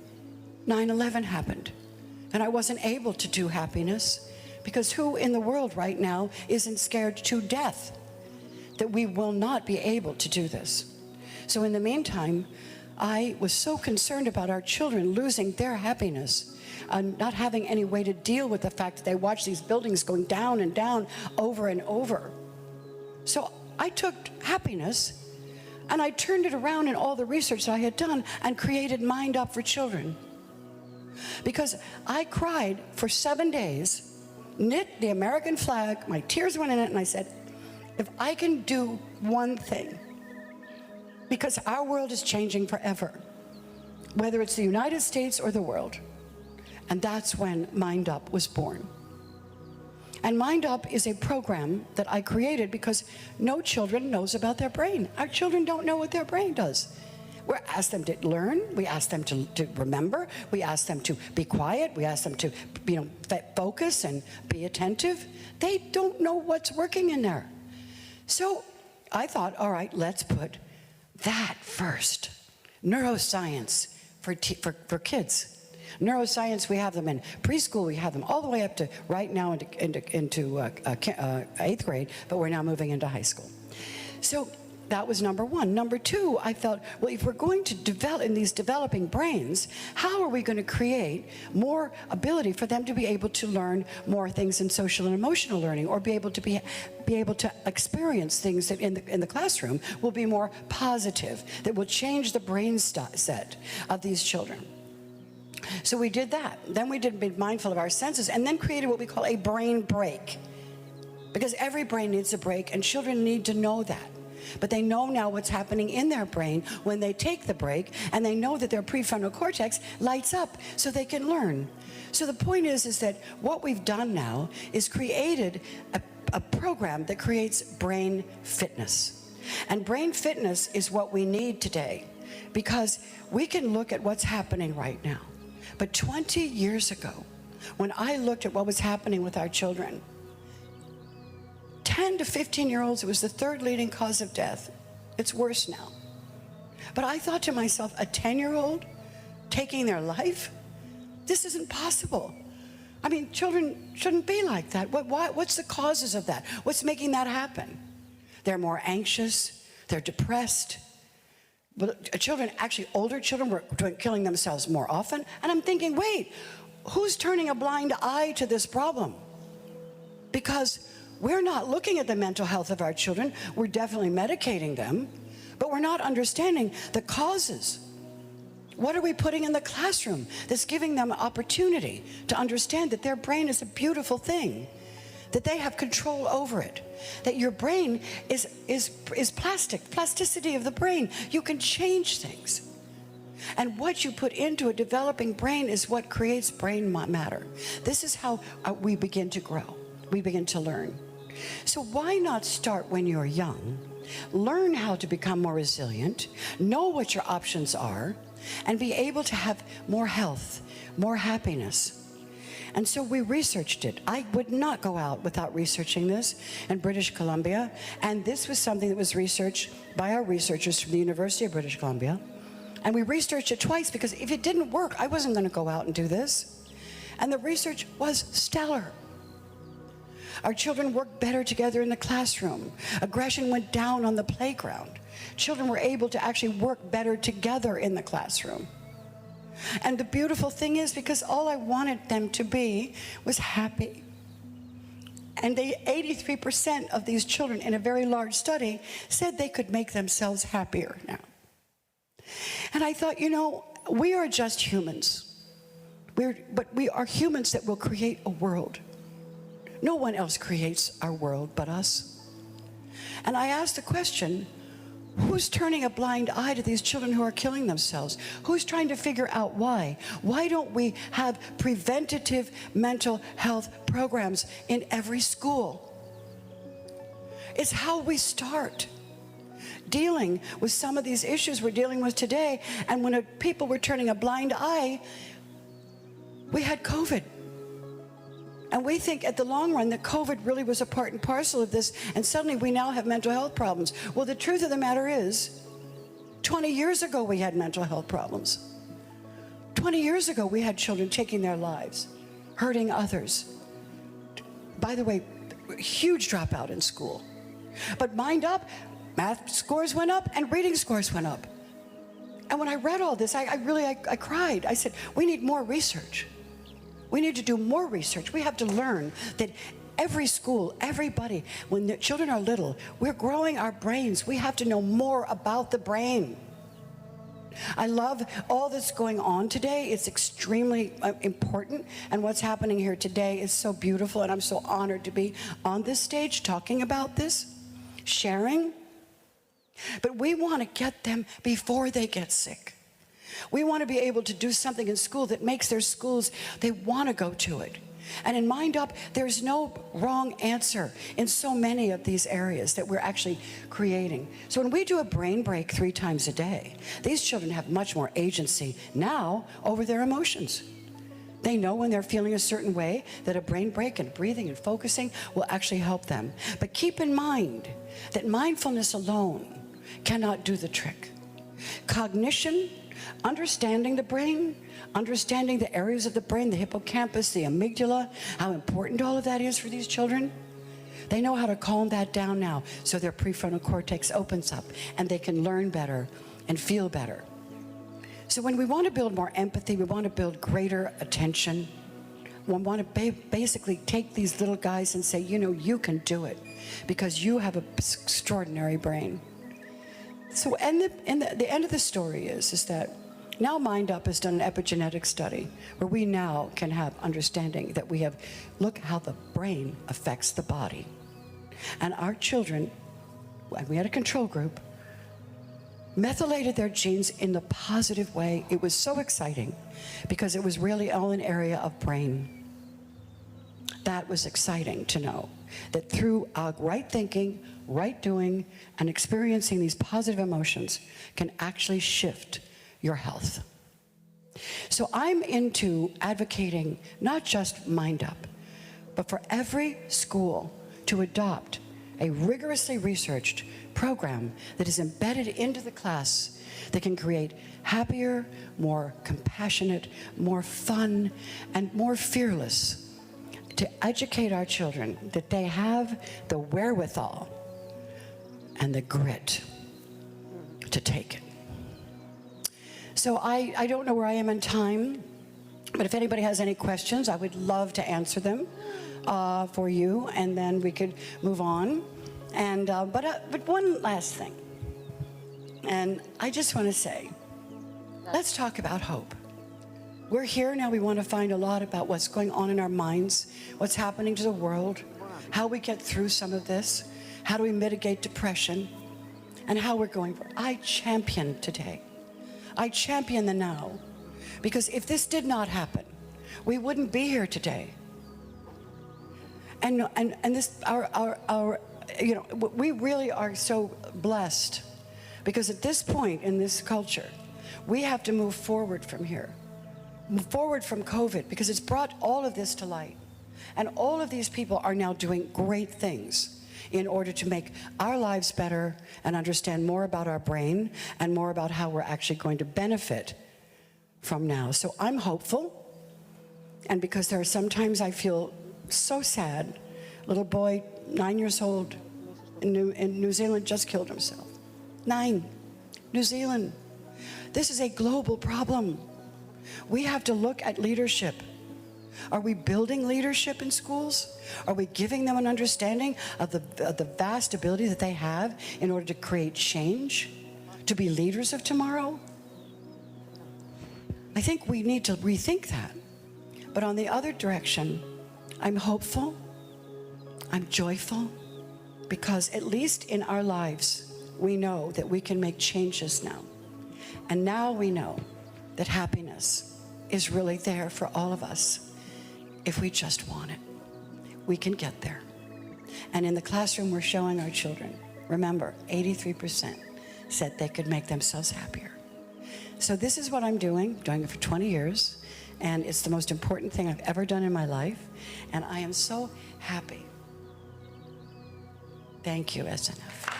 9/11 happened. And I wasn't able to do happiness because who in the world right now isn't scared to death that we will not be able to do this? So in the meantime, I was so concerned about our children losing their happiness and not having any way to deal with the fact that they watch these buildings going down and down over and over. So I took happiness and I turned it around in all the research that I had done and created Mind Up for Children. Because I cried for 7 days, knit the American flag, my tears went in it, and I said, if I can do one thing, because our world is changing forever, whether it's the United States or the world. And that's when Mind Up was born. And Mind Up is a program that I created because no children knows about their brain. Our children don't know what their brain does. We ask them to learn, we ask them to remember, we ask them to be quiet, we ask them to focus and be attentive. They don't know what's working in there. So I thought, all right, let's put that first. Neuroscience for kids. Neuroscience, we have them in preschool, we have them all the way up to right now into 8th grade, but we're now moving into high school. So that was number one. Number two, I felt, well, if we're going to develop in these developing brains, how are we going to create more ability for them to be able to learn more things in social and emotional learning, or be able to experience things that in the classroom will be more positive, that will change the brain set of these children. So we did that. Then we did be mindful of our senses, and then created what we call a brain break. Because every brain needs a break, and children need to know that. But they know now what's happening in their brain when they take the break, and they know that their prefrontal cortex lights up so they can learn. So the point is that what we've done now is created a program that creates brain fitness. And brain fitness is what we need today, because we can look at what's happening right now. But 20 years ago, when I looked at what was happening with our children, 10 to 15-year-olds, it was the third leading cause of death. It's worse now. But I thought to myself, a 10-year-old taking their life? This isn't possible. I mean, children shouldn't be like that. What's the causes of that? What's making that happen? They're more anxious. They're depressed. But children, actually older children, were killing themselves more often. And I'm thinking, wait, who's turning a blind eye to this problem? Because we're not looking at the mental health of our children. We're definitely medicating them, but we're not understanding the causes. What are we putting in the classroom that's giving them an opportunity to understand that their brain is a beautiful thing, that they have control over it, that your brain is plasticity of the brain. You can change things. And what you put into a developing brain is what creates brain matter. This is how we begin to grow. We begin to learn. So why not start when you're young, learn how to become more resilient, know what your options are, and be able to have more health, more happiness. And so we researched it. I would not go out without researching this in British Columbia. And this was something that was researched by our researchers from the University of British Columbia. And we researched it twice, because if it didn't work, I wasn't going to go out and do this. And the research was stellar. Our children worked better together in the classroom. Aggression went down on the playground. Children were able to actually work better together in the classroom. And the beautiful thing is, because all I wanted them to be was happy. And 83% of these children in a very large study said they could make themselves happier now. And I thought, you know, we are just humans. But we are humans that will create a world. No one else creates our world but us. And I asked the question, who's turning a blind eye to these children who are killing themselves? Who's trying to figure out why? Why don't we have preventative mental health programs in every school? It's how we start dealing with some of these issues we're dealing with today. And when people were turning a blind eye, we had COVID. And we think at the long run that COVID really was a part and parcel of this, and suddenly we now have mental health problems. Well, the truth of the matter is, 20 years ago we had mental health problems. 20 years ago we had children taking their lives, hurting others. By the way, huge dropout in school. But mind up, math scores went up and reading scores went up. And when I read all this, I cried. I said, we need more research. We need to do more research. We have to learn that every school, everybody, when the children are little, we're growing our brains. We have to know more about the brain. I love all that's going on today. It's extremely important. And what's happening here today is so beautiful. And I'm so honored to be on this stage talking about this, sharing. But we want to get them before they get sick. We want to be able to do something in school that makes their schools, they want to go to it. And in Mind Up, there's no wrong answer in so many of these areas that we're actually creating. So when we do a brain break 3 times a day, these children have much more agency now over their emotions. They know when they're feeling a certain way that a brain break and breathing and focusing will actually help them. But keep in mind that mindfulness alone cannot do the trick. Cognition, understanding the brain, understanding the areas of the brain, the hippocampus, the amygdala, how important all of that is for these children. They know how to calm that down now so their prefrontal cortex opens up and they can learn better and feel better. So when we want to build more empathy, we want to build greater attention. We want to basically take these little guys and say, you know, you can do it because you have an extraordinary brain. So the end of the story is that Now MindUp has done an epigenetic study where we now can have understanding that we have, look how the brain affects the body. And our children, and we had a control group, methylated their genes in the positive way. It was so exciting because it was really all an area of brain. That was exciting to know that through right thinking, right doing, and experiencing these positive emotions can actually shift your health. So I'm into advocating not just MindUp, but for every school to adopt a rigorously researched program that is embedded into the class that can create happier, more compassionate, more fun, and more fearless, to educate our children that they have the wherewithal and the grit to take it. So I don't know where I am in time, but if anybody has any questions, I would love to answer them for you, and then we could move on. And but one last thing, and I just want to say, let's talk about hope. We're here now. We want to find a lot about what's going on in our minds, what's happening to the world, how we get through some of this, how do we mitigate depression, and how we're going for. I champion today. I champion the now, because if this did not happen, we wouldn't be here today. And this, our you know, we really are so blessed, because at this point in this culture, we have to move forward from here, move forward from COVID, because it's brought all of this to light, and all of these people are now doing great things in order to make our lives better and understand more about our brain and more about how we're actually going to benefit from now. So I'm hopeful, and because there are sometimes I feel so sad. Little boy, 9 years old, in New Zealand just killed himself. 9, New Zealand. This is a global problem. We have to look at leadership. Are we building leadership in schools? Are we giving them an understanding of the vast ability that they have in order to create change, to be leaders of tomorrow? I think we need to rethink that. But on the other direction, I'm hopeful, I'm joyful, because at least in our lives, we know that we can make changes now. And now we know that happiness is really there for all of us. If we just want it, we can get there. And in the classroom, we're showing our children, remember, 83% said they could make themselves happier. So this is what I'm doing it for 20 years, and it's the most important thing I've ever done in my life, and I am so happy. Thank you, SNF.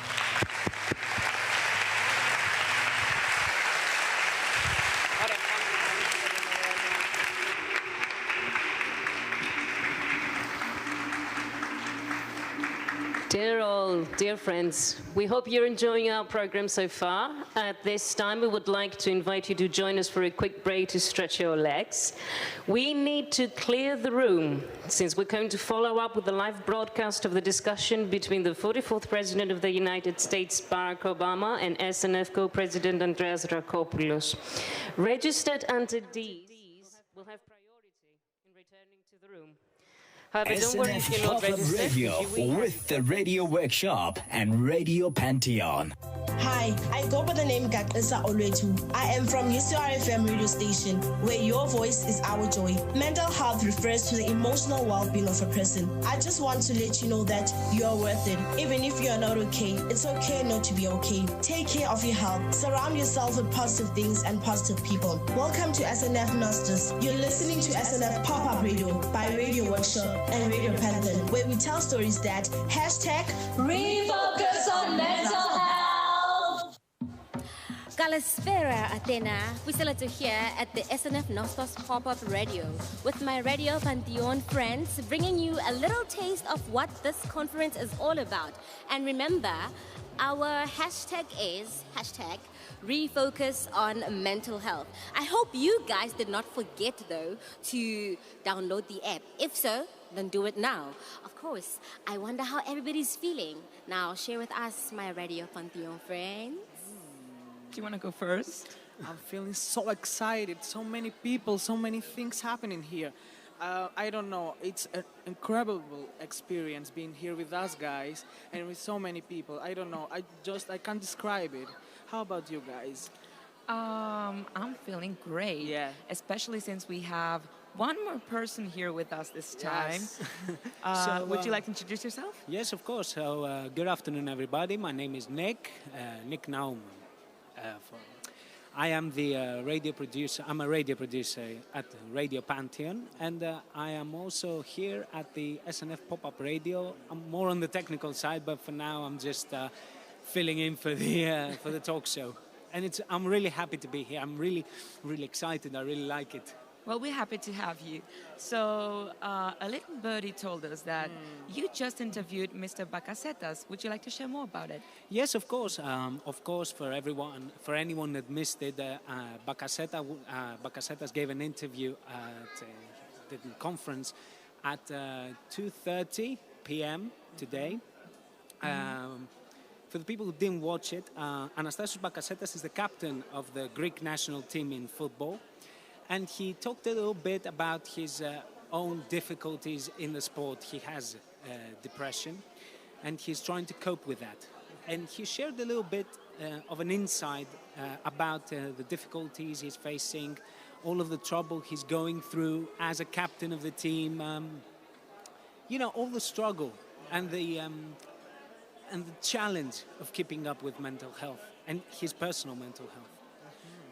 Dear friends, we hope you're enjoying our program so far. At this time, we would like to invite you to join us for a quick break to stretch your legs. We need to clear the room, since we're going to follow up with the live broadcast of the discussion between the 44th President of the United States, Barack Obama, and SNF co-President Andreas Rakopoulos. Registered attendees will have priority in returning to the room. However, don't worry if you're not registered. Radio with the Radio Workshop and Radio Pantheon. Hi, I go by the name Gakisa Olwetu. I am from UCRFM radio station, where your voice is our joy. Mental health refers to the emotional well-being of a person. I just want to let you know that you're worth it. Even if you're not okay, it's okay not to be okay. Take care of your health. Surround yourself with positive things and positive people. Welcome to SNF Nostos. You're listening to SNF Pop-Up Radio by Radio Workshop and Radio Pantheon, where we tell stories that #refocus on mental health. Kalispera, Athena. We celebrate here at the SNF Nostos Pop-Up Radio with my Radio Pantheon friends, bringing you a little taste of what this conference is all about. And remember, our hashtag is #refocus on mental health. I hope you guys did not forget, though, to download the app. If so, then do it now. Of course, I wonder how everybody's feeling. Now, share with us, my Radio Pantheon friends. Do you want to go first? I'm feeling so excited. So many people, so many things happening here. I don't know. It's an incredible experience being here with us guys and with so many people. I don't know. I can't describe it. How about you guys? I'm feeling great. Yeah. Especially since we have one more person here with us this time. Yes. Would you like to introduce yourself? Yes, of course. So, good afternoon, everybody. My name is Nick, Nick Naum. I am the radio producer. I'm a radio producer at Radio Pantheon, and I am also here at the SNF Pop-Up Radio. I'm more on the technical side, but for now, I'm just filling in for the talk show. And I'm really happy to be here. I'm really, really excited. I really like it. Well, we're happy to have you. So, a little birdie told us that you just interviewed Mr. Bacacetas. Would you like to share more about it? Yes, of course. For anyone that missed it, Bacacetas gave an interview at the conference at 2:30 p.m. today. For the people who didn't watch it, Anastasios Bacacetas is the captain of the Greek national team in football. And he talked a little bit about his own difficulties in the sport. He has depression, and he's trying to cope with that. And he shared a little bit of an insight about the difficulties he's facing, all of the trouble he's going through as a captain of the team. All the struggle and the challenge of keeping up with mental health and his personal mental health.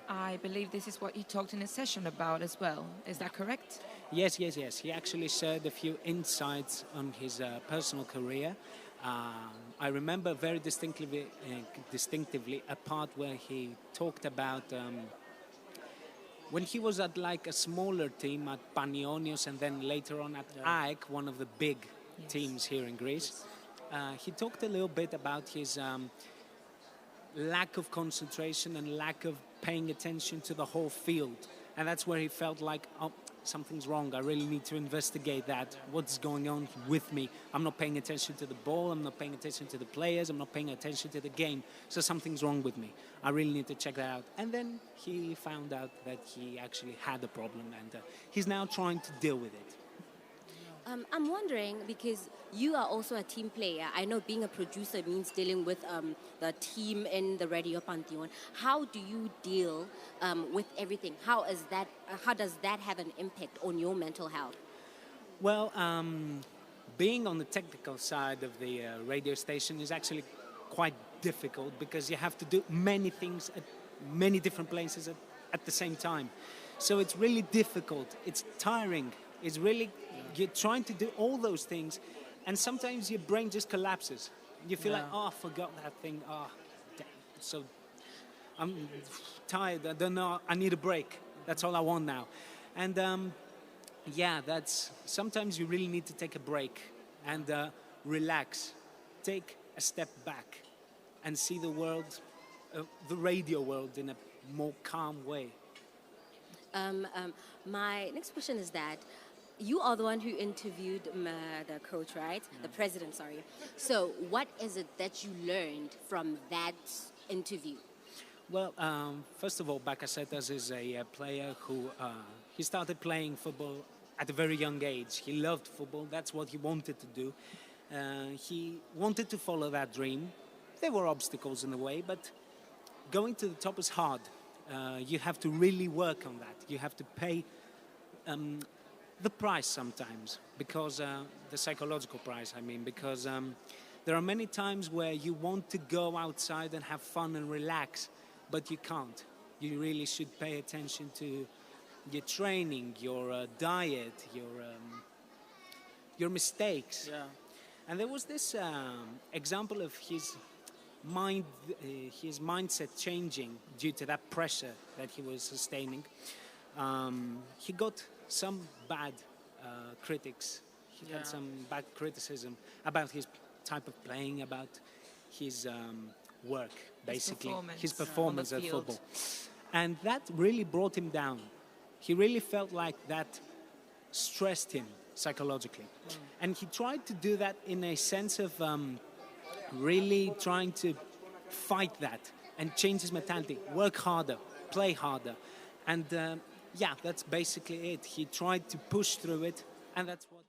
I believe this is what he talked in a session about as well. Is that correct? Yes. He actually shared a few insights on his personal career. I remember very distinctively a part where he talked about when he was at like a smaller team at Panionios and then later on at AEK, one of the big teams here in Greece. He talked a little bit about his lack of concentration and lack of paying attention to the whole field. And that's where he felt like, something's wrong. I really need to investigate that. What's going on with me? I'm not paying attention to the ball. I'm not paying attention to the players. I'm not paying attention to the game. So something's wrong with me. I really need to check that out. And then he found out that he actually had a problem, and he's now trying to deal with it. I'm wondering, because you are also a team player. I know being a producer means dealing with the team in the Radio Pantheon. How do you deal with everything? How does that have an impact on your mental health? Well, being on the technical side of the radio station is actually quite difficult because you have to do many things at many different places at the same time. So it's really difficult. It's tiring. It's really... You're trying to do all those things, and sometimes your brain just collapses. You feel like, I forgot that thing. Damn. So I'm tired. I don't know. I need a break. That's all I want now. And that's sometimes you really need to take a break and relax, take a step back, and see the world, the radio world, in a more calm way. My next question is that. You are the one who interviewed the coach, right? The president, sorry. So what is it that you learned from that interview? Well, first of all, Bacacetas is a player who he started playing football at a very young age. He loved football. That's what he wanted to do. He wanted to follow that dream. There were obstacles in the way, but going to the top is hard. You have to really work on that. You have to pay... the price sometimes, because the psychological price, because there are many times where you want to go outside and have fun and relax, but you can't. You really should pay attention to your training, your diet, your mistakes. Yeah. And there was this example of his mindset changing due to that pressure that he was sustaining. He got some bad critics. He had some bad criticism about his type of playing, about his work, basically. His performance at football. And that really brought him down. He really felt like that stressed him psychologically. And he tried to do that in a sense of really trying to fight that and change his mentality, work harder, play harder. And yeah, that's basically it. He tried to push through it, and that's what.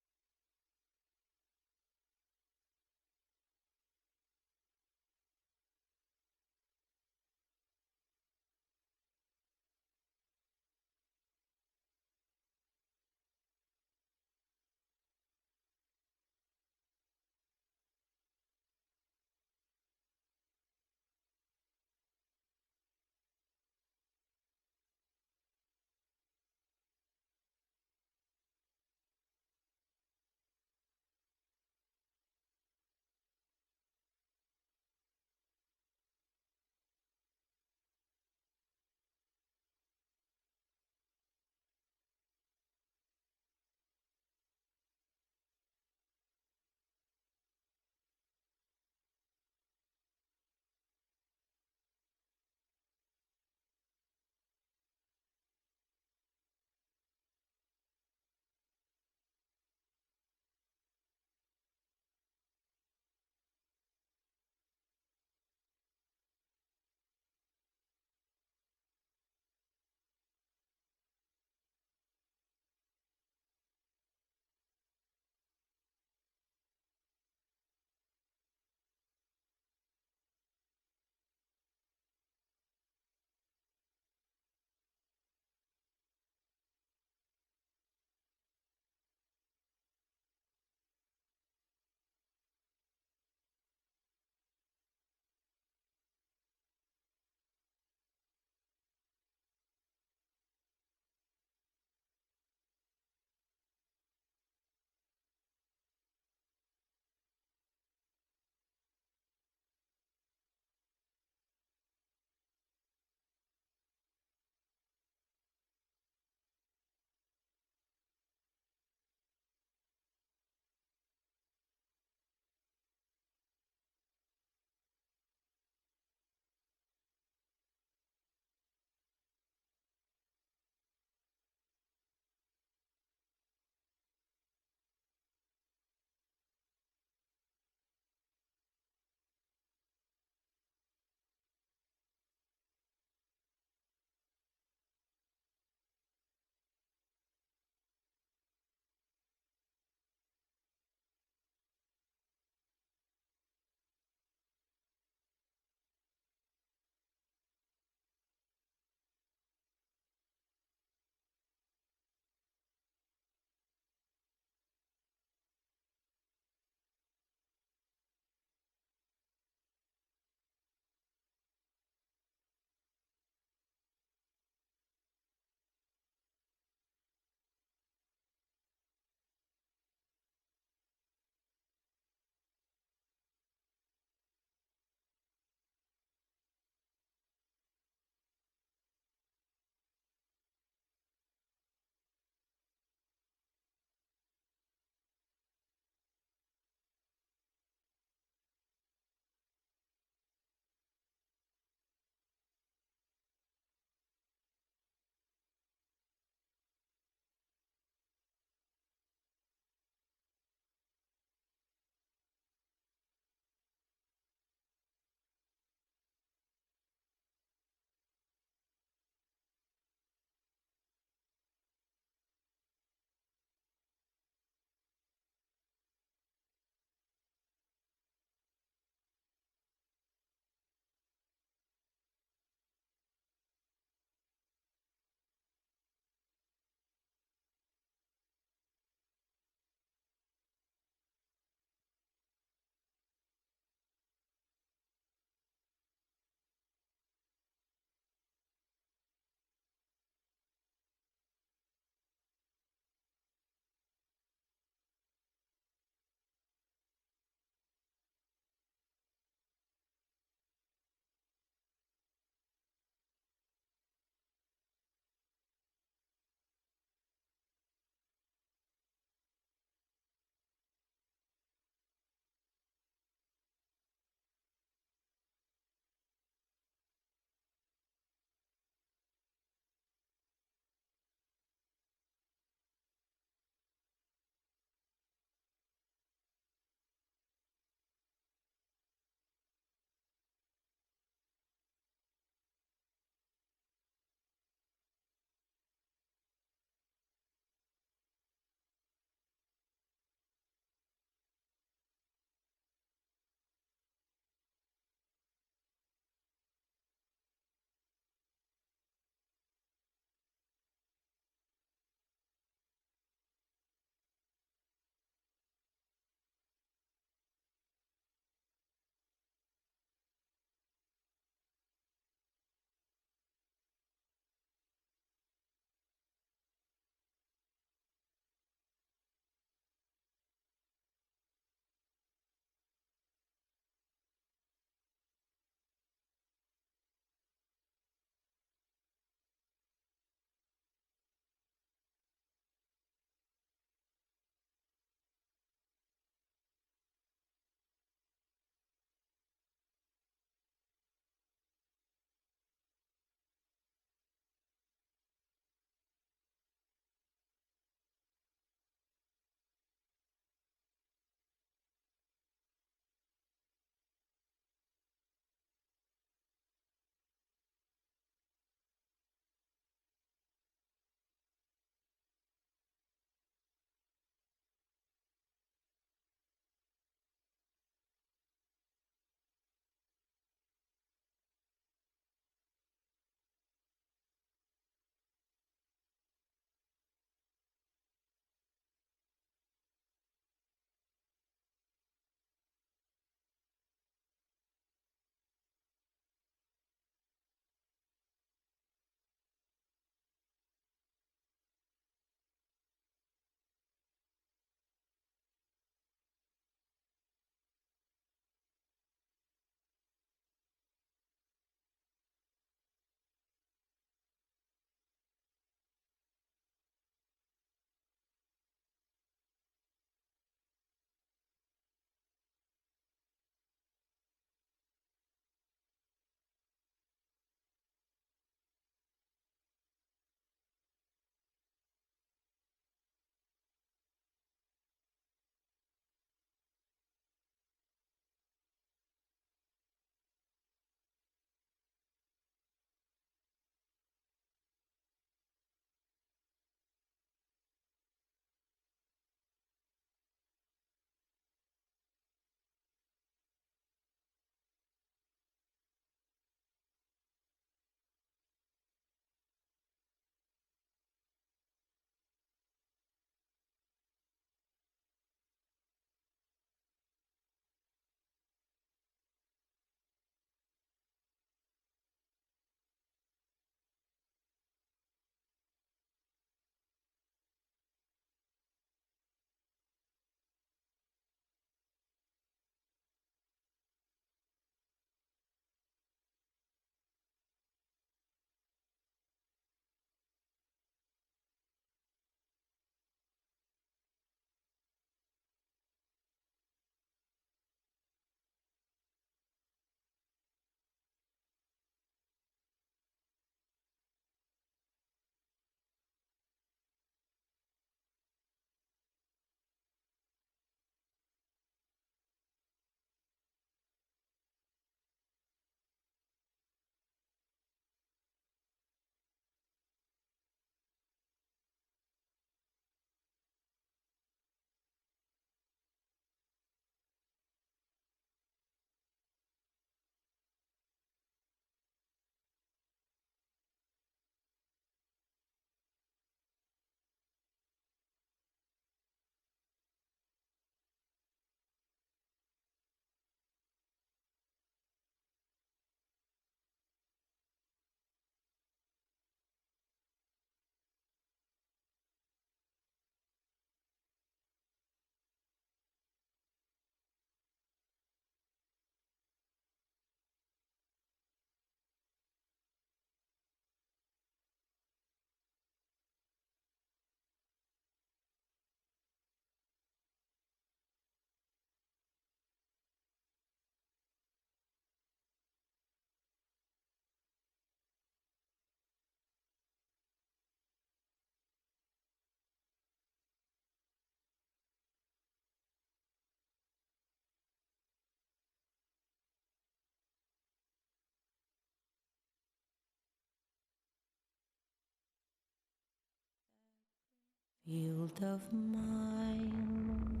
Field of mine.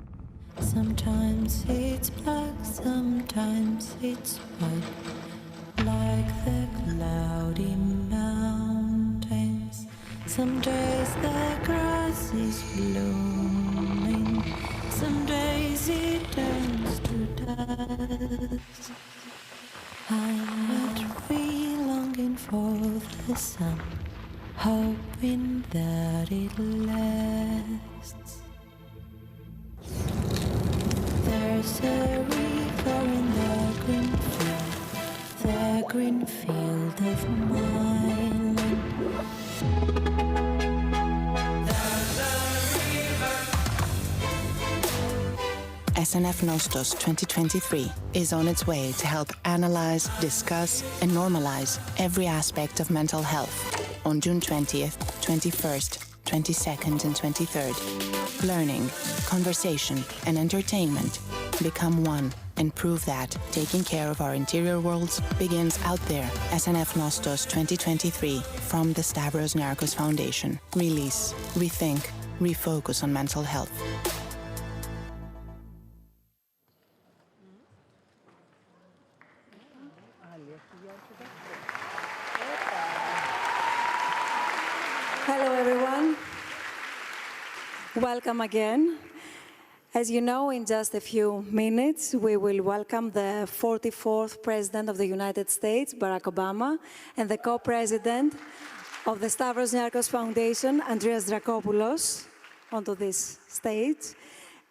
Sometimes it's black, sometimes it's white, like the cloudy mountains. Some days the grass is blooming, some days it turns to dust. I'm a tree longing for the sun, hoping that it lasts. There's a river in the green field of my land. SNF Nostos 2023 is on its way to help analyze, discuss, and normalize every aspect of mental health on June 20th, 21st, 22nd, and 23rd. Learning, conversation, and entertainment become one and prove that taking care of our interior worlds begins out there. SNF Nostos 2023 from the Stavros Niarchos Foundation. Release, rethink, refocus on mental health. Hello, everyone. Welcome again. As you know, in just a few minutes, we will welcome the 44th President of the United States, Barack Obama, and the co-president of the Stavros Niarchos Foundation, Andreas Drakopoulos, onto this stage.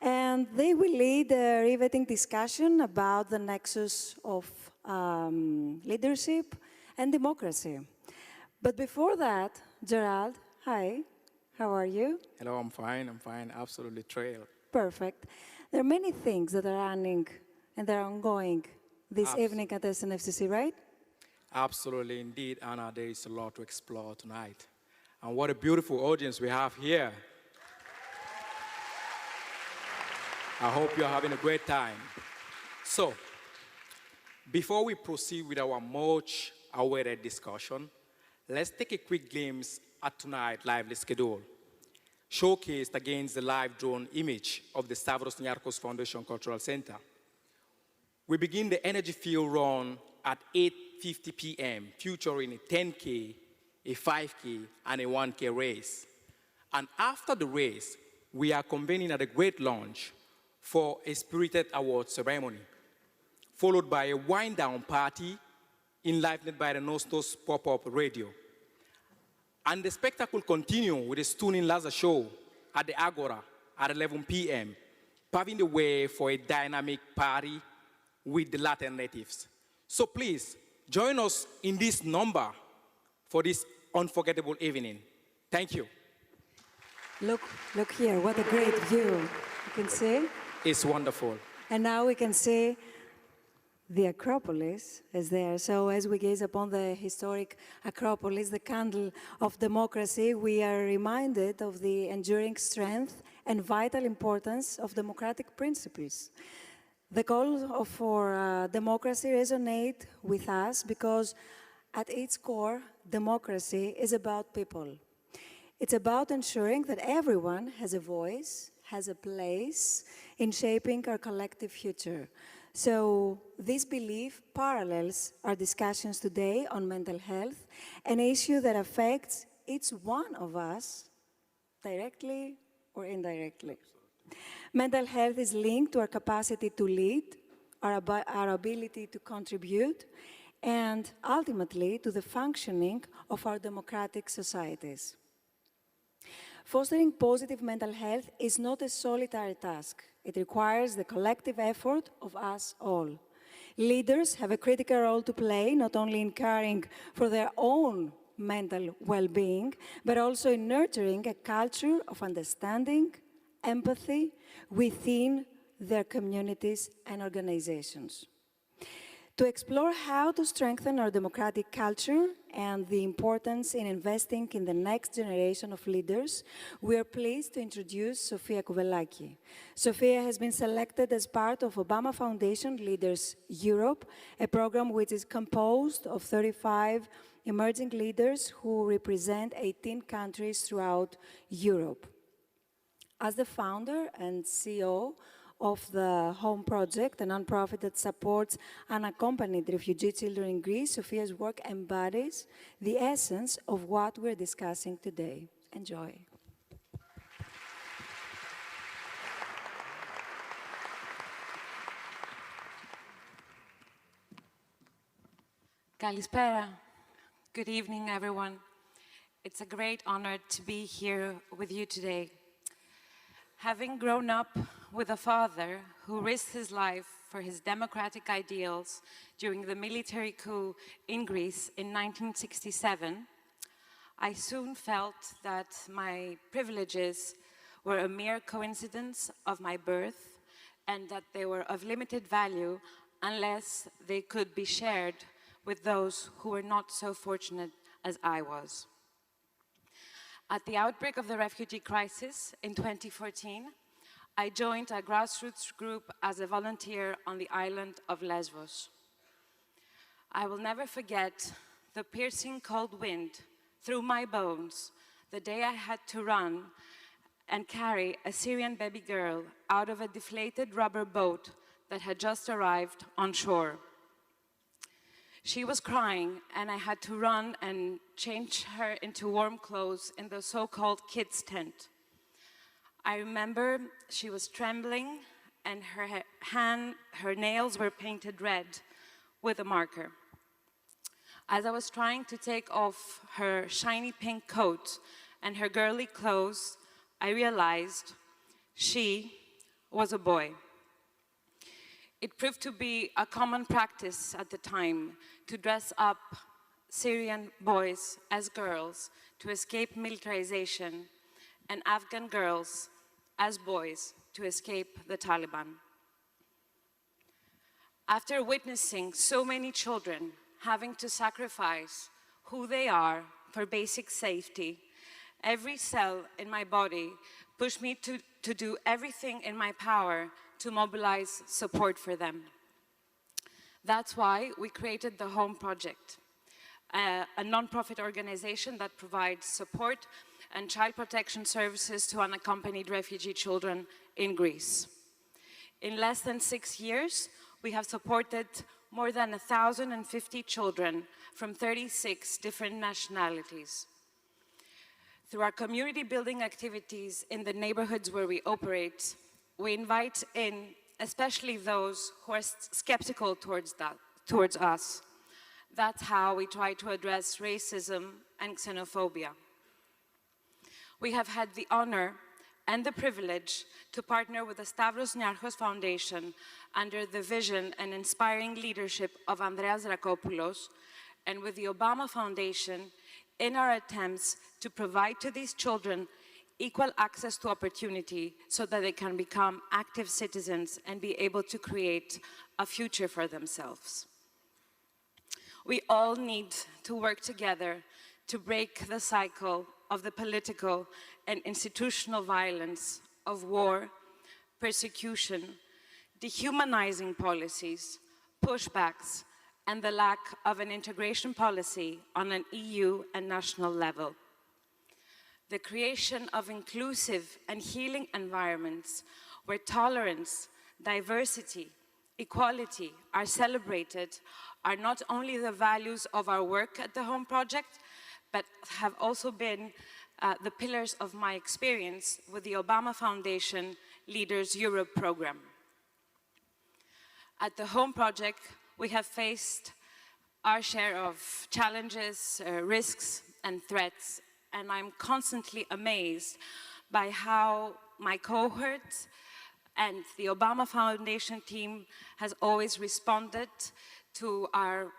And they will lead a riveting discussion about the nexus of leadership and democracy. But before that, Gerald, hi, how are you? Hello, I'm fine, absolutely thrilled. Perfect. There are many things that are running and they're ongoing this evening at SNFCC, right? Absolutely, indeed, Anna, there is a lot to explore tonight. And what a beautiful audience we have here. I hope you're having a great time. So, before we proceed with our much awaited discussion, let's take a quick glimpse at tonight's lively schedule, showcased against the live drone image of the Stavros Niarchos Foundation Cultural Center. We begin the energy field run at 8:50 p.m., featuring a 10K, a 5K, and a 1K race. And after the race, we are convening at a great launch for a spirited award ceremony, followed by a wind-down party enlivened by the Nostos pop-up radio. And the spectacle continues with a stunning laser show at the Agora at 11 p.m., paving the way for a dynamic party with the Latin natives. So please, join us in this number for this unforgettable evening. Thank you. Look here, what a great view. You can see? It's wonderful. And now we can see the Acropolis is there. So as we gaze upon the historic Acropolis, the candle of democracy, we are reminded of the enduring strength and vital importance of democratic principles. The call for democracy resonates with us because at its core, democracy is about people. It's about ensuring that everyone has a voice, has a place in shaping our collective future. So this belief parallels our discussions today on mental health, an issue that affects each one of us, directly or indirectly. Mental health is linked to our capacity to lead, our ability to contribute, and ultimately to the functioning of our democratic societies. Fostering positive mental health is not a solitary task. It requires the collective effort of us all. Leaders have a critical role to play, not only in caring for their own mental well-being, but also in nurturing a culture of understanding, empathy within their communities and organizations. To explore how to strengthen our democratic culture and the importance in investing in the next generation of leaders, we are pleased to introduce Sofia Kouvelaki. Sofia has been selected as part of Obama Foundation Leaders Europe, a program which is composed of 35 emerging leaders who represent 18 countries throughout Europe. As the founder and CEO of the Home Project, a nonprofit that supports unaccompanied refugee children in Greece, Sophia's work embodies the essence of what we're discussing today. Enjoy. Kalispera. Good evening, everyone. It's a great honor to be here with you today. Having grown up with a father who risked his life for his democratic ideals during the military coup in Greece in 1967, I soon felt that my privileges were a mere coincidence of my birth and that they were of limited value unless they could be shared with those who were not so fortunate as I was. At the outbreak of the refugee crisis in 2014, I joined a grassroots group as a volunteer on the island of Lesbos. I will never forget the piercing cold wind through my bones the day I had to run and carry a Syrian baby girl out of a deflated rubber boat that had just arrived on shore. She was crying, and I had to run and change her into warm clothes in the so-called kids' tent. I remember she was trembling, and her nails were painted red with a marker. As I was trying to take off her shiny pink coat and her girly clothes, I realized she was a boy. It proved to be a common practice at the time to dress up Syrian boys as girls to escape militarization and Afghan girls as boys to escape the Taliban. After witnessing so many children having to sacrifice who they are for basic safety, every cell in my body pushed me to do everything in my power to mobilize support for them. That's why we created the Home Project, a nonprofit organization that provides support and child protection services to unaccompanied refugee children in Greece. In less than 6 years, we have supported more than 1,050 children from 36 different nationalities. Through our community building activities in the neighborhoods where we operate, we invite in especially those who are skeptical towards us. That's how we try to address racism and xenophobia. We have had the honor and the privilege to partner with the Stavros Niarchos Foundation under the vision and inspiring leadership of Andreas Rakopoulos, and with the Obama Foundation in our attempts to provide to these children equal access to opportunity so that they can become active citizens and be able to create a future for themselves. We all need to work together to break the cycle of the political and institutional violence of war, persecution, dehumanizing policies, pushbacks, and the lack of an integration policy on an EU and national level. The creation of inclusive and healing environments where tolerance, diversity, equality are celebrated are not only the values of our work at the Home Project, but have also been the pillars of my experience with the Obama Foundation Leaders Europe program. At the Home Project, we have faced our share of challenges, risks, and threats, and I'm constantly amazed by how my cohort and the Obama Foundation team has always responded to our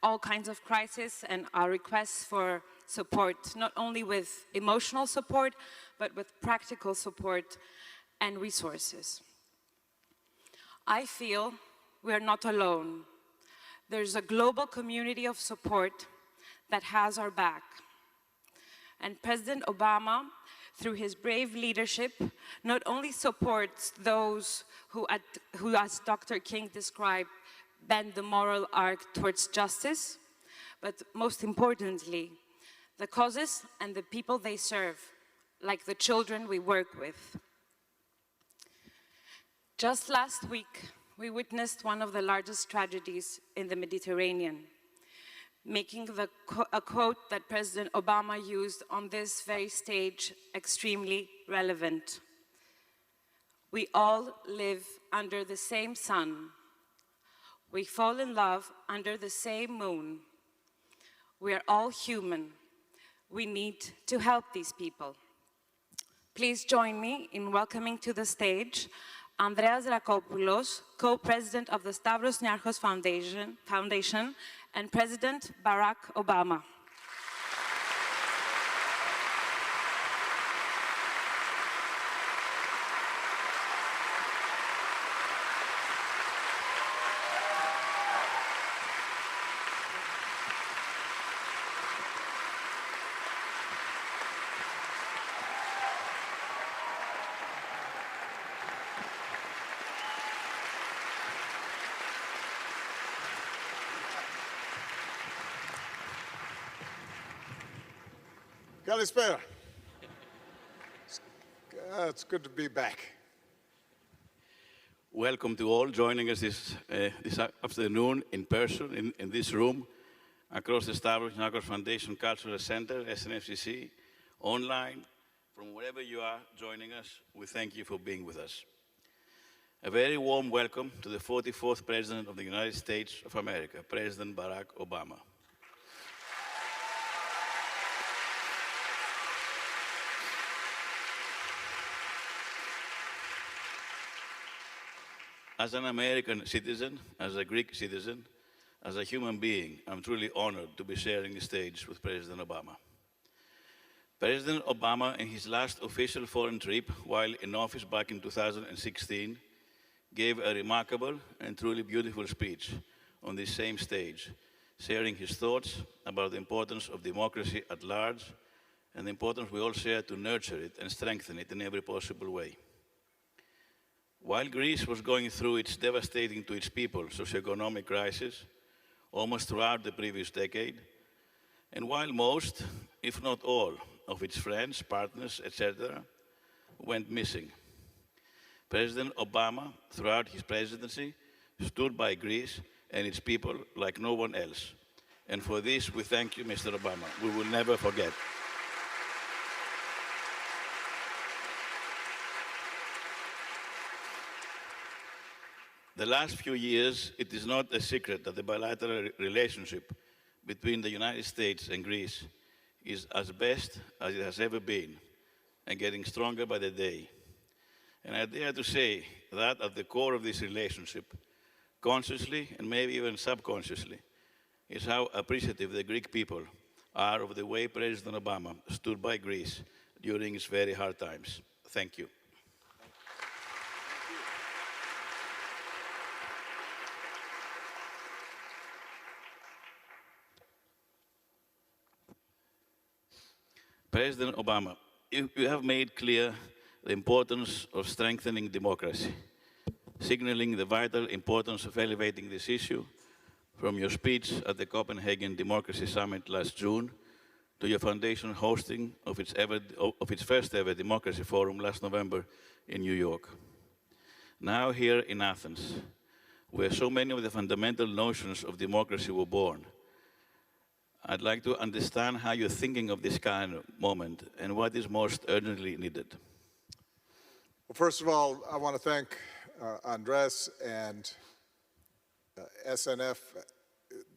all kinds of crises and our requests for support, not only with emotional support, but with practical support and resources. I feel we are not alone. There's a global community of support that has our back. And President Obama, through his brave leadership, not only supports those who, as Dr. King described, bend the moral arc towards justice, but most importantly, the causes and the people they serve, like the children we work with. Just last week, we witnessed one of the largest tragedies in the Mediterranean, making a quote that President Obama used on this very stage extremely relevant. We all live under the same sun. We fall in love under the same moon. We are all human. We need to help these people. Please join me in welcoming to the stage Andreas Rakopoulos, co-president of the Stavros Niarchos Foundation and President Barack Obama. Kalispera. It's good to be back. Welcome to all joining us this afternoon in person in this room, across the Stavros Niarchos Foundation Cultural Center, SNFCC, online, from wherever you are joining us. We thank you for being with us. A very warm welcome to the 44th President of the United States of America, President Barack Obama. As an American citizen, as a Greek citizen, as a human being, I'm truly honored to be sharing the stage with President Obama. President Obama, in his last official foreign trip while in office back in 2016, gave a remarkable and truly beautiful speech on this same stage, sharing his thoughts about the importance of democracy at large and the importance we all share to nurture it and strengthen it in every possible way. While Greece was going through its devastating to its people socioeconomic crisis almost throughout the previous decade, and while most, if not all, of its friends, partners, etc., went missing, President Obama, throughout his presidency, stood by Greece and its people like no one else. And for this, we thank you, Mr. Obama. We will never forget. The last few years, it is not a secret that the bilateral relationship between the United States and Greece is as best as it has ever been and getting stronger by the day. And I dare to say that at the core of this relationship, consciously and maybe even subconsciously, is how appreciative the Greek people are of the way President Obama stood by Greece during its very hard times. Thank you. President Obama, you have made clear the importance of strengthening democracy, signaling the vital importance of elevating this issue from your speech at the Copenhagen Democracy Summit last June to your foundation hosting of its first ever Democracy Forum last November in New York. Now here in Athens, where so many of the fundamental notions of democracy were born, I'd like to understand how you're thinking of this kind of moment and what is most urgently needed. Well, first of all, I want to thank Andres and SNF,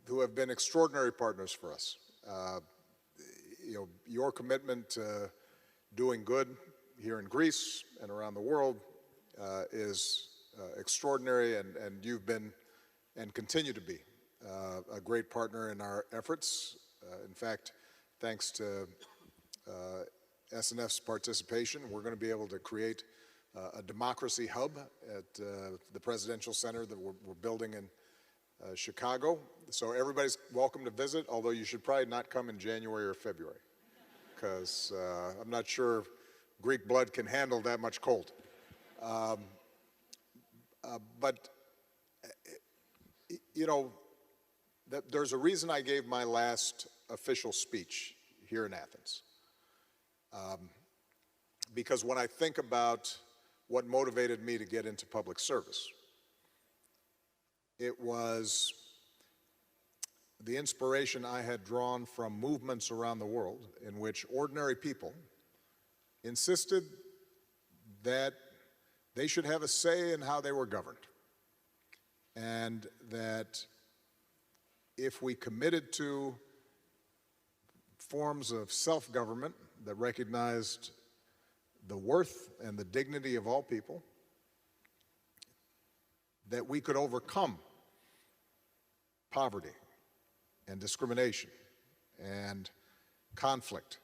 who have been extraordinary partners for us. Your commitment to doing good here in Greece and around the world is extraordinary, and you've been and continue to be a great partner in our efforts. In fact, thanks to SNF's participation, we're going to be able to create a democracy hub at the Presidential Center that we're building in Chicago. So everybody's welcome to visit, although you should probably not come in January or February, because I'm not sure Greek blood can handle that much cold. But, you know, there's a reason I gave my last official speech here in Athens. because when I think about what motivated me to get into public service, it was the inspiration I had drawn from movements around the world in which ordinary people insisted that they should have a say in how they were governed, and that if we committed to forms of self-government that recognized the worth and the dignity of all people, that we could overcome poverty and discrimination and conflict.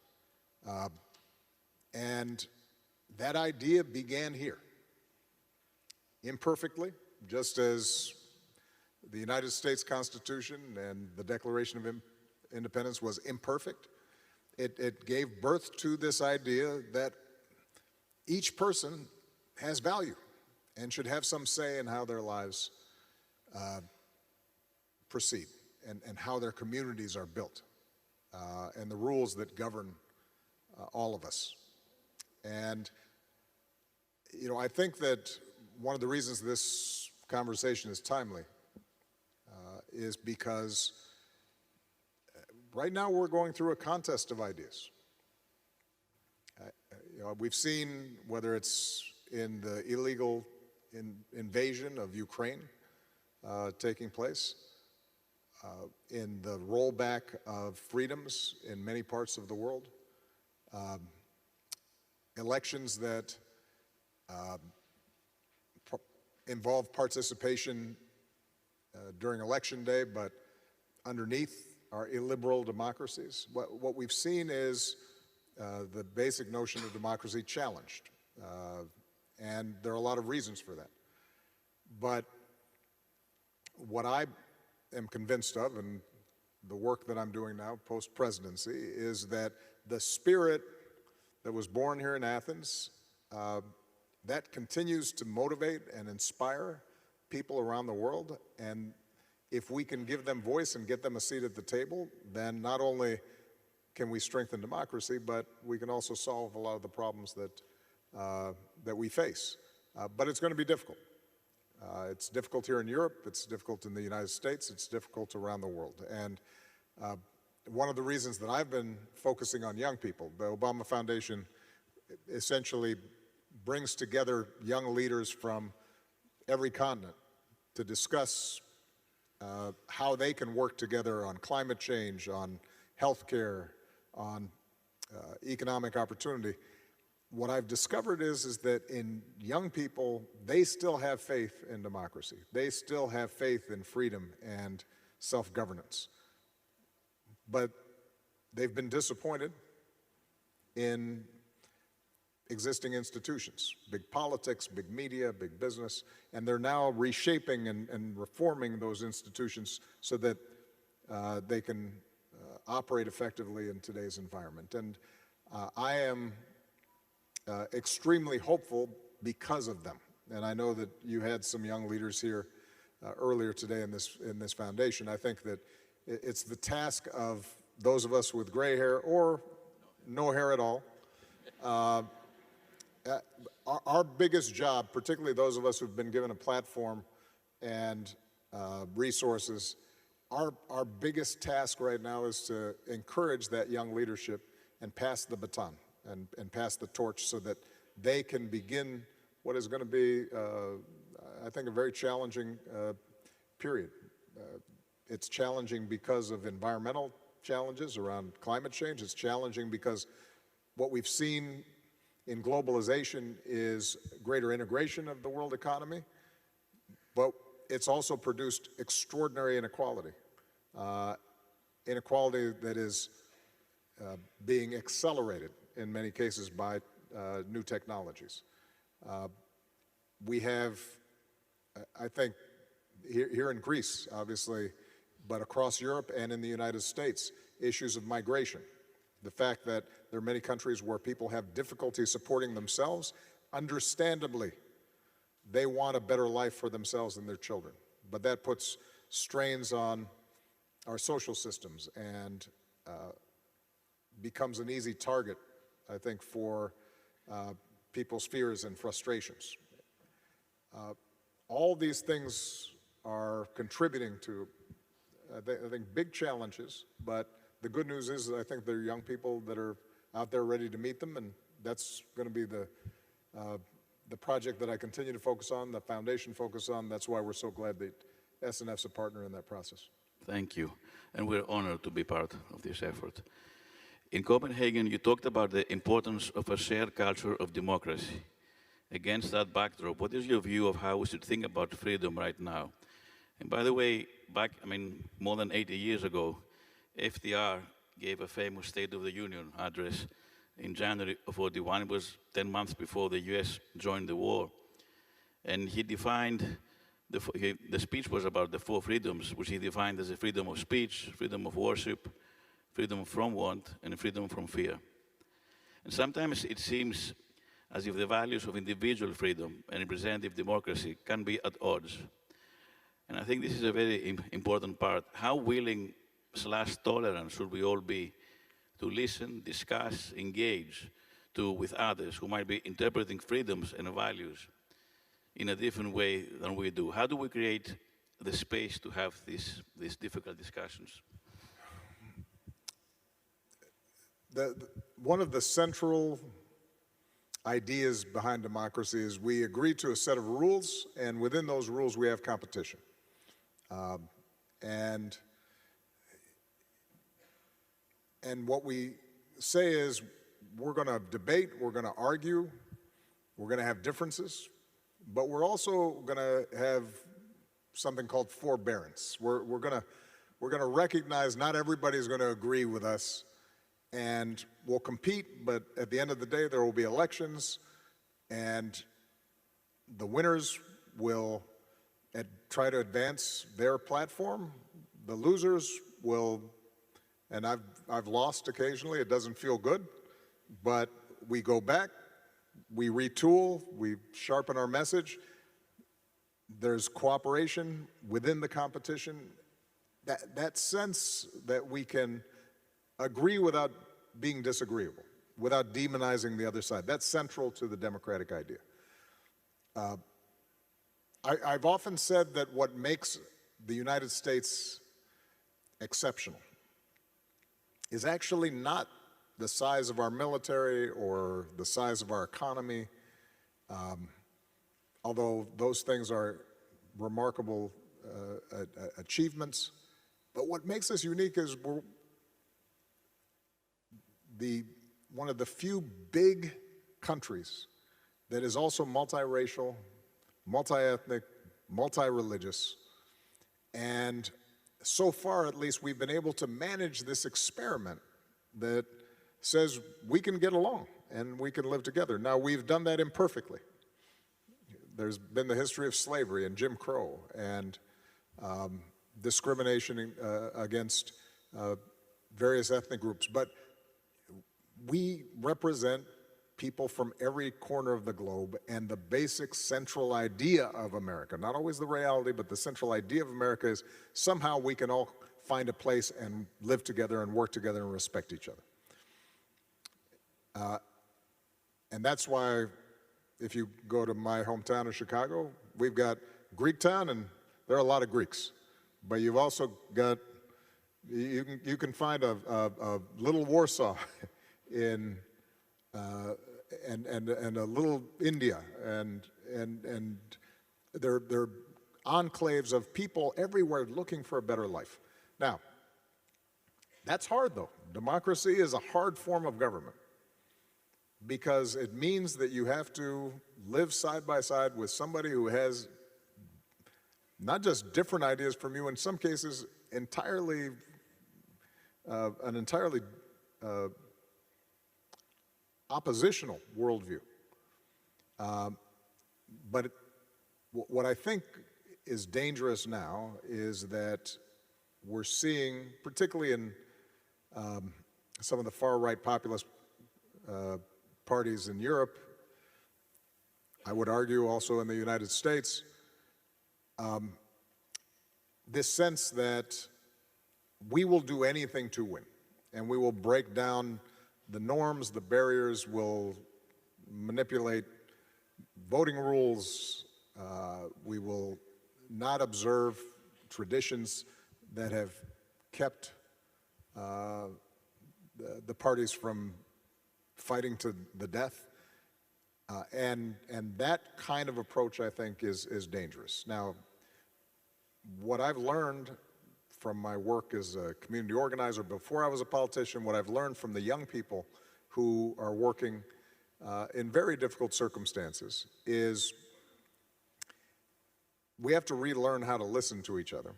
And that idea began here, imperfectly, just as the United States Constitution and the Declaration of Independence was imperfect. It gave birth to this idea that each person has value and should have some say in how their lives proceed and how their communities are built and the rules that govern all of us. And, you know, I think that one of the reasons this conversation is timely is because right now we're going through a contest of ideas. You know, we've seen, whether it's in the illegal invasion of Ukraine taking place, in the rollback of freedoms in many parts of the world, elections that involve participation during election day, but underneath are illiberal democracies. What we've seen is the basic notion of democracy challenged, and there are a lot of reasons for that. But what I am convinced of, and the work that I'm doing now post-presidency, is that the spirit that was born here in Athens, that continues to motivate and inspire people around the world. And if we can give them voice and get them a seat at the table, then not only can we strengthen democracy, but we can also solve a lot of the problems that we face. But it's going to be difficult. It's difficult here in Europe, it's difficult in the United States, it's difficult around the world. And one of the reasons that I've been focusing on young people, the Obama Foundation essentially brings together young leaders from every continent to discuss how they can work together on climate change, on healthcare, on economic opportunity. What I've discovered is that in young people, they still have faith in democracy. They still have faith in freedom and self-governance. But they've been disappointed in existing institutions, big politics, big media, big business, and they're now reshaping and reforming those institutions so that they can operate effectively in today's environment. And I am extremely hopeful because of them. And I know that you had some young leaders here earlier today in this foundation. I think that it's the task of those of us with gray hair or no hair at all. Our biggest job, particularly those of us who've been given a platform and resources, our biggest task right now is to encourage that young leadership and pass the baton and pass the torch so that they can begin what is going to be, I think, a very challenging period. It's challenging because of environmental challenges around climate change. It's challenging because what we've seen in globalization is greater integration of the world economy, but it's also produced extraordinary inequality, inequality that is being accelerated in many cases by new technologies. We have, I think, here in Greece, obviously, but across Europe and in the United States, issues of migration. The fact that there are many countries where people have difficulty supporting themselves, understandably, they want a better life for themselves and their children. But that puts strains on our social systems and becomes an easy target, I think, for people's fears and frustrations. All these things are contributing to, I think, big challenges, but the good news is that I think there are young people that are out there ready to meet them, and that's going to be the project that I continue to focus on, the foundation focus on. That's why we're so glad that SNF's a partner in that process. Thank you. And we're honored to be part of this effort. In Copenhagen, you talked about the importance of a shared culture of democracy. Against that backdrop, what is your view of how we should think about freedom right now? And by the way, back, more than 80 years ago, FDR gave a famous State of the Union address in January of '41. It was 10 months before the US joined the war. And he defined, the speech was about the 4 freedoms, which he defined as a freedom of speech, freedom of worship, freedom from want, and freedom from fear. And sometimes it seems as if the values of individual freedom and representative democracy can be at odds. And I think this is a very important part. How willing / tolerant should we all be to listen, discuss, engage with others who might be interpreting freedoms and values in a different way than we do? How do we create the space to have these difficult discussions? One of the central ideas behind democracy is we agree to a set of rules, and within those rules we have competition. And what we say is we're going to debate, we're going to argue, we're going to have differences, but we're also going to have something called forbearance. We're going to recognize not everybody's going to agree with us, and we'll compete, but at the end of the day there will be elections, and the winners will try to advance their platform. The losers will, and I've lost occasionally, it doesn't feel good, but we go back, we retool, we sharpen our message. There's cooperation within the competition. That sense that we can agree without being disagreeable, without demonizing the other side, that's central to the democratic idea. I've often said that what makes the United States exceptional is actually not the size of our military or the size of our economy, although those things are remarkable achievements. But what makes us unique is we're one of the few big countries that is also multiracial, multi-ethnic, multi-religious, and so far, at least, we've been able to manage this experiment that says we can get along and we can live together. Now, we've done that imperfectly. There's been the history of slavery and Jim Crow and discrimination against various ethnic groups, but we represent people from every corner of the globe, and the basic central idea of America, not always the reality, but the central idea of America is somehow we can all find a place and live together and work together and respect each other. And that's why if you go to my hometown of Chicago, we've got Greek town, and there are a lot of Greeks. But you've also got, you can find a little Warsaw in and a little India, and they're enclaves of people everywhere looking for a better life. Now, that's hard though. Democracy is a hard form of government because it means that you have to live side by side with somebody who has not just different ideas from you, in some cases an entirely oppositional worldview. But what I think is dangerous now is that we're seeing, particularly in some of the far-right populist parties in Europe, I would argue also in the United States, this sense that we will do anything to win, and we will break down the norms, the barriers, will manipulate voting rules. We will not observe traditions that have kept the parties from fighting to the death. And that kind of approach, I think, is dangerous. Now, what I've learned from my work as a community organizer before I was a politician, what I've learned from the young people who are working in very difficult circumstances is we have to relearn how to listen to each other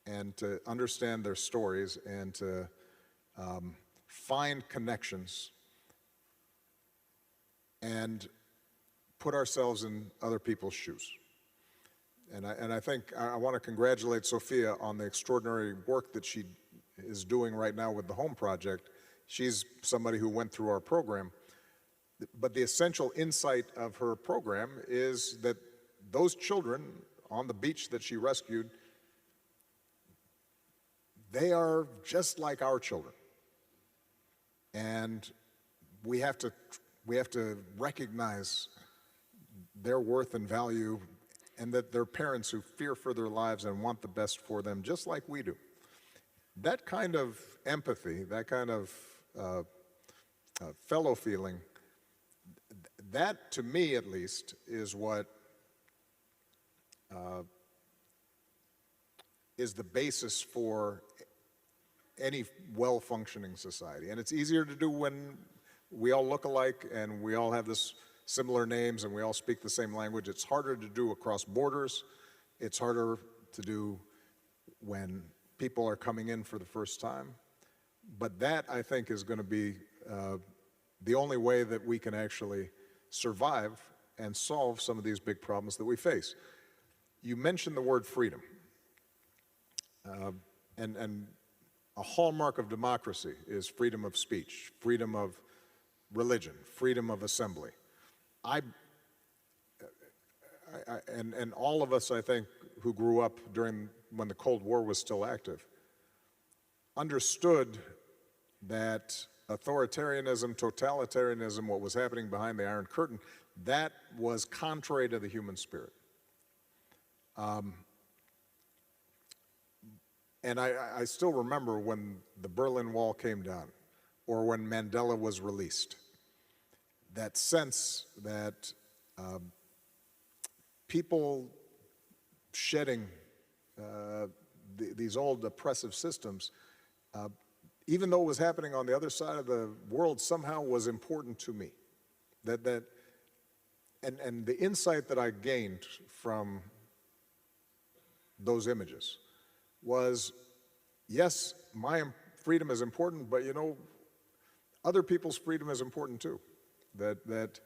and to understand their stories and to find connections and put ourselves in other people's shoes. And I think I want to congratulate Sophia on the extraordinary work that she is doing right now with the Home Project. She's somebody who went through our program. But the essential insight of her program is that those children on the beach that she rescued, they are just like our children. And we have to recognize their worth and value, and that they're parents who fear for their lives and want the best for them, just like we do. That kind of empathy, that kind of fellow feeling, that, to me at least, is what is the basis for any well-functioning society. And it's easier to do when we all look alike and we all have this similar names and we all speak the same language. It's harder to do across borders. It's harder to do when people are coming in for the first time. But that, I think, is going to be the only way that we can actually survive and solve some of these big problems that we face. You mentioned the word freedom. And a hallmark of democracy is freedom of speech, freedom of religion, freedom of assembly. And all of us, I think, who grew up when the Cold War was still active, understood that authoritarianism, totalitarianism, what was happening behind the Iron Curtain, that was contrary to the human spirit. And I still remember when the Berlin Wall came down, or when Mandela was released, that sense that people shedding these old oppressive systems, even though it was happening on the other side of the world, somehow was important to me. And the insight that I gained from those images was, yes, my freedom is important, but other people's freedom is important too. That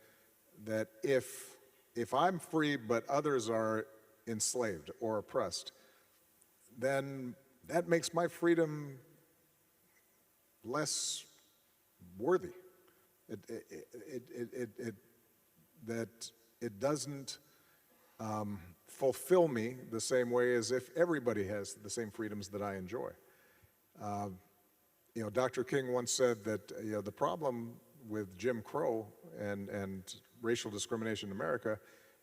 if I'm free but others are enslaved or oppressed, then that makes my freedom less worthy. It doesn't fulfill me the same way as if everybody has the same freedoms that I enjoy. Dr. King once said that the problem with Jim Crow and racial discrimination in America,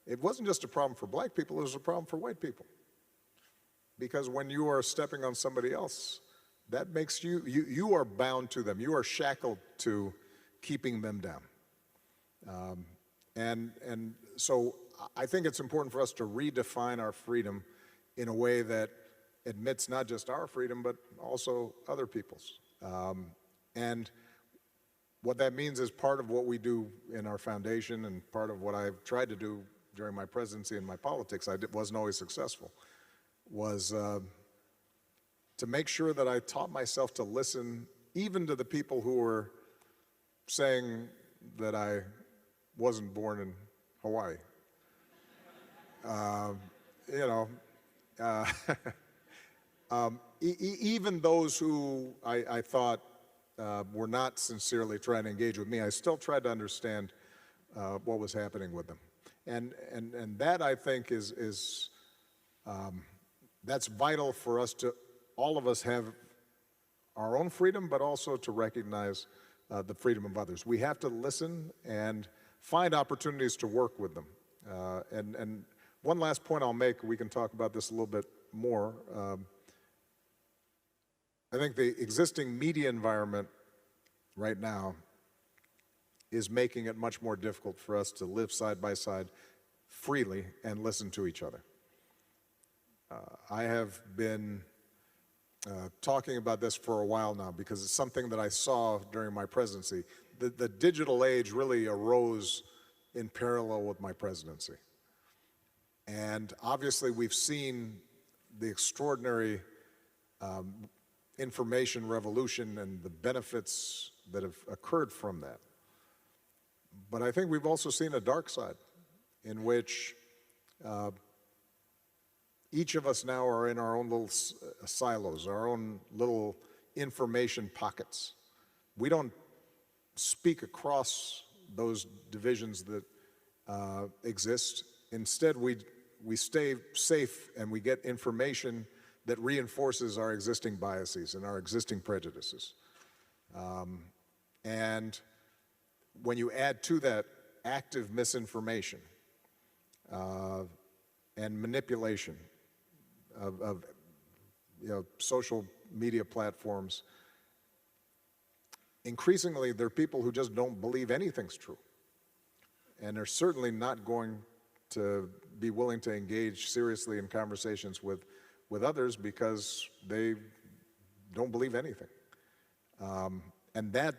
it wasn't just a problem for black people, it was a problem for white people. Because when you are stepping on somebody else, that makes you are bound to them. You are shackled to keeping them down. And so I think it's important for us to redefine our freedom in a way that admits not just our freedom, but also other people's. And what that means is part of what we do in our foundation and part of what I've tried to do during my presidency and my politics, wasn't always successful, was to make sure that I taught myself to listen even to the people who were saying that I wasn't born in Hawaii. Even those who I thought were not sincerely trying to engage with me, I still tried to understand what was happening with them. And that, I think, is that's vital for us to, all of us have our own freedom, but also to recognize the freedom of others. We have to listen and find opportunities to work with them. And one last point I'll make, we can talk about this a little bit more. I think the existing media environment right now is making it much more difficult for us to live side by side freely and listen to each other. I have been talking about this for a while now because it's something that I saw during my presidency. The digital age really arose in parallel with my presidency. And obviously we've seen the extraordinary information revolution and the benefits that have occurred from that. But I think we've also seen a dark side in which each of us now are in our own little silos, our own little information pockets. We don't speak across those divisions that exist. Instead, we stay safe and we get information that reinforces our existing biases and our existing prejudices. And when you add to that active misinformation and manipulation of social media platforms, increasingly there are people who just don't believe anything's true. And they're certainly not going to be willing to engage seriously in conversations with others because they don't believe anything. And that,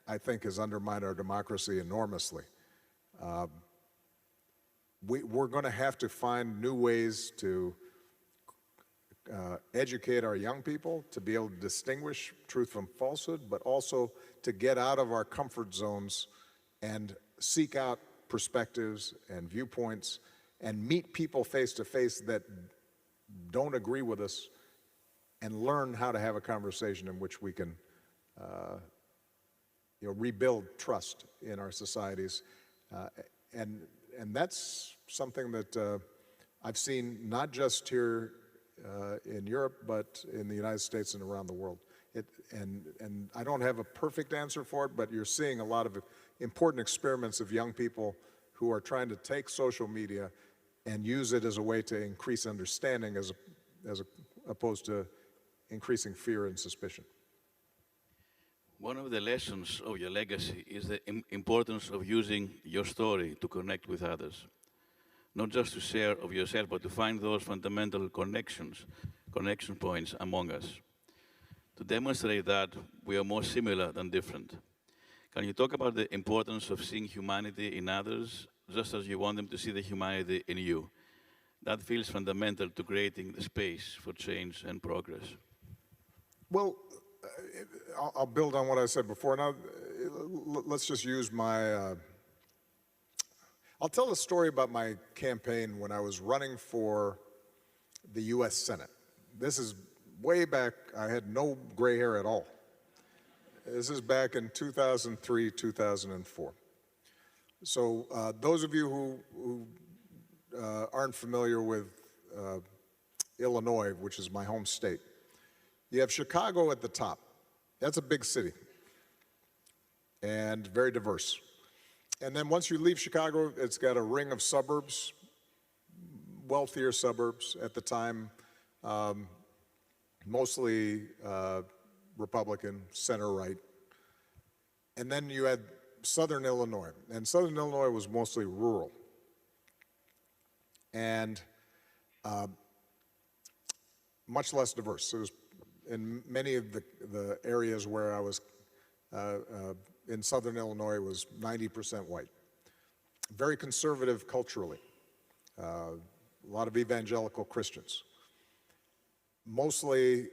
I think, has undermined our democracy enormously. We're going to have to find new ways to educate our young people to be able to distinguish truth from falsehood, but also to get out of our comfort zones and seek out perspectives and viewpoints and meet people face to face that don't agree with us and learn how to have a conversation in which we can rebuild trust in our societies. And that's something that I've seen not just here in Europe, but in the United States and around the world. And I don't have a perfect answer for it, but you're seeing a lot of important experiments of young people who are trying to take social media and use it as a way to increase understanding as opposed to increasing fear and suspicion. One of the lessons of your legacy is the importance of using your story to connect with others. Not just to share of yourself, but to find those fundamental connection points among us. To demonstrate that we are more similar than different. Can you talk about the importance of seeing humanity in others, just as you want them to see the humanity in you? That feels fundamental to creating the space for change and progress. Well, I'll build on what I said before. Now, let's just use my... I'll tell a story about my campaign when I was running for the U.S. Senate. This is way back. I had no gray hair at all. This is back in 2003, 2004. So those of you who aren't familiar with Illinois, which is my home state, you have Chicago at the top. That's a big city and very diverse. And then once you leave Chicago, it's got a ring of suburbs, wealthier suburbs at the time, mostly Republican, center-right. And then you had southern Illinois, and southern Illinois was mostly rural. And much less diverse. It was in many of the areas where I was in southern Illinois was 90% white. Very conservative culturally. A lot of evangelical Christians. Mostly,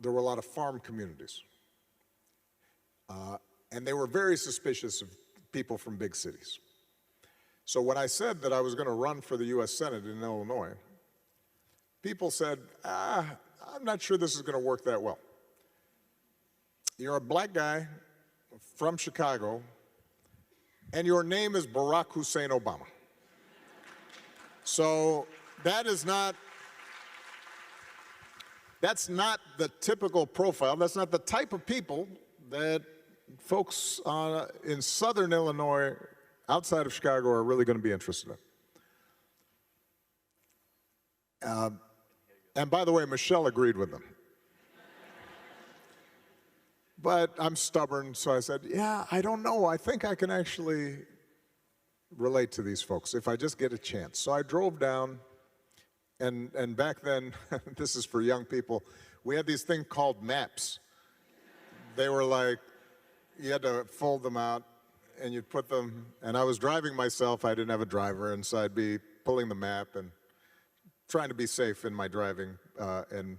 there were a lot of farm communities. And they were very suspicious of people from big cities. So when I said that I was going to run for the U.S. Senate in Illinois, people said, I'm not sure this is going to work that well. You're a black guy from Chicago, and your name is Barack Hussein Obama. So that's not the typical profile. That's not the type of people that folks in southern Illinois, outside of Chicago, are really going to be interested in. And by the way, Michelle agreed with them. But I'm stubborn, so I said, yeah, I don't know. I think I can actually relate to these folks if I just get a chance. So I drove down, and back then, this is for young people, we had these things called maps. They were like, you had to fold them out, and you'd put them, and I was driving myself. I didn't have a driver, and so I'd be pulling the map and trying to be safe in my driving and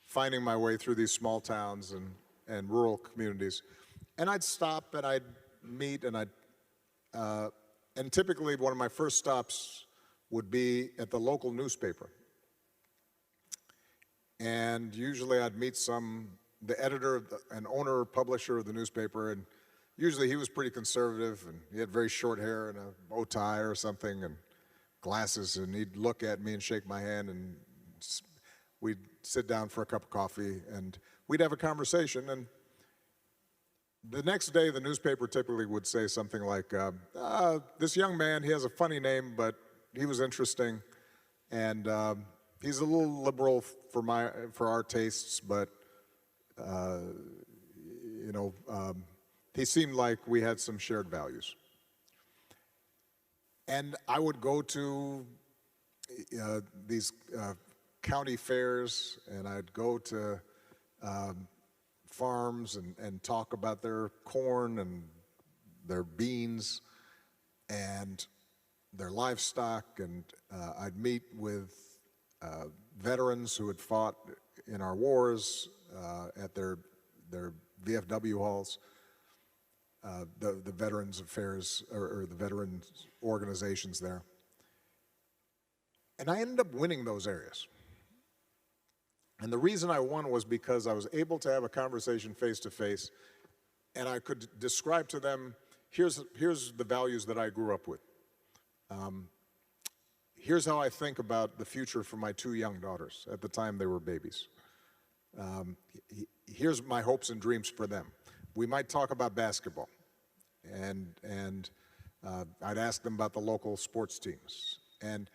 finding my way through these small towns and rural communities. And I'd stop and I'd meet and typically one of my first stops would be at the local newspaper. And usually I'd meet the editor, an owner or publisher of the newspaper, and usually he was pretty conservative and he had very short hair and a bow tie or something and glasses, and he'd look at me and shake my hand, and we'd sit down for a cup of coffee and we'd have a conversation. And the next day, the newspaper typically would say something like, this young man, he has a funny name, but he was interesting, and he's a little liberal for our tastes, but he seemed like we had some shared values. And I would go to these county fairs, and I'd go to farms and talk about their corn and their beans and their livestock, and I'd meet with veterans who had fought in our wars at their VFW halls, the Veterans Affairs or the veterans organizations there. And I ended up winning those areas. And the reason I won was because I was able to have a conversation face to face, and I could describe to them, here's the values that I grew up with. Here's how I think about the future for my two young daughters. At the time, they were babies. Here's my hopes and dreams for them. We might talk about basketball, and I'd ask them about the local sports teams. And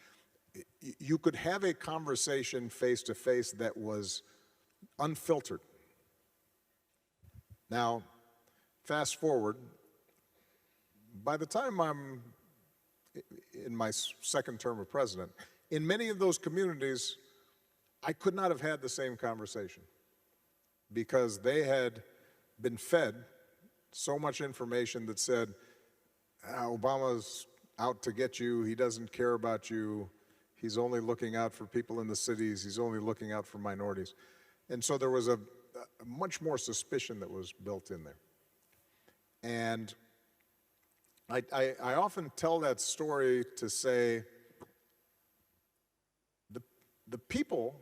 you could have a conversation face to face that was unfiltered. Now, fast forward, by the time I'm in my second term of president, in many of those communities, I could not have had the same conversation because they had been fed so much information that said, Obama's out to get you, he doesn't care about you, he's only looking out for people in the cities, he's only looking out for minorities. And so there was a much more suspicion that was built in there. And I often tell that story to say the people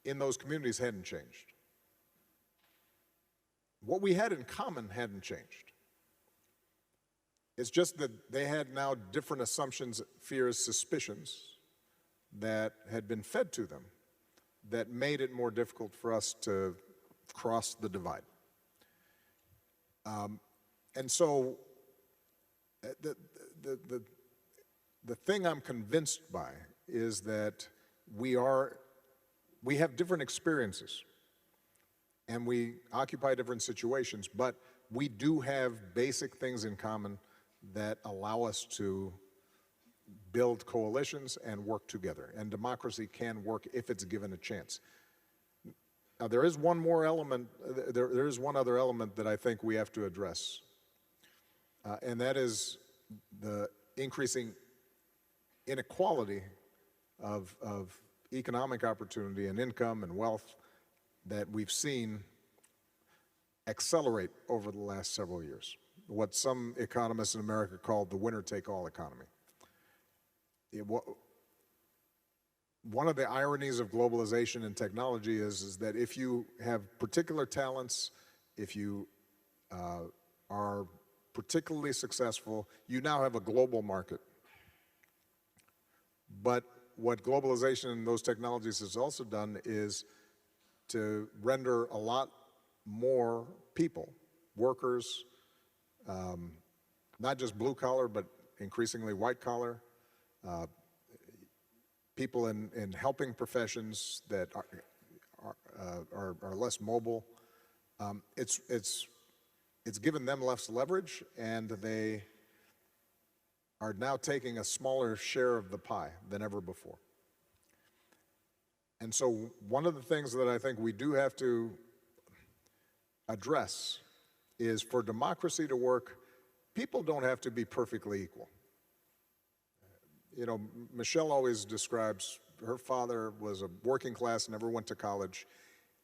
in those communities hadn't changed. What we had in common hadn't changed. It's just that they had now different assumptions, fears, suspicions that had been fed to them that made it more difficult for us to cross the divide. And so the thing I'm convinced by is that we have different experiences and we occupy different situations, but we do have basic things in common that allow us to build coalitions and work together. And democracy can work if it's given a chance. Now, there is one more element, there is one other element that I think we have to address, and that is the increasing inequality of economic opportunity and income and wealth that we've seen accelerate over the last several years, what some economists in America call the winner-take-all economy. One of the ironies of globalization and technology is that if you have particular talents, if you are particularly successful, you now have a global market. But what globalization and those technologies has also done is to render a lot more people, workers, not just blue collar, but increasingly white collar, people in helping professions that are less mobile. It's given them less leverage, and they are now taking a smaller share of the pie than ever before. And so one of the things that I think we do have to address is, for democracy to work, people don't have to be perfectly equal. You know, Michelle always describes her father was a working class, never went to college.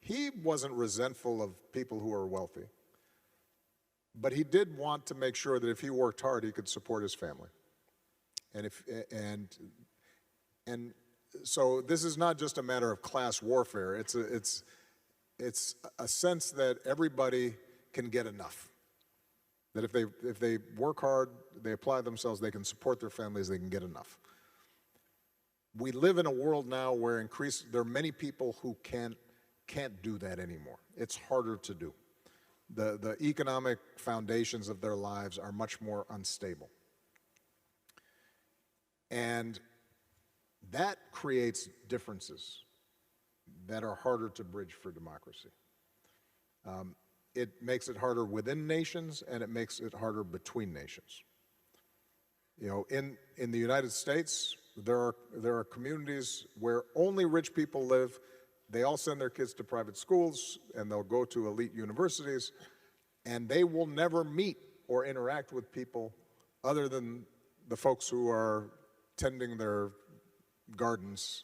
He wasn't resentful of people who are wealthy, but he did want to make sure that if he worked hard, he could support his family. And so this is not just a matter of class warfare. It's a sense that everybody can get enough. That if they work hard, they apply themselves, they can support their families, they can get enough. We live in a world now where there are many people who can't do that anymore. It's harder to do. The economic foundations of their lives are much more unstable. And that creates differences that are harder to bridge for democracy. It makes it harder within nations, and it makes it harder between nations. You know, in the United States, there are communities where only rich people live. They all send their kids to private schools, and they'll go to elite universities, and they will never meet or interact with people other than the folks who are tending their gardens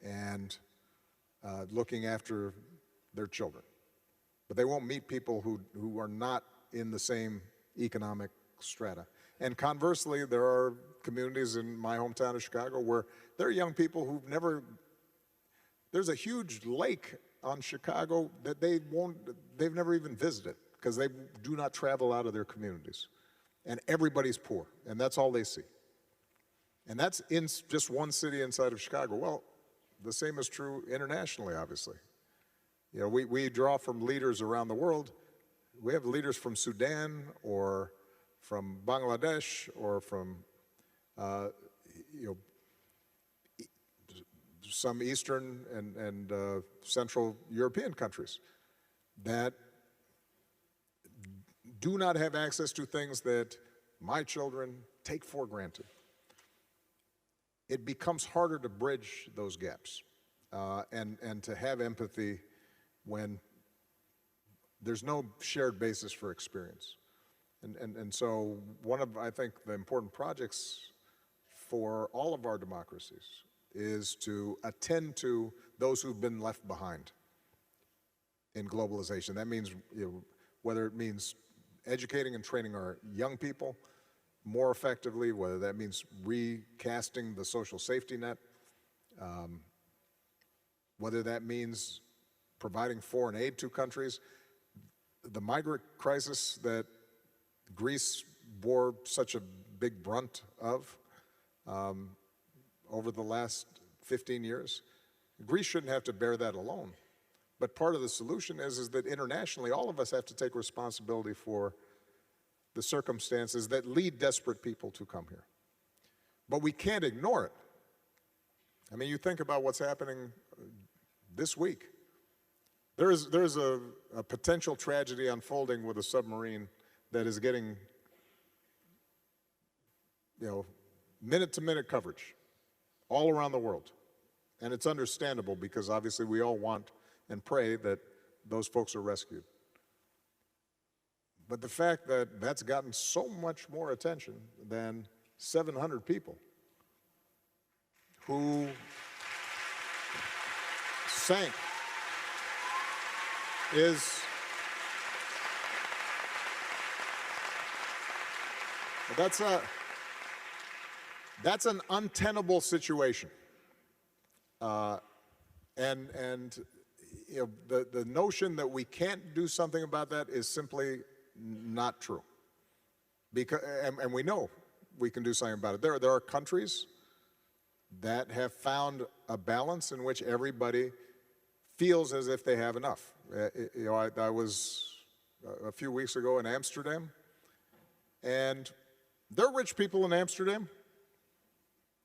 and looking after their children. But they won't meet people who are not in the same economic strata. And conversely, there are communities in my hometown of Chicago where there are young people who've never, there's a huge lake on Chicago that they've never even visited because they do not travel out of their communities. And everybody's poor, and that's all they see. And that's in just one city inside of Chicago. Well, the same is true internationally, obviously. You know, we draw from leaders around the world. We have leaders from Sudan or from Bangladesh or from some Eastern and Central European countries that do not have access to things that my children take for granted. It becomes harder to bridge those gaps and to have empathy when there's no shared basis for experience. And so one of, I think, the important projects for all of our democracies is to attend to those who've been left behind in globalization. That means, whether it means educating and training our young people more effectively, whether that means recasting the social safety net, whether that means providing foreign aid to countries. The migrant crisis that Greece bore such a big brunt of over the last 15 years, Greece shouldn't have to bear that alone. But part of the solution is that internationally, all of us have to take responsibility for the circumstances that lead desperate people to come here. But we can't ignore it. I mean, you think about what's happening this week. There's a potential tragedy unfolding with a submarine that is getting, minute-to-minute coverage all around the world. And it's understandable because obviously we all want and pray that those folks are rescued. But the fact that that's gotten so much more attention than 700 people who sank is that's an untenable situation. And the notion that we can't do something about that is simply not true. Because, and we know we can do something about it. There are countries that have found a balance in which everybody feels as if they have enough. I was a few weeks ago in Amsterdam, And they're rich people in Amsterdam.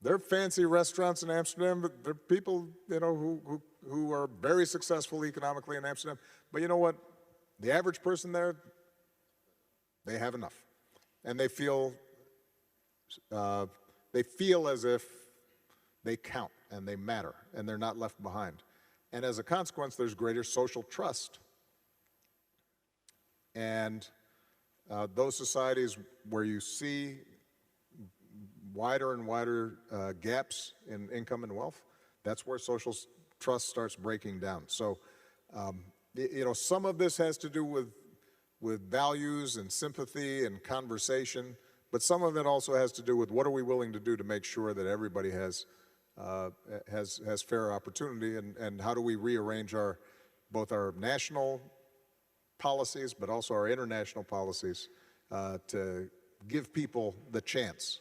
They're fancy restaurants in Amsterdam, but they're people, you know, who are very successful economically in Amsterdam. But you know what? The average person there, they have enough. And they feel as if they count and they matter and they're not left behind. And as a consequence, there's greater social trust. And those societies where you see wider and wider gaps in income and wealth, that's where social trust starts breaking down. So, you know, some of this has to do with values and sympathy and conversation, but some of it also has to do with what are we willing to do to make sure that everybody has fair opportunity, and how do we rearrange both our national policies but also our international policies to give people the chance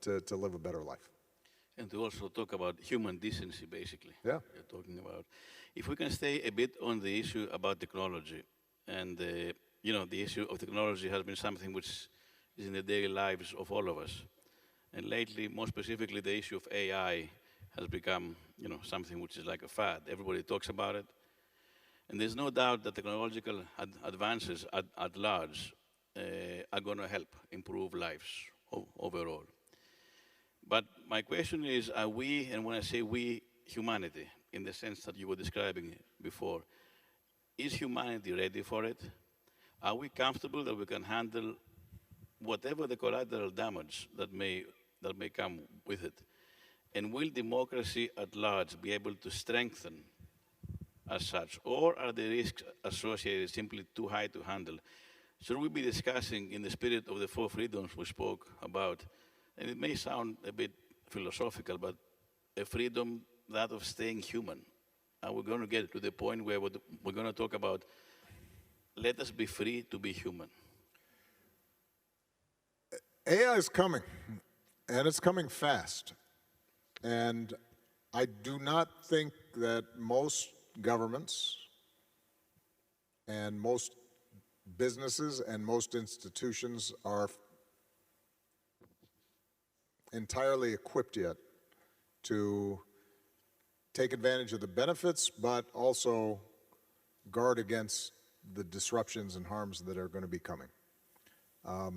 to live a better life. And to also talk about human decency, basically. Yeah. You're talking about. If we can stay a bit on the issue about technology, and you know, the issue of technology has been something which is in the daily lives of all of us. And lately, more specifically, the issue of AI has become, you know, something which is like a fad. Everybody talks about it. And there's no doubt that technological advances at large are going to help improve lives overall. But my question is, are we, and when I say we, humanity, in the sense that you were describing before, is humanity ready for it? Are we comfortable that we can handle whatever the collateral damage that may come with it? And will democracy at large be able to strengthen as such? Or are the risks associated simply too high to handle? Should we be discussing, in the spirit of the 4 freedoms we spoke about, and it may sound a bit philosophical, but a freedom, that of staying human? Are we going to get to the point where we're going to talk about, let us be free to be human? AI is coming, and it's coming fast. And I do not think that most governments and most businesses and most institutions are entirely equipped yet to take advantage of the benefits, but also guard against the disruptions and harms that are going to be coming. I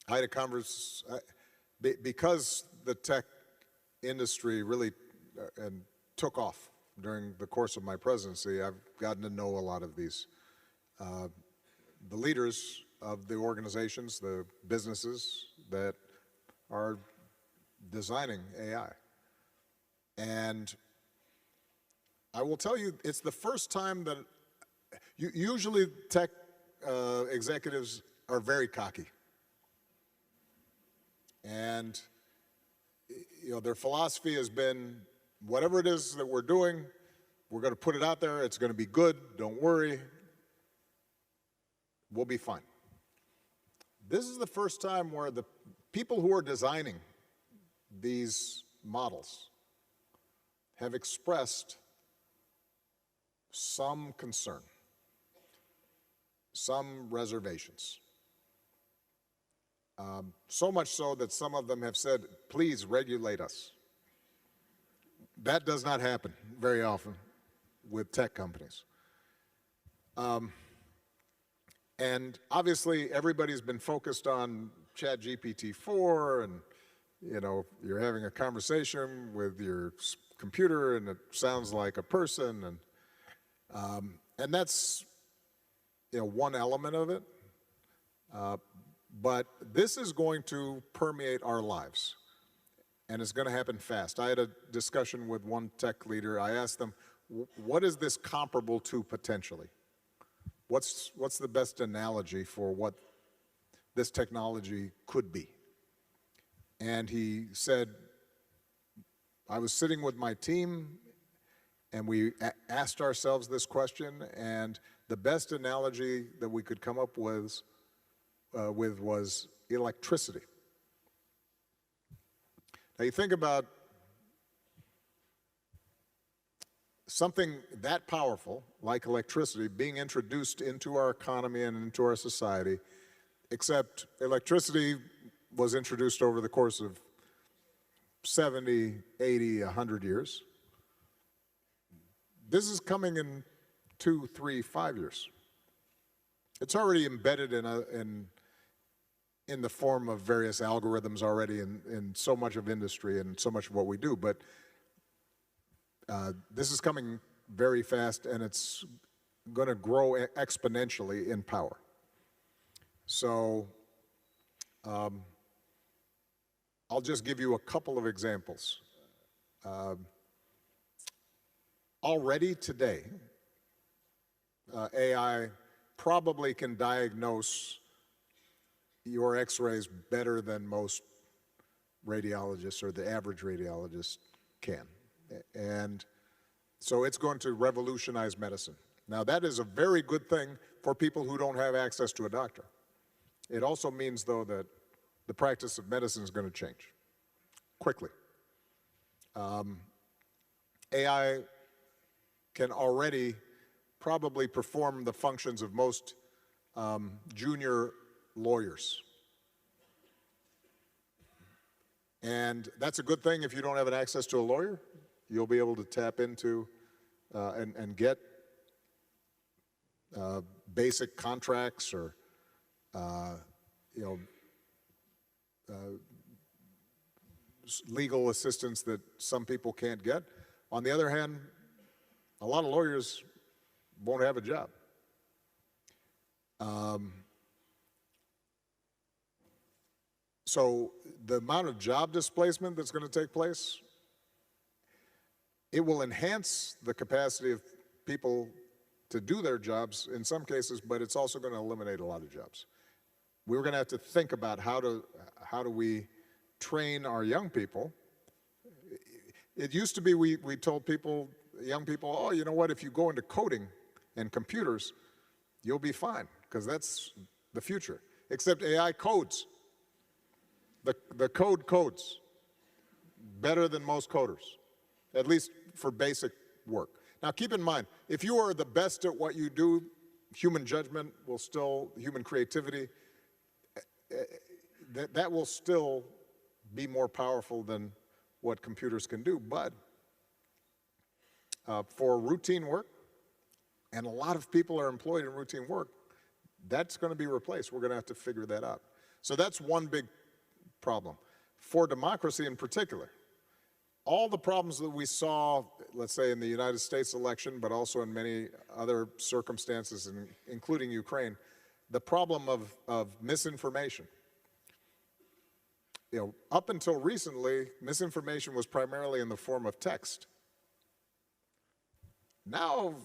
had a conversation, because the tech industry really took off during the course of my presidency. I've gotten to know a lot of these, the leaders of the organizations, the businesses that are designing AI. And I will tell you, it's the first time that usually tech executives are very cocky. And you know, their philosophy has been, whatever it is that we're doing, we're going to put it out there, it's going to be good, don't worry, we'll be fine. This is the first time where the people who are designing these models have expressed some concern, some reservations. So much so that some of them have said, please regulate us. That does not happen very often with tech companies. And obviously, everybody's been focused on ChatGPT-4, and you know, you're having a conversation with your computer, and it sounds like a person, and that's, you know, one element of it. But this is going to permeate our lives, and it's going to happen fast. I had a discussion with one tech leader. I asked them, what is this comparable to potentially? What's the best analogy for what this technology could be? And he said, I was sitting with my team, and we asked ourselves this question, and the best analogy that we could come up with was electricity. Now you think about something that powerful, like electricity, being introduced into our economy and into our society, except electricity was introduced over the course of 70, 80, 100 years. This is coming in 2, 3, 5 years. It's already embedded in the form of various algorithms already in so much of industry and so much of what we do, but this is coming very fast, and it's going to grow exponentially in power. So I'll just give you a couple of examples. Already today, AI probably can diagnose your x-rays better than most radiologists or the average radiologist can. And so it's going to revolutionize medicine. Now, that is a very good thing for people who don't have access to a doctor. It also means, though, that the practice of medicine is going to change quickly. AI can already probably perform the functions of most junior lawyers. And that's a good thing if you don't have an access to a lawyer. You'll be able to tap into and get basic contracts or legal assistance that some people can't get. On the other hand, a lot of lawyers won't have a job. So the amount of job displacement that's going to take place, it will enhance the capacity of people to do their jobs in some cases, but it's also going to eliminate a lot of jobs. We're going to have to think about how do we train our young people. It used to be we told people, young people, oh, you know what, if you go into coding and computers, you'll be fine, because that's the future. Except AI codes. The code codes better than most coders, at least for basic work. Now, keep in mind, if you are the best at what you do, human judgment will still, human creativity, that will still be more powerful than what computers can do. But for routine work, and a lot of people are employed in routine work, that's going to be replaced. We're going to have to figure that out. So that's one big problem. For democracy in particular, all the problems that we saw, let's say in the United States election, but also in many other circumstances, including Ukraine, the problem of misinformation. You know, up until recently, misinformation was primarily in the form of text. Now,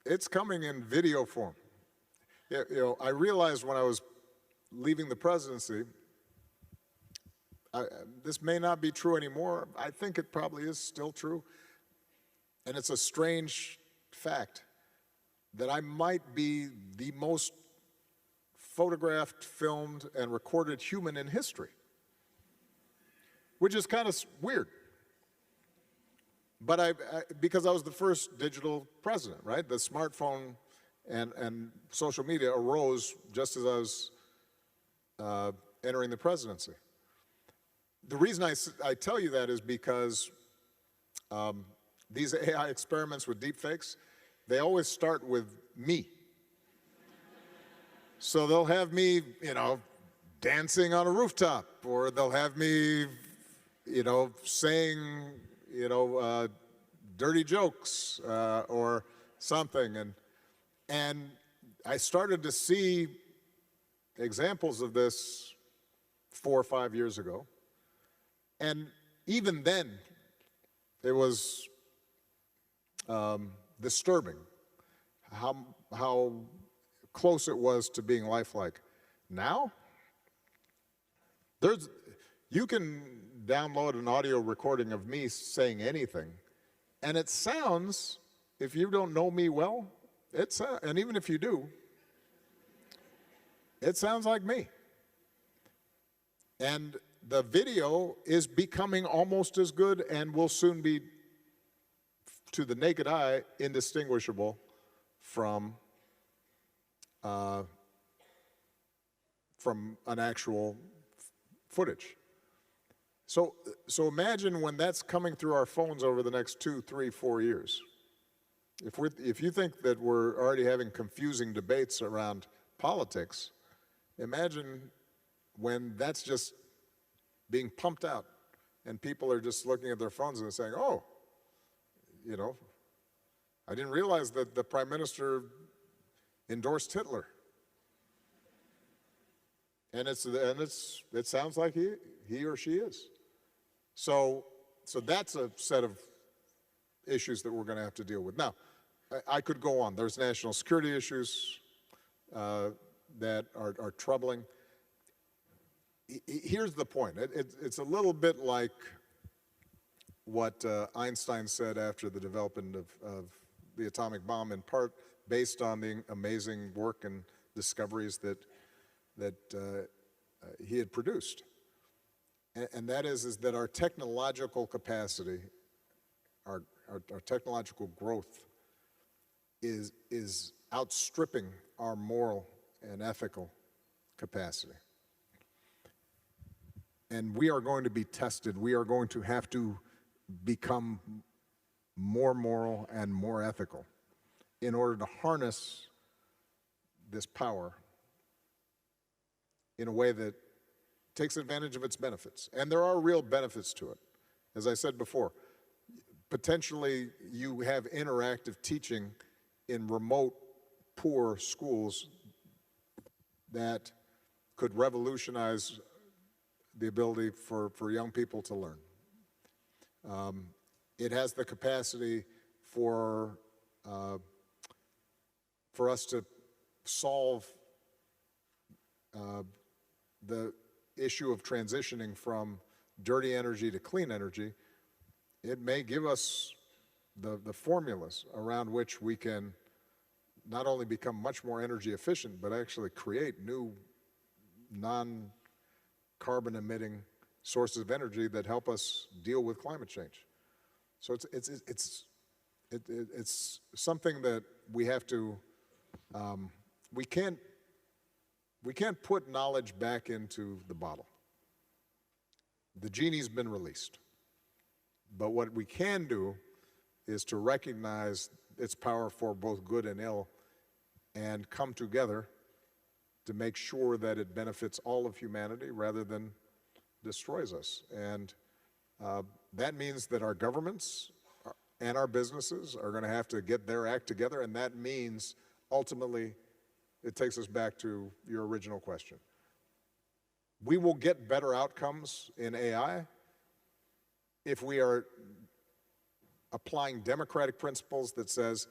it's coming in video form. You know, I realized when I was leaving the presidency, this may not be true anymore. I think it probably is still true. And it's a strange fact that I might be the most photographed, filmed, and recorded human in history, which is kind of weird. But because I was the first digital president, right? The smartphone and social media arose just as I was entering the presidency. The reason I tell you that is because these AI experiments with deepfakes, they always start with me. So they'll have me, you know, dancing on a rooftop, or they'll have me, you know, saying, you know, dirty jokes or something. And I started to see examples of this 4 or 5 years ago. And even then, it was disturbing how close it was to being lifelike. Now, you can download an audio recording of me saying anything, and it sounds, if you don't know me well, and even if you do, it sounds like me. And the video is becoming almost as good and will soon be, to the naked eye, indistinguishable from from an actual footage. So imagine when that's coming through our phones over the next 2, 3, 4 years. If you think that we're already having confusing debates around politics, imagine when that's just being pumped out and people are just looking at their phones and saying, oh, you know, I didn't realize that the Prime Minister endorsed Hitler. And it sounds like he or she is. So that's a set of issues that we're going to have to deal with. Now, I could go on. There's national security issues that are troubling. Here's the point. It's a little bit like what Einstein said after the development of the atomic bomb, in part based on the amazing work and discoveries that he had produced. And that is that our technological capacity, our technological growth is outstripping our moral and ethical capacity. And we are going to be tested. We are going to have to become more moral and more ethical in order to harness this power in a way that takes advantage of its benefits. And there are real benefits to it. As I said before, potentially you have interactive teaching in remote, poor schools that could revolutionize the ability for young people to learn. It has the capacity for us to solve the issue of transitioning from dirty energy to clean energy. It may give us the formulas around which we can not only become much more energy efficient, but actually create new non-carbon emitting sources of energy that help us deal with climate change. So it's something that we have to, we can't put knowledge back into the bottle. The genie's been released. But what we can do is to recognize its power for both good and ill and come together to make sure that it benefits all of humanity rather than destroys us. And that means that our governments and our businesses are going to have to get their act together, and that means ultimately it takes us back to your original question. We will get better outcomes in AI if we are applying democratic principles that says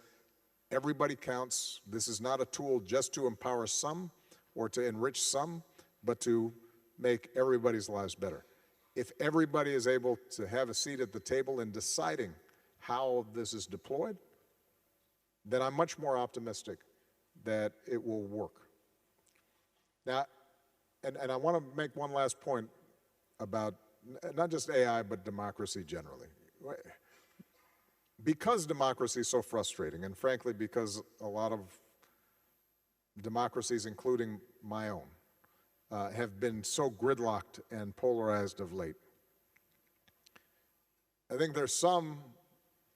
everybody counts. This is not a tool just to empower some or to enrich some, but to make everybody's lives better. If everybody is able to have a seat at the table in deciding how this is deployed, then I'm much more optimistic that it will work. Now, and I want to make one last point about not just AI, but democracy generally. Because democracy is so frustrating, and frankly, because a lot of democracies, including my own, have been so gridlocked and polarized of late, I think there's some,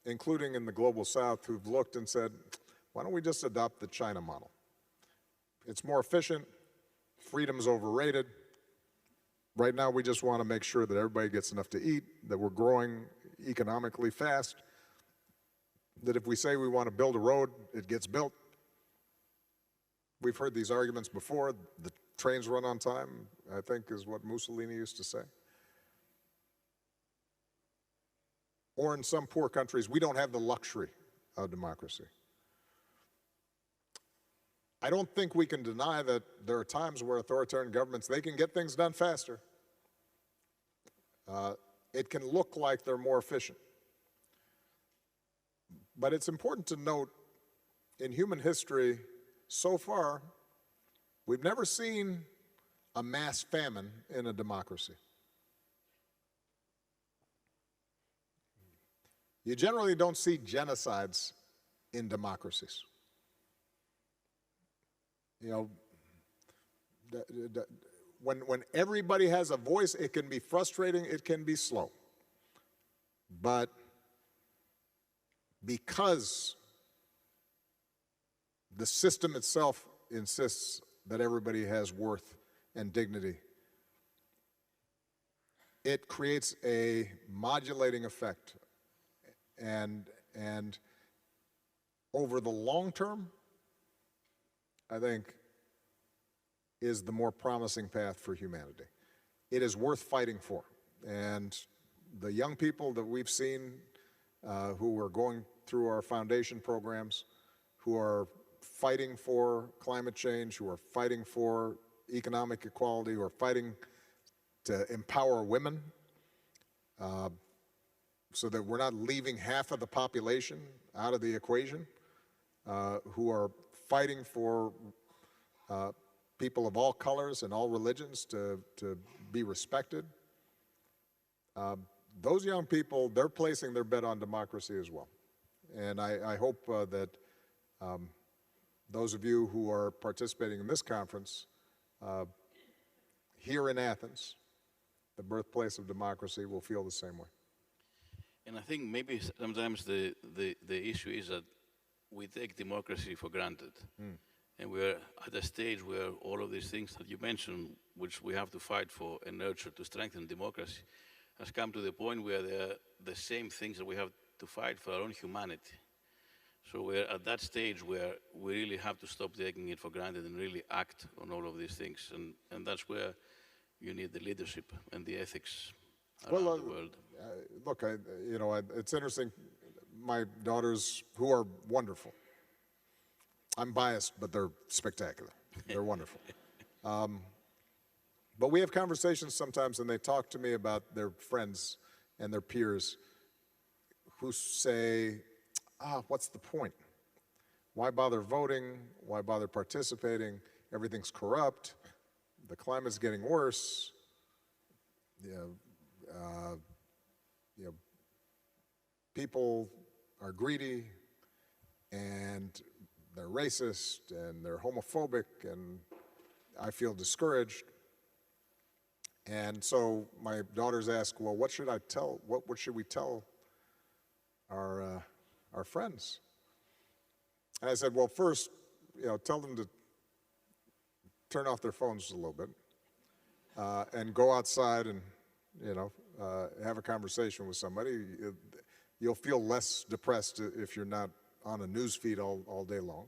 including in the global south, who've looked and said, why don't we just adopt the China model? It's more efficient, freedom's overrated. Right now, we just want to make sure that everybody gets enough to eat, that we're growing economically fast, that if we say we want to build a road, it gets built. We've heard these arguments before. The trains run on time, I think, is what Mussolini used to say. Or in some poor countries, we don't have the luxury of democracy. I don't think we can deny that there are times where authoritarian governments, they can get things done faster. It can look like they're more efficient. But it's important to note, in human history, so far, we've never seen a mass famine in a democracy. You generally don't see genocides in democracies. You know, when everybody has a voice, it can be frustrating, it can be slow. But because the system itself insists that everybody has worth and dignity, it creates a modulating effect. And over the long term, I think, is the more promising path for humanity. It is worth fighting for. And the young people that we've seen who are going through our foundation programs, who are fighting for climate change, who are fighting for economic equality, who are fighting to empower women so that we're not leaving half of the population out of the equation, who are fighting for people of all colors and all religions to be respected. Those young people, they're placing their bet on democracy as well. And I hope that those of you who are participating in this conference here in Athens, the birthplace of democracy, will feel the same way. And I think maybe sometimes the issue is that we take democracy for granted. And we're at a stage where all of these things that you mentioned, which we have to fight for and nurture to strengthen democracy, has come to the point where they're the same things that we have to fight for our own humanity. So we're at that stage where we really have to stop taking it for granted and really act on all of these things. And that's where you need the leadership and the ethics around the world. Look, it's interesting. My daughters, who are wonderful, I'm biased, but they're spectacular. They're wonderful. But we have conversations sometimes, and they talk to me about their friends and their peers who say, what's the point? Why bother voting? Why bother participating? Everything's corrupt. The climate's getting worse. People are greedy, and they're racist, and they're homophobic, and I feel discouraged. And so my daughters ask, well, what should we tell our friends? And I said, well, first, tell them to turn off their phones a little bit and go outside and, have a conversation with somebody. You'll feel less depressed if you're not on a news feed all day long.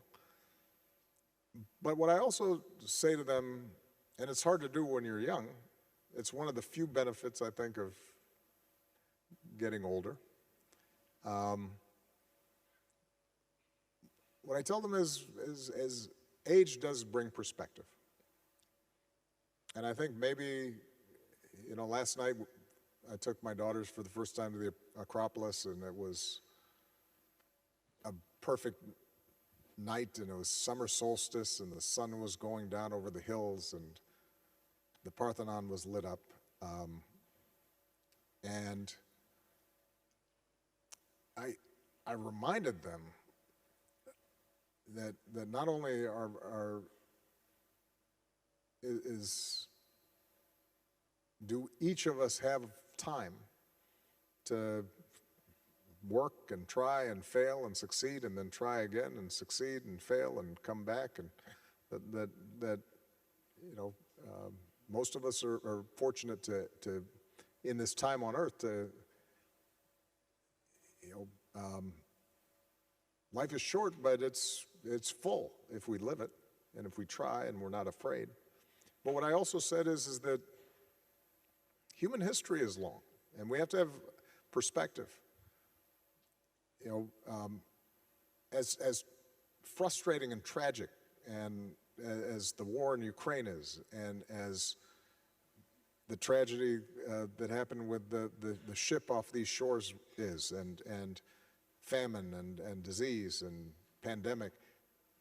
But what I also say to them, and it's hard to do when you're young, it's one of the few benefits, I think, of getting older. What I tell them is age does bring perspective. And I think maybe, last night I took my daughters for the first time to the Acropolis, and it was a perfect night, and it was summer solstice, and the sun was going down over the hills, and the Parthenon was lit up. And I reminded them that not only do each of us have time to work and try and fail and succeed and then try again and succeed and fail and come back, and that most of us are fortunate to in this time on earth to life is short, but it's full if we live it and if we try and we're not afraid. But what I also said is that human history is long, and we have to have perspective. As frustrating and tragic and as the war in Ukraine is, and as the tragedy that happened with the ship off these shores is, and famine and disease and pandemic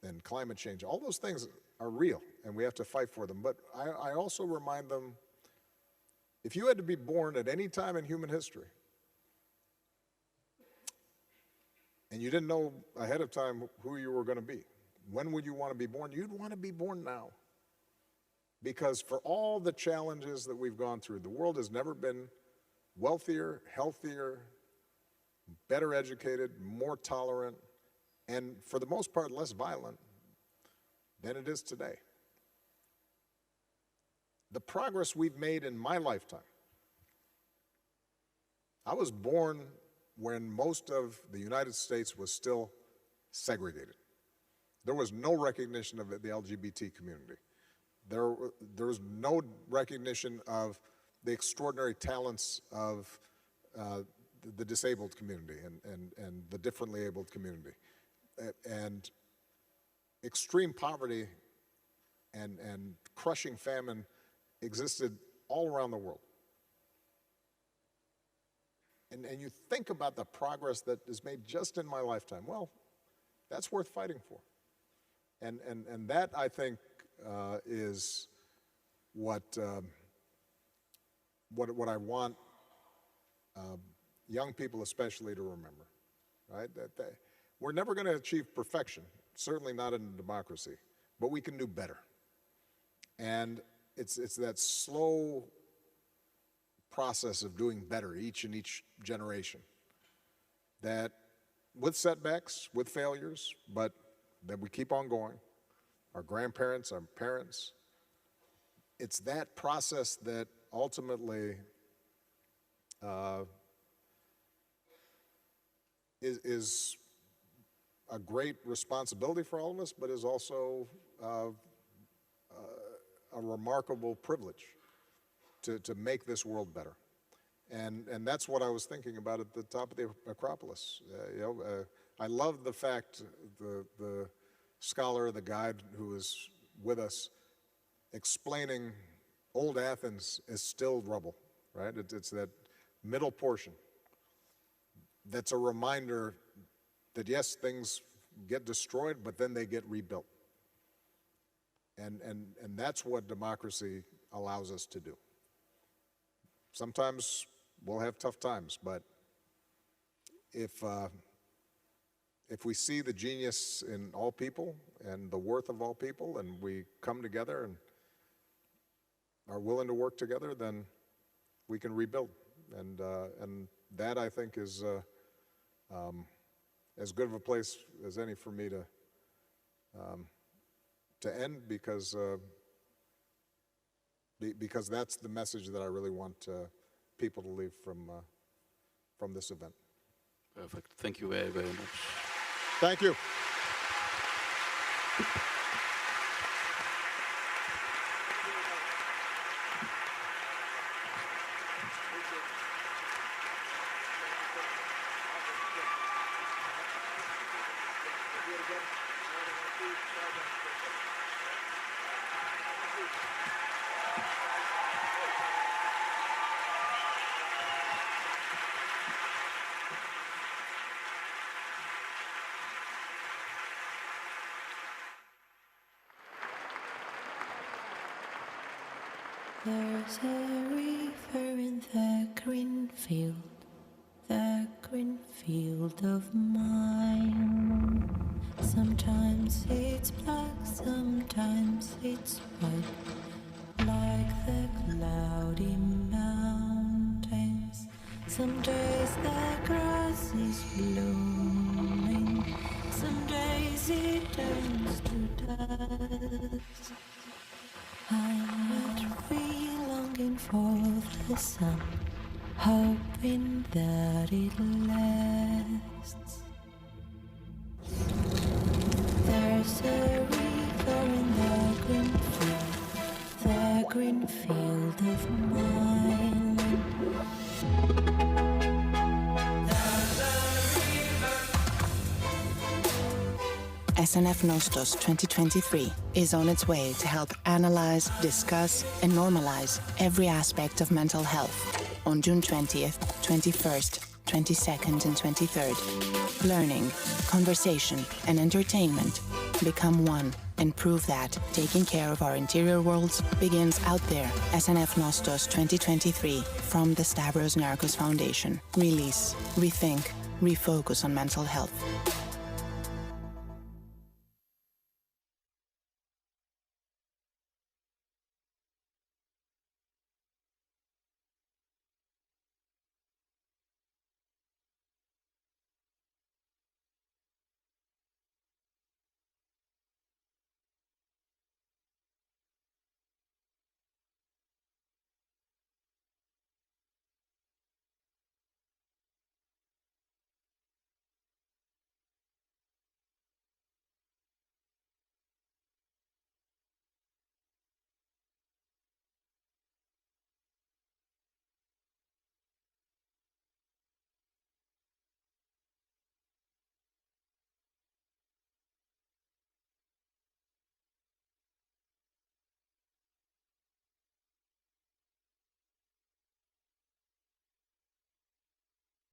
and climate change, all those things are real, and we have to fight for them. But I also remind them, if you had to be born at any time in human history, and you didn't know ahead of time who you were going to be, when would you want to be born? You'd want to be born now. Because for all the challenges that we've gone through, the world has never been wealthier, healthier, better educated, more tolerant, and for the most part less violent than it is today. The progress we've made in my lifetime. I was born when most of the United States was still segregated. There was no recognition of the LGBT community. There was no recognition of the extraordinary talents of the disabled community and the differently abled community. And extreme poverty and crushing famine existed all around the world. And you think about the progress that is made just in my lifetime. Well, that's worth fighting for. And that, I think, is what I want young people especially to remember, right? That we're never going to achieve perfection, certainly not in a democracy, but we can do better. And it's that slow process of doing better each generation, that with setbacks, with failures, but that we keep on going. Our grandparents, our parents, it's that process that ultimately is a great responsibility for all of us, but is also a remarkable privilege to make this world better. And that's what I was thinking about at the top of the Acropolis. I love the fact the scholar, the guide who was with us, explaining old Athens is still rubble, right? It's that middle portion that's a reminder that yes, things get destroyed, but then they get rebuilt. And that's what democracy allows us to do. Sometimes we'll have tough times, but if we see the genius in all people and the worth of all people, and we come together and are willing to work together, then we can rebuild. And that, I think, is as good of a place as any for me to end, because that's the message that I really want people to leave from this event. Perfect. Thank you very, very much. Thank you. There's a river in the green field of mine. Sometimes it's black, sometimes it's white, like the cloudy mountains. Some days the grass is blooming, some days it turns to dust. I'm literally longing for the sun, hoping that it lasts. There's a river in the green field of mine. SNF Nostos 2023 is on its way to help analyze, discuss, and normalize every aspect of mental health on June 20th, 21st, 22nd, and 23rd. Learning, conversation, and entertainment become one and prove that taking care of our interior worlds begins out there. SNF Nostos 2023 from the Stavros Niarchos Foundation. Release, rethink, refocus on mental health.